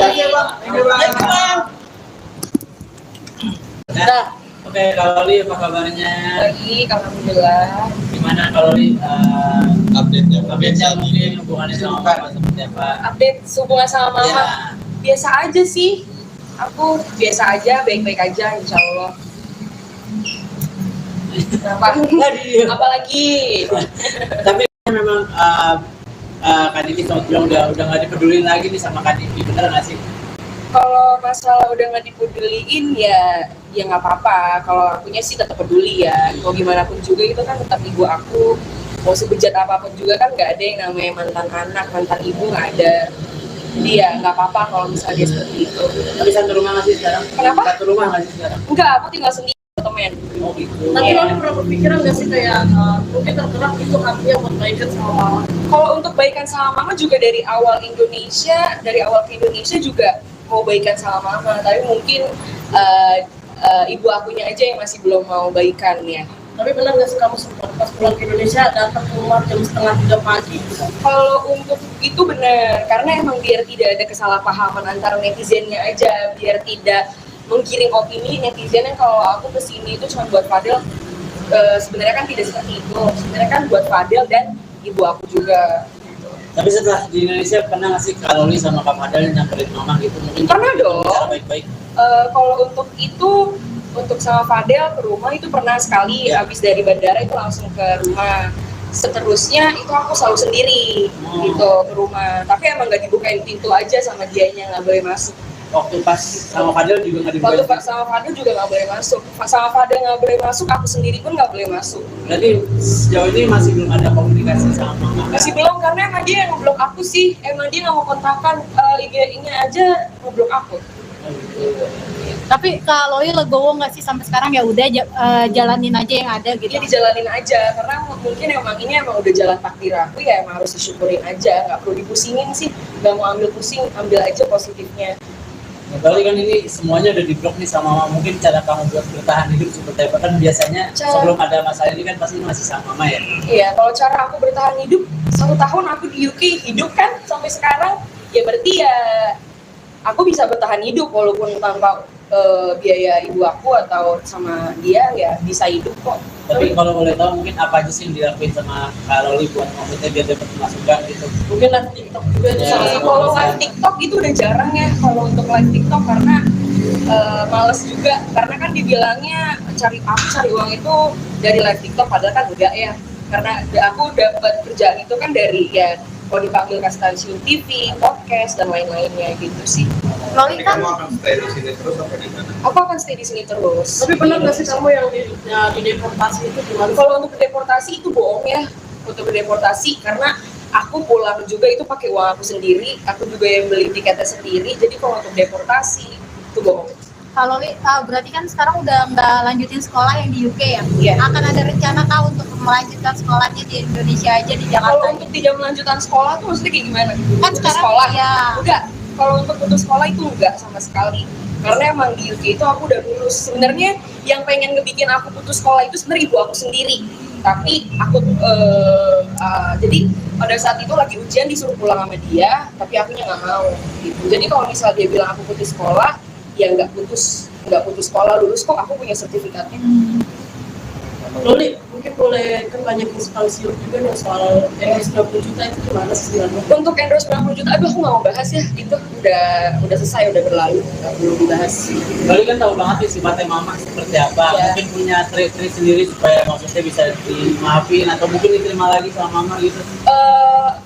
Nah, oke, kalau Li apa kabarnya? Baik, alhamdulillah. Gimana kalau Li Update-nya mungkin hubungannya sama Mama seperti apa? Update hubungan sama mama. Ya. Biasa aja sih, aku biasa aja, baik-baik aja insya Allah. Apalagi Tapi memang Kak Diki sama bilang udah nggak dipedulin lagi nih sama Kak Diki, bener nggak sih? kalau masalah udah nggak dipeduliin ya nggak apa-apa. Kalau akunya sih tetap peduli ya, mau gimana pun juga itu kan tetap ibu aku. Mau sebejat apapun juga kan nggak ada yang namanya mantan anak, mantan ibu nggak ada. Jadi ya nggak apa-apa kalau misalnya dia seperti itu. Tapi satu rumah nggak sih sekarang? Kenapa? Satu rumah nggak sih sekarang? Enggak, aku tinggal sendiri temen. Oh gitu. Tapi Loli pernah berpikiran nggak sih kayak mungkin tergerak itu hatinya buat baikan sama mama? Kalau untuk baikan sama mama juga dari awal ke Indonesia juga mau baikan sama mama, tapi mungkin ibu akunya aja yang masih belum mau baikan ya. Tapi benar nggak sih kamu sempat pas pulang ke Indonesia datang ke rumah jam 2:30 pagi? Kalau untuk itu benar, karena emang biar tidak ada kesalahpahaman antara netizennya aja, biar tidak menggiring opini netizen yang kalau aku kesini itu cuma buat Fadel. Sebenarnya kan tidak seperti itu. Sebenarnya kan buat Fadel dan ibu aku juga. Tapi setelah di Indonesia pernah nggak sih Kak Loli sama Kak Fadel nyamperin Mama gitu? Mungkin Pernah dong. Cara baik-baik. Kalau untuk itu, untuk sama Fadel ke rumah itu pernah sekali. Ya. Habis dari bandara itu langsung ke rumah. Seterusnya itu aku selalu sendiri gitu ke rumah. Tapi emang nggak dibukain pintu aja sama dianya, nggak boleh masuk. Waktu pas sama Fadel juga nggak Waktu dibuka. sama Fadel juga nggak boleh masuk. Sama Fadel nggak boleh masuk, aku sendiri pun nggak boleh masuk. Berarti sejauh ini masih belum ada komunikasi sama Mama. Masih belum, karena emang dia yang ngeblok aku sih. Emang dia nggak mau kontakkan, IG-nya aja ngeblok aku. Oh, gitu. Tapi Kak Loli legowo nggak sih sampai sekarang ya udah jalanin aja yang ada gitu. Dia dijalanin aja, karena mungkin emang ini emang udah jalan takdir aku ya, emang harus disyukurin aja, nggak perlu dipusingin sih, nggak mau ambil pusing, ambil aja positifnya. Nah, berarti kan ini semuanya udah diblok nih sama Mama. Mungkin cara kamu buat bertahan hidup seperti apa? Kan biasanya sebelum ada masalah ini kan pasti masih sama Mama ya. Iya, kalau cara aku bertahan hidup 1 tahun aku di UK hidup kan sampai sekarang, ya berarti ya aku bisa bertahan hidup walaupun tanpa biaya ibu aku atau sama dia ya bisa hidup kok. Tapi kalau boleh tahu mungkin apa aja sih yang dilakuin sama Kak Loli buat maksudnya biar dapat masukan gitu? Mungkin live TikTok juga itu Ya. salah Jadi satu kalau alasan. live TikTok itu udah jarang ya kalau untuk live TikTok, karena males juga, karena kan dibilangnya cari uang itu dari live TikTok, padahal kan enggak ya, karena aku dapat kerjaan itu kan dari ya kalau dipanggil ke stasiun TV, podcast dan lain-lainnya gitu sih. Loli Jadi kan kamu akan stay di sini terus apa di mana? Aku akan stay di sini terus. Tapi benar nggak sih kamu yang di deportasi itu gimana? Kalau untuk deportasi itu bohong ya, untuk deportasi, karena aku pulang juga itu pakai uang aku sendiri, aku juga yang beli tiketnya sendiri. Jadi kalau untuk deportasi itu bohong. Kak Loli berarti kan sekarang udah nggak lanjutin sekolah yang di UK ya? Iya. Akan ada rencana kah untuk melanjutkan sekolahnya di Indonesia aja di Kalau Jakarta? untuk tidak melanjutkan sekolah tuh maksudnya kayak gimana? Kan Putus sekarang sekolah? ya. Enggak. Kalau untuk putus sekolah itu enggak sama sekali. Karena emang di UK itu aku udah lulus. Sebenarnya yang pengen ngebikin aku putus sekolah itu sebenarnya ibu aku sendiri. Tapi aku jadi pada saat itu lagi ujian disuruh pulang sama dia, tapi akunya nggak mau. Gitu. Jadi kalau misalnya dia bilang aku putus sekolah, ya nggak putus sekolah, lulus kok, aku punya sertifikatnya. Loli, mungkin boleh kan banyak yang sekali siur juga nih soal endorse 90 juta itu gimana sih sebenarnya? Untuk endorse 90 juta, aduh aku nggak mau bahas ya, itu udah selesai, udah berlalu, nggak perlu dibahas. Loli kan tahu banget nih sifatnya Mama seperti apa. Ya. Mungkin punya trik-trik sendiri supaya maksudnya bisa dimaafin atau mungkin diterima lagi sama Mama gitu.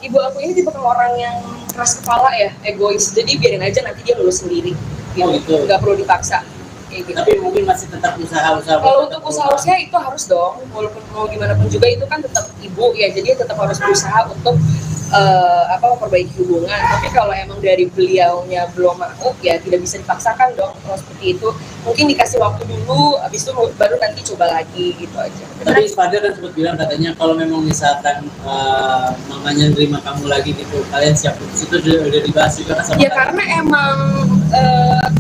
Ibu aku ini tipe orang yang keras kepala ya, egois, jadi biarin aja nanti dia lulus sendiri, Oh, gitu. nggak perlu dipaksa. Kayak gitu. Tapi mungkin masih tetap usaha-usaha. Kalau untuk usaha itu harus dong, walaupun mau gimana pun juga itu kan tetap ibu ya, jadi tetap harus berusaha untuk memperbaiki hubungan. Tapi kalau emang dari beliaunya belum mau, ya tidak bisa dipaksakan dong. Kalau seperti itu mungkin dikasih waktu dulu, habis itu baru nanti coba lagi gitu aja. Tapi Fadil kan sempat bilang katanya kalau memang misalkan mamanya nerima kamu lagi gitu, kalian siap putus, itu udah dibahas juga kan sama Ya kalian? karena emang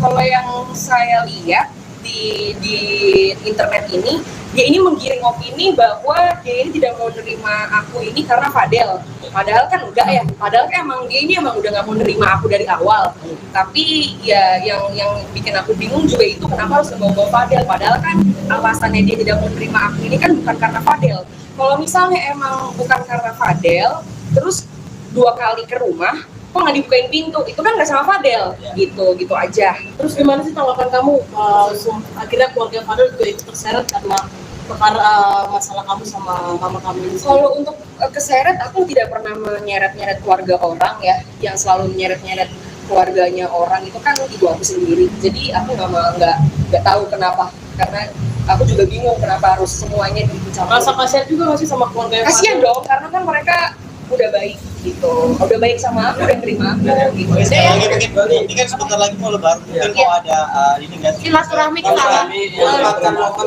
kalau yang saya lihat di internet ini, dia ini menggiring opini bahwa dia ini tidak mau nerima aku ini karena Fadel. Padahal kan enggak ya. Padahal kan emang dia ini emang udah nggak mau nerima aku dari awal. Tapi ya yang bikin aku bingung juga itu kenapa harus ngebawa Fadel. Padahal kan alasannya dia tidak mau nerima aku ini kan bukan karena Fadel. Kalau misalnya emang bukan karena Fadel, terus 2 kali ke rumah, kok nggak dibukain pintu, itu kan nggak sama Fadel, gitu aja. Terus gimana sih tanggapan kamu akhirnya keluarga Fadel juga ikut terseret karena perkara masalah kamu sama mama kamu ini? Kalau untuk keseret, aku tidak pernah menyeret-nyeret keluarga orang ya. Yang selalu menyeret-nyeret keluarganya orang itu kan ibu aku sendiri. Jadi aku nggak tahu kenapa, karena aku juga bingung kenapa harus semuanya dicampur. Rasa kasihan juga nggak sih sama keluarga Kasian dong, karena kan mereka udah baik gitu, udah baik sama aku, udah terima aku gitu. Sekali lagi mungkin ini kan sebentar lagi mau lebaran, mungkin mau ada ini nggak sih? Silaturahmi ke sana.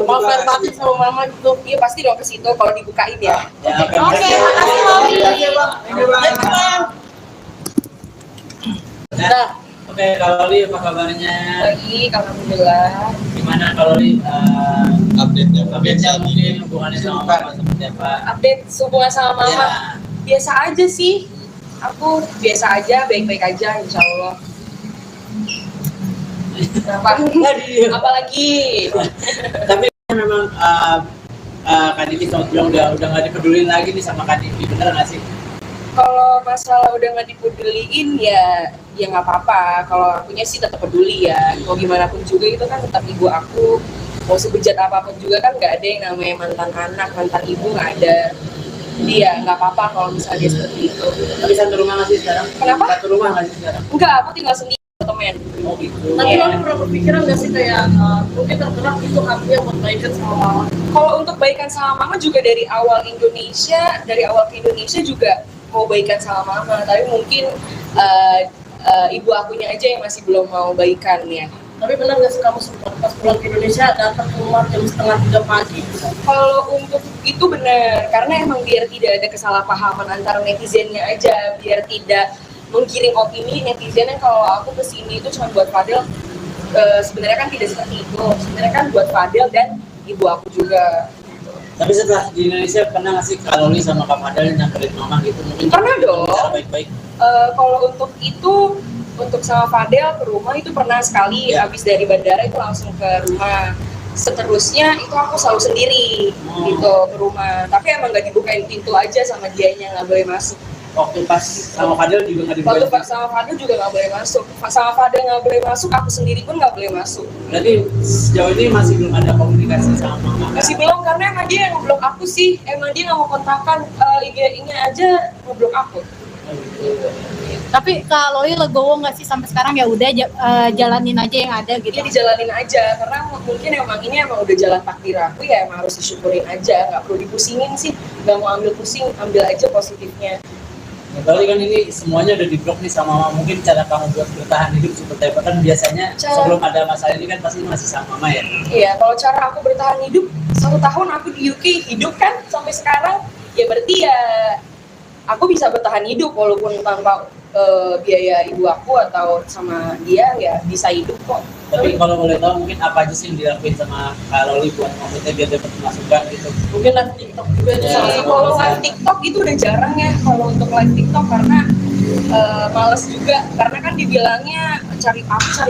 Mau fair batin sama mama gitu? Iya pasti dong ke situ kalau dibukain ya. Ya, Oke, makasih Loli. Nah, oke, kalau Li apa kabarnya? Baik, alhamdulillah. Gimana kalau Li update-nya mungkin hubungannya sama mama seperti apa? Update hubungan sama mama. Ya. Biasa aja sih, aku biasa aja, baik-baik aja insya Allah. Kenapa? Apalagi Tapi memang Kak Diki sama bilang udah nggak dipedulin lagi nih sama Kak Diki, bener nggak sih? kalau masalah udah nggak dipeduliin ya nggak apa-apa. Kalau akunya sih tetap peduli ya, mau gimana pun juga itu kan tetap ibu aku. Mau sebejat apapun juga kan nggak ada yang namanya mantan anak, mantan ibu nggak ada. Dia nggak apa-apa kalau misalnya dia seperti itu. Tapi satu rumah nggak sih sekarang? Kenapa? Satu rumah nggak sih sekarang? Enggak, aku tinggal sendiri temen. Oh gitu. Tapi Iya. lo pernah berpikiran nggak sih kayak mungkin tergerak itu hatinya buat baikan sama mama? Kalau untuk baikan sama mama juga dari awal ke Indonesia juga mau baikan sama mama, tapi mungkin ibu akunya aja yang masih belum mau baikan ya. Tapi benar nggak sih kamu sempat pas pulang ke Indonesia datang ke rumah jam 2:30 pagi? Kalau untuk itu benar, karena emang biar tidak ada kesalahpahaman antara netizennya aja, biar tidak menggiring opini netizen yang kalau aku kesini itu cuma buat Fadel. Sebenarnya kan tidak seperti itu, sebenarnya kan buat Fadel dan ibu aku juga. Tapi setelah di Indonesia pernah nggak sih kalau Li sama Kak Fadel nyamperin mama gitu? Mungkin Pernah dong. Cara baik-baik. Kalau untuk itu, untuk sama Fadel ke rumah itu pernah sekali. Ya. Habis dari bandara itu langsung ke rumah. Seterusnya itu aku selalu sendiri gitu ke rumah. Tapi emang nggak dibukain pintu aja sama dianya, nggak boleh masuk. Waktu pas sama Fadel juga nggak Waktu dibukain. sama Fadel juga nggak boleh masuk. Sama Fadel nggak boleh masuk, aku sendiri pun nggak boleh masuk. Berarti sejauh ini masih belum ada komunikasi sama mama kan? Masih belum, karena emang dia yang ngeblok aku sih. Emang dia nggak mau kontakkan, IG-nya aja ngeblok aku. Oh, gitu. Tapi Kak Loli legowo nggak sih sampai sekarang, ya udah jalanin aja yang ada gitu. Dia dijalanin aja, karena mungkin emang ini emang udah jalan takdir aku ya, emang harus disyukurin aja, nggak perlu dipusingin sih, nggak mau ambil pusing, ambil aja positifnya. Ya, berarti kan ini semuanya udah diblok nih sama mama. Mungkin cara kamu buat bertahan hidup seperti apa? Kan biasanya sebelum ada masalah ini kan pasti masih sama mama ya. Iya, kalau cara aku bertahan hidup, 1 tahun aku di UK hidup kan sampai sekarang, ya berarti ya aku bisa bertahan hidup walaupun tanpa biaya ibu aku atau sama dia, ya bisa hidup kok. Tapi kalau boleh tahu mungkin apa aja sih yang dilakuin sama Kak Loli buat maksudnya biar dapat masukan gitu? Mungkin live TikTok juga itu Ya. salah satu. Kalau live TikTok itu udah jarang ya, kalau untuk live TikTok karena males juga, karena kan dibilangnya cari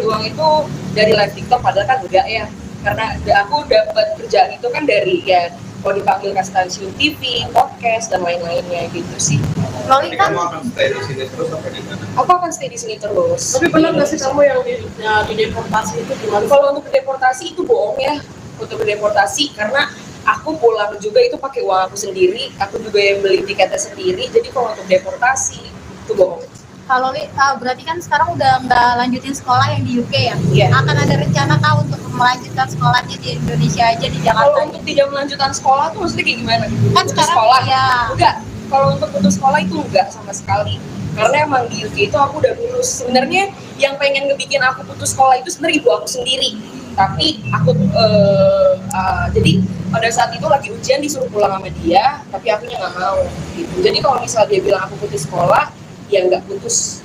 uang itu dari live TikTok, padahal kan enggak ya, karena aku dapat kerjaan itu kan dari ya kalau dipanggil ke stasiun TV, podcast dan lain-lainnya gitu sih. Loli Jadi kan kamu akan stay di sini terus apa di mana? Aku akan stay di sini terus. Tapi benar nggak sih kamu yang di deportasi itu gimana? Kalau untuk deportasi itu bohong ya, untuk deportasi karena aku pulang juga itu pakai uang aku sendiri, aku juga yang beli tiketnya sendiri. Jadi kalau untuk deportasi itu bohong. Kak Loli berarti kan sekarang udah nggak lanjutin sekolah yang di UK ya? Iya. Akan ada rencana kah untuk melanjutkan sekolahnya di Indonesia aja, di Kalau Jakarta? untuk tidak melanjutkan sekolah tuh maksudnya kayak gimana? Kan Untuk sekarang sekolah? ya. Enggak. Kalau untuk putus sekolah itu enggak sama sekali. Karena emang di UK itu aku udah lulus. Sebenarnya yang pengen ngebikin aku putus sekolah itu sebenarnya ibu aku sendiri. Tapi aku jadi pada saat itu lagi ujian disuruh pulang sama dia, tapi akunya nggak mau. Gitu. Jadi kalau misal dia bilang aku putus sekolah, ya nggak putus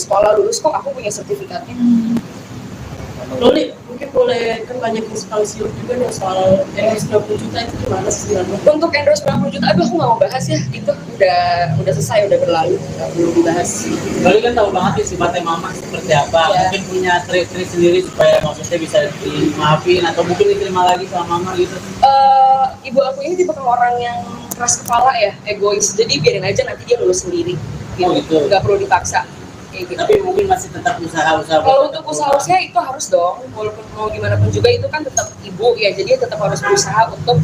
sekolah, lulus kok, aku punya sertifikatnya. Loli, mungkin boleh, kan banyak inspirasi juga nih soal endorse 20 juta itu gimana sih sebenarnya? Untuk endorse 90 juta, aduh aku nggak mau bahas ya, itu udah selesai, udah berlalu, nggak perlu dibahas. Loli kan tahu banget nih sifatnya mama seperti apa. Iya. Mungkin punya trik-trik sendiri supaya maksudnya bisa dimaafin atau mungkin diterima lagi sama mama gitu. Ibu aku ini tipe orang yang keras kepala ya, egois, jadi biarin aja nanti dia lulus sendiri. Oh, gitu. Nggak perlu dipaksa. Kayak gitu. Tapi mungkin masih tetap usaha-usaha. Kalau untuk usaha itu harus dong, walaupun mau gimana pun juga itu kan tetap ibu ya, jadi tetap harus berusaha untuk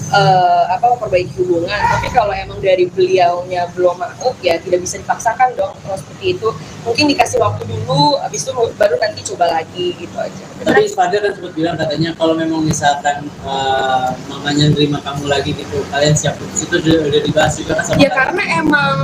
memperbaiki hubungan. Tapi kalau emang dari beliaunya belum mau, ya tidak bisa dipaksakan dong. Kalau seperti itu, mungkin dikasih waktu dulu, habis itu baru nanti coba lagi gitu aja. Tapi Fadil kan sempat bilang katanya kalau memang misalkan mamanya nerima kamu lagi gitu, kalian siap putus, itu udah dibahas juga kan sama Ya kalian? karena emang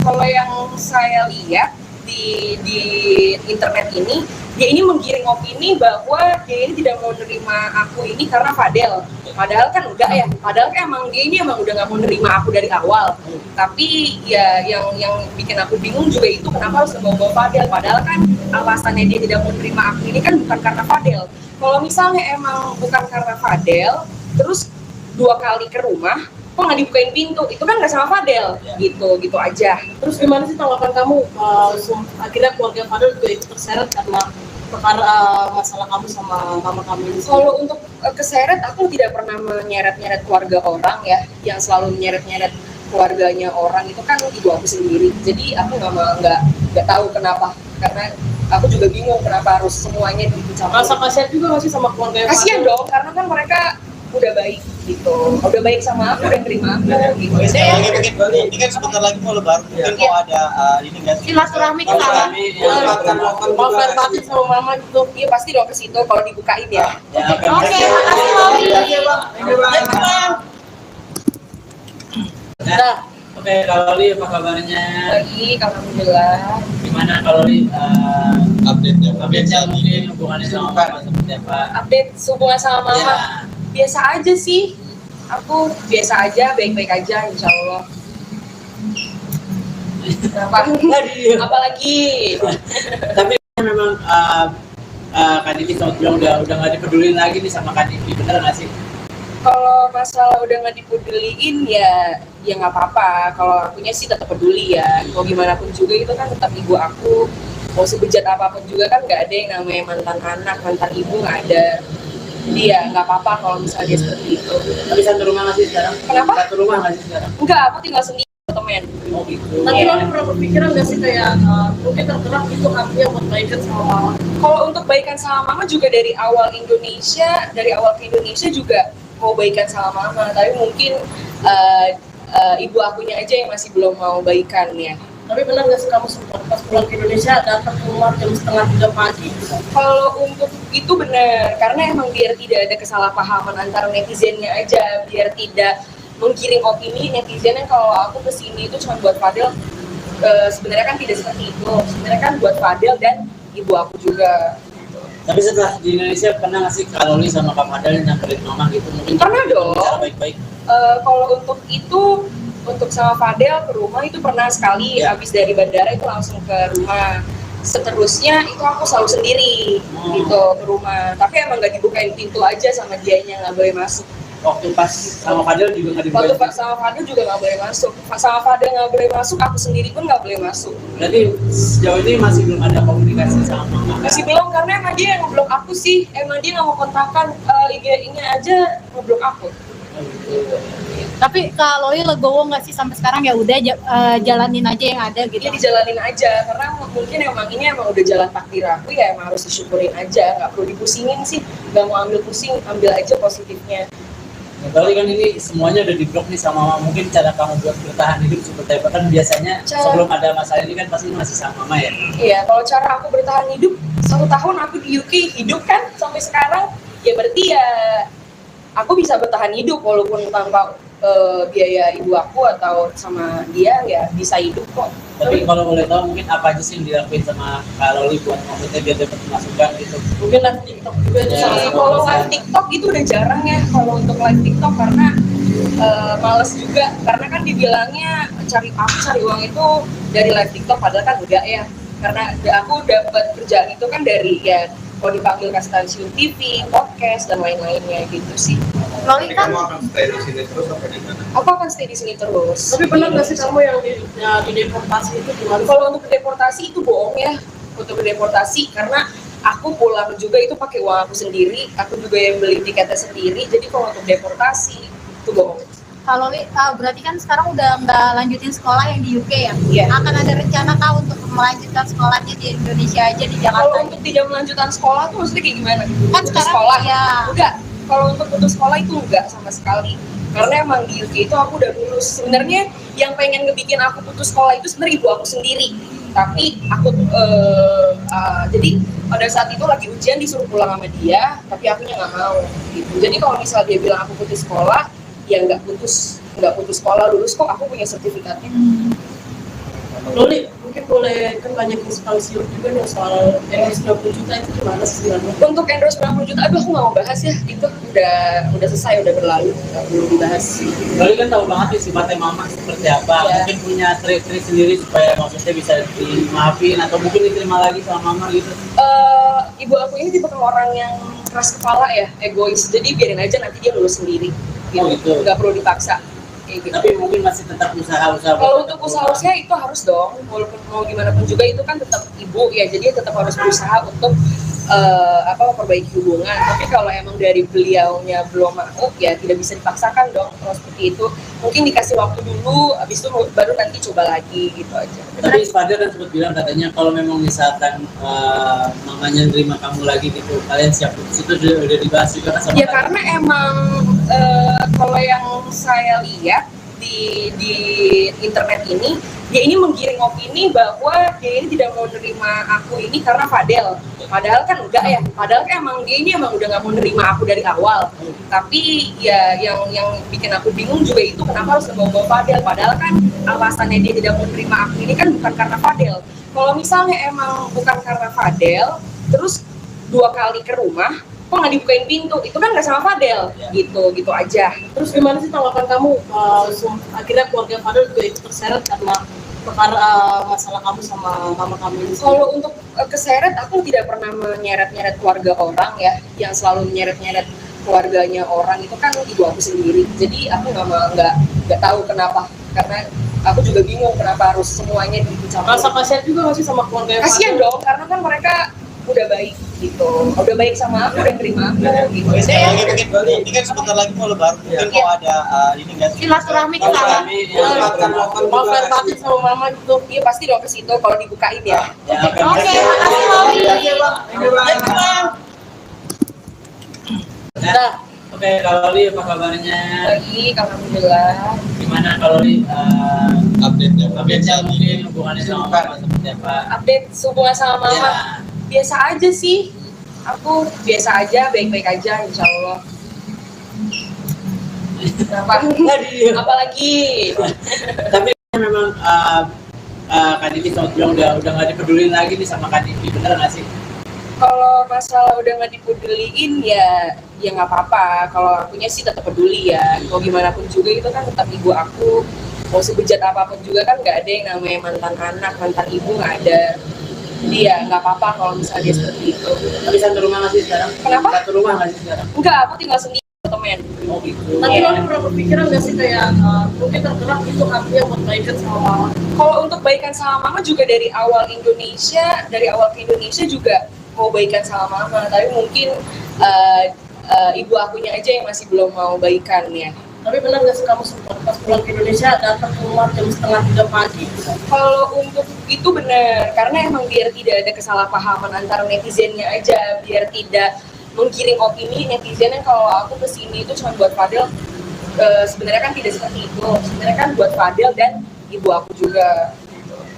kalau yang saya lihat di internet ini, dia ini menggiring opini bahwa dia ini tidak mau nerima aku ini karena Fadel. Padahal kan enggak ya, padahal kan emang dia ini emang udah nggak mau nerima aku dari awal. Tapi ya yang bikin aku bingung juga itu kenapa harus membawa Fadel. Padahal kan alasannya dia tidak mau nerima aku ini kan bukan karena Fadel. Kalau misalnya emang bukan karena Fadel, terus 2 kali ke rumah, kok nggak dibukain pintu, itu kan nggak sama Fadel, gitu aja. Terus gimana sih tanggapan kamu, akhirnya keluarga Fadel juga ikut terseret karena perkara masalah kamu sama mama kamu ini? Kalau untuk keseret, aku tidak pernah menyeret-nyeret keluarga orang ya. Yang selalu menyeret-nyeret keluarganya orang itu kan ibu aku sendiri. Jadi aku nggak tahu kenapa, karena aku juga bingung kenapa harus semuanya dicampur. Rasa kasihan juga nggak sih sama keluarga Kasian dong, karena kan mereka udah baik gitu, udah baik sama aku, udah terima aku gitu. Oke, sekali lagi mungkin ini kan sebentar lagi mau lebaran, mungkin mau ada ini nggak sih? Silaturahmi ke sana. mau fair batin sama mama gitu. Iya pasti dong ke situ kalau dibukain ya. Ya, Oke, makasih Loli. Nah, oke, kalau Li apa kabarnya? Baik, alhamdulillah. Gimana kalau Li update-nya mungkin hubungannya sama mama seperti apa? Update hubungan sama mama. Ya. Biasa aja sih, aku biasa aja, baik-baik aja insya Allah. Apalagi Tapi memang Kak Diki sempat bilang udah nggak dipedulin lagi nih sama Kak Diki, bener nggak sih? kalau masalah udah nggak dipeduliin ya nggak apa-apa. Kalau akunya sih tetap peduli ya, mau gimana pun juga itu kan tetap ibu aku. Mau sebejat apapun juga kan nggak ada yang namanya mantan anak, mantan ibu nggak ada. Jadi ya nggak apa-apa kalau misalnya dia seperti itu. Tapi satu rumah nggak sih sekarang? Kenapa? Satu rumah nggak sih sekarang? Enggak, aku tinggal sendiri temen. Oh gitu. Tapi Loli pernah berpikiran nggak sih kayak mungkin tergerak itu hatinya buat baikan sama mama? Kalau untuk baikan sama mama juga dari awal ke Indonesia juga mau baikan sama mama, tapi mungkin ibu akunya aja yang masih belum mau baikan ya. Tapi benar nggak sih kamu sempat pas pulang ke Indonesia datang ke rumah jam 2:30 pagi? Kalau untuk itu benar, karena emang biar tidak ada kesalahpahaman antara netizennya aja, biar tidak menggiring opini netizen yang kalau aku kesini itu cuma buat Fadel. Sebenarnya kan tidak seperti itu, sebenarnya kan buat Fadel dan ibu aku juga. Tapi setelah di Indonesia pernah nggak sih Kak Loli sama Kak Fadel nyamperin mama gitu? Mungkin Pernah dong. bicara baik-baik. Kalau untuk itu, untuk sama Fadel ke rumah itu pernah sekali, Ya. habis dari bandara itu langsung ke rumah. Seterusnya itu aku selalu sendiri gitu ke rumah, tapi emang nggak dibukain pintu aja sama dianya, nggak boleh masuk. Waktu pas sama Fadel juga nggak Waktu dibuka. sama Fadel juga nggak boleh masuk, sama Fadel nggak boleh masuk, aku sendiri pun nggak boleh masuk. Berarti sejauh ini masih belum ada komunikasi sama mama. Masih belum, karena emang dia yang ngeblok aku sih, emang dia nggak mau kontakkan, IG-nya aja ngeblok aku. Oh, gitu. Tapi Kak Loli legowo nggak sih sampai sekarang, ya udah jalanin aja yang ada gitu. Dia dijalanin aja, karena mungkin emang ini emang udah jalan takdir aku ya, emang harus disyukurin aja, nggak perlu dipusingin sih, nggak mau ambil pusing, ambil aja positifnya. Nah, berarti kan ini semuanya udah diblok nih sama mama. Mungkin cara kamu buat bertahan hidup seperti apa? Kan biasanya sebelum ada masalah ini kan pasti masih sama mama ya. Iya, kalau cara aku bertahan hidup 1 tahun aku di UK hidup kan sampai sekarang, ya berarti ya aku bisa bertahan hidup walaupun tanpa biaya ibu aku atau sama dia ya bisa hidup kok. Tapi kalau boleh tahu mungkin apa aja sih yang dilakuin sama Kak Loli buat maksudnya biar dapat masukan gitu. Mungkin live TikTok juga itu Ya, salah Jadi satu. kalau live TikTok itu udah jarang ya kalau untuk live TikTok karena males juga karena kan dibilangnya cari uang itu dari live TikTok padahal kan enggak ya karena aku dapat kerjaan itu kan dari ya kalau dipanggil ke stasiun TV, podcast dan lain-lainnya gitu sih. Loli kan akan stay di sini terus apa di mana? Aku akan stay di sini terus. Tapi pernah nggak sih kamu yang di deportasi itu gimana? Kalau untuk deportasi itu bohong ya. Untuk deportasi karena aku pulang juga itu pakai uang aku sendiri, aku juga yang beli tiketnya sendiri. Jadi kalau untuk deportasi itu bohong. kalau Loli berarti kan sekarang udah nggak lanjutin sekolah yang di UK ya? Iya. Akan ada rencana kah untuk melanjutkan sekolahnya di Indonesia aja di Kalau Jakarta? untuk tidak melanjutkan sekolah tuh maksudnya kayak gimana? Kan Putus sekarang sekolah ya. Enggak. Kalau untuk putus sekolah itu enggak sama sekali. Karena emang di UK itu aku udah lulus. Sebenarnya yang pengen ngebikin aku putus sekolah itu sebenarnya ibu aku sendiri. Tapi aku jadi pada saat itu lagi ujian disuruh pulang sama dia, tapi akunya nggak mau. Gitu. Jadi kalau misalnya dia bilang aku putus sekolah, ya nggak putus sekolah, lulus kok aku punya sertifikatnya. Loli, mungkin boleh kan banyak yang sekali siur juga nih soal endorse 20 juta itu gimana sih sebenarnya? Untuk endorse 90 juta, aduh aku nggak mau bahas ya, itu udah selesai, udah berlalu, nggak perlu dibahas. Loli kan tahu banget nih sifatnya mama seperti apa. Ya. Mungkin punya trik-trik sendiri supaya maksudnya bisa dimaafin atau mungkin diterima lagi sama mama gitu. Ibu aku ini tipe orang yang keras kepala ya, egois, jadi biarin aja nanti dia lulus sendiri, gitu. Oh, gitu. Nggak perlu dipaksa. Kayak gitu. Tapi mungkin masih tetap usaha-usaha. Kalau untuk usaha-usaha itu harus dong, walaupun mau gimana pun juga itu kan tetap ibu ya, jadi tetap harus berusaha untuk memperbaiki hubungan. Tapi kalau emang dari beliaunya belum mau, ya tidak bisa dipaksakan dong. Kalau seperti itu, mungkin dikasih waktu dulu, habis itu baru nanti coba lagi gitu aja. Tapi Fadil kan sempat bilang katanya kalau memang misalkan mamanya nerima kamu lagi gitu, kalian siap putus itu udah dibahas juga kan sama Ya kalian? karena emang kalau yang saya lihat di internet ini, dia ini menggiring opini bahwa dia ini tidak mau nerima aku ini karena Fadel. Padahal kan enggak ya. Padahal kan emang dia ini emang udah nggak mau nerima aku dari awal. Tapi ya yang bikin aku bingung juga itu kenapa harus ngebawa Fadel. Padahal kan alasannya dia tidak mau nerima aku ini kan bukan karena Fadel. Kalau misalnya emang bukan karena Fadel, terus 2 kali ke rumah, kok nggak dibukain pintu, itu kan nggak sama Fadel, gitu aja. Terus gimana sih tanggapan kamu akhirnya keluarga Fadel juga ikut terseret karena perkara masalah kamu sama mama kamu ini? Kalau untuk keseret, aku tidak pernah menyeret-nyeret keluarga orang ya, yang selalu menyeret-nyeret keluarganya orang itu kan ibu aku sendiri. Jadi aku nggak tahu kenapa, karena aku juga bingung kenapa harus semuanya dicampur. Rasa kasihan juga nggak sih sama keluarga Kasian dong, karena kan mereka udah baik gitu, udah baik sama aku, udah terima aku gitu. Sekali lagi mungkin ini kan sebentar lagi mau lebaran, mungkin mau ada ini nggak sih? Silaturahmi ke sana. mau fair party sama mama gitu? Iya pasti dong ke situ kalau dibukain ya. Ya, Oke, makasih Loli. Nah, oke, kalau Li apa kabarnya? Baik, alhamdulillah. Gimana kalau Li Update-nya mungkin hubungannya sama mama seperti apa? Update hubungan sama mama. Ya. Biasa aja sih, aku biasa aja, baik-baik aja insya Allah. Kenapa? Apalagi Tapi memang Kak Diki sempat bilang udah nggak dipedulin lagi nih sama Kak Diki, bener nggak sih? kalau masalah udah nggak dipeduliin ya nggak apa-apa. Kalau akunya sih tetap peduli ya, mau gimana pun juga itu kan tetap ibu aku. Mau sebejat apapun juga kan nggak ada yang namanya mantan anak, mantan ibu nggak ada. Dia nggak apa-apa kalau misalnya dia seperti itu. Tapi satu rumah nggak sih sekarang? Kenapa? Satu rumah nggak sih sekarang? Enggak, aku tinggal sendiri temen. Oh gitu. Tapi Iya. Loli pernah berpikiran nggak sih kayak mungkin tergerak itu hatinya buat baikan sama mama? Kalau untuk baikan sama mama juga dari awal ke Indonesia juga mau baikan sama mama, tapi mungkin ibu akunya aja yang masih belum mau baikan ya. Tapi benar nggak sih kamu sempat pas pulang ke Indonesia datang ke rumah jam 2:30 pagi? Kalau untuk itu benar, karena emang biar tidak ada kesalahpahaman antara netizennya aja, biar tidak menggiring opini netizen yang kalau aku kesini itu cuma buat Fadel. Sebenarnya kan tidak seperti itu, sebenarnya kan buat Fadel dan ibu aku juga.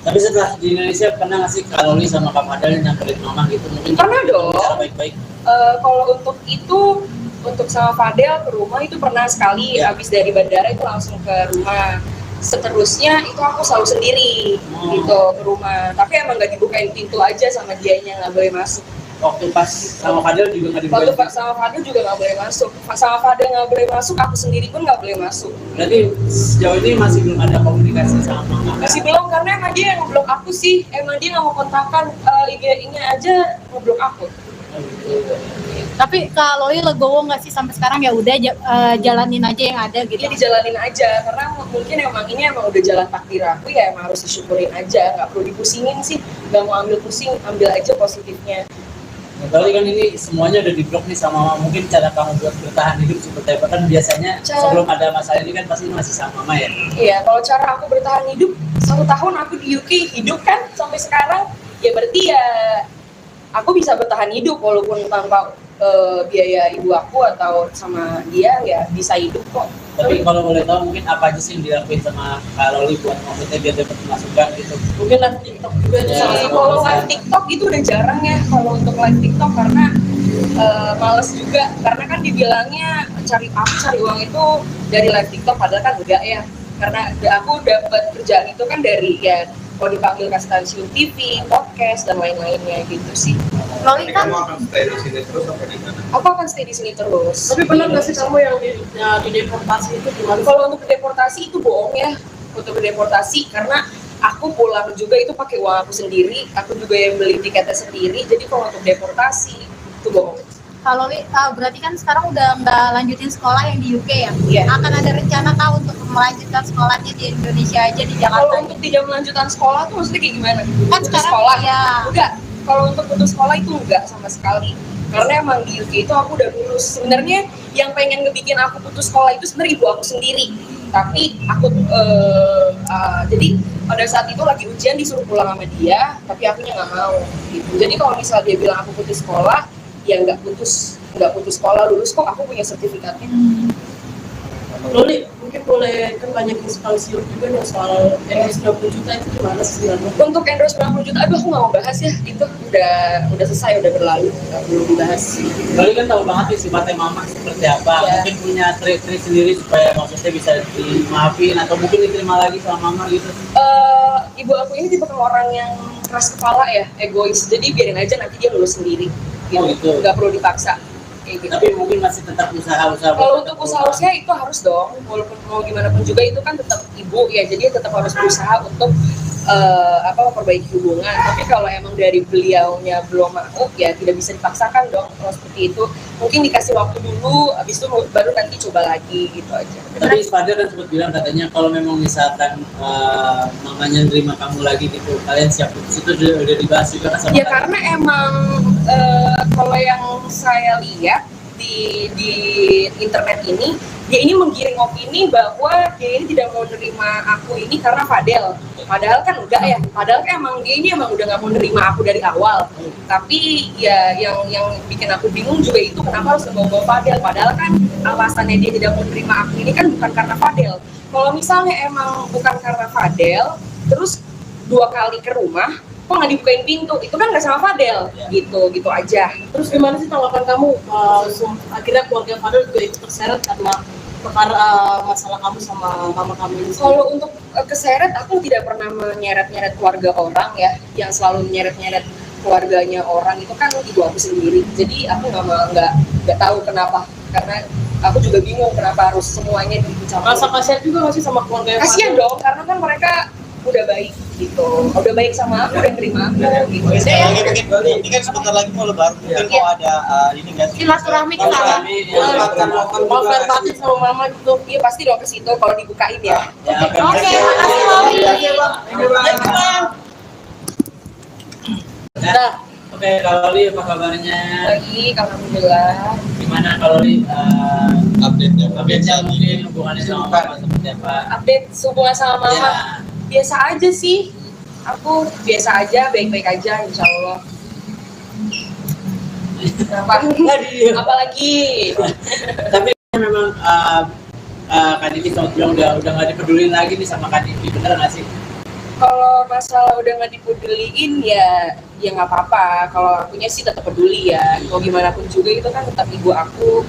Tapi setelah di Indonesia pernah nggak sih Kak Loli sama Kak Fadel nyamperin mama gitu? Mungkin Pernah dong. cara baik-baik. Kalau untuk itu untuk sama Fadel ke rumah itu pernah sekali, habis dari bandara itu langsung ke rumah. Seterusnya itu aku selalu sendiri gitu ke rumah, tapi emang nggak dibukain pintu aja sama dianya, nggak boleh masuk. Waktu pas sama Fadel juga nggak Waktu dibuka. sama Fadel juga nggak boleh masuk, sama Fadel nggak boleh masuk, aku sendiri pun nggak boleh masuk. Berarti sejauh ini masih belum ada komunikasi sama Mama. Masih belum, karena emang dia yang ngeblok aku sih, emang dia nggak mau kontakkan, IG-nya aja ngeblok aku. Tapi Kak Loli legowo nggak sih sampai sekarang ya udah jalanin aja yang ada gitu. Dia dijalanin aja, karena mungkin emang ini emang udah jalan takdir aku, ya emang harus disyukurin aja, nggak perlu dipusingin sih, nggak mau ambil pusing, ambil aja positifnya. Berarti kan ini semuanya udah diblok nih sama Mama. Mungkin cara kamu buat bertahan hidup seperti apa, kan biasanya sebelum ada masalah ini kan pasti masih sama Mama ya. Iya, kalau cara aku bertahan hidup, 1 tahun aku di UK hidup kan sampai sekarang, ya berarti ya aku bisa bertahan hidup walaupun tanpa biaya ibu aku atau sama dia, ya bisa hidup kok. Tapi kalau boleh tahu mungkin apa aja sih yang dilakuin sama Kak Loli buat maksudnya biar dapat masukan gitu. Mungkin live TikTok juga itu salah satu. Kalau live TikTok itu udah jarang ya, kalau untuk live TikTok karena males juga, karena kan dibilangnya cari uang itu dari live TikTok, padahal kan enggak ya, karena aku dapat kerjaan itu kan dari ya kalau dipanggil ke stasiun TV, podcast dan lain-lainnya gitu sih. Loli Jadi kan kamu akan stay di sini terus apa di mana? Aku akan stay di sini terus. Tapi pernah nggak sih kamu yang di deportasi itu gimana? Kalau untuk deportasi itu bohong ya, untuk deportasi karena aku pulang juga itu pakai uang aku sendiri, aku juga yang beli tiketnya sendiri. Jadi kalau untuk deportasi itu bohong. Kak Loli berarti kan sekarang udah nggak lanjutin sekolah yang di UK ya? Iya. Akan ada rencana kah untuk melanjutkan sekolahnya di Indonesia aja di Kalau Jakarta? untuk tidak melanjutkan sekolah tuh maksudnya kayak gimana? Kan Putus sekarang sekolah? ya. Enggak. Kalau untuk putus sekolah itu enggak sama sekali. Karena emang di UK itu aku udah lulus. Sebenarnya yang pengen ngebikin aku putus sekolah itu sebenarnya ibu aku sendiri. Tapi aku jadi pada saat itu lagi ujian disuruh pulang sama dia, tapi akunya nggak mau. Gitu. Jadi kalau misal dia bilang aku putus sekolah, ya nggak putus sekolah, lulus kok, aku punya sertifikatnya. Loli, mungkin boleh kan banyak inspirasi juga nih soal endorse 20 juta itu gimana sih sebenarnya? Untuk endorse 90 juta, aduh aku nggak mau bahas ya, itu udah selesai, udah berlalu, nggak perlu dibahas. Loli kan tahu banget nih sifatnya Mama seperti apa. Iya. Mungkin punya trik-trik sendiri supaya maksudnya bisa dimaafin atau mungkin diterima lagi sama Mama gitu. Ibu aku ini tipe orang yang keras kepala ya, egois, jadi biarin aja nanti dia lulus sendiri, Oh, gitu. nggak perlu dipaksa. Kayak gitu. Tapi mungkin masih tetap usaha-usaha. Kalau untuk usaha itu harus dong, walaupun mau gimana pun juga itu kan tetap ibu ya, jadi tetap harus berusaha untuk memperbaiki hubungan. Tapi kalau emang dari beliaunya belum mau, ya tidak bisa dipaksakan dong. Kalau seperti itu, mungkin dikasih waktu dulu, habis itu baru nanti coba lagi gitu aja. Tapi Fadel kan sempat bilang katanya kalau memang misalkan mamanya nerima kamu lagi gitu, kalian siap putus, itu udah dibahas juga kan sama Ya Fadel? karena emang kalau yang saya lihat di internet ini, dia ini menggiring opini bahwa dia ini tidak mau nerima aku ini karena Fadel. Padahal kan enggak ya, padahal kan emang dia ini emang udah nggak mau nerima aku dari awal. Tapi ya yang bikin aku bingung juga itu kenapa harus ngebawa Fadel. Padahal kan alasannya dia tidak mau nerima aku ini kan bukan karena Fadel. Kalau misalnya emang bukan karena Fadel, terus 2 kali ke rumah, kok nggak dibukain pintu, itu kan nggak sama Fadel, gitu aja. Terus gimana sih tanggapan kamu akhirnya keluarga Fadel juga ikut terseret karena perkara masalah kamu sama mama kamu ini? Kalau untuk keseret, aku tidak pernah menyeret-nyeret keluarga orang ya, yang selalu menyeret-nyeret keluarganya orang itu kan ibu aku sendiri. Jadi aku nggak tahu kenapa, karena aku juga bingung kenapa harus semuanya dicampur. Rasa kasihan juga nggak sih sama keluarga Kasian dong, karena kan mereka udah baik gitu, udah baik sama aku, udah terima aku gitu. Oke, sekali lagi mungkin ini kan sebentar lagi mau lebaran, mungkin mau ada ini nggak sih? Silaturahmi ke sana. mau fair batin sama mama gitu. Iya pasti dong ke situ kalau dibukain ya. Ya, Oke, makasih Loli. Nah, oke, Kak Loli apa kabarnya? Baik, alhamdulillah. Gimana Kak Loli Update-nya. mungkin hubungannya sama Mama seperti apa? Update hubungan sama mama. Ya. Biasa aja sih, aku biasa aja, baik-baik aja insya Allah. Kenapa? Apalagi Tapi memang Kak Diki sempat bilang udah nggak dipedulin lagi nih sama Kak Diki, bener nggak sih? kalau masalah udah nggak dipeduliin ya nggak apa-apa. Kalau akunya sih tetap peduli ya, mau gimana pun juga itu kan tetap ibu aku.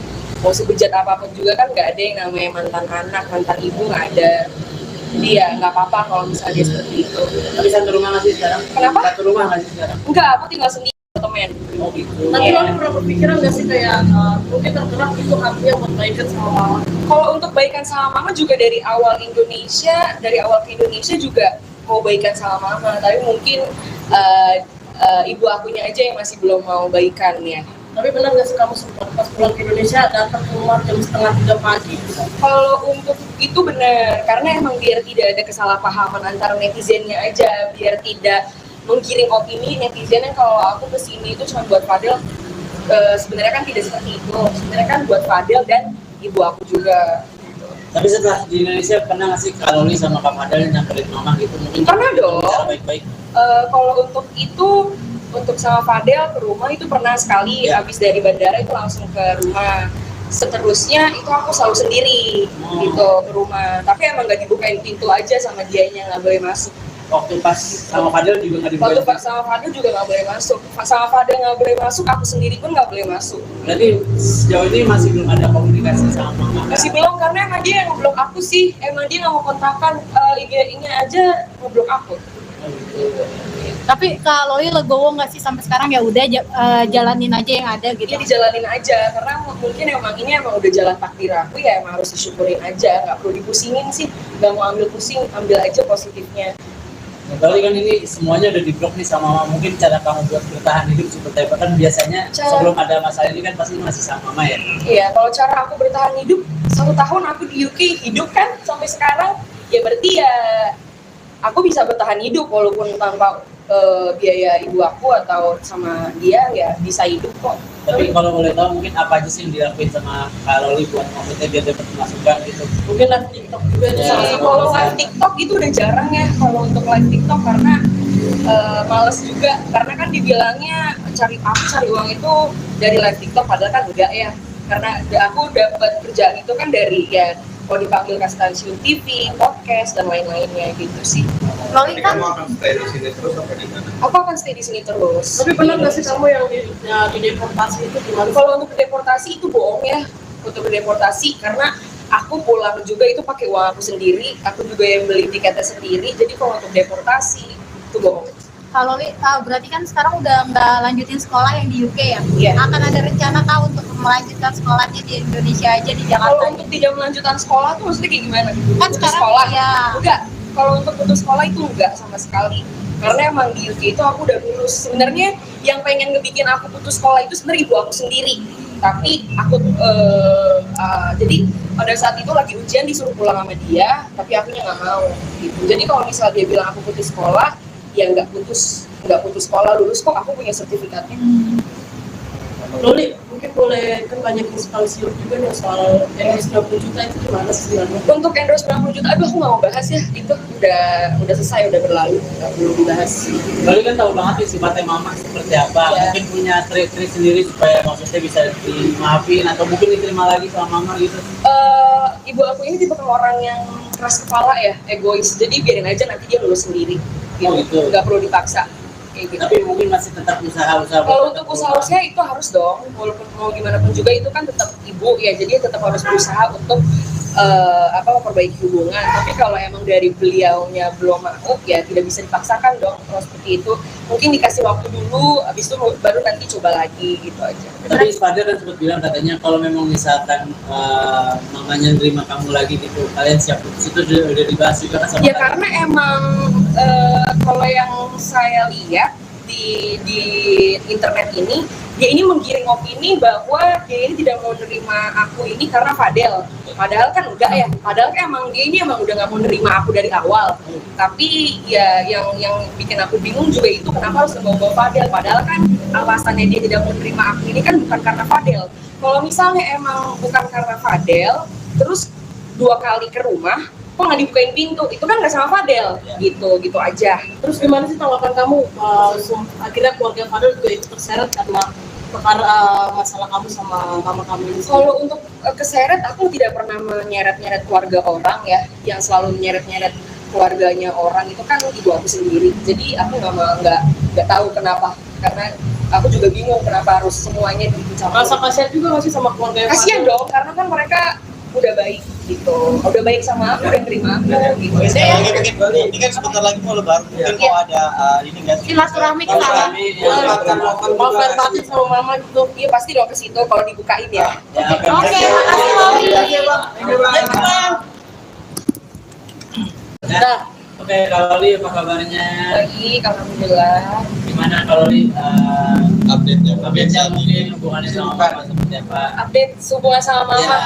mau sebejat apapun juga kan nggak ada yang namanya mantan anak, mantan ibu nggak ada. Jadi ya nggak apa-apa kalau misalnya dia seperti itu. Tapi satu rumah nggak sih sekarang? Kenapa? Satu rumah nggak sih sekarang? Enggak, aku tinggal sendiri temen. Oh gitu. Nanti Iya. lo pernah berpikiran nggak sih kayak mungkin tergerak itu hatinya buat baikan sama mama? Kalau untuk baikan sama mama juga dari awal ke Indonesia juga mau baikan sama mama, tapi mungkin ibu akunya aja yang masih belum mau baikan ya. Tapi benar nggak sih kamu sempat pas pulang ke Indonesia datang ke rumah jam 2:30 pagi? Kalau untuk itu benar, karena emang biar tidak ada kesalahpahaman antara netizennya aja, biar tidak menggiring opini netizen yang kalau aku kesini itu cuma buat Fadel. Sebenarnya kan tidak seperti itu, sebenarnya kan buat Fadel dan ibu aku juga. Tapi setelah di Indonesia pernah nggak sih kalau Loli sama Kak Fadel nyamperin mama gitu? Mungkin Pernah dong. Cara baik-baik. Kalau untuk itu, untuk sama Fadel ke rumah itu pernah sekali, Ya. habis dari bandara itu langsung ke rumah. Seterusnya itu aku selalu sendiri gitu ke rumah, tapi emang nggak dibukain pintu aja sama dianya, nggak boleh masuk. Waktu pas sama Fadel juga nggak Waktu dibuka. sama Fadel juga nggak boleh masuk, sama Fadel nggak boleh masuk, aku sendiri pun nggak boleh masuk. Berarti sejauh ini masih belum ada komunikasi sama mama. Masih belum, karena emang dia yang ngeblok aku sih, emang dia nggak mau kontakkan, IG-nya aja ngeblok aku. Oh, gitu. Tapi Kak Loli legowo nggak sih sampai sekarang ya udah jalanin aja yang ada gitu. Dia dijalanin aja, karena mungkin emang ini emang udah jalan takdir aku ya, emang harus disyukurin aja, nggak perlu dipusingin sih, nggak mau ambil pusing, ambil aja positifnya. Nah, berarti kan ini semuanya udah di-blok nih sama mama. Mungkin cara kamu buat bertahan hidup seperti apa? Kan biasanya sebelum ada masalah ini kan pasti masih sama mama ya. Iya, kalau cara aku bertahan hidup 1 tahun aku di UK hidup kan sampai sekarang, ya berarti ya aku bisa bertahan hidup walaupun tanpa biaya ibu aku atau sama dia ya bisa hidup kok. Tapi kalau boleh tahu mungkin apa aja sih yang dilakuin sama Kak Loli buat maksudnya biar dapat masukan gitu. Mungkin live TikTok juga itu Ya. salah satu Kalau alasan. live TikTok itu udah jarang ya kalau untuk live TikTok, karena males juga, karena kan dibilangnya cari uang itu dari live TikTok, padahal kan enggak ya, karena aku dapat kerjaan itu kan dari ya kalau dipanggil ke stasiun TV, podcast dan lain-lainnya gitu sih. Loli Jadi kan kamu akan stay di sini terus apa di mana? Aku akan stay di sini terus. Tapi benar nggak sih kamu yang di deportasi itu gimana? Kalau untuk deportasi itu bohong ya, untuk deportasi, karena aku pulang juga itu pakai uang aku sendiri, aku juga yang beli tiketnya sendiri, jadi kalau untuk deportasi itu bohong. Kak Loli berarti kan sekarang udah nggak lanjutin sekolah yang di UK ya? Iya. Akan ada rencana Kak untuk melanjutkan sekolahnya di Indonesia aja di Kalau Jakarta? untuk tidak melanjutkan sekolah tuh maksudnya kayak gimana? Kan Putus sekarang sekolah? ya. Enggak, kalau untuk putus sekolah itu enggak sama sekali. Karena emang di UK itu aku udah lulus. Sebenarnya yang pengen ngebikin aku putus sekolah itu sebenarnya ibu aku sendiri. Tapi aku jadi pada saat itu lagi ujian disuruh pulang sama dia, tapi akunya nggak mau. Gitu. Jadi kalau misal dia bilang aku putus sekolah, ya nggak putus sekolah, lulus kok, aku punya sertifikatnya. Loli, mungkin boleh kan banyak inspirasi juga nih soal endorse 20 juta itu gimana sih sebenarnya? Untuk endorse 90 juta, aduh aku nggak mau bahas ya, itu udah selesai, udah berlalu, nggak perlu dibahas. Loli kan tahu banget nih sifatnya mama seperti apa. Ya. Mungkin punya trik-trik sendiri supaya maksudnya bisa dimaafin atau mungkin diterima lagi sama mama gitu. Ibu aku ini tipe orang yang keras kepala ya, egois, jadi biarin aja nanti dia lulus sendiri gitu, Oh, gitu. nggak perlu dipaksa kayak gitu. Tapi mungkin masih tetap usaha-usaha. Kalau untuk usaha itu harus dong, walaupun mau gimana pun juga itu kan tetap ibu ya, jadi tetap harus berusaha untuk memperbaiki hubungan. Tapi kalau emang dari beliaunya belum mau ya tidak bisa dipaksakan dong kalau seperti itu. Mungkin dikasih waktu dulu, habis itu baru nanti coba lagi gitu aja. Tapi Fadel kan sempat bilang katanya kalau memang misalkan mamanya nerima kamu lagi gitu, kalian siap putus, itu udah dibahas juga kan sama Ya kalian? karena emang kalau yang saya lihat di internet ini, dia ini menggiring opini bahwa dia ini tidak mau nerima aku ini karena Fadel. Padahal kan enggak ya, padahal kan emang dia ini emang udah nggak mau nerima aku dari awal. Tapi ya yang bikin aku bingung juga itu kenapa harus membawa Fadel. Padahal kan alasannya dia tidak mau nerima aku ini kan bukan karena Fadel. Kalau misalnya emang bukan karena Fadel, terus 2 kali ke rumah, kok nggak dibukain pintu, itu kan nggak sama Fadel, gitu aja. Terus gimana sih tanggapan kamu? Akhirnya keluarga Fadel juga ikut terseret karena perkara masalah kamu sama mama kamu ini. Kalau untuk keseret, aku tidak pernah menyeret-nyeret keluarga orang ya, yang selalu menyeret-nyeret keluarganya orang itu kan ibu aku sendiri. Jadi aku nggak tahu kenapa, karena aku juga bingung kenapa harus semuanya dicampur. Rasa kasihan juga masih sama keluarga yang Kasian dong, karena kan mereka udah baik gitu, udah baik sama aku, udah terima aku gitu. Oke, Saya sekali lagi mungkin ini kan sebentar lagi mau lebaran, mungkin mau ada ini nggak sih? Silaturahmi ke sana. mau fair batin sama mama gitu. iya pasti dong ke situ kalau dibukain ya. Oke, makasih Loli. Nah, oke, kalau Li apa kabarnya? Baik, alhamdulillah. Gimana kalau Li Update-nya mungkin hubungannya sama Mama seperti apa? Update hubungan sama mama. Ya.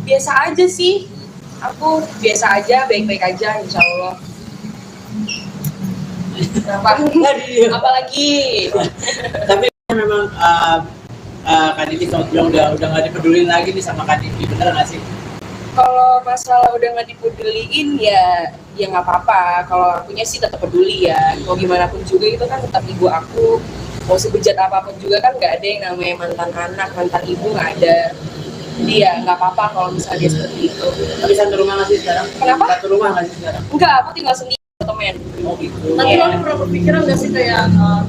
Biasa aja sih. Aku biasa aja, baik-baik aja insya Allah. Kenapa? Apalagi? Tapi memang Kak Diki sama bilang udah nggak dipedulin lagi nih sama Kak Diki, bener nggak sih? Kalau masalah udah nggak dipeduliin ya nggak apa-apa. Kalau akunya sih tetap peduli ya. Mau gimana pun juga itu kan tetap ibu aku. Mau sebejat apapun juga kan nggak ada yang namanya mantan anak, mantan ibu nggak ada. Jadi ya nggak apa-apa kalau misalnya dia seperti itu. Tapi satu rumah nggak sih sekarang? Kenapa? Satu rumah nggak sih sekarang? Enggak, aku tinggal sendiri temen. Oh gitu. Tapi Iya. Loli pernah berpikiran nggak sih kayak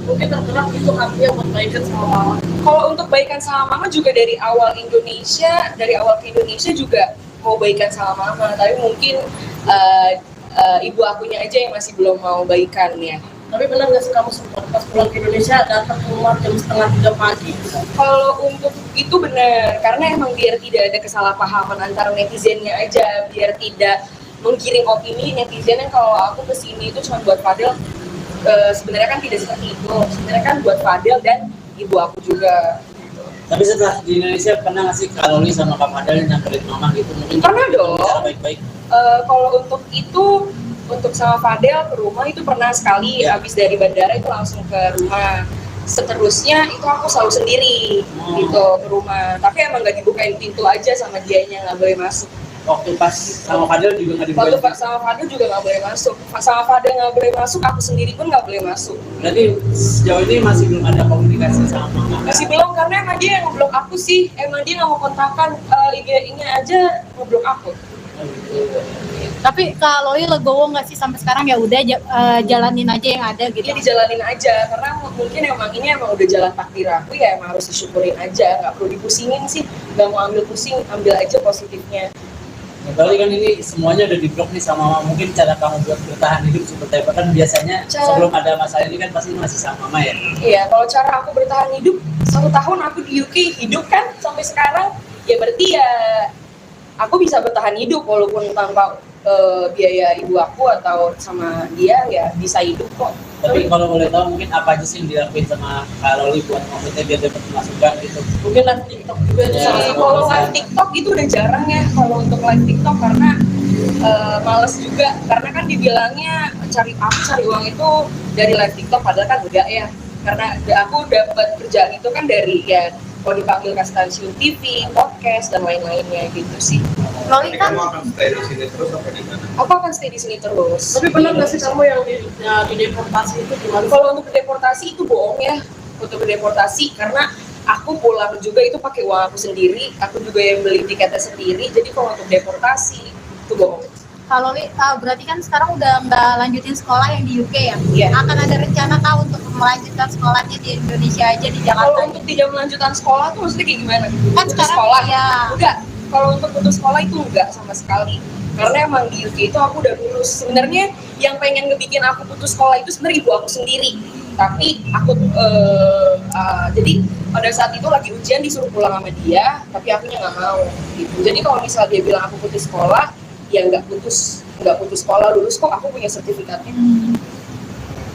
mungkin tergerak itu artinya buat baikan sama mama? Kalau untuk baikan sama mama juga dari awal ke Indonesia juga mau baikan sama mama, tapi mungkin ibu akunya aja yang masih belum mau baikan ya. Tapi benar nggak sih kamu sempat pas pulang ke Indonesia datang ke rumah jam 2:30 pagi? Kalau untuk itu benar, karena emang biar tidak ada kesalahpahaman antara netizennya aja, biar tidak menggiring opini netizen yang kalau aku kesini itu cuma buat Fadel. Sebenarnya kan tidak seperti itu. Sebenarnya kan buat Fadel dan ibu aku juga. Tapi setelah di Indonesia pernah nggak sih Kak Loli sama Kak Fadel nyamperin Mama gitu? Mungkin Pernah dong. bicara baik-baik. Kalau untuk itu, untuk sama Fadel ke rumah itu pernah sekali. Ya. Habis dari bandara itu langsung ke rumah. Seterusnya itu aku selalu sendiri gitu ke rumah. Tapi emang nggak dibukain pintu aja sama dianya, nggak boleh masuk. Waktu pas sama Fadel juga nggak Waktu dibuka. sama Fadel juga nggak boleh masuk. Sama Fadel nggak boleh masuk, aku sendiri pun nggak boleh masuk. Berarti sejauh ini masih belum ada komunikasi sama Mama. Masih belum, karena emang dia yang ngeblok aku sih. Emang dia nggak mau kontakkan, IG-nya aja ngeblok aku. Oh, gitu. Tapi Kak Loli legowo nggak sih sampai sekarang ya udah jalanin aja yang ada gitu. Dia dijalanin aja, karena mungkin emang ini emang udah jalan takdir aku ya, emang harus disyukurin aja, nggak perlu dipusingin sih, nggak mau ambil pusing, ambil aja positifnya. Ya, berarti kan ini semuanya udah diblok nih sama Mama. Mungkin cara kamu buat bertahan hidup seperti apa? Kan biasanya sebelum ada masalah ini kan pasti masih sama Mama ya. Iya, kalau cara aku bertahan hidup, 1 tahun aku di UK hidup kan sampai sekarang, ya berarti ya aku bisa bertahan hidup walaupun tanpa biaya ibu aku atau sama dia ya bisa hidup kok. Tapi kalau boleh tahu mungkin apa aja sih yang dilakuin sama Kak Loli buat maksudnya biar dapat masukan gitu? Mungkin live TikTok juga itu Ya, salah Jadi satu kalau alasan. live TikTok itu udah jarang ya kalau untuk live TikTok, karena males juga, karena kan dibilangnya cari uang itu dari live TikTok, padahal kan enggak ya, karena aku dapat kerjaan itu kan dari ya kalau dipanggil ke stasiun TV, podcast dan lain-lainnya gitu sih. Loli Jadi kan kamu akan stay di sini terus apa di mana? Aku akan stay di sini terus. Tapi benar nggak sih kamu yang di deportasi itu gimana? Kalau untuk deportasi itu bohong ya, untuk deportasi, karena aku pulang juga itu pakai uang aku sendiri, aku juga yang beli tiketnya sendiri. Jadi kalau untuk deportasi itu bohong. Kak Loli berarti kan sekarang udah nggak lanjutin sekolah yang di UK ya? Iya. Akan ada rencana kah untuk melanjutkan sekolahnya di Indonesia aja di Kalau Jakarta? untuk tidak melanjutkan sekolah tuh maksudnya kayak gimana? Kan Putus sekarang sekolah? ya. Enggak. Kalau untuk putus sekolah itu enggak sama sekali. Karena emang di UK itu aku udah lulus. Sebenarnya yang pengen ngebikin aku putus sekolah itu sebenarnya ibu aku sendiri. Tapi aku jadi pada saat itu lagi ujian disuruh pulang sama dia, tapi akunya nggak mau. Gitu. Jadi kalau misalnya dia bilang aku putus sekolah, ya nggak putus sekolah, lulus kok, aku punya sertifikatnya.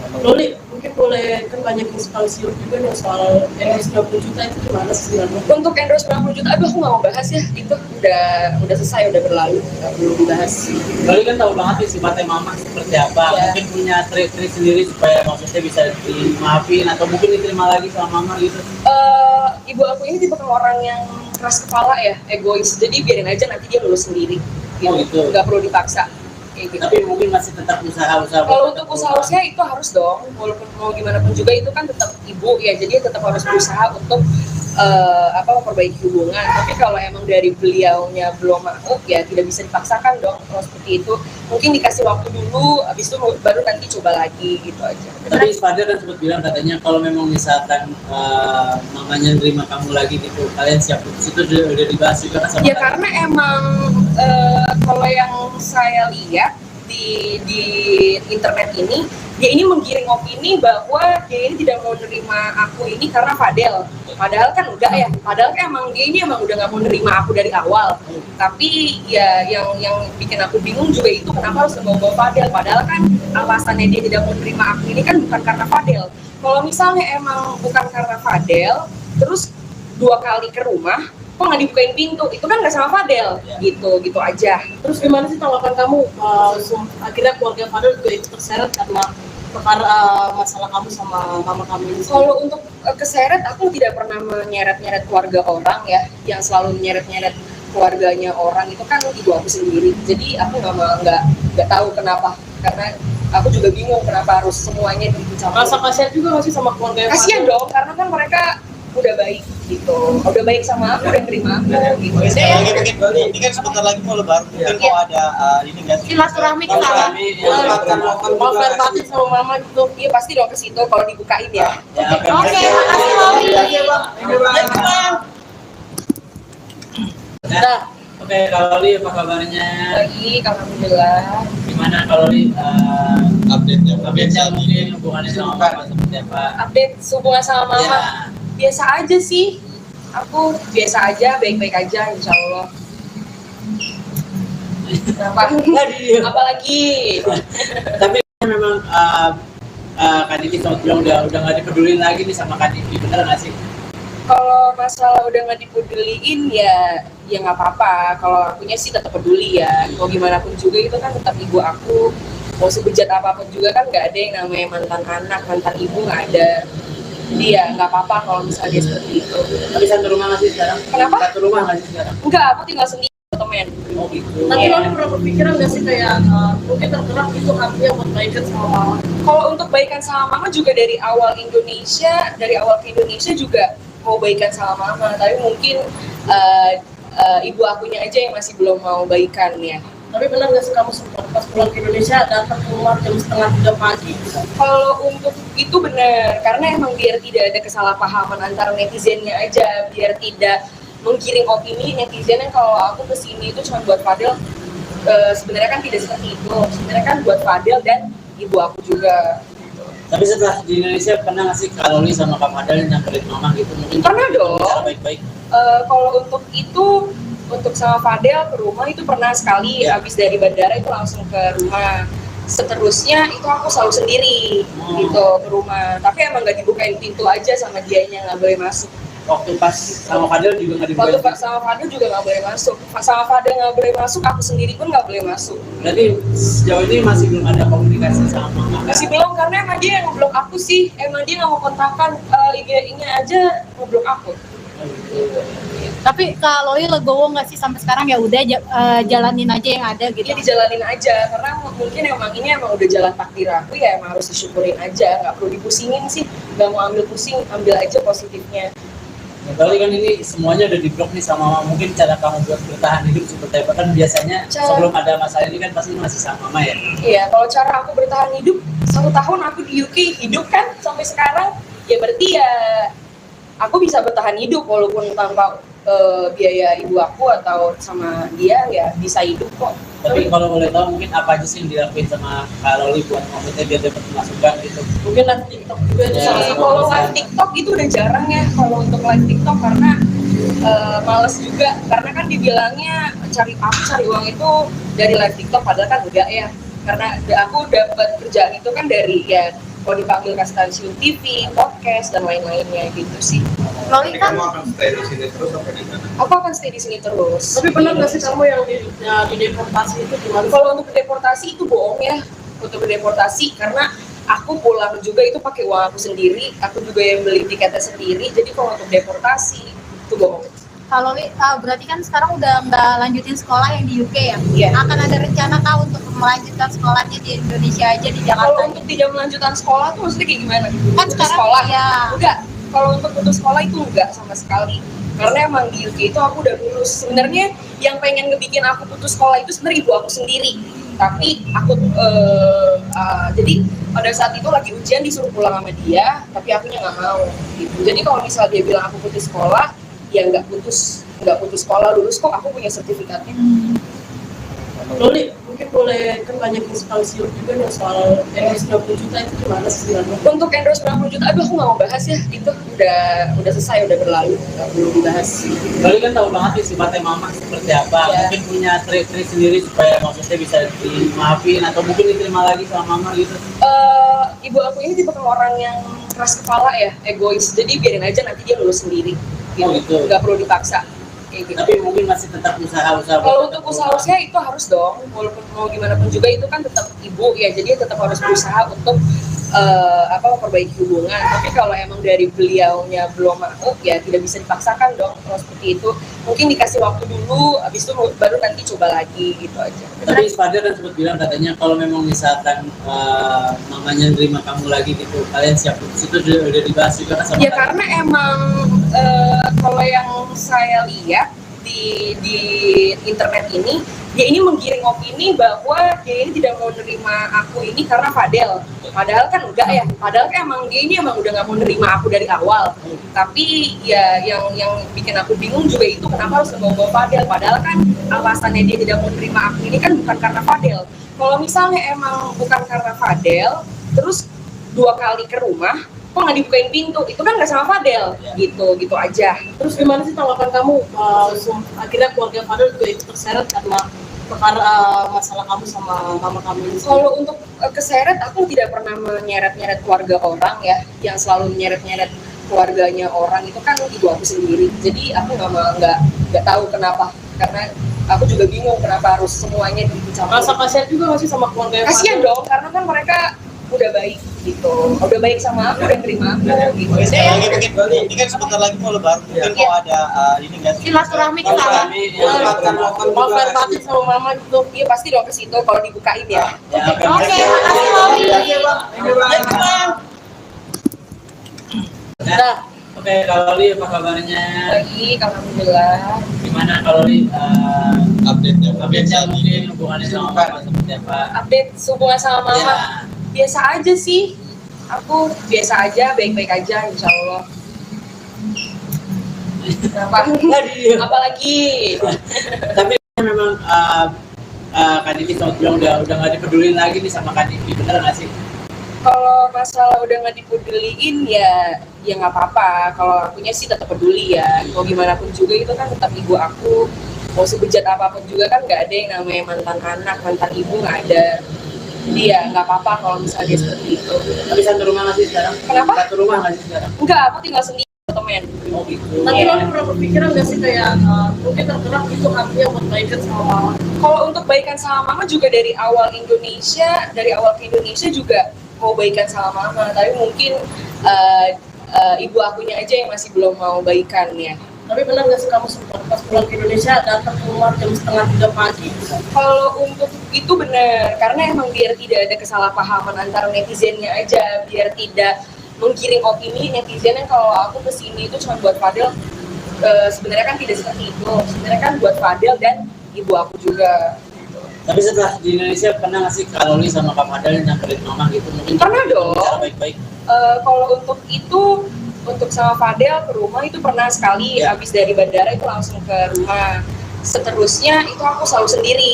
Loli, mungkin boleh kan banyak yang sekali siur juga nih soal endorse 90 juta itu gimana sih sebenarnya? Untuk endorse 90 juta, aduh aku nggak mau bahas ya, itu udah selesai, udah berlalu, nggak perlu dibahas. Loli kan tahu banget nih sifatnya Mama seperti apa. Ya. Mungkin punya trik-trik sendiri supaya maksudnya bisa dimaafin atau mungkin diterima lagi sama Mama gitu. Ibu aku ini tipe orang yang keras kepala ya, egois, jadi biarin aja nanti dia lulus sendiri, Oh, gitu. nggak perlu dipaksa. Kayak gitu. Tapi mungkin masih tetap usaha-usaha. Kalau untuk usaha-usaha itu harus dong, walaupun mau gimana pun juga itu kan tetap ibu ya, jadi tetap harus berusaha untuk memperbaiki hubungan. Tapi kalau emang dari beliaunya belum mau ya tidak bisa dipaksakan dong kalau seperti itu. mungkin dikasih waktu dulu, habis itu baru nanti coba lagi gitu aja. Tapi Fadil kan sempat bilang katanya kalau memang misalkan mamanya nerima kamu lagi gitu, kalian siap putus, itu udah dibahas juga kan sama Ya kalian? karena emang kalau yang saya lihat di internet ini, dia ini menggiring opini bahwa dia ini tidak mau nerima aku ini karena Fadel. Padahal kan enggak ya. Padahal kan emang dia ini emang udah nggak mau nerima aku dari awal. Tapi ya yang bikin aku bingung juga itu kenapa harus bawa Fadel. Padahal kan alasannya dia tidak mau nerima aku ini kan bukan karena Fadel. Kalau misalnya emang bukan karena Fadel, terus 2 kali ke rumah, kok nggak dibukain pintu, itu kan nggak sama Fadel, gitu aja. Terus gimana sih tanggapan kamu akhirnya keluarga Fadel juga ikut terseret karena perkara masalah kamu sama mama kamu ini? Kalau untuk keseret, aku tidak pernah menyeret-nyeret keluarga orang ya, yang selalu menyeret-nyeret keluarganya orang itu kan ibu aku sendiri. Jadi aku nggak tahu kenapa, karena aku juga bingung kenapa harus semuanya dicampur. Rasa kasihan juga nggak sih sama keluarga Kasian dong, karena kan mereka udah baik gitu, udah baik sama aku, udah terima aku gitu. Sekali lagi mungkin ini kan sebentar lagi mau lebaran, mungkin mau ada ini nggak sih? Silaturahmi ke sana. mau fair batin sama mama gitu? Iya pasti dong ke situ kalau dibukain ya. Ya, Oke, makasih Loli. Nah, oke, kalau Li apa kabarnya? Baik, alhamdulillah. Gimana kalau Li update-nya mungkin hubungannya sama mama seperti apa? Update hubungan sama mama. Ya. Biasa aja sih, aku biasa aja, baik-baik aja insya Allah. Kenapa? Apalagi Tapi memang Kak Diki sempat bilang udah nggak dipedulin lagi nih sama Kak Diki, bener nggak sih? kalau masalah udah nggak dipeduliin ya nggak apa-apa. Kalau akunya sih tetap peduli ya, mau gimana pun juga itu kan tetap ibu aku. Mau sebejat apapun juga kan nggak ada yang namanya mantan anak, mantan ibu nggak ada. Jadi ya nggak apa-apa kalau misalnya dia seperti itu. Tapi satu rumah nggak sih sekarang? Kenapa? Satu rumah nggak sih sekarang? Enggak, aku tinggal sendiri temen. Oh gitu. Tapi Iya. lo pernah berpikiran nggak sih kayak mungkin tergerak itu hatinya buat baikan sama mama? Kalau untuk baikan sama mama juga dari awal ke Indonesia juga mau baikan sama mama, tapi mungkin ibu akunya aja yang masih belum mau baikan ya. Tapi benar nggak sih kamu sempat pas pulang ke Indonesia datang ke rumah jam 2:30 pagi? Kalau untuk itu benar, karena emang biar tidak ada kesalahpahaman antara netizennya aja, biar tidak menggiring opini netizen yang kalau aku kesini itu cuma buat Fadel. Sebenarnya kan tidak seperti itu, sebenarnya kan buat Fadel dan ibu aku juga. Tapi setelah di Indonesia pernah nggak sih kalau Li sama Kak Fadel nyamperin mama gitu? Mungkin Pernah dong. Cara baik-baik. Kalau untuk itu, untuk sama Fadel ke rumah itu pernah sekali, Ya. habis dari bandara itu langsung ke rumah. Seterusnya itu aku selalu sendiri gitu ke rumah, tapi emang nggak dibukain pintu aja sama dianya, nggak boleh masuk. Waktu pas sama Fadel juga nggak Waktu dibukain. sama Fadel juga nggak boleh masuk, sama Fadel nggak boleh masuk, aku sendiri pun nggak boleh masuk. Berarti sejauh ini masih belum ada komunikasi sama mama kan? Masih belum, karena emang dia yang ngeblok aku sih, emang dia nggak mau kontakkan, IG-nya aja ngeblok aku. Oh, gitu. Tapi Kak Loli legowo nggak sih sampai sekarang, ya udah jalanin aja yang ada gitu. Dia dijalanin aja, karena mungkin emang ini emang udah jalan takdir aku ya, emang harus disyukurin aja, nggak perlu dipusingin sih, nggak mau ambil pusing, ambil aja positifnya. Ya, berarti kan ini semuanya udah diblok nih sama mama. Mungkin cara kamu buat bertahan hidup seperti apa? Kan biasanya sebelum ada masalah ini kan pasti masih sama mama ya. Iya, kalau cara aku bertahan hidup, 1 tahun aku di UK hidup kan sampai sekarang, ya berarti ya aku bisa bertahan hidup walaupun tanpa biaya ibu aku atau sama dia ya bisa hidup kok. Tapi kalau boleh tahu mungkin apa aja sih yang dilakuin sama Kak Loli buat maksudnya biar dapat masukan gitu? Mungkin live TikTok juga itu Ya. salah satu. Kalau live TikTok itu udah jarang ya, kalau untuk live TikTok karena males juga, karena kan dibilangnya cari uang itu dari live TikTok, padahal kan enggak ya, karena aku dapat kerjaan itu kan dari ya kalau dipanggil ke stasiun TV, podcast dan lain-lainnya gitu sih. Loli Jadi kan kamu akan stay di sini terus apa di mana? Aku akan stay di sini terus. Tapi benar nggak sih kamu yang di deportasi itu gimana? Kalau untuk deportasi itu bohong ya, untuk deportasi karena aku pulang juga itu pakai uang aku sendiri, aku juga yang beli tiketnya sendiri. Jadi kalau untuk deportasi itu bohong. Kak Loli berarti kan sekarang udah nggak lanjutin sekolah yang di UK ya? Iya. Akan ada rencana Kak untuk melanjutkan sekolahnya di Indonesia aja, di Kalau Jakarta? untuk tidak melanjutkan sekolah tuh maksudnya kayak gimana? Kan Putus sekarang sekolah? ya. Enggak. Kalau untuk putus sekolah itu enggak sama sekali. Karena emang di UK itu aku udah lulus. Sebenarnya yang pengen ngebikin aku putus sekolah itu sebenarnya ibu aku sendiri. tapi aku jadi pada saat itu lagi ujian disuruh pulang sama dia, tapi akunya nggak mau gitu. Jadi kalau misal dia bilang aku putus sekolah, ya nggak putus sekolah, lulus kok, aku punya sertifikatnya. Loli, mungkin boleh kan banyak instansi juga nih soal endorse 20 juta itu gimana sih sebenarnya? Untuk endorse 90 juta, aduh aku nggak mau bahas ya, itu udah selesai, udah berlalu, nggak perlu dibahas. Loli kan tahu banget nih sifatnya mama seperti apa. Iya. Mungkin punya trik-trik sendiri supaya maksudnya bisa dimaafin atau mungkin diterima lagi sama mama gitu. Ibu aku ini tipe orang yang keras kepala ya, egois, jadi biarin aja nanti dia lulus sendiri Oh, gitu. nggak perlu dipaksa kayak gitu. Tapi mungkin masih tetap usaha-usaha. Kalau untuk usaha itu harus dong, walaupun mau gimana pun juga itu kan tetap ibu ya, jadi tetap harus berusaha untuk memperbaiki hubungan. Tapi kalau emang dari beliaunya belum mau, ya tidak bisa dipaksakan dong. Kalau seperti itu, mungkin dikasih waktu dulu, habis itu baru nanti coba lagi gitu aja. Tapi Fadil kan sempat bilang katanya kalau memang misalkan mamanya nerima kamu lagi gitu, kalian siap putus, itu udah dibahas juga kan sama Ya kalian? karena emang kalau yang saya lihat di internet ini, dia ini menggiring opini bahwa dia ini tidak mau nerima aku ini karena Fadel. Padahal kan enggak ya. Padahal kan emang dia ini emang udah nggak mau nerima aku dari awal. Tapi ya yang bikin aku bingung juga itu kenapa harus membawa Fadel. Padahal kan alasannya dia tidak mau nerima aku ini kan bukan karena Fadel. Kalau misalnya emang bukan karena Fadel, terus 2 kali ke rumah, kok nggak dibukain pintu, itu kan nggak sama Fadel, gitu aja. Terus gimana sih tanggapan kamu akhirnya keluarga Fadel juga ikut terseret karena perkara masalah kamu sama mama kamu ini? Kalau untuk keseret, aku tidak pernah menyeret-nyeret keluarga orang ya, yang selalu menyeret-nyeret keluarganya orang itu kan ibu aku sendiri. Jadi aku nggak tahu kenapa, karena aku juga bingung kenapa harus semuanya dicampur. Rasa kasihan juga nggak sih sama keluarga Kasian dong, karena kan mereka udah baik gitu, udah baik sama aku, udah terima aku gitu. Oke, sekali lagi mungkin ini kan sebentar lagi mau lebaran, mungkin mau ada ini nggak sih? Silaturahmi ke sana. mau fair batin sama mama gitu? Iya pasti dong ke situ kalau dibukain ya. Ya, Oke, makasih Loli. Nah, oke, kalau Li apa kabarnya? Baik, alhamdulillah. Gimana kalau Li update-nya mungkin hubungannya sama mama seperti apa? Update hubungan sama mama. Ya. Biasa aja sih, aku biasa aja, baik-baik aja insya Allah. Apalagi Tapi memang Kak Diki sempat bilang udah nggak dipedulin lagi nih sama Kak Diki, bener nggak sih? kalau masalah udah nggak dipeduliin ya nggak apa-apa. Kalau akunya sih tetap peduli ya, mau gimana pun juga itu kan tetap ibu aku. Mau sebejat apapun juga kan nggak ada yang namanya mantan anak, mantan ibu nggak ada. Jadi ya nggak apa-apa kalau misalnya dia seperti itu. Tapi satu rumah nggak sih sekarang? Kenapa? Satu rumah nggak sih sekarang? Enggak, aku tinggal sendiri temen. Oh gitu. Tapi lo pernah berpikiran nggak sih kayak mungkin tergerak itu artinya buat baikan sama mama? Kalau untuk baikan sama mama juga dari awal ke Indonesia juga mau baikan sama mama, tapi mungkin ibu akunya aja yang masih belum mau baikan ya. Tapi benar nggak sih kamu sempat pas pulang ke Indonesia datang ke rumah jam 2:30 pagi? Kalau untuk itu benar, karena emang biar tidak ada kesalahpahaman antara netizennya aja, biar tidak menggiring opini netizen yang kalau aku kesini itu cuma buat Fadel. Sebenarnya kan tidak seperti itu, sebenarnya kan buat Fadel dan ibu aku juga. Tapi setelah di Indonesia pernah nggak sih Kak Loli sama Kak Fadel nyamperin mama gitu? Mungkin Pernah dong. Cara baik-baik. Kalau untuk itu, untuk sama Fadel ke rumah itu pernah sekali, Ya. habis dari bandara itu langsung ke rumah. Seterusnya itu aku selalu sendiri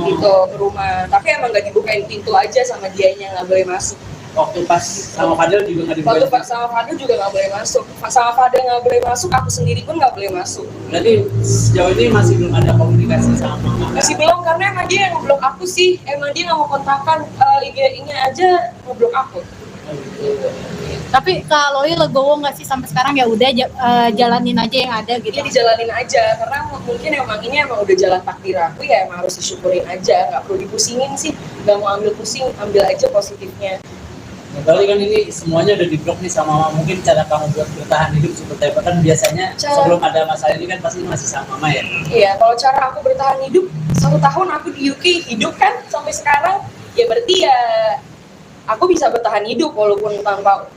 gitu ke rumah, tapi emang nggak dibukain pintu aja sama dianya, nggak boleh masuk. Waktu pas sama Fadel juga nggak Waktu dibukain. sama Fadel juga nggak boleh masuk, sama Fadel nggak boleh masuk, aku sendiri pun nggak boleh masuk. Berarti sejauh ini masih belum ada komunikasi sama mama. Masih belum, karena emang dia yang ngeblok aku sih, emang dia nggak mau kontakkan, IG-nya aja ngeblok aku. Tapi Kak Loli legowo nggak sih sampai sekarang, ya udah jalanin aja yang ada gitu. Dia dijalanin aja, karena mungkin ini emang udah jalan takdir aku ya, emang harus disyukurin aja, nggak perlu dipusingin sih, nggak mau ambil pusing, ambil aja positifnya. Kali kan ini semuanya udah diblok nih sama mama. Mungkin cara kamu buat bertahan hidup seperti apa? Kan biasanya sebelum ada masalah ini kan pasti masih sama mama ya. Iya, kalau cara aku bertahan hidup 1 tahun aku di UK hidup kan sampai sekarang, ya berarti ya aku bisa bertahan hidup walaupun tanpa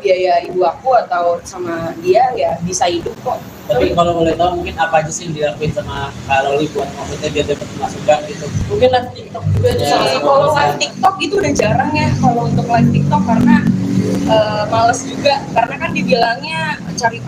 biaya ibu aku atau sama dia ya bisa hidup kok. Tapi kalau boleh tahu mungkin apa aja sih yang dilakuin sama Kak Loli buat maksudnya biar dapat masukan gitu. Mungkin live TikTok juga itu Ya. salah satu. Kalau live TikTok itu udah jarang ya kalau untuk live TikTok karena males juga karena kan dibilangnya cari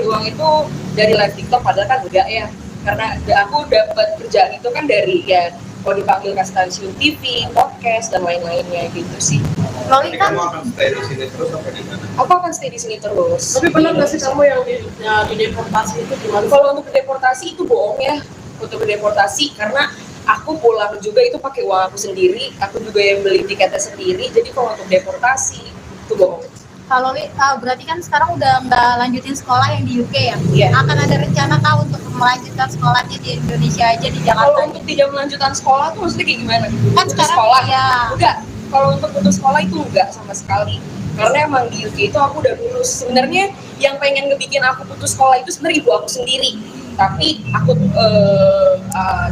uang itu dari live TikTok padahal kan enggak ya karena aku dapat kerjaan itu kan dari ya kalau dipanggil ke stasiun TV, podcast dan lain-lainnya gitu sih. Loli kan Kamu akan stay di sini terus apa di mana? Aku akan stay di sini terus. Tapi benar nggak sih kamu yang di deportasi itu gimana? Kalau untuk deportasi itu bohong ya. Untuk deportasi karena aku pulang juga itu pakai uang aku sendiri, aku juga yang beli tiketnya sendiri. Jadi kalau untuk deportasi itu bohong. kalau Loli berarti kan sekarang udah nggak lanjutin sekolah yang di UK ya? Iya. Akan ada rencana kah untuk melanjutkan sekolahnya di Indonesia aja di Kalau Jakarta? untuk tidak melanjutkan sekolah tuh maksudnya kayak gimana? Kan Putus sekarang sekolah? ya. Enggak. Kalau untuk putus sekolah itu enggak sama sekali. Karena emang di UK itu aku udah lulus. Sebenarnya yang pengen ngebikin aku putus sekolah itu sebenarnya ibu aku sendiri. Tapi aku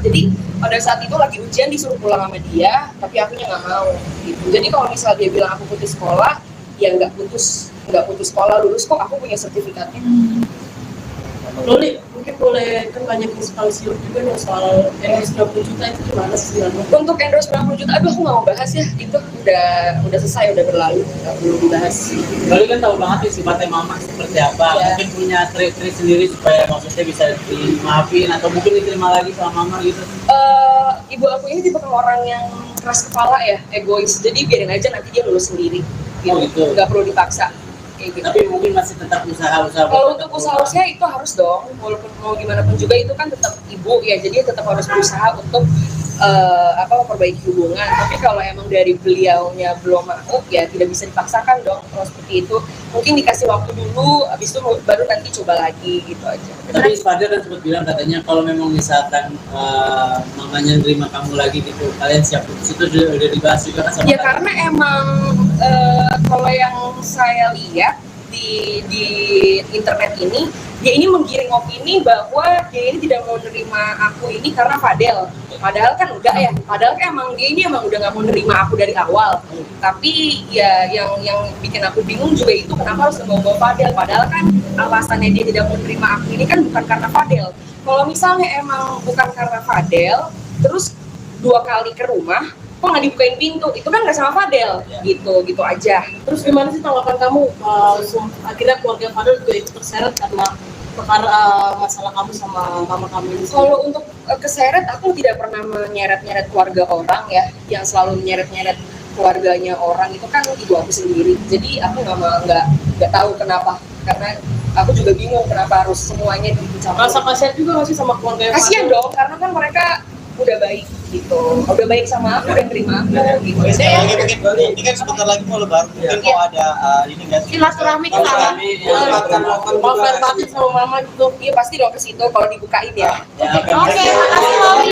jadi pada saat itu lagi ujian disuruh pulang sama dia, tapi akunya nggak mau. Gitu. Jadi kalau misal dia bilang aku putus sekolah, ya nggak putus sekolah lulus kok aku punya sertifikatnya. Loli, mungkin boleh kan banyak inspirasi juga nih soal endorse 20 juta itu gimana sih sebenarnya? Untuk endorse 90 juta, aduh aku nggak mau bahas ya, itu udah selesai, udah berlalu, nggak perlu dibahas. Loli kan tahu banget nih sifatnya mama seperti apa. Ya. Mungkin punya trik-trik sendiri supaya maksudnya bisa dimaafin atau mungkin diterima lagi sama mama gitu. Ibu aku ini tipe orang yang keras kepala ya, egois, jadi biarin aja nanti dia lulus sendiri, gitu. Oh, gitu. Nggak perlu dipaksa. Kayak gitu. Tapi mungkin masih tetap usaha-usaha. Kalau untuk usaha itu harus dong, walaupun mau gimana pun juga itu kan tetap ibu ya, jadi tetap harus berusaha untuk memperbaiki hubungan. Tapi kalau emang dari beliaunya belum mau, ya tidak bisa dipaksakan dong kalau seperti itu. Mungkin dikasih waktu dulu, habis itu baru nanti coba lagi gitu aja. Tapi Fadil kan sempat bilang katanya kalau memang misalkan mamanya nerima kamu lagi gitu, kalian siap putus itu udah dibahas juga kan sama Ya kalian? karena emang kalau yang saya lihat di internet ini, dia ini menggiring opini bahwa dia ini tidak mau nerima aku ini karena Fadel. Padahal kan enggak ya, padahal kan emang dia ini emang udah nggak mau nerima aku dari awal. Tapi ya yang bikin aku bingung juga itu kenapa harus ngebawa Fadel. Padahal kan alasannya dia tidak mau nerima aku ini kan bukan karena Fadel. Kalau misalnya emang bukan karena Fadel, terus 2 kali ke rumah, kok nggak dibukain pintu, itu kan nggak sama Fadel, gitu aja. Terus gimana sih tanggapan kamu? Akhirnya keluarga Fadel juga ikut terseret karena perkara masalah kamu sama mama kamu ini. Kalau untuk keseret, aku tidak pernah menyeret-nyeret keluarga orang ya, yang selalu menyeret-nyeret keluarganya orang itu kan ibu aku sendiri. Jadi aku nggak tahu kenapa, karena aku juga bingung kenapa harus semuanya dicampur. Rasa kasihan juga nggak sih sama keluarga Kasian dong, karena kan mereka udah baik gitu, udah baik sama aku, udah terima aku gitu. Oke, sekali lagi mungkin Loli, ini kan sebentar lagi mau lebaran, mungkin Iya. mau ada ini nggak sih? Silaturahmi ke sana. Mau fair party sama mama gitu. Iya pasti dong ke situ kalau dibukain ya. Ya, Oke, makasih Loli.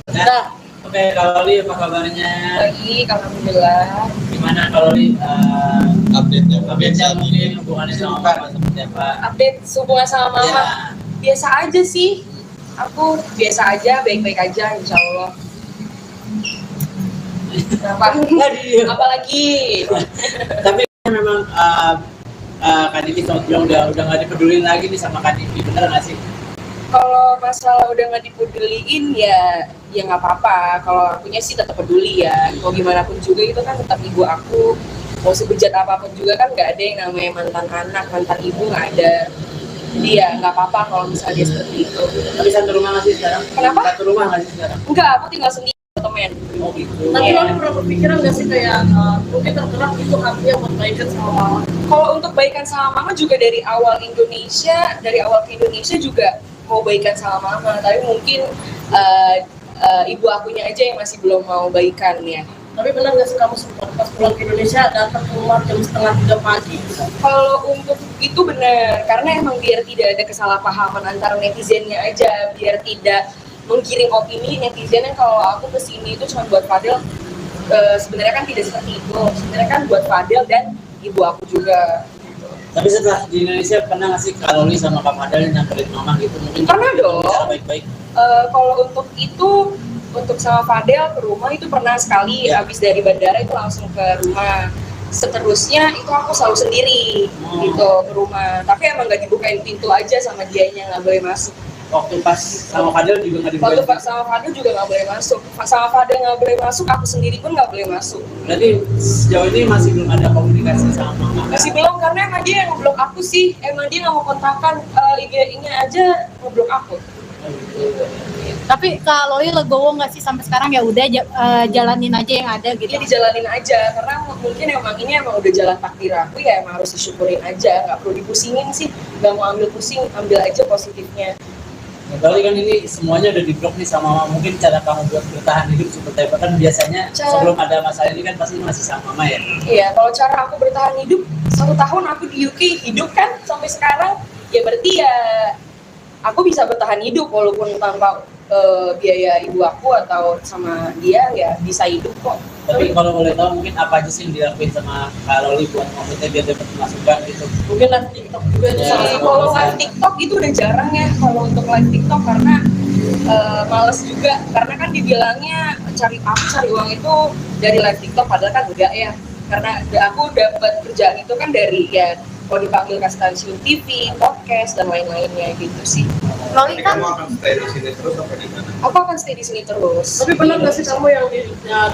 Nah, oke, kalau Loli apa kabarnya? Baik, alhamdulillah. Gimana kalau Loli Update-nya. update-nya mungkin hubungannya sama mama seperti apa? Update hubungan sama mama. Ya. Biasa aja sih, aku biasa aja, baik-baik aja insya Allah. Kenapa? Apalagi Tapi memang Kak Diki sempat bilang udah nggak dipedulin lagi nih sama Kak Diki, bener nggak sih? kalau masalah udah nggak dipeduliin ya nggak apa-apa. Kalau akunya sih tetap peduli ya, mau gimana pun juga itu kan tetap ibu aku. Mau sebejat apapun juga kan nggak ada yang namanya mantan anak, mantan ibu nggak ada. Jadi ya nggak apa-apa kalau misalnya dia seperti itu. Tapi satu rumah nggak sih sekarang? Kenapa? Satu rumah nggak sih sekarang? Enggak, aku tinggal sendiri temen. Oh gitu. Tapi Iya. Loli pernah berpikiran nggak sih kayak mungkin tergerak itu hatinya buat baikan sama mama? Kalau untuk baikan sama mama juga dari awal ke Indonesia juga mau baikan sama mama, tapi mungkin ibu akunya aja yang masih belum mau baikan ya. Tapi benar nggak sih kamu sempat pas pulang ke Indonesia datang ke rumah jam 2:30 pagi? Kalau untuk itu benar, karena emang biar tidak ada kesalahpahaman antara netizennya aja, biar tidak menggiring opini netizen yang kalau aku kesini itu cuma buat Fadel. Sebenarnya kan tidak seperti itu, sebenarnya kan buat Fadel dan ibu aku juga. Tapi setelah di Indonesia pernah nggak sih Kak Loli sama Kak Fadel nyamperin mama gitu? Mungkin Pernah dong. cara baik-baik. Kalau untuk itu untuk sama Fadel ke rumah itu pernah sekali, habis dari bandara itu langsung ke rumah. Seterusnya itu aku selalu sendiri gitu ke rumah, tapi emang nggak dibukain pintu aja sama dianya, nggak boleh masuk. Waktu pas sama Fadel juga nggak Waktu dibuka. sama Fadel juga nggak boleh masuk, sama Fadel nggak boleh masuk, aku sendiri pun nggak boleh masuk. Berarti sejauh ini masih belum ada komunikasi sama mama. Masih belum, karena emang dia yang ngeblok aku sih, emang dia nggak mau kontakkan, IG-nya aja ngeblok aku. Tapi Kak Loli legowo nggak sih sampai sekarang, ya udah jalanin aja yang ada gitu. Dia dijalanin aja, karena mungkin emang ini emang udah jalan takdir aku, ya emang harus disyukurin aja, nggak perlu dipusingin sih, nggak mau ambil pusing, ambil aja positifnya. Berarti kan ini semuanya udah di-blok nih sama mama. Mungkin cara kamu buat bertahan hidup seperti apa? Kan biasanya sebelum ada masalah ini kan pasti masih sama mama ya? Iya, kalau cara aku bertahan hidup, 1 tahun aku di UK hidup kan sampai sekarang, ya berarti ya aku bisa bertahan hidup walaupun tanpa biaya ibu aku atau sama dia, ya bisa hidup kok. Tapi kalau boleh tahu mungkin apa aja sih yang dilakuin sama Kak Loli buat maksudnya biar dapat masukan gitu? Mungkin live TikTok juga itu Ya, salah satu. Kalau live TikTok itu udah jarang ya, kalau untuk live TikTok karena males juga, karena kan dibilangnya cari uang itu dari live TikTok, padahal kan enggak ya, karena aku dapat kerjaan itu kan dari ya kalau dipanggil ke stasiun TV, podcast dan lain-lainnya gitu sih. Loli Jadi kan kamu akan stay di sini terus apa di mana? Aku akan stay di sini terus. Tapi pernah nggak sih kamu yang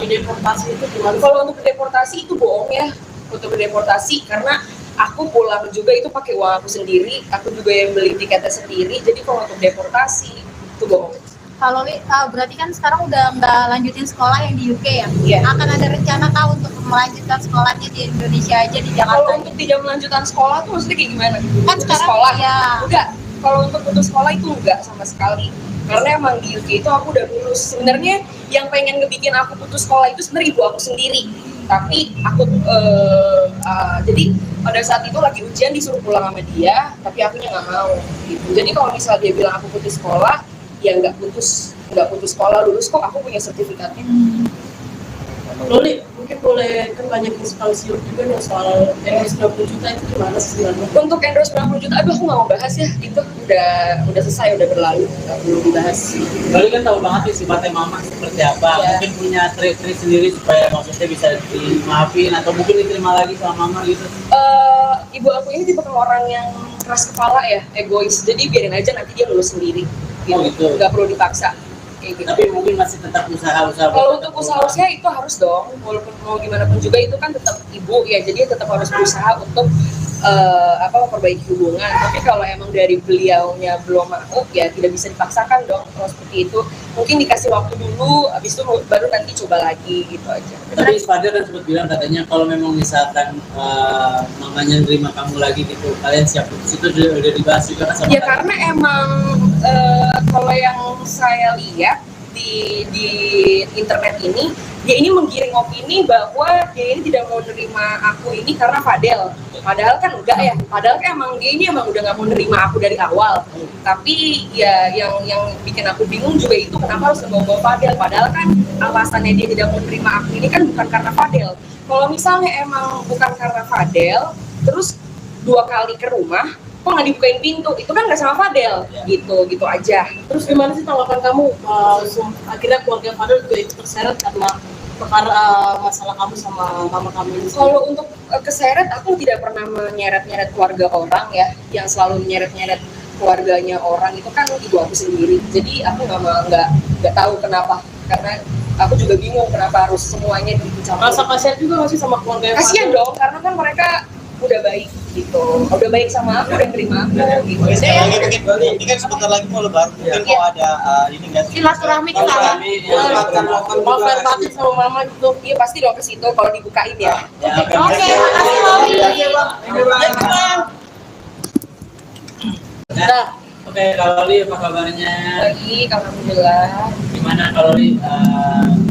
dideportasi itu gimana? Kalau untuk deportasi itu bohong ya, untuk deportasi karena aku pulang juga itu pakai uang aku sendiri, aku juga yang beli tiketnya sendiri. Jadi kalau untuk deportasi itu bohong. Kak Loli berarti kan sekarang udah nggak lanjutin sekolah yang di UK ya? Iya. Akan ada rencana kah untuk melanjutkan sekolahnya di Indonesia aja, di Kalau Jakarta? untuk tidak melanjutkan sekolah tuh maksudnya kayak gimana? Kan Putus sekarang sekolah? ya. Enggak. Kalau untuk putus sekolah itu enggak sama sekali. Karena emang di UK itu aku udah lulus. Sebenarnya yang pengen ngebikin aku putus sekolah itu sebenarnya ibu aku sendiri. Tapi aku jadi pada saat itu lagi ujian disuruh pulang sama dia, tapi akunya nggak mau. Gitu. Jadi kalau misal dia bilang aku putus sekolah, ya nggak putus sekolah, lulus kok, aku punya sertifikatnya. Loli, mungkin boleh kan banyak inspirasi juga nih soal endorse 20 juta itu gimana sih sebenarnya? Untuk endorse 90 juta, aduh aku nggak mau bahas ya, itu udah selesai, udah berlalu, nggak perlu dibahas. Loli kan tahu banget nih sifatnya mama seperti apa. Iya. Mungkin punya trik-trik sendiri supaya maksudnya bisa dimaafin atau mungkin diterima lagi sama mama gitu. Ibu aku ini tipe orang yang keras kepala ya, egois, jadi biarin aja nanti dia lulus sendiri, Oh, gitu. nggak perlu dipaksa. Kayak gitu. Tapi mungkin masih tetap usaha-usaha. Kalau untuk usaha itu harus dong, walaupun mau gimana pun juga itu kan tetap ibu ya, jadi tetap harus berusaha untuk memperbaiki hubungan. Tapi kalau emang dari beliaunya belum mau, ya tidak bisa dipaksakan dong. Kalau seperti itu, mungkin dikasih waktu dulu, habis itu baru nanti coba lagi gitu aja. Tapi Fadel kan sempat bilang katanya kalau memang misalkan mamanya nerima kamu lagi gitu, kalian siap putus, itu udah dibahas juga kan sama Ya Fadel? karena emang kalau yang saya lihat di internet ini, dia ini menggiring opini bahwa dia ini tidak mau nerima aku ini karena Fadel. Padahal kan enggak ya. Padahal kan emang dia ini emang udah nggak mau nerima aku dari awal. Tapi ya yang bikin aku bingung juga itu kenapa harus ngebawa Fadel. Padahal kan alasannya dia tidak mau nerima aku ini kan bukan karena Fadel. Kalau misalnya emang bukan karena Fadel, terus 2 kali ke rumah, kok nggak dibukain pintu, itu kan nggak sama Fadel, gitu aja. Terus gimana sih tanggapan kamu akhirnya keluarga Fadel juga ikut terseret karena perkara masalah kamu sama mama kamu ini? Kalau untuk keseret, aku tidak pernah menyeret-nyeret keluarga orang ya, yang selalu menyeret-nyeret keluarganya orang itu kan ibu aku sendiri. Jadi aku nggak tahu kenapa, karena aku juga bingung kenapa harus semuanya dicampur. Rasa kasihan juga nggak sih sama keluarga Kasian dong, karena kan mereka udah baik gitu, udah baik sama aku, udah terima aku gitu. Oke, sekali lagi mungkin ini kan sebentar lagi mau lebaran, mungkin mau ada ini nggak sih? Silaturahmi ke sana. mau fair batin sama mama gitu. Iya pasti dong ke situ kalau dibukain ya. Ya, Oke, makasih Loli. Nah, oke, Kak Loli apa kabarnya? Baik, alhamdulillah. Gimana Kak Loli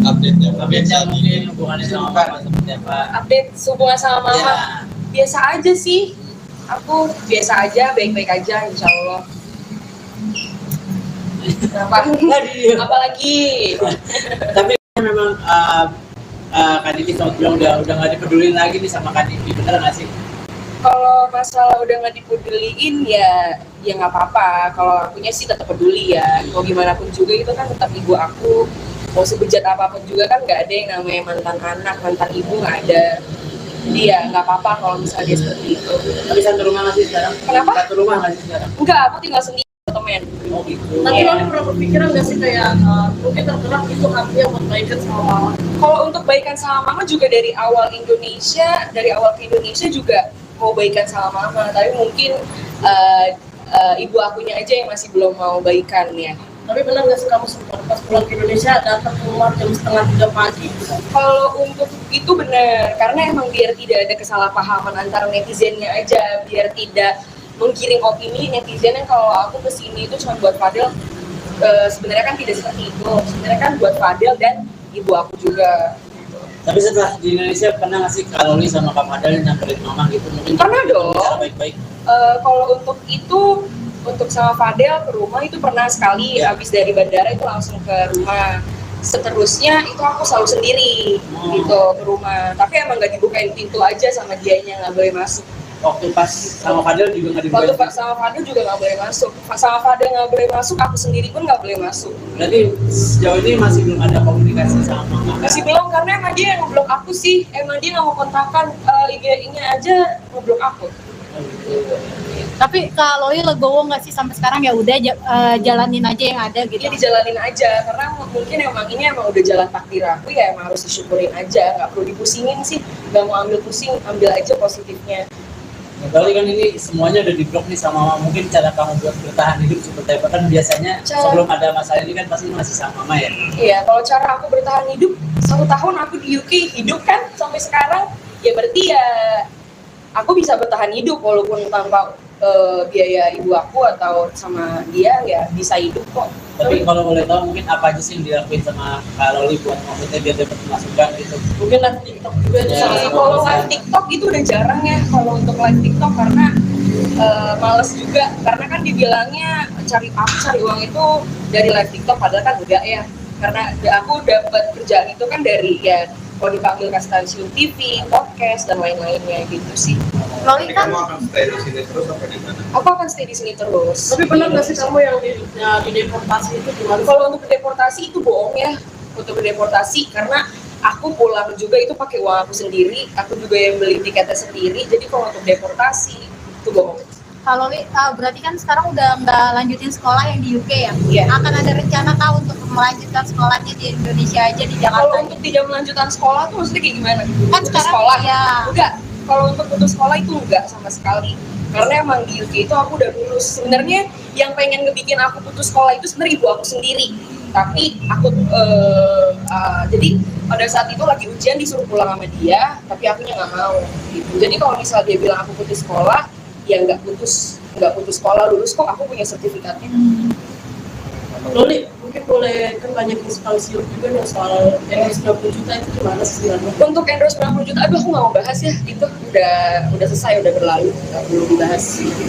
Update-nya. update-nya mungkin hubungannya sama mama seperti apa? Update hubungan sama mama. Ya. Biasa aja sih, aku biasa aja, baik-baik aja insya Allah. Apalagi Tapi memang Kak Diki sempat bilang udah nggak dipedulin lagi nih sama Kak Diki, bener nggak sih? kalau masalah udah nggak dipeduliin ya nggak apa-apa. Kalau akunya sih tetap peduli ya, mau gimana pun juga itu kan tetap ibu aku. mau sebejat apapun juga kan nggak ada yang namanya mantan anak, mantan ibu nggak ada. Jadi ya nggak apa-apa kalau misalnya dia seperti itu. Tapi satu rumah nggak sih sekarang? Kenapa? Satu rumah nggak sih sekarang? Enggak, aku tinggal sendiri temen. Oh gitu. Tapi Iya. lo pernah berpikiran nggak sih kayak mungkin tergerak itu artinya buat baikan sama mama? Kalau untuk baikan sama mama juga dari awal ke Indonesia juga mau baikan sama mama, tapi mungkin ibu akunya aja yang masih belum mau baikan ya. Tapi benar nggak sih kamu sempat pas pulang ke Indonesia datang ke rumah jam 2:30 pagi? Kalau untuk itu benar, karena emang biar tidak ada kesalahpahaman antara netizennya aja, biar tidak menggiring opini netizen yang kalau aku kesini itu cuma buat Fadel. Sebenarnya kan tidak seperti itu. Sebenarnya kan buat Fadel dan ibu aku juga. Tapi setelah di Indonesia pernah nggak sih Kak Loli sama Kak Fadel nyamperin mama gitu? Mungkin Pernah dong. cara baik-baik. Kalau untuk itu, untuk sama Fadel ke rumah itu pernah sekali. Ya. Habis dari bandara itu langsung ke rumah. Seterusnya itu aku selalu sendiri gitu ke rumah. Tapi emang nggak dibukain pintu aja sama dianya, nggak boleh masuk. Waktu pas sama Fadel juga nggak Waktu dibukain. sama Fadel juga nggak boleh masuk. Sama Fadel nggak boleh masuk, aku sendiri pun nggak boleh masuk. Berarti sejauh ini masih belum ada komunikasi sama mama. Masih belum, karena emang dia yang ngeblok aku sih. Emang dia nggak mau kontakkan IG-nya aja ngeblok aku. Oh, gitu. Tapi Kak Loli legowo nggak sih sampai sekarang ya udah jalanin aja yang ada gitu. Dia dijalanin aja, karena mungkin ini emang udah jalan takdir aku ya, emang harus disyukurin aja, nggak perlu dipusingin sih, nggak mau ambil pusing, ambil aja positifnya. Nah, Loli kan ini semuanya udah di-blok nih sama mama. Mungkin cara kamu buat bertahan hidup seperti apa? Kan biasanya sebelum ada masalah ini kan pasti masih sama mama ya. Iya, kalau cara aku bertahan hidup 1 tahun aku di UK hidup kan sampai sekarang, ya berarti ya aku bisa bertahan hidup walaupun tanpa biaya ibu aku atau sama dia ya bisa hidup kok. Tapi kalau boleh tahu mungkin apa aja sih yang dilakuin sama Kak Loli buat maksudnya biar dapat masukan gitu? Mungkin live TikTok juga itu Ya. salah satu. Kalau live TikTok itu udah jarang ya kalau untuk live TikTok, karena males juga, karena kan dibilangnya cari uang itu dari live TikTok, padahal kan enggak ya, karena aku dapat kerjaan itu kan dari ya kalau dipanggil ke stasiun TV, podcast dan lain-lainnya gitu sih. Loli Jadi kan kamu akan stay di sini terus apa di mana? Aku akan stay di sini terus. Tapi benar nggak sih kamu yang di deportasi itu gimana? Kalau untuk deportasi itu bohong ya, untuk deportasi, karena aku pulang juga itu pakai uang aku sendiri, aku juga yang beli tiketnya sendiri. Jadi kalau untuk deportasi itu bohong. Kak Loli berarti kan sekarang udah nggak lanjutin sekolah yang di UK ya? Iya. Akan ada rencana kah untuk melanjutkan sekolahnya di Indonesia aja di Kalau Jakarta? untuk tidak melanjutkan sekolah tuh maksudnya kayak gimana? Kan Putus sekarang sekolah? ya. Enggak. Kalau untuk putus sekolah itu enggak sama sekali. Karena emang di UK itu aku udah lulus. Sebenarnya yang pengen ngebikin aku putus sekolah itu sebenarnya ibu aku sendiri. Tapi aku jadi pada saat itu lagi ujian disuruh pulang sama dia, tapi akunya nggak mau. Gitu. Jadi kalau misal dia bilang aku putus sekolah, ya nggak putus sekolah, lulus kok, aku punya sertifikatnya. Loli, mungkin boleh kan banyak inspirasi juga nih soal endorse 90 juta itu gimana sih sebenarnya? Untuk endorse 90 juta, aduh aku nggak mau bahas ya, itu udah selesai, udah berlalu, nggak perlu dibahas.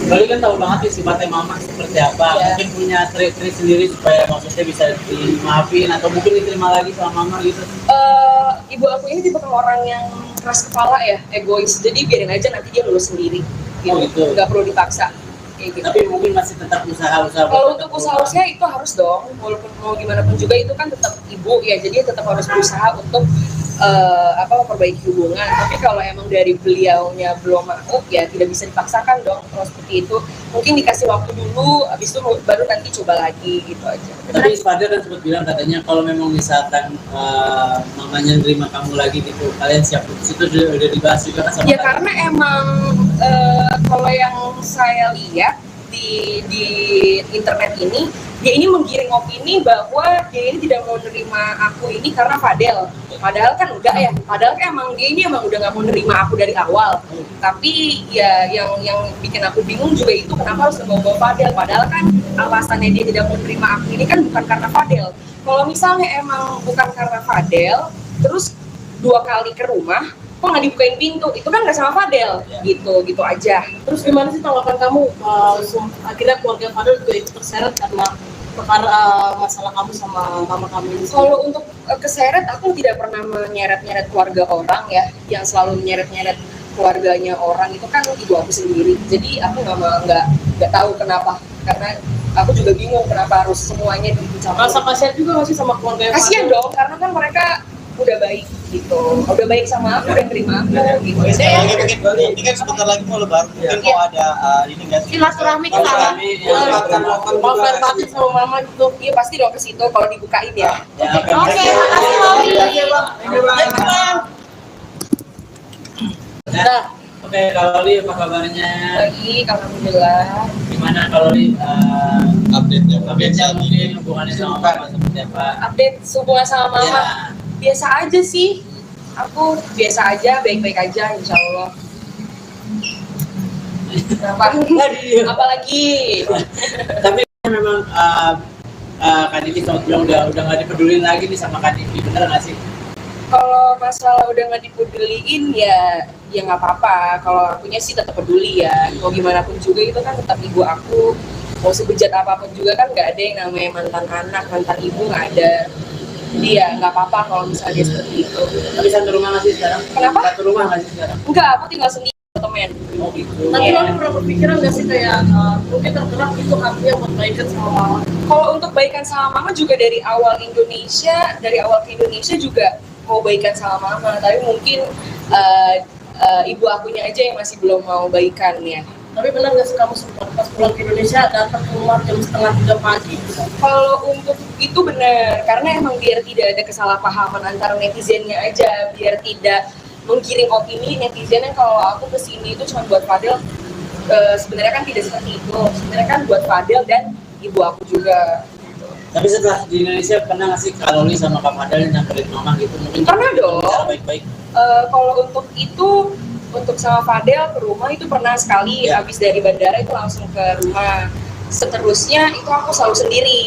Loli kan tahu banget nih sifatnya mama seperti apa. Ya. Mungkin punya trik-trik sendiri supaya maksudnya bisa dimaafin atau mungkin diterima lagi sama mama gitu. Ibu aku ini tipe orang yang keras kepala ya, egois, jadi biarin aja nanti dia lulus sendiri, gitu. Oh, gitu. Nggak perlu dipaksa. Kayak gitu. Tapi mungkin masih tetap usaha-usaha. Kalau untuk usaha-usaha itu harus dong, walaupun mau gimana pun juga itu kan tetap ibu ya, jadi tetap harus berusaha untuk memperbaiki hubungan. Tapi kalau emang dari beliaunya belum mau, ya tidak bisa dipaksakan dong kalau seperti itu. Mungkin dikasih waktu dulu, habis itu baru nanti coba lagi gitu aja. Tapi Fadel kan sempat bilang katanya kalau memang misalkan mamanya nerima kamu lagi gitu, kalian siap putus, itu udah dibahas juga kan sama Ya kalian? karena emang kalau yang saya lihat di internet ini, dia ini menggiring opini bahwa dia ini tidak mau nerima aku ini karena Fadel. Padahal kan enggak ya, padahal kan emang dia ini emang udah nggak mau nerima aku dari awal. Tapi ya yang bikin aku bingung juga itu kenapa harus ngebawa Fadel. Padahal kan alasannya dia tidak mau nerima aku ini kan bukan karena Fadel. Kalau misalnya emang bukan karena Fadel, terus 2 kali ke rumah, kok nggak dibukain pintu, itu kan nggak sama Fadel, gitu aja. Terus gimana sih tanggapan kamu akhirnya keluarga Fadel juga ikut terseret karena perkara masalah kamu sama mama kamu ini? Kalau untuk keseret, aku tidak pernah menyeret-nyeret keluarga orang ya, yang selalu menyeret-nyeret keluarganya orang itu kan ibu aku sendiri. Jadi aku nggak tahu kenapa, karena aku juga bingung kenapa harus semuanya dicampur. Rasa kasihan juga masih sama keluarga yang Kasihan Fadel. dong, karena kan mereka udah baik gitu, udah baik sama aku, udah terima aku gitu. Oke, sekali lagi Jadi, mungkin ini kan sebentar lagi mau lebaran, mungkin mau ada ini nggak sih? Silaturahmi ke sana. Mau fair party sama mama gitu. iya pasti dong ke situ kalau dibukain ya. Oke, makasih Loli. Nah, oke, kalau Li apa kabarnya? Baik, alhamdulillah. Gimana kalau Li Update-nya. update-nya mungkin hubungannya sama Mama seperti apa? Update hubungan sama mama, Ya. biasa aja sih. Aku biasa aja, baik-baik aja, insya Allah. Kenapa? Apalagi? Tapi memang Kak Diki sama bilang udah nggak dipedulin lagi nih sama Kak Diki, bener nggak sih? Kalau masalah udah nggak dipeduliin ya nggak apa-apa. Kalau akunya sih tetap peduli ya. Mau gimana pun juga itu kan tetap ibu aku. Mau sebejat apapun juga kan nggak ada yang namanya mantan anak, mantan ibu nggak ada. Jadi ya nggak apa-apa kalau misalnya dia seperti itu. Tapi satu rumah nggak sih sekarang? Kenapa? Satu rumah nggak sih sekarang? Enggak, aku tinggal sendiri temen. Oh gitu. Tapi Loli pernah berpikiran nggak sih kayak mungkin tergerak itu hatinya buat baikan sama mama? Kalau untuk baikan sama mama juga dari awal ke Indonesia juga mau baikan sama mama. Tapi mungkin ibu akunya aja yang masih belum mau baikan ya. Tapi benar nggak sih kamu sempat pas pulang ke Indonesia datang ke rumah jam 2:30 pagi? Kalau untuk itu benar, karena emang biar tidak ada kesalahpahaman antara netizennya aja, biar tidak menggiring opini netizen yang kalau aku kesini itu cuma buat Fadel. Sebenarnya kan tidak seperti itu. Sebenarnya kan buat Fadel dan ibu aku juga. Tapi setelah di Indonesia pernah nggak sih Kak Loli sama Kak Fadel nyamperin Mama gitu? Mungkin Pernah dong. Cara baik-baik. Kalau untuk itu, untuk sama Fadel ke rumah itu pernah sekali. Ya. Habis dari bandara itu langsung ke rumah. Seterusnya itu aku selalu sendiri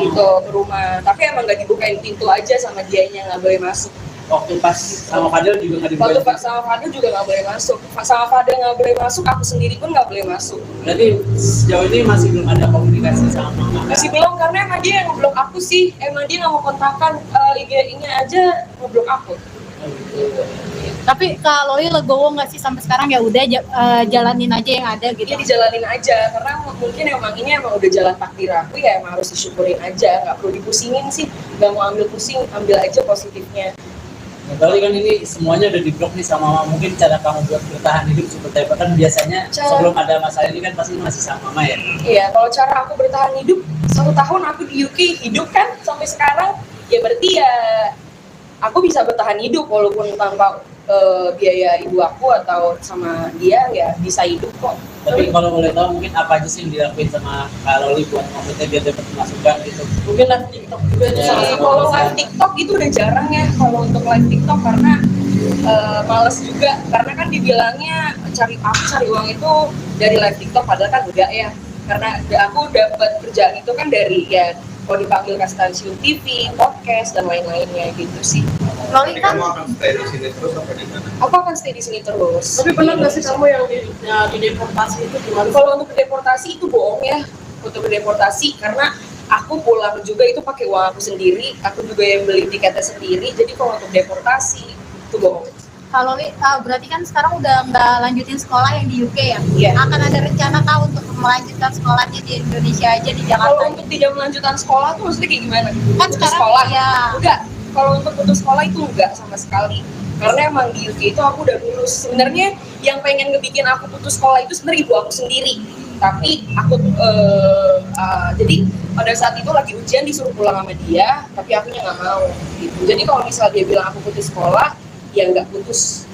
gitu ke rumah. Tapi emang nggak dibukain pintu aja sama dianya, nggak boleh masuk. Waktu pas sama Fadel juga nggak Waktu dibuka. sama Fadel juga nggak boleh masuk. Sama Fadel nggak boleh masuk, aku sendiri pun nggak boleh masuk. Berarti sejauh ini masih belum ada komunikasi sama Mama. Kan? Masih belum, karena emang dia yang ngeblok aku sih. Emang dia nggak mau kontakkan, IG-nya aja ngeblok aku. Oh, gitu. Tapi Kak Loli legowo nggak sih sampai sekarang ya udah jalanin aja yang ada gitu. Dia dijalanin aja, karena mungkin emang ini emang udah jalan takdir aku ya, emang harus disyukurin aja, nggak perlu dipusingin sih, nggak mau ambil pusing, ambil aja positifnya. Berarti kan ini semuanya udah diblok nih sama Mama. Mungkin cara kamu buat bertahan hidup seperti apa? Kan biasanya sebelum ada masalah ini kan pasti masih sama Mama ya. Iya, kalau cara aku bertahan hidup, 1 tahun aku di UK hidup kan sampai sekarang, ya berarti ya aku bisa bertahan hidup walaupun tanpa biaya ibu aku atau sama dia ya bisa hidup kok. Tapi kalau boleh tahu mungkin apa aja sih yang dilakuin sama Kak Loli buat maksudnya biar dapat masukan gitu? Mungkin live TikTok juga itu Ya. salah satu. Kalau live TikTok itu udah jarang ya, kalau untuk live TikTok karena males juga, karena kan dibilangnya cari uang itu dari live TikTok, padahal kan enggak ya, karena aku dapat kerjaan itu kan dari ya kalau dipanggil ke stasiun TV, podcast dan lain-lainnya gitu sih. Loli Jadi kan kamu akan stay di sini terus apa di mana? Aku akan stay di sini terus. Tapi pernah nggak sih kamu yang di deportasi itu gimana? Kalau untuk deportasi itu bohong ya, untuk deportasi karena aku pulang juga itu pakai uang aku sendiri, aku juga yang beli tiketnya sendiri. Jadi kalau untuk deportasi itu bohong. Kak Loli berarti kan sekarang udah nggak lanjutin sekolah yang di UK ya? Iya. Akan ada rencana kah untuk melanjutkan sekolahnya di Indonesia aja di Kalau Jakarta? untuk tidak melanjutkan sekolah tuh maksudnya kayak gimana? Kan Putus sekarang sekolah? ya. Enggak. Kalau untuk putus sekolah itu enggak sama sekali. Karena emang di UK itu aku udah lulus. Sebenarnya yang pengen ngebikin aku putus sekolah itu sebenarnya ibu aku sendiri. Tapi aku jadi pada saat itu lagi ujian disuruh pulang sama dia, tapi akunya nggak mau. Gitu. Jadi kalau misalnya dia bilang aku putus sekolah, ya nggak putus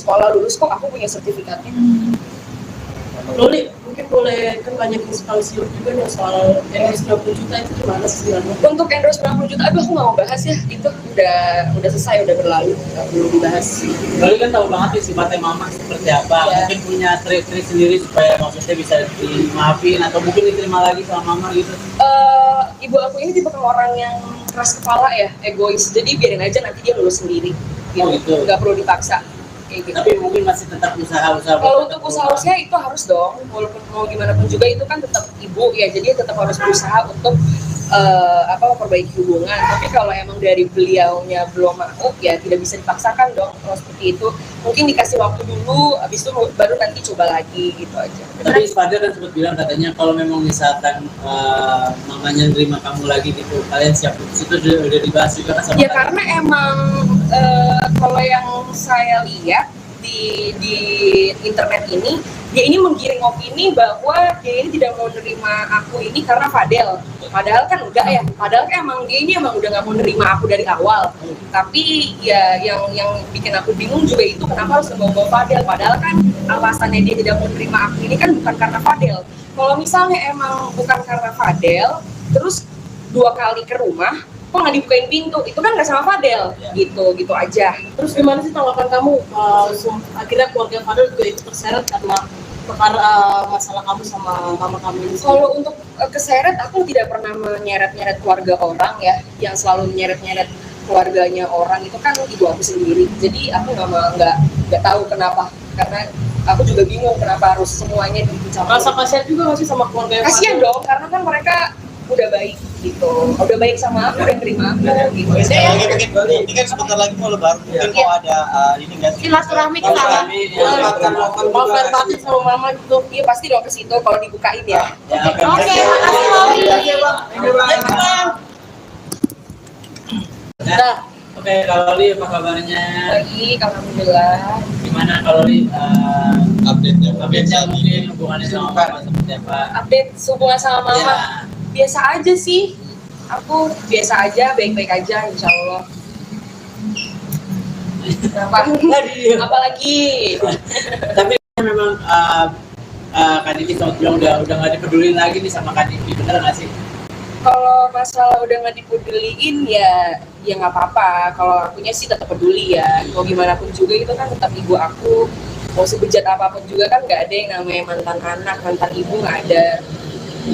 sekolah, lulus kok, aku punya sertifikatnya. Loli, mungkin boleh kan banyak inspirasi juga nih soal endorse 90 juta itu gimana sih sebenarnya? Untuk endorse 90 juta, aduh aku nggak mau bahas ya, itu udah selesai, udah berlalu, nggak perlu dibahas. Loli kan tahu banget nih sifatnya Mama seperti apa. Ya. Mungkin punya trik-trik sendiri supaya maksudnya bisa dimaafin atau mungkin diterima lagi sama Mama gitu. Ibu aku ini tipe orang yang keras kepala ya, egois, jadi biarin aja nanti dia lulus sendiri, Oh, gitu. nggak perlu dipaksa. Kayak gitu. Tapi mungkin masih tetap usaha-usaha. Kalau untuk usaha itu harus dong, walaupun mau gimana pun juga itu kan tetap ibu ya, jadi tetap harus berusaha untuk memperbaiki hubungan. Tapi kalau emang dari beliaunya belum mau, ya tidak bisa dipaksakan dong kalau seperti itu. Mungkin dikasih waktu dulu, habis itu baru nanti coba lagi gitu aja. Tapi Fadil kan sempat bilang katanya kalau memang misalkan mamanya nerima kamu lagi gitu, kalian siap putus, itu udah dibahas juga kan sama Ya karena emang kalau yang saya lihat di internet ini, dia ini menggiring opini bahwa dia ini tidak mau nerima aku ini karena Fadel. Padahal kan enggak ya. Padahal kan emang dia ini emang udah nggak mau nerima aku dari awal. Tapi ya yang bikin aku bingung juga itu kenapa harus membawa Fadel. Padahal kan alasannya dia tidak mau nerima aku ini kan bukan karena Fadel. Kalau misalnya emang bukan karena Fadel, terus 2 kali ke rumah, kok nggak dibukain pintu, itu kan nggak sama Fadel, gitu aja. Terus gimana sih tanggapan kamu? Akhirnya keluarga Fadel juga ikut terseret karena perkara masalah kamu sama mama kamu ini. Kalau untuk keseret, aku tidak pernah menyeret-nyeret keluarga orang ya. Yang selalu menyeret-nyeret keluarganya orang itu kan ibu aku sendiri. Jadi aku nggak tahu kenapa, karena aku juga bingung kenapa harus semuanya dicampur. Rasa kasihan juga nggak sih sama keluarga Kasian dong, karena kan mereka udah baik gitu, udah baik sama aku, udah terima aku gitu. Sekali lagi mungkin ini kan sebentar lagi mau lebaran, mungkin mau ada ini nggak sih? Silaturahmi ke sana. Maaf lahir batin sama mama gitu. Iya pasti dong ke situ kalau dibukain ya. Oke, makasih Loli. Nah, oke, kalau Li apa kabarnya? Baik, alhamdulillah. Gimana kalau Li update-nya mungkin hubungannya sama mama seperti apa? Update hubungan sama mama. Ya. Biasa aja sih, aku biasa aja, baik-baik aja insya Allah. Kenapa? Apalagi Tapi memang Kak Diki sempat bilang udah nggak dipedulin lagi nih sama Kak Diki, bener nggak sih? kalau masalah udah nggak dipeduliin ya nggak apa-apa. Kalau akunya sih tetap peduli ya, mau gimana pun juga itu kan tetap ibu aku. Mau sebejat apapun juga kan nggak ada yang namanya mantan anak, mantan ibu nggak ada.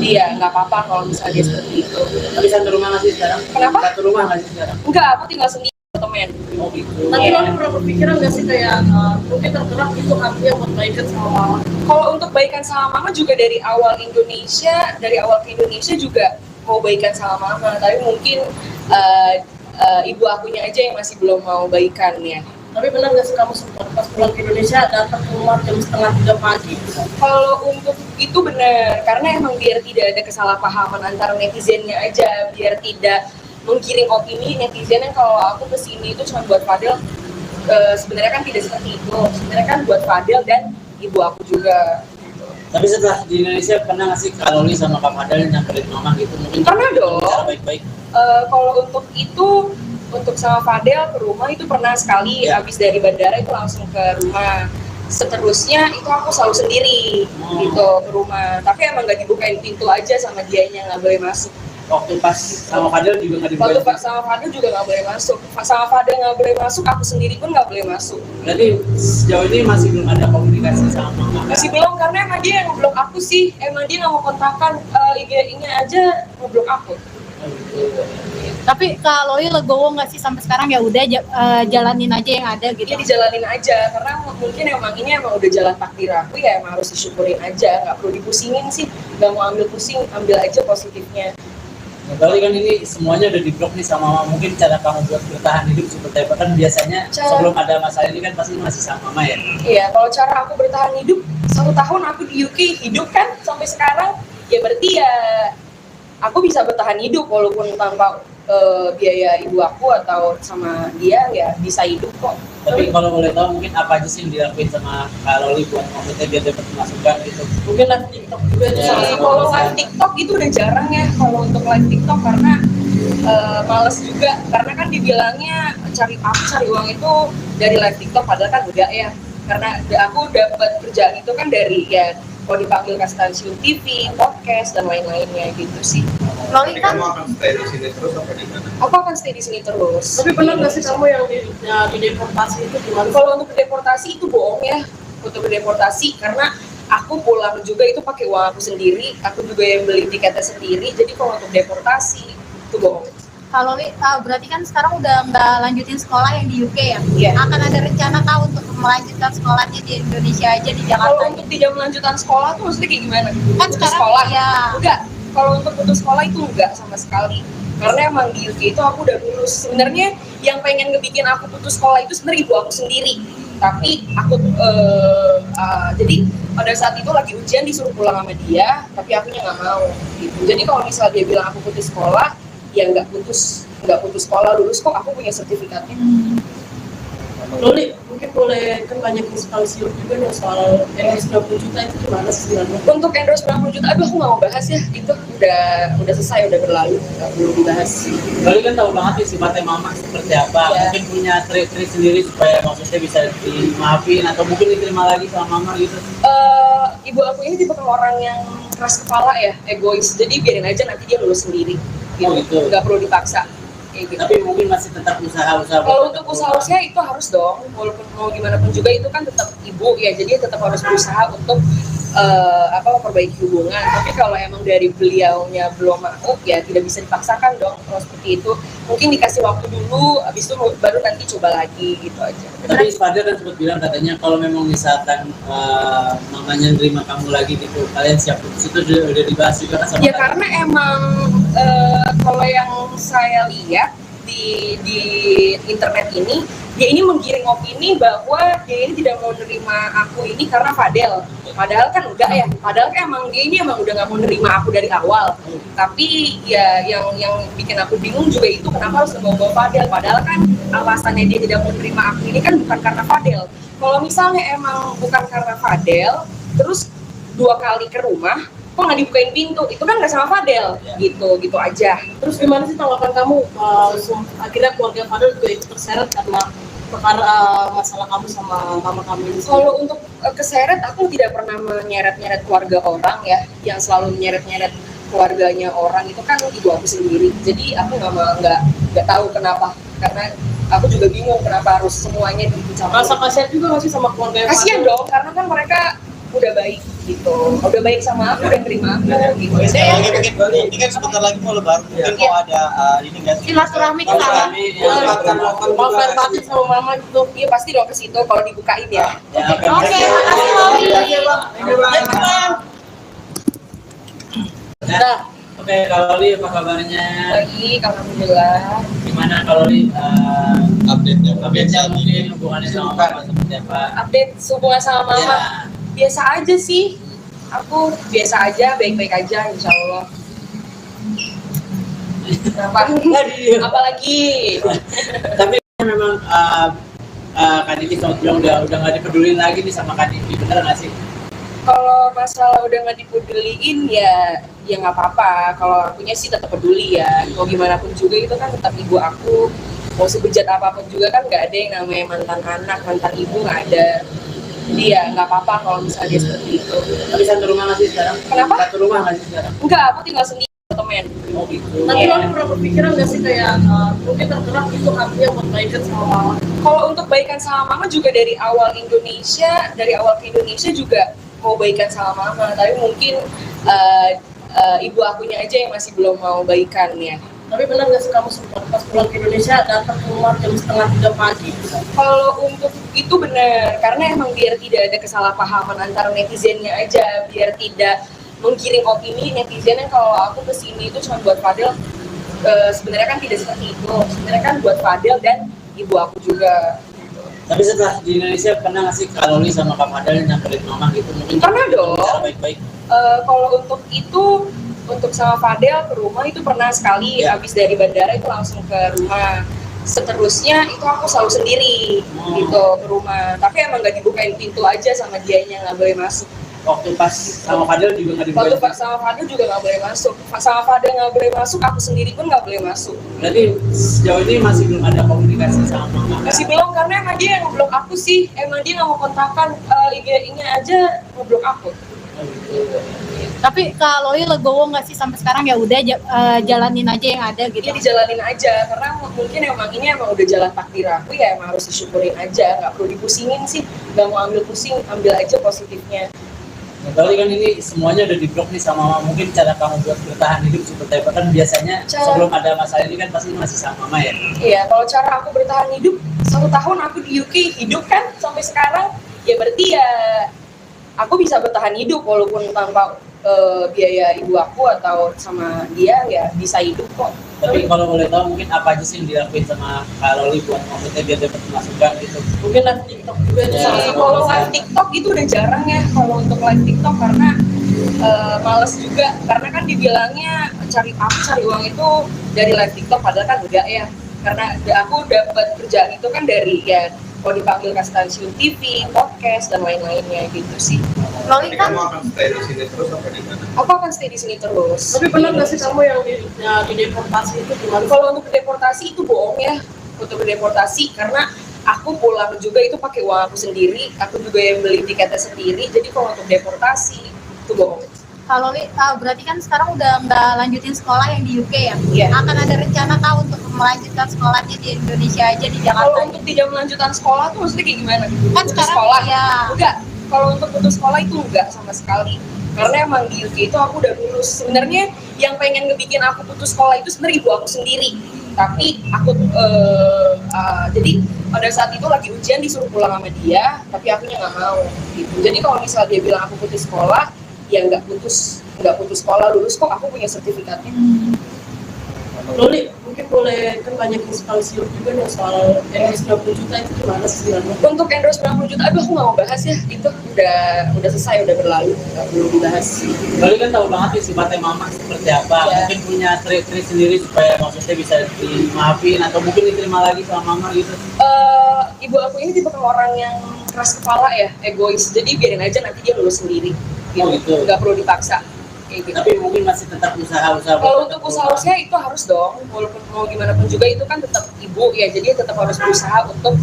Dia nggak apa-apa kalau misalnya dia seperti itu. Tapi satu rumah nggak sih sekarang? Kenapa? Satu rumah nggak sih sekarang? Enggak, aku tinggal sendiri temen. Oh gitu. Tapi Iya. lo pernah berpikiran nggak sih kayak mungkin tergerak itu hatinya buat baikan sama mama? Kalau untuk baikan sama mama juga dari awal ke Indonesia juga mau baikan sama mama, tapi mungkin ibu akunya aja yang masih belum mau baikan ya. Tapi benar nggak sih kamu sempat pas pulang ke Indonesia datang ke rumah jam 2:30 pagi? Kalau untuk itu benar, karena emang biar tidak ada kesalahpahaman antara netizennya aja, biar tidak menggiring opini netizen yang kalau aku kesini itu cuma buat Fadel. Sebenarnya kan tidak seperti itu, sebenarnya kan buat Fadel dan ibu aku juga. Tapi setelah di Indonesia pernah nggak sih Kak Loli sama Kak Fadel nyamperin mama gitu? Mungkin Pernah dong. Cara baik-baik. Kalau untuk itu, untuk sama Fadel ke rumah itu pernah sekali. Ya. Habis dari bandara itu langsung ke rumah. Seterusnya itu aku selalu sendiri gitu ke rumah. Tapi emang nggak dibukain pintu aja sama dianya, nggak boleh masuk. Waktu pas sama Fadel juga nggak Waktu dibukain. sama Fadel juga nggak boleh masuk. Sama Fadel nggak boleh masuk, aku sendiri pun nggak boleh masuk. Jadi sejauh ini masih belum ada komunikasi sama mama. Masih belum, karena emang dia yang ngeblok aku sih. Emang dia nggak mau kontakkan, IG-nya aja ngeblok aku. Oh, gitu. Tapi Kak Loli legowo nggak sih sampai sekarang ya udah jalanin aja yang ada gitu. Dia dijalanin aja, karena mungkin emang ini emang udah jalan takdir aku ya, emang harus disyukurin aja, nggak perlu dipusingin sih, nggak mau ambil pusing, ambil aja positifnya. Kali kan ini semuanya udah di-blok nih sama mama. Mungkin cara kamu buat bertahan hidup seperti apa? Kan biasanya sebelum ada masalah ini kan pasti masih sama mama ya. Iya, kalau cara aku bertahan hidup 1 tahun aku di UK hidup kan sampai sekarang, ya berarti ya aku bisa bertahan hidup walaupun tanpa biaya ibu aku atau sama dia ya bisa hidup kok. Tapi kalau boleh tahu mungkin apa aja sih yang dilakuin sama Kak Loli buat maksudnya biar dapat masukan gitu? Mungkin live TikTok juga itu Ya. salah satu. Kalau live TikTok itu udah jarang ya kalau untuk live TikTok, karena males juga, karena kan dibilangnya cari uang itu dari live TikTok, padahal kan enggak ya, karena aku dapat kerjaan itu kan dari ya kalau dipanggil ke stasiun TV, podcast dan lain-lainnya gitu sih. Loli Jadi kan kamu akan stay di sini terus apa di mana? Aku akan stay di sini terus. Tapi benar nggak sih kamu yang di deportasi itu gimana? Kalau untuk deportasi itu bohong ya, untuk deportasi, karena aku pulang juga itu pakai uang aku sendiri, aku juga yang beli tiketnya sendiri. Jadi kalau untuk deportasi itu bohong. Kak Loli berarti kan sekarang udah nggak lanjutin sekolah yang di UK ya? Iya. Akan ada rencana kah untuk melanjutkan sekolahnya di Indonesia aja di Kalau Jakarta? untuk tidak melanjutkan sekolah tuh maksudnya kayak gimana? Kan Putus sekarang sekolah? ya. Enggak, Kalau untuk putus sekolah itu enggak sama sekali. Karena emang di UK itu aku udah lulus. Sebenarnya yang pengen ngebikin aku putus sekolah itu sebenarnya ibu aku sendiri. Tapi aku jadi pada saat itu lagi ujian disuruh pulang sama dia, tapi akunya nggak mau. Gitu. Jadi kalau misalnya dia bilang aku putus sekolah, ya nggak putus sekolah, lulus kok, aku punya sertifikatnya. Loli, mungkin boleh kan banyak instansi juga nih soal endorse 20 juta itu gimana sih sebenarnya? Untuk endorse 90 juta, aduh aku nggak mau bahas ya, itu udah selesai, udah berlalu, nggak perlu dibahas. Loli kan tahu banget nih sifatnya mama seperti apa. Ya. Mungkin punya trik-trik sendiri supaya maksudnya bisa dimaafin atau mungkin diterima lagi sama mama gitu. Ibu aku ini tipe orang yang keras kepala ya, egois, jadi biarin aja nanti dia lulus sendiri. Oh, gitu. Nggak perlu dipaksa. Kayak gitu. Tapi mungkin masih tetap usaha-usaha. Kalau untuk usaha itu harus dong, walaupun mau gimana pun juga itu kan tetap ibu ya, jadi tetap harus berusaha untuk memperbaiki hubungan. Tapi kalau emang dari beliaunya belum mau, ya tidak bisa dipaksakan dong. Kalau seperti itu, mungkin dikasih waktu dulu, habis itu baru nanti coba lagi gitu aja. Tapi Fadil kan sempat bilang katanya kalau memang misalkan mamanya nerima kamu lagi gitu, kalian siap putus, itu udah dibahas juga kan sama Ya kalian? karena emang kalau yang saya lihat di internet ini, dia ini menggiring opini bahwa dia ini tidak mau nerima aku ini karena Fadel. Padahal kan enggak ya, padahal kan emang dia ini emang udah nggak mau nerima aku dari awal. Tapi ya yang bikin aku bingung juga itu kenapa harus membawa Fadel. Padahal kan alasannya dia tidak mau nerima aku ini kan bukan karena Fadel. Kalau misalnya emang bukan karena Fadel, terus 2 kali ke rumah, kok nggak dibukain pintu, itu kan nggak sama Fadel, gitu aja. Terus gimana sih tanggapan kamu akhirnya keluarga Fadel juga ikut terseret karena perkara masalah kamu sama mama kamu ini? Kalau untuk keseret, aku tidak pernah menyeret-nyeret keluarga orang ya. Yang selalu menyeret-nyeret keluarganya orang itu kan ibu aku sendiri. Jadi aku nggak tahu kenapa, karena aku juga bingung kenapa harus semuanya dicampur. Rasa kasihan juga nggak sih sama keluarga Kasian dong, karena kan mereka udah baik gitu, udah baik sama aku, udah terima aku gitu. Oke, sekali lagi mungkin ini kan sebentar lagi mau lebaran, mungkin mau ada ini nggak sih? Silaturahmi ke sana. mau fair batin sama mama gitu. Iya pasti dong ke situ kalau dibukain ya. Ya, Oke, makasih Loli. Nah, oke, kalau Li apa kabarnya? Baik, alhamdulillah. Gimana kalau Li Update-nya mungkin hubungannya sama mama seperti apa? Update hubungan sama mama. Ya. Biasa aja sih, aku biasa aja, baik-baik aja insya Allah. Kenapa? Apalagi Tapi memang Kak Diki sempat bilang udah nggak dipedulin lagi nih sama Kak Diki, bener nggak sih? kalau masalah udah nggak dipeduliin ya nggak apa-apa. Kalau akunya sih tetap peduli ya, mau gimana pun juga itu kan tetap ibu aku. Mau sebejat apapun juga kan nggak ada yang namanya mantan anak, mantan ibu nggak ada. Jadi ya nggak apa-apa kalau misalnya dia seperti itu. Tapi satu rumah nggak sih sekarang? Kenapa? Satu rumah nggak sih sekarang? Enggak, aku tinggal sendiri temen. Oh gitu. Tapi lo pernah berpikiran nggak sih kayak mungkin tergerak itu artinya buat baikan sama mama? Kalau untuk baikan sama mama juga dari awal ke Indonesia juga mau baikan sama mama, tapi mungkin ibu akunya aja yang masih belum mau baikan ya. Tapi benar nggak sih kamu sempat pas pulang ke Indonesia datang ke rumah jam 2:30 pagi? Kalau untuk itu benar, karena emang biar tidak ada kesalahpahaman antara netizennya aja, biar tidak menggiring opini netizen yang kalau aku kesini itu cuma buat Fadel. Sebenarnya kan tidak seperti itu, sebenarnya kan buat Fadel dan ibu aku juga. Tapi setelah di Indonesia pernah nggak sih kalau Li sama Kak Fadel nyamperin mama gitu? Mungkin Pernah dong. Cara baik-baik. Kalau untuk itu, untuk sama Fadel ke rumah itu pernah sekali, Ya. habis dari bandara itu langsung ke rumah. Seterusnya itu aku selalu sendiri gitu ke rumah, tapi emang nggak dibukain pintu aja sama dianya, nggak boleh masuk. Waktu pas sama Fadel juga nggak Waktu dibukain. sama Fadel juga nggak boleh masuk, sama Fadel nggak boleh masuk, aku sendiri pun nggak boleh masuk. Berarti sejauh ini masih belum ada komunikasi sama mama. Masih belum, karena emang dia yang ngeblok aku sih, emang dia nggak mau kontakkan, IG-nya aja ngeblok aku. Oh, gitu. Tapi Kak Loli legowo nggak sih sampai sekarang, ya udah jalanin aja yang ada gitu. Dia dijalanin aja, karena mungkin emang ini emang udah jalan takdir aku ya, emang harus disyukurin aja, nggak perlu dipusingin sih, nggak mau ambil pusing, ambil aja positifnya. Nah, kali kan ini semuanya udah diblok nih sama mama. Mungkin cara kamu buat bertahan hidup seperti apa? Kan biasanya sebelum ada masalah ini kan pasti masih sama mama ya. Iya, kalau cara aku bertahan hidup 1 tahun aku di UK hidup kan sampai sekarang, ya berarti ya aku bisa bertahan hidup walaupun tanpa biaya ibu aku atau sama dia ya bisa hidup kok. Tapi kalau boleh tahu mungkin apa aja sih yang dilakuin sama Kak Loli buat maksudnya biar dapat masukan gitu. Mungkin live TikTok juga itu Ya. salah satu. Kalau live TikTok itu udah jarang ya kalau untuk live TikTok karena males juga karena kan dibilangnya cari uang itu dari live TikTok padahal kan enggak ya karena aku dapat kerjaan itu kan dari ya kalau dipanggil ke stasiun TV, podcast dan lain-lainnya gitu sih. Loli kan akan stay di sini terus apa di mana? Aku akan stay di sini terus. Tapi benar nggak sih kamu yang di deportasi itu gimana? Kalau untuk deportasi itu bohong ya. Untuk deportasi karena aku pulang juga itu pakai uang aku sendiri, aku juga yang beli tiketnya sendiri. Jadi kalau untuk deportasi itu bohong. kalau Loli berarti kan sekarang udah nggak lanjutin sekolah yang di UK ya? Iya. Akan ada rencana kah untuk melanjutkan sekolahnya di Indonesia aja di Jakarta? Kalau untuk tidak melanjutkan sekolah tuh maksudnya kayak gimana? Kan Putus sekarang sekolah? ya. Enggak. Kalau untuk putus sekolah itu enggak sama sekali. Karena emang di UK itu aku udah lulus. Sebenarnya yang pengen ngebikin aku putus sekolah itu sebenarnya ibu aku sendiri. Tapi aku jadi pada saat itu lagi ujian disuruh pulang sama dia, tapi akunya nggak mau gitu. Jadi kalau misal dia bilang aku putus sekolah, ya nggak putus sekolah, lulus kok, aku punya sertifikatnya. Loli, mungkin boleh kan banyak inspirasi juga nih soal endorse 90 juta itu gimana sih sebenarnya? Untuk endorse 90 juta, aduh aku nggak mau bahas ya, itu udah selesai, udah berlalu, nggak perlu dibahas. Loli kan tahu banget nih sifatnya mama seperti apa. Ya. Mungkin punya trik-trik sendiri supaya maksudnya bisa dimaafin atau mungkin diterima lagi sama mama gitu. Ibu aku ini tipe orang yang keras kepala ya, egois, jadi biarin aja nanti dia lulus sendiri gitu, Oh, gitu. nggak perlu dipaksa kayak gitu. Tapi mungkin masih tetap usaha-usaha. Kalau untuk usaha-usaha itu harus dong, walaupun mau gimana pun juga itu kan tetap ibu ya, jadi tetap harus berusaha untuk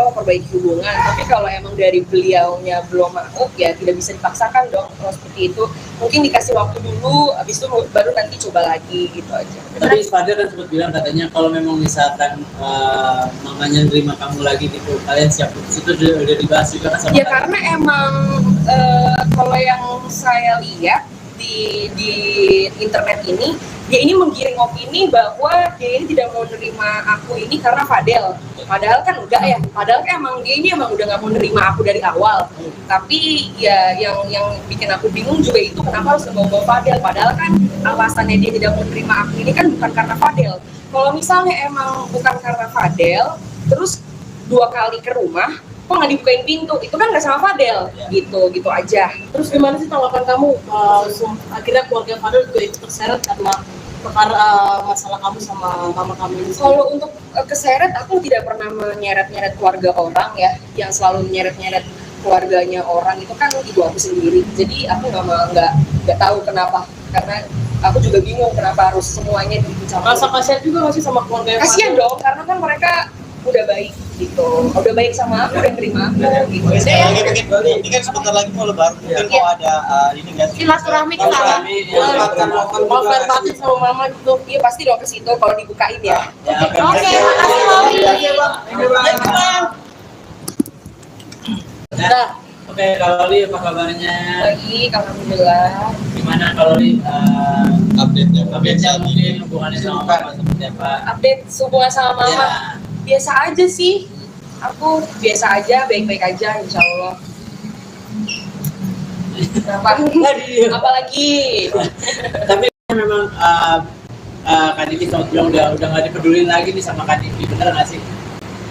memperbaiki hubungan. Tapi kalau emang dari beliaunya belum mau, ya tidak bisa dipaksakan dong kalau seperti itu. Mungkin dikasih waktu dulu, habis itu baru nanti coba lagi gitu aja. Tapi Fadil kan sempat bilang katanya kalau memang misalkan mamanya nerima kamu lagi gitu, kalian siap putus, itu udah dibahas juga kan sama Ya kalian? karena emang kalau yang saya lihat di internet ini, dia ini menggiring opini bahwa dia ini tidak mau nerima aku ini karena Fadel. Padahal kan enggak ya, padahal kan emang dia ini emang udah nggak mau nerima aku dari awal. Tapi ya yang bikin aku bingung juga itu kenapa harus ngebawa Fadel. Padahal kan alasannya dia tidak mau nerima aku ini kan bukan karena Fadel. Kalau misalnya emang bukan karena Fadel, terus 2 kali ke rumah, kok nggak dibukain pintu, itu kan nggak sama Fadel, gitu aja. Terus gimana sih tanggapan kamu akhirnya keluarga Fadel juga ikut terseret karena perkara masalah kamu sama mama kamu ini? Kalau untuk keseret, aku tidak pernah menyeret-nyeret keluarga orang ya, yang selalu menyeret-nyeret keluarganya orang itu kan ibu aku sendiri. Jadi aku nggak tahu kenapa, karena aku juga bingung kenapa harus semuanya dicampur. Rasa kasihan juga masih sama keluarga Kasian dong, karena kan mereka udah baik gitu, udah baik sama aku, udah terima aku gitu. Oke, sekali lagi mungkin Loli, ini kan sebentar lagi mau lebaran, mungkin Iya. mau ada ini nggak sih? Silaturahmi ke sana. mau fair party sama mama gitu. Iya pasti dong ke situ kalau dibukain ya. Ya, oke. Oke, makasih Loli. Nah, oke, Kak Loli apa kabarnya? Baik, alhamdulillah. Gimana Kak Loli Update-nya. update-nya mungkin hubungannya sama mama seperti apa? Update hubungan sama mama. Ya. Biasa aja sih, aku biasa aja, baik-baik aja insya Allah. Kenapa? Apalagi Tapi memang Kak Diki sempat bilang udah nggak dipedulin lagi nih sama Kak Diki, bener nggak sih?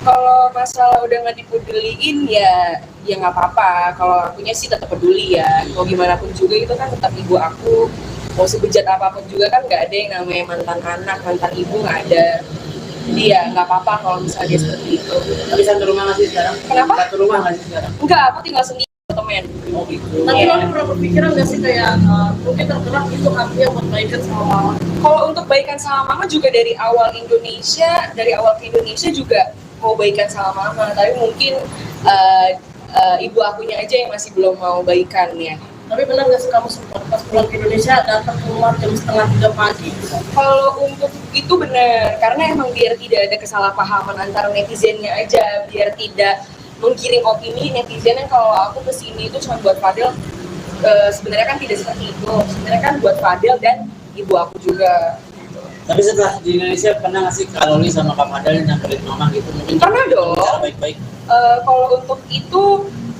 kalau masalah udah nggak dipeduliin ya nggak apa-apa. Kalau akunya sih tetap peduli ya, mau gimana pun juga itu kan tetap ibu aku. Mau sebejat apapun juga kan nggak ada yang namanya mantan anak, mantan ibu nggak ada. Jadi ya nggak apa-apa kalau misalnya dia seperti itu. Tapi satu rumah nggak sih sekarang? Kenapa? Satu rumah nggak sih sekarang? Enggak, aku tinggal sendiri temen. Oh gitu. Tapi Iya. Loli pernah berpikiran nggak sih kayak mungkin tergerak itu hatinya buat baikan sama mama? Kalau untuk baikan sama mama juga dari awal ke Indonesia juga mau baikan sama mama, tapi mungkin ibu akunya aja yang masih belum mau baikan ya. Tapi benar nggak sih kamu sempat pas pulang ke Indonesia datang ke rumah jam 2:30 pagi? Kalau untuk itu benar, karena emang biar tidak ada kesalahpahaman antara netizennya aja, biar tidak menggiring opini netizen yang kalau aku kesini itu cuma buat Fadel. Sebenarnya kan tidak seperti itu, sebenarnya kan buat Fadel dan ibu aku juga. Tapi setelah di Indonesia pernah nggak sih Kak Loli sama Kak Fadel nyamperin mama gitu? Mungkin Pernah dong. cara baik-baik. Kalau untuk itu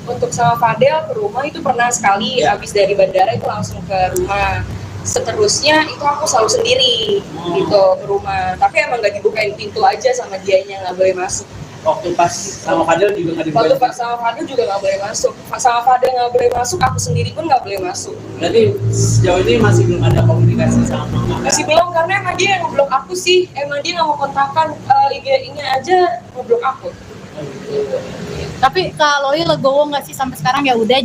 untuk sama Fadel ke rumah itu pernah sekali, habis dari bandara itu langsung ke rumah. Seterusnya itu aku selalu sendiri gitu ke rumah, tapi emang nggak dibukain pintu aja sama dianya, nggak boleh masuk. Waktu pas sama Fadel juga nggak Waktu dibuka. sama Fadel juga nggak boleh masuk, sama Fadel nggak boleh masuk, aku sendiri pun nggak boleh masuk. Berarti sejauh ini masih belum ada komunikasi sama mama. Masih belum, karena emang dia yang ngeblok aku sih, emang dia nggak mau kontakkan, IG-nya aja ngeblok aku. Tapi kalau Loli legowo nggak sih sampai sekarang ya udah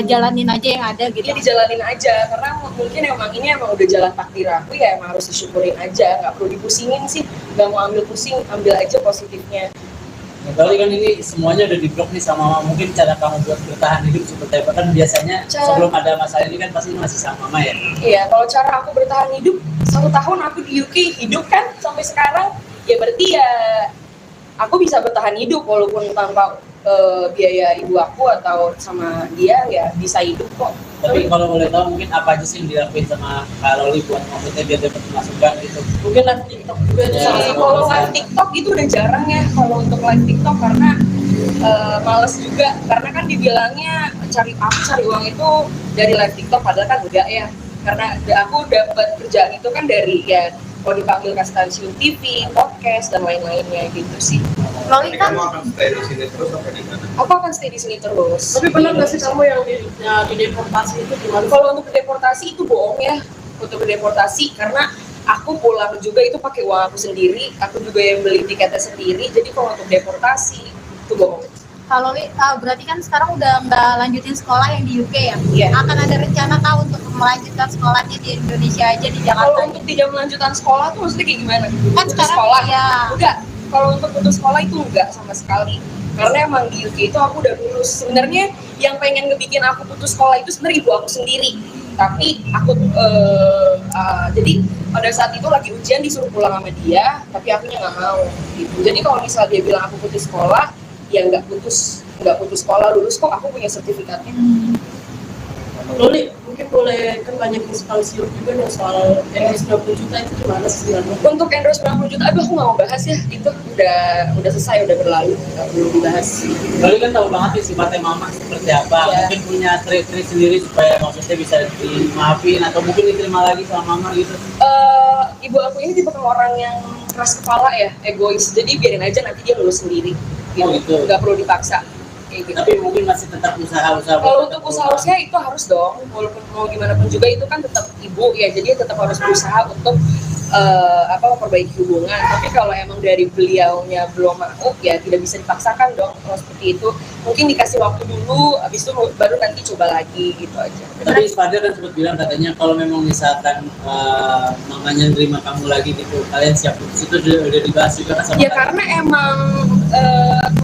jalanin aja yang ada gitu. Dia dijalanin aja, karena mungkin emang ini emang udah jalan takdir aku, ya emang harus disyukurin aja, nggak perlu dipusingin sih, nggak mau ambil pusing, ambil aja positifnya. Kali kan ini semuanya udah diblok nih sama mama. Mungkin cara kamu buat bertahan hidup seperti apa? Kan biasanya sebelum ada masalah ini kan pasti masih sama mama ya. Iya, kalau cara aku bertahan hidup, 1 tahun aku di UK hidup kan sampai sekarang, ya berarti ya aku bisa bertahan hidup walaupun tanpa biaya ibu aku atau sama dia, ya bisa hidup kok. Tapi kalau boleh tahu mungkin apa aja sih yang dilakuin sama Kak Loli buat maksudnya biar dapat masukan gitu? Mungkin live TikTok juga itu salah satu. Kalau live TikTok itu udah jarang ya, kalau untuk live TikTok karena males juga, karena kan dibilangnya cari uang itu dari live TikTok, padahal kan enggak ya, karena aku dapat kerjaan itu kan dari ya kalau dipanggil ke stasiun TV, podcast dan lain-lainnya gitu sih. Loli Jadi kan kamu akan stay di sini terus apa di mana? Aku akan stay di sini terus. Tapi pernah nggak sih kamu yang di deportasi itu gimana? Kalau untuk deportasi itu bohong ya, untuk deportasi karena aku pulang juga itu pakai uang aku sendiri, aku juga yang beli tiketnya sendiri. Jadi kalau untuk deportasi itu bohong. kalau Loli berarti kan sekarang udah nggak lanjutin sekolah yang di UK ya? Iya. Akan ada rencana kah untuk melanjutkan sekolahnya di Indonesia aja di Kalau Jakarta? untuk tidak melanjutkan sekolah tuh maksudnya kayak gimana? Kan Putus sekarang sekolah? ya. Enggak. Kalau untuk putus sekolah itu enggak sama sekali. Karena emang di UK itu aku udah lulus. Sebenarnya yang pengen ngebikin aku putus sekolah itu sebenarnya ibu aku sendiri. Tapi aku jadi pada saat itu lagi ujian disuruh pulang sama dia, tapi akunya nggak mau. Gitu. Jadi kalau misal dia bilang aku putus sekolah, ya nggak putus sekolah, lulus kok, aku punya sertifikatnya. Loli, mungkin boleh kan banyak inspirasi juga nih soal endorse 20 juta itu gimana sih sebenarnya? Untuk endorse 90 juta, aduh aku nggak mau bahas ya, itu udah selesai, udah berlalu, nggak perlu dibahas. Loli kan tahu banget nih sifatnya mama seperti apa. Iya. Mungkin punya trik-trik sendiri supaya maksudnya bisa dimaafin atau mungkin diterima lagi sama mama gitu. Ibu aku ini tipe orang yang keras kepala ya, egois, jadi biarin aja nanti dia lulus sendiri, Oh, gitu. nggak perlu dipaksa. Kayak gitu. Tapi mungkin masih tetap usaha-usaha. Kalau untuk usaha itu harus dong, walaupun mau gimana pun juga itu kan tetap ibu ya, jadi tetap harus berusaha untuk memperbaiki hubungan. Tapi kalau emang dari beliaunya belum mau, ya tidak bisa dipaksakan dong. Kalau seperti itu, mungkin dikasih waktu dulu, habis itu baru nanti coba lagi gitu aja. Tapi Fadel kan sempat bilang katanya kalau memang misalkan mamanya nerima kamu lagi gitu, kalian siap putus, itu udah dibahas juga kan sama Ya Fadel? karena emang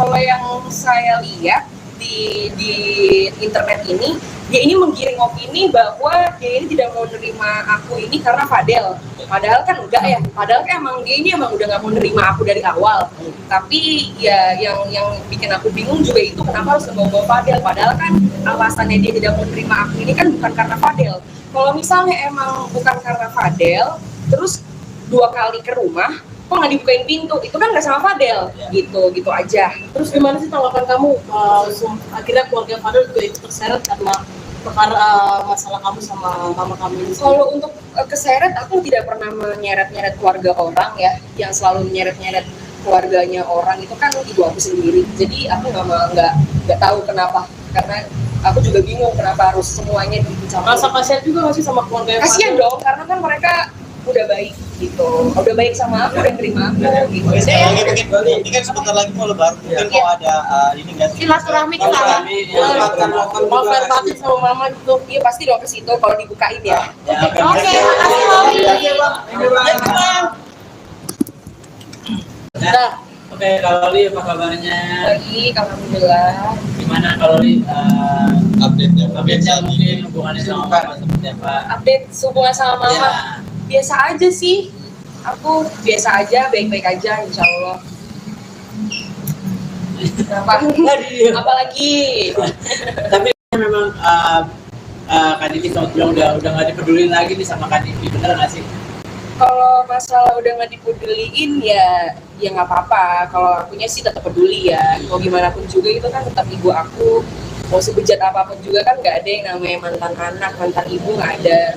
kalau yang saya lihat di internet ini, dia ini menggiring opini bahwa dia ini tidak mau nerima aku ini karena Fadel. Padahal kan enggak ya, padahal kan emang dia ini emang udah nggak mau nerima aku dari awal. Tapi ya yang bikin aku bingung juga itu kenapa harus ngebawa Fadel. Padahal kan alasannya dia tidak mau nerima aku ini kan bukan karena Fadel. Kalau misalnya emang bukan karena Fadel, terus 2 kali ke rumah, kok nggak dibukain pintu, itu kan nggak sama Fadel, gitu aja. Terus gimana sih tanggapan kamu akhirnya keluarga Fadel juga ikut terseret karena perkara masalah kamu sama mama kamu ini? Kalau untuk keseret, aku tidak pernah menyeret-nyeret keluarga orang ya, yang selalu menyeret-nyeret keluarganya orang itu kan ibu aku sendiri. Jadi aku nggak tahu kenapa, karena aku juga bingung kenapa harus semuanya dicampur. Rasa kasihan juga nggak sih sama keluarga Kasian dong, karena kan mereka udah baik gitu, udah baik sama aku, udah terima aku gitu. Oke, sekali lagi mungkin ini kan sebentar lagi mau lebaran, mungkin mau ada ini nggak sih? Silaturahmi ke sana. mau fair batin sama mama gitu. Iya pasti dong ke situ kalau dibukain ya. Ya, Oke, makasih Loli. Nah, oke, Kak Loli apa kabarnya? Baik, alhamdulillah. Gimana Kak Loli Update-nya. update-nya mungkin hubungannya sama mama seperti apa? Update hubungan sama mama. Ya. Biasa aja sih, aku biasa aja, baik-baik aja insya Allah. Apalagi Tapi memang Kak Diki sempat bilang udah nggak dipedulin lagi nih sama Kak Diki, bener nggak sih? kalau masalah udah nggak dipeduliin ya nggak apa-apa. Kalau akunya sih tetap peduli ya, mau gimana pun juga itu kan tetap ibu aku, mau sebejat apapun juga kan nggak ada yang namanya mantan anak, mantan ibu nggak ada.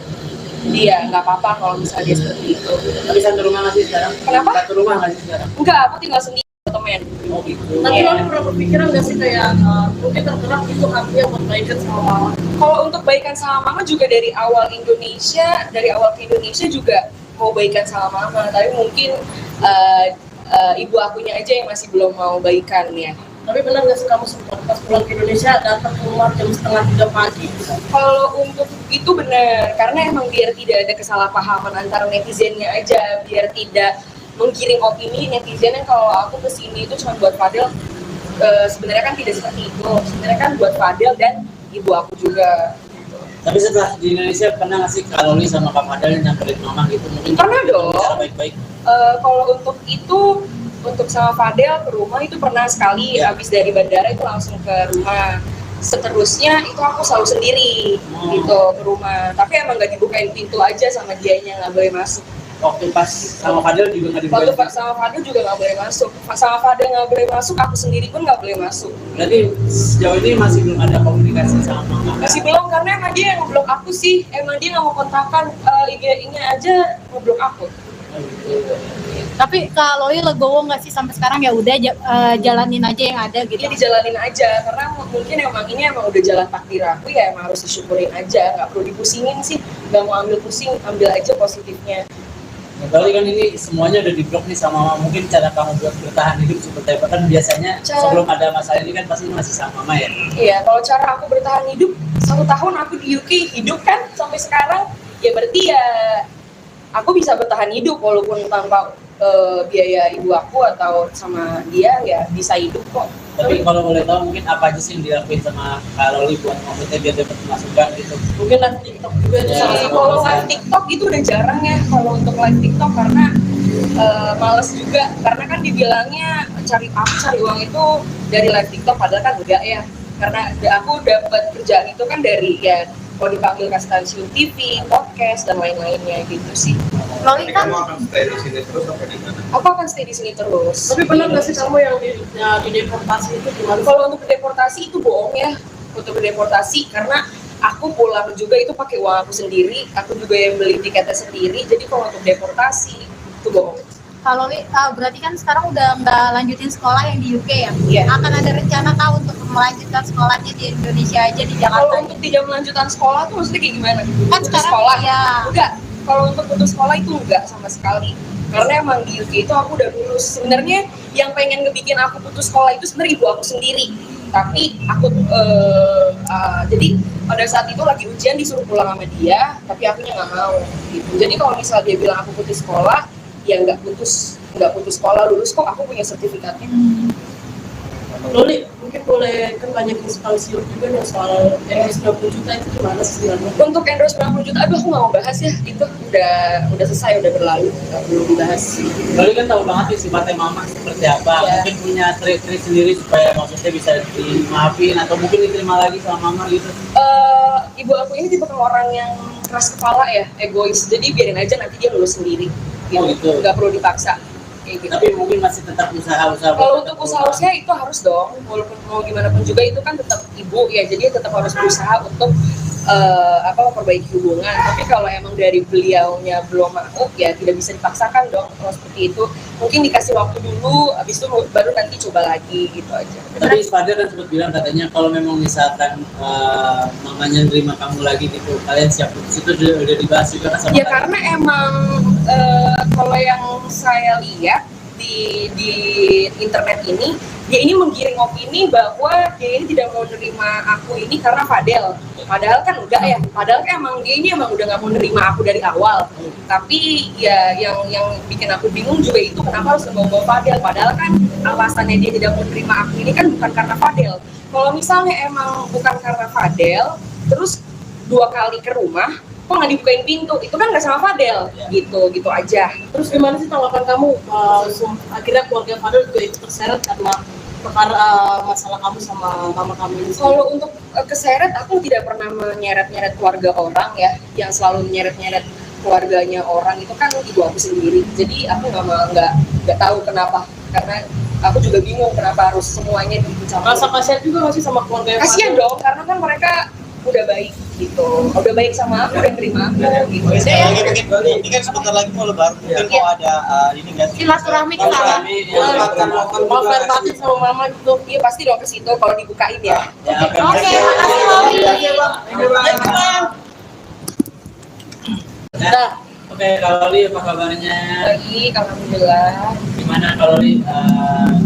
Jadi ya nggak apa-apa kalau misalnya dia seperti itu. Tapi satu rumah nggak sih sekarang? Kenapa? Satu rumah nggak sih sekarang? Enggak, aku tinggal sendiri temen. Oh gitu. Tapi Iya. lo pernah berpikiran nggak sih kayak mungkin tergerak itu hatinya buat baikan sama mama? Kalau untuk baikan sama mama juga dari awal ke Indonesia juga mau baikan sama mama, tapi mungkin ibu akunya aja yang masih belum mau baikan ya. Tapi benar nggak sih kamu sempat pas pulang ke Indonesia datang ke rumah jam 2:30 pagi? Kalau untuk itu benar, karena emang biar tidak ada kesalahpahaman antara netizennya aja, biar tidak menggiring opini netizen yang kalau aku kesini itu cuma buat Fadel. Sebenarnya kan tidak seperti itu. Sebenarnya kan buat Fadel dan ibu aku juga. Tapi setelah di Indonesia pernah nggak sih Kak Loli sama Kak Fadel nyamperin mama gitu? Mungkin Pernah dong. Cara baik-baik. Kalau untuk itu, untuk sama Fadel ke rumah itu pernah sekali. Ya. Habis dari bandara itu langsung ke rumah. Seterusnya itu aku selalu sendiri gitu ke rumah. Tapi emang nggak dibukain pintu aja sama dianya, nggak boleh masuk. Waktu pas sama Fadel juga nggak Waktu dibukain. sama Fadel juga nggak boleh masuk. Sama Fadel nggak boleh masuk, aku sendiri pun nggak boleh masuk. Berarti sejauh ini masih belum ada komunikasi sama mama. Masih belum, karena emang dia yang ngeblok aku sih. Emang dia nggak mau kontakkan IG-nya aja ngeblok aku. Oh, gitu. Tapi Kak Loli legowo nggak sih sampai sekarang ya udah jalanin aja yang ada gitu. Dia dijalanin aja, karena mungkin ini emang udah jalan takdir aku ya, emang harus disyukurin aja, nggak perlu dipusingin sih, nggak mau ambil pusing, ambil aja positifnya. Nah, Loli kan ini semuanya udah diblok nih sama mama. Mungkin cara kamu buat bertahan hidup seperti apa? Kan biasanya sebelum ada masalah ini kan pasti masih sama mama ya. Iya, kalau cara aku bertahan hidup 1 tahun aku di UK hidup kan sampai sekarang, ya berarti ya aku bisa bertahan hidup walaupun tanpa biaya ibu aku atau sama dia ya bisa hidup kok. Tapi kalau boleh tahu mungkin apa aja sih yang dilakuin sama Kak Loli buat maksudnya biar dapat masukan gitu? Mungkin live TikTok juga itu Ya. salah satu. Kalau live TikTok itu udah jarang ya kalau untuk live TikTok, karena males juga, karena kan dibilangnya cari uang itu dari live TikTok, padahal kan enggak ya, karena aku dapat kerjaan itu kan dari ya kalau dipanggil ke stasiun TV, podcast dan lain-lainnya gitu sih. Loli Jadi kan kamu akan stay di sini terus apa di mana? Aku akan stay di sini terus. Tapi benar nggak sih kamu yang di deportasi itu gimana? Kalau untuk deportasi itu bohong ya, untuk deportasi, karena aku pulang juga itu pakai uang aku sendiri, aku juga yang beli tiketnya sendiri. Jadi kalau untuk deportasi itu bohong. Kak Loli berarti kan sekarang udah nggak lanjutin sekolah yang di UK ya? Iya. Akan ada rencana kah untuk melanjutkan sekolahnya di Indonesia aja di Kalau Jakarta? untuk tidak melanjutkan sekolah tuh maksudnya kayak gimana? Kan Putus sekarang sekolah? ya. Enggak. Kalau untuk putus sekolah itu enggak sama sekali. Karena emang di UK itu aku udah lulus. Sebenarnya yang pengen ngebikin aku putus sekolah itu sebenarnya ibu aku sendiri. Tapi aku jadi pada saat itu lagi ujian disuruh pulang sama dia, tapi akunya nggak mau gitu. Jadi kalau misal dia bilang aku putus sekolah, ya nggak putus sekolah, lulus kok, aku punya sertifikatnya. Loli, mungkin boleh kan banyak inspirasi juga nih soal endorse 20 juta itu gimana sih sebenarnya? Untuk endorse 90 juta, aduh aku nggak mau bahas ya, itu udah selesai, udah berlalu, nggak perlu dibahas. Loli kan tahu banget nih sifatnya mama seperti apa. Ya. Mungkin punya trik-trik sendiri supaya maksudnya bisa dimaafin atau mungkin diterima lagi sama mama gitu. Ibu aku ini tipe orang yang keras kepala ya, egois, jadi biarin aja nanti dia lulus sendiri gitu, Oh, gitu. nggak perlu dipaksa kayak gitu. Tapi mungkin masih tetap usaha-usaha. Kalau untuk usaha-usaha itu harus dong, walaupun mau gimana pun juga itu kan tetap ibu ya, jadi tetap harus berusaha untuk memperbaiki hubungan. Tapi kalau emang dari beliaunya belum mau, ya tidak bisa dipaksakan dong kalau seperti itu. Mungkin dikasih waktu dulu, habis itu baru nanti coba lagi gitu aja. Tapi Fadel kan sempat bilang katanya kalau memang misalkan mamanya nerima kamu lagi gitu, kalian siap putus, itu udah dibahas juga kan sama Ya kalian? karena emang kalau yang saya lihat di internet ini, dia ini menggiring opini bahwa dia ini tidak mau nerima aku ini karena Fadel. Padahal kan enggak ya, padahal kan emang dia ini emang udah nggak mau nerima aku dari awal. Tapi ya yang bikin aku bingung juga itu kenapa harus membawa Fadel. Padahal kan alasannya dia tidak mau nerima aku ini kan bukan karena Fadel. Kalau misalnya emang bukan karena Fadel, terus 2 kali ke rumah, kok nggak dibukain pintu, itu kan nggak sama Fadel, gitu aja. Terus gimana sih tanggapan kamu? Akhirnya keluarga Fadel juga ikut terseret karena perkara masalah kamu sama mama kamu ini. Kalau untuk keseret, aku tidak pernah menyeret-nyeret keluarga orang ya, yang selalu menyeret keluarganya orang itu kan ibu aku sendiri. Jadi aku nggak tahu kenapa karena aku juga bingung kenapa harus semuanya dicampur. Rasa kasihan juga nggak sih sama keluarga yang Kasian Fadel? dong, karena kan mereka udah baik gitu, udah baik sama aku, udah terima aku gitu. Oke, sekali lagi Jadi, mungkin ini kan sebentar lagi mau lebaran, mungkin Iya. mau ada ini nggak sih? Silaturahmi ke sana. Mau fair party sama mama gitu. iya pasti dong ke situ kalau dibukain ya. Ya, Oke, makasih Loli. Nah, oke, kalau Li apa kabarnya? Baik, alhamdulillah. Gimana kalau Li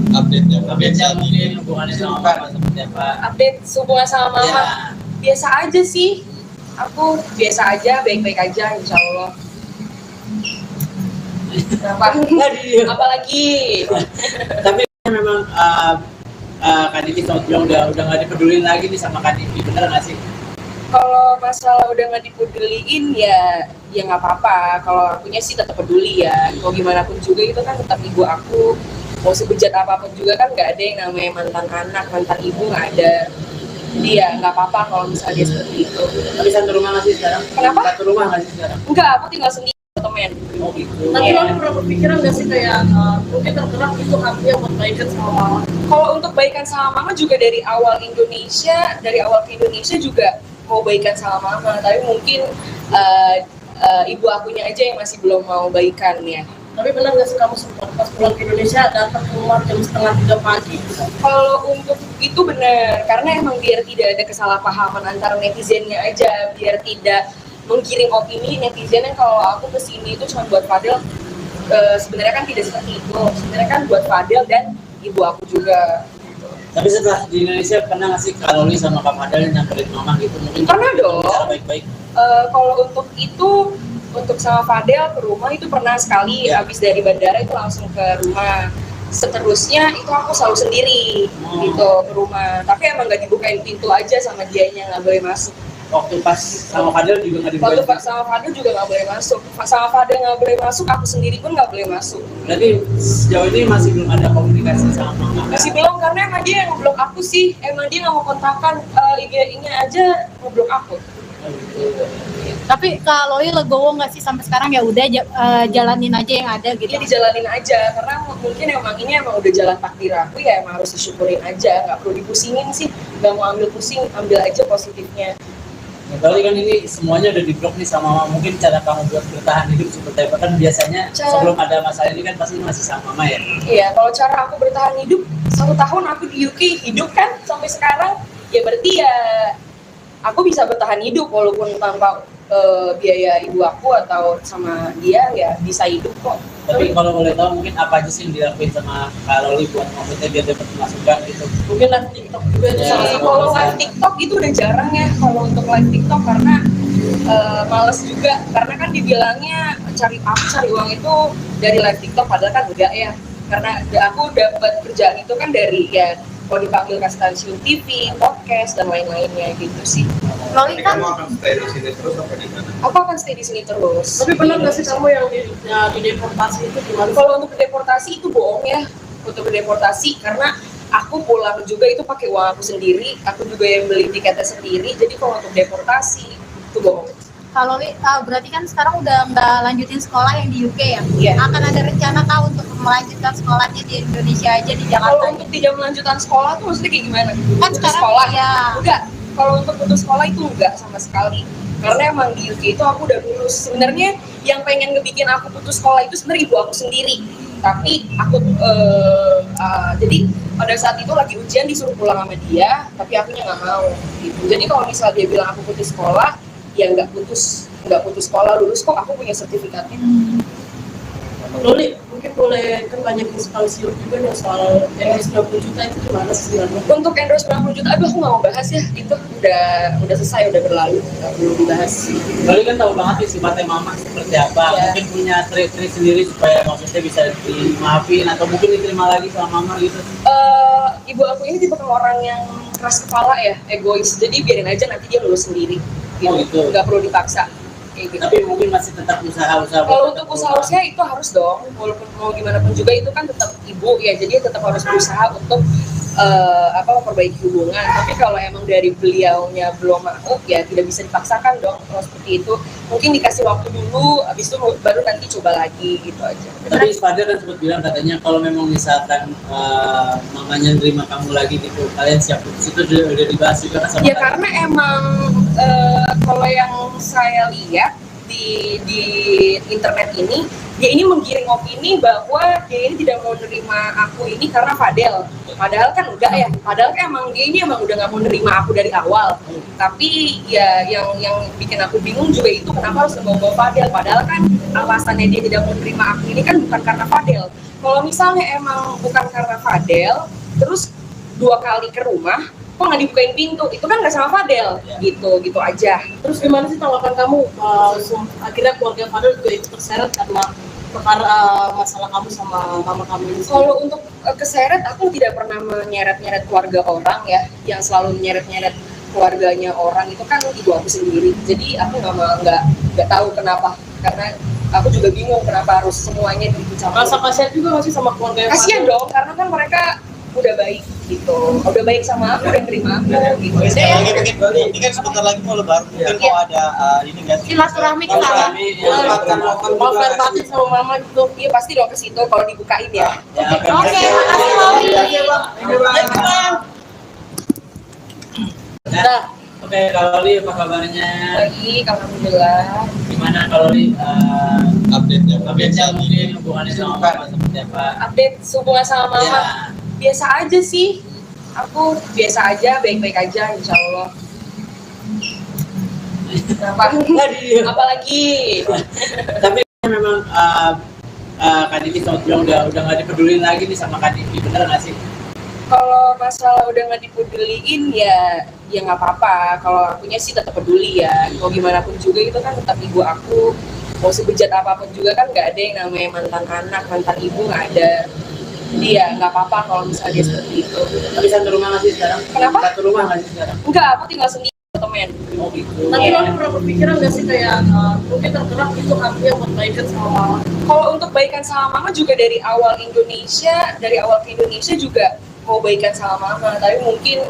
Update-nya. update-nya mungkin hubungannya sama Mama seperti apa? Update hubungan sama mama. Ya. Biasa aja sih, aku biasa aja, baik-baik aja insya Allah. Kenapa? Apalagi Tapi memang Kak Diki sama Ujang udah nggak dipedulin lagi nih sama Kak Diki, bener nggak sih? kalau masalah udah nggak dipeduliin ya nggak apa-apa. Kalau akunya sih tetap peduli ya, mau gimana pun juga itu kan tetap ibu aku. Mau sebejat apapun juga kan nggak ada yang namanya mantan anak, mantan ibu nggak ada. Jadi ya nggak apa-apa kalau misalnya dia seperti itu. Tapi satu rumah nggak sih sekarang? Kenapa? Satu rumah nggak sih sekarang? Enggak, aku tinggal sendiri temen. Oh gitu. Tapi Iya. Loli pernah berpikiran nggak sih kayak mungkin tergerak itu hatinya buat baikan sama mama? Kalau untuk baikan sama mama juga dari awal ke Indonesia juga mau baikan sama mama, tapi mungkin ibu akunya aja yang masih belum mau baikan ya. Tapi benar nggak sih kamu sempat pas pulang ke Indonesia datang ke rumah jam 2:30 pagi? Kalau untuk itu benar, karena emang biar tidak ada kesalahpahaman antara netizennya aja, biar tidak menggiring opini netizen yang kalau aku kesini itu cuma buat Fadel. Sebenarnya kan tidak seperti itu, sebenarnya kan buat Fadel dan ibu aku juga. Tapi setelah di Indonesia pernah nggak sih kalau Li sama Kak Fadel nyamperin Mama gitu mungkin? Pernah dong. Bicara baik-baik. Kalau untuk itu, untuk sama Fadel ke rumah itu pernah sekali, Ya. habis dari bandara itu langsung ke rumah. Seterusnya itu aku selalu sendiri gitu ke rumah, tapi emang nggak dibukain pintu aja sama dianya, nggak boleh masuk. Waktu pas sama Fadel juga nggak Waktu dibuka. sama Fadel juga nggak boleh masuk, sama Fadel nggak boleh masuk, aku sendiri pun nggak boleh masuk. Berarti sejauh ini masih belum ada komunikasi sama Mama. kan? Masih belum, karena emang dia yang ngeblok aku sih, emang dia nggak mau kontakkan, IG-nya aja ngeblok aku. Oh, gitu. Tapi Kak Loli legowo nggak sih sampai sekarang ya udah jalanin aja yang ada gitu. Dia dijalanin aja, karena mungkin emang ini emang udah jalan takdir aku ya, emang harus disyukurin aja, nggak perlu dipusingin sih, nggak mau ambil pusing, ambil aja positifnya. Ya, berarti kan ini semuanya udah di-blok nih sama Mama. Mungkin cara kamu buat bertahan hidup seperti apa? Kan biasanya sebelum ada masalah ini kan pasti masih sama Mama ya. Iya, kalau cara aku bertahan hidup, 1 tahun aku di UK hidup kan sampai sekarang, ya berarti ya aku bisa bertahan hidup walaupun tanpa biaya ibu aku atau sama dia ya bisa hidup kok. Tapi kalau boleh tahu mungkin apa aja sih yang dilakuin sama Kak Loli buat maksudnya biar dapat masukan gitu? Mungkin live TikTok juga itu Ya. salah satu. Kalau live TikTok itu udah jarang ya, kalau untuk live TikTok karena males juga, karena kan dibilangnya cari uang itu dari live TikTok, padahal kan enggak ya, karena aku dapat kerjaan itu kan dari ya kalau dipanggil ke stasiun TV, podcast dan lain-lainnya gitu sih. Loli Jadi kan kamu akan stay di sini terus apa di mana? Aku akan stay di sini terus. Tapi benar nggak sih kamu yang di deportasi itu gimana? Kalau untuk deportasi itu bohong ya, untuk deportasi karena aku pulang juga itu pakai uang aku sendiri, aku juga yang beli tiketnya sendiri. Jadi kalau untuk deportasi itu bohong. Kak Loli berarti kan sekarang udah nggak lanjutin sekolah yang di UK ya? Iya. Akan ada rencana kah untuk melanjutkan sekolahnya di Indonesia aja di Kalau Jakarta? untuk tidak melanjutkan sekolah tuh maksudnya kayak gimana? Kan Putus sekarang sekolah? ya. Enggak. Kalau untuk putus sekolah itu enggak sama sekali. Karena emang di UK itu aku udah lulus. Sebenarnya yang pengen ngebikin aku putus sekolah itu sebenarnya ibu aku sendiri. Tapi aku jadi pada saat itu lagi ujian disuruh pulang sama dia, tapi akunya nggak mau. Gitu. Jadi kalau misalnya dia bilang aku putus sekolah, ya nggak putus sekolah, lulus kok, aku punya sertifikatnya. Loli, mungkin boleh kan banyak inspirasi juga nih soal endorse 90 juta itu gimana sih sebenarnya? Untuk endorse 90 juta, aduh aku nggak mau bahas ya, itu udah selesai, udah berlalu, nggak perlu dibahas. Loli kan tahu banget nih sifatnya Mama seperti apa. Iya. Mungkin punya trik-trik sendiri supaya maksudnya bisa dimaafin atau mungkin diterima lagi sama Mama gitu. Ibu aku ini tipe orang yang keras kepala ya, egois, jadi biarin aja nanti dia lulus sendiri, Oh, gitu. nggak perlu dipaksa. Kayak gitu. Tapi mungkin masih tetap usaha-usaha. Kalau untuk usaha itu harus dong, walaupun mau gimana pun juga itu kan tetap ibu ya, jadi tetap harus berusaha untuk memperbaiki hubungan. Tapi kalau emang dari beliaunya belum mau, ya tidak bisa dipaksakan dong kalau seperti itu. Mungkin dikasih waktu dulu, habis itu baru nanti coba lagi gitu aja. Tapi Fadil kan sempat bilang katanya kalau memang misalkan mamanya nerima kamu lagi gitu, kalian siap putus, itu udah dibahas juga kan sama Ya kalian? karena emang kalau yang saya lihat di internet ini, dia ini menggiring opini bahwa dia ini tidak mau nerima aku ini karena Fadel. Padahal kan enggak ya. Padahal kan emang dia ini emang udah nggak mau nerima aku dari awal. Tapi ya yang bikin aku bingung juga itu kenapa harus membawa Fadel. Padahal kan alasannya dia tidak mau nerima aku ini kan bukan karena Fadel. Kalau misalnya emang bukan karena Fadel, terus 2 kali ke rumah, kok nggak dibukain pintu, itu kan nggak sama Fadel, gitu aja. Terus gimana sih tanggapan kamu? Akhirnya keluarga Fadel juga ikut terseret karena perkara masalah kamu sama mama kamu ini. Kalau untuk keseret, aku tidak pernah menyeret-nyeret keluarga orang ya. Yang selalu menyeret-nyeret keluarganya orang itu kan ibu aku sendiri. Jadi aku nggak tahu kenapa, karena aku juga bingung kenapa harus semuanya dicampur. Rasa kasihan juga masih sama keluarga Kasian dong, karena kan mereka udah baik gitu, udah baik sama aku dan terima aku gitu. Oke, sekali lagi mungkin ini kan sebentar lagi mau lebaran, mungkin mau ada ini nggak sih? Silaturahmi ke sana. Mau fair batin sama mama gitu. Iya pasti dong ke situ kalau dibukain ya. Oke, makasih Loli. Dah. Oke, kalau Li apa kabarnya? Baik, alhamdulillah. Gimana kalau Li Update-nya. update-nya mungkin hubungannya sama mama seperti apa? Update hubungan sama mama. Ya. Biasa aja sih, aku biasa aja, baik-baik aja insya Allah. Kenapa? Apalagi Tapi memang Kak Diki sempat bilang udah nggak dipedulin lagi nih sama Kak Diki, bener nggak sih? kalau masalah udah nggak dipeduliin ya nggak apa-apa. Kalau akunya sih tetap peduli ya, mau gimana pun juga itu kan tetap ibu aku. Mau sebejat apapun juga kan nggak ada yang namanya mantan anak, mantan ibu nggak ada. Dia nggak apa-apa kalau misalnya dia seperti itu. Tapi satu rumah nggak sih sekarang? Kenapa? Satu rumah nggak sih sekarang? Enggak, aku tinggal sendiri temen. Oh gitu. Tapi Iya. lo pernah berpikiran nggak sih kayak mungkin tergerak itu hatinya buat baikan sama mama? Kalau untuk baikan sama mama juga dari awal ke Indonesia juga mau baikan sama mama, tapi mungkin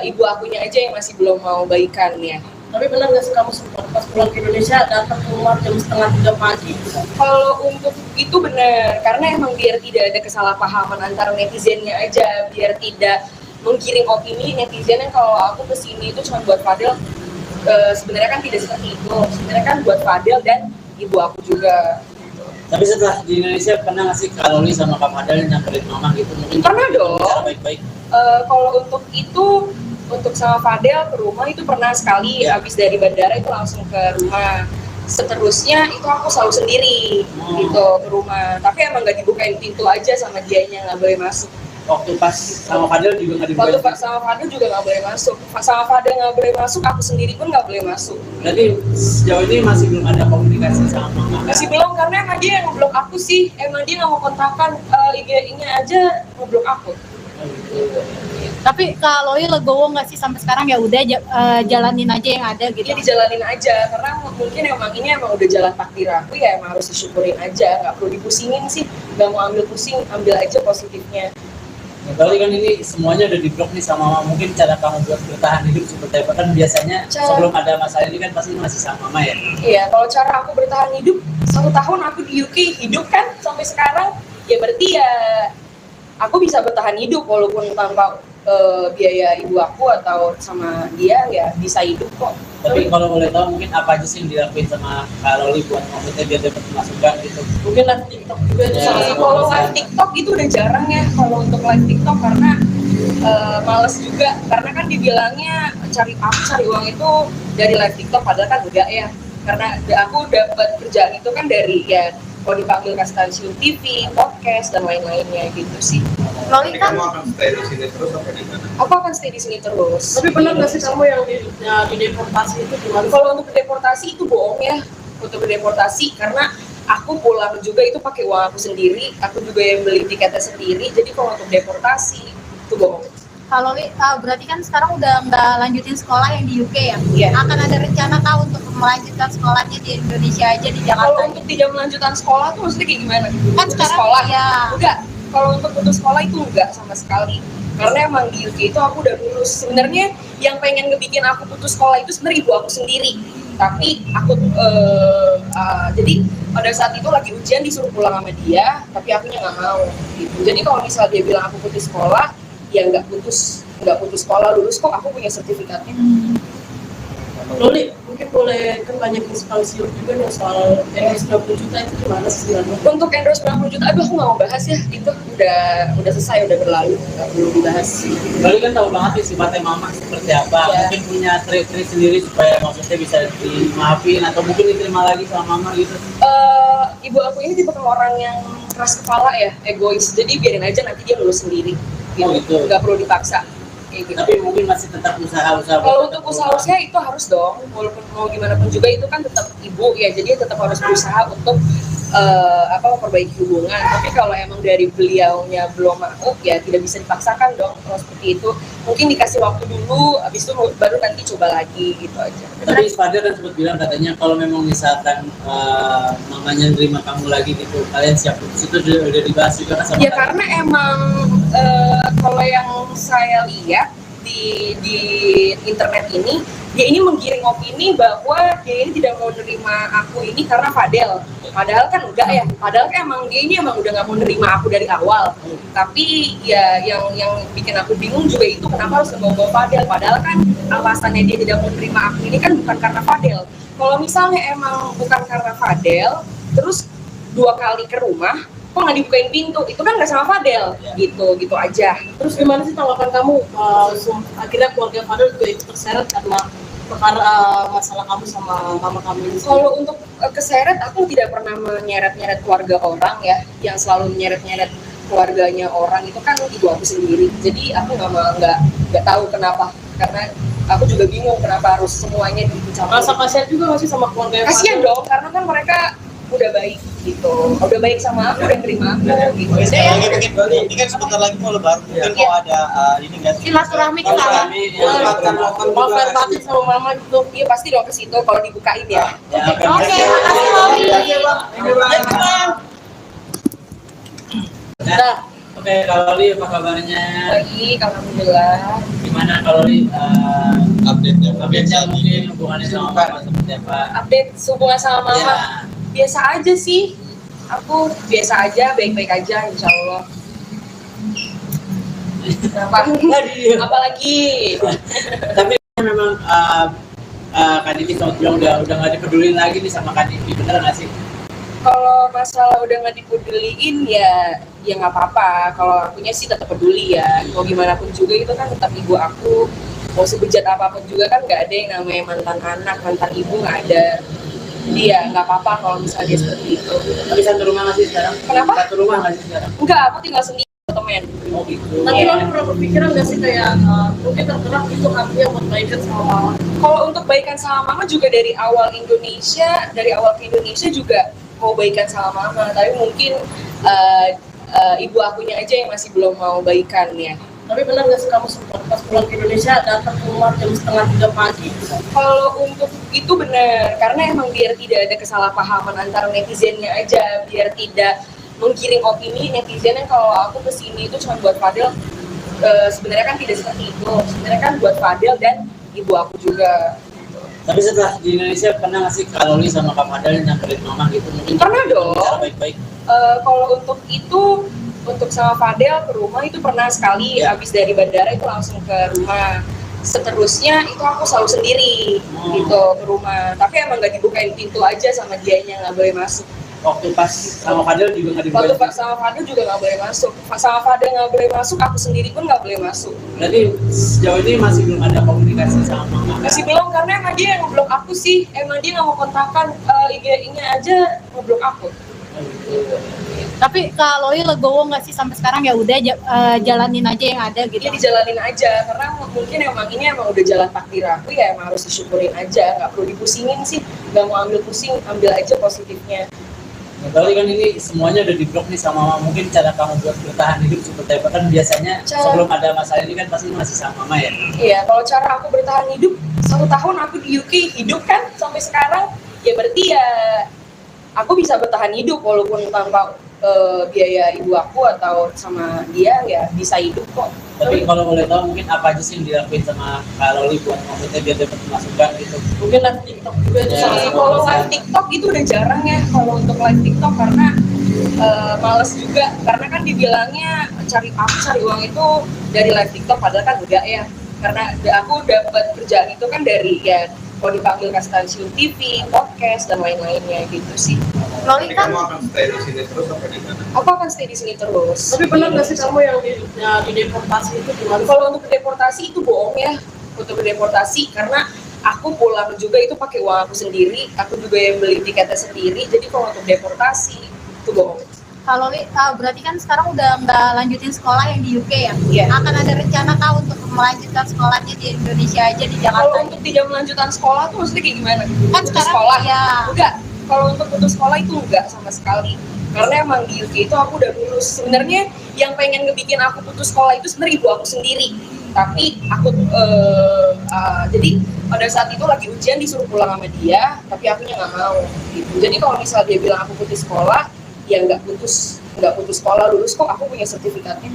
ibu akunya aja yang masih belum mau baikan ya. Tapi benar nggak sih kamu sempat pas pulang ke Indonesia datang ke rumah jam 2:30 pagi? Kalau untuk itu benar, karena emang biar tidak ada kesalahpahaman antara netizennya aja, biar tidak menggiring opini netizen yang kalau aku kesini itu cuma buat Fadel. Sebenarnya kan tidak seperti itu, sebenarnya kan buat Fadel dan ibu aku juga. Tapi setelah di Indonesia pernah nggak sih Kak Loli sama Kak Fadel nyamperin mama gitu? Mungkin Pernah dong. Cara baik-baik. Kalau untuk itu, untuk sama Fadel ke rumah itu pernah sekali. Ya. Habis dari bandara itu langsung ke rumah. Seterusnya itu aku selalu sendiri gitu ke rumah. Tapi emang nggak dibukain pintu aja sama dianya, nggak boleh masuk. Waktu pas sama Fadel juga nggak Waktu dibukain. sama Fadel juga nggak boleh masuk. Sama Fadel nggak boleh masuk, aku sendiri pun nggak boleh masuk. Berarti sejauh ini masih belum ada komunikasi sama mama. Masih belum, karena emang dia yang ngeblok aku sih. Emang dia nggak mau kontakkan, IG-nya aja ngeblok aku. Oh, gitu. Tapi Kak Loli legowo nggak sih sampai sekarang ya udah jalanin aja yang ada gitu. Dia dijalanin aja, karena mungkin emang ini emang udah jalan takdir aku ya, emang harus disyukurin aja, nggak perlu dipusingin sih, nggak mau ambil pusing, ambil aja positifnya. Berarti kan ini semuanya udah di-blok nih sama mama. Mungkin cara kamu buat bertahan hidup seperti apa? Kan biasanya sebelum ada masalah ini kan pasti masih sama mama ya. Iya, kalau cara aku bertahan hidup, 1 tahun aku di UK hidup kan sampai sekarang, ya berarti ya aku bisa bertahan hidup walaupun tanpa biaya ibu aku atau sama dia ya bisa hidup kok. Tapi kalau boleh tahu mungkin apa aja sih yang dilakuin sama Kak Loli buat maksudnya biar dapat masukan gitu? Mungkin live TikTok juga itu Ya. salah satu. Kalau live TikTok itu udah jarang ya kalau untuk live TikTok, karena males juga, karena kan dibilangnya cari uang itu dari live TikTok, padahal kan enggak ya, karena aku dapat kerjaan itu kan dari ya kalau dipanggil ke stasiun TV, podcast dan lain-lainnya gitu sih. Loli Jadi kan kamu akan stay di sini terus apa di mana? Aku akan stay di sini terus. Tapi benar nggak sih kamu yang di deportasi itu gimana? Kalau untuk deportasi itu bohong ya, untuk deportasi, karena aku pulang juga itu pakai uang aku sendiri, aku juga yang beli tiketnya sendiri. Jadi kalau untuk deportasi itu bohong. Kak Loli berarti kan sekarang udah nggak lanjutin sekolah yang di UK ya? Iya. Akan ada rencana kah untuk melanjutkan sekolahnya di Indonesia aja di Kalau Jakarta? untuk tidak melanjutkan sekolah tuh maksudnya kayak gimana? Kan Putus sekarang sekolah? iya. Enggak, Kalau untuk putus sekolah itu enggak sama sekali. Karena emang di UK itu aku udah lulus. Sebenarnya yang pengen ngebikin aku putus sekolah itu sebenarnya ibu aku sendiri. Tapi aku jadi pada saat itu lagi ujian disuruh pulang sama dia, tapi akunya nggak mau. Gitu. Jadi kalau misal dia bilang aku putus sekolah, ya nggak putus sekolah, lulus kok, aku punya sertifikatnya. Loli, mungkin boleh kan banyak inspirasi juga nih soal endorse 20 juta itu gimana sih sebenarnya? Untuk endorse 90 juta, aduh aku nggak mau bahas ya, itu udah selesai, udah berlalu, nggak perlu dibahas. Kali kan tahu banget nih sifatnya mama seperti apa. Iya. Mungkin punya trik-trik sendiri supaya maksudnya bisa dimaafin atau mungkin diterima lagi sama mama gitu. Ibu aku ini tipe orang yang keras kepala ya, egois, jadi biarin aja nanti dia lulus sendiri. Oh, gitu. Nggak perlu dipaksa. Kayak gitu. Tapi mungkin masih tetap usaha-usaha. Kalau untuk usaha itu harus dong, walaupun mau gimana pun juga itu kan tetap ibu ya, jadi tetap harus berusaha untuk memperbaiki hubungan. Tapi kalau emang dari beliaunya belum mau, ya tidak bisa dipaksakan dong. Kalau seperti itu, mungkin dikasih waktu dulu, habis itu baru nanti coba lagi gitu aja. Tapi Fadil kan sempat bilang katanya kalau memang misalkan mamanya nerima kamu lagi gitu, kalian siap putus, itu udah dibahas juga kan sama Ya kalian? karena emang kalau yang saya lihat di internet ini, dia ini menggiring opini bahwa dia ini tidak mau nerima aku ini karena Fadel. Padahal kan enggak ya. Padahal kan emang dia ini emang udah nggak mau nerima aku dari awal. Tapi ya yang bikin aku bingung juga itu kenapa harus ngebawa Fadel. Padahal kan alasannya dia tidak mau nerima aku ini kan bukan karena Fadel. Kalau misalnya emang bukan karena Fadel, terus 2 kali ke rumah, kok nggak dibukain pintu, itu kan nggak sama Fadel, gitu aja. Terus gimana sih tanggapan kamu akhirnya keluarga Fadel juga ikut terseret karena perkara masalah kamu sama mama kamu ini? Kalau untuk keseret, aku tidak pernah menyeret-nyeret keluarga orang ya. Yang selalu menyeret-nyeret keluarganya orang itu kan ibu aku sendiri. Jadi aku nggak tahu kenapa, karena aku juga bingung kenapa harus semuanya dicampur. Rasa kasihan juga nggak sih sama keluarga Kasian dong, karena kan mereka udah baik gitu, udah baik sama aku, udah terima aku gitu. Oke, sekali lagi Jadi, mungkin ini kan sebentar lagi mau lebaran, mungkin mau ada ini nggak sih? Silaturahmi ke sana. mau fair batin sama mama gitu. iya pasti dong ke situ kalau dibukain ya. Ya, Oke, makasih Loli. Nah, oke, kalau Li apa kabarnya? Baik, alhamdulillah. Gimana kalau Li Update-nya. update-nya mungkin hubungannya sama mama seperti apa? Update hubungan sama mama. Ya. Biasa aja sih, aku biasa aja, baik-baik aja insya Allah. Apalagi Tapi memang Kak Diki sempat bilang udah nggak dipedulin lagi nih sama Kak Diki, bener nggak sih? kalau masalah udah nggak dipeduliin ya nggak apa-apa. Kalau akunya sih tetap peduli ya, mau gimana pun juga itu kan tetap ibu aku. Mau sebejat apapun juga kan nggak ada yang namanya mantan anak, mantan ibu nggak ada. Jadi ya nggak apa-apa kalau misalnya dia seperti itu. Tapi satu rumah nggak sih sekarang? Kenapa? Satu rumah nggak sih sekarang? Enggak, aku tinggal sendiri temen. Oh gitu. Tapi lo pernah berpikiran nggak sih kayak mungkin tergerak itu artinya buat baikan sama mama? Kalau untuk baikan sama mama juga dari awal ke Indonesia juga mau baikan sama mama, tapi mungkin ibu akunya aja yang masih belum mau baikan ya. Tapi benar nggak sih kamu sempat pas pulang ke Indonesia datang ke rumah jam 2:30 pagi? Kalau untuk itu benar, karena emang biar tidak ada kesalahpahaman antara netizennya aja, biar tidak menggiring opini netizen yang kalau aku kesini itu cuma buat Fadel. Sebenarnya kan tidak seperti itu, sebenarnya kan buat Fadel dan ibu aku juga. Tapi setelah di Indonesia pernah nggak sih kalau Li sama Kak Fadel nyamperin mama gitu? Mungkin Pernah dong. Cara baik-baik. Kalau untuk itu, untuk sama Fadel ke rumah itu pernah sekali, Ya. habis dari bandara itu langsung ke rumah. Seterusnya itu aku selalu sendiri gitu ke rumah, tapi emang nggak dibukain pintu aja sama dianya, nggak boleh masuk. Waktu pas sama Fadel juga nggak Waktu dibukain. sama Fadel juga nggak boleh masuk, sama Fadel nggak boleh masuk, aku sendiri pun nggak boleh masuk. Berarti sejauh ini masih belum ada komunikasi sama mama? Masih belum, karena emang dia yang ngeblok aku sih, emang dia nggak mau kontakkan, IG-nya aja ngeblok aku. Tapi Kak Loli legowo nggak sih sampai sekarang ya udah jalanin aja yang ada gitu. Dia dijalanin aja, karena mungkin ini emang udah jalan takdir aku ya, emang harus disyukurin aja, nggak perlu dipusingin sih, nggak mau ambil pusing, ambil aja positifnya. Berarti kan ini semuanya udah diblok nih sama mama. Mungkin cara kamu buat bertahan hidup seperti apa? Kan biasanya sebelum ada masalah ini kan pasti masih sama mama ya? Iya, kalau cara aku bertahan hidup, 1 tahun aku di UK hidup kan sampai sekarang, ya berarti ya aku bisa bertahan hidup walaupun tanpa biaya ibu aku atau sama dia ya bisa hidup kok. Tapi kalau boleh tahu mungkin apa aja sih yang dilakuin sama Kak Loli buat maksudnya biar dapat masukan gitu. Mungkin live TikTok juga itu Ya. salah satu. Kalau live TikTok itu udah jarang ya kalau untuk live TikTok karena males juga karena kan dibilangnya cari uang itu dari live TikTok padahal kan enggak ya karena aku dapat kerjaan itu kan dari ya kalau dipanggil ke stasiun TV, podcast dan lain-lainnya gitu sih. Loli Jadi kan kamu akan stay di sini terus apa di mana? Aku akan stay di sini terus. Tapi benar nggak sih kamu yang di deportasi itu gimana? Kalau untuk deportasi itu bohong ya. Untuk deportasi karena aku pulang juga itu pakai uang aku sendiri, aku juga yang beli tiketnya sendiri. Jadi kalau untuk deportasi itu bohong. kalau Loli berarti kan sekarang udah nggak lanjutin sekolah yang di UK ya? Iya. Akan ada rencana kah untuk melanjutkan sekolahnya di Indonesia aja di Kalau Jakarta? untuk tidak melanjutkan sekolah tuh maksudnya kayak gimana? Kan Putus sekarang sekolah? ya. Enggak. Kalau untuk putus sekolah itu enggak sama sekali. Karena emang di UK itu aku udah lulus. Sebenarnya yang pengen ngebikin aku putus sekolah itu sebenarnya ibu aku sendiri. Tapi aku jadi pada saat itu lagi ujian disuruh pulang sama dia, tapi akunya nggak mau. Gitu. Jadi kalau misal dia bilang aku putus sekolah, ya nggak putus sekolah, lulus kok aku punya sertifikatnya.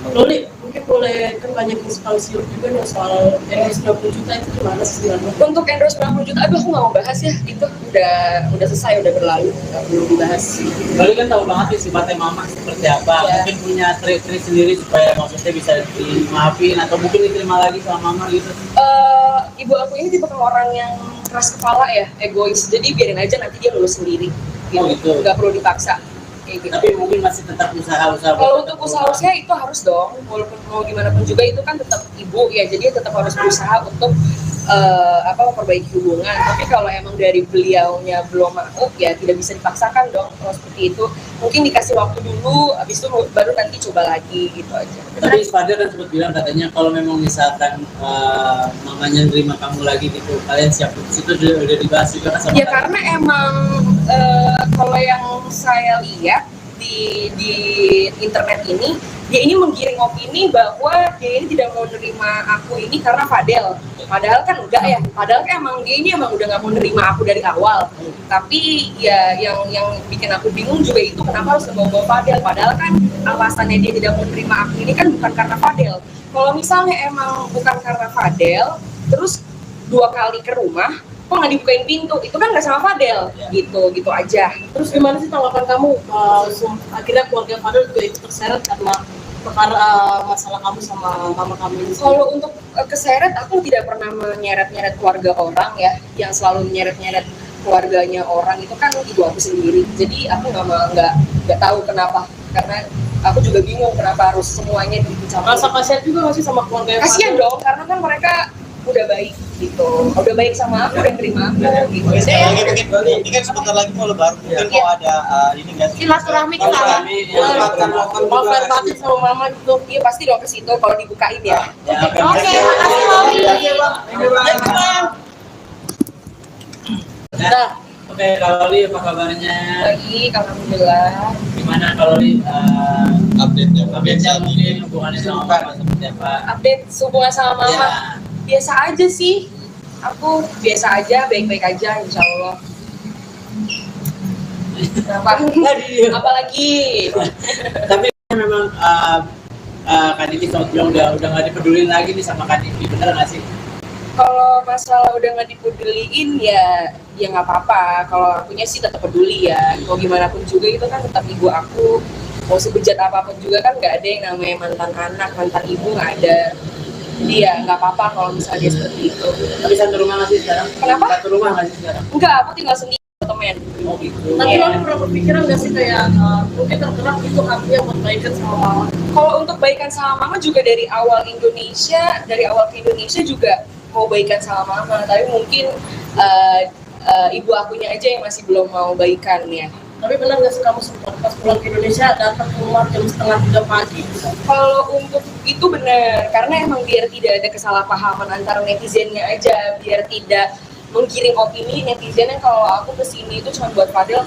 Loli, mungkin boleh kan banyak inspirasi juga nih soal endorse 20 juta itu gimana sih sebenarnya? Untuk endorse 90 juta, aduh aku nggak mau bahas ya, itu udah selesai, udah berlalu, nggak perlu dibahas. Loli kan tahu banget nih sifatnya mama seperti apa. Ya. Mungkin punya trik-trik sendiri supaya maksudnya bisa dimaafin atau mungkin diterima lagi sama mama gitu. Ibu aku ini tipe orang yang keras kepala ya, egois, jadi biarin aja nanti dia lulus sendiri. Oh, gitu. Nggak perlu dipaksa. Kayak gitu. Tapi mungkin masih tetap usaha-usaha. Kalau untuk usaha-usaha itu harus dong, walaupun mau gimana pun juga itu kan tetap ibu ya, jadi tetap harus berusaha untuk memperbaiki hubungan. Tapi kalau emang dari beliaunya belum mau, ya tidak bisa dipaksakan dong kalau seperti itu. Mungkin dikasih waktu dulu, habis itu baru nanti coba lagi gitu aja. Tapi Fadil kan sempat bilang katanya kalau memang misalkan mamanya nerima kamu lagi gitu, kalian siap putus itu udah dibahas juga kan sama Ya kalian? karena emang kalau yang saya lihat di internet ini, dia ini menggiring opini bahwa dia ini tidak mau nerima aku ini karena Fadel. Padahal kan enggak ya, padahal kan emang dia ini emang udah nggak mau nerima aku dari awal. Tapi ya yang bikin aku bingung juga itu kenapa harus membawa Fadel. Padahal kan alasannya dia tidak mau nerima aku ini kan bukan karena Fadel. Kalau misalnya emang bukan karena Fadel, terus 2 kali ke rumah, kok nggak dibukain pintu, itu kan nggak sama Fadel, gitu aja. Terus gimana sih tanggapan kamu? Akhirnya keluarga Fadel juga ikut terseret karena perkara masalah kamu sama mama kamu ini. Kalau untuk keseret, aku tidak pernah menyeret-nyeret keluarga orang ya, yang selalu menyeret-nyeret keluarganya orang itu kan ibu aku sendiri. Jadi aku nggak tahu kenapa, karena aku juga bingung kenapa harus semuanya dicampur. Rasa kasihan juga nggak sih sama keluarga Kasian dong, karena kan mereka udah baik gitu, udah baik sama aku, udah terima aku gitu. Oke, sekali lagi mungkin ini kan sebentar lagi mau lebaran, mungkin Iya. mau ada ini nggak sih? Silaturahmi ke sana. Mau fair party sama mama gitu. Iya pasti dong ke situ kalau dibukain ya. Ya, oke. Oke, makasih Loli. Nah, oke, Kak Loli apa kabarnya? Baik, alhamdulillah. Gimana Kak Loli Update-nya update-nya mungkin hubungannya sama mama seperti apa? Update hubungan sama mama. Ya. Biasa aja sih, aku biasa aja, baik-baik aja insya Allah. Kenapa? Apalagi Tapi memang Kak Diki sempat bilang udah nggak dipedulin lagi nih sama Kak Diki, bener nggak sih? kalau masalah udah nggak dipeduliin ya nggak apa-apa. Kalau akunya sih tetap peduli ya, mau gimana pun juga itu kan tetap ibu aku. Mau sebejat apapun juga kan nggak ada yang namanya mantan anak, mantan ibu nggak ada. Jadi ya nggak apa-apa kalau misalnya dia seperti itu. Tapi satu rumah nggak sih sekarang? Kenapa? Satu rumah nggak sih sekarang? Enggak, aku tinggal sendiri temen. Oh gitu. Tapi Iya. lo pernah berpikiran nggak sih kayak mungkin tergerak itu hatinya buat baikan sama mama? Kalau untuk baikan sama mama juga dari awal ke Indonesia juga mau baikan sama mama, tapi mungkin ibu akunya aja yang masih belum mau baikan ya. Tapi benar nggak sih kamu sempat pas pulang ke Indonesia datang ke rumah jam 2:30 pagi? Kalau untuk itu benar, karena emang biar tidak ada kesalahpahaman antara netizennya aja, biar tidak menggiring opini netizen yang kalau aku kesini itu cuma buat Fadel.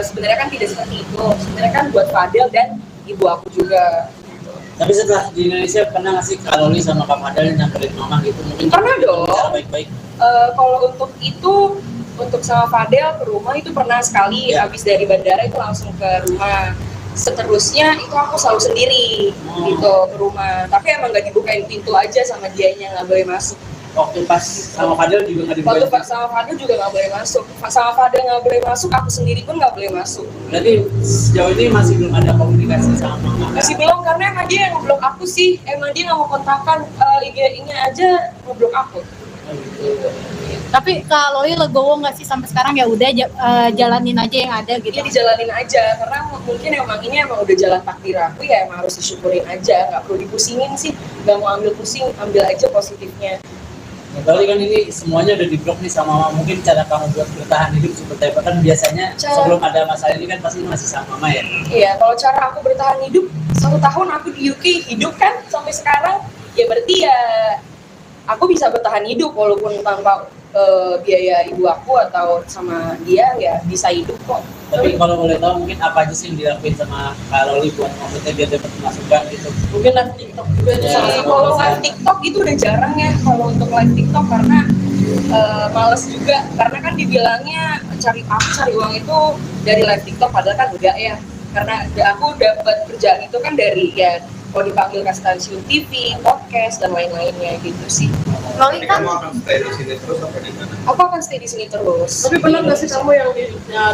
Sebenarnya kan tidak seperti itu, sebenarnya kan buat Fadel dan ibu aku juga. Tapi setelah di Indonesia pernah nggak sih Kak Loli sama Kak Fadel nyamperin mama gitu? Mungkin Pernah dong. cara baik-baik. Kalau untuk itu untuk sama Fadel ke rumah itu pernah sekali, habis dari bandara itu langsung ke rumah. Seterusnya itu aku selalu sendiri gitu ke rumah, tapi emang nggak dibukain pintu aja sama dianya, nggak boleh masuk. Waktu pas sama Fadel juga nggak Waktu dibuka. sama Fadel juga nggak boleh masuk, sama Fadel nggak boleh masuk, aku sendiri pun nggak boleh masuk. Berarti sejauh ini masih belum ada komunikasi sama mama. Masih belum, karena emang dia yang ngeblok aku sih, emang dia nggak mau kontakkan, IG-nya aja ngeblok aku. Oh, gitu. Tapi kalau Loli legowo nggak sih sampai sekarang ya udah jalanin aja yang ada gitu. Dia dijalanin aja, karena mungkin emang ini emang udah jalan takdir aku, ya emang harus disyukurin aja, nggak perlu dipusingin sih, nggak mau ambil pusing, ambil aja positifnya. Berarti kan ini semuanya udah di-blok nih sama mama. Mungkin cara kamu buat bertahan hidup seperti apa? Kan biasanya sebelum ada masalah ini kan pasti masih sama mama ya? Iya, kalau cara aku bertahan hidup, 1 tahun aku di UK hidup kan sampai sekarang, ya berarti ya aku bisa bertahan hidup walaupun tanpa biaya ibu aku atau sama dia, ya bisa hidup kok. Tapi kalau boleh tahu mungkin apa aja sih yang dilakuin sama Kak Loli buat maksudnya biar dapat masukan gitu? Mungkin live TikTok juga itu Ya, salah satu. Kalau live TikTok itu udah jarang ya, kalau untuk live TikTok karena males juga, karena kan dibilangnya cari uang itu dari live TikTok, padahal kan enggak ya, karena aku dapat kerjaan itu kan dari ya kalau dipanggil ke stasiun TV, podcast dan lain-lainnya gitu sih. Loli Jadi kan kamu akan stay di sini terus apa di mana? Aku akan stay di sini terus. Tapi pernah nggak sih kamu yang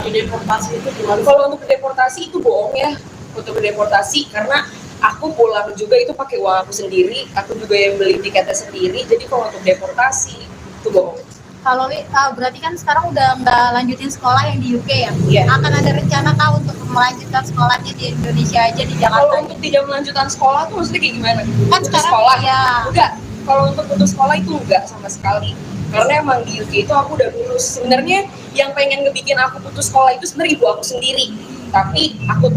dideportasi itu gimana? Kalau untuk deportasi itu bohong ya, untuk deportasi karena aku pulang juga itu pakai uang aku sendiri, aku juga yang beli tiketnya sendiri, jadi kalau untuk deportasi itu bohong. kalau Loli berarti kan sekarang udah nggak lanjutin sekolah yang di UK ya? Iya. Akan ada rencana kah untuk melanjutkan sekolahnya di Indonesia aja di Kalau Jakarta? untuk tidak melanjutkan sekolah tuh maksudnya kayak gimana? Kan Putus sekarang sekolah? ya. Enggak. Kalau untuk putus sekolah itu enggak sama sekali. Karena emang di UK itu aku udah lulus. Sebenarnya yang pengen ngebikin aku putus sekolah itu sebenarnya ibu aku sendiri. Tapi aku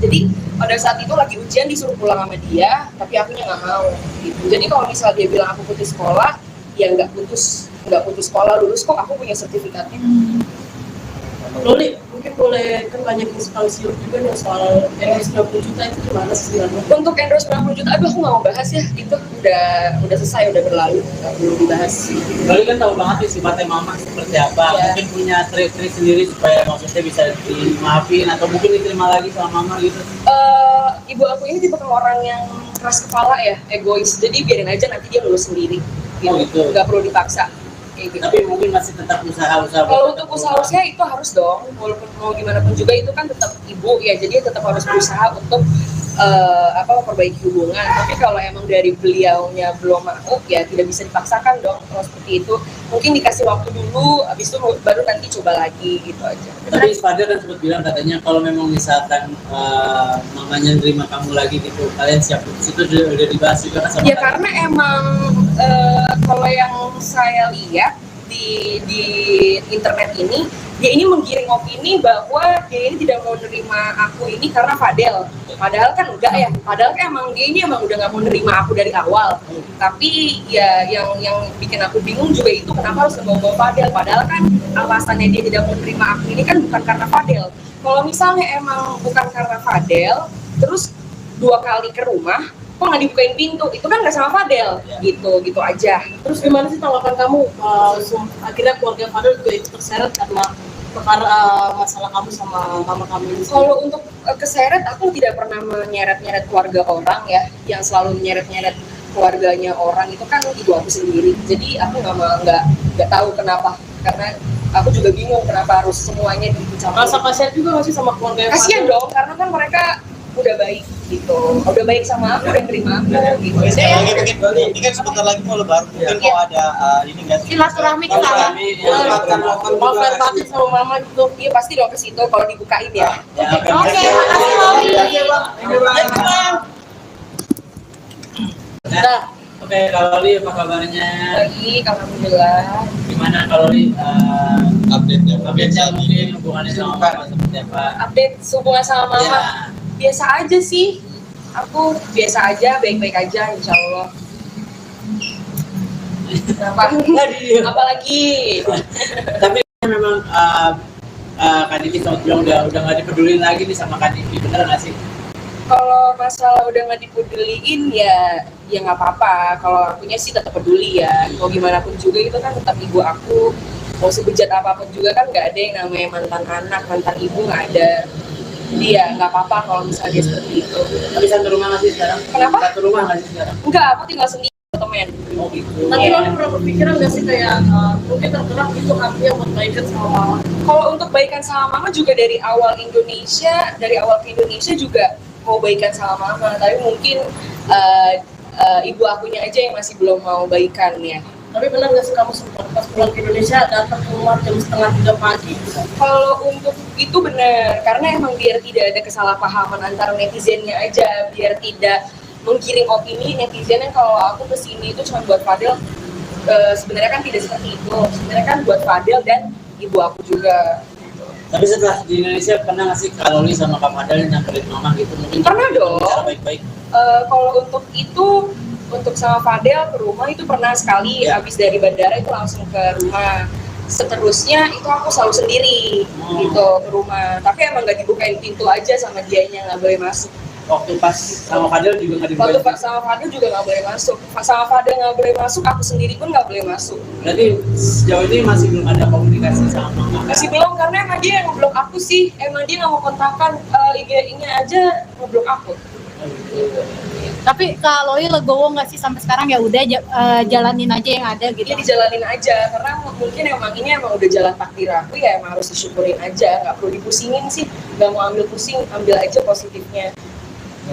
jadi pada saat itu lagi ujian disuruh pulang sama dia, tapi akunya nggak mau. Gitu. Jadi kalau misal dia bilang aku putus sekolah, ya nggak putus sekolah, lulus kok, aku punya sertifikatnya. Loli, mungkin boleh kan banyak inspirasi juga nih soal endorse 20 juta itu gimana sih sebenarnya? Untuk endorse 90 juta, aduh aku nggak mau bahas ya, itu udah selesai, udah berlalu, nggak perlu dibahas. Loli kan tahu banget nih sifatnya mama seperti apa. Iya. Mungkin punya trik-trik sendiri supaya maksudnya bisa dimaafin atau mungkin diterima lagi sama mama gitu. Ibu aku ini tipe orang yang keras kepala ya, egois, jadi biarin aja nanti dia lulus sendiri, Oh, gitu. nggak perlu dipaksa. Kayak gitu. Tapi mungkin masih tetap usaha-usaha. Kalau untuk usaha itu harus dong, walaupun mau gimana pun juga itu kan tetap ibu ya, jadi tetap harus berusaha untuk memperbaiki hubungan. Tapi kalau emang dari beliaunya belum mau, ya tidak bisa dipaksakan dong. Kalau seperti itu, mungkin dikasih waktu dulu, habis itu baru nanti coba lagi gitu aja. Tapi Fadel kan sempat bilang katanya kalau memang misalkan mamanya nerima kamu lagi gitu, kalian siap putus, itu udah dibahas juga kan sama Ya kalian? karena emang kalau yang saya lihat di internet ini, dia ini menggiring opini bahwa dia ini tidak mau nerima aku ini karena Fadel. Padahal kan enggak ya. Padahal kan emang dia ini emang udah nggak mau nerima aku dari awal. Tapi ya yang bikin aku bingung juga itu kenapa harus membawa Fadel. Padahal kan alasannya dia tidak mau nerima aku ini kan bukan karena Fadel. Kalau misalnya emang bukan karena Fadel, terus 2 kali ke rumah, kok nggak dibukain pintu, itu kan nggak sama Fadel, gitu aja. Terus gimana sih tanggapan kamu akhirnya keluarga Fadel juga ikut terseret karena perkara masalah kamu sama mama kamu ini? Kalau untuk keseret, aku tidak pernah menyeret-nyeret keluarga orang ya, yang selalu menyeret-nyeret keluarganya orang itu kan ibu aku sendiri. Jadi aku nggak tahu kenapa, karena aku juga bingung kenapa harus semuanya dicampur. Rasa kasihan juga nggak sih sama keluarga Kasian dong, karena kan mereka udah baik gitu, udah baik sama aku, udah terima aku gitu. Oke, sekali lagi Saya- mungkin ini kan sebentar lagi mau lebaran, mungkin mau ada ini nggak sih? Silaturahmi ke sana. mau fair batin sama mama gitu. Iya pasti dong ke situ kalau dibukain ya. Ya, Oke, makasih Loli. Nah, oke, Kak Loli apa kabarnya? Baik, alhamdulillah. Gimana Kak Loli? Update-nya. Update-nya mungkin hubungannya sama mama seperti apa? Update hubungan sama mama. Ya. Biasa aja sih, aku biasa aja, baik-baik aja insya Allah. Apalagi Tapi memang Kak Diki sempat bilang udah nggak dipedulin lagi nih sama Kak Diki, bener nggak sih? kalau masalah udah nggak dipeduliin ya nggak apa-apa. Kalau akunya sih tetap peduli ya, mau gimana pun juga itu kan tetap ibu aku, mau sebejat apapun juga kan nggak ada yang namanya mantan anak, mantan ibu nggak ada. Jadi ya nggak apa-apa kalau misalnya dia seperti itu. Tapi satu rumah nggak sih sekarang? Kenapa? Satu rumah nggak sih sekarang? Enggak, aku tinggal sendiri temen. Oh gitu. Tapi lo pernah berpikiran nggak sih kayak mungkin tergerak itu artinya buat baikan sama mama? Kalau untuk baikan sama mama juga dari awal ke Indonesia juga mau baikan sama mama, tapi mungkin ibu akunya aja yang masih belum mau baikan ya. Tapi benar nggak sih kamu sempat pas pulang ke Indonesia datang ke rumah jam 2:30 pagi? Kalau untuk itu benar, karena emang biar tidak ada kesalahpahaman antara netizennya aja, biar tidak menggiring opini netizen yang kalau aku kesini itu cuma buat Fadel. Sebenarnya kan tidak seperti itu, sebenarnya kan buat Fadel dan ibu aku juga. Tapi setelah di Indonesia pernah nggak sih kalau Loli sama Kak Fadel nyamperin mama gitu mungkin? Pernah dong. Cara baik-baik. Kalau untuk itu, untuk sama Fadel ke rumah itu pernah sekali, habis dari bandara itu langsung ke rumah. Seterusnya itu aku selalu sendiri gitu ke rumah, tapi emang nggak dibukain pintu aja sama dianya, nggak boleh masuk. Waktu pas sama Fadel juga nggak Waktu dibukain. sama Fadel juga nggak boleh masuk, sama Fadel nggak boleh masuk, aku sendiri pun nggak boleh masuk. Berarti sejauh ini masih belum ada komunikasi sama mama. Masih belum, karena emang dia yang ngeblok aku sih, emang dia nggak mau kontakkan, IG-nya aja ngeblok aku. Tapi Kak Loli legowo nggak sih sampai sekarang ya udah jalanin aja yang ada gitu? Dia dijalanin aja, karena mungkin ini emang udah jalan takdir aku ya, emang harus disyukurin aja, nggak perlu dipusingin sih, nggak mau ambil pusing, ambil aja positifnya.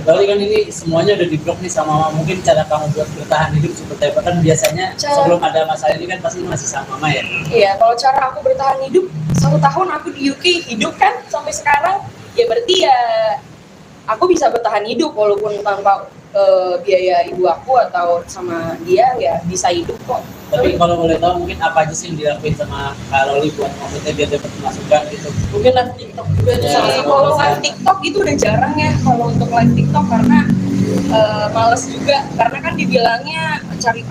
Kali kan ini semuanya udah diblok nih sama mama, mungkin cara kamu buat bertahan hidup seperti apa? Kan biasanya sebelum ada masalah ini kan pasti masih sama mama ya? Iya, kalau cara aku bertahan hidup, 1 tahun aku di UK hidup kan sampai sekarang, ya berarti ya aku bisa bertahan hidup walaupun tanpa biaya ibu aku atau sama dia, ya bisa hidup kok. Tapi kalau boleh tahu mungkin apa aja sih yang dilakuin sama Kak Loli buat maksudnya biar dapat masukan gitu? Mungkin live TikTok juga itu Ya, salah satu. Kalau live TikTok itu udah jarang ya, kalau untuk live TikTok karena males juga, karena kan dibilangnya cari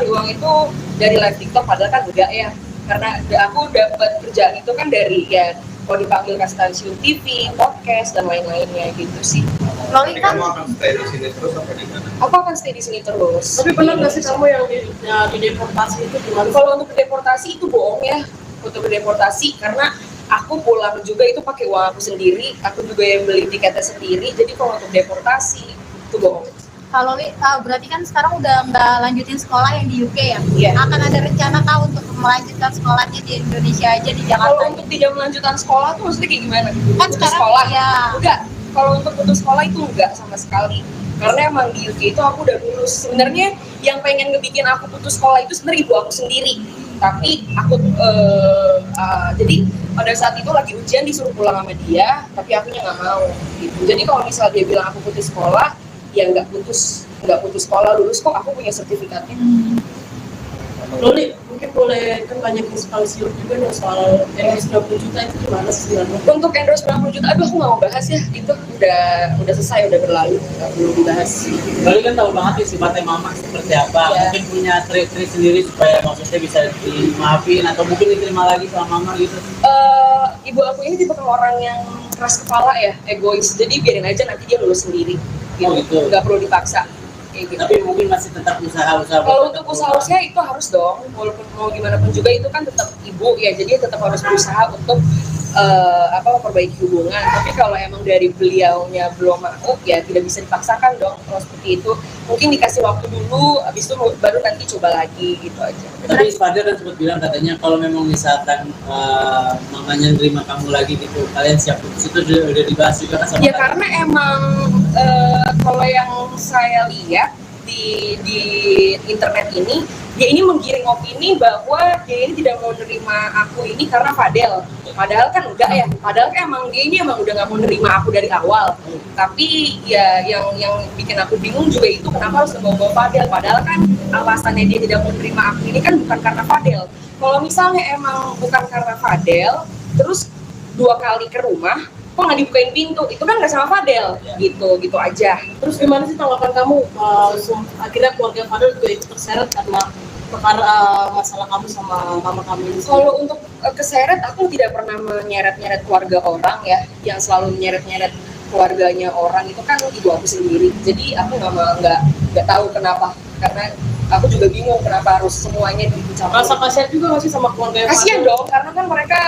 uang itu dari live TikTok, padahal kan enggak ya, karena aku dapat kerjaan itu kan dari ya kalau dipanggil ke stasiun TV, podcast dan lain-lainnya gitu sih. Loli Jadi kan kamu akan stay di sini terus apa di mana? Aku akan stay di sini terus. Tapi benar nggak sih kamu yang di deportasi itu gimana? Kalau untuk deportasi itu bohong ya, untuk deportasi karena aku pulang juga itu pakai uang aku sendiri, aku juga yang beli tiketnya sendiri. Jadi kalau untuk deportasi itu bohong. Kak Loli berarti kan sekarang udah nggak lanjutin sekolah yang di UK ya? Iya. Akan ada rencana kah untuk melanjutkan sekolahnya di Indonesia aja di Kalau Jakarta? untuk tidak melanjutkan sekolah tuh maksudnya kayak gimana? Kan Putus sekarang sekolah? ya. Enggak. Kalau untuk putus sekolah itu enggak sama sekali. Karena emang di UK itu aku udah lulus. Sebenarnya yang pengen ngebikin aku putus sekolah itu sebenarnya ibu aku sendiri. Tapi aku jadi pada saat itu lagi ujian disuruh pulang sama dia, tapi akunya nggak mau gitu. Jadi kalau misal dia bilang aku putus sekolah, ya nggak putus sekolah, lulus kok, aku punya sertifikatnya. Loli, mungkin boleh kan banyak inspirasi juga nih soal endorse 20 juta itu gimana sih sebenarnya? Untuk endorse 90 juta, aduh aku nggak mau bahas ya, itu udah selesai, udah berlalu, nggak perlu dibahas. Loli kan tahu banget nih sifatnya mama seperti apa. Ya. Mungkin punya trik-trik sendiri supaya maksudnya bisa dimaafin atau mungkin diterima lagi sama mama gitu. Ibu aku ini tipe orang yang keras kepala ya, egois, jadi biarin aja nanti dia lulus sendiri gitu, Oh, gitu. nggak perlu dipaksa kayak gitu. Tapi mungkin masih tetap usaha-usaha. Kalau untuk usaha-usaha itu harus dong, walaupun mau gimana pun juga itu kan tetap ibu ya, jadi tetap harus berusaha untuk memperbaiki hubungan. Tapi kalau emang dari beliaunya belum mau, ya tidak bisa dipaksakan dong kalau seperti itu. Mungkin dikasih waktu dulu, habis itu baru nanti coba lagi gitu aja. Tapi Fadel kan sempat bilang katanya kalau memang misalkan mamanya nerima kamu lagi gitu, kalian siap putus, itu udah dibahas juga kan sama Ya kalian? karena emang kalau yang saya lihat di internet ini, dia ini menggiring opini bahwa dia ini tidak mau nerima aku ini karena Fadel. Padahal kan enggak ya, padahal kan emang dia ini emang udah nggak mau nerima aku dari awal. Tapi ya yang bikin aku bingung juga itu kenapa harus ngebawa Fadel. Padahal kan alasannya dia tidak mau nerima aku ini kan bukan karena Fadel. Kalau misalnya emang bukan karena Fadel, terus 2 kali ke rumah, kok nggak dibukain pintu, itu kan nggak sama Fadel, gitu aja. Terus gimana sih tanggapan kamu? Akhirnya keluarga Fadel juga ikut terseret karena perkara masalah kamu sama mama kamu ini. Kalau untuk keseret, aku tidak pernah menyeret-nyeret keluarga orang ya, yang selalu menyeret-nyeret keluarganya orang itu kan ibu aku sendiri. Jadi aku nggak tahu kenapa, karena aku juga bingung kenapa harus semuanya dicampur. Rasa kasihan juga masih sama keluarga yang Kasian dong, karena kan mereka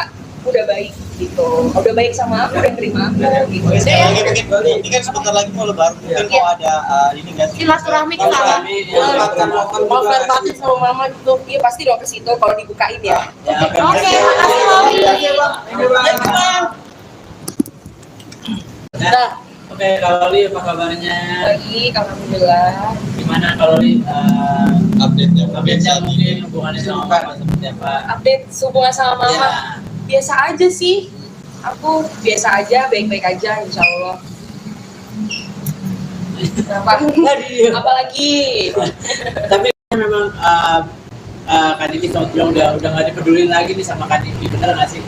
udah baik gitu, udah baik sama aku, udah terima aku gitu. Oke, sekali lagi mungkin ini kan sebentar lagi mau lebaran, mungkin Iya. mau ada ini nggak sih? Silaturahmi ke sana. mau fair party sama mama gitu. Iya pasti dong ke situ kalau dibukain ya. Ya, Oke, makasih Loli. Nah, oke, kalau Li apa kabarnya? Baik, alhamdulillah. Gimana kalau Li Update-nya. update-nya mungkin hubungannya sama Mama seperti apa? Update hubungan sama mama. Ya. Biasa aja sih. Aku biasa aja, baik-baik aja insya Allah. Kenapa? Apalagi? Tapi memang Kak Diki sama Tio udah nggak dipedulin lagi nih sama Kak Diki, bener nggak sih?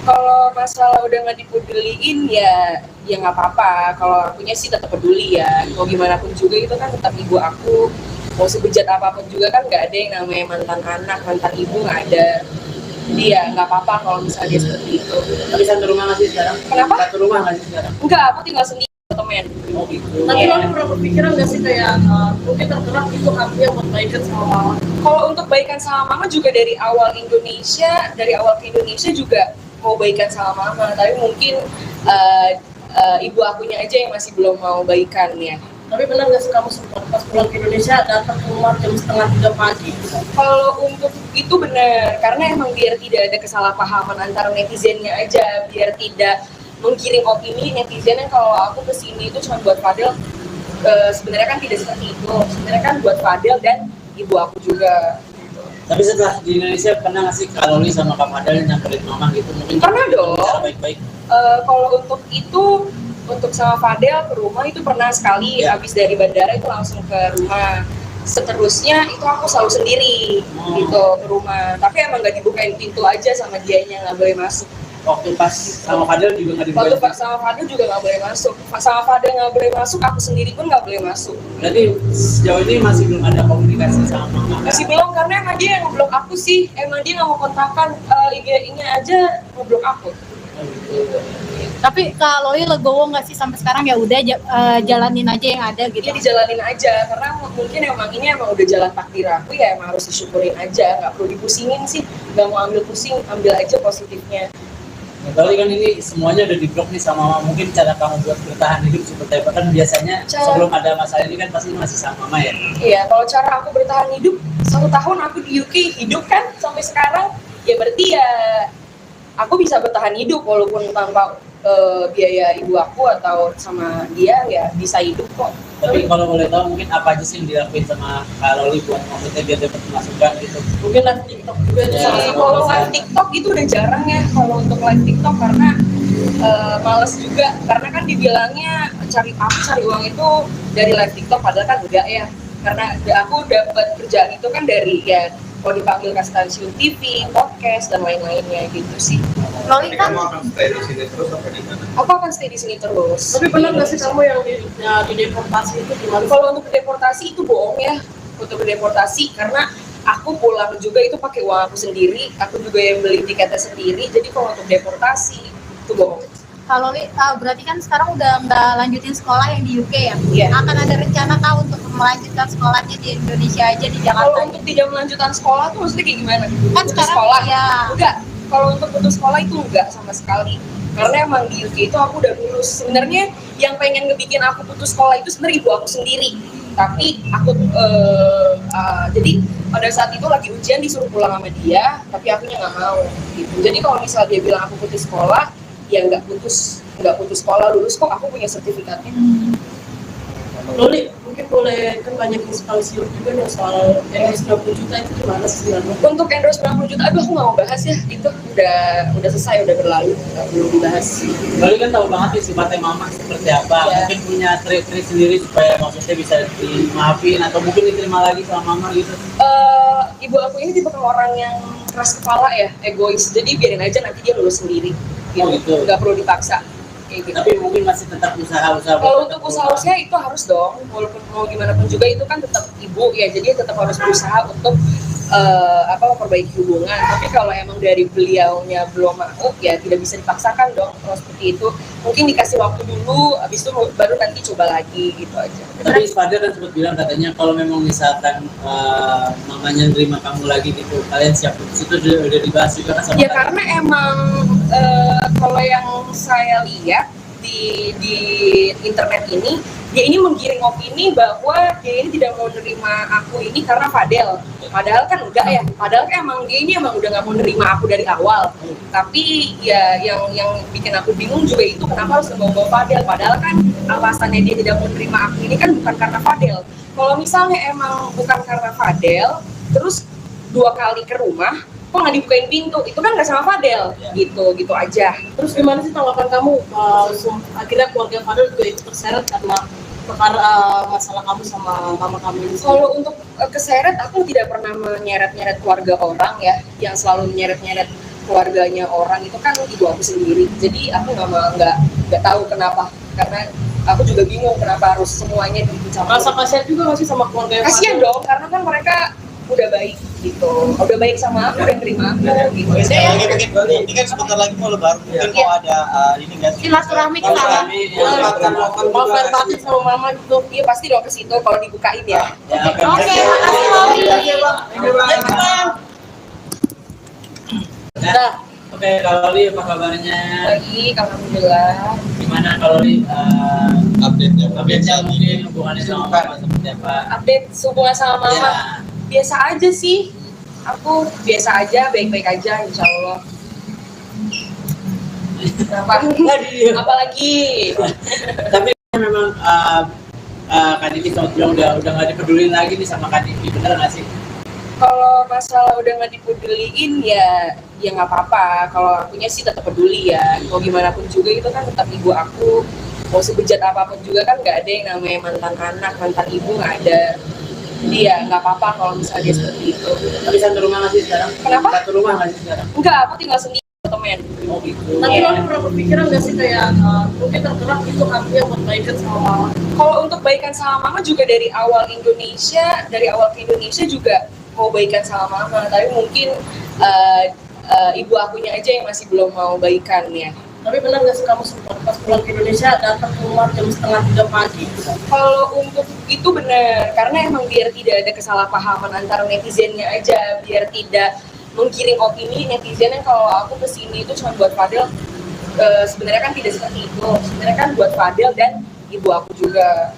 Kalau masalah udah nggak dipeduliin ya nggak apa-apa. Kalau akunya sih tetap peduli ya. Mau gimana pun juga itu kan tetap ibu aku. Mau sebejat apapun juga kan nggak ada yang namanya mantan anak, mantan ibu nggak ada. Jadi ya nggak apa-apa kalau misalnya dia seperti itu. Tapi satu rumah nggak sih sekarang? Kenapa? Satu rumah nggak sih sekarang? Enggak, aku tinggal sendiri temen. Oh gitu. Tapi Loli pernah berpikiran nggak sih kayak mungkin tergerak itu hatinya buat baikan sama mama? Kalau untuk baikan sama mama juga dari awal ke Indonesia juga mau baikan sama mama. Tapi mungkin ibu akunya aja yang masih belum mau baikan ya. Tapi benar nggak sih kamu sempat pas pulang ke Indonesia datang ke rumah jam 2:30 pagi? Kalau untuk itu benar, karena emang biar tidak ada kesalahpahaman antara netizennya aja, biar tidak menggiring opini netizen yang kalau aku kesini itu cuma buat Fadel. Sebenarnya kan tidak seperti itu. Sebenarnya kan buat Fadel dan ibu aku juga. Tapi setelah di Indonesia pernah nggak sih kalau Li sama Kak Fadel nyamperin mama gitu? Mungkin Pernah dong. Cara baik-baik. Kalau untuk itu, untuk sama Fadel ke rumah itu pernah sekali. Ya. Habis dari bandara itu langsung ke rumah. Seterusnya itu aku selalu sendiri gitu ke rumah. Tapi emang nggak dibukain pintu aja sama dianya, nggak boleh masuk. Waktu pas sama Fadel juga nggak Waktu dibuka. sama Fadel juga nggak boleh masuk. Sama Fadel nggak boleh masuk, aku sendiri pun nggak boleh masuk. Berarti sejauh ini masih belum ada komunikasi sama mama. Kan? Masih belum, karena emang dia yang ngeblok aku sih. Emang dia nggak mau kontakkan, IG-nya aja ngeblok aku. Oh, gitu. Tapi Kak Loli legowo nggak sih sampai sekarang ya udah jalanin aja yang ada gitu. Dia dijalanin aja, karena mungkin emang ini emang udah jalan takdir aku ya, emang harus disyukurin aja, nggak perlu dipusingin sih, nggak mau ambil pusing, ambil aja positifnya. Berarti kan ini semuanya udah di-blok nih sama mama. Mungkin cara kamu buat bertahan hidup seperti apa? Kan biasanya sebelum ada masalah ini kan pasti masih sama mama ya. Iya, kalau cara aku bertahan hidup, 1 tahun aku di UK hidup kan sampai sekarang, ya berarti ya aku bisa bertahan hidup walaupun tanpa biaya ibu aku atau sama dia ya bisa hidup kok. Tapi kalau boleh tahu mungkin apa aja sih yang dilakuin sama Kak Loli buat maksudnya biar dapat masukan gitu? Mungkin live TikTok juga Ya. sama Kalau live TikTok itu udah jarang ya kalau untuk live TikTok, karena males juga, karena kan dibilangnya cari uang itu dari live TikTok, padahal kan enggak ya, karena aku dapat kerjaan itu kan dari ya kalau dipanggil ke stasiun TV, podcast dan lain-lainnya gitu sih. Loli Jadi kan kamu akan stay di sini terus sampai di mana? Aku akan stay di sini terus. Tapi benar nggak sih kamu yang di deportasi itu gimana? Kalau untuk deportasi itu bohong ya, untuk deportasi, karena aku pulang juga itu pakai uang aku sendiri, aku juga yang beli tiketnya sendiri. Jadi kalau untuk deportasi itu bohong. Kak Loli berarti kan sekarang udah nggak lanjutin sekolah yang di UK ya? Iya. Akan ada rencana kah untuk melanjutkan sekolahnya di Indonesia aja di Kalau Jakarta? untuk tidak melanjutkan sekolah tuh maksudnya kayak gimana? Kan Putus sekarang sekolah? ya. Enggak. Kalau untuk putus sekolah itu enggak sama sekali. Karena emang di UK itu aku udah lulus. Sebenarnya yang pengen ngebikin aku putus sekolah itu sebenarnya ibu aku sendiri. Tapi aku jadi pada saat itu lagi ujian disuruh pulang sama dia, tapi akunya nggak mau. Gitu. Jadi kalau misalnya dia bilang aku putus sekolah, ya nggak putus sekolah, lulus kok, aku punya sertifikatnya. Loli, mungkin boleh kan banyak inspirasi juga nih soal endorse 90 juta itu gimana sih sebenarnya? Untuk endorse 90 juta, aduh aku nggak mau bahas ya, itu udah selesai, udah berlalu, nggak perlu dibahas. Loli kan tahu banget nih sifatnya mama seperti apa. Ya. Mungkin punya trik-trik sendiri supaya maksudnya bisa dimaafin atau mungkin diterima lagi sama mama gitu. Ibu aku ini tipe orang yang keras kepala ya, egois, jadi biarin aja nanti dia lulus sendiri, Oh, gitu. nggak perlu dipaksa. Kayak gitu. Tapi mungkin masih tetap usaha-usaha. Kalau untuk usaha itu harus dong, walaupun mau gimana pun juga itu kan tetap ibu ya, jadi tetap harus berusaha untuk memperbaiki hubungan. Tapi kalau emang dari beliaunya belum mau, ya tidak bisa dipaksakan dong kalau seperti itu. Mungkin dikasih waktu dulu, habis itu baru nanti coba lagi gitu aja. Tapi Fadil kan sempat bilang katanya kalau memang misalkan mamanya nerima kamu lagi gitu, kalian siap putus, itu udah dibahas juga kan sama Ya kalian? karena emang kalau yang saya lihat di internet ini, dia ini menggiring opini bahwa dia ini tidak mau nerima aku ini karena Fadel. Padahal kan enggak ya. Padahal kan emang dia ini emang udah nggak mau nerima aku dari awal. Tapi ya yang bikin aku bingung juga itu kenapa harus membawa Fadel. Padahal kan alasannya dia tidak mau nerima aku ini kan bukan karena Fadel. Kalau misalnya emang bukan karena Fadel, terus 2 kali ke rumah, kok nggak dibukain pintu, itu kan nggak sama Fadel, gitu aja. Terus gimana sih tanggapan kamu? Akhirnya keluarga Fadel juga ikut terseret karena perkara masalah kamu sama mama kamu ini. Kalau untuk keseret, aku tidak pernah menyeret-nyeret keluarga orang ya. Yang selalu menyeret-nyeret keluarganya orang itu kan ibu aku sendiri. Jadi aku nggak tahu kenapa, karena aku juga bingung kenapa harus semuanya dicampur. Rasa kasihan juga masih sama keluarga Kasian dong, karena kan mereka udah baik gitu, udah baik sama aku, udah terima aku gitu. Oke, sekali lagi mungkin ini kan sebentar lagi mau lebaran, mungkin mau ada ini nggak sih? Silaturahmi ke sana. Mau fair batin sama mama gitu. Iya pasti dong ke situ kalau dibukain ya. Ya, Oke, makasih Loli. Nah, oke, kalau Li apa kabarnya? Baik, alhamdulillah. Gimana kalau Li Update-nya. update-nya mungkin hubungannya sama mama seperti apa? Update hubungan sama mama. Ya. Biasa aja sih, aku biasa aja, baik-baik aja insya Allah. Kenapa? Apalagi Tapi memang Kak Diki sempat bilang udah nggak dipedulin lagi nih sama Kak Diki, bener nggak sih? kalau masalah udah nggak dipeduliin ya nggak apa-apa. Kalau akunya sih tetap peduli ya, mau gimana pun juga itu kan tetap ibu aku. Mau sebejat apapun juga kan nggak ada yang namanya mantan anak, mantan ibu nggak ada. Jadi ya nggak apa-apa kalau misalnya dia seperti itu. Tapi satu rumah nggak sih sekarang? Kenapa? Satu rumah nggak sih sekarang? Enggak, aku tinggal sendiri temen. Oh gitu. Tapi Iya. lo pernah berpikiran nggak sih kayak mungkin tergerak itu artinya buat baikan sama mama? Kalau untuk baikan sama mama juga dari awal ke Indonesia juga mau baikan sama mama, tapi mungkin ibu akunya aja yang masih belum mau baikan ya. Tapi benar nggak sih kamu sempat pas pulang ke Indonesia datang ke rumah jam 2:30 pagi? Kalau untuk itu benar, karena emang biar tidak ada kesalahpahaman antara netizennya aja, biar tidak menggiring opini netizen yang kalau aku kesini itu cuma buat Fadel. Sebenarnya kan tidak seperti itu, sebenarnya kan buat Fadel dan ibu aku juga.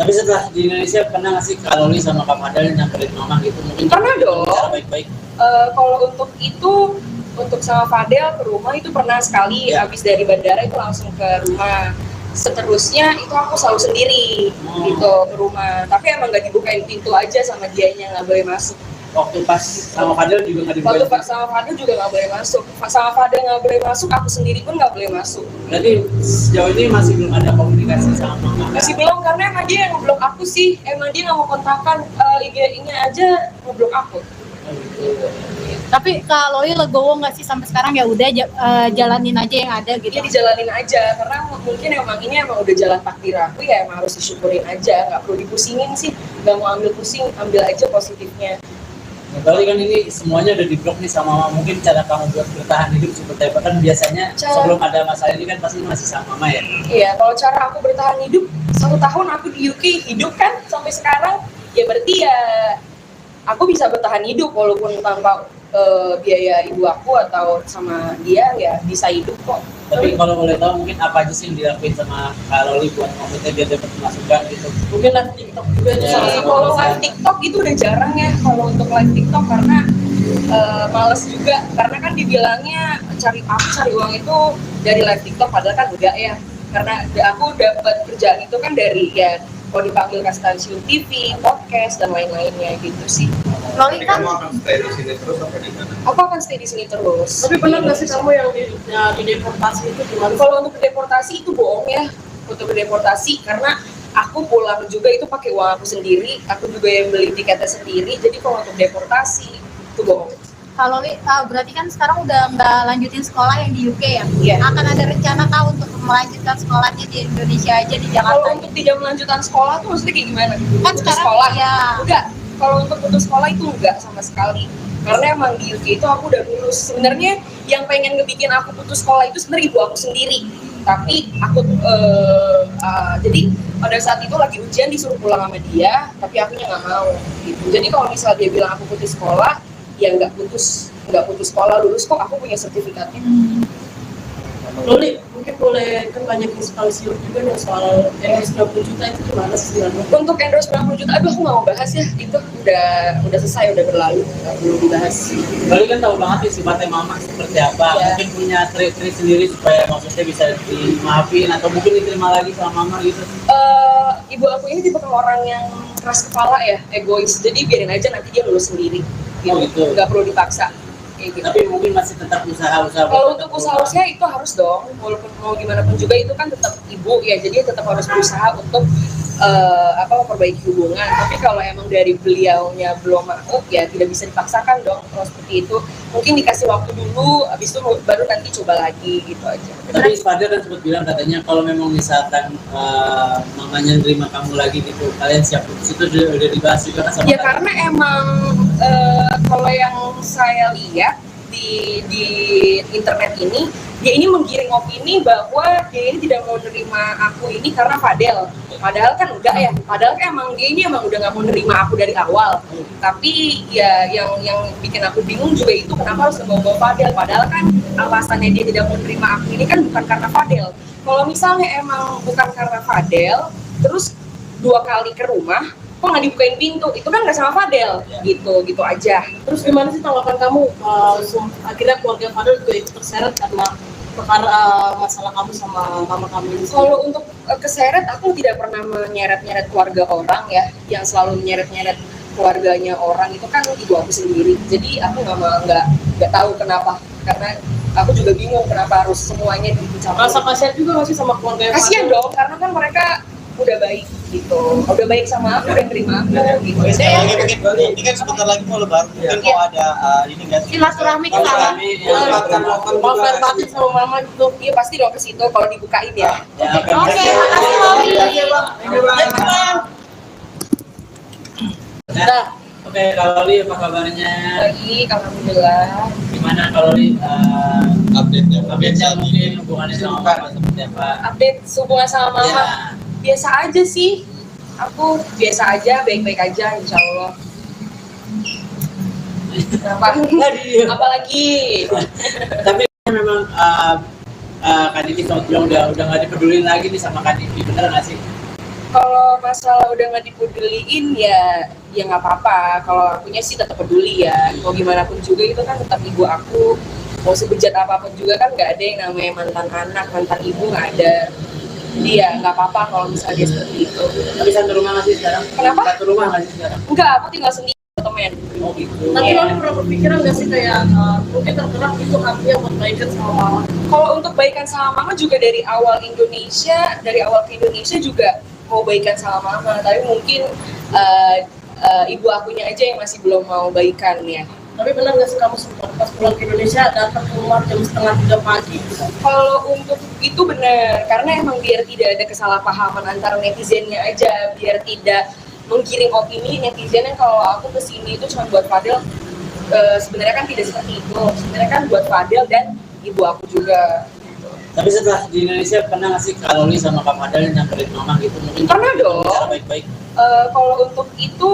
Tapi setelah di Indonesia pernah nggak sih kalau Li sama Kak Fadel nyamperin mama gitu? Mungkin Pernah dong. Cara baik-baik. Kalau untuk itu, untuk sama Fadel ke rumah itu pernah sekali. Ya. Habis dari bandara itu langsung ke rumah. Seterusnya itu aku selalu sendiri gitu ke rumah. Tapi emang nggak dibukain pintu aja sama dianya, nggak boleh masuk. Waktu pas sama Fadel juga nggak Waktu dibukain. pas sama Fadel juga nggak boleh masuk. Sama Fadel nggak boleh masuk, aku sendiri pun nggak boleh masuk. Berarti sejauh ini masih belum ada komunikasi sama mama. Masih belum, karena emang dia yang ngeblok aku sih. Emang dia nggak mau kontakkan IG-nya aja ngeblok aku. Oh, gitu. Tapi Kak Loli legowo nggak sih sampai sekarang ya udah jalanin aja yang ada gitu. Dia dijalanin aja, karena mungkin ini emang udah jalan takdir aku ya, emang harus disyukurin aja, nggak perlu dipusingin sih, nggak mau ambil pusing, ambil aja positifnya. Nah, berarti kan ini semuanya udah di-blok nih sama mama. Mungkin cara kamu buat bertahan hidup seperti apa? Kan biasanya sebelum ada masalah ini kan pasti masih sama mama ya. Iya, kalau cara aku bertahan hidup 1 tahun aku di UK hidup kan sampai sekarang, ya berarti ya aku bisa bertahan hidup walaupun tanpa biaya ibu aku atau sama dia ya bisa hidup kok. Tapi kalau boleh tahu mungkin apa aja sih yang dilakuin sama Kak Loli buat maksudnya biar dapat masukan gitu? Mungkin live TikTok juga itu Ya. salah satu. Kalau live TikTok itu udah jarang ya kalau untuk live TikTok, karena males juga, karena kan dibilangnya cari uang itu dari live TikTok, padahal kan enggak ya, karena aku dapat kerjaan itu kan dari ya kalau dipanggil ke stasiun TV, podcast dan lain-lainnya gitu sih. Loli Jadi kan kamu akan stay di sini terus apa di mana? Aku akan stay di sini terus. Tapi benar nggak sih kamu yang di deportasi itu gimana? Kalau untuk deportasi itu bohong ya, untuk deportasi, karena aku pulang juga itu pakai uang aku sendiri, aku juga yang beli tiketnya sendiri. Jadi kalau untuk deportasi itu bohong. Kak Loli berarti kan sekarang udah nggak lanjutin sekolah yang di UK ya? Iya. Akan ada rencana kah untuk melanjutkan sekolahnya di Indonesia aja di Kalau Jakarta? untuk tidak melanjutkan sekolah tuh maksudnya kayak gimana? Kan Putus sekarang sekolah ya. enggak, Kalau untuk putus sekolah itu enggak sama sekali. Karena emang di UK itu aku udah lulus. Sebenarnya yang pengen ngebikin aku putus sekolah itu sebenarnya ibu aku sendiri. Tapi aku jadi pada saat itu lagi ujian disuruh pulang sama dia, tapi akunya nggak mau gitu. Jadi kalau misal dia bilang aku putus sekolah, ya nggak putus sekolah, lulus kok, aku punya sertifikatnya. Loli, mungkin boleh kan banyak inspirasi juga nih soal endorse 90 juta itu gimana sih sebenarnya? Untuk endorse 90 juta, aduh aku nggak mau bahas ya, itu udah selesai, udah berlalu, nggak perlu dibahas. Lalu kan tahu banget nih sifatnya mama seperti apa. Ya. Mungkin punya trik-trik sendiri supaya maksudnya bisa dimaafin atau mungkin diterima lagi sama mama gitu. Ibu aku ini tipe orang yang keras kepala ya, egois, jadi biarin aja nanti dia lulus sendiri gitu. Oh, gitu. Nggak perlu dipaksa kayak gitu. Tapi mungkin masih tetap usaha-usaha. Kalau untuk usaha-usaha itu harus dong, walaupun mau gimana pun juga itu kan tetap ibu ya, jadi tetap harus berusaha untuk memperbaiki hubungan. Tapi kalau emang dari beliaunya belum mau, ya tidak bisa dipaksakan dong kalau seperti itu. Mungkin dikasih waktu dulu, habis itu baru nanti coba lagi gitu aja. Tapi Fadil kan sempat bilang katanya kalau memang misalkan mamanya nerima kamu lagi gitu, kalian siap putus, itu udah dibahas juga kan sama Ya kalian? karena emang kalau yang saya lihat di internet ini, dia ini menggiring opini bahwa dia ini tidak mau nerima aku ini karena Fadel. Padahal kan enggak ya, padahal kan emang dia ini emang udah nggak mau nerima aku dari awal. Tapi ya yang bikin aku bingung juga itu kenapa harus ngebawa Fadel. Padahal kan alasannya dia tidak mau nerima aku ini kan bukan karena Fadel. Kalau misalnya emang bukan karena Fadel, terus 2 kali ke rumah, kok nggak dibukain pintu, itu kan nggak sama Fadel, gitu aja. Terus gimana sih tanggapan kamu? Akhirnya keluarga Fadel juga ikut terseret karena perkara masalah kamu sama mama kamu ini. Kalau untuk keseret, aku tidak pernah menyeret-nyeret keluarga orang ya, yang selalu menyeret-nyeret keluarganya orang itu kan ibu aku sendiri. Jadi aku nggak tahu kenapa, karena aku juga bingung kenapa harus semuanya dicampur. Rasa kasihan juga masih sama keluarga Kasian dong, karena kan mereka udah baik gitu, udah baik sama aku, udah terima aku gitu. Oke, sekali lagi mungkin ini kan sebentar lagi mau lebaran, mungkin Iya. mau ada ini nggak sih? Silaturahmi ke sana. mau fair party sama mama gitu. Iya pasti dong ke situ kalau dibukain ya. Ya, Oke, makasih Loli. Nah, oke, kalau Li apa kabarnya? Baik, alhamdulillah. Gimana kalau Li Update-nya. update-nya mungkin hubungannya sama mama seperti apa? Update hubungan sama mama. Ya. Biasa aja sih, aku biasa aja, baik-baik aja insya Allah. Apalagi Tapi memang Kak Diki sempat bilang udah nggak dipedulin lagi nih sama Kak Diki, bener nggak sih? kalau masalah udah nggak dipeduliin ya nggak apa-apa. Kalau akunya sih tetap peduli ya, mau gimana pun juga itu kan tetap ibu aku. Mau sebejat apapun juga kan nggak ada yang namanya mantan anak, mantan ibu nggak ada. Jadi ya nggak apa-apa kalau misalnya dia seperti itu. Tapi satu rumah nggak sih sekarang? Kenapa? Satu rumah nggak sih sekarang? Enggak, aku tinggal sendiri temen. Oh gitu. Tapi Iya. Loli pernah berpikiran nggak sih kayak mungkin tergerak itu artinya buat baikan sama mama? Kalau untuk baikan sama mama juga dari awal ke Indonesia juga mau baikan sama mama, tapi mungkin ibu akunya aja yang masih belum mau baikan ya. Tapi benar nggak sih kamu sempat pas pulang ke Indonesia datang ke rumah jam 2:30 pagi? Kalau untuk itu benar, karena emang biar tidak ada kesalahpahaman antara netizennya aja, biar tidak menggiring opini netizen yang kalau aku kesini itu cuma buat Fadel. Sebenarnya kan tidak seperti itu, sebenarnya kan buat Fadel dan ibu aku juga. Tapi setelah di Indonesia pernah nggak sih Kak Loli sama Kak Fadel nyamperin mama gitu? Mungkin Pernah dong. Cara baik-baik. Kalau untuk itu,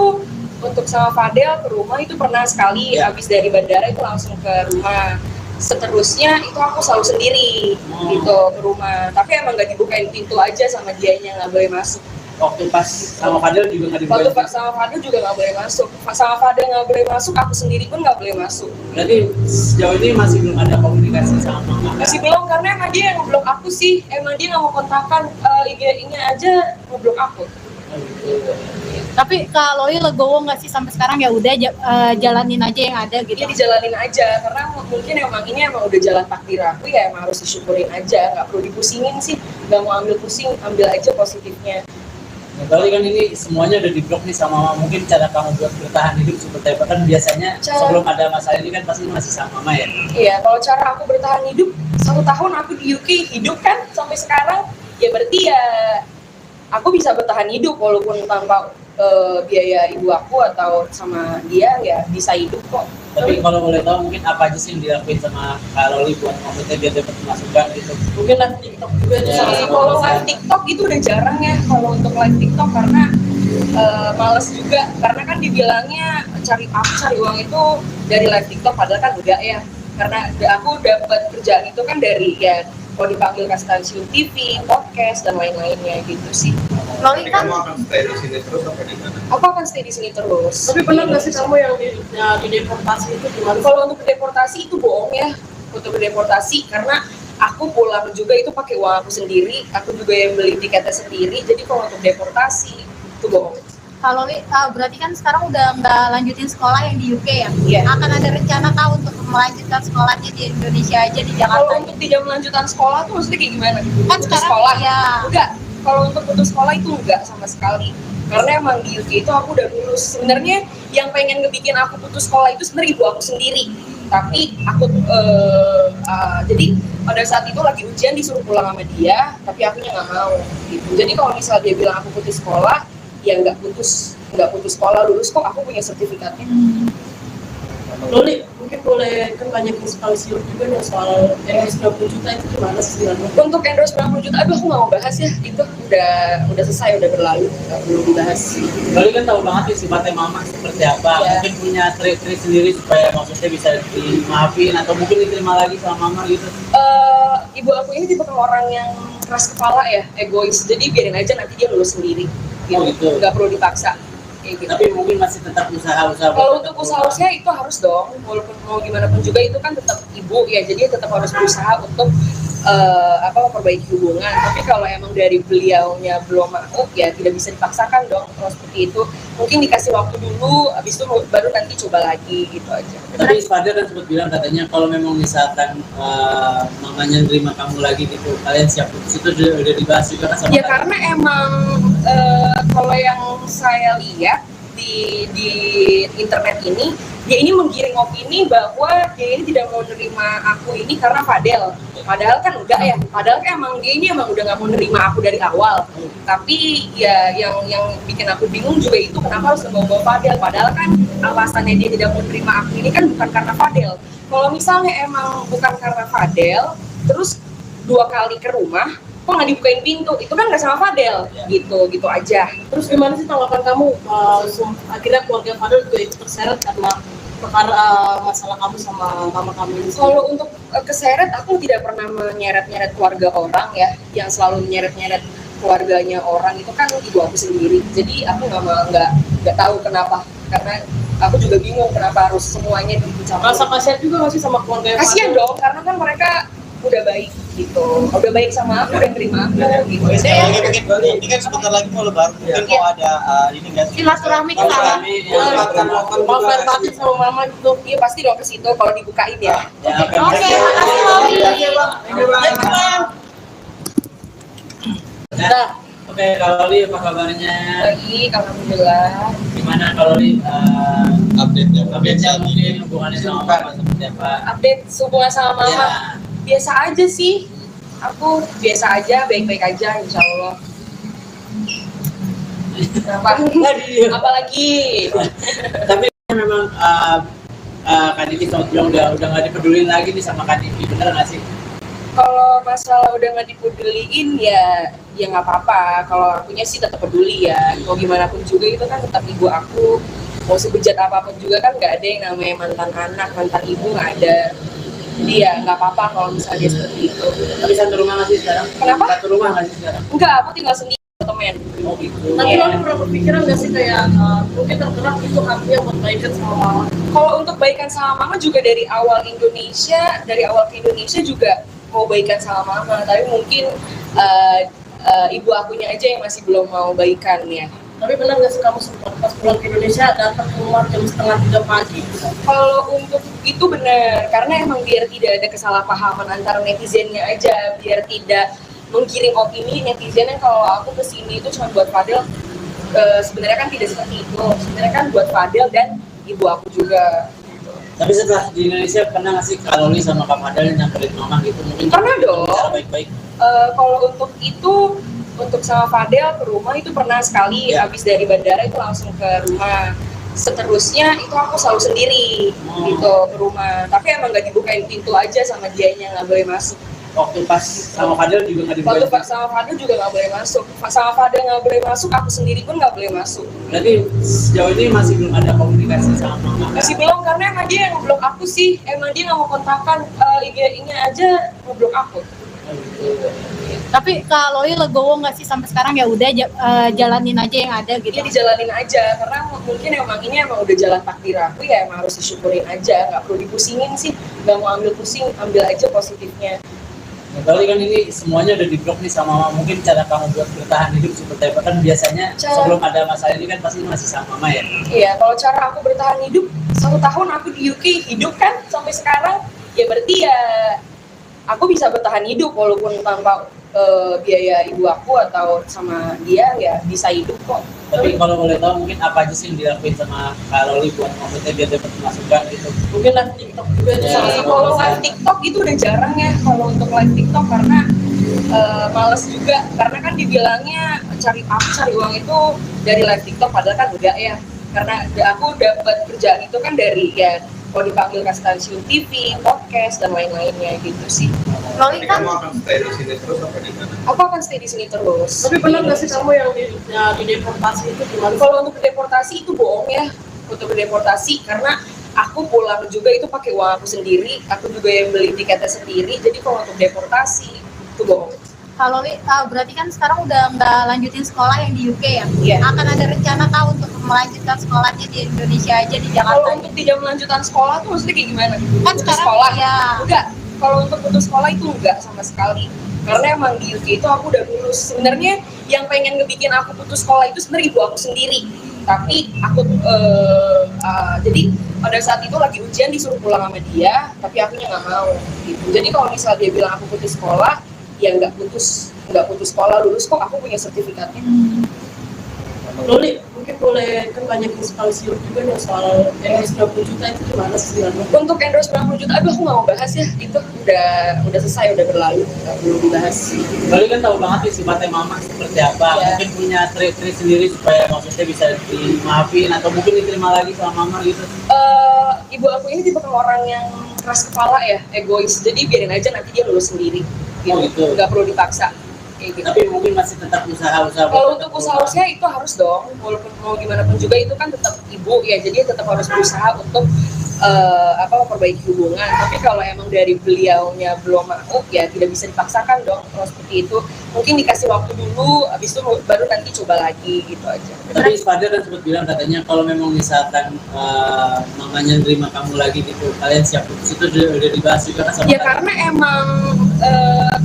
untuk sama Fadel ke rumah itu pernah sekali, Ya. habis dari bandara itu langsung ke rumah. Seterusnya itu aku selalu sendiri Oh. gitu ke rumah. Tapi emang nggak dibukain pintu aja sama dianya, nggak boleh masuk. Waktu pas sama Fadel juga nggak Waktu dibukain. sama Fadel juga nggak boleh masuk. Sama Fadel nggak boleh masuk, aku sendiri pun nggak boleh masuk. Berarti sejauh ini masih belum ada komunikasi sama mama. Masih belum, karena emang dia yang ngeblok aku sih. Emang dia nggak mau kontakkan, IG-nya aja ngeblok aku. Oh, gitu. Tapi Kak Loli legowo nggak sih sampai sekarang, ya udah jalanin aja yang ada gitu. Dia dijalanin aja, karena mungkin emang ini emang udah jalan takdir aku ya, emang harus disyukurin aja, nggak perlu dipusingin sih, nggak mau ambil pusing, ambil aja positifnya. Nah, berarti kan ini semuanya udah diblok nih sama mama. Mungkin cara kamu buat bertahan hidup seperti apa? Kan biasanya sebelum ada masalah ini kan pasti masih sama mama ya. Iya, kalau cara aku bertahan hidup, 1 tahun aku di UK hidup kan sampai sekarang, ya berarti ya aku bisa bertahan hidup walaupun tanpa biaya ibu aku atau sama dia ya bisa hidup kok. Tapi kalau boleh tahu mungkin apa aja sih yang dilakuin sama Kak Loli buat maksudnya biar dapat masukan gitu. Mungkin live TikTok juga itu Ya, salah Jadi satu. kalau live TikTok itu udah jarang ya kalau untuk live TikTok karena males juga karena kan dibilangnya cari uang itu dari live TikTok padahal kan enggak ya karena aku dapat kerjaan itu kan dari ya kalau dipanggil ke stasiun TV, podcast dan lain-lainnya gitu sih. Loli Nanti kan kamu akan stay di sini terus apa di mana? Aku akan stay di sini terus. Tapi pernah nggak sih kamu yang di deportasi itu gimana? Kalau untuk deportasi itu bohong ya. Untuk deportasi karena aku pulang juga itu pakai uang aku sendiri, aku juga yang beli tiketnya sendiri. Jadi kalau untuk deportasi itu bohong. kalau Loli berarti kan sekarang udah nggak lanjutin sekolah yang di UK ya? Iya. Akan ada rencana kah untuk melanjutkan sekolahnya di Indonesia aja di Kalau Jakarta? untuk tidak melanjutkan sekolah tuh maksudnya kayak gimana? Kan Putus sekarang sekolah? ya. Enggak. Kalau untuk putus sekolah itu enggak sama sekali. Karena emang di UK itu aku udah lulus. Sebenarnya yang pengen ngebikin aku putus sekolah itu sebenarnya ibu aku sendiri. Tapi aku jadi pada saat itu lagi ujian disuruh pulang sama dia, tapi akunya nggak mau. Gitu. Jadi kalau misalnya dia bilang aku putus sekolah, ya nggak putus sekolah, lulus kok aku punya sertifikatnya. Loli, mungkin boleh kan banyak yang sekali siur juga nih soal endorse 90 juta itu gimana sih sebenarnya? Untuk endorse 90 juta, aduh aku nggak mau bahas ya, itu udah selesai, udah berlalu, nggak perlu dibahas. Loli kan tahu banget nih sifatnya mama seperti apa. Iya. Mungkin punya trik-trik sendiri supaya maksudnya bisa dimaafin atau mungkin diterima lagi sama mama gitu. Ibu aku ini tipe orang yang keras kepala ya, egois, jadi biarin aja nanti dia lulus sendiri, Oh, gitu. nggak perlu dipaksa. Kayak gitu. Tapi mungkin masih tetap usaha-usaha. Kalau untuk usaha-usaha itu harus dong, walaupun mau gimana pun juga itu kan tetap ibu ya, jadi tetap harus berusaha untuk memperbaiki hubungan. Tapi kalau emang dari beliaunya belum mau, ya tidak bisa dipaksakan dong. Kalau seperti itu, mungkin dikasih waktu dulu, habis itu baru nanti coba lagi gitu aja. Tapi Father kan sempat bilang katanya kalau memang misalkan mamanya nerima kamu lagi gitu, kalian siap putus itu udah dibahas juga kan sama Ya kalian? karena emang kalau yang saya lihat di internet ini, dia ini menggiring opini bahwa dia ini tidak mau nerima aku ini karena Fadel. Padahal kan enggak ya. Padahal kan emang dia ini emang udah nggak mau nerima aku dari awal. Tapi ya yang bikin aku bingung juga itu kenapa harus ngebawa Fadel. Padahal kan alasannya dia tidak mau nerima aku ini kan bukan karena Fadel. Kalau misalnya emang bukan karena Fadel, terus 2 kali ke rumah, kok nggak dibukain pintu, itu kan nggak sama Fadel, gitu aja. Terus gimana sih tanggapan kamu akhirnya keluarga Fadel juga ikut terseret karena perkara masalah kamu sama mama kamu ini? Kalau untuk keseret, aku tidak pernah menyeret-nyeret keluarga orang ya, yang selalu menyeret-nyeret keluarganya orang itu kan ibu aku sendiri. Jadi aku nggak tahu kenapa, karena aku juga bingung kenapa harus semuanya dicampur. Rasa kasihan juga nggak sih sama keluarga Kasian dong, karena kan mereka udah baik gitu, udah baik sama aku, udah terima aku gitu. Sekali lagi mungkin ini kan sebentar lagi mau lebaran, mungkin Iya. mau ada ini nggak sih? Silaturahmi ke sana. Mau fair party sama mama gitu? Iya pasti dong ke situ kalau dibukain ya. Ya, Oke, makasih Loli. Nah, oke, kalau Li apa kabarnya? Baik, alhamdulillah. Gimana kalau Li Update-nya. update-nya mungkin hubungannya sama mama seperti apa? Update hubungan sama mama. Ya. Biasa aja sih. Aku biasa aja, baik-baik aja insya Allah. Kenapa? Apalagi? Tapi memang Kak Diki sempat bilang udah nggak dipedulin lagi nih sama Kak Diki, bener nggak sih? Kalau masalah udah nggak dipeduliin ya nggak apa-apa. Kalau akunya sih tetap peduli ya. Mau gimana pun juga itu kan tetap ibu aku. Mau sebejat apapun juga kan nggak ada yang namanya mantan anak, mantan ibu nggak ada. Jadi ya nggak apa-apa kalau misalnya dia seperti itu. Tapi satu rumah nggak sih sekarang? Kenapa? Satu rumah nggak sih sekarang? Enggak, aku tinggal sendiri temen. Oh gitu. Tapi Iya. Loli pernah berpikiran nggak sih kayak mungkin tergerak itu hatinya buat baikan sama mama? Kalau untuk baikan sama mama juga dari awal ke Indonesia juga mau baikan sama mama, tapi mungkin ibu akunya aja yang masih belum mau baikan ya. Tapi benar nggak sih kamu sempat pas pulang ke Indonesia datang ke rumah jam 2:30 pagi? Kalau untuk itu benar, karena emang biar tidak ada kesalahpahaman antara netizennya aja, biar tidak menggiring opini netizen yang kalau aku kesini itu cuma buat Fadel. Sebenarnya kan tidak seperti itu, sebenarnya kan buat Fadel dan ibu aku juga. Tapi setelah di Indonesia pernah nggak sih Kak Loli sama Kak Fadel nyamperin mama gitu? Mungkin Pernah dong. cara baik-baik. Kalau untuk itu untuk sama Fadel ke rumah itu pernah sekali, habis dari bandara itu langsung ke rumah. Seterusnya itu aku selalu sendiri gitu ke rumah, tapi emang nggak dibukain pintu aja sama dianya, nggak boleh masuk. Waktu pas sama Fadel juga nggak Waktu dibuka. sama Fadel juga nggak boleh masuk, sama Fadel nggak boleh masuk, aku sendiri pun nggak boleh masuk. Berarti sejauh ini masih belum ada komunikasi sama mama. Masih belum, karena emang dia yang ngeblok aku sih, emang dia nggak mau kontakkan, IG-nya aja ngeblok aku. Tapi kalau Loli legowo nggak sih sampai sekarang ya udah jalanin aja yang ada gitu. Dia dijalanin aja, karena mungkin emang ini emang udah jalan takdir aku, ya emang harus disyukurin aja, nggak perlu dipusingin sih, nggak mau ambil pusing, ambil aja positifnya. Kali kan ini semuanya udah di-blok nih sama mama. Mungkin cara kamu buat bertahan hidup seperti apa? Kan biasanya sebelum ada masalah ini kan pasti masih sama mama ya. Iya, kalau cara aku bertahan hidup, 1 tahun aku di UK hidup kan sampai sekarang, ya berarti ya aku bisa bertahan hidup walaupun tanpa biaya ibu aku atau sama dia, ya bisa hidup kok. Tapi kalau boleh tahu mungkin apa aja sih yang dilakuin sama Kak Loli buat maksudnya biar dapat masukan gitu? Mungkin live TikTok juga itu Ya, salah satu. Kalau live TikTok itu udah jarang ya, kalau untuk live TikTok karena males juga, karena kan dibilangnya cari uang itu dari live TikTok, padahal kan enggak ya, karena aku dapat kerjaan itu kan dari ya kalau dipanggil ke stasiun TV, podcast dan lain-lainnya gitu sih. Loli Jadi kan kamu akan stay di sini terus apa di mana? Aku akan stay di sini terus. Tapi pernah nggak sih kamu yang dideportasi itu gimana? Kalau untuk deportasi itu bohong ya, untuk deportasi karena aku pulang juga itu pakai uang aku sendiri, aku juga yang beli tiketnya sendiri, jadi kalau untuk deportasi itu bohong. kalau Loli berarti kan sekarang udah nggak lanjutin sekolah yang di UK ya? Iya. Akan ada rencana kah untuk melanjutkan sekolahnya di Indonesia aja di Kalau Jakarta? untuk tidak melanjutkan sekolah tuh maksudnya kayak gimana? Kan Putus sekarang sekolah? ya. Enggak. Kalau untuk putus sekolah itu enggak sama sekali. Karena emang di UK itu aku udah lulus. Sebenarnya yang pengen ngebikin aku putus sekolah itu sebenarnya ibu aku sendiri. Tapi aku jadi pada saat itu lagi ujian disuruh pulang sama dia, tapi akunya nggak mau. Gitu. Jadi kalau misal dia bilang aku putus sekolah, ya nggak putus sekolah, lulus kok, aku punya sertifikatnya. Loli, mungkin boleh kan banyak inspirasi juga nih soal endorse 20 juta itu gimana sih sebenarnya? Untuk endorse 90 juta, aduh aku nggak mau bahas ya, itu udah selesai, udah berlalu, nggak perlu dibahas. Kali kan tahu banget nih sifatnya mama seperti apa. Iya. Mungkin punya trik-trik sendiri supaya maksudnya bisa dimaafin atau mungkin diterima lagi sama mama gitu. Ibu aku ini tipe orang yang keras kepala ya, egois, jadi biarin aja nanti dia lulus sendiri, Oh, gitu. nggak perlu dipaksa. Kayak gitu. Tapi mungkin masih tetap usaha-usaha. Kalau untuk usaha-usaha itu harus dong, walaupun mau gimana pun juga itu kan tetap ibu ya, jadi tetap harus berusaha untuk memperbaiki hubungan. Tapi kalau emang dari beliaunya belum mau, ya tidak bisa dipaksakan dong. Kalau seperti itu, mungkin dikasih waktu dulu, habis itu baru nanti coba lagi gitu aja. Tapi Fadel kan sempat bilang katanya kalau memang misalkan mamanya nerima kamu lagi gitu, kalian siap putus, itu udah dibahas juga kan sama Ya Fadel? karena emang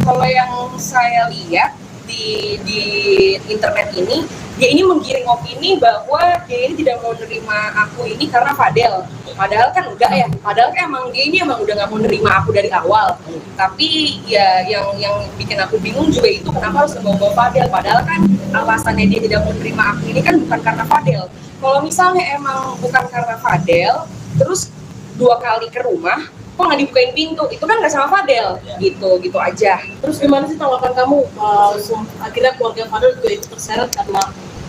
kalau yang saya lihat di internet ini, dia ini menggiring opini bahwa dia ini tidak mau nerima aku ini karena Fadel. Padahal kan enggak ya, padahal kan emang dia ini emang udah nggak mau nerima aku dari awal. Tapi ya yang bikin aku bingung juga itu kenapa harus membawa Fadel. Padahal kan alasannya dia tidak mau nerima aku ini kan bukan karena Fadel. Kalau misalnya emang bukan karena Fadel, terus 2 kali ke rumah, kok nggak dibukain pintu, itu kan nggak sama Fadel, gitu aja. Terus gimana sih tanggapan kamu akhirnya keluarga Fadel juga ikut terseret karena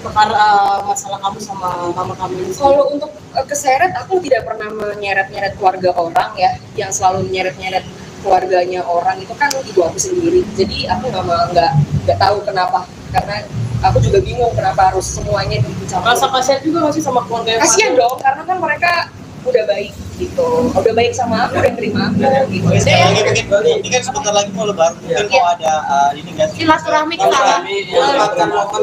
perkara masalah kamu sama mama kamu ini? Kalau untuk keseret, aku tidak pernah menyeret-nyeret keluarga orang ya, yang selalu menyeret-nyeret keluarganya orang itu kan ibu aku sendiri. Jadi aku nggak tahu kenapa, karena aku juga bingung kenapa harus semuanya dicampur. Rasa kasihan juga nggak sih sama keluarga Kasian dong, karena kan mereka udah baik gitu, udah baik sama aku, udah terima aku gitu. Oke, sekali lagi mungkin ini kan sebentar lagi mau lebaran, mungkin mau ada ini nggak sih? Silaturahmi ke sana.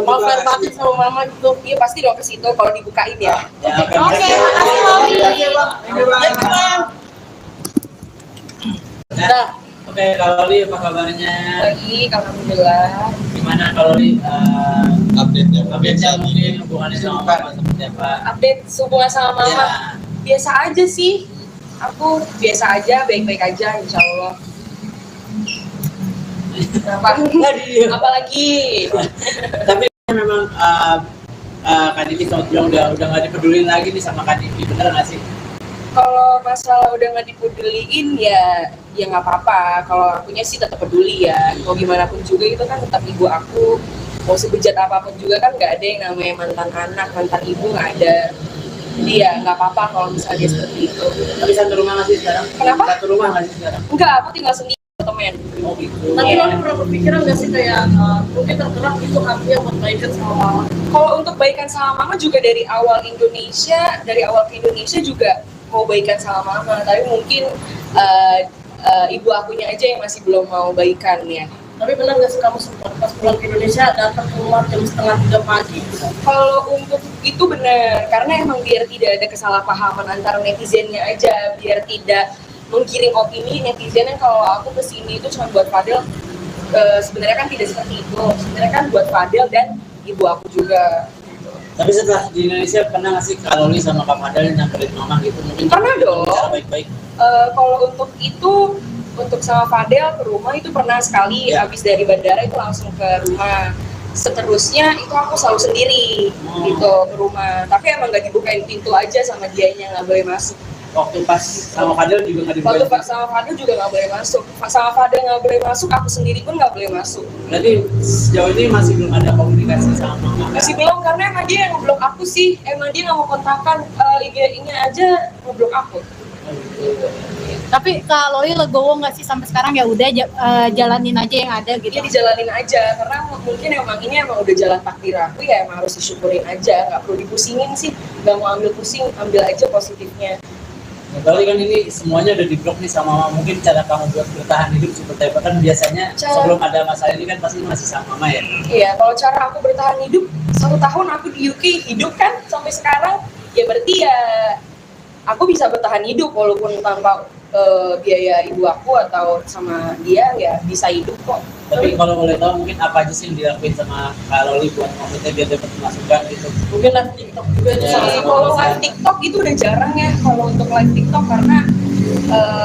mau fair batin sama mama gitu. Iya pasti dong ke situ kalau dibukain ya. Ya, Oke, makasih Loli. Nah, oke, Kak Loli apa kabarnya? Baik, alhamdulillah. Gimana Kak Loli Update-nya. update-nya mungkin hubungannya sama mama seperti apa? Update hubungan sama mama. Ya. Biasa aja sih, aku biasa aja, baik-baik aja insya Allah. Apalagi Tapi memang Kak Diki sempat bilang udah nggak dipedulin lagi nih sama Kak Diki, bener nggak sih? kalau masalah udah nggak dipeduliin ya nggak apa-apa. Kalau akunya sih tetap peduli ya, mau gimana pun juga itu kan tetap ibu aku. mau sebejat apapun juga kan nggak ada yang namanya mantan anak, mantan ibu nggak ada. Jadi ya nggak apa-apa kalau misalnya dia seperti itu. Tapi satu rumah nggak sih sekarang? Kenapa? Satu rumah nggak sih sekarang? Enggak, aku tinggal sendiri temen. Oh gitu. Tapi Iya. lo pernah berpikiran nggak sih kayak mungkin tergerak itu hatinya buat baikan sama mama? Kalau untuk baikan sama mama juga dari awal ke Indonesia juga mau baikan sama mama, tapi mungkin ibu akunya aja yang masih belum mau baikan ya. Tapi benar nggak sih kamu sempat pas pulang ke Indonesia datang ke rumah jam 2:30 pagi? Kalau untuk itu benar, karena emang biar tidak ada kesalahpahaman antara netizennya aja, biar tidak menggiring opini netizen yang kalau aku kesini itu cuma buat Fadel. Sebenarnya kan tidak seperti itu, sebenarnya kan buat Fadel dan ibu aku juga. Tapi setelah di Indonesia pernah nggak sih kalau Loli sama Kak Fadel nyamperin mama gitu mungkin? Pernah dong. Cara baik-baik. Kalau untuk itu, untuk sama Fadel ke rumah itu pernah sekali, Ya. habis dari bandara itu langsung ke rumah. Seterusnya itu aku selalu sendiri gitu ke rumah, tapi emang nggak dibukain pintu aja sama dianya, nggak boleh masuk. Waktu pas sama Fadel juga nggak Waktu dibukain. sama Fadel juga nggak boleh masuk, sama Fadel nggak boleh masuk, aku sendiri pun nggak boleh masuk. Berarti sejauh ini masih belum ada komunikasi sama mama. Masih belum, karena emang dia yang ngeblok aku sih, emang dia nggak mau kontakkan, IG-nya aja ngeblok aku. Oh, gitu. Tapi Kak Loli legowo nggak sih sampai sekarang ya udah jalanin aja yang ada gitu. Dia dijalanin aja, karena mungkin ini emang udah jalan takdir aku, ya emang harus disyukurin aja, nggak perlu dipusingin sih, nggak mau ambil pusing, ambil aja positifnya. Berarti kan ini semuanya udah di-blok nih sama mama. Mungkin cara kamu buat bertahan hidup seperti apa? Kan biasanya sebelum ada masalah ini kan pasti masih sama mama ya. Iya, kalau cara aku bertahan hidup, 1 tahun aku di UK hidup kan sampai sekarang, ya berarti ya aku bisa bertahan hidup walaupun tanpa biaya ibu aku atau sama dia, ya bisa hidup kok. Tapi kalau boleh tahu mungkin apa aja sih yang dilakuin sama Kak Loli buat maksudnya biar dapat masukan gitu. Mungkin live TikTok juga itu Ya. salah satu. Kalau live TikTok itu udah jarang ya, kalau untuk live TikTok karena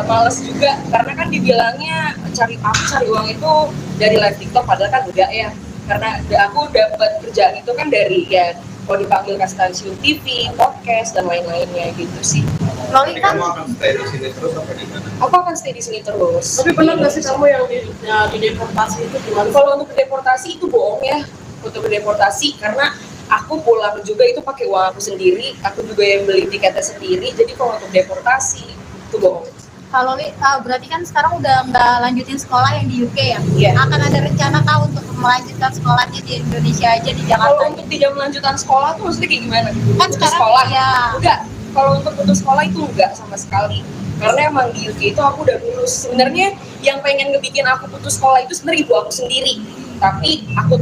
males juga, karena kan dibilangnya aku cari uang itu dari live TikTok, padahal kan enggak ya, karena aku dapat kerjaan itu kan dari ya kalau dipanggil ke stasiun TV, podcast dan lain-lainnya gitu sih. Loli Jadi kan kamu akan stay di sini terus apa di mana? Aku akan stay di sini terus. Tapi benar nggak sih kamu yang di deportasi itu gimana? Kalau untuk deportasi itu bohong ya, untuk deportasi karena aku pulang juga itu pakai uang aku sendiri, aku juga yang beli tiketnya sendiri. Jadi kalau untuk deportasi itu bohong. Kak Loli berarti kan sekarang udah nggak lanjutin sekolah yang di UK ya? Iya. Akan ada rencana kah untuk melanjutkan sekolahnya di Indonesia aja di Kalau Jakarta? untuk tidak melanjutkan sekolah tuh maksudnya kayak gimana? Kan Putus sekarang sekolah? ya. Enggak. Kalau untuk putus sekolah itu enggak sama sekali. Karena emang di UK itu aku udah lulus. Sebenarnya yang pengen ngebikin aku putus sekolah itu sebenarnya ibu aku sendiri. Tapi aku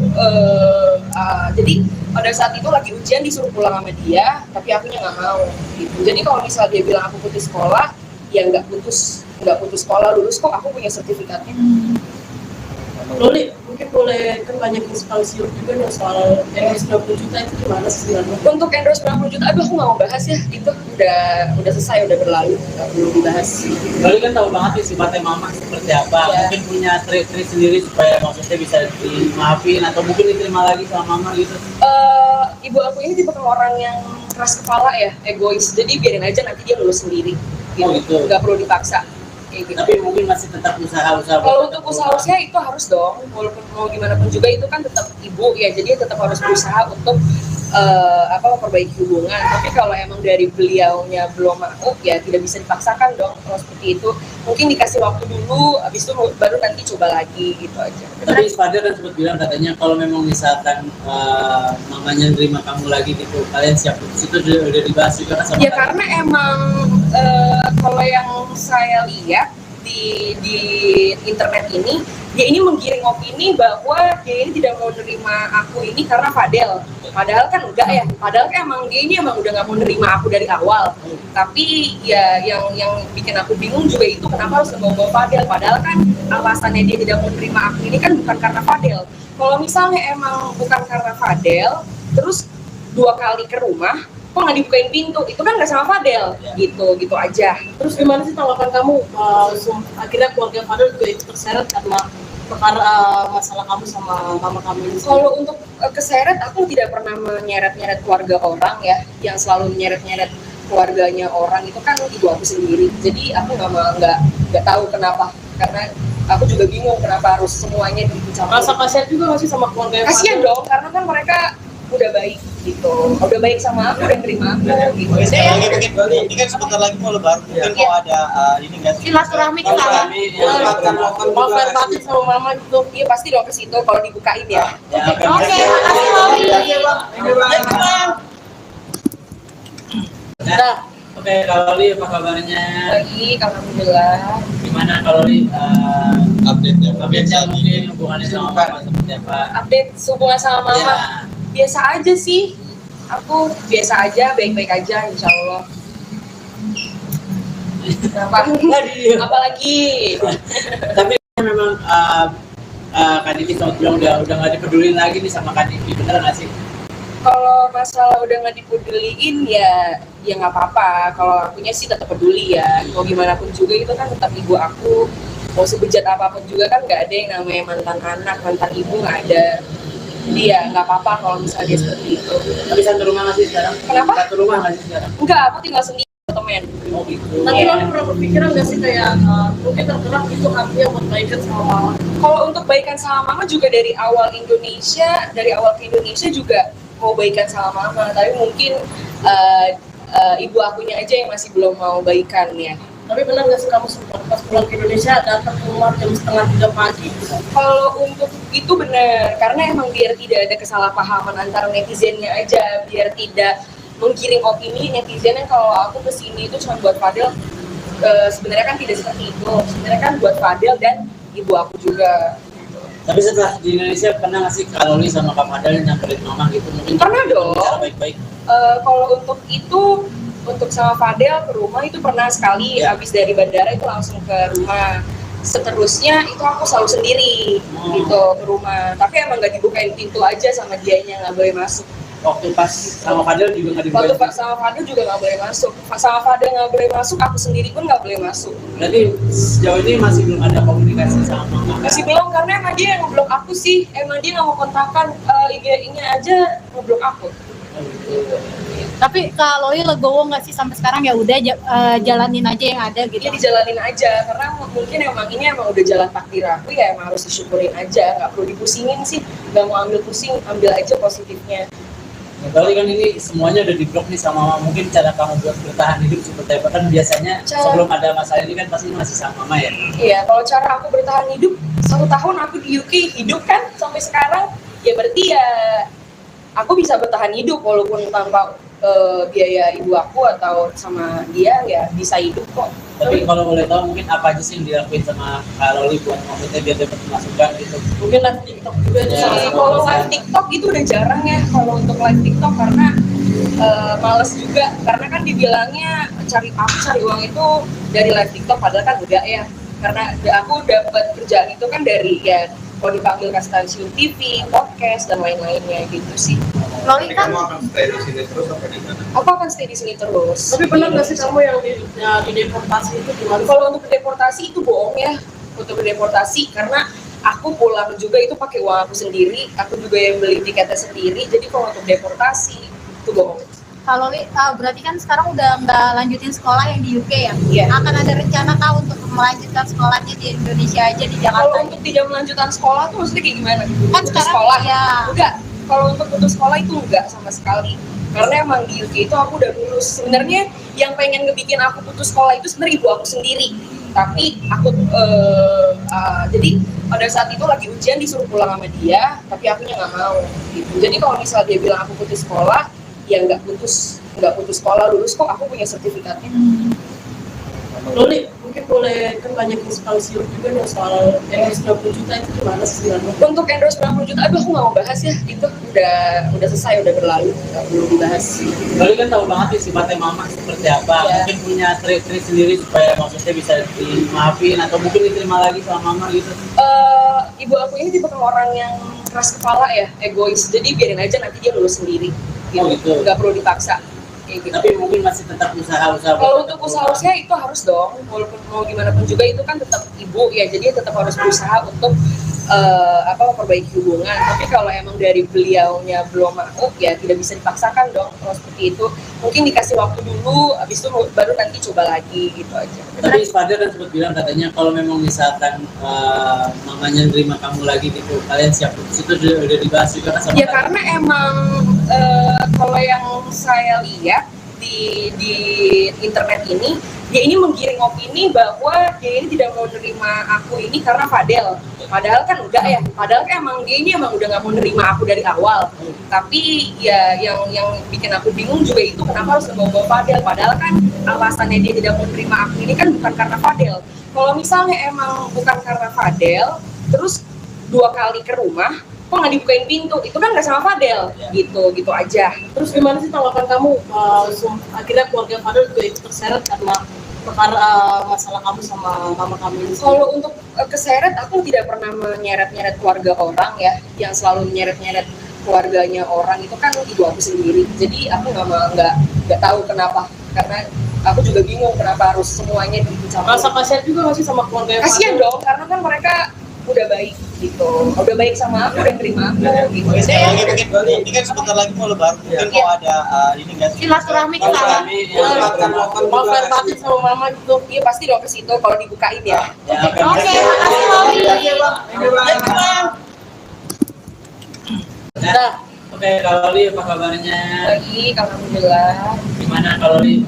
jadi pada saat itu lagi ujian disuruh pulang sama dia, tapi akunya nggak mau. Gitu. Jadi kalau misal dia bilang aku putus sekolah, ya nggak putus sekolah, lulus kok, aku punya sertifikatnya. Loli, mungkin boleh kan banyak inspirasi juga nih soal endorse 20 juta itu gimana sih sebenarnya? Untuk endorse 90 juta, aduh aku nggak mau bahas ya, itu udah selesai, udah berlalu, nggak perlu dibahas. Loli kan tahu banget nih sifatnya mama seperti apa. Ya. Mungkin punya trik-trik sendiri supaya maksudnya bisa dimaafin atau mungkin diterima lagi sama mama gitu. Ibu aku ini tipe orang yang keras kepala ya, egois, jadi biarin aja nanti dia lulus sendiri. Oh, gitu. Nggak perlu dipaksa. Kayak gitu. Tapi mungkin masih tetap usaha-usaha. Kalau untuk usaha-usaha itu harus dong, walaupun mau gimana pun juga itu kan tetap ibu ya, jadi tetap harus berusaha untuk memperbaiki hubungan. Tapi kalau emang dari beliaunya belum mau, ya tidak bisa dipaksakan dong kalau seperti itu. Mungkin dikasih waktu dulu, habis itu baru nanti coba lagi gitu aja. Tapi Fadel kan sempat bilang katanya kalau memang misalkan mamanya nerima kamu lagi gitu, kalian siap putus, itu udah dibahas juga kan sama Ya kalian? karena emang kalau yang saya lihat di internet ini, dia ini menggiring opini bahwa dia ini tidak mau nerima aku ini karena Fadel. Padahal kan enggak ya, padahal kan emang dia ini emang udah nggak mau nerima aku dari awal. Tapi ya yang bikin aku bingung juga itu kenapa harus ngebawa Fadel. Padahal kan alasannya dia tidak mau nerima aku ini kan bukan karena Fadel. Kalau misalnya emang bukan karena Fadel, terus 2 kali ke rumah, kok nggak dibukain pintu, itu kan nggak sama Fadel, gitu aja. Terus gimana sih tanggapan kamu? Akhirnya keluarga Fadel juga ikut terseret karena perkara masalah kamu sama mama kamu ini. Kalau untuk keseret, aku tidak pernah menyeret-nyeret keluarga orang ya, yang selalu menyeret-nyeret keluarganya orang itu kan ibu aku sendiri. Jadi aku nggak tahu kenapa, karena aku juga bingung kenapa harus semuanya dicampur. Rasa kasihan juga masih sama keluarga yang Kasian Fadel. dong, karena kan mereka udah baik gitu, udah baik sama aku, udah terima aku gitu. Oke, sekali lagi Jadi, mungkin ini kan sebentar lagi mau lebaran, mungkin Iya. mau ada ini nggak sih? Silaturahmi ke sana. Kami Mau fair party sama mama gitu. iya pasti dong ke situ kalau dibukain ya. ya, Oke, makasih Loli. Nah, oke, kalau Li apa kabarnya? Baik, alhamdulillah. Gimana kalau Li Update-nya. update-nya mungkin hubungannya sama Mama seperti apa? Update hubungan sama mama. Ya. Biasa aja sih, aku biasa aja, baik-baik aja insya Allah. Kenapa? Apalagi Tapi memang Kak Diki sama bilang udah nggak dipedulin lagi nih sama Kak Diki, bener nggak sih? kalau masalah udah nggak dipeduliin ya nggak apa-apa. Kalau akunya sih tetap peduli ya. Mau gimana pun juga itu kan tetap ibu aku. Mau sebejat apapun juga kan nggak ada yang namanya mantan anak, mantan ibu nggak ada. Jadi ya nggak apa-apa kalau misalnya dia seperti itu. Tapi satu rumah nggak sih sekarang? Kenapa? Satu rumah nggak sih sekarang? Enggak, aku tinggal sendiri temen. Oh gitu. Tapi Loli pernah berpikiran nggak sih kayak mungkin tergerak itu hatinya buat baikan sama mama? Kalau untuk baikan sama mama juga dari awal ke Indonesia juga mau baikan sama mama, tapi mungkin ibu akunya aja yang masih belum mau baikan ya. Tapi benar nggak sih kamu sempat pas pulang ke Indonesia datang ke rumah jam 2:30 pagi? Kalau untuk itu benar, karena emang biar tidak ada kesalahpahaman antara netizennya aja, biar tidak menggiring opini netizen yang kalau aku kesini itu cuma buat Fadel. Sebenarnya kan tidak seperti itu. Sebenarnya kan buat Fadel dan ibu aku juga. Tapi setelah di Indonesia pernah nggak sih kalau Li sama Kak Fadel nyamperin Mama gitu mungkin? Pernah dong. Bicara baik-baik. Kalau untuk itu, untuk sama Fadel ke rumah itu pernah sekali. Ya. Habis dari bandara itu langsung ke rumah. Seterusnya itu aku selalu sendiri gitu ke rumah. Tapi emang nggak dibukain pintu aja sama dianya, nggak boleh masuk. Waktu pas sama Fadel juga nggak Waktu dibuka. sama Fadel juga nggak boleh masuk. Sama Fadel nggak boleh masuk, aku sendiri pun nggak boleh masuk. Berarti sejauh ini masih belum ada komunikasi sama Mama. Masih belum, karena emang dia yang ngeblok aku sih. Emang dia nggak mau kontakkan, IG-nya aja ngeblok aku. Oh, gitu. Tapi Kak Loli legowo nggak sih sampai sekarang ya udah jalanin aja yang ada gitu. Dia dijalanin aja, karena mungkin emang ini emang udah jalan takdir aku ya, emang harus disyukurin aja, nggak perlu dipusingin sih, nggak mau ambil pusing, ambil aja positifnya. Berarti kan ini semuanya udah di-blok nih sama Mama. Mungkin cara kamu buat bertahan hidup seperti apa? Kan biasanya sebelum ada masalah ini kan pasti masih sama Mama ya? Iya, kalau cara aku bertahan hidup, 1 tahun aku di UK hidup kan sampai sekarang, ya berarti ya aku bisa bertahan hidup walaupun tanpa biaya ibu aku atau sama dia ya bisa hidup kok. Tapi kalau boleh tahu mungkin apa aja sih yang dilakuin sama Kak Loli buat maksudnya biar dapat masukan gitu? Mungkin live TikTok juga itu Ya. salah satu Kalau alasan. live TikTok itu udah jarang ya kalau untuk live TikTok, karena males juga, karena kan dibilangnya cari uang itu dari live TikTok, padahal kan enggak ya, karena aku dapat kerjaan itu kan dari ya kalau dipanggil ke stasiun TV, podcast dan lain-lainnya gitu sih. Loli Jadi kan kamu akan stay di sini terus apa di mana? Aku akan stay di sini terus. Tapi benar nggak sih kamu yang di deportasi itu gimana? Kalau untuk deportasi itu bohong ya, untuk deportasi, karena aku pulang juga itu pakai uang aku sendiri, aku juga yang beli tiketnya sendiri. Jadi kalau untuk deportasi itu bohong. Kak Loli berarti kan sekarang udah nggak lanjutin sekolah yang di UK ya? Iya. Akan ada rencana kah untuk melanjutkan sekolahnya di Indonesia aja di Kalau Jakarta? untuk tidak melanjutkan sekolah tuh maksudnya kayak gimana? Kan Putus sekarang sekolah? ya. Enggak. Kalau untuk putus sekolah itu enggak sama sekali. Karena emang di UK itu aku udah lulus. Sebenarnya yang pengen ngebikin aku putus sekolah itu sebenarnya ibu aku sendiri. Tapi aku jadi pada saat itu lagi ujian disuruh pulang sama dia, tapi akunya nggak mau. Gitu. Jadi kalau misalnya dia bilang aku putus sekolah, ya nggak putus sekolah, lulus kok, aku punya sertifikatnya. Loli, mungkin boleh kan banyak inspirasi juga nih soal endorse 90 juta itu gimana sih sebenarnya? Untuk endorse 90 juta, aduh aku nggak mau bahas ya, itu udah selesai, udah berlalu, nggak perlu dibahas. Loli kan tahu banget nih sifatnya Mama seperti apa. Iya. Mungkin punya trik-trik sendiri supaya maksudnya bisa dimaafin atau mungkin diterima lagi sama Mama gitu. Ibu aku ini tipe orang yang keras kepala ya, egois, jadi biarin aja nanti dia lulus sendiri, Oh, gitu. nggak perlu dipaksa. Kayak gitu. Tapi mungkin masih tetap usaha-usaha. Kalau buat untuk tetap usaha-usaha itu harus dong, walaupun mau gimana pun juga itu kan tetap ibu ya, jadi tetap harus berusaha untuk memperbaiki hubungan. Tapi kalau emang dari beliaunya belum mau, ya tidak bisa dipaksakan dong kalau seperti itu. Mungkin dikasih waktu dulu, habis itu baru nanti coba lagi gitu aja. Tapi Fadil kan sempat bilang katanya kalau memang misalkan mamanya nerima kamu lagi gitu, kalian siap putus, itu udah dibahas juga kan sama Ya kalian? karena emang kalau yang saya lihat di internet ini, dia ini menggiring opini bahwa dia ini tidak mau nerima aku ini karena Fadel. Padahal kan enggak ya. Padahal kan emang dia ini emang udah nggak mau nerima aku dari awal. Tapi ya yang bikin aku bingung juga itu kenapa harus ngebawa Fadel. Padahal kan alasannya dia tidak mau nerima aku ini kan bukan karena Fadel. Kalau misalnya emang bukan karena Fadel, terus 2 kali ke rumah, kok nggak dibukain pintu, itu kan nggak sama Fadel, gitu aja. Terus gimana sih tanggapan kamu? Akhirnya keluarga Fadel juga ikut terseret karena perkara masalah kamu sama mama kamu ini. Kalau untuk keseret, aku tidak pernah menyeret-nyeret keluarga orang ya. Yang selalu menyeret-nyeret keluarganya orang itu kan ibu aku sendiri. Jadi aku nggak tahu kenapa, karena aku juga bingung kenapa harus semuanya dicampur. Rasa kasihan juga masih sama keluarga Kasian dong, karena kan mereka udah baik gitu, udah baik sama aku, udah terima aku gitu. Oke, sekali lagi mungkin ini kan sebentar lagi mau lebaran, mungkin mau ada ini nggak sih? Silaturahmi ke sana. mau fair batin sama mama gitu. Iya pasti dong ke situ kalau dibukain ya. Oke, makasih Loli. Nah, oke, kalau Li apa kabarnya? Baik, alhamdulillah. Gimana kalau Li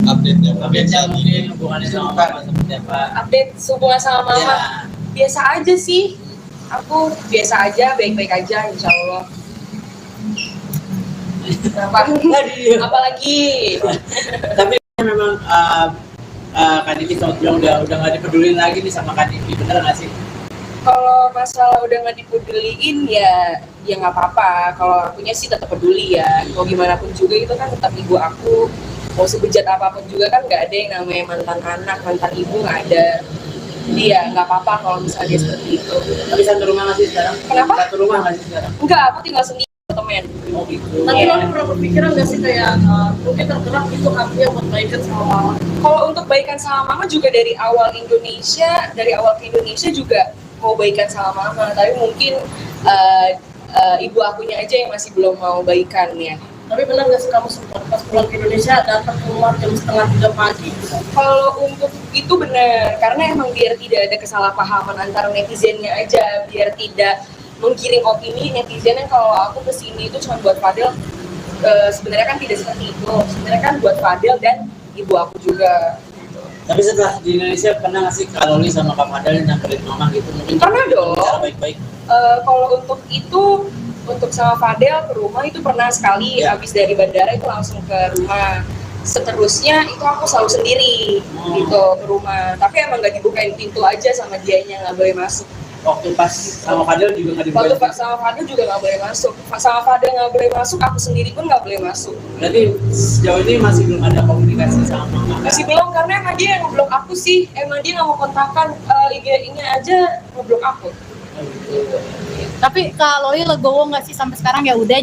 Update-nya. update-nya mungkin hubungannya sama mama seperti apa? Update hubungan sama mama. Ya. Biasa aja sih, aku biasa aja, baik-baik aja insya Allah. Kenapa? Apalagi Tapi memang Kak Diki sempat bilang udah nggak dipedulin lagi nih sama Kak Diki, bener nggak sih? kalau masalah udah nggak dipeduliin ya nggak apa-apa. Kalau akunya sih tetap peduli ya, mau gimana pun juga itu kan tetap ibu aku. Mau sebejat apapun juga kan nggak ada yang namanya mantan anak, mantan ibu nggak ada. Jadi ya nggak apa-apa kalau misalnya dia seperti itu. Tapi satu rumah nggak sih sekarang? Kenapa? Satu rumah nggak sih sekarang? Enggak, aku tinggal sendiri temen. Oh gitu. Tapi lo pernah berpikiran nggak sih kayak mungkin tergerak itu hatinya buat baikan sama mama? Kalau untuk baikan sama mama juga dari awal ke Indonesia juga mau baikan sama mama, tapi mungkin ibu akunya aja yang masih belum mau baikan ya. Tapi benar nggak sih kamu sempat pas pulang ke Indonesia datang ke rumah jam 2:30 pagi? Kalau untuk itu benar, karena emang biar tidak ada kesalahpahaman antara netizennya aja, biar tidak menggiring opini netizennya kalau aku kesini itu cuma buat Fadel. Sebenarnya kan tidak seperti itu, sebenarnya kan buat Fadel dan ibu aku juga. Tapi setelah di Indonesia pernah nggak sih kalau Li sama Kak Fadel nyamperin mama gitu? Mungkin Pernah dong. Cara baik-baik. Kalau untuk itu, untuk sama Fadel ke rumah itu pernah sekali, Ya. habis dari bandara itu langsung ke rumah. Seterusnya itu aku selalu sendiri gitu ke rumah, tapi emang nggak dibukain pintu aja sama dianya, nggak boleh masuk. Waktu pas sama Fadel juga nggak Waktu dibukain. sama Fadel juga nggak boleh masuk, sama Fadel nggak boleh masuk, aku sendiri pun nggak boleh masuk. Berarti sejauh ini masih belum ada komunikasi sama mama kan? Masih belum, karena emang dia yang ngeblok aku sih, emang dia nggak mau kontakkan, IG-nya aja ngeblok aku. Oh, gitu. Tapi Kak Loli legowo nggak sih sampai sekarang ya udah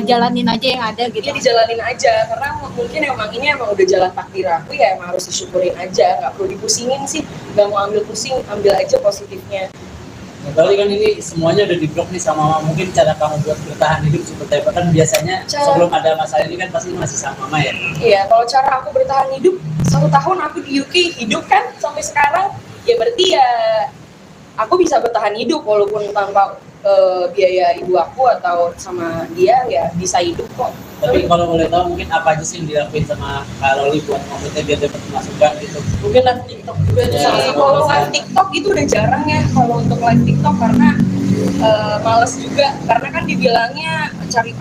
jalanin aja yang ada gitu. Dia dijalanin aja, karena mungkin emang ini emang udah jalan takdir aku ya, emang harus disyukurin aja, nggak perlu dipusingin sih, nggak mau ambil pusing, ambil aja positifnya. Nah, Kali kan ini semuanya udah di-blok nih sama mama. Mungkin cara kamu buat bertahan hidup seperti apa? Kan biasanya sebelum ada masalah ini kan pasti masih sama mama ya. Iya, kalau cara aku bertahan hidup, 1 tahun aku di UK hidup kan sampai sekarang, ya berarti ya aku bisa bertahan hidup walaupun tanpa biaya ibu aku atau sama dia ya bisa hidup kok. Tapi kalau boleh tahu mungkin apa aja sih yang dilakuin sama Kak Loli buat maksudnya biar dapat masukan gitu? Mungkin live TikTok juga Ya. sama Kalau live TikTok itu udah jarang ya kalau untuk live TikTok, karena males juga, karena kan dibilangnya cari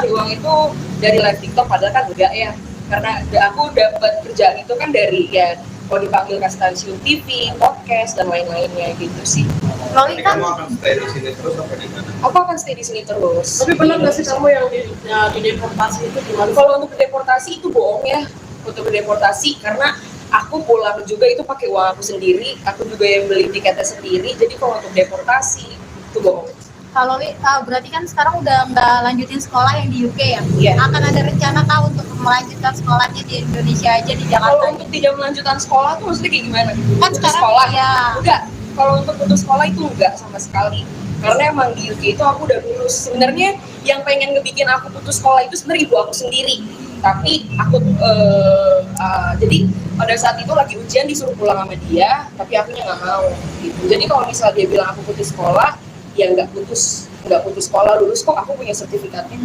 uang itu dari live TikTok, padahal kan enggak ya, karena aku dapat kerjaan itu kan dari ya kalau dipanggil ke stasiun TV, podcast dan lain-lainnya gitu sih. Loli Jadi kan kamu akan stay di sini terus apa di mana? Aku akan stay di sini terus. Tapi benar nggak sih kamu yang di deportasi itu gimana? Kalau untuk deportasi itu bohong ya, untuk deportasi, karena aku pulang juga itu pakai uang aku sendiri, aku juga yang beli tiketnya sendiri. Jadi kalau untuk deportasi itu bohong. Kak Loli berarti kan sekarang udah nggak lanjutin sekolah yang di UK ya? Iya. Akan ada rencana Kak untuk melanjutkan sekolahnya di Indonesia aja di Kalau Jakarta? untuk tidak melanjutkan sekolah tuh maksudnya kayak gimana? Kan Untuk sekarang sekolah? ya. Enggak. Kalau untuk putus sekolah itu enggak sama sekali. Karena emang di UK itu aku udah lulus. Sebenarnya yang pengen ngebikin aku putus sekolah itu sebenarnya ibu aku sendiri. Tapi aku jadi pada saat itu lagi ujian disuruh pulang sama dia, tapi akunya nggak mau. Gitu. Jadi kalau misal dia bilang aku putus sekolah, ya nggak putus sekolah, lulus kok, aku punya sertifikatnya.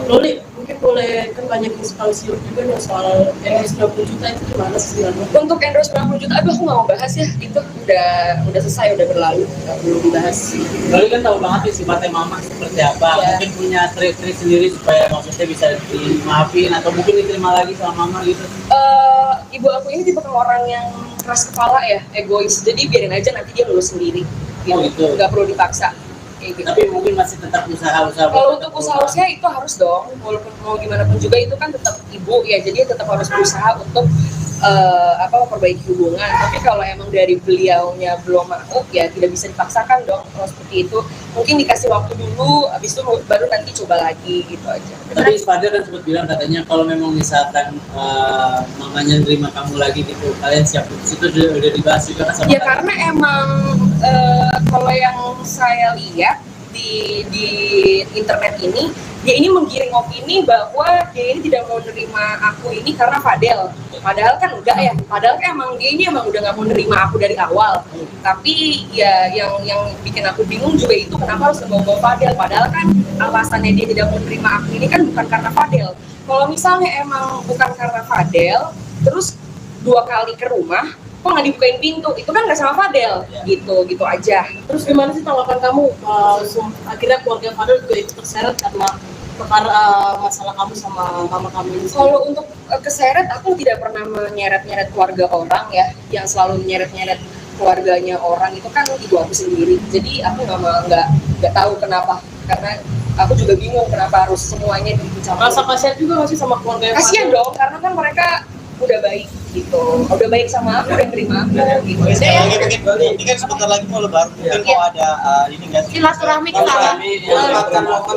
Loli, mungkin boleh kan banyak inspirasi juga nih soal endorse 20 juta itu gimana sih sebenarnya? Untuk endorse 90 juta, aduh aku nggak mau bahas ya, itu udah selesai, udah berlalu, nggak perlu dibahas. Lalu kan tahu banget nih sifatnya mama seperti apa, Ya. mungkin punya trik-trik sendiri supaya maksudnya bisa dimaafin atau mungkin diterima lagi sama mama gitu. Ibu aku ini tipe orang yang keras kepala ya, egois, jadi biarin aja nanti dia lulus sendiri, Oh, gitu. nggak perlu dipaksa. Kayak gitu. Tapi mungkin masih tetap usaha-usaha. Kalau untuk usaha itu harus dong, walaupun mau gimana pun juga itu kan tetap ibu ya, jadi tetap harus berusaha untuk memperbaiki hubungan. Tapi kalau emang dari beliaunya belum mau, ya tidak bisa dipaksakan dong. Kalau seperti itu, mungkin dikasih waktu dulu, habis itu baru nanti coba lagi gitu aja. Tapi Fadil kan sempat bilang katanya kalau memang misalkan mamanya nerima kamu lagi gitu, kalian siap putus, itu udah dibahas juga kan sama Ya kalian? karena emang kalau yang saya lihat di internet ini, dia ini menggiring opini bahwa dia ini tidak mau nerima aku ini karena Fadel. Padahal kan enggak ya, padahal kan emang dia ini emang udah nggak mau nerima aku dari awal. Tapi ya yang bikin aku bingung juga itu kenapa harus membawa Fadel. Padahal kan alasannya dia tidak mau nerima aku ini kan bukan karena Fadel. Kalau misalnya emang bukan karena Fadel, terus 2 kali ke rumah, kok nggak dibukain pintu, itu kan nggak sama Fadel, gitu aja. Terus gimana sih tanggapan kamu? Akhirnya keluarga Fadel juga ikut terseret karena perkara masalah kamu sama mama kamu ini. Kalau untuk keseret, aku tidak pernah menyeret-nyeret keluarga orang ya, yang selalu menyeret-nyeret keluarganya orang itu kan ibu aku sendiri. Jadi aku nggak tahu kenapa, karena aku juga bingung kenapa harus semuanya dicampur. Rasa kasihan juga masih sama keluarga Kasian dong, karena kan mereka udah baik gitu, udah baik sama aku, udah terima aku gitu. Oke, Saya lagi mungkin ini kan sebentar lagi mau lebaran, mungkin mau ada ini nggak sih? Silaturahmi ke sana.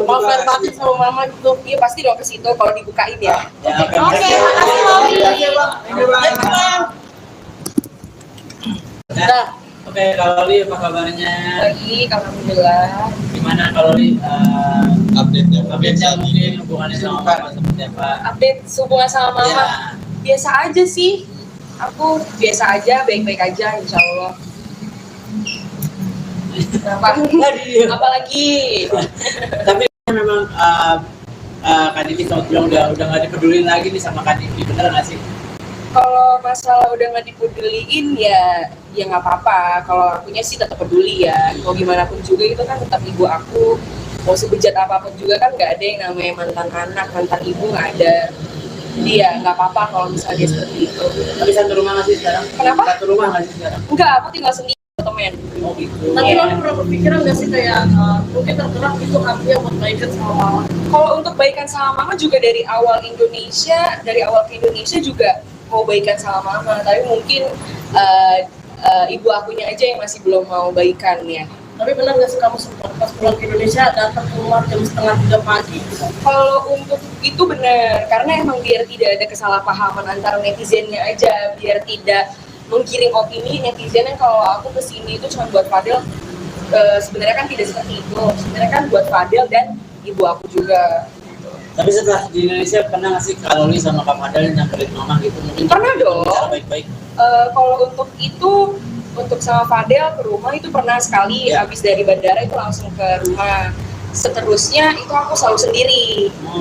mau fair party sama mama gitu. iya pasti dong ke situ kalau dibukain ya. Ya, oke. Oke, makasih Loli. Nah, oke, kalau Li apa kabarnya? Baik, alhamdulillah. Gimana kalau Li update-nya mungkin hubungannya sama mama seperti apa? Update hubungan sama mama. Ya. Biasa aja sih, aku biasa aja, baik-baik aja insya Allah. Kenapa? Apalagi Tapi memang Kak Diki sama bilang udah nggak dipedulin lagi nih sama Kak Diki, bener nggak sih? kalau masalah udah nggak dipeduliin ya nggak apa-apa. Kalau akunya sih tetap peduli ya, mau gimana pun juga itu kan tetap ibu aku. Mau sebejat apapun juga kan nggak ada yang namanya mantan anak, mantan ibu nggak ada. Jadi ya nggak apa-apa kalau misalnya dia seperti itu. Tapi satu rumah nggak sih sekarang? Kenapa? Satu rumah nggak sih sekarang? Enggak, aku tinggal sendiri temen. Oh gitu. Tapi Loli pernah berpikiran nggak sih kayak mungkin tergerak itu artinya buat baikan sama mama? Kalau untuk baikan sama mama juga dari awal ke Indonesia juga mau baikan sama mama, tapi mungkin ibu akunya aja yang masih belum mau baikan ya. Tapi benar nggak sih kamu sempat pas pulang ke Indonesia datang ke rumah jam 2:30 pagi? Kalau untuk itu benar, karena emang biar tidak ada kesalahpahaman antara netizennya aja, biar tidak menggiring opini netizen yang kalau aku kesini itu cuma buat Fadel. Sebenarnya kan tidak seperti itu, sebenarnya kan buat Fadel dan ibu aku juga. Tapi setelah di Indonesia pernah nggak sih kalau Li sama Kak Fadel nyamperin mama gitu? Mungkin Pernah dong. Cara baik-baik. Kalau untuk itu, untuk sama Fadel ke rumah itu pernah sekali, Ya. habis dari bandara itu langsung ke rumah. Seterusnya itu aku selalu sendiri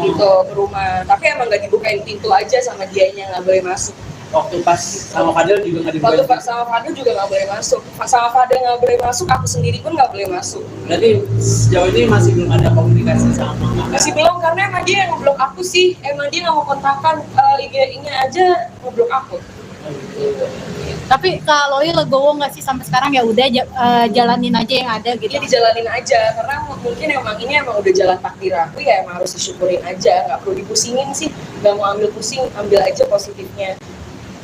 gitu ke rumah, tapi emang nggak dibukain pintu aja sama dianya, nggak boleh masuk. Waktu pas sama Fadel juga nggak Waktu dibuka. sama Fadel juga nggak boleh masuk, sama Fadel nggak boleh masuk, aku sendiri pun nggak boleh masuk. Berarti sejauh ini masih belum ada komunikasi sama mama. kan? Masih belum, karena emang dia yang ngeblok aku sih, emang dia nggak mau kontakkan, IG-nya aja ngeblok aku. Oh, gitu. Tapi Kak Loli legowo nggak sih sampai sekarang, ya udah jalanin aja yang ada gitu. Dia dijalanin aja, karena mungkin emang ini emang udah jalan takdir aku ya, emang harus disyukurin aja, nggak perlu dipusingin sih, nggak mau ambil pusing, ambil aja positifnya.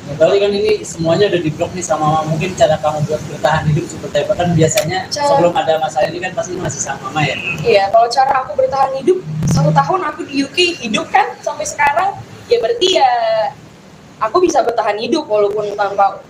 Berarti kan ini semuanya udah di-blok nih sama mama. Mungkin cara kamu buat bertahan hidup seperti apa? Kan biasanya sebelum ada masalah ini kan pasti masih sama mama ya? Iya, kalau cara aku bertahan hidup, 1 tahun aku di UK hidup kan sampai sekarang, ya berarti ya aku bisa bertahan hidup walaupun tanpa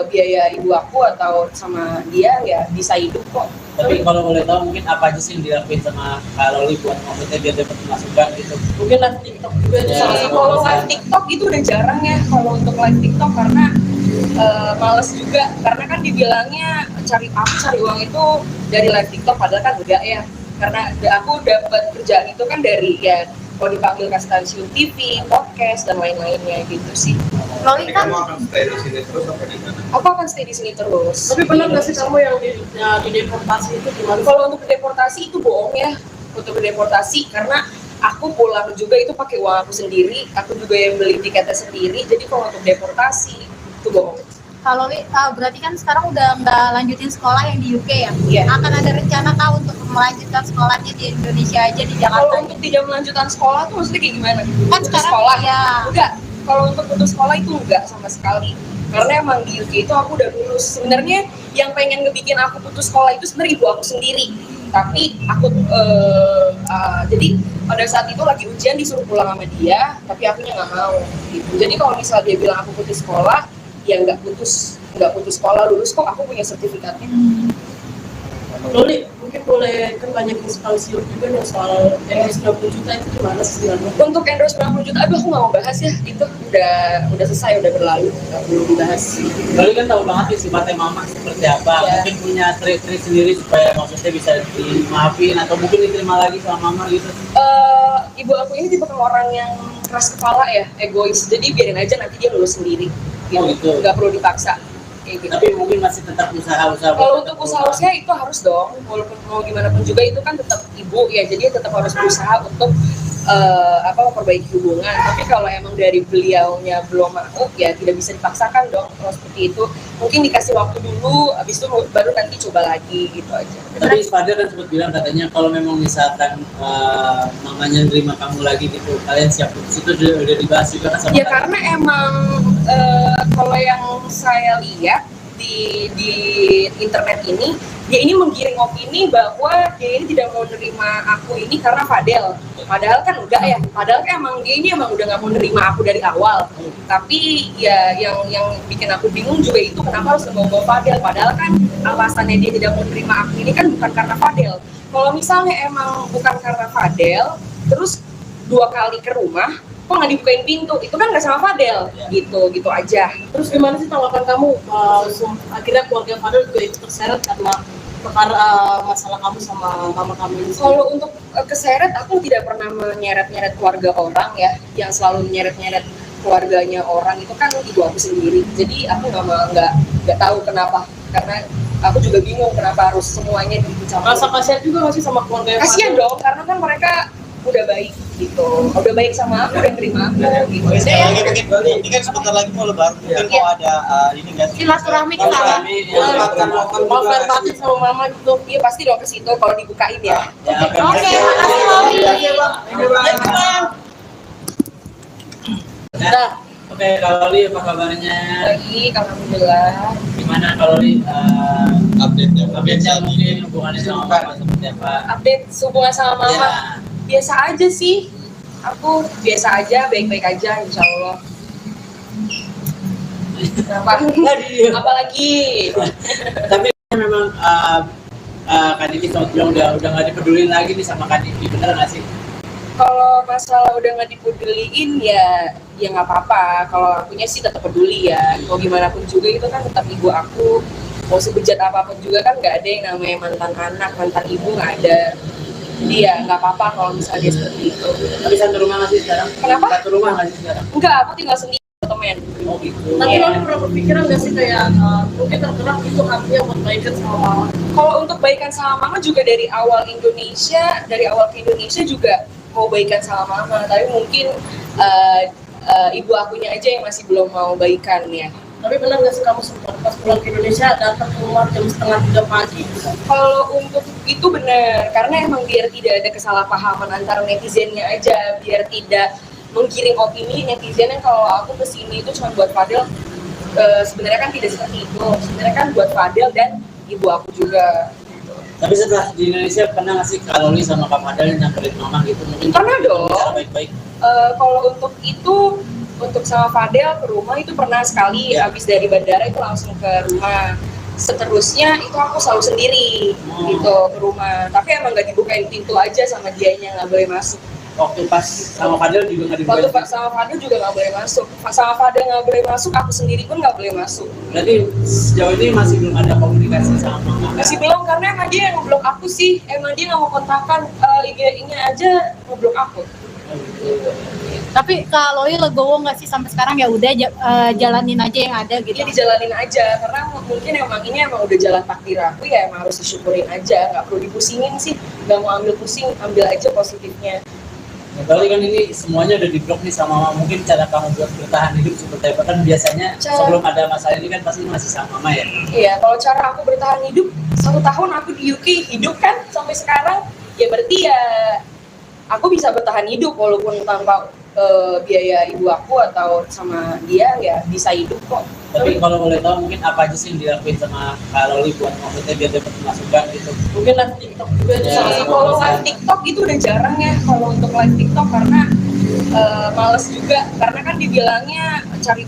biaya ibu aku atau sama dia ya bisa hidup kok. Tapi kalau boleh tahu mungkin apa aja sih yang dilakuin sama Kak Loli buat maksudnya biar dapat masukan gitu? Mungkin live TikTok juga itu Ya. salah satu. Kalau live TikTok itu udah jarang ya kalau untuk live TikTok karena males juga karena kan dibilangnya aku cari uang itu dari live TikTok padahal kan enggak ya karena aku dapat kerjaan itu kan dari ya kalau dipanggil ke stasiun TV, podcast dan lain-lainnya gitu sih. Loli kan Kamu akan stay di sini terus apa di mana? Aku akan stay di sini terus. Tapi pernah nggak sih kamu yang di deportasi itu gimana? Kalau untuk deportasi itu bohong ya. Untuk deportasi karena aku pulang juga itu pakai uang aku sendiri, aku juga yang beli tiketnya sendiri. Jadi kalau untuk deportasi itu bohong. kalau Loli berarti kan sekarang udah nggak lanjutin sekolah yang di UK ya? Iya. Akan ada rencana kah untuk melanjutkan sekolahnya di Indonesia aja di Jakarta? Kalau untuk tidak melanjutkan sekolah tuh maksudnya kayak gimana? Kan Putus sekarang sekolah? ya. Enggak. Kalau untuk putus sekolah itu enggak sama sekali. Karena emang di UK itu aku udah lulus. Sebenarnya yang pengen ngebikin aku putus sekolah itu sebenarnya ibu aku sendiri. Tapi aku jadi pada saat itu lagi ujian disuruh pulang sama dia, tapi akunya nggak mau. Gitu. Jadi kalau misalnya dia bilang aku putus sekolah, ya nggak putus sekolah, lulus kok, aku punya sertifikatnya. Loli, mungkin boleh kan banyak inspirasi juga nih soal endorse 90 juta itu gimana sih sebenarnya? Untuk endorse 90 juta, aduh aku nggak mau bahas ya, itu udah selesai, udah berlalu, nggak perlu dibahas. Loli kan tahu banget nih sifatnya mama seperti apa, Ya. mungkin punya trik-trik sendiri supaya maksudnya bisa dimaafin atau mungkin diterima lagi sama mama gitu. Ibu aku ini tipe orang yang keras kepala ya, egois, jadi biarin aja nanti dia lulus sendiri, Oh, gitu. nggak perlu dipaksa. Kayak gitu. Tapi mungkin masih tetap usaha-usaha. Kalau untuk usaha-usaha itu harus dong, walaupun mau gimana pun juga itu kan tetap ibu ya, jadi tetap harus berusaha untuk memperbaiki hubungan. Tapi kalau emang dari beliaunya belum mau, ya tidak bisa dipaksakan dong. Kalau seperti itu, mungkin dikasih waktu dulu, habis itu baru nanti coba lagi gitu aja. Tapi Fadil kan sempat bilang katanya kalau memang misalkan mamanya nerima kamu lagi gitu, kalian siap putus, itu udah dibahas juga kan sama Ya kalian? karena emang kalau yang saya lihat di internet ini, dia ini menggiring opini bahwa dia ini tidak mau nerima aku ini karena Fadel. Padahal kan enggak ya. Padahal kan emang dia ini emang udah nggak mau nerima aku dari awal. Tapi ya yang bikin aku bingung juga itu kenapa harus membawa Fadel. Padahal kan alasannya dia tidak mau nerima aku ini kan bukan karena Fadel. Kalau misalnya emang bukan karena Fadel, terus 2 kali ke rumah, kok nggak dibukain pintu, itu kan nggak sama Fadel, gitu aja. Terus gimana sih tanggapan kamu? Akhirnya keluarga Fadel juga ikut terseret karena perkara masalah kamu sama mama kamu ini. Kalau untuk keseret, aku tidak pernah menyeret-nyeret keluarga orang ya, yang selalu menyeret-nyeret keluarganya orang itu kan ibu aku sendiri. Jadi aku nggak tahu kenapa, karena aku juga bingung kenapa harus semuanya dicampur. Rasa kasihan juga nggak sih sama keluarga Kasian dong, karena kan mereka udah baik gitu, udah baik sama aku, udah terima aku gitu. Oke, sekali Saya- lagi mungkin ini kan sebentar lagi mau lebaran, mungkin mau ada ini nggak sih? Silaturahmi ke sana. Mau fair batin sama mama gitu. Iya pasti dong ke situ kalau dibukain ya. Ya, Oke, makasih Loli. Nah, oke, Kak Loli apa kabarnya? Baik, alhamdulillah. Gimana Kak Loli? Update-nya. Mungkin hubungannya sama mama seperti apa? Update hubungan sama mama. Ya. Biasa aja sih, aku biasa aja, baik-baik aja insya Allah. Kenapa? Apalagi Tapi memang Kak Diki sempat bilang udah nggak dipedulin lagi nih sama Kak Diki, bener nggak sih? kalau masalah udah nggak dipeduliin ya nggak apa-apa. Kalau akunya sih tetap peduli ya, mau gimana pun juga itu kan tetap ibu aku. Mau sebejat apapun juga kan nggak ada yang namanya mantan anak, mantan ibu nggak ada. Jadi ya nggak apa-apa kalau misalnya dia seperti itu. Tapi satu rumah nggak sih sekarang? Kenapa? Satu rumah nggak sih sekarang? Enggak, aku tinggal sendiri temen. Oh gitu. Tapi Iya. Loli pernah berpikiran nggak sih kayak mungkin tergerak itu hatinya buat baikan sama mama? Kalau untuk baikan sama mama juga dari awal ke Indonesia juga mau baikan sama mama, tapi mungkin ibu akunya aja yang masih belum mau baikan ya. Tapi benar nggak sih kamu sempat pas pulang ke Indonesia datang keluar jam 2:30 pagi? Kalau untuk itu benar, karena emang biar tidak ada kesalahpahaman antara netizennya aja, biar tidak menggiring opini netizennya kalau aku kesini itu cuma buat Fadel. Sebenarnya kan tidak seperti itu, sebenarnya kan buat Fadel dan ibu aku juga. Tapi setelah di Indonesia pernah nggak sih Kak Loli sama Kak Fadel nyamperin mama gitu? Mungkin Pernah dong. cara baik-baik. Kalau untuk itu untuk sama Fadel ke rumah itu pernah sekali, habis dari bandara itu langsung ke rumah. Seterusnya itu aku selalu sendiri gitu ke rumah, tapi emang nggak dibukain pintu aja sama dianya, nggak boleh masuk. Waktu pas sama Fadel juga nggak Waktu dibuka. sama Fadel juga nggak boleh masuk, sama Fadel nggak boleh masuk, aku sendiri pun nggak boleh masuk. Berarti sejauh ini masih belum ada komunikasi sama mama. Masih belum, karena emang dia yang ngeblok aku sih, emang dia nggak mau kontakkan, IG-nya aja ngeblok aku. Tapi Kak Loli legowo nggak sih sampai sekarang ya udah jalanin aja yang ada gitu. Dia dijalanin aja, karena mungkin emang ini emang udah jalan takdir aku, ya emang harus disyukurin aja, nggak perlu dipusingin sih, nggak mau ambil pusing, ambil aja positifnya. Ya, kali kan ini semuanya udah diblok nih sama mama. Mungkin cara kamu buat bertahan hidup seperti apa? Kan biasanya sebelum ada masalah ini kan pasti masih sama mama ya. Iya, kalau cara aku bertahan hidup, 1 tahun aku di UK hidup kan sampai sekarang, ya berarti ya aku bisa bertahan hidup walaupun tanpa biaya ibu aku atau sama dia, ya bisa hidup kok. Tapi kalau boleh tahu mungkin apa aja sih yang dilakuin sama Kak Loli buat maksudnya biar dapat masukan gitu? Mungkin live TikTok juga Ya, salah satu Kalau alasan. live TikTok itu udah jarang ya, kalau untuk live TikTok karena males juga, karena kan dibilangnya cari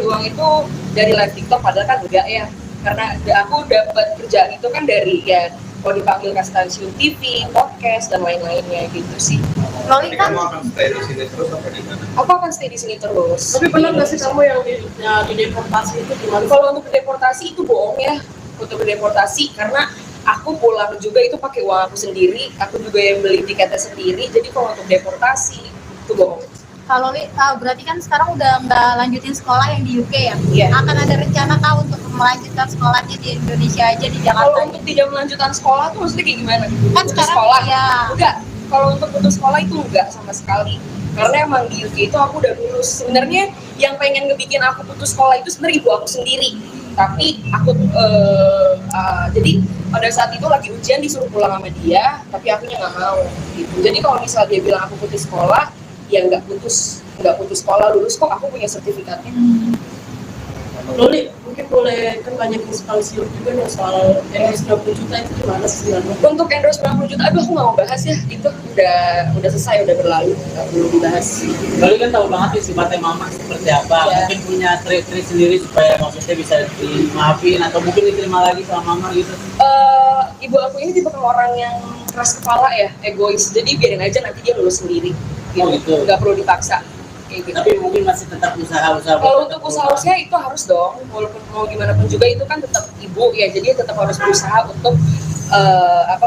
uang itu dari live TikTok, padahal kan enggak ya, karena aku dapat kerjaan itu kan dari ya kalau dipanggil ke stasiun TV, podcast dan lain-lainnya gitu sih. Loli Jadi kan kamu akan stay di sini terus apa di mana? Aku akan stay di sini terus. Tapi pernah nggak sih kamu yang di deportasi itu gimana? Kalau untuk deportasi itu bohong ya, untuk deportasi karena aku pulang juga itu pakai uang aku sendiri, aku juga yang beli tiketnya sendiri. Jadi kalau untuk deportasi itu bohong. Kak Loli berarti kan sekarang udah nggak lanjutin sekolah yang di UK ya? Iya. Akan ada rencana Kak untuk melanjutkan sekolahnya di Indonesia aja, di Kalau Jakarta? untuk tidak melanjutkan sekolah tuh maksudnya kayak gimana? Kan Putus sekarang sekolah? ya. Enggak. Kalau untuk putus sekolah itu enggak sama sekali. Karena emang di UK itu aku udah lulus. Sebenarnya yang pengen ngebikin aku putus sekolah itu sebenarnya ibu aku sendiri. Tapi aku jadi pada saat itu lagi ujian disuruh pulang sama dia, tapi akunya nggak mau. Gitu. Jadi kalau misal dia bilang aku putus sekolah, ya nggak putus sekolah, lulus kok, aku punya sertifikatnya. Loli, mungkin boleh kan banyak inspirasi juga nih soal endorse 20 juta itu gimana sih sebenarnya? Untuk endorse 90 juta, aduh aku nggak mau bahas ya, itu udah selesai, udah berlalu, nggak perlu dibahas. Loli kan tahu banget nih sifatnya mama seperti apa. Ya. Mungkin punya trik-trik sendiri supaya maksudnya bisa dimaafin atau mungkin diterima lagi sama mama gitu. Ibu aku ini tipe orang yang keras kepala ya, egois, jadi biarin aja nanti dia lulus sendiri gitu, Oh, gitu. nggak perlu dipaksa kayak gitu. Tapi mungkin masih tetap usaha-usaha. Kalau untuk usaha itu harus dong, walaupun mau gimana pun juga itu kan tetap ibu ya, jadi tetap harus berusaha untuk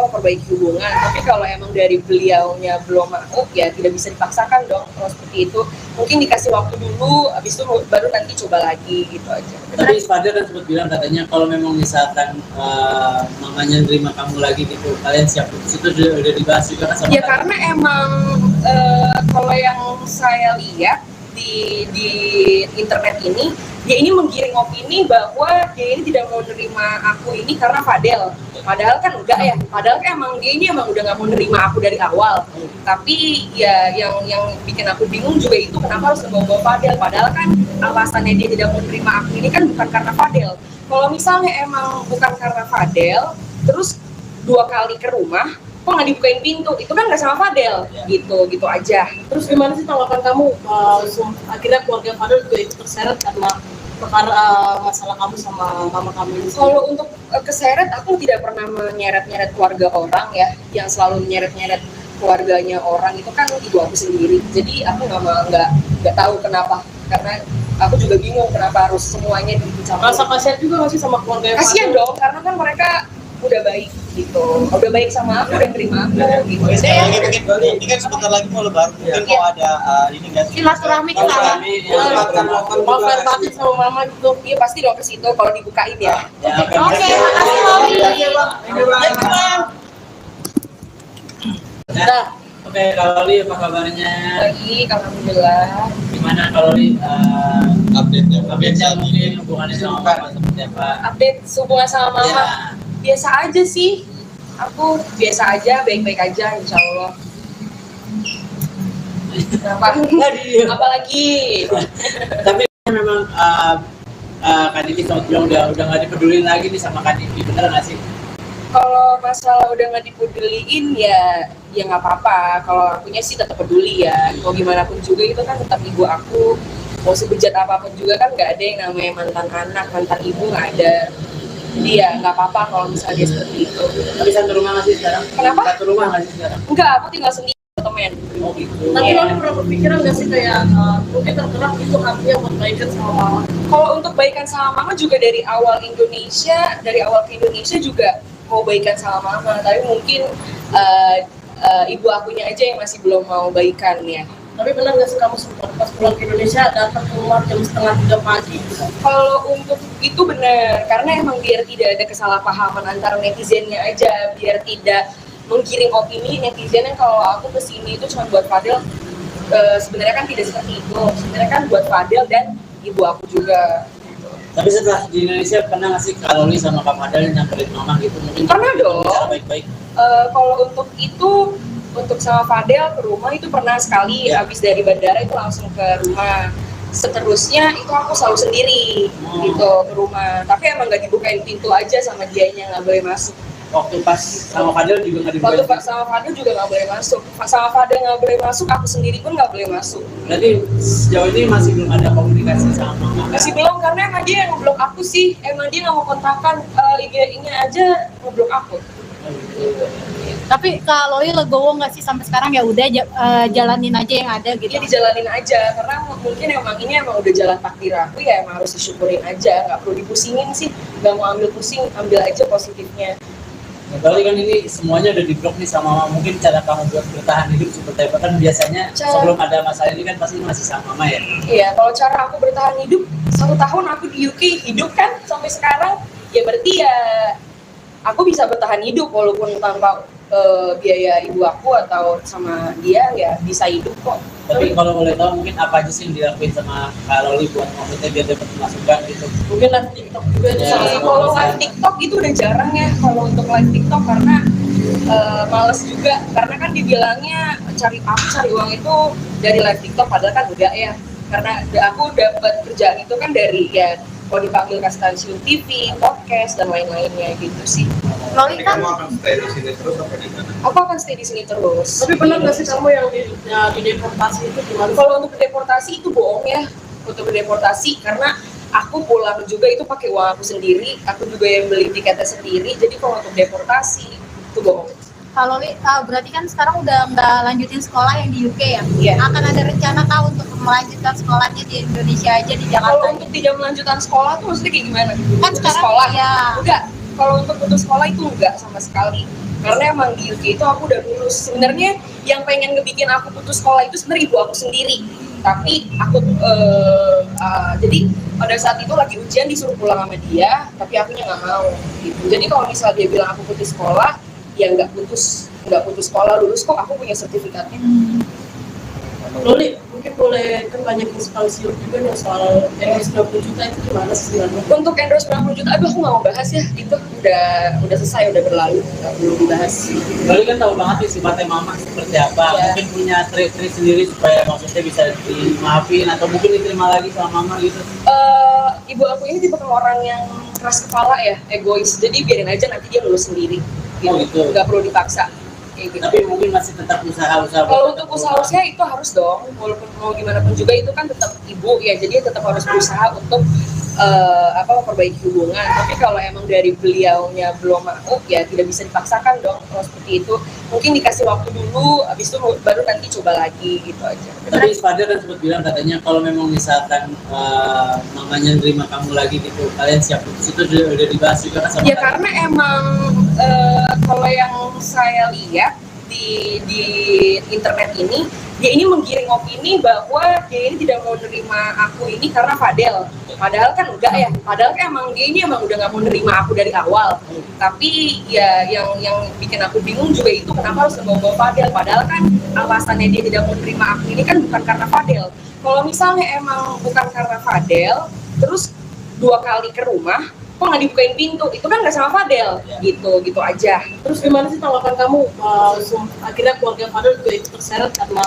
memperbaiki hubungan. Tapi kalau emang dari beliaunya belum mau, ya tidak bisa dipaksakan dong. Kalau seperti itu mungkin dikasih waktu dulu, habis itu baru nanti coba lagi gitu aja. Tapi Fadel kan sempat bilang katanya kalau memang misalkan mamanya nerima kamu lagi gitu, kalian siap putus, itu udah dibahas juga kan sama Ya tadi? karena emang kalau yang saya lihat di internet ini, dia ini menggiring opini bahwa dia ini tidak mau nerima aku ini karena Fadel. Padahal kan enggak ya, padahal kan emang dia ini emang udah nggak mau nerima aku dari awal. Tapi ya yang bikin aku bingung juga itu kenapa harus membawa Fadel. Padahal kan alasannya dia tidak mau nerima aku ini kan bukan karena Fadel. Kalau misalnya emang bukan karena Fadel, terus 2 kali ke rumah, kok nggak dibukain pintu, itu kan nggak sama Fadel, gitu aja. Terus gimana sih tanggapan kamu akhirnya keluarga Fadel juga ikut terseret karena perkara masalah kamu sama mama kamu ini? Kalau untuk keseret, aku tidak pernah menyeret-nyeret keluarga orang ya, yang selalu menyeret-nyeret keluarganya orang itu kan ibu aku sendiri. Jadi aku nggak tahu kenapa, karena aku juga bingung kenapa harus semuanya dicampur. Rasa kasihan juga nggak sih sama keluarga Kasian dong, karena kan mereka udah baik gitu, udah baik sama aku, udah terima aku gitu. Oke, sekali Saya lagi mungkin Loli, ini kan sebentar lagi mau lebaran, mungkin mau ada ini nggak sih? Silaturahmi ke sana. mau fair batin sama mama gitu? iya pasti dong ke situ kalau dibukain ya. Ya, Oke, makasih Loli. Nah, oke, kalau Loli apa kabarnya? Baik, alhamdulillah. Gimana kalau Loli Update-nya mungkin hubungannya sama mama seperti apa? Update hubungan sama mama. Ya. Biasa aja sih, aku biasa aja, baik-baik aja insya Allah. Kenapa? Apalagi Tapi memang Kak Diki sama bilang udah nggak dipedulin lagi nih sama Kak Diki, bener nggak sih? kalau masalah udah nggak dipeduliin ya nggak apa-apa. Kalau akunya sih tetap peduli ya, mau gimana pun juga itu kan tetap ibu aku. mau sebejat apapun juga kan nggak ada yang namanya mantan anak, mantan ibu nggak ada. Jadi ya nggak apa-apa kalau misalnya dia seperti itu. Tapi satu rumah nggak sih sekarang? Kenapa? Satu rumah nggak sih sekarang? Enggak, aku tinggal sendiri temen. Oh gitu. Tapi lo pernah berpikiran nggak sih kayak mungkin tergerak itu hatinya buat baikan sama mama? Kalau untuk baikan sama mama juga dari awal ke Indonesia juga mau baikan sama mama, tapi mungkin ibu akunya aja yang masih belum mau baikan ya. Tapi benar nggak sih kamu sempat pas pulang ke Indonesia datang ke rumah jam 2:30 pagi? Kalau untuk itu benar, karena emang biar tidak ada kesalahpahaman antara netizennya aja, biar tidak menggiring opini netizen yang kalau aku kesini itu cuma buat Fadel. Sebenarnya kan tidak seperti itu, sebenarnya kan buat Fadel dan ibu aku juga. Tapi setelah di Indonesia pernah nggak sih Kak Loli sama Kak Fadel nyamperin mama gitu? Mungkin Pernah dong. bicara baik-baik. Kalau untuk itu, untuk sama Fadel ke rumah itu pernah sekali, Ya. habis dari bandara itu langsung ke rumah. Seterusnya itu aku selalu sendiri gitu ke rumah, tapi emang nggak dibukain pintu aja sama dianya, nggak boleh masuk. Waktu pas sama Fadel juga nggak Waktu dibuka. sama Fadel juga nggak boleh masuk, sama Fadel nggak boleh masuk, aku sendiri pun nggak boleh masuk. Berarti sejauh ini masih belum ada komunikasi sama mama. Kan? Masih belum, karena emang dia yang ngeblok aku sih, emang dia nggak mau kontakkan, IG-nya aja ngeblok aku. Oh, gitu. Tapi Kak Loli legowo nggak sih sampai sekarang ya udah jalanin aja yang ada gitu? Dia dijalanin aja, karena mungkin emang ini emang udah jalan takdir aku, ya emang harus disyukurin aja, nggak perlu dipusingin sih, nggak mau ambil pusing, ambil aja positifnya. Nah, berarti kan ini semuanya udah diblok nih sama mama. Mungkin cara kamu buat bertahan hidup seperti apa? Kan biasanya sebelum ada masalah ini kan pasti masih sama mama ya. Iya, kalau cara aku bertahan hidup, 1 tahun aku di UK hidup kan sampai sekarang, ya berarti ya aku bisa bertahan hidup walaupun tanpa biaya ibu aku atau sama dia, ya bisa hidup kok. Tapi kalau boleh tahu mungkin apa aja sih yang dilakuin sama Kak Loli buat maksudnya biar dapat masukan gitu? Mungkin live TikTok juga itu Ya. salah satu Kalau alasan. live TikTok itu udah jarang ya, kalau untuk live TikTok karena males juga, karena kan dibilangnya cari uang itu dari live TikTok, padahal kan enggak ya, karena aku dapat kerjaan itu kan dari ya kalau dipanggil ke stasiun TV, podcast dan lain-lainnya gitu sih. Loli Jadi kan kamu akan stay di sini terus apa di mana? Aku akan stay di sini terus. Tapi benar nggak sih kamu yang di deportasi itu gimana? Kalau untuk deportasi itu bohong ya, untuk deportasi karena aku pulang juga itu pakai uang aku sendiri, aku juga yang beli tiketnya sendiri. Jadi kalau untuk deportasi itu bohong. Kak Loli berarti kan sekarang udah nggak lanjutin sekolah yang di UK ya? Iya. Akan ada rencana kah untuk melanjutkan sekolahnya di Indonesia aja di Kalau Jakarta? untuk tidak melanjutkan sekolah tuh maksudnya kayak gimana? Kan Putus sekarang sekolah? ya. Enggak. Kalau untuk putus sekolah itu enggak sama sekali. Karena emang di UK itu aku udah lulus. Sebenarnya yang pengen ngebikin aku putus sekolah itu sebenarnya ibu aku sendiri. Tapi aku jadi pada saat itu lagi ujian disuruh pulang sama dia, tapi akunya nggak mau. Gitu. Jadi kalau misalnya dia bilang aku putus sekolah, ya nggak putus sekolah, lulus kok, aku punya sertifikatnya. Loli, mungkin boleh kan banyak inspirasi juga nih soal endorse 90 juta itu gimana sih sebenarnya? Untuk endorse 90 juta, aduh aku nggak mau bahas ya, itu udah selesai, udah berlalu, nggak perlu dibahas. Loli kan tahu banget nih sifatnya mama seperti apa. Iya. Mungkin punya trik-trik sendiri supaya maksudnya bisa dimaafin atau mungkin diterima lagi sama mama gitu. Ibu aku ini tipe orang yang keras kepala ya, egois, jadi biarin aja nanti dia lulus sendiri, Oh, gitu. nggak perlu dipaksa. Kayak gitu. Tapi mungkin masih tetap usaha-usaha. Kalau buat untuk tetap usaha-usaha itu harus dong, walaupun mau gimana pun juga itu kan tetap ibu ya, jadi tetap harus berusaha untuk memperbaiki hubungan. Tapi kalau emang dari beliaunya belum mau, ya tidak bisa dipaksakan dong. Kalau seperti itu, mungkin dikasih waktu dulu, habis itu baru nanti coba lagi gitu aja. Tapi Fadel kan sempat bilang katanya kalau memang misalkan mamanya nerima kamu lagi gitu, kalian siap putus, itu udah dibahas juga kan sama Ya kalian? karena emang kalau yang saya lihat di internet ini, dia ini menggiring opini bahwa dia ini tidak mau nerima aku ini karena Fadel. Padahal kan enggak ya. Padahal kan emang dia ini emang udah nggak mau nerima aku dari awal. Tapi ya yang bikin aku bingung juga itu kenapa harus membawa Fadel. Padahal kan alasannya dia tidak mau nerima aku ini kan bukan karena Fadel. Kalau misalnya emang bukan karena Fadel, terus 2 kali ke rumah, kok nggak dibukain pintu, itu kan nggak sama Fadel, gitu aja. Terus gimana sih tanggapan kamu? Akhirnya keluarga Fadel juga ikut terseret karena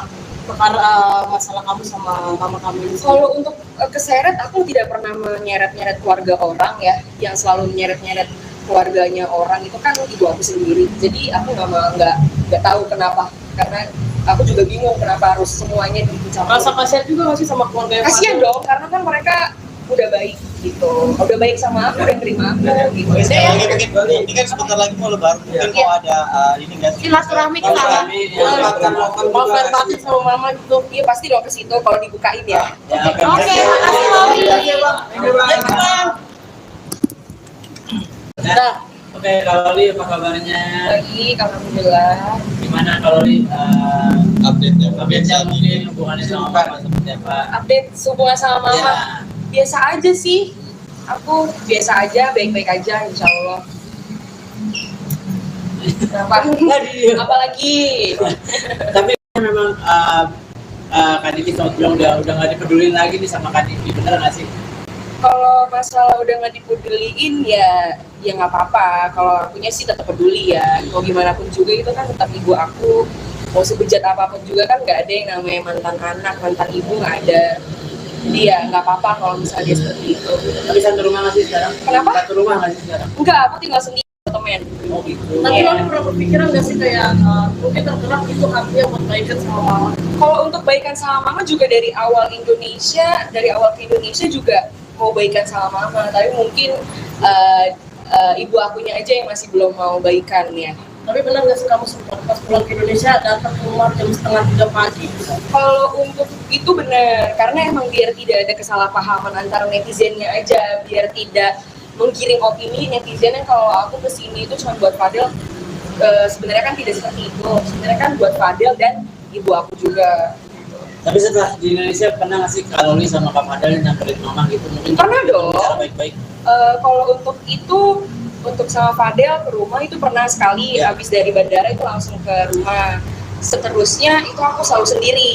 perkara masalah kamu sama mama kamu ini. Kalau untuk keseret, aku tidak pernah menyeret-nyeret keluarga orang ya, yang selalu menyeret-nyeret keluarganya orang itu kan ibu aku sendiri. Jadi aku nggak tahu kenapa, karena aku juga bingung kenapa harus semuanya dicampur. Rasa kasihan juga nggak sih sama keluarga yang Kasian dong, karena kan mereka udah baik gitu, udah baik sama aku, udah terima aku gitu. Oke, sekali lagi mungkin ini kan sebentar lagi mau lebaran, mungkin mau ada ini nggak sih? Silaturahmi ke sana. mau fair batin sama mama gitu. Iya pasti dong ke situ kalau dibukain ya. Oke, makasih Loli. Nah, Oke, kalau Li apa kabarnya? Baik, alhamdulillah. Gimana kalau Li Update-nya. update-nya mungkin hubungannya sama Mama seperti apa? Update hubungan sama mama, Ya. biasa aja sih. Aku biasa aja, baik-baik aja, insya Allah. Kenapa? Apalagi? Tapi memang Kak Diki sempat bilang udah nggak dipedulin lagi nih sama Kak Diki, bener nggak sih? Kalau masalah udah nggak dipeduliin ya nggak apa-apa. Kalau akunya sih tetap peduli ya. Mau gimana pun juga itu kan tetap ibu aku. Mau sebejat apapun juga kan nggak ada yang namanya mantan anak, mantan ibu nggak ada. Jadi ya nggak apa-apa kalau misalnya dia seperti itu. Tapi satu rumah nggak sih sekarang? Kenapa? Satu rumah nggak sih sekarang? Enggak, aku tinggal sendiri temen. Oh gitu. tapi Loli pernah berpikiran nggak sih kayak mungkin tergerak itu hatinya buat baikan sama mama? Kalau untuk baikan sama mama juga dari awal ke Indonesia juga mau baikan sama mama. Tapi mungkin ibu akunya aja yang masih belum mau baikan ya. Tapi benar nggak sih kamu sempat pas pulang ke Indonesia datang ke rumah jam 2:30 pagi? Kalau untuk itu benar, karena emang biar tidak ada kesalahpahaman antara netizennya aja, biar tidak menggiring opini netizen yang kalau aku kesini itu cuma buat Fadel. Sebenarnya kan tidak seperti itu. Sebenarnya kan buat Fadel dan ibu aku juga. Tapi setelah di Indonesia pernah nggak sih Kak Loli sama Kak Fadel nyamperin Mama gitu? Mungkin Pernah dong. Cara baik-baik. Kalau untuk itu, untuk sama Fadel ke rumah itu pernah sekali. Ya. Habis dari bandara itu langsung ke rumah. Seterusnya itu aku selalu sendiri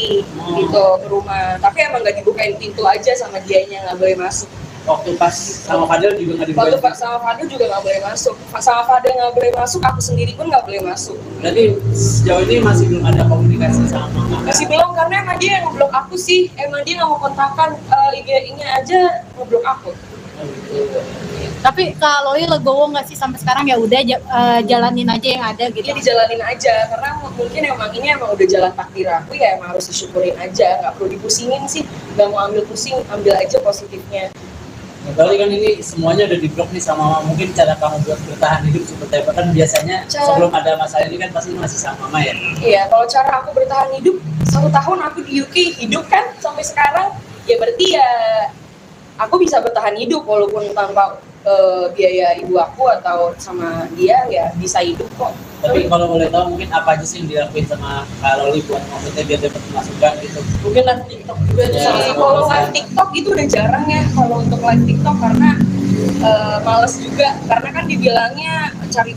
gitu ke rumah. Tapi emang nggak dibukain pintu aja sama dianya, nggak boleh masuk. Waktu pas sama Fadel juga nggak Waktu dibukain. sama Fadel juga nggak boleh masuk. Sama Fadel nggak boleh masuk, aku sendiri pun nggak boleh masuk. Berarti sejauh ini masih belum ada komunikasi sama Mama. Masih belum, karena emang dia yang ngeblok aku sih. Emang dia nggak mau kontakkan, IG-nya aja ngeblok aku. Oh, gitu. Tapi Kak Loli legowo nggak sih sampai sekarang ya udah jalanin aja yang ada gitu. Dia dijalanin aja, karena mungkin emang ini emang udah jalan takdir aku ya, emang harus disyukurin aja, nggak perlu dipusingin sih, nggak mau ambil pusing, ambil aja positifnya. Nah, Loli kan ini semuanya udah di-blok nih sama Mama. Mungkin cara kamu buat bertahan hidup seperti apa? Kan biasanya sebelum ada masalah ini kan pasti masih sama Mama ya. Iya, kalau cara aku bertahan hidup 1 tahun aku di UK hidup kan sampai sekarang, ya berarti ya aku bisa bertahan hidup walaupun tanpa biaya ibu aku atau sama dia ya bisa hidup kok. Tapi kalau boleh tahu mungkin apa aja sih yang dilakuin sama Kak Loli buat maksudnya biar dapat masukan gitu? Mungkin live TikTok juga itu Ya. salah satu. Kalau live TikTok itu udah jarang ya kalau untuk live TikTok, karena males juga, karena kan dibilangnya cari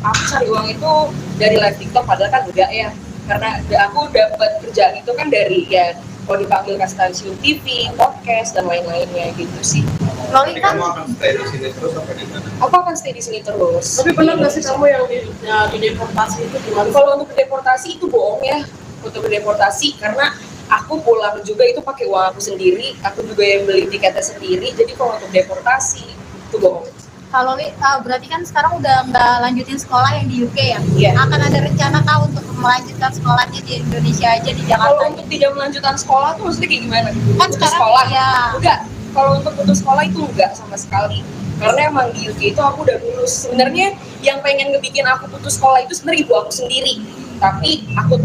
uang itu dari live TikTok, padahal kan enggak ya, karena aku dapat kerjaan itu kan dari ya kalau dipanggil ke stasiun TV, podcast dan lain-lainnya gitu sih. Loli Jadi kan kamu akan stay di sini terus apa di mana? Aku akan stay di sini terus. Tapi benar nggak sih kamu yang di deportasi itu gimana? Kalau untuk deportasi itu bohong ya, untuk deportasi, karena aku pulang juga itu pakai uang aku sendiri, aku juga yang beli tiketnya sendiri. Jadi kalau untuk deportasi itu bohong. Kak Loli berarti kan sekarang udah nggak lanjutin sekolah yang di UK ya? Iya. Akan ada rencana Kak untuk melanjutkan sekolahnya di Indonesia aja di Kalau Jakarta? untuk tidak melanjutkan sekolah tuh maksudnya kayak gimana? Kan Putus sekarang sekolah? ya. Enggak. Kalau untuk putus sekolah itu enggak sama sekali. Karena emang di UK itu aku udah lulus. Sebenarnya yang pengen ngebikin aku putus sekolah itu sebenarnya ibu aku sendiri. Tapi aku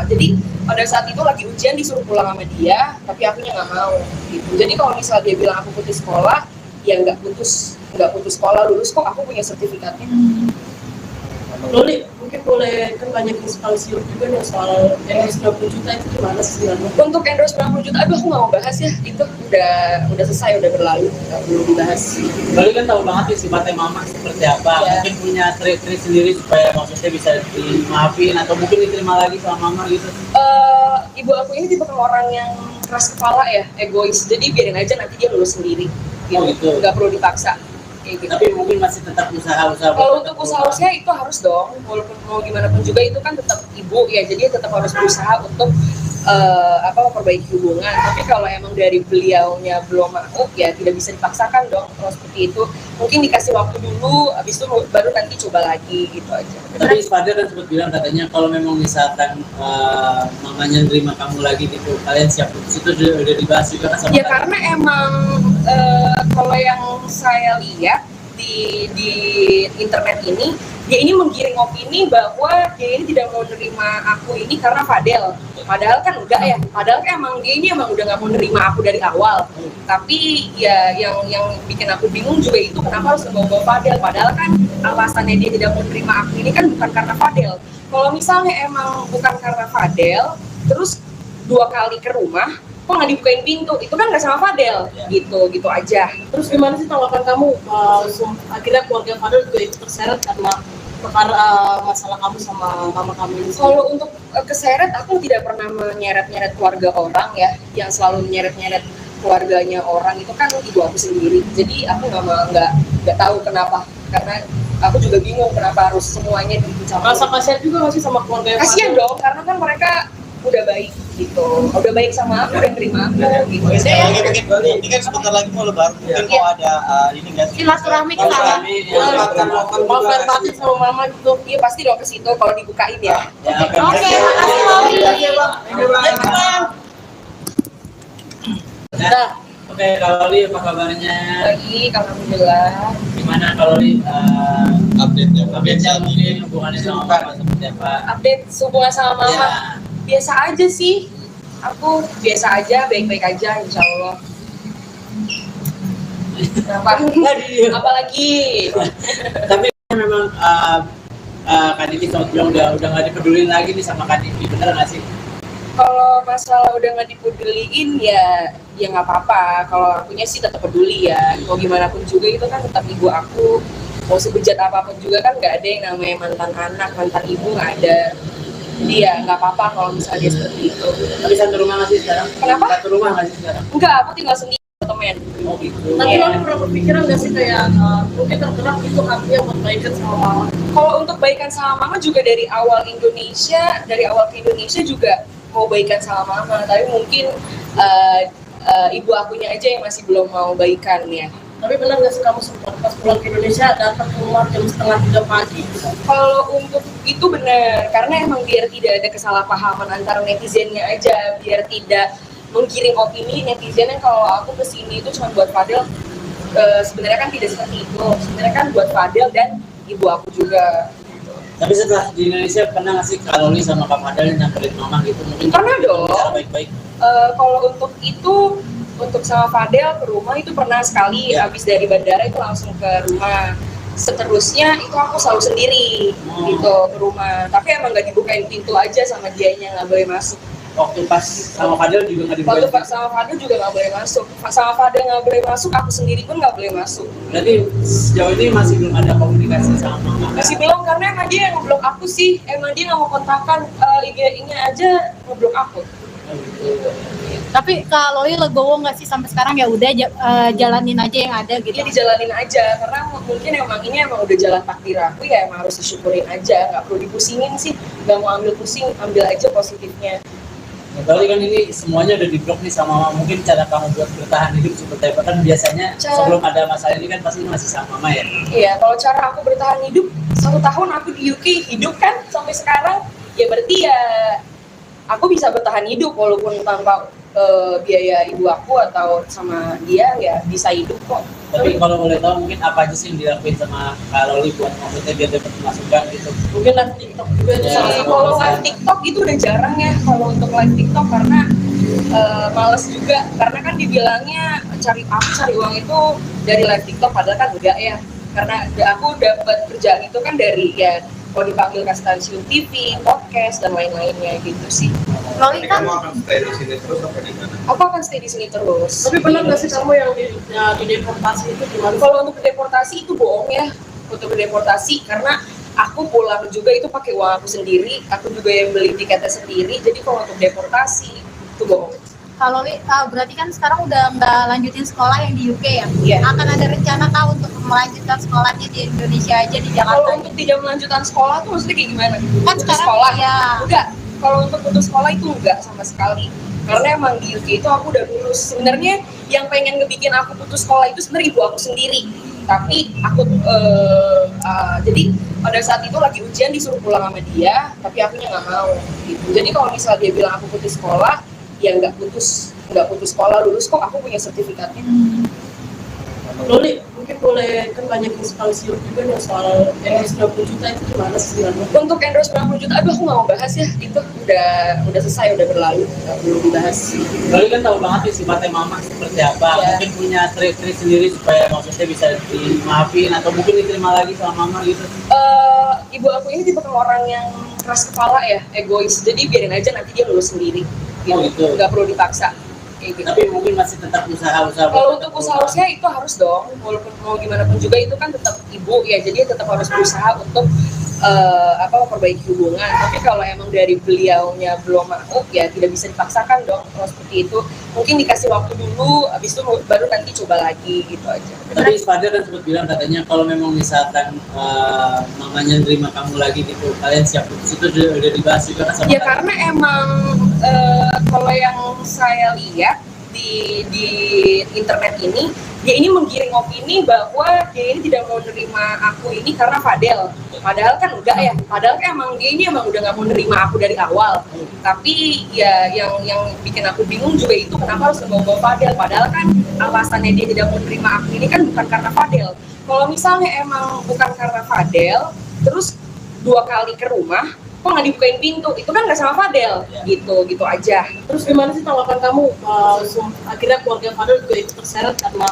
jadi pada saat itu lagi ujian disuruh pulang sama dia, tapi akunya nggak mau. Gitu. Jadi kalau misal dia bilang aku putus sekolah, ya nggak putus sekolah, lulus kok, aku punya sertifikatnya. Loli, mungkin boleh kan banyak inspirasi juga nih soal endorse 20 juta itu gimana sih sebenarnya? Untuk endorse 90 juta, aduh aku nggak mau bahas ya, itu udah selesai, udah berlalu, nggak perlu dibahas. Loli kan tahu banget sih sifatnya Mama seperti apa. Ya. Mungkin punya trik-trik sendiri supaya maksudnya bisa dimaafin atau mungkin diterima lagi sama Mama gitu. Ibu aku ini tipe orang yang keras kepala ya, egois, jadi biarin aja nanti dia lulus sendiri, gitu. Oh, gitu. Nggak perlu dipaksa. Kayak gitu. Tapi mungkin masih tetap usaha-usaha. Kalau untuk usaha itu harus dong, walaupun mau gimana pun juga itu kan tetap ibu ya, jadi tetap harus berusaha untuk memperbaiki hubungan. Tapi kalau emang dari beliaunya belum mau, ya tidak bisa dipaksakan dong kalau seperti itu. Mungkin dikasih waktu dulu, habis itu baru nanti coba lagi gitu aja. Tapi Fadel kan sempat bilang katanya kalau memang misalkan mamanya nerima kamu lagi gitu, kalian siap putus, itu udah dibahas juga kan sama Ya kalian? karena emang kalau yang saya lihat di internet ini, dia ini menggiring opini bahwa dia ini tidak mau nerima aku ini karena Fadel. Padahal kan enggak ya, padahal kan emang dia ini emang udah gak mau nerima aku dari awal. Tapi ya yang bikin aku bingung juga itu kenapa harus membawa Fadel. Padahal kan alasannya dia tidak mau nerima aku ini kan bukan karena Fadel. Kalau misalnya emang bukan karena Fadel, terus 2 kali ke rumah, kok nggak dibukain pintu, itu kan nggak sama Fadel, gitu aja. Terus gimana sih tanggapan kamu akhirnya keluarga Fadel juga ikut terseret karena perkara masalah kamu sama mama kamu ini? Kalau untuk keseret, aku tidak pernah menyeret-nyeret keluarga orang ya, yang selalu menyeret-nyeret keluarganya orang itu kan ibu aku sendiri. Jadi aku nggak tahu kenapa, karena aku juga bingung kenapa harus semuanya dicampur. Rasa kasihan juga masih sama keluarga Kasian dong, karena kan mereka udah baik gitu, udah baik sama aku, udah terima aku gitu. Oke, sekali lagi mungkin ini kan sebentar lagi mau lebaran, mungkin mau ada ini nggak sih? Silaturahmi ke sana. mau fair batin sama mama gitu. Iya pasti dong ke situ kalau dibukain ya. Ya, Oke, makasih Loli. Nah, oke, kalau Li apa kabarnya? Baik, alhamdulillah. Gimana kalau Li Update-nya. update-nya mungkin hubungannya sama mama seperti apa? Update hubungan sama mama. Ya. Biasa aja sih, aku biasa aja, baik-baik aja insya Allah. Apalagi Tapi memang Kak Diki sempat bilang udah nggak dipedulin lagi nih sama Kak Diki, bener nggak sih? kalau masalah udah nggak dipeduliin ya nggak apa-apa. Kalau akunya sih tetap peduli ya, mau gimana pun juga itu kan tetap ibu aku. Mau sebejat apapun juga kan nggak ada yang namanya mantan anak, mantan ibu nggak ada. Jadi ya nggak apa-apa kalau misalnya dia seperti itu. Tapi satu rumah nggak sih sekarang? Kenapa? Satu rumah nggak sih sekarang? Enggak, aku tinggal sendiri temen. Oh gitu. Tapi Iya. lo pernah berpikiran nggak sih kayak mungkin tergerak itu hatinya buat baikan sama mama? Kalau untuk baikan sama mama juga dari awal ke Indonesia juga mau baikan sama mama, tapi mungkin ibu akunya aja yang masih belum mau baikan ya. Tapi benar nggak sih kamu sempat pas pulang ke Indonesia datang ke rumah jam 2:30 pagi? Kalau untuk itu benar, karena emang biar tidak ada kesalahpahaman antara netizennya aja, biar tidak menggiring opini netizen yang kalau aku kesini itu cuma buat Fadel. Sebenarnya kan tidak seperti itu, sebenarnya kan buat Fadel dan ibu aku juga. Tapi setelah di Indonesia pernah nggak sih Kak Loli sama Kak Fadel nyamperin mama gitu? Mungkin Pernah dong. bicara baik-baik. Kalau untuk itu, untuk sama Fadel ke rumah itu pernah sekali, Ya. habis dari bandara itu langsung ke rumah. Seterusnya itu aku selalu sendiri gitu ke rumah, tapi emang nggak dibukain pintu aja sama dianya, nggak boleh masuk. Waktu pas sama Fadel juga nggak Waktu dibuka. sama Fadel juga nggak boleh masuk, sama Fadel nggak boleh masuk, aku sendiri pun nggak boleh masuk. Berarti sejauh ini masih belum ada komunikasi sama mama. Masih belum, karena emang dia yang ngeblok aku sih, emang dia nggak mau kontakkan, IG-nya aja ngeblok aku. Oh, gitu. Tapi Kak Loli legowo nggak sih sampai sekarang ya udah jalanin aja yang ada gitu. Dia dijalanin aja, karena mungkin emang ini emang udah jalan takdir aku ya, emang harus disyukurin aja, nggak perlu dipusingin sih, nggak mau ambil pusing, ambil aja positifnya. Ya, berarti kan ini semuanya udah diblok nih sama mama. Mungkin cara kamu buat bertahan hidup seperti apa? Kan biasanya sebelum ada masalah ini kan pasti masih sama mama ya. Iya, kalau cara aku bertahan hidup, 1 tahun aku di UK hidup kan sampai sekarang, ya berarti ya aku bisa bertahan hidup walaupun tanpa biaya ibu aku atau sama dia, ya bisa hidup kok. Tapi kalau boleh tahu mungkin apa aja sih yang dilakuin sama Kak Loli buat maksudnya biar dapat masukan gitu? Mungkin live TikTok juga itu Ya. salah Jadi satu kalau alasan. live TikTok itu udah jarang ya kalau untuk live TikTok, karena males juga, karena kan dibilangnya cari uang itu dari live TikTok, padahal kan enggak ya, karena aku dapat kerjaan itu kan dari ya kalau dipanggil ke stasiun TV, podcast dan lain-lainnya gitu sih. Loli Jadi kan kamu akan stay di sini terus apa di mana? Aku akan stay di sini terus. Tapi benar nggak sih kamu yang di deportasi itu gimana? Kalau untuk deportasi itu bohong ya, untuk deportasi, karena aku pulang juga itu pakai uang aku sendiri, aku juga yang beli tiketnya sendiri. Jadi kalau untuk deportasi itu bohong. Kak Loli berarti kan sekarang udah nggak lanjutin sekolah yang di UK ya? Iya. Akan ada rencana kah untuk melanjutkan sekolahnya di Indonesia aja di Kalau Jakarta? untuk tidak melanjutkan sekolah tuh maksudnya kayak gimana? Kan Untuk sekarang sekolah ya. enggak, Kalau untuk putus sekolah itu enggak sama sekali. Karena emang di UK itu aku udah lulus. Sebenarnya yang pengen ngebikin aku putus sekolah itu sebenarnya ibu aku sendiri. Tapi aku jadi pada saat itu lagi ujian disuruh pulang sama dia, tapi akunya nggak mau. Gitu. Jadi kalau misalnya dia bilang aku putus sekolah, ya nggak putus sekolah, lulus kok, aku punya sertifikatnya. Loli, mungkin boleh kan banyak yang sekali siur juga nih soal endorse 90 juta itu gimana sih sebenarnya? Untuk endorse 90 juta, aduh aku nggak mau bahas ya, itu udah selesai, udah berlalu, nggak perlu dibahas. Lalu kan tahu banget nih sifatnya mama seperti apa, Ya. mungkin punya trik-trik sendiri supaya maksudnya bisa dimaafin atau mungkin diterima lagi sama mama gitu. Ibu aku ini tipe orang yang keras kepala ya, egois, jadi biarin aja nanti dia lulus sendiri, Oh, gitu. nggak perlu dipaksa. Kayak gitu. Tapi mungkin masih tetap usaha-usaha. Kalau untuk usaha-usaha itu harus dong, walaupun mau gimana pun juga itu kan tetap ibu ya, jadi tetap harus berusaha untuk memperbaiki hubungan. Tapi kalau emang dari beliaunya belum mau, ya tidak bisa dipaksakan dong. Kalau seperti itu, mungkin dikasih waktu dulu, habis itu baru nanti coba lagi gitu aja. Tapi Fadil kan sempat bilang katanya kalau memang misalkan mamanya nerima kamu lagi gitu, kalian siap putus, itu udah dibahas juga kan sama Ya kalian? karena emang kalau yang saya lihat di internet ini, dia ini menggiring opini bahwa dia ini tidak mau nerima aku ini karena Fadel. Padahal kan enggak ya. Padahal kan emang dia ini emang udah nggak mau nerima aku dari awal. Tapi ya yang bikin aku bingung juga itu kenapa harus ngebawa Fadel. Padahal kan alasannya dia tidak mau nerima aku ini kan bukan karena Fadel. Kalau misalnya emang bukan karena Fadel, terus 2 kali ke rumah, kok nggak dibukain pintu, itu kan nggak sama Fadel, gitu aja. Terus gimana sih tanggapan kamu akhirnya keluarga Fadel juga ikut terseret karena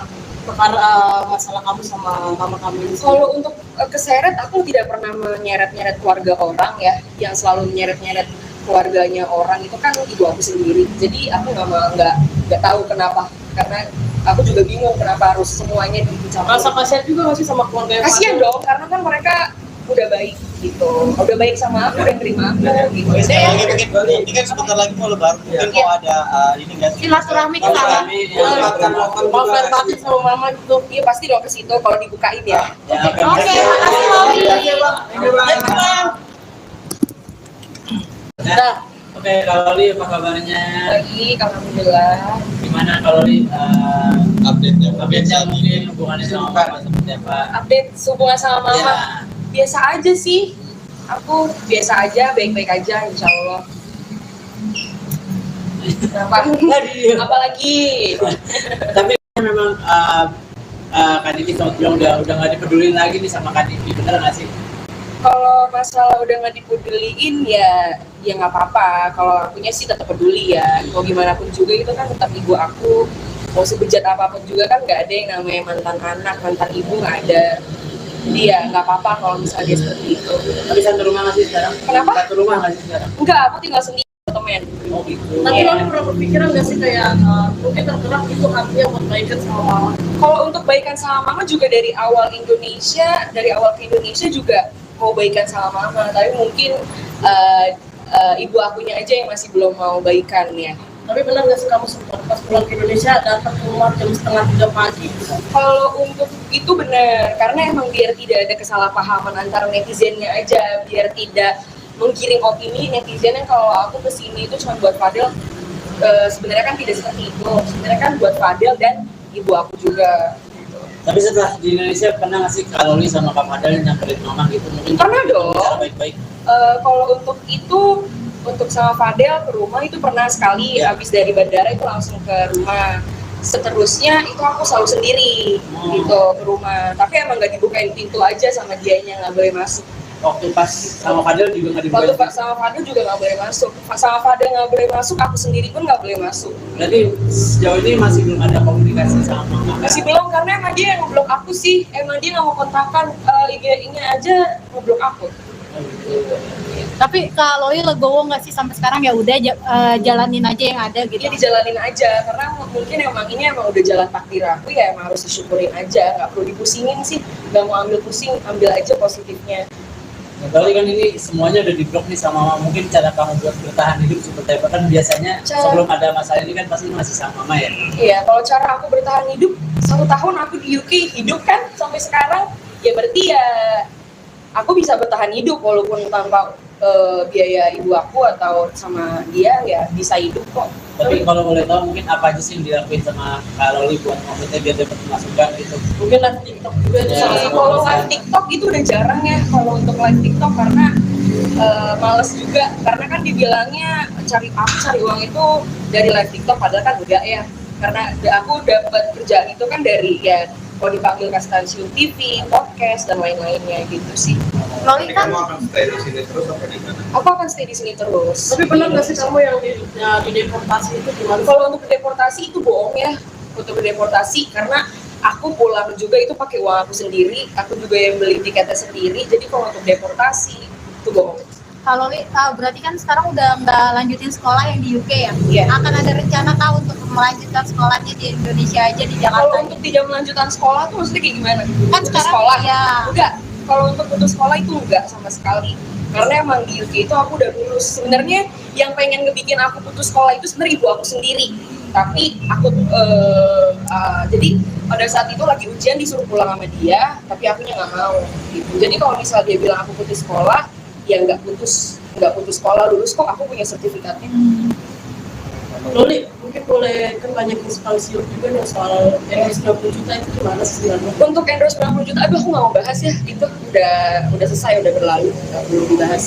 perkara masalah kamu sama mama kamu ini? Kalau untuk keseret, aku tidak pernah menyeret-nyeret keluarga orang ya, yang selalu menyeret-nyeret keluarganya orang itu kan ibu aku sendiri. Jadi aku nggak tahu kenapa, karena aku juga bingung kenapa harus semuanya dicampur. Rasa kasihan juga nggak sih sama keluarga Kasian dong, karena kan mereka udah baik gitu, udah baik sama aku, udah terima aku gitu. Sekali lagi mungkin ini kan sebentar lagi mau lebaran, mungkin mau ada ini nggak sih? Silaturahmi ke sana. Mau fair party sama mama gitu? Iya pasti dong ke situ kalau dibukain ya. Ya, Oke, makasih Loli. Nah, oke, kalau Li apa kabarnya? Baik, alhamdulillah. Gimana kalau Li update-nya mungkin hubungannya sama mama seperti apa? Update hubungan sama mama. Ya. Biasa aja sih, aku biasa aja, baik-baik aja insya Allah. Kenapa? Apalagi Tapi memang Kak Diki sama bilang udah nggak dipedulin lagi nih sama Kak Diki, bener nggak sih? kalau masalah udah nggak dipeduliin ya nggak apa-apa. Kalau akunya sih tetap peduli ya, mau gimana pun juga itu kan tetap ibu aku. Mau sebejat apapun juga kan nggak ada yang namanya mantan anak, mantan ibu nggak ada. Jadi ya nggak apa-apa kalau misalnya dia seperti itu. Tapi satu rumah nggak sih sekarang? Kenapa? Satu rumah nggak sih sekarang? Enggak, aku tinggal sendiri temen. Oh gitu. Tapi Iya. lo pernah berpikiran nggak sih kayak mungkin tergerak itu hatinya buat baikan sama mama? Kalau untuk baikan sama mama juga dari awal ke Indonesia juga mau baikan sama mama, tapi mungkin ibu akunya aja yang masih belum mau baikan ya. Tapi benar nggak sih kamu sempat pas pulang ke Indonesia datang ke rumah jam 2:30 pagi? Kalau untuk itu benar, karena emang biar tidak ada kesalahpahaman antara netizennya aja, biar tidak menggiring opini netizen yang kalau aku kesini itu cuma buat Fadel. Sebenarnya kan tidak seperti itu, sebenarnya kan buat Fadel dan ibu aku juga. Tapi setelah di Indonesia pernah nggak sih kalau Li sama Kak Fadel nyamperin mama gitu mungkin? Pernah dong. Cara baik-baik. Kalau untuk itu, untuk sama Fadel ke rumah itu pernah sekali, Ya. habis dari bandara itu langsung ke rumah. Seterusnya itu aku selalu sendiri gitu ke rumah, tapi emang nggak dibukain pintu aja sama dianya, nggak boleh masuk. Waktu pas sama Fadel juga nggak Waktu dibuka. sama Fadel juga nggak boleh masuk, sama Fadel nggak boleh masuk, aku sendiri pun nggak boleh masuk. Berarti sejauh ini masih belum ada komunikasi sama mama. Masih belum, karena emang dia yang ngeblok aku sih, emang dia nggak mau kontakkan, IG-nya aja ngeblok aku. Tapi kalau Loli legowo nggak sih sampai sekarang, ya udah jalanin aja yang ada gitu. Dia dijalanin aja, karena mungkin emang ini emang udah jalan takdir aku ya, emang harus disyukurin aja, nggak perlu dipusingin sih, nggak mau ambil pusing, ambil aja positifnya. Berarti kan ini semuanya udah di-blok nih sama mama. Mungkin cara kamu buat bertahan hidup seperti apa? Kan biasanya sebelum ada masalah ini kan pasti masih sama mama ya. Iya, kalau cara aku bertahan hidup, 1 tahun aku di UK hidup kan sampai sekarang, ya berarti ya aku bisa bertahan hidup walaupun tanpa biaya ibu aku atau sama dia ya bisa hidup kok. Tapi kalau boleh tahu mungkin apa aja sih yang dilakuin sama Kak Loli buat maksudnya biar dapat masukan gitu? Mungkin live TikTok juga itu Ya. salah satu. Kalau live TikTok itu udah jarang ya kalau untuk live TikTok karena males juga karena kan dibilangnya cari uang itu dari live TikTok padahal kan enggak ya karena aku dapat kerjaan itu kan dari ya kalau dipanggil ke stasiun TV, podcast dan lain-lainnya gitu sih. Loli kan Kamu akan stay di sini terus apa di mana? Aku akan stay di sini terus. Tapi pernah nggak sih kamu yang di deportasi itu gimana? Kalau untuk deportasi itu bohong ya. Untuk deportasi karena aku pulang juga itu pakai uang aku sendiri, aku juga yang beli tiketnya sendiri. Jadi kalau untuk deportasi itu bohong. kalau Loli berarti kan sekarang udah nggak lanjutin sekolah yang di UK ya? Iya. Akan ada rencana kah untuk melanjutkan sekolahnya di Indonesia aja di Jakarta? Kalau untuk tidak melanjutkan sekolah tuh maksudnya kayak gimana? Kan Putus sekarang sekolah? ya. Enggak. Kalau untuk putus sekolah itu enggak sama sekali. Karena emang di UK itu aku udah lulus. Sebenarnya yang pengen ngebikin aku putus sekolah itu sebenarnya ibu aku sendiri. Tapi aku jadi pada saat itu lagi ujian disuruh pulang sama dia, tapi akunya nggak mau. Gitu. Jadi kalau misalnya dia bilang aku putus sekolah, ya nggak putus sekolah, lulus kok, aku punya sertifikatnya. Loli, mungkin boleh kan banyak inspirasi juga nih soal endorse 90 juta itu gimana sih sebenarnya? Untuk endorse 90 juta, aduh aku nggak mau bahas ya, itu udah selesai, udah berlalu, nggak perlu dibahas.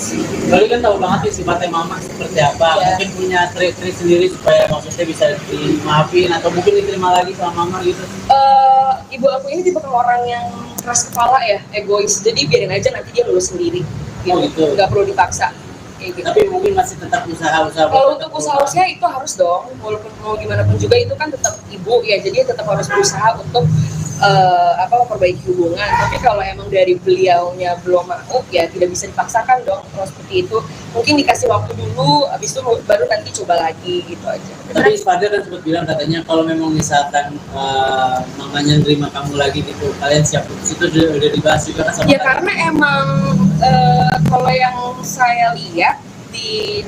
Loli kan tahu banget nih sifatnya mama seperti apa, Iya. mungkin punya trik-trik sendiri supaya maksudnya bisa dimaafin atau mungkin diterima lagi sama mama gitu. Ibu aku ini tipe orang yang keras kepala ya, egois, jadi biarin aja nanti dia lulus sendiri, Oh, gitu. nggak perlu dipaksa. Kayak gitu. Tapi mungkin masih tetap usaha-usaha. Kalau untuk usaha itu harus dong, walaupun mau gimana pun juga itu kan tetap ibu ya, jadi tetap harus berusaha untuk memperbaiki hubungan. Tapi kalau emang dari beliaunya belum mau, ya tidak bisa dipaksakan dong. Kalau seperti itu, mungkin dikasih waktu dulu, habis itu baru nanti coba lagi gitu aja. Tapi Fadil kan sempat bilang katanya kalau memang misalkan mamanya nerima kamu lagi gitu, kalian siap putus, itu udah dibahas juga kan sama Ya kalian? karena emang kalau yang saya lihat di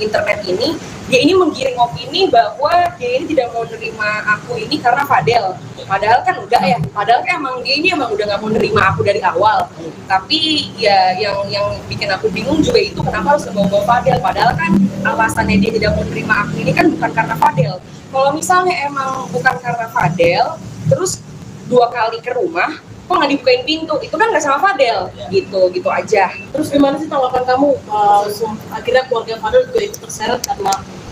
internet ini, dia ini menggiring opini bahwa dia ini tidak mau nerima aku ini karena Fadel. Padahal kan enggak ya. Padahal kan emang dia ini emang udah nggak mau nerima aku dari awal. Tapi ya yang bikin aku bingung juga itu kenapa harus ngebawa Fadel. Padahal kan alasannya dia tidak mau nerima aku ini kan bukan karena Fadel. Kalau misalnya emang bukan karena Fadel, terus 2 kali ke rumah, kok nggak dibukain pintu, itu kan nggak sama Fadel, gitu aja. Terus gimana sih tanggapan kamu? Akhirnya keluarga Fadel juga ikut terseret karena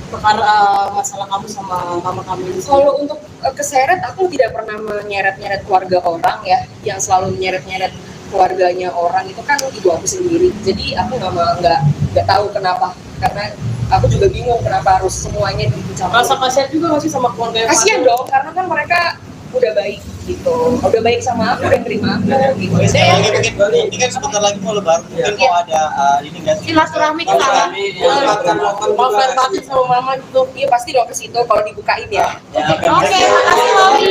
perkara masalah kamu sama mama kamu ini. Kalau untuk keseret, aku tidak pernah menyeret-nyeret keluarga orang ya, yang selalu menyeret-nyeret keluarganya orang itu kan ibu aku sendiri. Jadi aku nggak tahu kenapa, karena aku juga bingung kenapa harus semuanya dicampur. Rasa kasihan juga nggak sih sama keluarga Kasian dong, karena kan mereka udah baik gitu, udah baik sama aku, udah terima aku gitu. Oke, sekali lagi Saya- mungkin ini kan sebentar lagi mau lebaran, mungkin mau ada ini nggak sih? Silaturahmi ke sana. Maaf lahir batin sama mama gitu. Iya pasti dong ke situ kalau dibukain ya. Ya, Oke, makasih Loli.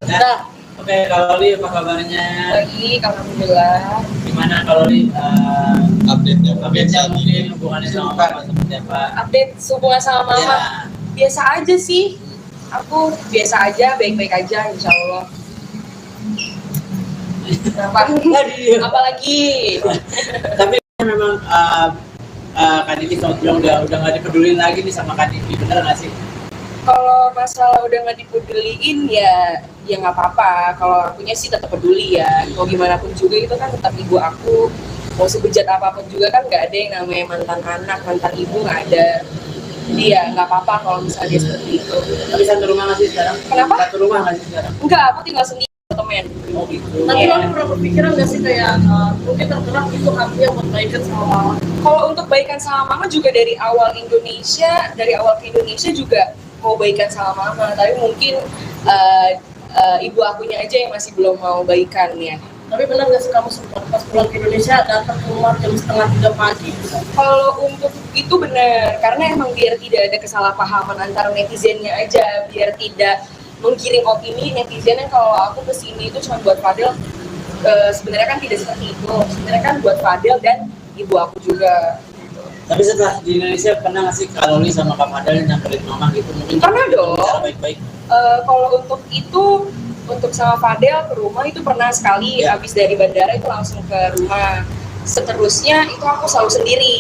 Nah, oke, Kak Loli apa kabarnya? Baik, alhamdulillah. Gimana Kak Loli Update-nya mungkin hubungannya sama mama seperti apa? Update hubungan sama mama. Ya. Biasa aja sih, aku biasa aja, baik-baik aja insya Allah. Kenapa? Apalagi Tapi memang Kak Diki sempat bilang udah nggak dipedulin lagi nih sama Kak Diki, bener nggak sih? kalau masalah udah nggak dipeduliin ya nggak apa-apa. Kalau akunya sih tetap peduli ya, mau gimana pun juga itu kan tetap ibu aku. Mau sebejat apapun juga kan nggak ada yang namanya mantan anak, mantan ibu nggak ada. Jadi ya nggak apa-apa kalau misalnya dia seperti itu. Tapi satu rumah nggak sih sekarang? Kenapa? Satu rumah nggak sih sekarang? Enggak, aku tinggal sendiri temen. Oh gitu. Tapi Iya. Loli pernah berpikiran nggak sih kayak mungkin tergerak itu hatinya buat baikan sama mama? Kalau untuk baikan sama mama juga dari awal ke Indonesia juga mau baikan sama mama, tapi mungkin ibu akunya aja yang masih belum mau baikan ya. Tapi benar nggak sih kamu sempat pas pulang ke Indonesia datang ke rumah jam 2:30 pagi? Kalau untuk itu benar, karena emang biar tidak ada kesalahpahaman antara netizennya aja, biar tidak menggiring opini netizennya kalau aku kesini itu cuma buat Fadel. Sebenarnya kan tidak seperti itu, sebenarnya kan buat Fadel dan ibu aku juga. Tapi setelah di Indonesia pernah nggak sih Kak Loli sama Kak Fadel nyamperin mama gitu? Mungkin Pernah dong. cara baik-baik. Kalau untuk itu untuk sama Fadel ke rumah itu pernah sekali, habis dari bandara itu langsung ke rumah. Seterusnya itu aku selalu sendiri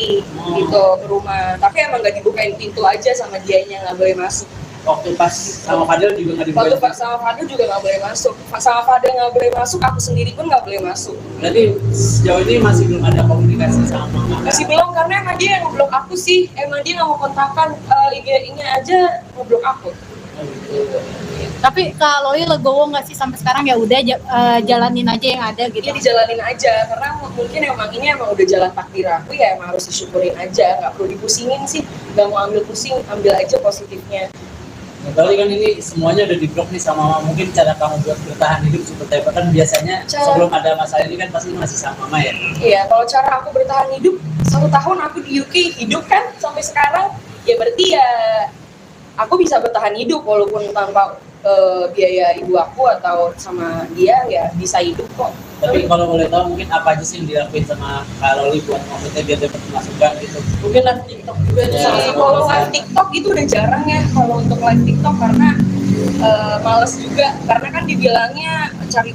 gitu ke rumah, tapi emang nggak dibukain pintu aja sama dianya, nggak boleh masuk. Waktu pas sama Fadel juga nggak Waktu dibuka. pas sama Fadel juga nggak boleh masuk, sama Fadel nggak boleh masuk, aku sendiri pun nggak boleh masuk. Berarti sejauh ini masih belum ada komunikasi sama mama. Masih belum, karena emang dia yang ngeblok aku sih, emang dia nggak mau kontakkan, IG-nya aja ngeblok aku. Tapi Kak Loli legowo nggak sih sampai sekarang ya udah jalanin aja yang ada gitu. Dia dijalanin aja, karena mungkin emang ini emang udah jalan takdir aku, ya emang harus disyukurin aja, nggak perlu dipusingin sih, nggak mau ambil pusing, ambil aja positifnya. Nah, kali kan ini semuanya udah di-blok nih sama mama. Mungkin cara kamu buat bertahan hidup seperti apa? Kan biasanya sebelum ada masalah ini kan pasti masih sama mama ya. Iya, kalau cara aku bertahan hidup, 1 tahun aku di UK hidup kan sampai sekarang, ya berarti ya aku bisa bertahan hidup walaupun tanpa biaya ibu aku atau sama dia, ya bisa hidup kok. Tapi kalau boleh tahu mungkin apa aja sih yang dilakuin sama Kak Loli buat maksudnya biar dapat masukan gitu? Mungkin live TikTok juga itu Ya, salah satu. Kalau live TikTok itu udah jarang ya, kalau untuk live TikTok karena males juga, karena kan dibilangnya cari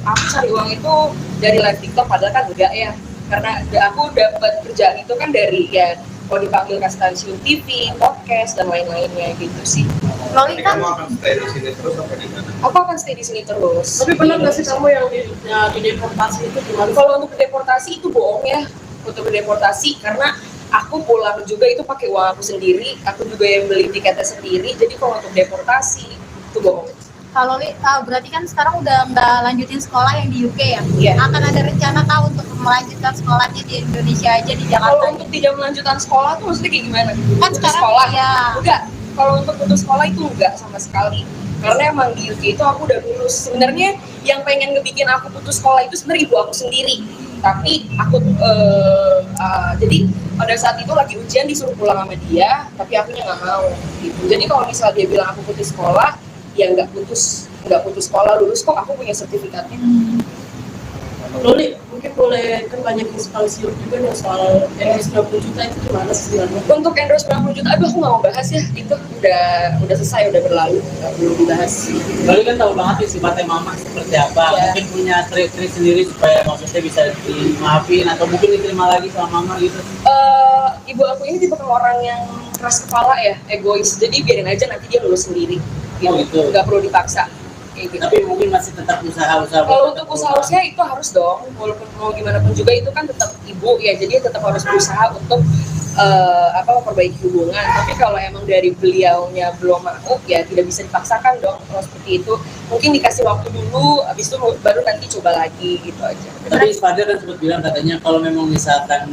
uang itu dari live TikTok, padahal kan enggak ya, karena aku dapat kerjaan itu kan dari ya kalau dipanggil ke stasiun TV, podcast dan lain-lainnya gitu sih. Loli Jadi kan kamu akan stay di sini terus apa di mana? Aku akan stay di sini terus. Tapi pernah nggak sih kamu yang di deportasi itu gimana? Kalau untuk deportasi itu bohong ya, untuk deportasi karena aku pulang juga itu pakai uang aku sendiri, aku juga yang beli tiketnya sendiri. Jadi kalau untuk deportasi itu bohong. Kak Loli berarti kan sekarang udah nggak lanjutin sekolah yang di UK ya? Iya. Akan ada rencana Kak untuk melanjutkan sekolahnya di Indonesia aja di Jakarta? Kalau untuk tidak melanjutkan sekolah tuh maksudnya kayak gimana? Kan Putus sekarang sekolah? ya. Enggak. Kalau untuk putus sekolah itu enggak sama sekali. Karena emang di UK itu aku udah lulus. Sebenarnya yang pengen ngebikin aku putus sekolah itu sebenarnya ibu aku sendiri. Tapi aku jadi pada saat itu lagi ujian disuruh pulang sama dia, tapi akunya nggak mau. Gitu. Jadi kalau misal dia bilang aku putus sekolah, ya nggak putus sekolah, lulus kok, aku punya sertifikatnya. Loli, mungkin boleh kan banyak inspirasi juga nih soal endorse 20 juta itu gimana sih sebenarnya? Untuk endorse 90 juta, aduh aku nggak mau bahas ya, itu udah selesai, udah berlalu, nggak perlu dibahas. Loli kan tahu banget nih sifatnya mama seperti apa. Ya. Mungkin punya trik-trik sendiri supaya maksudnya bisa dimaafin atau mungkin diterima lagi sama mama gitu. Ibu aku ini tipe orang yang keras kepala ya, egois, jadi biarin aja nanti dia lulus sendiri. Oh, gitu. Nggak perlu dipaksa. Kayak gitu. Tapi mungkin masih tetap usaha-usaha. Kalau untuk usaha itu harus dong, walaupun mau gimana pun juga itu kan tetap ibu ya, jadi tetap harus berusaha untuk memperbaiki hubungan. Tapi kalau emang dari beliaunya belum mau, ya tidak bisa dipaksakan dong kalau seperti itu. Mungkin dikasih waktu dulu, habis itu baru nanti coba lagi gitu aja. Tapi Fadel kan sempat bilang katanya kalau memang misalkan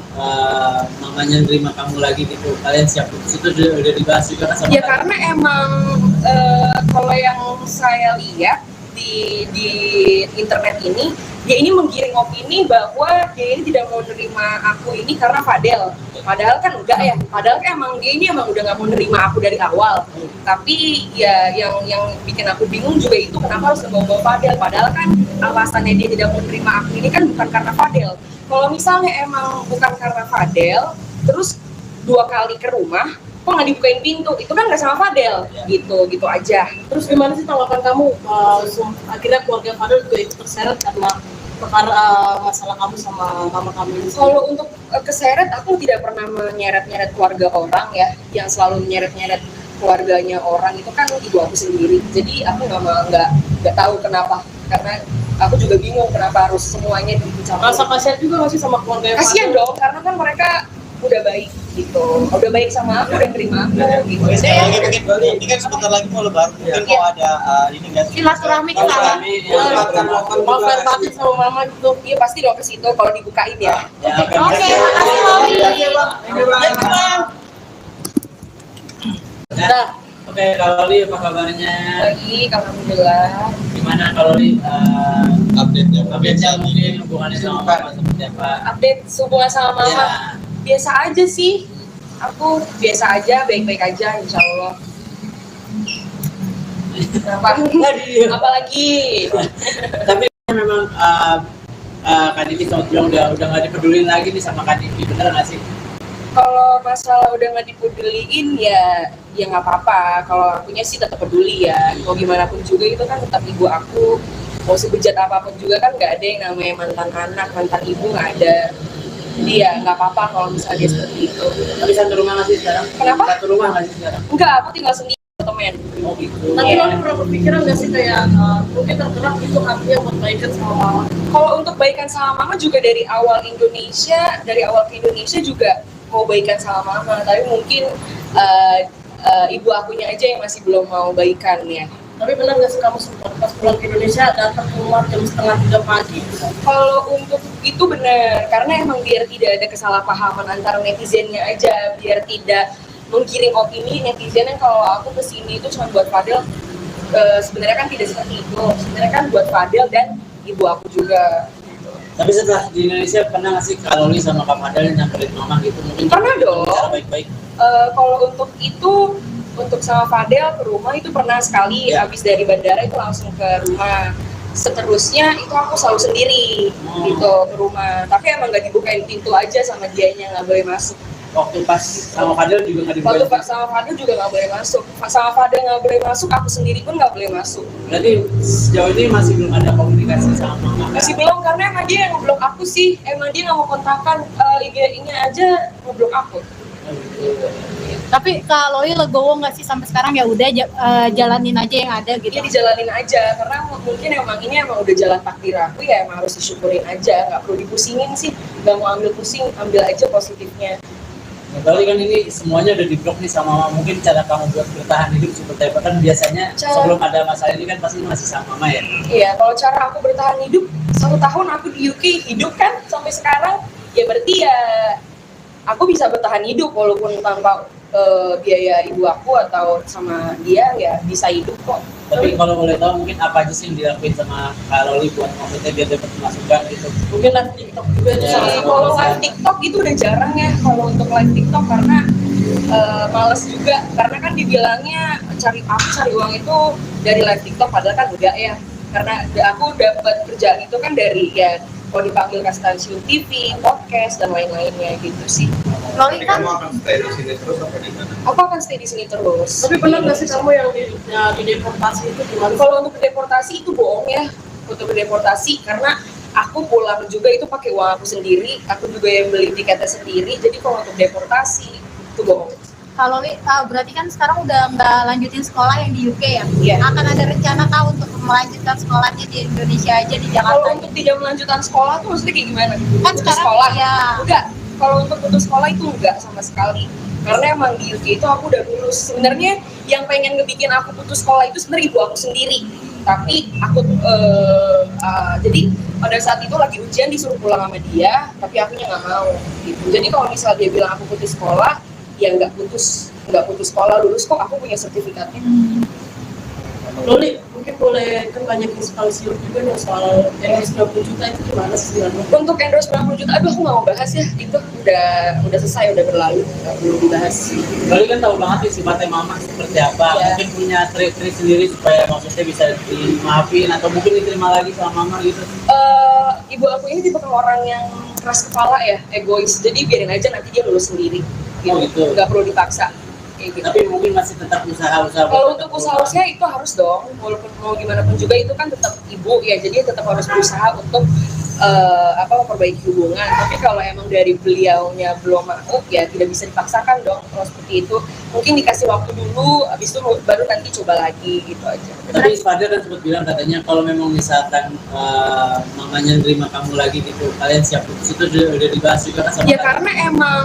mamanya nerima kamu lagi gitu, kalian siap putus, itu udah dibahas juga kan sama Ya kalian? karena emang kalau yang saya lihat di internet ini, dia ini menggiring opini bahwa dia ini tidak mau nerima aku ini karena Fadel. Padahal kan enggak ya, padahal kan emang dia ini emang udah nggak mau nerima aku dari awal. Tapi ya yang bikin aku bingung juga itu kenapa harus membawa Fadel. Padahal kan alasannya dia tidak mau nerima aku ini kan bukan karena Fadel. Kalau misalnya emang bukan karena Fadel, terus 2 kali ke rumah, kok nggak dibukain pintu, itu kan nggak sama Fadel, gitu aja. Terus gimana sih tanggapan kamu? Akhirnya keluarga Fadel juga ikut terseret karena perkara masalah kamu sama mama kamu ini. Kalau untuk keseret, aku tidak pernah menyeret-nyeret keluarga orang ya, yang selalu menyeret-nyeret keluarganya orang itu kan ibu aku sendiri. Jadi aku nggak tahu kenapa, karena aku juga bingung kenapa harus semuanya dicampur. Rasa kasihan juga masih sama keluarga Kasian dong, karena kan mereka udah baik gitu, udah baik sama aku, udah terima aku gitu. Oke, sekali lagi mungkin ini kan sebentar lagi mau lebaran, mungkin mau ada ini nggak sih? Silaturahmi ke sana. mau fair batin sama mama gitu. Iya pasti dong ke situ kalau dibukain ya. Ya, Oke, makasih Loli. Nah, oke, kalau Loli apa kabarnya? Baik, alhamdulillah. Gimana kalau Loli Update-nya mungkin hubungannya sama mama seperti apa? Update hubungan sama mama. Ya. Biasa aja sih, aku biasa aja, baik-baik aja insya Allah. Apalagi Tapi memang Kak Diki sempat bilang udah nggak dipedulin lagi nih sama Kak Diki, bener nggak sih? kalau masalah udah nggak dipeduliin ya nggak apa-apa. Kalau akunya sih tetap peduli ya, mau gimana pun juga itu kan tetap ibu aku. mau sebejat apapun juga kan nggak ada yang namanya mantan anak, mantan ibu nggak ada. Jadi ya nggak apa-apa kalau misalnya dia seperti itu. Tapi satu rumah nggak sih sekarang? Kenapa? Satu rumah nggak sih sekarang? Enggak, aku tinggal sendiri temen. Oh gitu. Tapi Iya. lo pernah berpikiran nggak sih kayak mungkin tergerak itu hatinya buat baikan sama mama? Kalau untuk baikan sama mama juga dari awal ke Indonesia juga mau baikan sama mama, tapi mungkin ibu akunya aja yang masih belum mau baikan ya. Tapi benar nggak sih kamu sempat pas pulang ke Indonesia datang ke rumah jam 2:30 pagi? Kalau untuk itu benar, karena emang biar tidak ada kesalahpahaman antara netizennya aja, biar tidak menggiring opini netizen yang kalau aku kesini itu cuma buat Fadel. Sebenarnya kan tidak seperti itu. Sebenarnya kan buat Fadel dan ibu aku juga. Tapi setelah di Indonesia pernah nggak sih Kak Loli sama Kak Fadel nyamperin mama gitu? Mungkin Pernah dong. Cara baik-baik. Kalau untuk itu, untuk sama Fadel ke rumah itu pernah sekali. Ya. Habis dari bandara itu langsung ke rumah. Seterusnya itu aku selalu sendiri gitu ke rumah. Tapi emang nggak dibukain pintu aja sama dianya, nggak boleh masuk. Waktu pas sama Fadel juga nggak Waktu dibuka. sama Fadel juga nggak boleh masuk. Sama Fadel nggak boleh masuk, aku sendiri pun nggak boleh masuk. Berarti sejauh ini masih belum ada komunikasi sama mama. Kan? Masih belum, karena emang dia yang ngeblok aku sih. Emang dia nggak mau kontakkan, IG-nya aja ngeblok aku. Oh, gitu. Tapi Kak Loli legowo nggak sih sampai sekarang ya udah jalanin aja yang ada gitu. Dia dijalanin aja, karena mungkin ini emang udah jalan takdir aku, ya emang harus disyukurin aja, nggak perlu dipusingin sih, nggak mau ambil pusing, ambil aja positifnya. Nah, berarti kan ini semuanya udah diblok nih sama mama. Mungkin cara kamu buat bertahan hidup seperti apa? Kan biasanya sebelum ada masalah ini kan pasti masih sama mama ya. Iya, kalau cara aku bertahan hidup, 1 tahun aku di UK hidup kan sampai sekarang, ya berarti ya aku bisa bertahan hidup walaupun tanpa biaya ibu aku atau sama dia, ya bisa hidup kok. Tapi kalau boleh tahu mungkin apa aja sih yang dilakuin sama Kak Loli buat maksudnya biar dapat masukan gitu? Mungkin live TikTok juga itu Ya, salah Jadi satu kalau alasan. live TikTok itu udah jarang ya kalau untuk live TikTok, karena males juga, karena kan dibilangnya cari uang itu dari live TikTok, padahal kan enggak ya, karena aku dapat kerjaan itu kan dari ya kalau dipanggil ke stasiun TV, podcast dan lain-lainnya gitu sih. Loli Jadi kan kamu akan stay di sini terus apa di mana? Aku akan stay di sini terus. Tapi benar nggak sih kamu yang di deportasi itu gimana? Kalau untuk deportasi itu bohong ya, untuk deportasi, karena aku pulang juga itu pakai uang aku sendiri, aku juga yang beli tiketnya sendiri. Jadi kalau untuk deportasi itu bohong. Kak Loli berarti kan sekarang udah nggak lanjutin sekolah yang di UK ya? Iya. Akan ada rencana kah untuk melanjutkan sekolahnya di Indonesia aja di Kalau Jakarta? untuk tidak melanjutkan sekolah tuh maksudnya kayak gimana? Kan Putus sekarang sekolah? ya. Enggak. Kalau untuk putus sekolah itu enggak sama sekali. Karena emang di UK itu aku udah lulus. Sebenarnya yang pengen ngebikin aku putus sekolah itu sebenarnya ibu aku sendiri. Tapi aku jadi pada saat itu lagi ujian disuruh pulang sama dia, tapi akunya nggak mau. Gitu. Jadi kalau misalnya dia bilang aku putus sekolah, ya nggak putus sekolah, lulus kok, aku punya sertifikatnya. Loli, mungkin boleh kan banyak sekali siur juga nih soal endorse 20 juta itu gimana sih sebenarnya? Untuk endorse 90 juta, aduh aku nggak mau bahas ya, itu udah selesai, udah berlalu, nggak perlu dibahas. Loli kan tahu banget nih sifatnya mama seperti apa. Ya. Mungkin punya trik-trik sendiri supaya maksudnya bisa dimaafin atau mungkin diterima lagi sama mama gitu. Ibu aku ini tipe orang yang keras kepala ya, egois, jadi biarin aja nanti dia lulus sendiri, Oh, gitu. nggak perlu dipaksa. Kayak gitu. Tapi mungkin masih tetap usaha-usaha. Kalau untuk usaha-usaha itu harus dong, walaupun mau gimana pun juga itu kan tetap ibu ya, jadi tetap harus berusaha untuk memperbaiki hubungan. Tapi kalau emang dari beliaunya belum mau, ya tidak bisa dipaksakan dong. Kalau seperti itu mungkin dikasih waktu dulu, habis itu baru nanti coba lagi gitu aja. Tapi Fadel kan sempat bilang katanya kalau memang misalkan mamanya nerima kamu lagi gitu, kalian siap putus, itu udah dibahas juga kan sama Ya kalian? karena emang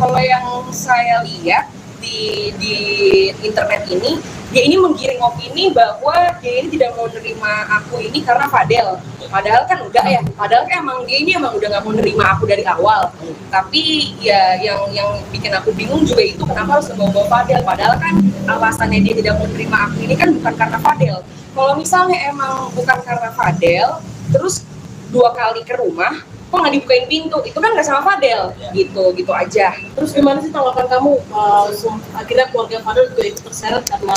kalau yang saya lihat di internet ini, dia ini menggiring opini bahwa dia ini tidak mau nerima aku ini karena Fadel. Padahal kan enggak ya, padahal kan emang dia ini emang udah nggak mau nerima aku dari awal. Tapi ya yang bikin aku bingung juga itu kenapa harus ngebawa Fadel. Padahal kan alasannya dia tidak mau nerima aku ini kan bukan karena Fadel. Kalau misalnya emang bukan karena Fadel, terus 2 kali ke rumah, kok nggak dibukain pintu, itu kan nggak sama Fadel, gitu aja. Terus gimana sih tanggapan kamu akhirnya keluarga Fadel juga ikut terseret karena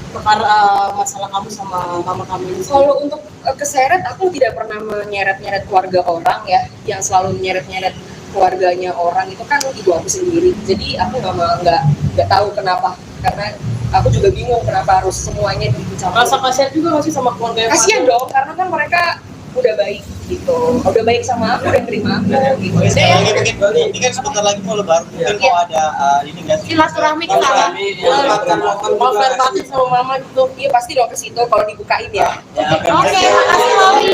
perkara masalah kamu sama mama kamu ini? Kalau untuk keseret, aku tidak pernah menyeret-nyeret keluarga orang ya, yang selalu menyeret-nyeret keluarganya orang itu kan ibu aku sendiri. Jadi aku nggak tahu kenapa, karena aku juga bingung kenapa harus semuanya dicampur. Rasa kasihan juga nggak sih sama keluarga yang Kasian dong, karena kan mereka udah baik gitu, udah baik sama aku, udah terima aku gitu. Oke, Jadi sekali lagi mungkin ini kan sebentar lagi mau lebaran, mungkin mau ada ini nggak sih? Silaturahmi ke sana. mau fair party sama mama gitu. iya pasti dong ke situ kalau dibukain ya. Ya, Oke, makasih Loli.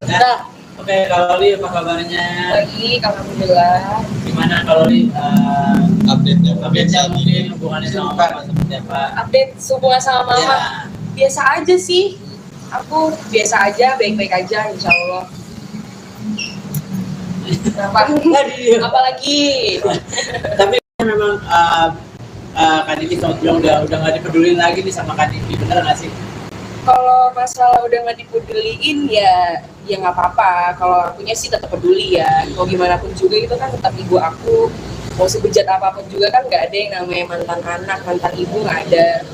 Nah, oke, kalau Li apa kabarnya? Baik, alhamdulillah. Gimana kalau Li Update-nya. update-nya mungkin hubungannya sama Mama seperti apa? Update hubungan sama mama. Ya. Biasa aja sih, aku biasa aja, baik-baik aja insya Allah. Kenapa? Apalagi Tapi memang Kak Diki sama Tiong udah nggak dipedulin lagi nih sama Kak Diki, bener nggak sih? kalau masalah udah nggak dipeduliin ya nggak apa-apa. Kalau akunya sih tetap peduli ya. Mau gimana pun juga itu kan tetap ibu aku. Mau sebejat apapun juga kan nggak ada yang namanya mantan anak, mantan ibu nggak ada.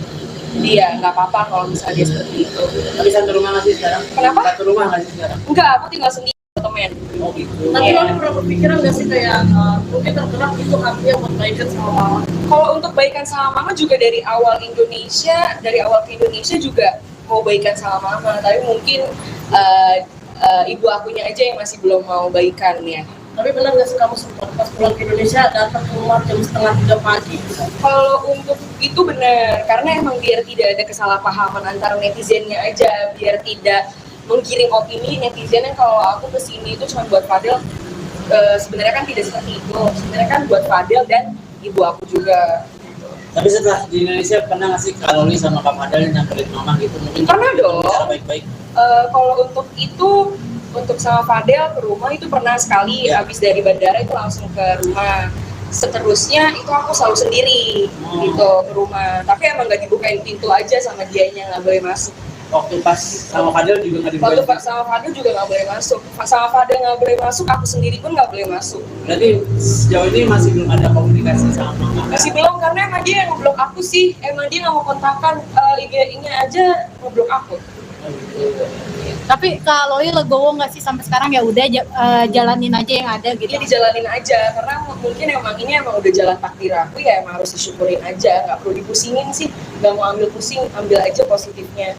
Dia nggak apa-apa kalau misalnya dia seperti itu. Tapi satu rumah nggak sih sekarang? Kenapa? Satu rumah nggak sih sekarang? Enggak, aku tinggal sendiri temen. Oh gitu. Tapi Iya. Loli pernah berpikiran nggak sih kayak mungkin tergerak itu hatinya buat baikan sama mama? Kalau untuk baikan sama mama juga dari awal ke Indonesia juga mau baikan sama mama, tapi mungkin ibu akunya aja yang masih belum mau baikan ya. Tapi benar nggak sih kamu sempat pas pulang ke Indonesia datang ke rumah jam 2:30 pagi? Kalau untuk itu benar, karena emang biar tidak ada kesalahpahaman antara netizennya aja, biar tidak menggiring opini netizennya kalau aku kesini itu cuma buat Fadel. Sebenarnya kan tidak seperti itu. Sebenarnya kan buat Fadel dan ibu aku juga. Tapi setelah di Indonesia pernah nggak sih kalau Li sama Kak Fadel nyamperin Mama gitu? Mungkin Pernah dong. bicara baik-baik. Kalau untuk itu, untuk sama Fadel ke rumah itu pernah sekali. Ya. Habis dari bandara itu langsung ke rumah. Seterusnya itu aku selalu sendiri gitu ke rumah. Tapi emang nggak dibukain pintu aja sama dianya, nggak boleh masuk. Waktu pas sama Fadel juga nggak Waktu dibuka. sama Fadel juga nggak boleh masuk. Sama Fadel nggak boleh masuk, aku sendiri pun nggak boleh masuk. Berarti sejauh ini masih belum ada komunikasi sama Mama. Masih belum, karena emang dia yang ngeblok aku sih. Emang dia nggak mau kontakkan, IG-nya aja ngeblok aku. Tapi Kak Loli legowo nggak sih sampai sekarang ya udah jalanin aja yang ada gitu. Dia dijalanin aja, karena mungkin emang ini emang udah jalan takdir aku ya, emang harus disyukurin aja, nggak perlu dipusingin sih, nggak mau ambil pusing, ambil aja positifnya.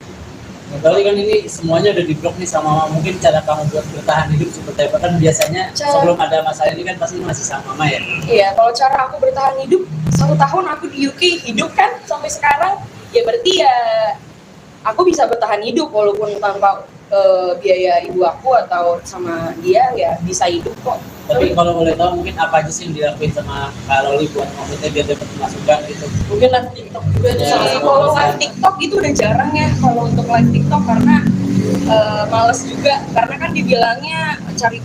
Berarti kan ini semuanya udah di-blok nih sama Mama. Mungkin cara kamu buat bertahan hidup seperti apa? Kan biasanya sebelum ada masalah ini kan pasti masih sama Mama ya. Iya, kalau cara aku bertahan hidup, 1 tahun aku di UK hidup kan sampai sekarang, ya berarti ya aku bisa bertahan hidup walaupun tanpa biaya ibu aku atau sama dia ya bisa hidup kok. Tapi kalau boleh tahu mungkin apa aja sih yang dilakuin sama Kak Loli buat maksudnya biar dapat masukan gitu? Mungkin live TikTok juga itu Ya. salah satu Kalau alasan. live TikTok itu udah jarang ya kalau untuk live TikTok, karena males juga, karena kan dibilangnya cari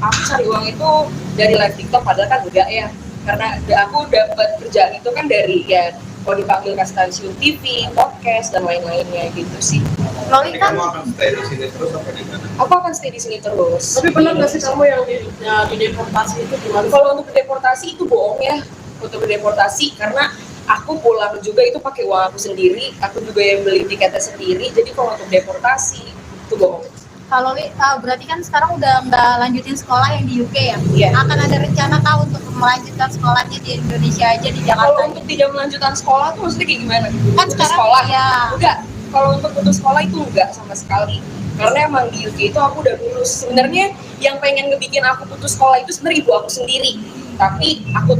uang itu dari live TikTok, padahal kan enggak ya, karena aku dapat kerjaan itu kan dari ya kalau dipanggil ke stasiun TV, podcast dan lain-lainnya gitu sih. Loli Jadi kan kamu akan stay di sini terus apa di mana? Aku akan stay di sini terus. Tapi benar nggak sih kamu yang di deportasi itu gimana? Kalau untuk deportasi itu bohong ya, untuk deportasi, karena aku pulang juga itu pakai uang aku sendiri, aku juga yang beli tiketnya sendiri. Jadi kalau untuk deportasi itu bohong. Kak Loli berarti kan sekarang udah nggak lanjutin sekolah yang di UK ya? Iya. Akan ada rencana kah untuk melanjutkan sekolahnya di Indonesia aja di Kalau Jakarta? untuk tidak melanjutkan sekolah tuh maksudnya kayak gimana? Kan Putus sekarang sekolah? ya. Enggak. Kalau untuk putus sekolah itu enggak sama sekali. Karena emang di UK itu aku udah lulus. Sebenarnya yang pengen ngebikin aku putus sekolah itu sebenarnya ibu aku sendiri. Tapi aku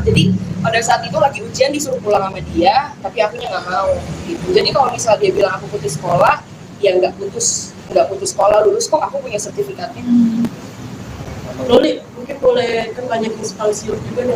jadi pada saat itu lagi ujian disuruh pulang sama dia, tapi akunya nggak mau. Gitu. Jadi kalau misalnya dia bilang aku putus sekolah, ya nggak putus sekolah, lulus kok, aku punya sertifikatnya. Loli mungkin boleh kan banyak inspirasi juga nih